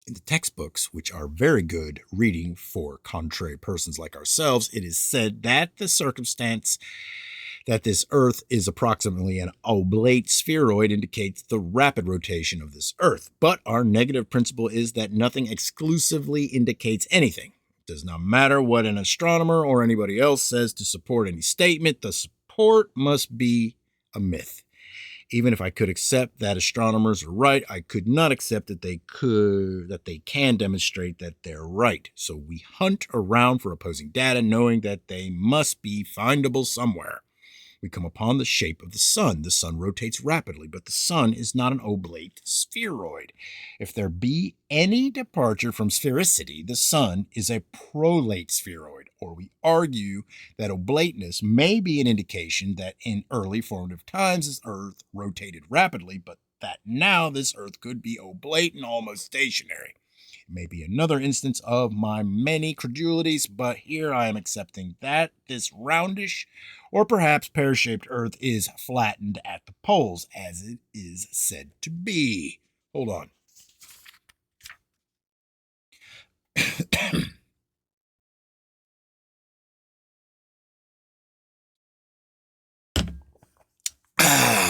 Speaker 1: In the textbooks, which are very good reading for contrary persons like ourselves, it is said that the circumstance that this Earth is approximately an oblate spheroid indicates the rapid rotation of this Earth. But our negative principle is that nothing exclusively indicates anything. It does not matter what an astronomer or anybody else says to support any statement, the support must be a myth. Even if I could accept that astronomers are right, I could not accept that they can demonstrate that they're right. So we hunt around for opposing data, knowing that they must be findable somewhere. We come upon the shape of the sun. The sun rotates rapidly, but the sun is not an oblate spheroid. If there be any departure from sphericity, the sun is a prolate spheroid, or we argue that oblateness may be an indication that in early formative times this Earth rotated rapidly, but that now this Earth could be oblate and almost stationary. It may be another instance of my many credulities, but here I am accepting that this roundish or perhaps pear-shaped Earth is flattened at the poles, as it is said to be. Hold on.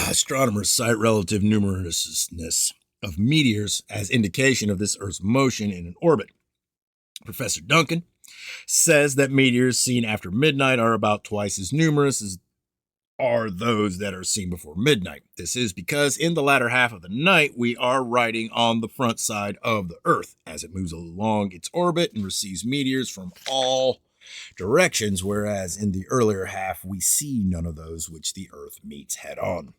Speaker 1: Astronomers cite relative numerousness of meteors as indication of this Earth's motion in an orbit. Professor Duncan says that meteors seen after midnight are about twice as numerous as are those that are seen before midnight. This is because in the latter half of the night, we are riding on the front side of the Earth as it moves along its orbit and receives meteors from all directions, whereas in the earlier half, we see none of those which the Earth meets head on.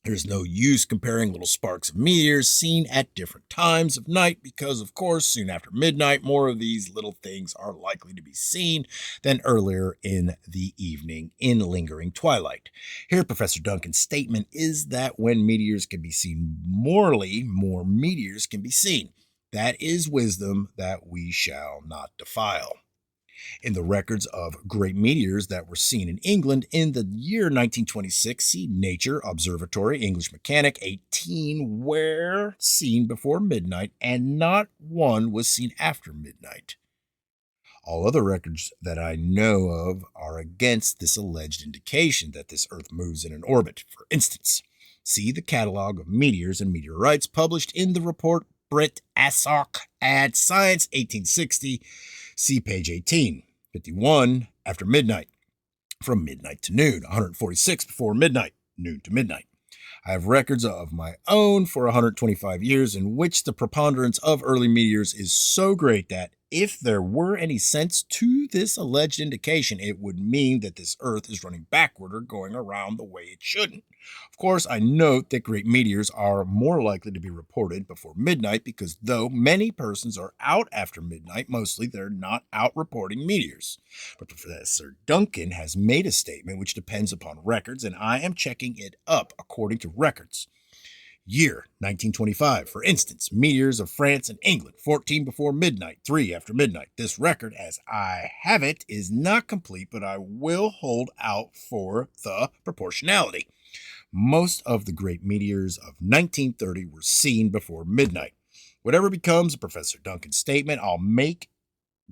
Speaker 1: There's no use comparing little sparks of meteors seen at different times of night because, of course, soon after midnight, more of these little things are likely to be seen than earlier in the evening in lingering twilight. Here, Professor Duncan's statement is that when meteors can be seen morally, more meteors can be seen. That is wisdom that we shall not defile. In the records of great meteors that were seen in England in the year 1926, see Nature Observatory, English Mechanic 18, were seen before midnight, and not one was seen after midnight. All other records that I know of are against this alleged indication that this Earth moves in an orbit. For instance, see the catalog of meteors and meteorites published in the report Brit Assoc Ad Science 1860. See page 18. 51 after midnight, from midnight to noon. 146 before midnight, noon to midnight. I have records of my own for 125 years in which the preponderance of early meteors is so great that if there were any sense to this alleged indication, it would mean that this Earth is running backward or going around the way it shouldn't. Of course, I note that great meteors are more likely to be reported before midnight because though many persons are out after midnight, mostly they're not out reporting meteors. But Professor Duncan has made a statement which depends upon records, and I am checking it up according to records. Year 1925, for instance, meteors of France and England, 14 before midnight, 3 after midnight. This record, as I have it, is not complete, but I will hold out for the proportionality. Most of the great meteors of 1930 were seen before midnight. Whatever becomes of Professor Duncan's statement, I'll make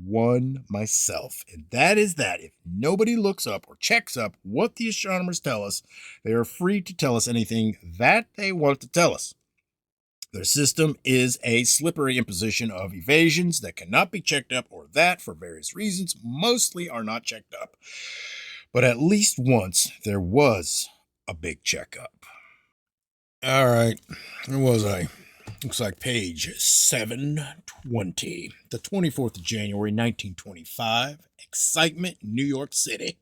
Speaker 1: one myself. And that is that if nobody looks up or checks up what the astronomers tell us, they are free to tell us anything that they want to tell us. Their system is a slippery imposition of evasions that cannot be checked up or that, for various reasons, mostly are not checked up. But at least once there was a big checkup. All right, where was I? Looks like page 720. The 24th of January, 1925. Excitement, New York City.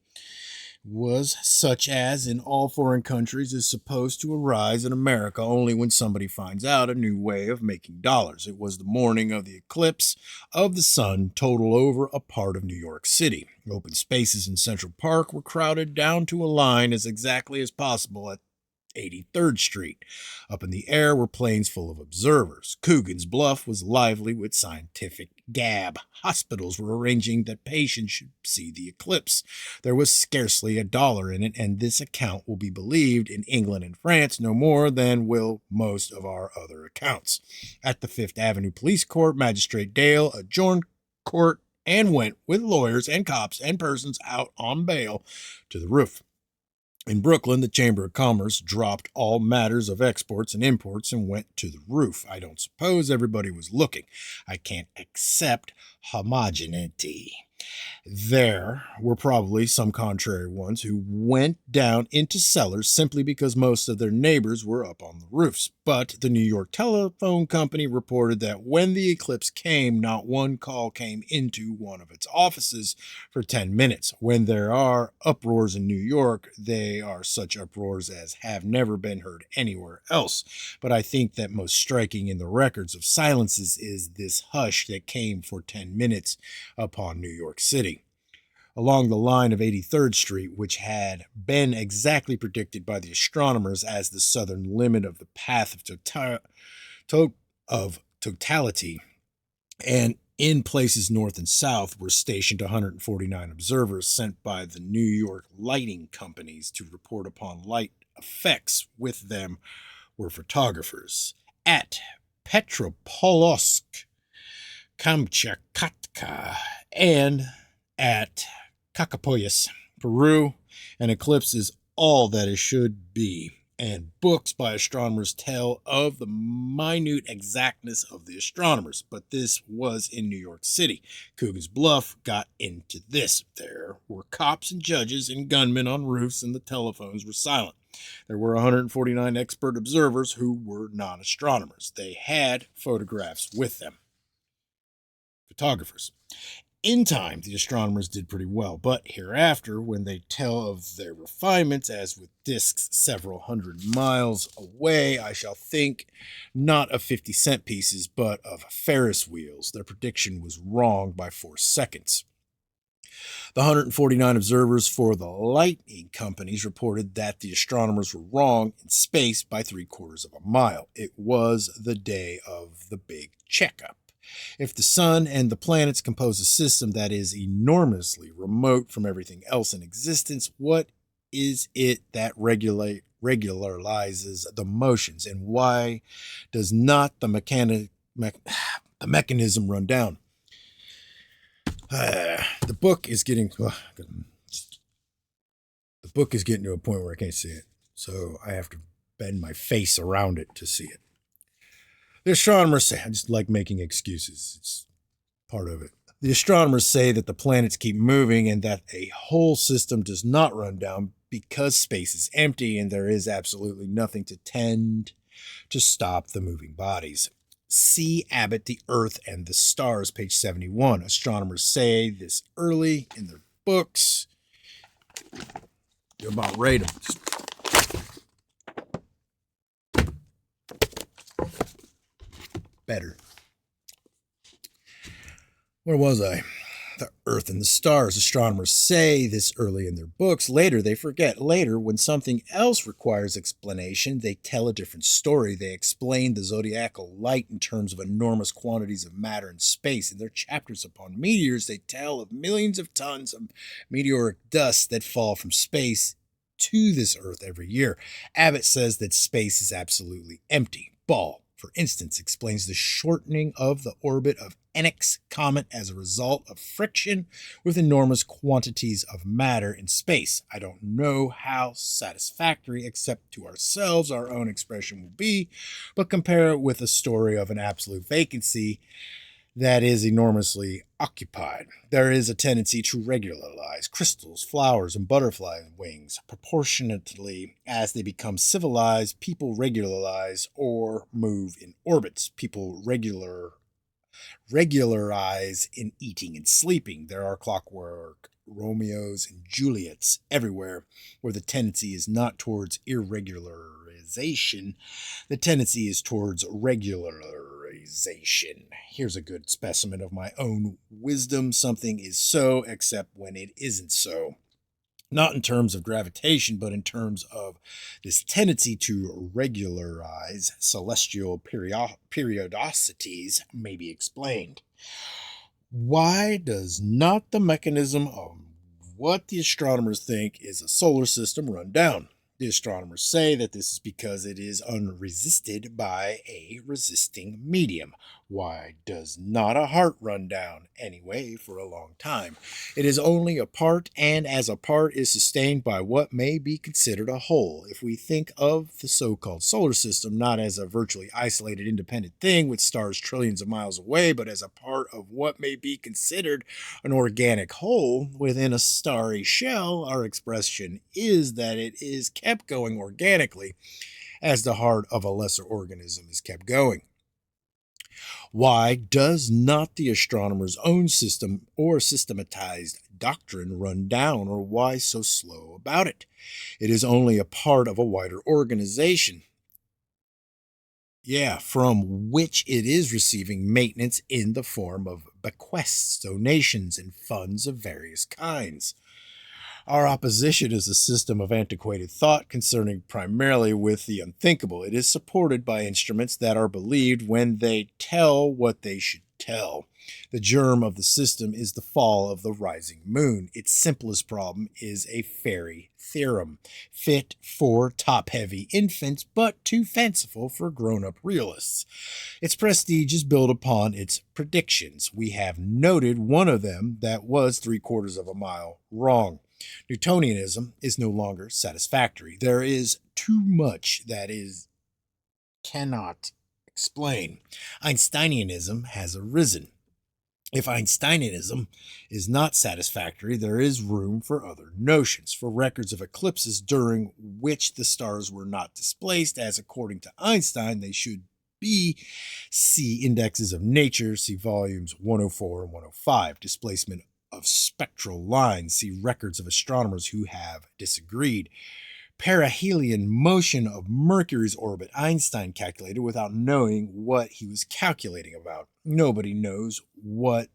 Speaker 1: was such as in all foreign countries is supposed to arise in America only when somebody finds out a new way of making dollars. It was the morning of the eclipse of the sun total over a part of New York City. Open spaces in Central Park were crowded down to a line as exactly as possible at 83rd Street. Up in the air were planes full of observers. Coogan's Bluff was lively with scientific gab. Hospitals were arranging that patients should see the eclipse. There was scarcely a dollar in it, and this account will be believed in England and France no more than will most of our other accounts. At the Fifth Avenue Police Court, Magistrate Dale adjourned court and went with lawyers and cops and persons out on bail to the roof. In Brooklyn, the Chamber of Commerce dropped all matters of exports and imports and went to the roof. I don't suppose everybody was looking. I can't accept homogeneity. There were probably some contrary ones who went down into cellars simply because most of their neighbors were up on the roofs. But the New York Telephone Company reported that when the eclipse came, not one call came into one of its offices for 10 minutes. When there are uproars in New York, they are such uproars as have never been heard anywhere else. But I think that most striking in the records of silences is this hush that came for 10 minutes upon New York City. Along the line of 83rd Street, which had been exactly predicted by the astronomers as the southern limit of the path of totality, and in places north and south were stationed 149 observers sent by the New York lighting companies to report upon light effects. With them were photographers. At Petropavlovsk, Kamchatka, and at Cacapoyas, Peru, an eclipse is all that it should be, and books by astronomers tell of the minute exactness of the astronomers. But this was in New York City. Coogan's Bluff got into this. There were cops and judges and gunmen on roofs, and the telephones were silent. There were 149 expert observers who were non-astronomers. They had photographs with them. Photographers. In time, the astronomers did pretty well, but hereafter, when they tell of their refinements, as with discs several hundred miles away, I shall think not of 50-cent pieces, but of Ferris wheels. Their prediction was wrong by 4 seconds. The 149 observers for the lighting companies reported that the astronomers were wrong in space by 3/4 of a mile. It was the day of the big checkup. If the sun and the planets compose a system that is enormously remote from everything else in existence, what is it that regularizes the motions, and why does not the mechanism run down? The book is getting to a point where I can't see it, so I have to bend my face around it to see it. The astronomers say, I just like making excuses. It's part of it. The astronomers say that the planets keep moving and that a whole system does not run down because space is empty and there is absolutely nothing to tend to stop the moving bodies. C. Abbott, The Earth and the Stars, page 71. Astronomers say this early in their books. You're about ready to just better. Where was I? The Earth and the Stars. Astronomers say this early in their books. Later, they forget. Later, when something else requires explanation, they tell a different story. They explain the zodiacal light in terms of enormous quantities of matter and space. In their chapters upon meteors, they tell of millions of tons of meteoric dust that fall from space to this Earth every year. Abbott says that space is absolutely empty. Ball, for instance, explains the shortening of the orbit of NX comet as a result of friction with enormous quantities of matter in space. I don't know how satisfactory, except to ourselves, our own expression will be, but compare it with a story of an absolute vacancy that is enormously occupied. There is a tendency to regularize crystals, flowers, and butterfly wings. Proportionately as they become civilized, people regularize or move in orbits. People regularize in eating and sleeping. There are clockwork Romeos and Juliets everywhere, where the tendency is not towards irregularization, the tendency is towards regularization. Here's a good specimen of my own wisdom. Something is so except when it isn't so. Not in terms of gravitation, but in terms of this tendency to regularize celestial periodicities may be explained. Why does not the mechanism of what the astronomers think is a solar system run down? The astronomers say that this is because it is unresisted by a resisting medium. Why does not a heart run down? Anyway, for a long time. It is only a part, and as a part is sustained by what may be considered a whole. If we think of the so-called solar system not as a virtually isolated independent thing with stars trillions of miles away, but as a part of what may be considered an organic whole within a starry shell, our expression is that it is kept going organically as the heart of a lesser organism is kept going. Why does not the astronomer's own system or systematized doctrine run down, or why so slow about it? It is only a part of a wider organization. From which it is receiving maintenance in the form of bequests, donations, and funds of various kinds. Our opposition is a system of antiquated thought concerning primarily with the unthinkable. It is supported by instruments that are believed when they tell what they should tell. The germ of the system is the fall of the rising moon. Its simplest problem is a fairy theorem, fit for top-heavy infants, but too fanciful for grown-up realists. Its prestige is built upon its predictions. We have noted one of them that was 3/4 of a mile wrong. Newtonianism is no longer satisfactory. There is too much that is cannot explain. Einsteinianism has arisen. If Einsteinianism is not satisfactory, there is room for other notions, for records of eclipses during which the stars were not displaced, as according to Einstein they should be. See Indexes of Nature, see volumes 104 and 105. Displacement of spectral lines, see records of astronomers who have disagreed. Perihelion motion of Mercury's orbit, Einstein calculated without knowing what he was calculating about. Nobody knows what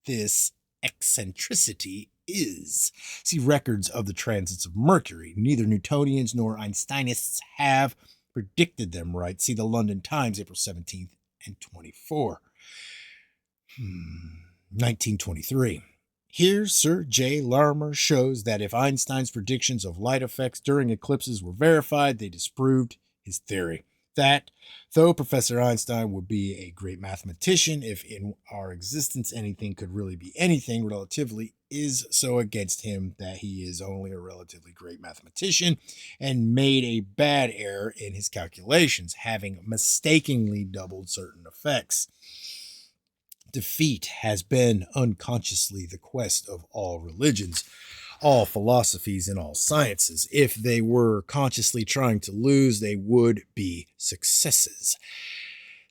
Speaker 1: this eccentricity is. See records of the transits of Mercury. Neither Newtonians nor Einsteinists have predicted them right. See the London Times, April 17th and 24. 1923. Here, Sir J. Larmor shows that if Einstein's predictions of light effects during eclipses were verified, they disproved his theory. That, though Professor Einstein would be a great mathematician, if in our existence anything could really be anything relatively, is so against him that he is only a relatively great mathematician and made a bad error in his calculations, having mistakenly doubled certain effects. Defeat has been unconsciously the quest of all religions, all philosophies, and all sciences. If they were consciously trying to lose, they would be successes.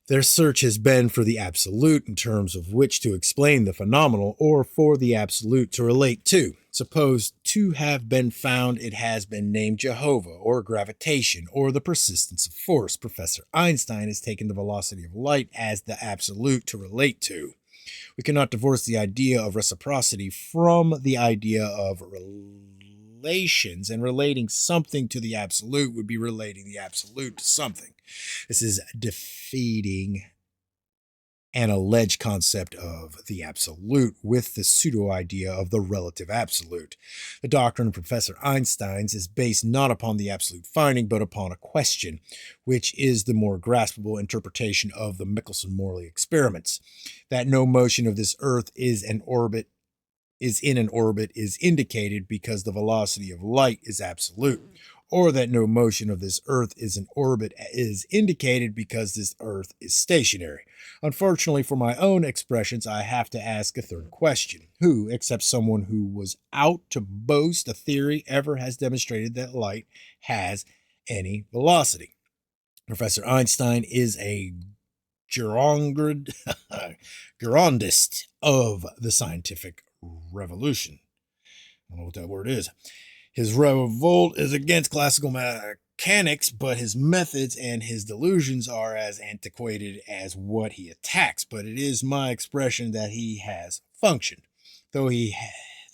Speaker 1: Their search has been for the absolute in terms of which to explain the phenomenal, or for the absolute to relate to. Supposed to have been found, it has been named Jehovah, or gravitation, or the persistence of force. Professor Einstein has taken the velocity of light as the absolute to relate to. We cannot divorce the idea of reciprocity from the idea of relations, and relating something to the absolute would be relating the absolute to something. This is defeating an alleged concept of the absolute with the pseudo-idea of the relative absolute. The doctrine of Professor Einstein's is based not upon the absolute finding, but upon a question, which is the more graspable interpretation of the Michelson-Morley experiments. That no motion of this earth is in an orbit is indicated because the velocity of light is absolute, or that no motion of this earth is in orbit is indicated because this earth is stationary. Unfortunately for my own expressions, I have to ask a third question. Who, except someone who was out to boast a theory, ever has demonstrated that light has any velocity? Professor Einstein is a gerondist of the scientific revolution. don't know what that word is. His revolt is against classical mechanics, but his methods and his delusions are as antiquated as what he attacks. But it is my expression that he has functioned.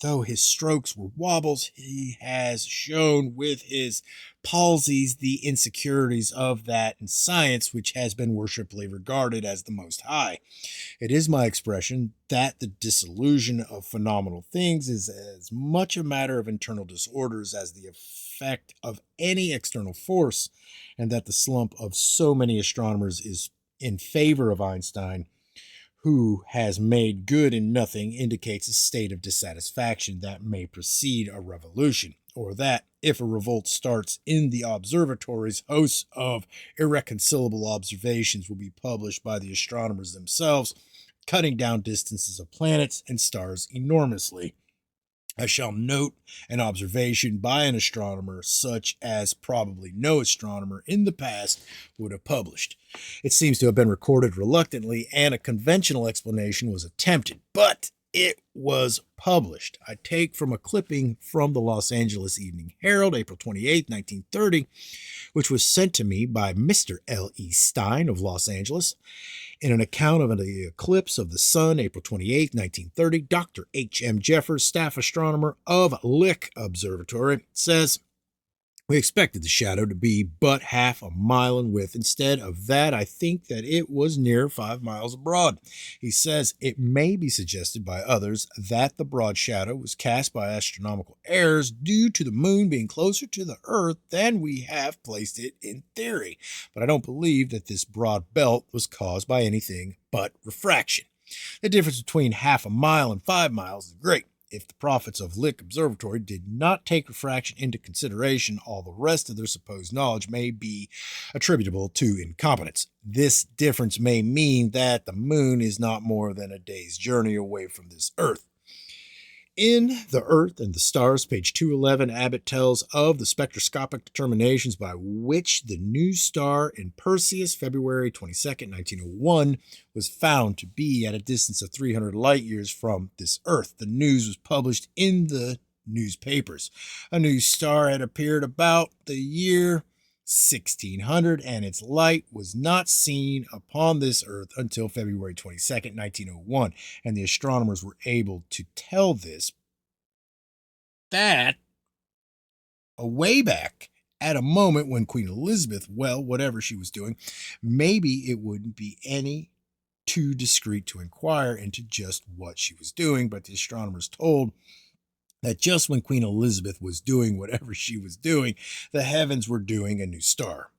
Speaker 1: Though his strokes were wobbles, he has shown with his palsies the insecurities of that in science, which has been worshipfully regarded as the most high. It is my expression that the disillusion of phenomenal things is as much a matter of internal disorders as the effect of any external force, and that the slump of so many astronomers is in favor of Einstein, who has made good in nothing, indicates a state of dissatisfaction that may precede a revolution, or that, if a revolt starts in the observatories, hosts of irreconcilable observations will be published by the astronomers themselves, cutting down distances of planets and stars enormously. I shall note an observation by an astronomer such as probably no astronomer in the past would have published. It seems to have been recorded reluctantly, and a conventional explanation was attempted, but it was published. I take from a clipping from the Los Angeles Evening Herald, April 28, 1930, which was sent to me by Mr. L.E. Stein of Los Angeles. In an account of the eclipse of the sun, April 28, 1930, Dr. H.M. Jeffers, staff astronomer of Lick Observatory, says, "We expected the shadow to be but half a mile in width. Instead of that, I think that it was near 5 miles broad." He says it may be suggested by others that the broad shadow was cast by astronomical errors due to the moon being closer to the earth than we have placed it in theory. But I don't believe that this broad belt was caused by anything but refraction. The difference between half a mile and 5 miles is great. If the prophets of Lick Observatory did not take refraction into consideration, all the rest of their supposed knowledge may be attributable to incompetence. This difference may mean that the moon is not more than a day's journey away from this earth. In The Earth and the Stars, page 211, Abbott tells of the spectroscopic determinations by which the new star in Perseus, February 22, 1901, was found to be at a distance of 300 light years from this Earth. The news was published in the newspapers. A new star had appeared about the year 1600, and its light was not seen upon this earth until February 22nd, 1901, and the astronomers were able to tell that way back at a moment when Queen Elizabeth, well, whatever she was doing, maybe it wouldn't be any too discreet to inquire into just what she was doing, but the astronomers told that just when Queen Elizabeth was doing whatever she was doing, the heavens were doing a new star.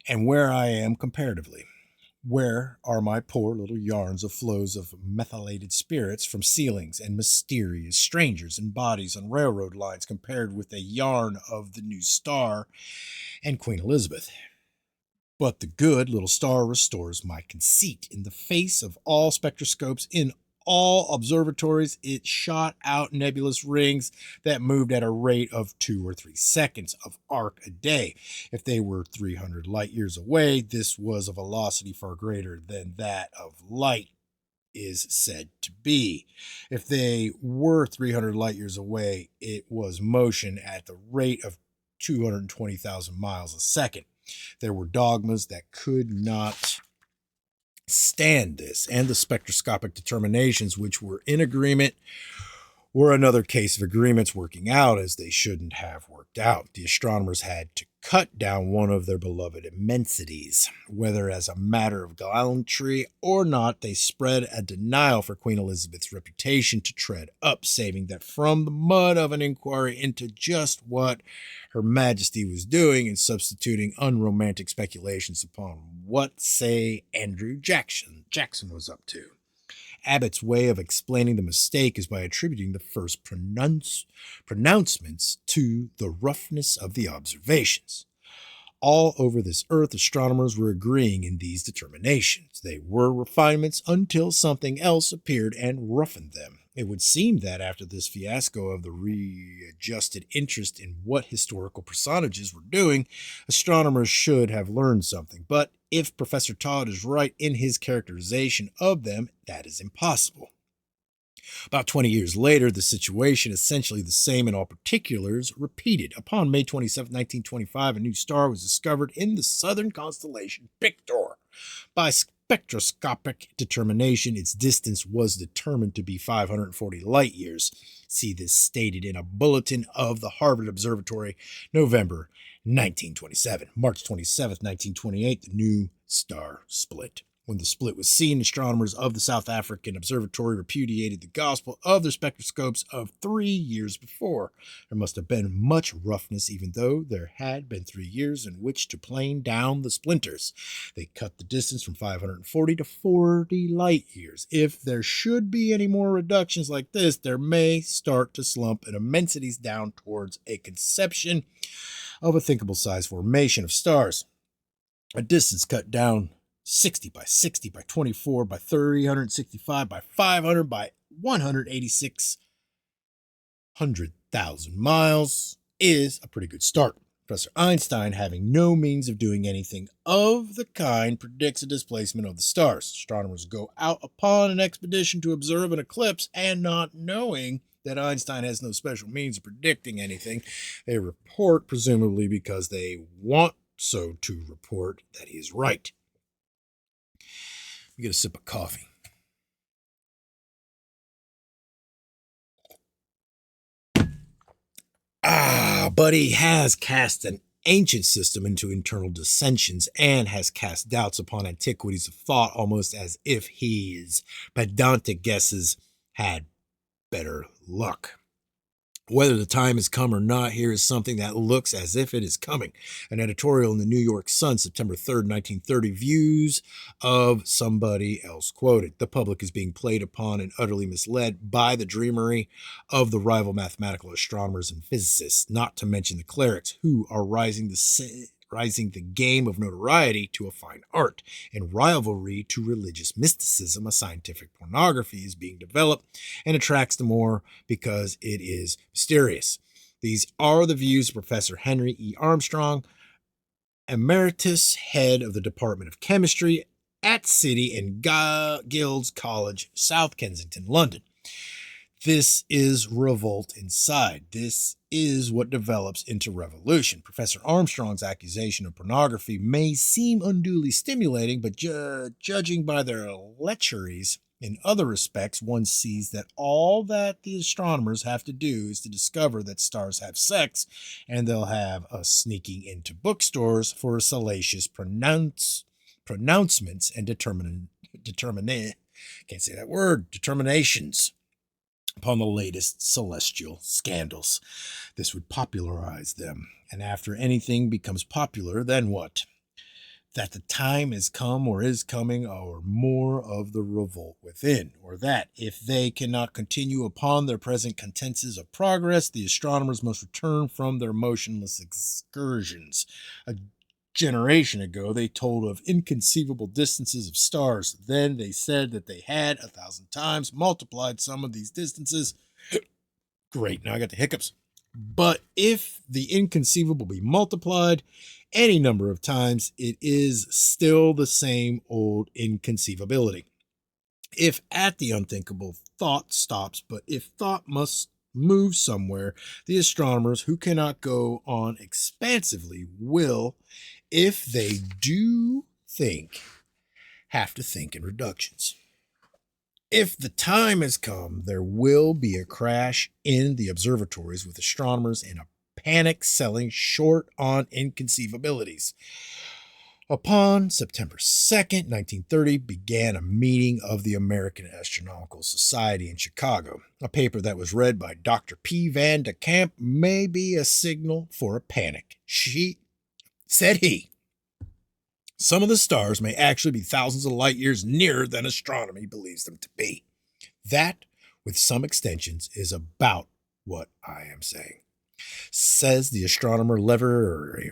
Speaker 1: And where I am comparatively, where are my poor little yarns of flows of methylated spirits from ceilings and mysterious strangers and bodies on railroad lines compared with a yarn of the new star and Queen Elizabeth? But the good little star restores my conceit. In the face of all spectroscopes in all observatories, it shot out nebulous rings that moved at a rate of 2 or 3 seconds of arc a day. If they were 300 light years away, this was a velocity far greater than that of light is said to be. If they were 300 light years away, it was motion at the rate of 220,000 miles a second. There were dogmas that could not stand this, and the spectroscopic determinations which were in agreement were another case of agreements working out as they shouldn't have worked out. The astronomers had to cut down one of their beloved immensities. Whether as a matter of gallantry or not, they spread a denial for Queen Elizabeth's reputation to tread up, saving that from the mud of an inquiry into just what Her Majesty was doing and substituting unromantic speculations upon what, say, Andrew Jackson was up to. Abbott's way of explaining the mistake is by attributing the first pronouncements to the roughness of the observations. All over this earth, astronomers were agreeing in these determinations. They were refinements until something else appeared and roughened them. It would seem that after this fiasco of the readjusted interest in what historical personages were doing, astronomers should have learned something. But if Professor Todd is right in his characterization of them, that is impossible. About 20 years later, the situation, essentially the same in all particulars, repeated. Upon May 27, 1925, a new star was discovered in the southern constellation Pictor. By spectroscopic determination, its distance was determined to be 540 light years. See this stated in a bulletin of the Harvard Observatory, November 1927. March 27, 1928, the new star split. When the split was seen, astronomers of the South African Observatory repudiated the gospel of their spectroscopes of 3 years before. There must have been much roughness, even though there had been 3 years in which to plane down the splinters. They cut the distance from 540 to 40 light years. If there should be any more reductions like this, there may start to slump in immensities down towards a conception of a thinkable size formation of stars. A distance cut down 60 by 60 by 24 by 365 by 500 by 186,000 miles is a pretty good start. Professor Einstein, having no means of doing anything of the kind, predicts a displacement of the stars. Astronomers go out upon an expedition to observe an eclipse, and not knowing that Einstein has no special means of predicting anything, they report, presumably because they want so to report that he is right. You get a sip of coffee. But he has cast an ancient system into internal dissensions and has cast doubts upon antiquities of thought, almost as if his pedantic guesses had better luck. Whether the time has come or not, here is something that looks as if it is coming. An editorial in the New York Sun, September 3rd, 1930, views of somebody else quoted. The public is being played upon and utterly misled by the dreamery of the rival mathematical astronomers and physicists, not to mention the clerics, who are rising the game of notoriety to a fine art. In rivalry to religious mysticism, a scientific pornography is being developed and attracts the more because it is mysterious. These are the views of Professor Henry E. Armstrong, emeritus head of the Department of Chemistry at City and Guilds College, South Kensington, London. This is revolt inside. This is what develops into revolution. Professor Armstrong's accusation of pornography may seem unduly stimulating, but judging by their lecheries in other respects, one sees that all that the astronomers have to do is to discover that stars have sex, and they'll have us sneaking into bookstores for salacious pronouncements and determinations upon the latest celestial scandals. This would popularize them. And after anything becomes popular, then what? That the time has come or is coming, or more of the revolt within, or that if they cannot continue upon their present contentions of progress, the astronomers must return from their motionless excursions. A generation ago, they told of inconceivable distances of stars. Then they said that they had 1,000 times multiplied some of these distances. Great, now I got the hiccups. But if the inconceivable be multiplied any number of times, it is still the same old inconceivability. If at the unthinkable, thought stops, but if thought must move somewhere, the astronomers who cannot go on expansively will, if they do think, have to think in reductions. If the time has come, there will be a crash in the observatories with astronomers in a panic selling short on inconceivabilities. Upon September 2nd, 1930, began a meeting of the American Astronomical Society in Chicago. A paper that was read by Dr. P. Van de Kamp may be a signal for a panic. Said he, some of the stars may actually be thousands of light years nearer than astronomy believes them to be. That, with some extensions, is about what I am saying, says the astronomer Leverrier.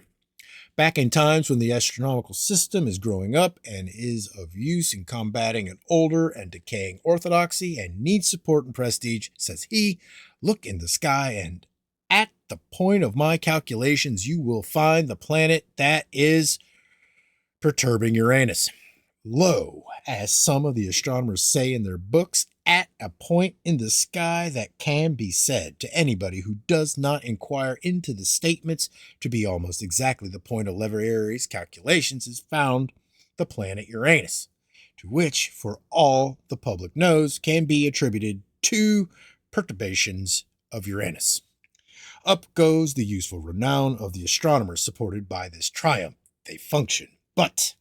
Speaker 1: Back in times when the astronomical system is growing up and is of use in combating an older and decaying orthodoxy and needs support and prestige, says he, look in the sky and at the point of my calculations you will find the planet that is perturbing Uranus. Lo, as some of the astronomers say in their books, at a point in the sky that can be said to anybody who does not inquire into the statements to be almost exactly the point of Leverrier's calculations is found the planet Uranus, to which, for all the public knows, can be attributed two perturbations of Uranus. Up goes the useful renown of the astronomers supported by this triumph. They function, but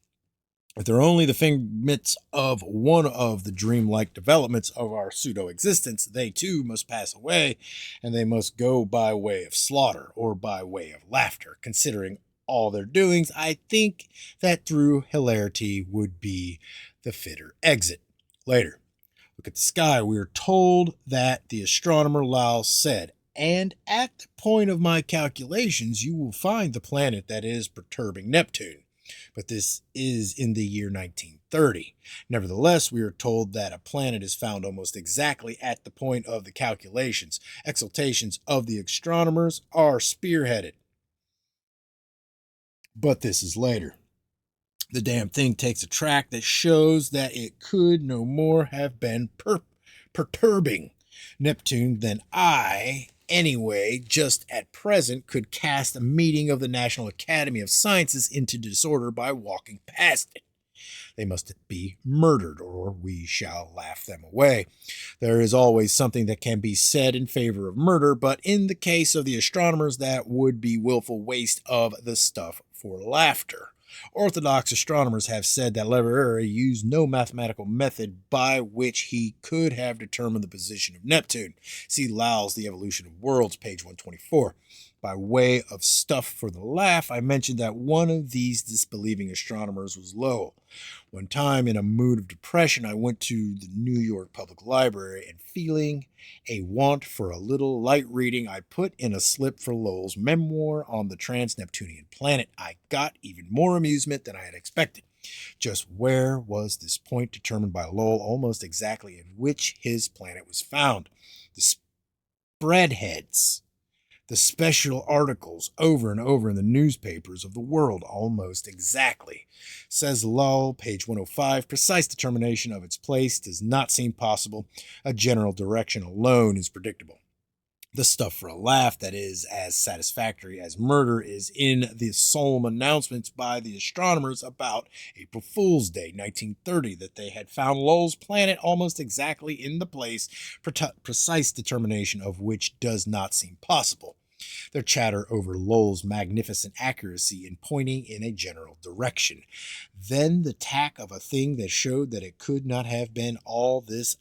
Speaker 1: if they're only the figments of one of the dreamlike developments of our pseudo-existence, they too must pass away, and they must go by way of slaughter or by way of laughter. Considering all their doings, I think that through hilarity would be the fitter exit. Later, look at the sky. We are told that the astronomer Lau said, and at the point of my calculations, you will find the planet that is perturbing Neptune. But this is in the year 1930. Nevertheless, we are told that a planet is found almost exactly at the point of the calculations. Exultations of the astronomers are spearheaded. But this is later. The damn thing takes a track that shows that it could no more have been perturbing Neptune than I, anyway, just at present, could cast a meeting of the National Academy of Sciences into disorder by walking past it. They must be murdered, or we shall laugh them away. There is always something that can be said in favor of murder, but in the case of the astronomers, that would be willful waste of the stuff for laughter. Orthodox astronomers have said that Leverrier used no mathematical method by which he could have determined the position of Neptune. See Lau's The Evolution of Worlds, page 124. By way of stuff for the laugh, I mentioned that one of these disbelieving astronomers was Lowell. One time, in a mood of depression, I went to the New York Public Library and, feeling a want for a little light reading, I put in a slip for Lowell's memoir on the trans-Neptunian planet. I got even more amusement than I had expected. Just where was this point determined by Lowell almost exactly in which his planet was found? The spreadheads, the special articles over and over in the newspapers of the world almost exactly. Says Lowell, page 105, precise determination of its place does not seem possible. A general direction alone is predictable. The stuff for a laugh that is as satisfactory as murder is in the solemn announcements by the astronomers about April Fool's Day, 1930, that they had found Lowell's planet almost exactly in the place, precise determination of which does not seem possible. Their chatter over Lowell's magnificent accuracy in pointing in a general direction. Then the tack of a thing that showed that it could not have been all this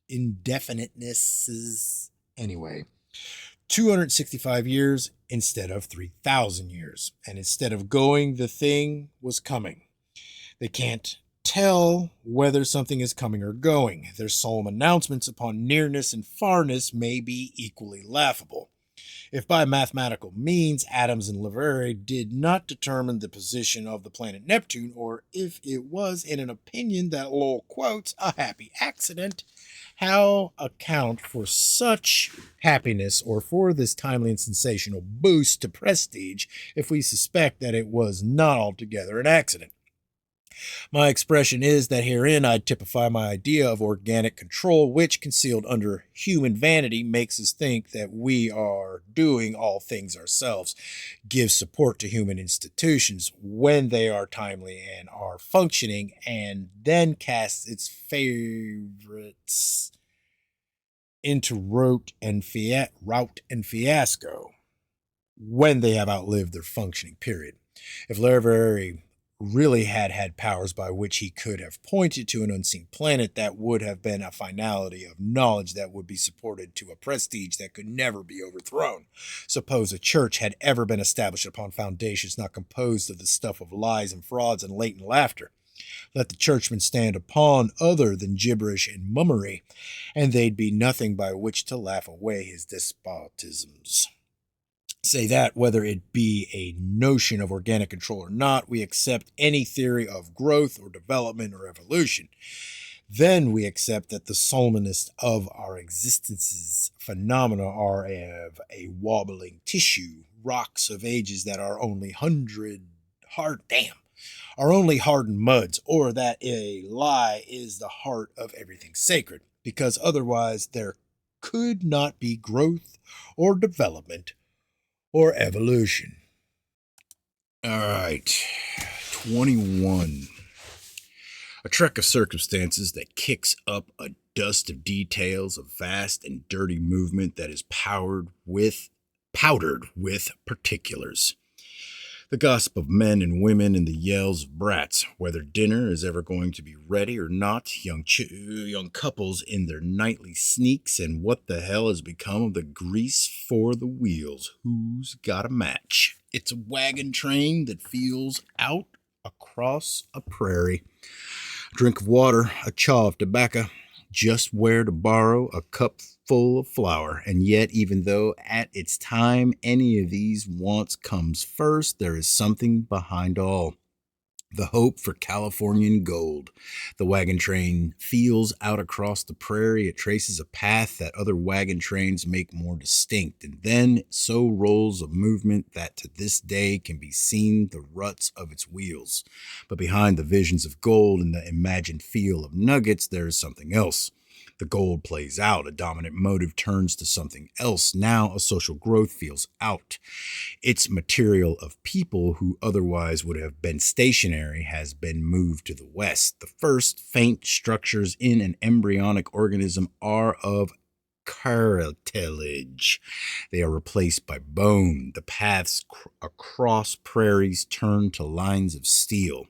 Speaker 1: indefiniteness anyway. 265 years instead of 3,000 years. And instead of going, the thing was coming. They can't tell whether something is coming or going. Their solemn announcements upon nearness and farness may be equally laughable. If by mathematical means Adams and Leverrier did not determine the position of the planet Neptune, or if it was in an opinion that Lowell quotes a happy accident, how account for such happiness or for this timely and sensational boost to prestige if we suspect that it was not altogether an accident? My expression is that herein I typify my idea of organic control, which, concealed under human vanity, makes us think that we are doing all things ourselves, gives support to human institutions when they are timely and are functioning, and then casts its favorites into rout and fiasco when they have outlived their functioning period. If Leverrier really had powers by which he could have pointed to an unseen planet, that would have been a finality of knowledge that would be supported to a prestige that could never be overthrown. Suppose a church had ever been established upon foundations not composed of the stuff of lies and frauds and latent laughter. Let the churchman stand upon other than gibberish and mummery, and they'd be nothing by which to laugh away his despotisms. Say that whether it be a notion of organic control or not, we accept any theory of growth or development or evolution. Then we accept that the solemnest of our existence's phenomena are of a wobbling tissue, rocks of ages that are only are only hardened muds, or that a lie is the heart of everything sacred. because otherwise there could not be growth or development or evolution. All right, 21. A trek of circumstances that kicks up a dust of details of vast and dirty movement that is powdered with particulars. The gossip of men and women and the yells of brats, whether dinner is ever going to be ready or not, young couples in their nightly sneaks, and what the hell has become of the grease for the wheels. Who's got a match? It's a wagon train that feels out across a prairie. A drink of water, a chaw of tobacco, just where to borrow a cup full of flour. And yet, even though at its time any of these wants comes first, there is something behind all. The hope for Californian gold. The wagon train feels out across the prairie. It traces a path that other wagon trains make more distinct, and then so rolls a movement that to this day can be seen the ruts of its wheels. But behind the visions of gold and the imagined feel of nuggets, there is something else. The gold plays out. A dominant motive turns to something else. Now a social growth feels out. Its material of people who otherwise would have been stationary has been moved to the west. The first faint structures in an embryonic organism are of cartilage. They are replaced by bone. The paths across prairies turn to lines of steel.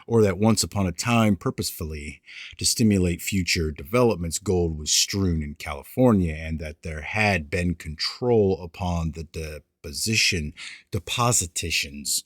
Speaker 1: Or that once upon a time, purposefully to stimulate future developments, gold was strewn in California, and that there had been control upon the depositations,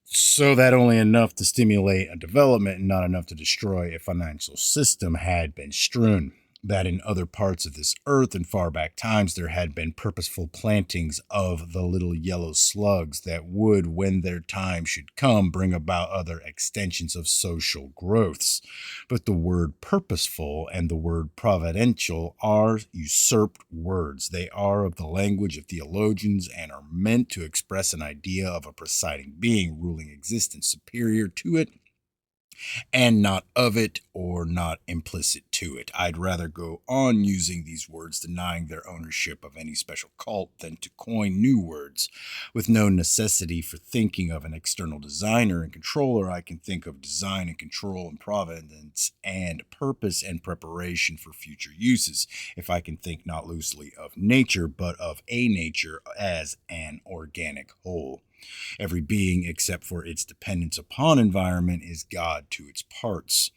Speaker 1: so that only enough to stimulate a development and not enough to destroy a financial system had been strewn. That in other parts of this earth in far back times there had been purposeful plantings of the little yellow slugs that would, when their time should come, bring about other extensions of social growths. But the word purposeful and the word providential are usurped words. They are of the language of theologians and are meant to express an idea of a presiding being ruling existence superior to it, and not of it or not implicit to it. I'd rather go on using these words denying their ownership of any special cult than to coin new words. With no necessity for thinking of an external designer and controller, I can think of design and control and providence and purpose and preparation for future uses. If I can think not loosely of nature, but of a nature as an organic whole. Every being, except for its dependence upon environment, is God to its parts.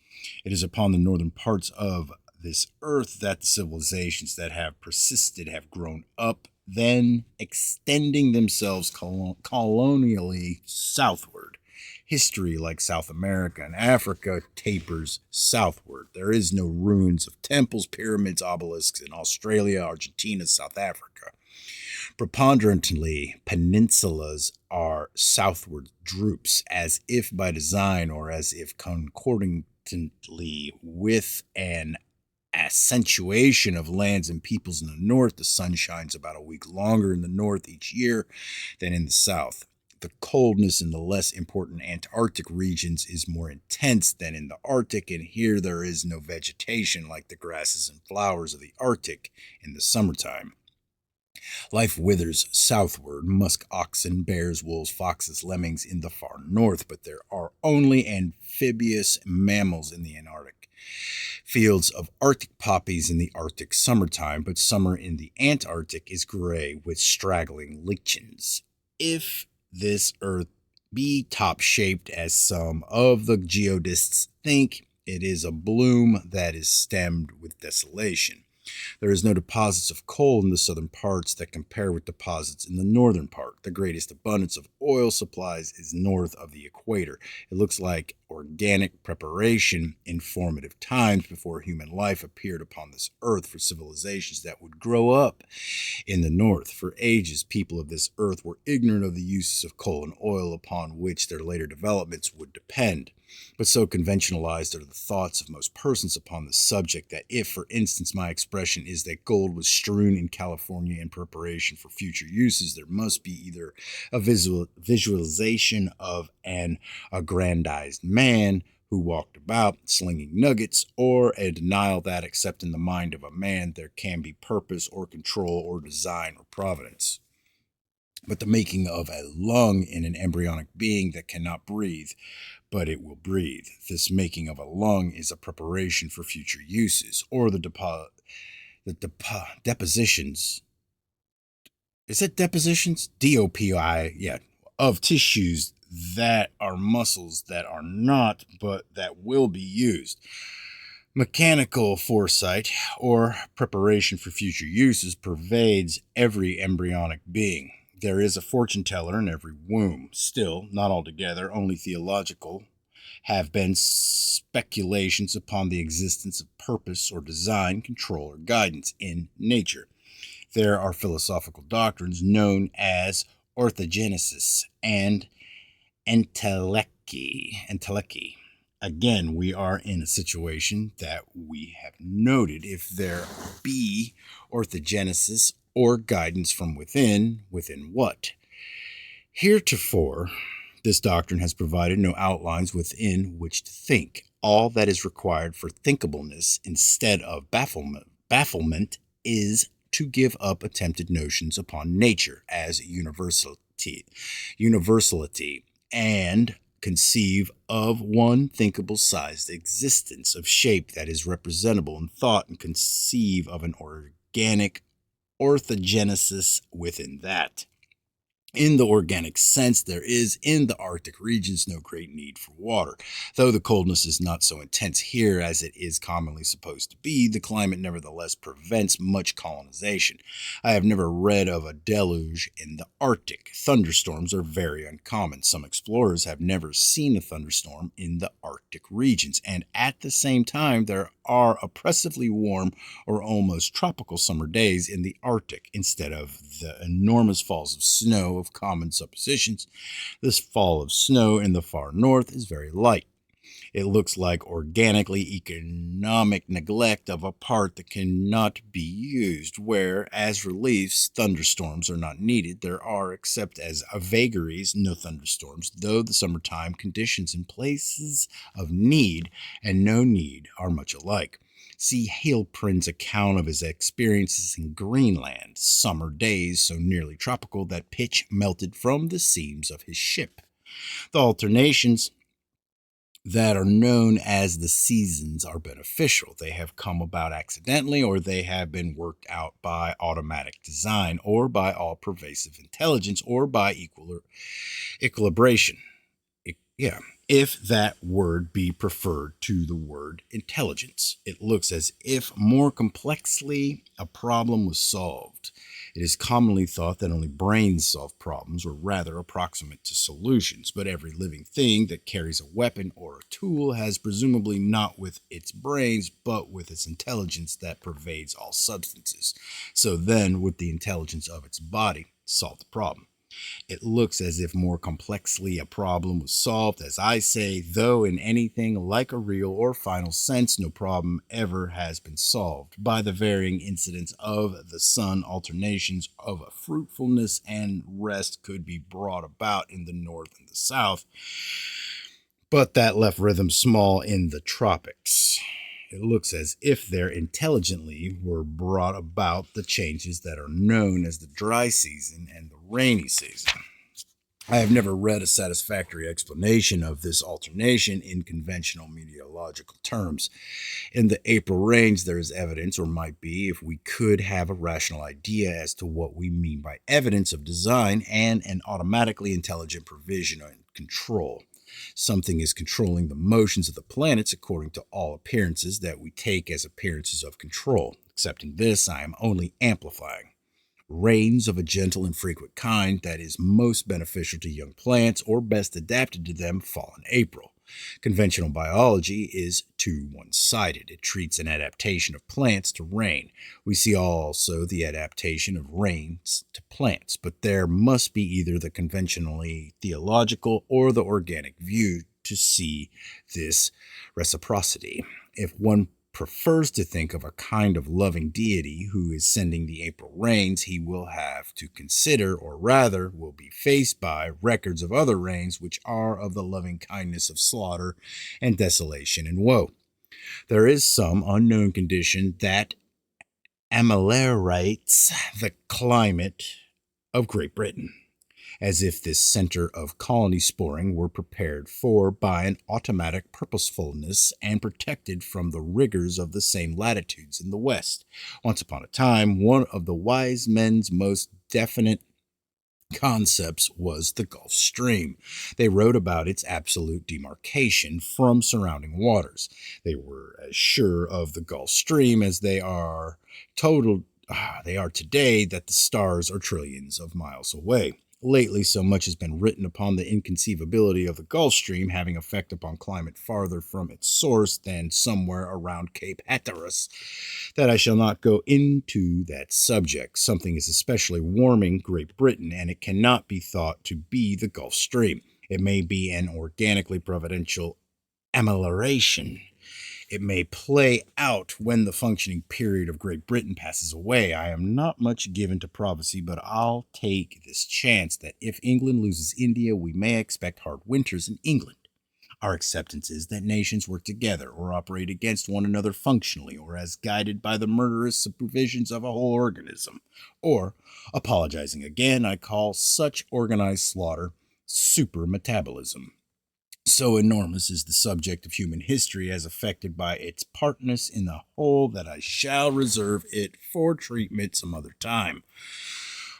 Speaker 1: It is upon the northern parts of this earth that the civilizations that have persisted have grown up, then extending themselves colonially southward. History, like South America and Africa, tapers southward. There is no ruins of temples, pyramids, obelisks in Australia, Argentina, South Africa. Preponderantly, peninsulas are southward droops, as if by design or as if concordantly with an accentuation of lands and peoples in the north. The sun shines about a week longer in the north each year than in the south. The coldness in the less important Antarctic regions is more intense than in the Arctic, and here there is no vegetation like the grasses and flowers of the Arctic in the summertime. Life withers southward, musk oxen, bears, wolves, foxes, lemmings in the far north, but there are only amphibious mammals in the Antarctic. Fields of Arctic poppies in the Arctic summertime, but summer in the Antarctic is gray with straggling lichens. If this earth be top-shaped as some of the geodists think, it is a bloom that is stemmed with desolation. There is no deposits of coal in the southern parts that compare with deposits in the northern part. The greatest abundance of oil supplies is north of the equator. It looks like organic preparation in formative times before human life appeared upon this earth for civilizations that would grow up in the north. For ages, people of this earth were ignorant of the uses of coal and oil upon which their later developments would depend. But so conventionalized are the thoughts of most persons upon the subject that if, for instance, my expression is that gold was strewn in California in preparation for future uses, there must be either a visualization of an aggrandized man who walked about slinging nuggets, or a denial that, except in the mind of a man, there can be purpose or control or design or providence. But the making of a lung in an embryonic being that cannot breathe, but it will breathe. This making of a lung is a preparation for future uses, or the depositions. Is it depositions? DOPI, yeah, of tissues that are muscles that are not, but that will be used. Mechanical foresight, or preparation for future uses, pervades every embryonic being. There is a fortune teller in every womb. Still, not altogether, only theological, have been speculations upon the existence of purpose or design, control, or guidance in nature. There are philosophical doctrines known as orthogenesis and entelechy. Again, we are in a situation that we have noted. If there be orthogenesis or guidance from within what? Heretofore, this doctrine has provided no outlines within which to think. All that is required for thinkableness instead of bafflement is to give up attempted notions upon nature as universality, and conceive of one thinkable sized existence of shape that is representable in thought, and conceive of an organic orthogenesis within that. In the organic sense, there is in the Arctic regions no great need for water. Though the coldness is not so intense here as it is commonly supposed to be, the climate nevertheless prevents much colonization. I have never read of a deluge in the Arctic. Thunderstorms are very uncommon. Some explorers have never seen a thunderstorm in the Arctic regions, and at the same time there are oppressively warm or almost tropical summer days in the Arctic instead of the enormous falls of snow of common suppositions. This fall of snow in the far north is very light. It looks like organically economic neglect of a part that cannot be used, where, as reliefs, thunderstorms are not needed. There are, except as vagaries, no thunderstorms, though the summertime conditions in places of need and no need are much alike. See Halprin's account of his experiences in Greenland, summer days so nearly tropical that pitch melted from the seams of his ship. The alternations that are known as the seasons are beneficial. They have come about accidentally, or they have been worked out by automatic design, or by all-pervasive intelligence, or by equilibration. If that word be preferred to the word intelligence. It looks as if more complexly a problem was solved. It is commonly thought that only brains solve problems, or rather approximate to solutions, but every living thing that carries a weapon or a tool has presumably not with its brains, but with its intelligence that pervades all substances. So then, with the intelligence of its body, solve the problem. It looks as if more complexly a problem was solved, as I say, though in anything like a real or final sense, no problem ever has been solved. By the varying incidence of the sun, alternations of fruitfulness and rest could be brought about in the north and the south, but that left rhythm small in the tropics. It looks as if there intelligently were brought about the changes that are known as the dry season and the rainy season. I have never read a satisfactory explanation of this alternation in conventional meteorological terms. In the April rains, there is evidence, or might be, if we could have a rational idea as to what we mean by evidence of design and an automatically intelligent provision and control. Something is controlling the motions of the planets according to all appearances that we take as appearances of control. Accepting this, I am only amplifying. Rains of a gentle and frequent kind that is most beneficial to young plants or best adapted to them fall in April. Conventional biology is too one-sided. It treats an adaptation of plants to rain. We see also the adaptation of rains to plants, but there must be either the conventionally theological or the organic view to see this reciprocity. If one prefers to think of a kind of loving deity who is sending the April rains, he will have to consider, or rather will be faced by, records of other rains which are of the loving kindness of slaughter and desolation and woe. There is some unknown condition that ameliorates the climate of Great Britain, as if this center of colony sporing were prepared for by an automatic purposefulness and protected from the rigors of the same latitudes in the West. Once upon a time, one of the wise men's most definite concepts was the Gulf Stream. They wrote about its absolute demarcation from surrounding waters. They were as sure of the Gulf Stream as they are today that the stars are trillions of miles away. Lately, so much has been written upon the inconceivability of the Gulf Stream having effect upon climate farther from its source than somewhere around Cape Hatteras that I shall not go into that subject. Something is especially warming Great Britain, and it cannot be thought to be the Gulf Stream. It may be an organically providential amelioration. It may play out when the functioning period of Great Britain passes away. I am not much given to prophecy, but I'll take this chance that if England loses India, we may expect hard winters in England. Our acceptance is that nations work together or operate against one another functionally or as guided by the murderous supervisions of a whole organism. Or, apologizing again, I call such organized slaughter supermetabolism. So enormous is the subject of human history as affected by its partness in the whole that I shall reserve it for treatment some other time.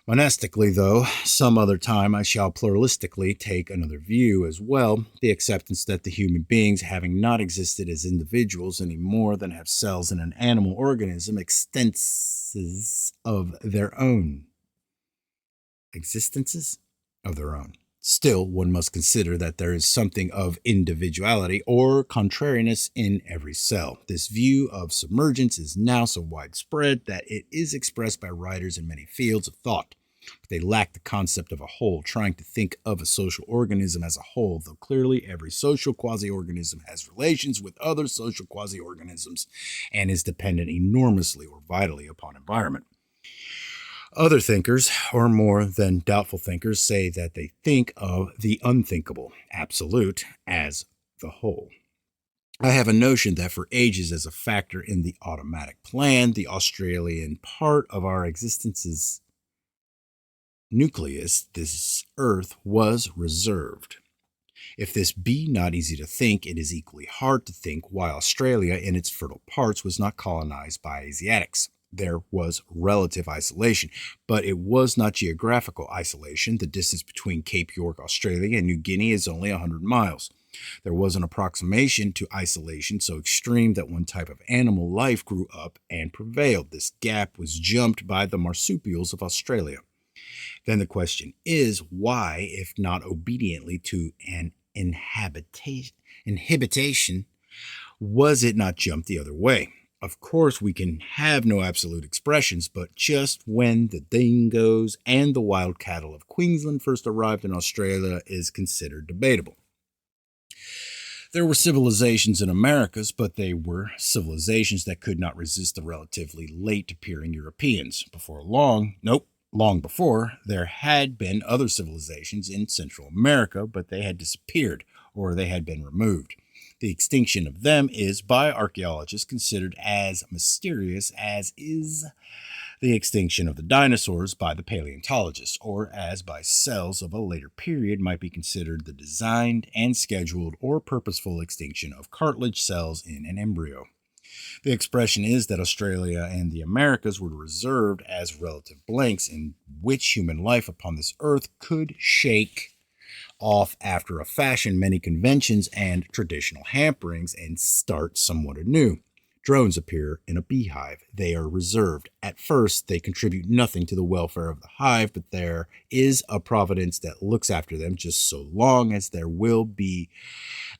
Speaker 1: Monastically, though, some other time I shall pluralistically take another view as well, the acceptance that the human beings, having not existed as individuals any more than have cells in an animal organism, existences of their own. Still, one must consider that there is something of individuality or contrariness in every cell. This view of submergence is now so widespread that it is expressed by writers in many fields of thought. But they lack the concept of a whole, trying to think of a social organism as a whole, though clearly every social quasi-organism has relations with other social quasi-organisms and is dependent enormously or vitally upon environment. Other thinkers, or more than doubtful thinkers, say that they think of the unthinkable, absolute, as the whole. I have a notion that for ages as a factor in the automatic plan, the Australian part of our existence's nucleus, this earth, was reserved. If this be not easy to think, it is equally hard to think why Australia in its fertile parts was not colonized by Asiatics. There was relative isolation, but it was not geographical isolation. The distance between Cape York, Australia, and New Guinea is only 100 miles. There was an approximation to isolation so extreme that one type of animal life grew up and prevailed. This gap was jumped by the marsupials of Australia. Then the question is, why, if not obediently to an inhibition, was it not jumped the other way? Of course, we can have no absolute expressions, but just when the dingoes and the wild cattle of Queensland first arrived in Australia is considered debatable. There were civilizations in Americas, but they were civilizations that could not resist the relatively late appearing Europeans. Long before, there had been other civilizations in Central America, but they had disappeared or they had been removed. The extinction of them is, by archaeologists, considered as mysterious as is the extinction of the dinosaurs by the paleontologists, or as by cells of a later period might be considered the designed and scheduled or purposeful extinction of cartilage cells in an embryo. The expression is that Australia and the Americas were reserved as relative blanks in which human life upon this earth could shake off after a fashion many conventions and traditional hamperings and start somewhat anew. Drones appear in a beehive. They are reserved. At first, they contribute nothing to the welfare of the hive, but there is a providence that looks after them just so long as there will be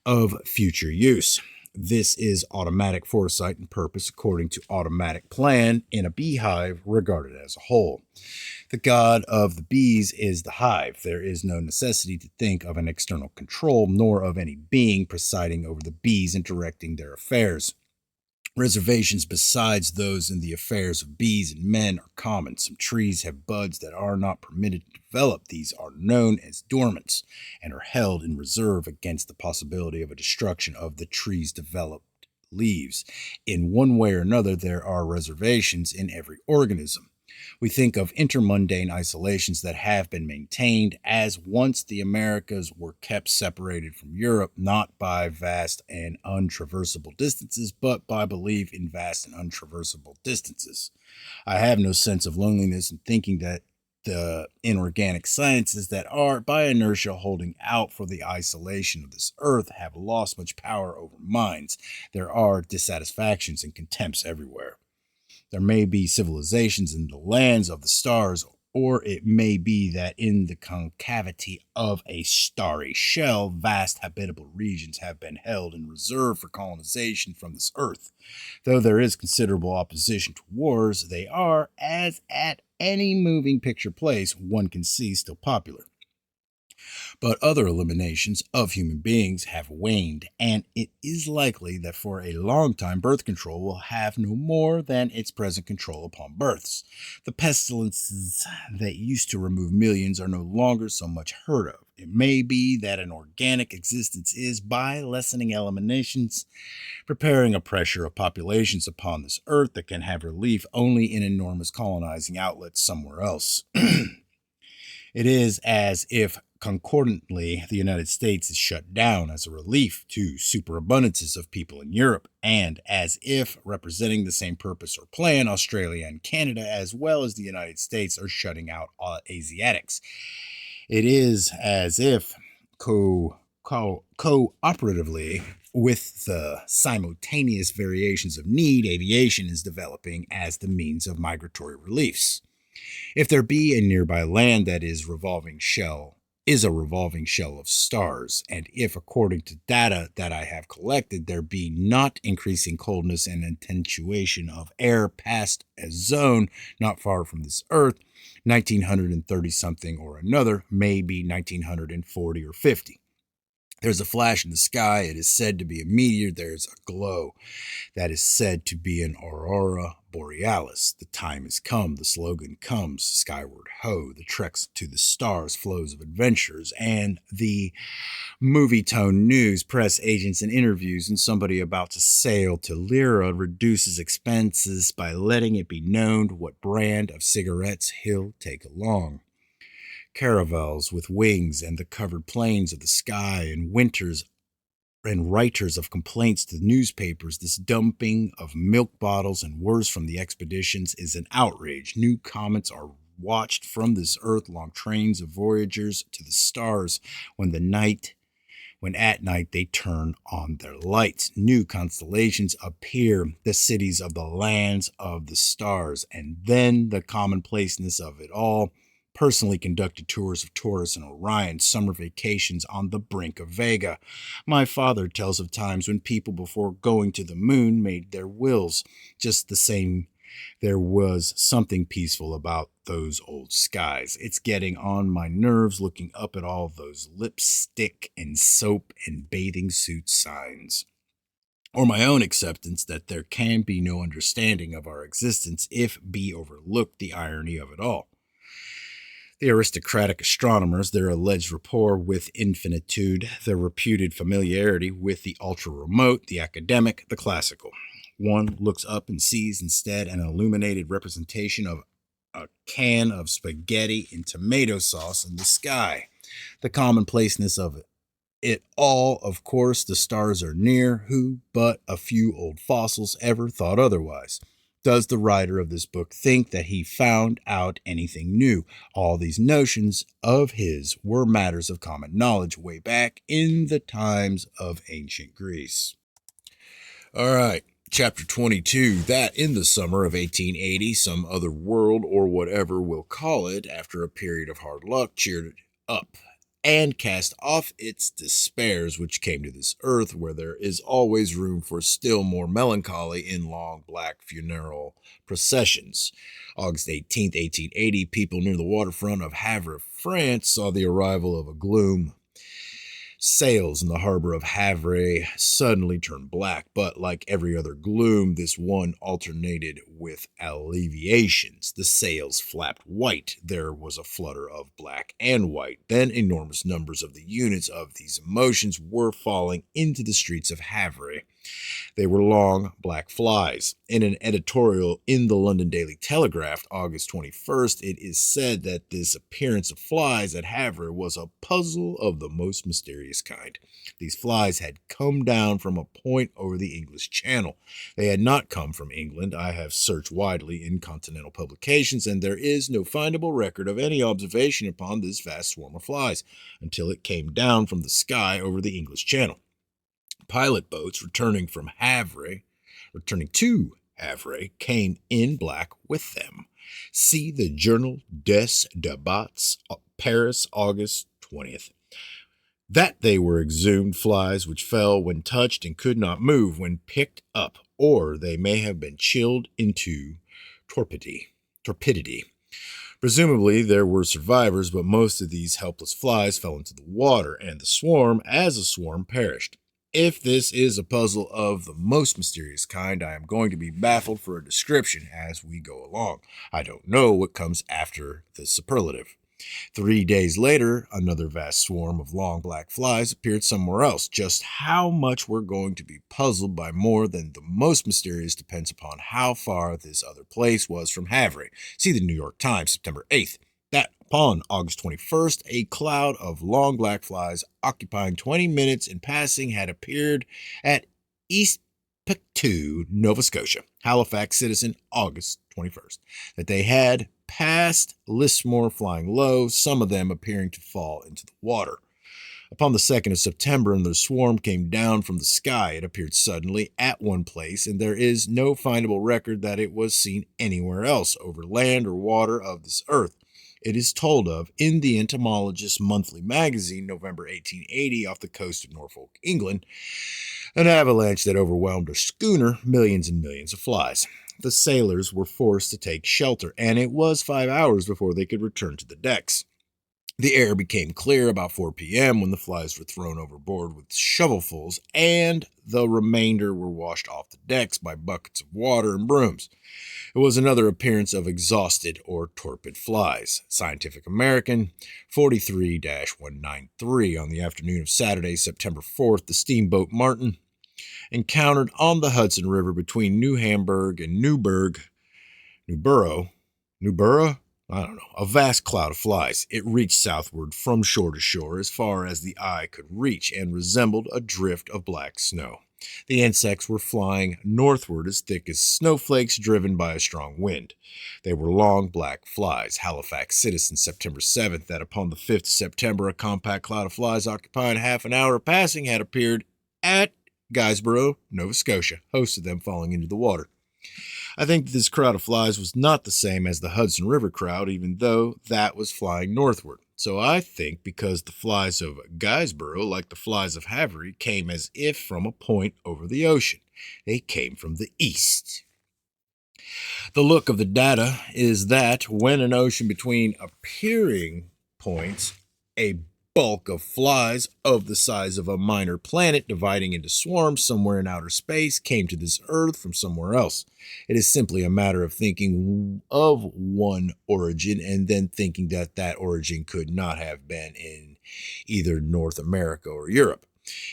Speaker 1: of future use. This is automatic foresight and purpose according to automatic plan in a beehive regarded as a whole. The god of the bees is the hive. There is no necessity to think of an external control, nor of any being presiding over the bees and directing their affairs. Reservations besides those in the affairs of bees and men are common. Some trees have buds that are not permitted to develop. These are known as dormants and are held in reserve against the possibility of a destruction of the tree's developed leaves. In one way or another, there are reservations in every organism. We think of intermundane isolations that have been maintained as once the Americas were kept separated from Europe, not by vast and untraversable distances, but by belief in vast and untraversable distances. I have no sense of loneliness in thinking that the inorganic sciences that are, by inertia, holding out for the isolation of this earth have lost much power over minds. There are dissatisfactions and contempts everywhere. There may be civilizations in the lands of the stars, or it may be that in the concavity of a starry shell, vast habitable regions have been held in reserve for colonization from this earth. Though there is considerable opposition to wars, they are, as at any moving picture place one can see, still popular. But other eliminations of human beings have waned, and it is likely that for a long time birth control will have no more than its present control upon births. The pestilences that used to remove millions are no longer so much heard of. It may be that an organic existence is, by lessening eliminations, preparing a pressure of populations upon this earth that can have relief only in enormous colonizing outlets somewhere else. It is as if concordantly the United States is shut down as a relief to superabundances of people in Europe, and as if, representing the same purpose or plan, Australia and Canada, as well as the United States, are shutting out Asiatics. It is as if cooperatively with the simultaneous variations of need, aviation is developing as the means of migratory reliefs. If there be a nearby land that is a revolving shell of stars, and if, according to data that I have collected, there be not increasing coldness and attenuation of air past a zone not far from this earth, 1930 something or another, maybe 1940 or 50. There's a flash in the sky. It is said to be a meteor. There's a glow that is said to be an aurora borealis. The time has come. The slogan comes. Skyward ho. The treks to the stars, flows of adventures, and the movie tone news, press agents and interviews, and somebody about to sail to Lyra reduces expenses by letting it be known what brand of cigarettes he'll take along. Caravels with wings and the covered plains of the sky, and winters and writers of complaints to the newspapers. This dumping of milk bottles and worse from the expeditions is an outrage. New comets are watched from this earth, long trains of voyagers to the stars when at night they turn on their lights. New constellations appear, the cities of the lands of the stars, and then the commonplaceness of it all. Personally conducted tours of Taurus and Orion, summer vacations on the brink of Vega. My father tells of times when people before going to the moon made their wills. Just the same, there was something peaceful about those old skies. It's getting on my nerves looking up at all those lipstick and soap and bathing suit signs. Or my own acceptance that there can be no understanding of our existence if be overlooked the irony of it all. The aristocratic astronomers, their alleged rapport with infinitude, their reputed familiarity with the ultra-remote, the academic, the classical. One looks up and sees instead an illuminated representation of a can of spaghetti and tomato sauce in the sky. The commonplaceness of it all, of course, the stars are near. Who but a few old fossils ever thought otherwise? Does the writer of this book think that he found out anything new? All these notions of his were matters of common knowledge way back in the times of ancient Greece. All right, chapter 22. That in the summer of 1880, some other world, or whatever we'll call it, after a period of hard luck, cheered up and cast off its despairs, which came to this earth where there is always room for still more melancholy in long black funeral processions. August 18th, 1880, people near the waterfront of Havre, France, saw the arrival of a gloom Sails in the harbor of Havre suddenly turned black, but like every other gloom, this one alternated with alleviations. The sails flapped white. There was a flutter of black and white. Then enormous numbers of the units of these emotions were falling into the streets of Havre. They were long black flies. In an editorial in the London Daily Telegraph, August 21st, it is said that this appearance of flies at Havre was a puzzle of the most mysterious kind. These flies had come down from a point over the English Channel. They had not come from England. I have searched widely in continental publications, and there is no findable record of any observation upon this vast swarm of flies until it came down from the sky over the English Channel. Pilot boats returning to Havre, came in black with them. See the Journal des Débats, Paris, August 20th. That they were exhumed flies which fell when touched and could not move when picked up, or they may have been chilled into torpidity. Presumably, there were survivors, but most of these helpless flies fell into the water, and the swarm, as a swarm, perished. If this is a puzzle of the most mysterious kind, I am going to be baffled for a description as we go along. I don't know what comes after the superlative. 3 days later, another vast swarm of long black flies appeared somewhere else. Just how much we're going to be puzzled by more than the most mysterious depends upon how far this other place was from Havre. See the New York Times, September 8th. That upon August 21st, a cloud of long black flies occupying 20 minutes in passing had appeared at East Pictou, Nova Scotia. Halifax Citizen, August 21st. That they had passed Lismore flying low, some of them appearing to fall into the water. Upon the 2nd of September, another swarm came down from the sky. It appeared suddenly at one place, and there is no findable record that it was seen anywhere else over land or water of this earth. It is told of in the Entomologist's Monthly Magazine, November 1880, off the coast of Norfolk, England, an avalanche that overwhelmed a schooner, millions and millions of flies. The sailors were forced to take shelter, and it was 5 hours before they could return to the decks. The air became clear about 4 p.m. when the flies were thrown overboard with shovelfuls, and the remainder were washed off the decks by buckets of water and brooms. It was another appearance of exhausted or torpid flies. Scientific American 43-193 on the afternoon of Saturday, September 4th, the steamboat Martin encountered on the Hudson River between New Hamburg and Newborough, I don't know, a vast cloud of flies. It reached southward from shore to shore as far as the eye could reach and resembled a drift of black snow. The insects were flying northward as thick as snowflakes driven by a strong wind. They were long black flies. Halifax Citizen, September 7th, that upon the 5th of September, a compact cloud of flies occupying half an hour of passing had appeared at Guysborough, Nova Scotia, most of them falling into the water. I think this crowd of flies was not the same as the Hudson River crowd, even though that was flying northward. So I think because the flies of Guysborough, like the flies of Havre, came as if from a point over the ocean. They came from the east. The look of the data is that when an ocean between appearing points, a bulk of flies of the size of a minor planet dividing into swarms somewhere in outer space came to this earth from somewhere else. It is simply a matter of thinking of one origin and then thinking that that origin could not have been in either North America or Europe.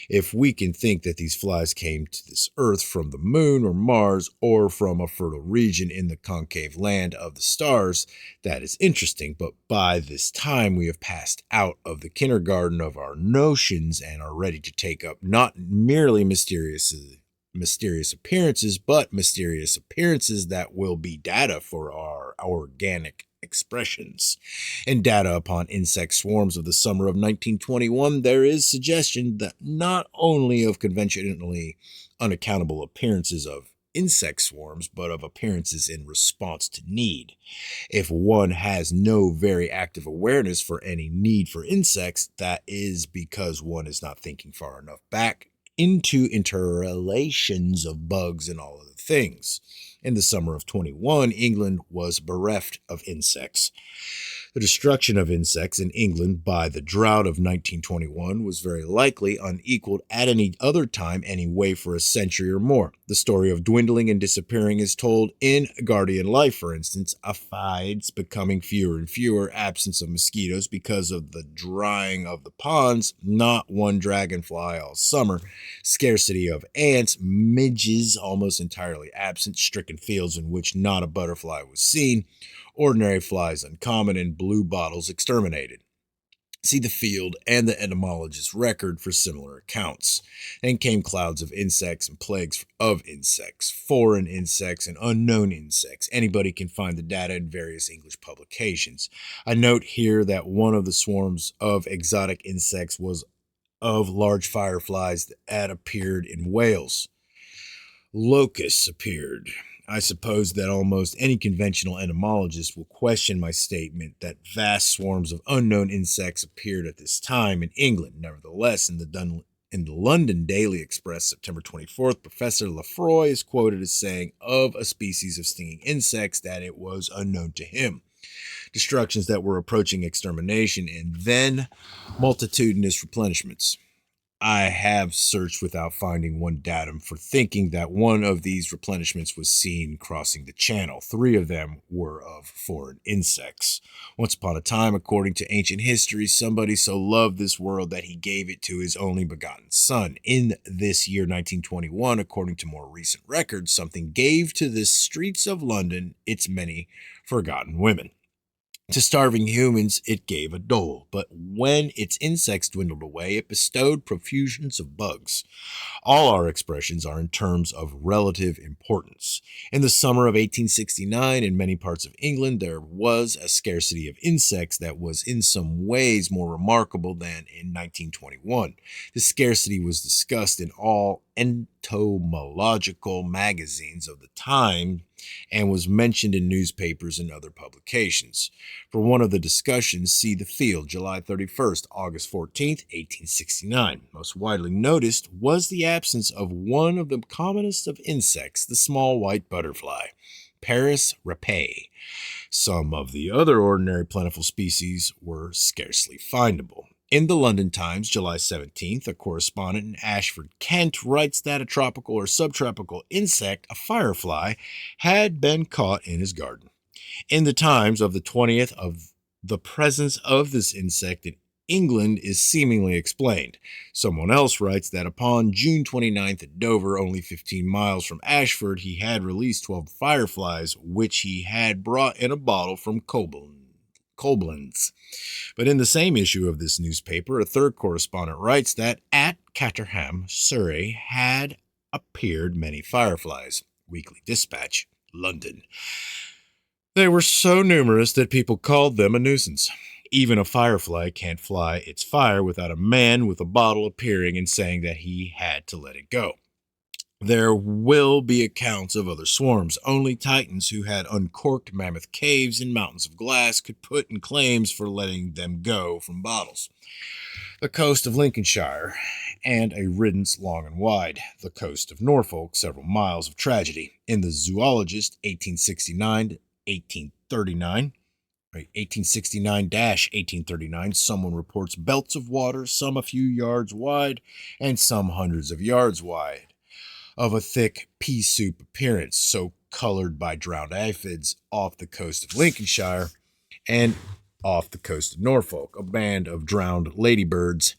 Speaker 1: If we can think that these flies came to this earth from the moon or Mars or from a fertile region in the concave land of the stars, that is interesting. But by this time, we have passed out of the kindergarten of our notions and are ready to take up not merely mysterious appearances, but mysterious appearances that will be data for our organic expressions. In data upon insect swarms of the summer of 1921, there is suggestion that not only of conventionally unaccountable appearances of insect swarms, but of appearances in response to need. If one has no very active awareness for any need for insects, that is because one is not thinking far enough back into interrelations of bugs and all other things. In the summer of 21, England was bereft of insects. The destruction of insects in England by the drought of 1921 was very likely unequaled at any other time anyway for a century or more. The story of dwindling and disappearing is told in Guardian Life, for instance, aphids becoming fewer and fewer, absence of mosquitoes because of the drying of the ponds, not one dragonfly all summer, scarcity of ants, midges almost entirely absent, stricken fields in which not a butterfly was seen, ordinary flies uncommon, and blue bottles exterminated. See the field and the entomologist's record for similar accounts. Then came clouds of insects and plagues of insects, foreign insects and unknown insects. Anybody can find the data in various English publications. I note here that one of the swarms of exotic insects was of large fireflies that had appeared in Wales. Locusts appeared. I suppose that almost any conventional entomologist will question my statement that vast swarms of unknown insects appeared at this time in England. Nevertheless, in the London Daily Express, September 24th, Professor Lefroy is quoted as saying of a species of stinging insects that it was unknown to him. Destructions that were approaching extermination and then multitudinous replenishments. I have searched without finding one datum for thinking that one of these replenishments was seen crossing the channel. 3 of them were of foreign insects. Once upon a time, according to ancient history, somebody so loved this world that he gave it to his only begotten son. In this year 1921, according to more recent records, something gave to the streets of London its many forgotten women. To starving humans, it gave a dole, but when its insects dwindled away, it bestowed profusions of bugs. All our expressions are in terms of relative importance. In the summer of 1869, in many parts of England, there was a scarcity of insects that was in some ways more remarkable than in 1921. The scarcity was discussed in all entomological magazines of the time and was mentioned in newspapers and other publications. For one of the discussions, see The Field, July 31st, August 14th, 1869. Most widely noticed was the absence of one of the commonest of insects, the small white butterfly, Paris rapae. Some of the other ordinary plentiful species were scarcely findable. In the London Times, July 17th, a correspondent in Ashford, Kent, writes that a tropical or subtropical insect, a firefly, had been caught in his garden. In the Times of the 20th, of the presence of this insect in England is seemingly explained. Someone else writes that upon June 29th at Dover, only 15 miles from Ashford, he had released 12 fireflies, which he had brought in a bottle from Koblenz. But in the same issue of this newspaper, a third correspondent writes that at Caterham, Surrey, had appeared many fireflies. Weekly Dispatch, London. They were so numerous that people called them a nuisance. Even a firefly can't fly its fire without a man with a bottle appearing and saying that he had to let it go. There will be accounts of other swarms. Only titans who had uncorked mammoth caves and mountains of glass could put in claims for letting them go from bottles. The coast of Lincolnshire, and a riddance long and wide. The coast of Norfolk, several miles of tragedy. In the Zoologist, 1869-1839, someone reports belts of water, some a few yards wide, and some hundreds of yards wide, of a thick pea soup appearance, so colored by drowned aphids off the coast of Lincolnshire and off the coast of Norfolk, a band of drowned ladybirds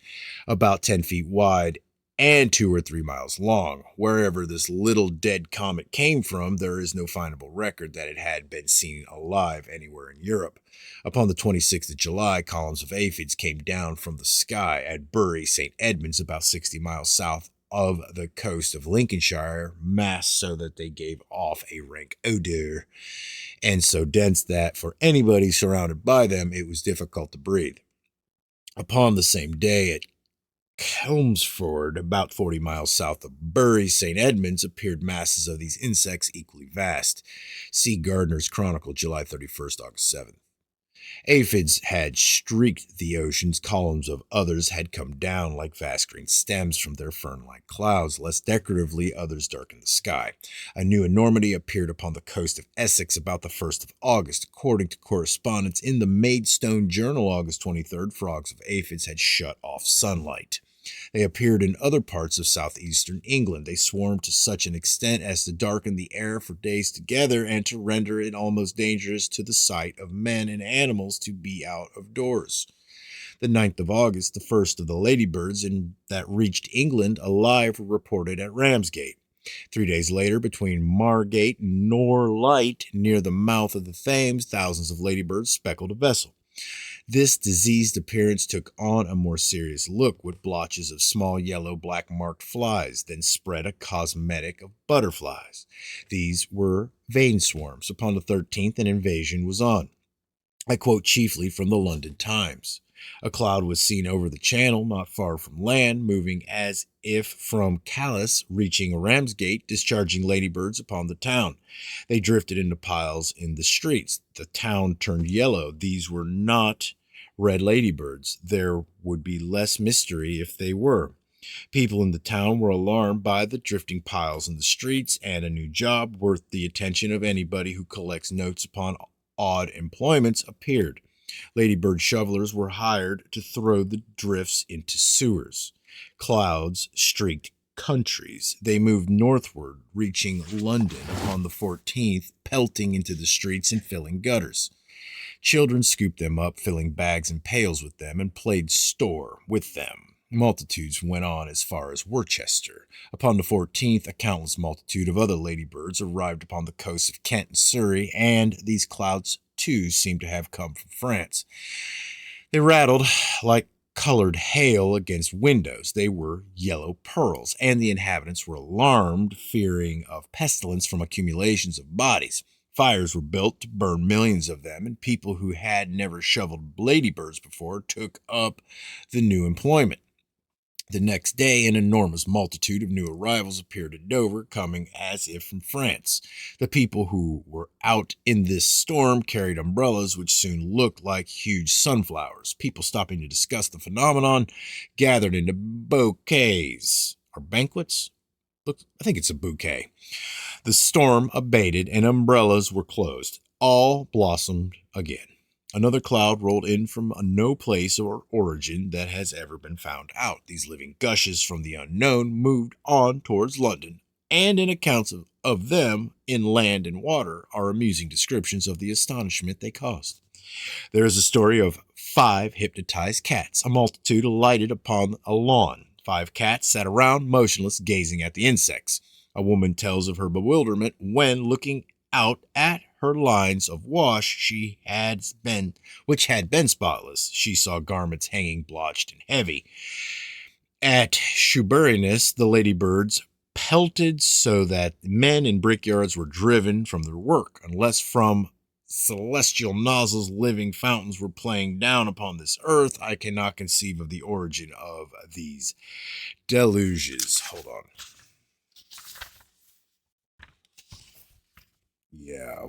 Speaker 1: about 10 feet wide and 2 or 3 miles long. Wherever this little dead comet came from, there is no findable record that it had been seen alive anywhere in Europe. Upon the 26th of July, columns of aphids came down from the sky at Bury St. Edmunds, about 60 miles south of the coast of Lincolnshire, massed so that they gave off a rank odor, and so dense that for anybody surrounded by them it was difficult to breathe. Upon the same day at Chelmsford, about 40 miles south of Bury St. Edmunds, appeared masses of these insects equally vast. See Gardner's Chronicle, July 31st, August 7th. Aphids had streaked the oceans, columns of others had come down like vast green stems from their fern-like clouds. Less decoratively, others darkened the sky. A new enormity appeared upon the coast of Essex about the 1st of August. According to correspondence in the Maidstone Journal, August 23rd, frogs of aphids had shut off sunlight. They appeared in other parts of southeastern England. They swarmed to such an extent as to darken the air for days together and to render it almost dangerous to the sight of men and animals to be out of doors. The 9th of August, the first of the ladybirds that reached England alive were reported at Ramsgate. 3 days later, between Margate and Norlight, near the mouth of the Thames, thousands of ladybirds speckled a vessel. This diseased appearance took on a more serious look, with blotches of small yellow black-marked flies, then spread a cosmetic of butterflies. These were vein swarms. Upon the 13th, an invasion was on. I quote chiefly from the London Times. A cloud was seen over the channel, not far from land, moving as if from Calais, reaching Ramsgate, discharging ladybirds upon the town. They drifted into piles in the streets. The town turned yellow. These were not red ladybirds. There would be less mystery if they were. People in the town were alarmed by the drifting piles in the streets, and a new job worth the attention of anybody who collects notes upon odd employments appeared. Ladybird shovelers were hired to throw the drifts into sewers. Clouds streaked countries. They moved northward, reaching London upon the 14th, pelting into the streets and filling gutters. Children scooped them up, filling bags and pails with them, and played store with them. Multitudes went on as far as Worcester. Upon the 14th, a countless multitude of other ladybirds arrived upon the coasts of Kent and Surrey, and these clouds, too, seemed to have come from France. They rattled like colored hail against windows. They were yellow pearls, and the inhabitants were alarmed, fearing of pestilence from accumulations of bodies. Fires were built to burn millions of them, and people who had never shoveled ladybirds before took up the new employment. The next day, an enormous multitude of new arrivals appeared at Dover, coming as if from France. The people who were out in this storm carried umbrellas, which soon looked like huge sunflowers. People stopping to discuss the phenomenon gathered into bouquets or banquets. Look, I think it's a bouquet. The storm abated and umbrellas were closed. All blossomed again. Another cloud rolled in from no place or origin that has ever been found out. These living gushes from the unknown moved on towards London, and in accounts of them in land and water are amusing descriptions of the astonishment they caused. There is a story of 5 hypnotized cats. A multitude alighted upon a lawn. 5 cats sat around, motionless, gazing at the insects. A woman tells of her bewilderment when, looking out at her lines of wash which had been spotless, she saw garments hanging blotched and heavy. At Shoeburyness, the ladybirds pelted so that men in brickyards were driven from their work. Unless from celestial nozzles living fountains were playing down upon this earth, I cannot conceive of the origin of these deluges. Hold on. Yeah,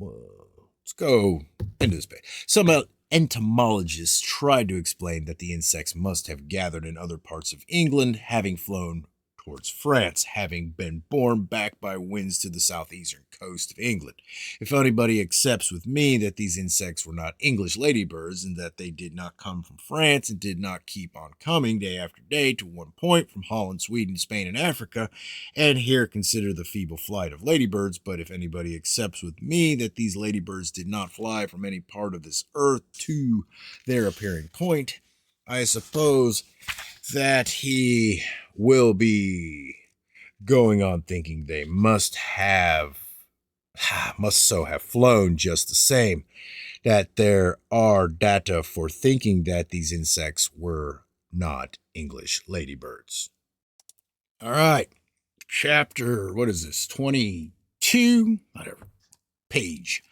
Speaker 1: let's go into this page. Some entomologists tried to explain that the insects must have gathered in other parts of England, having flown towards France, having been borne back by winds to the southeastern coast of England. If anybody accepts with me that these insects were not English ladybirds, and that they did not come from France and did not keep on coming day after day to one point from Holland, Sweden, Spain, and Africa, and here consider the feeble flight of ladybirds, but if anybody accepts with me that these ladybirds did not fly from any part of this earth to their appearing point, I suppose that he will be going on thinking they must so have flown just the same, that there are data for thinking that these insects were not English ladybirds. All right, chapter, what is this, 22? Whatever, page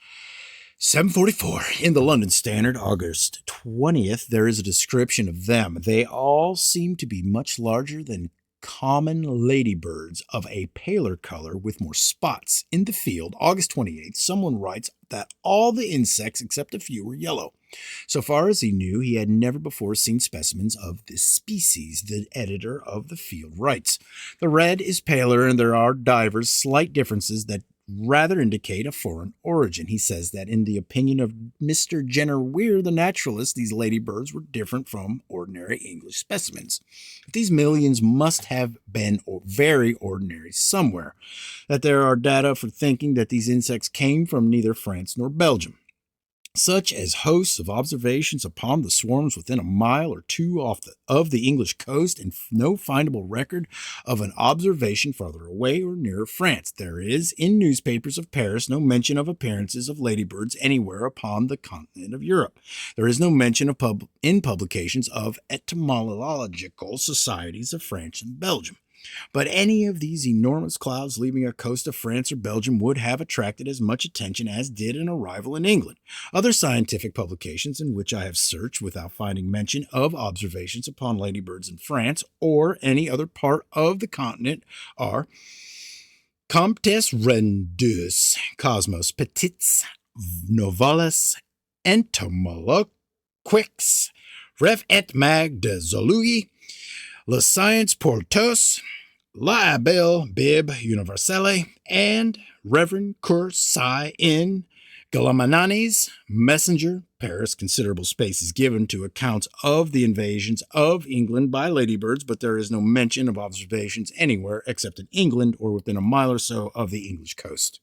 Speaker 1: 744 in the London Standard, August 20th, there is a description of them. They all seem to be much larger than common ladybirds of a paler color with more spots. In the field, August 28th, someone writes that all the insects except a few were yellow. So far as he knew, he had never before seen specimens of this species, the editor of the field writes. The red is paler, and there are divers slight differences that rather indicate a foreign origin. He says that in the opinion of Mr. Jenner Weir, the naturalist, these ladybirds were different from ordinary English specimens. These millions must have been very ordinary somewhere, that there are data for thinking that these insects came from neither France nor Belgium, such as hosts of observations upon the swarms within a mile or two of the English coast, and no findable record of an observation farther away or nearer France. There is, in newspapers of Paris, no mention of appearances of ladybirds anywhere upon the continent of Europe. There is no mention in publications of entomological societies of France and Belgium. But any of these enormous clouds leaving a coast of France or Belgium would have attracted as much attention as did an arrival in England. Other scientific publications in which I have searched without finding mention of observations upon ladybirds in France or any other part of the continent are Comtes Rendus, Cosmos, Petits Novalis, Entomologiques, Rev et Mag de Zoologie, La Science pour tous, La Abel Bib Universelle, and Reverend Cur Sci in Galamanani's Messenger, Paris. Considerable space is given to accounts of the invasions of England by ladybirds, but there is no mention of observations anywhere except in England or within a mile or so of the English coast.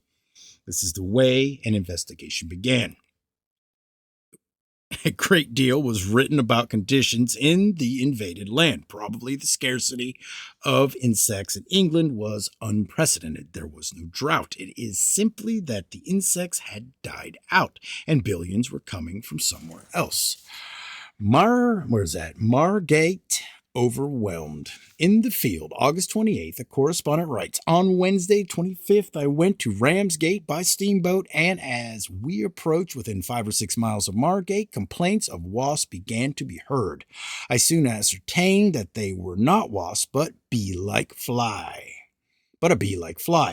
Speaker 1: This is the way an investigation began. A great deal was written about conditions in the invaded land. Probably the scarcity of insects in England was unprecedented. There was no drought. It is simply that the insects had died out and billions were coming from somewhere else. Margate overwhelmed. In the field, August 28th, a correspondent writes, on Wednesday 25th, I went to Ramsgate by steamboat, and as we approached within 5 or 6 miles of Margate, complaints of wasps began to be heard. I soon ascertained that they were not wasps, but bee-like fly.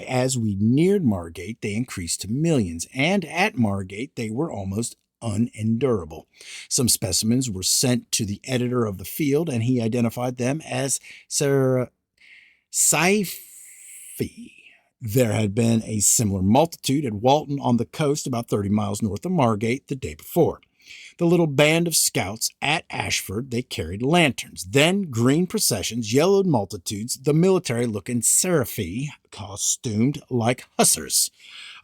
Speaker 1: As we neared Margate, they increased to millions, and at Margate, they were almost unendurable. Some specimens were sent to the editor of the field, and he identified them as Syrphi. There had been a similar multitude at Walton on the coast about 30 miles north of Margate the day before. The little band of scouts at Ashford, they carried lanterns, then green processions, yellowed multitudes, the military-looking Syrphi costumed like hussars.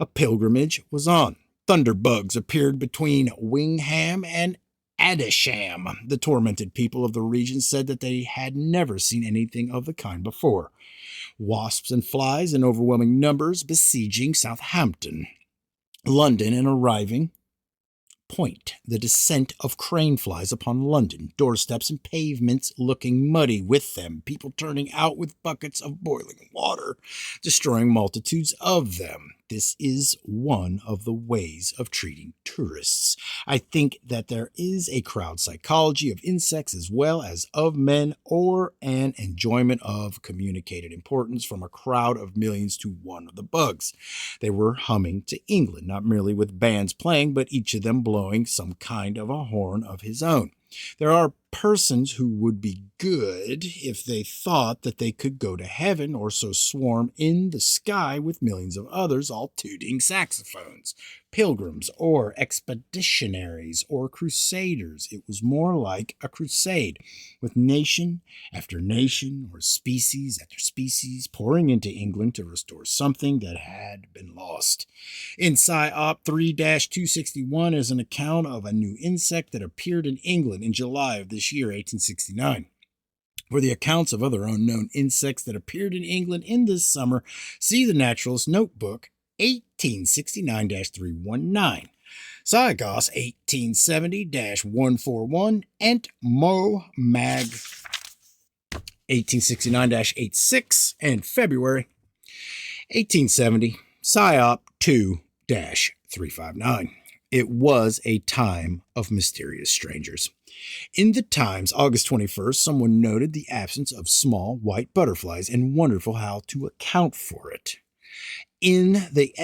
Speaker 1: A pilgrimage was on. Thunderbugs appeared between Wingham and Adisham. The tormented people of the region said that they had never seen anything of the kind before. Wasps and flies in overwhelming numbers besieging Southampton, London, and arriving. Point. The descent of crane flies upon London, doorsteps and pavements looking muddy with them, people turning out with buckets of boiling water, destroying multitudes of them. This is one of the ways of treating tourists. I think that there is a crowd psychology of insects as well as of men, or an enjoyment of communicated importance from a crowd of millions to one of the bugs. They were humming to England, not merely with bands playing, but each of them blowing some kind of a horn of his own. There are persons who would be good if they thought that they could go to heaven, or so swarm in the sky with millions of others all tooting saxophones. Pilgrims or expeditionaries or crusaders. It was more like a crusade, with nation after nation or species after species pouring into England to restore something that had been lost. In Sci-Op 3-261 is an account of a new insect that appeared in England in July of this year, 1869. For the accounts of other unknown insects that appeared in England in this summer, see the Naturalist Notebook 1869-319, Zygos 1870-141, and Mo Mag 1869-86, and February 1870, Psyop 2-359. It was a time of mysterious strangers. In the Times, August 21st, someone noted the absence of small white butterflies and wondered how to account for it. In the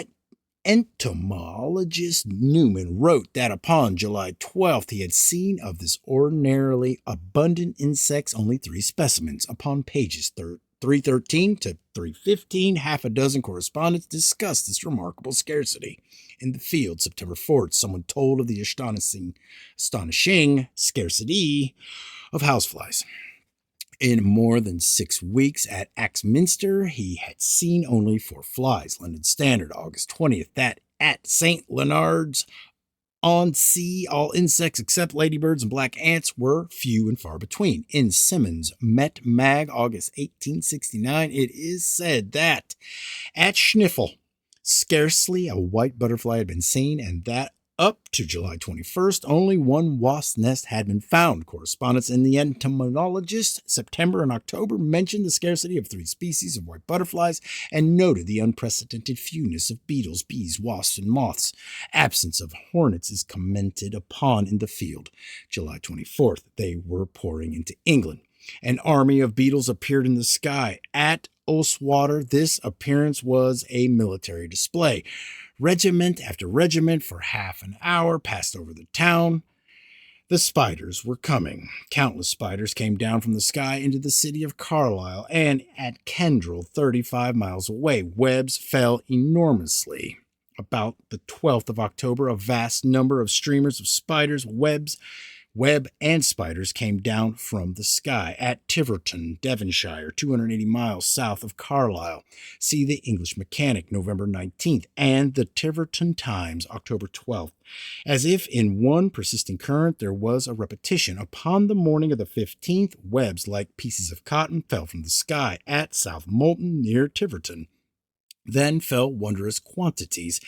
Speaker 1: entomologist Newman wrote that upon July 12th he had seen of this ordinarily abundant insects only 3 specimens. Upon pages 313 to 315, half a dozen correspondents discussed this remarkable scarcity. In the field, September 4th, someone told of the astonishing scarcity of houseflies. In more than 6 weeks at Axminster, he had seen only 4 flies. London Standard, August 20th, that at St. Leonard's on Sea, all insects except ladybirds and black ants were few and far between. In Simmons' Met Mag, August 1869, it is said that at Schniffel, scarcely a white butterfly had been seen, and that up to July 21st, only 1 wasp nest had been found. Correspondents in the Entomologist, September and October, mentioned the scarcity of 3 species of white butterflies and noted the unprecedented fewness of beetles, bees, wasps, and moths. Absence of hornets is commented upon in the field. July 24th, they were pouring into England. An army of beetles appeared in the sky. At Ullswater, this appearance was a military display. Regiment after regiment for half an hour passed over the town. The spiders were coming. Countless spiders came down from the sky into the city of Carlisle, and at Kendal, 35 miles away, webs fell enormously. About the 12th of October, a vast number of streamers of spiders, web and spiders came down from the sky. At Tiverton, Devonshire, 280 miles south of Carlisle. See the English Mechanic, November 19th, and the Tiverton Times, October 12th. As if in one persisting current, there was a repetition. Upon the morning of the 15th, webs like pieces of cotton fell from the sky at South Molton near Tiverton. Then fell wondrous quantities,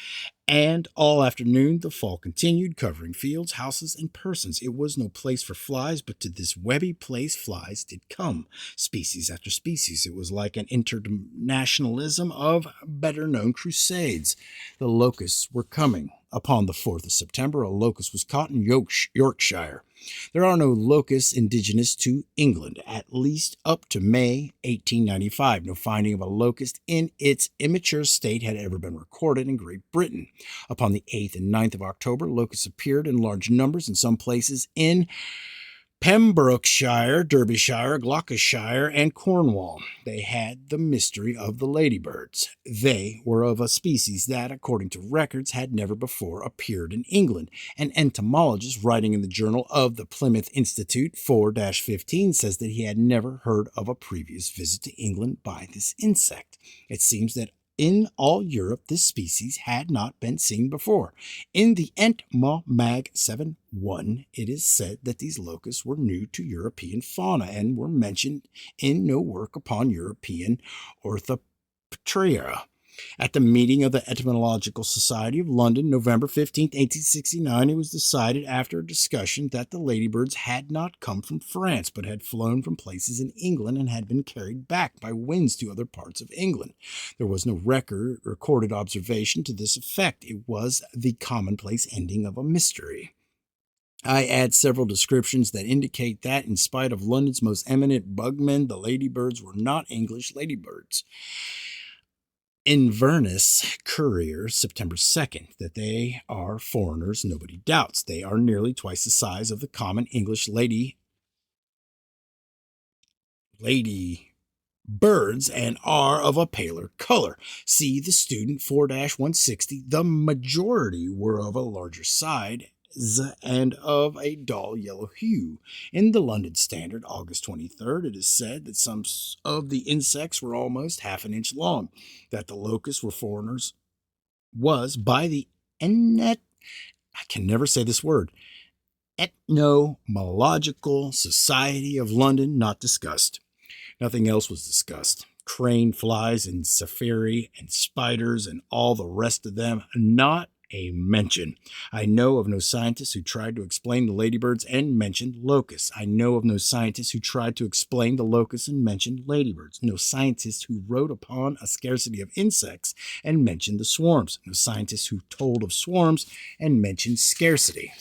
Speaker 1: and all afternoon the fall continued, covering fields, houses, and persons. It was no place for flies, but to this webby place flies did come, species after species. It was like an internationalism of better-known crusades. The locusts were coming. Upon the 4th of September, a locust was caught in Yorkshire. There are no locusts indigenous to England, at least up to May 1895. No finding of a locust in its immature state had ever been recorded in Great Britain. Upon the 8th and 9th of October, locusts appeared in large numbers in some places in Pembrokeshire, Derbyshire, Gloucestershire, and Cornwall. They had the mystery of the ladybirds. They were of a species that, according to records, had never before appeared in England. An entomologist writing in the Journal of the Plymouth Institute 4-15 says that he had never heard of a previous visit to England by this insect. It seems that in all Europe, this species had not been seen before. In the Entma Mag 7.1, it is said that these locusts were new to European fauna and were mentioned in no work upon European orthopteria. At the meeting of the Etymological Society of London, November 15, 1869, it was decided after a discussion that the ladybirds had not come from France, but had flown from places in England and had been carried back by winds to other parts of England. There was no recorded observation to this effect. It was the commonplace ending of a mystery. I add several descriptions that indicate that, in spite of London's most eminent bugmen, the ladybirds were not English ladybirds. Inverness Courier, September 2nd, that they are foreigners, nobody doubts. They are nearly twice the size of the common English lady birds and are of a paler color. See the Student 4-160. The majority were of a larger size and of a dull yellow hue. In the London Standard, August 23rd, it is said that some of the insects were almost half an inch long, that the locusts were foreigners was by the I can never say this word, Ethnomological Society of London not discussed. Nothing else was discussed. Crane flies and safari and spiders and all the rest of them, not a mention. I know of no scientist who tried to explain the ladybirds and mentioned locusts. I know of no scientist who tried to explain the locusts and mentioned ladybirds. No scientist who wrote upon a scarcity of insects and mentioned the swarms. No scientist who told of swarms and mentioned scarcity.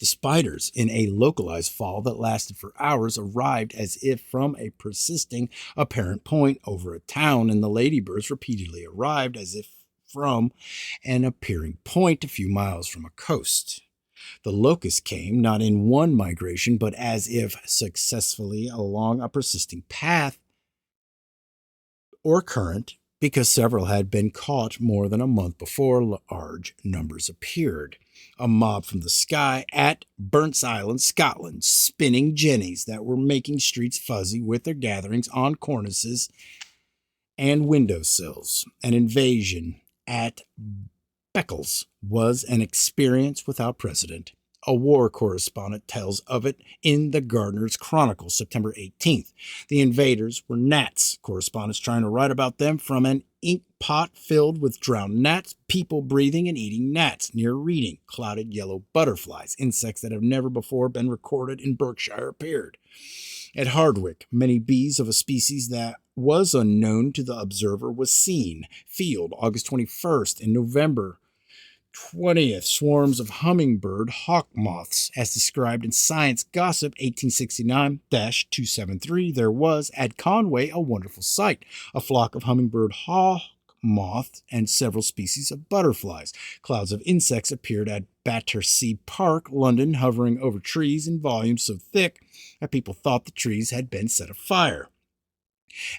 Speaker 1: The spiders, in a localized fall that lasted for hours, arrived as if from a persisting apparent point over a town, and the ladybirds repeatedly arrived as if from an appearing point a few miles from a coast. The locusts came not in one migration, but as if successfully along a persisting path or current, because several had been caught more than a month before large numbers appeared. A mob from the sky at Burnt's Island, Scotland, spinning jennies that were making streets fuzzy with their gatherings on cornices and windowsills. An invasion at Beccles was an experience without precedent. A war correspondent tells of it in the Gardener's Chronicle, September 18th. The invaders were gnats, correspondents trying to write about them from an ink pot filled with drowned gnats, people breathing and eating gnats, near Reading. Clouded yellow butterflies, insects that have never before been recorded in Berkshire, appeared. At Hardwick, many bees of a species that was unknown to the observer was seen. Field, August 21st, and November 20th, swarms of hummingbird hawk moths, as described in Science Gossip 1869-273. There was at Conway a wonderful sight, a flock of hummingbird hawk moths and several species of butterflies. Clouds of insects appeared at Battersea Park, London, hovering over trees in volumes so thick that people thought the trees had been set afire.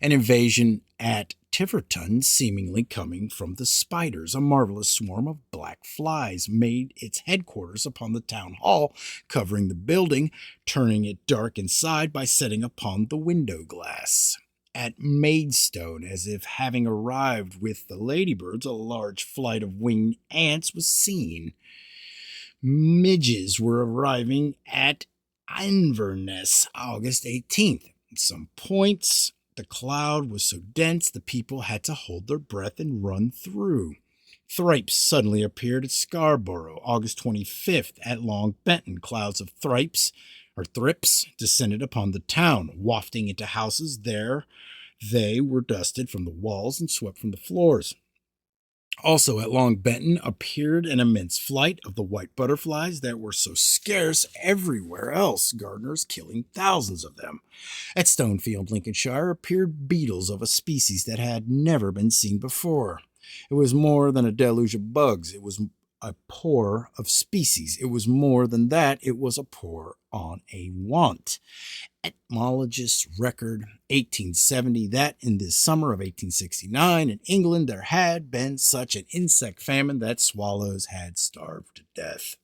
Speaker 1: An invasion at Tiverton, seemingly coming from the spiders. A marvelous swarm of black flies made its headquarters upon the town hall, covering the building, turning it dark inside by setting upon the window glass. At Maidstone, as if having arrived with the ladybirds, a large flight of winged ants was seen. Midges were arriving at Inverness, August 18th. At some points, the cloud was so dense the people had to hold their breath and run through. Thripes suddenly appeared at Scarborough, August 25th. At Long Benton, clouds of thrips descended upon the town, wafting into houses. There they were dusted from the walls and swept from the floors. Also at Long Benton appeared an immense flight of the white butterflies that were so scarce everywhere else, gardeners killing thousands of them. At Stonefield, Lincolnshire, appeared beetles of a species that had never been seen before. It was more than a deluge of bugs. It was a pour of species. It was more than that. It was a pour on a want. Etymologist's record, 1870, that in the summer of 1869 in England there had been such an insect famine that swallows had starved to death.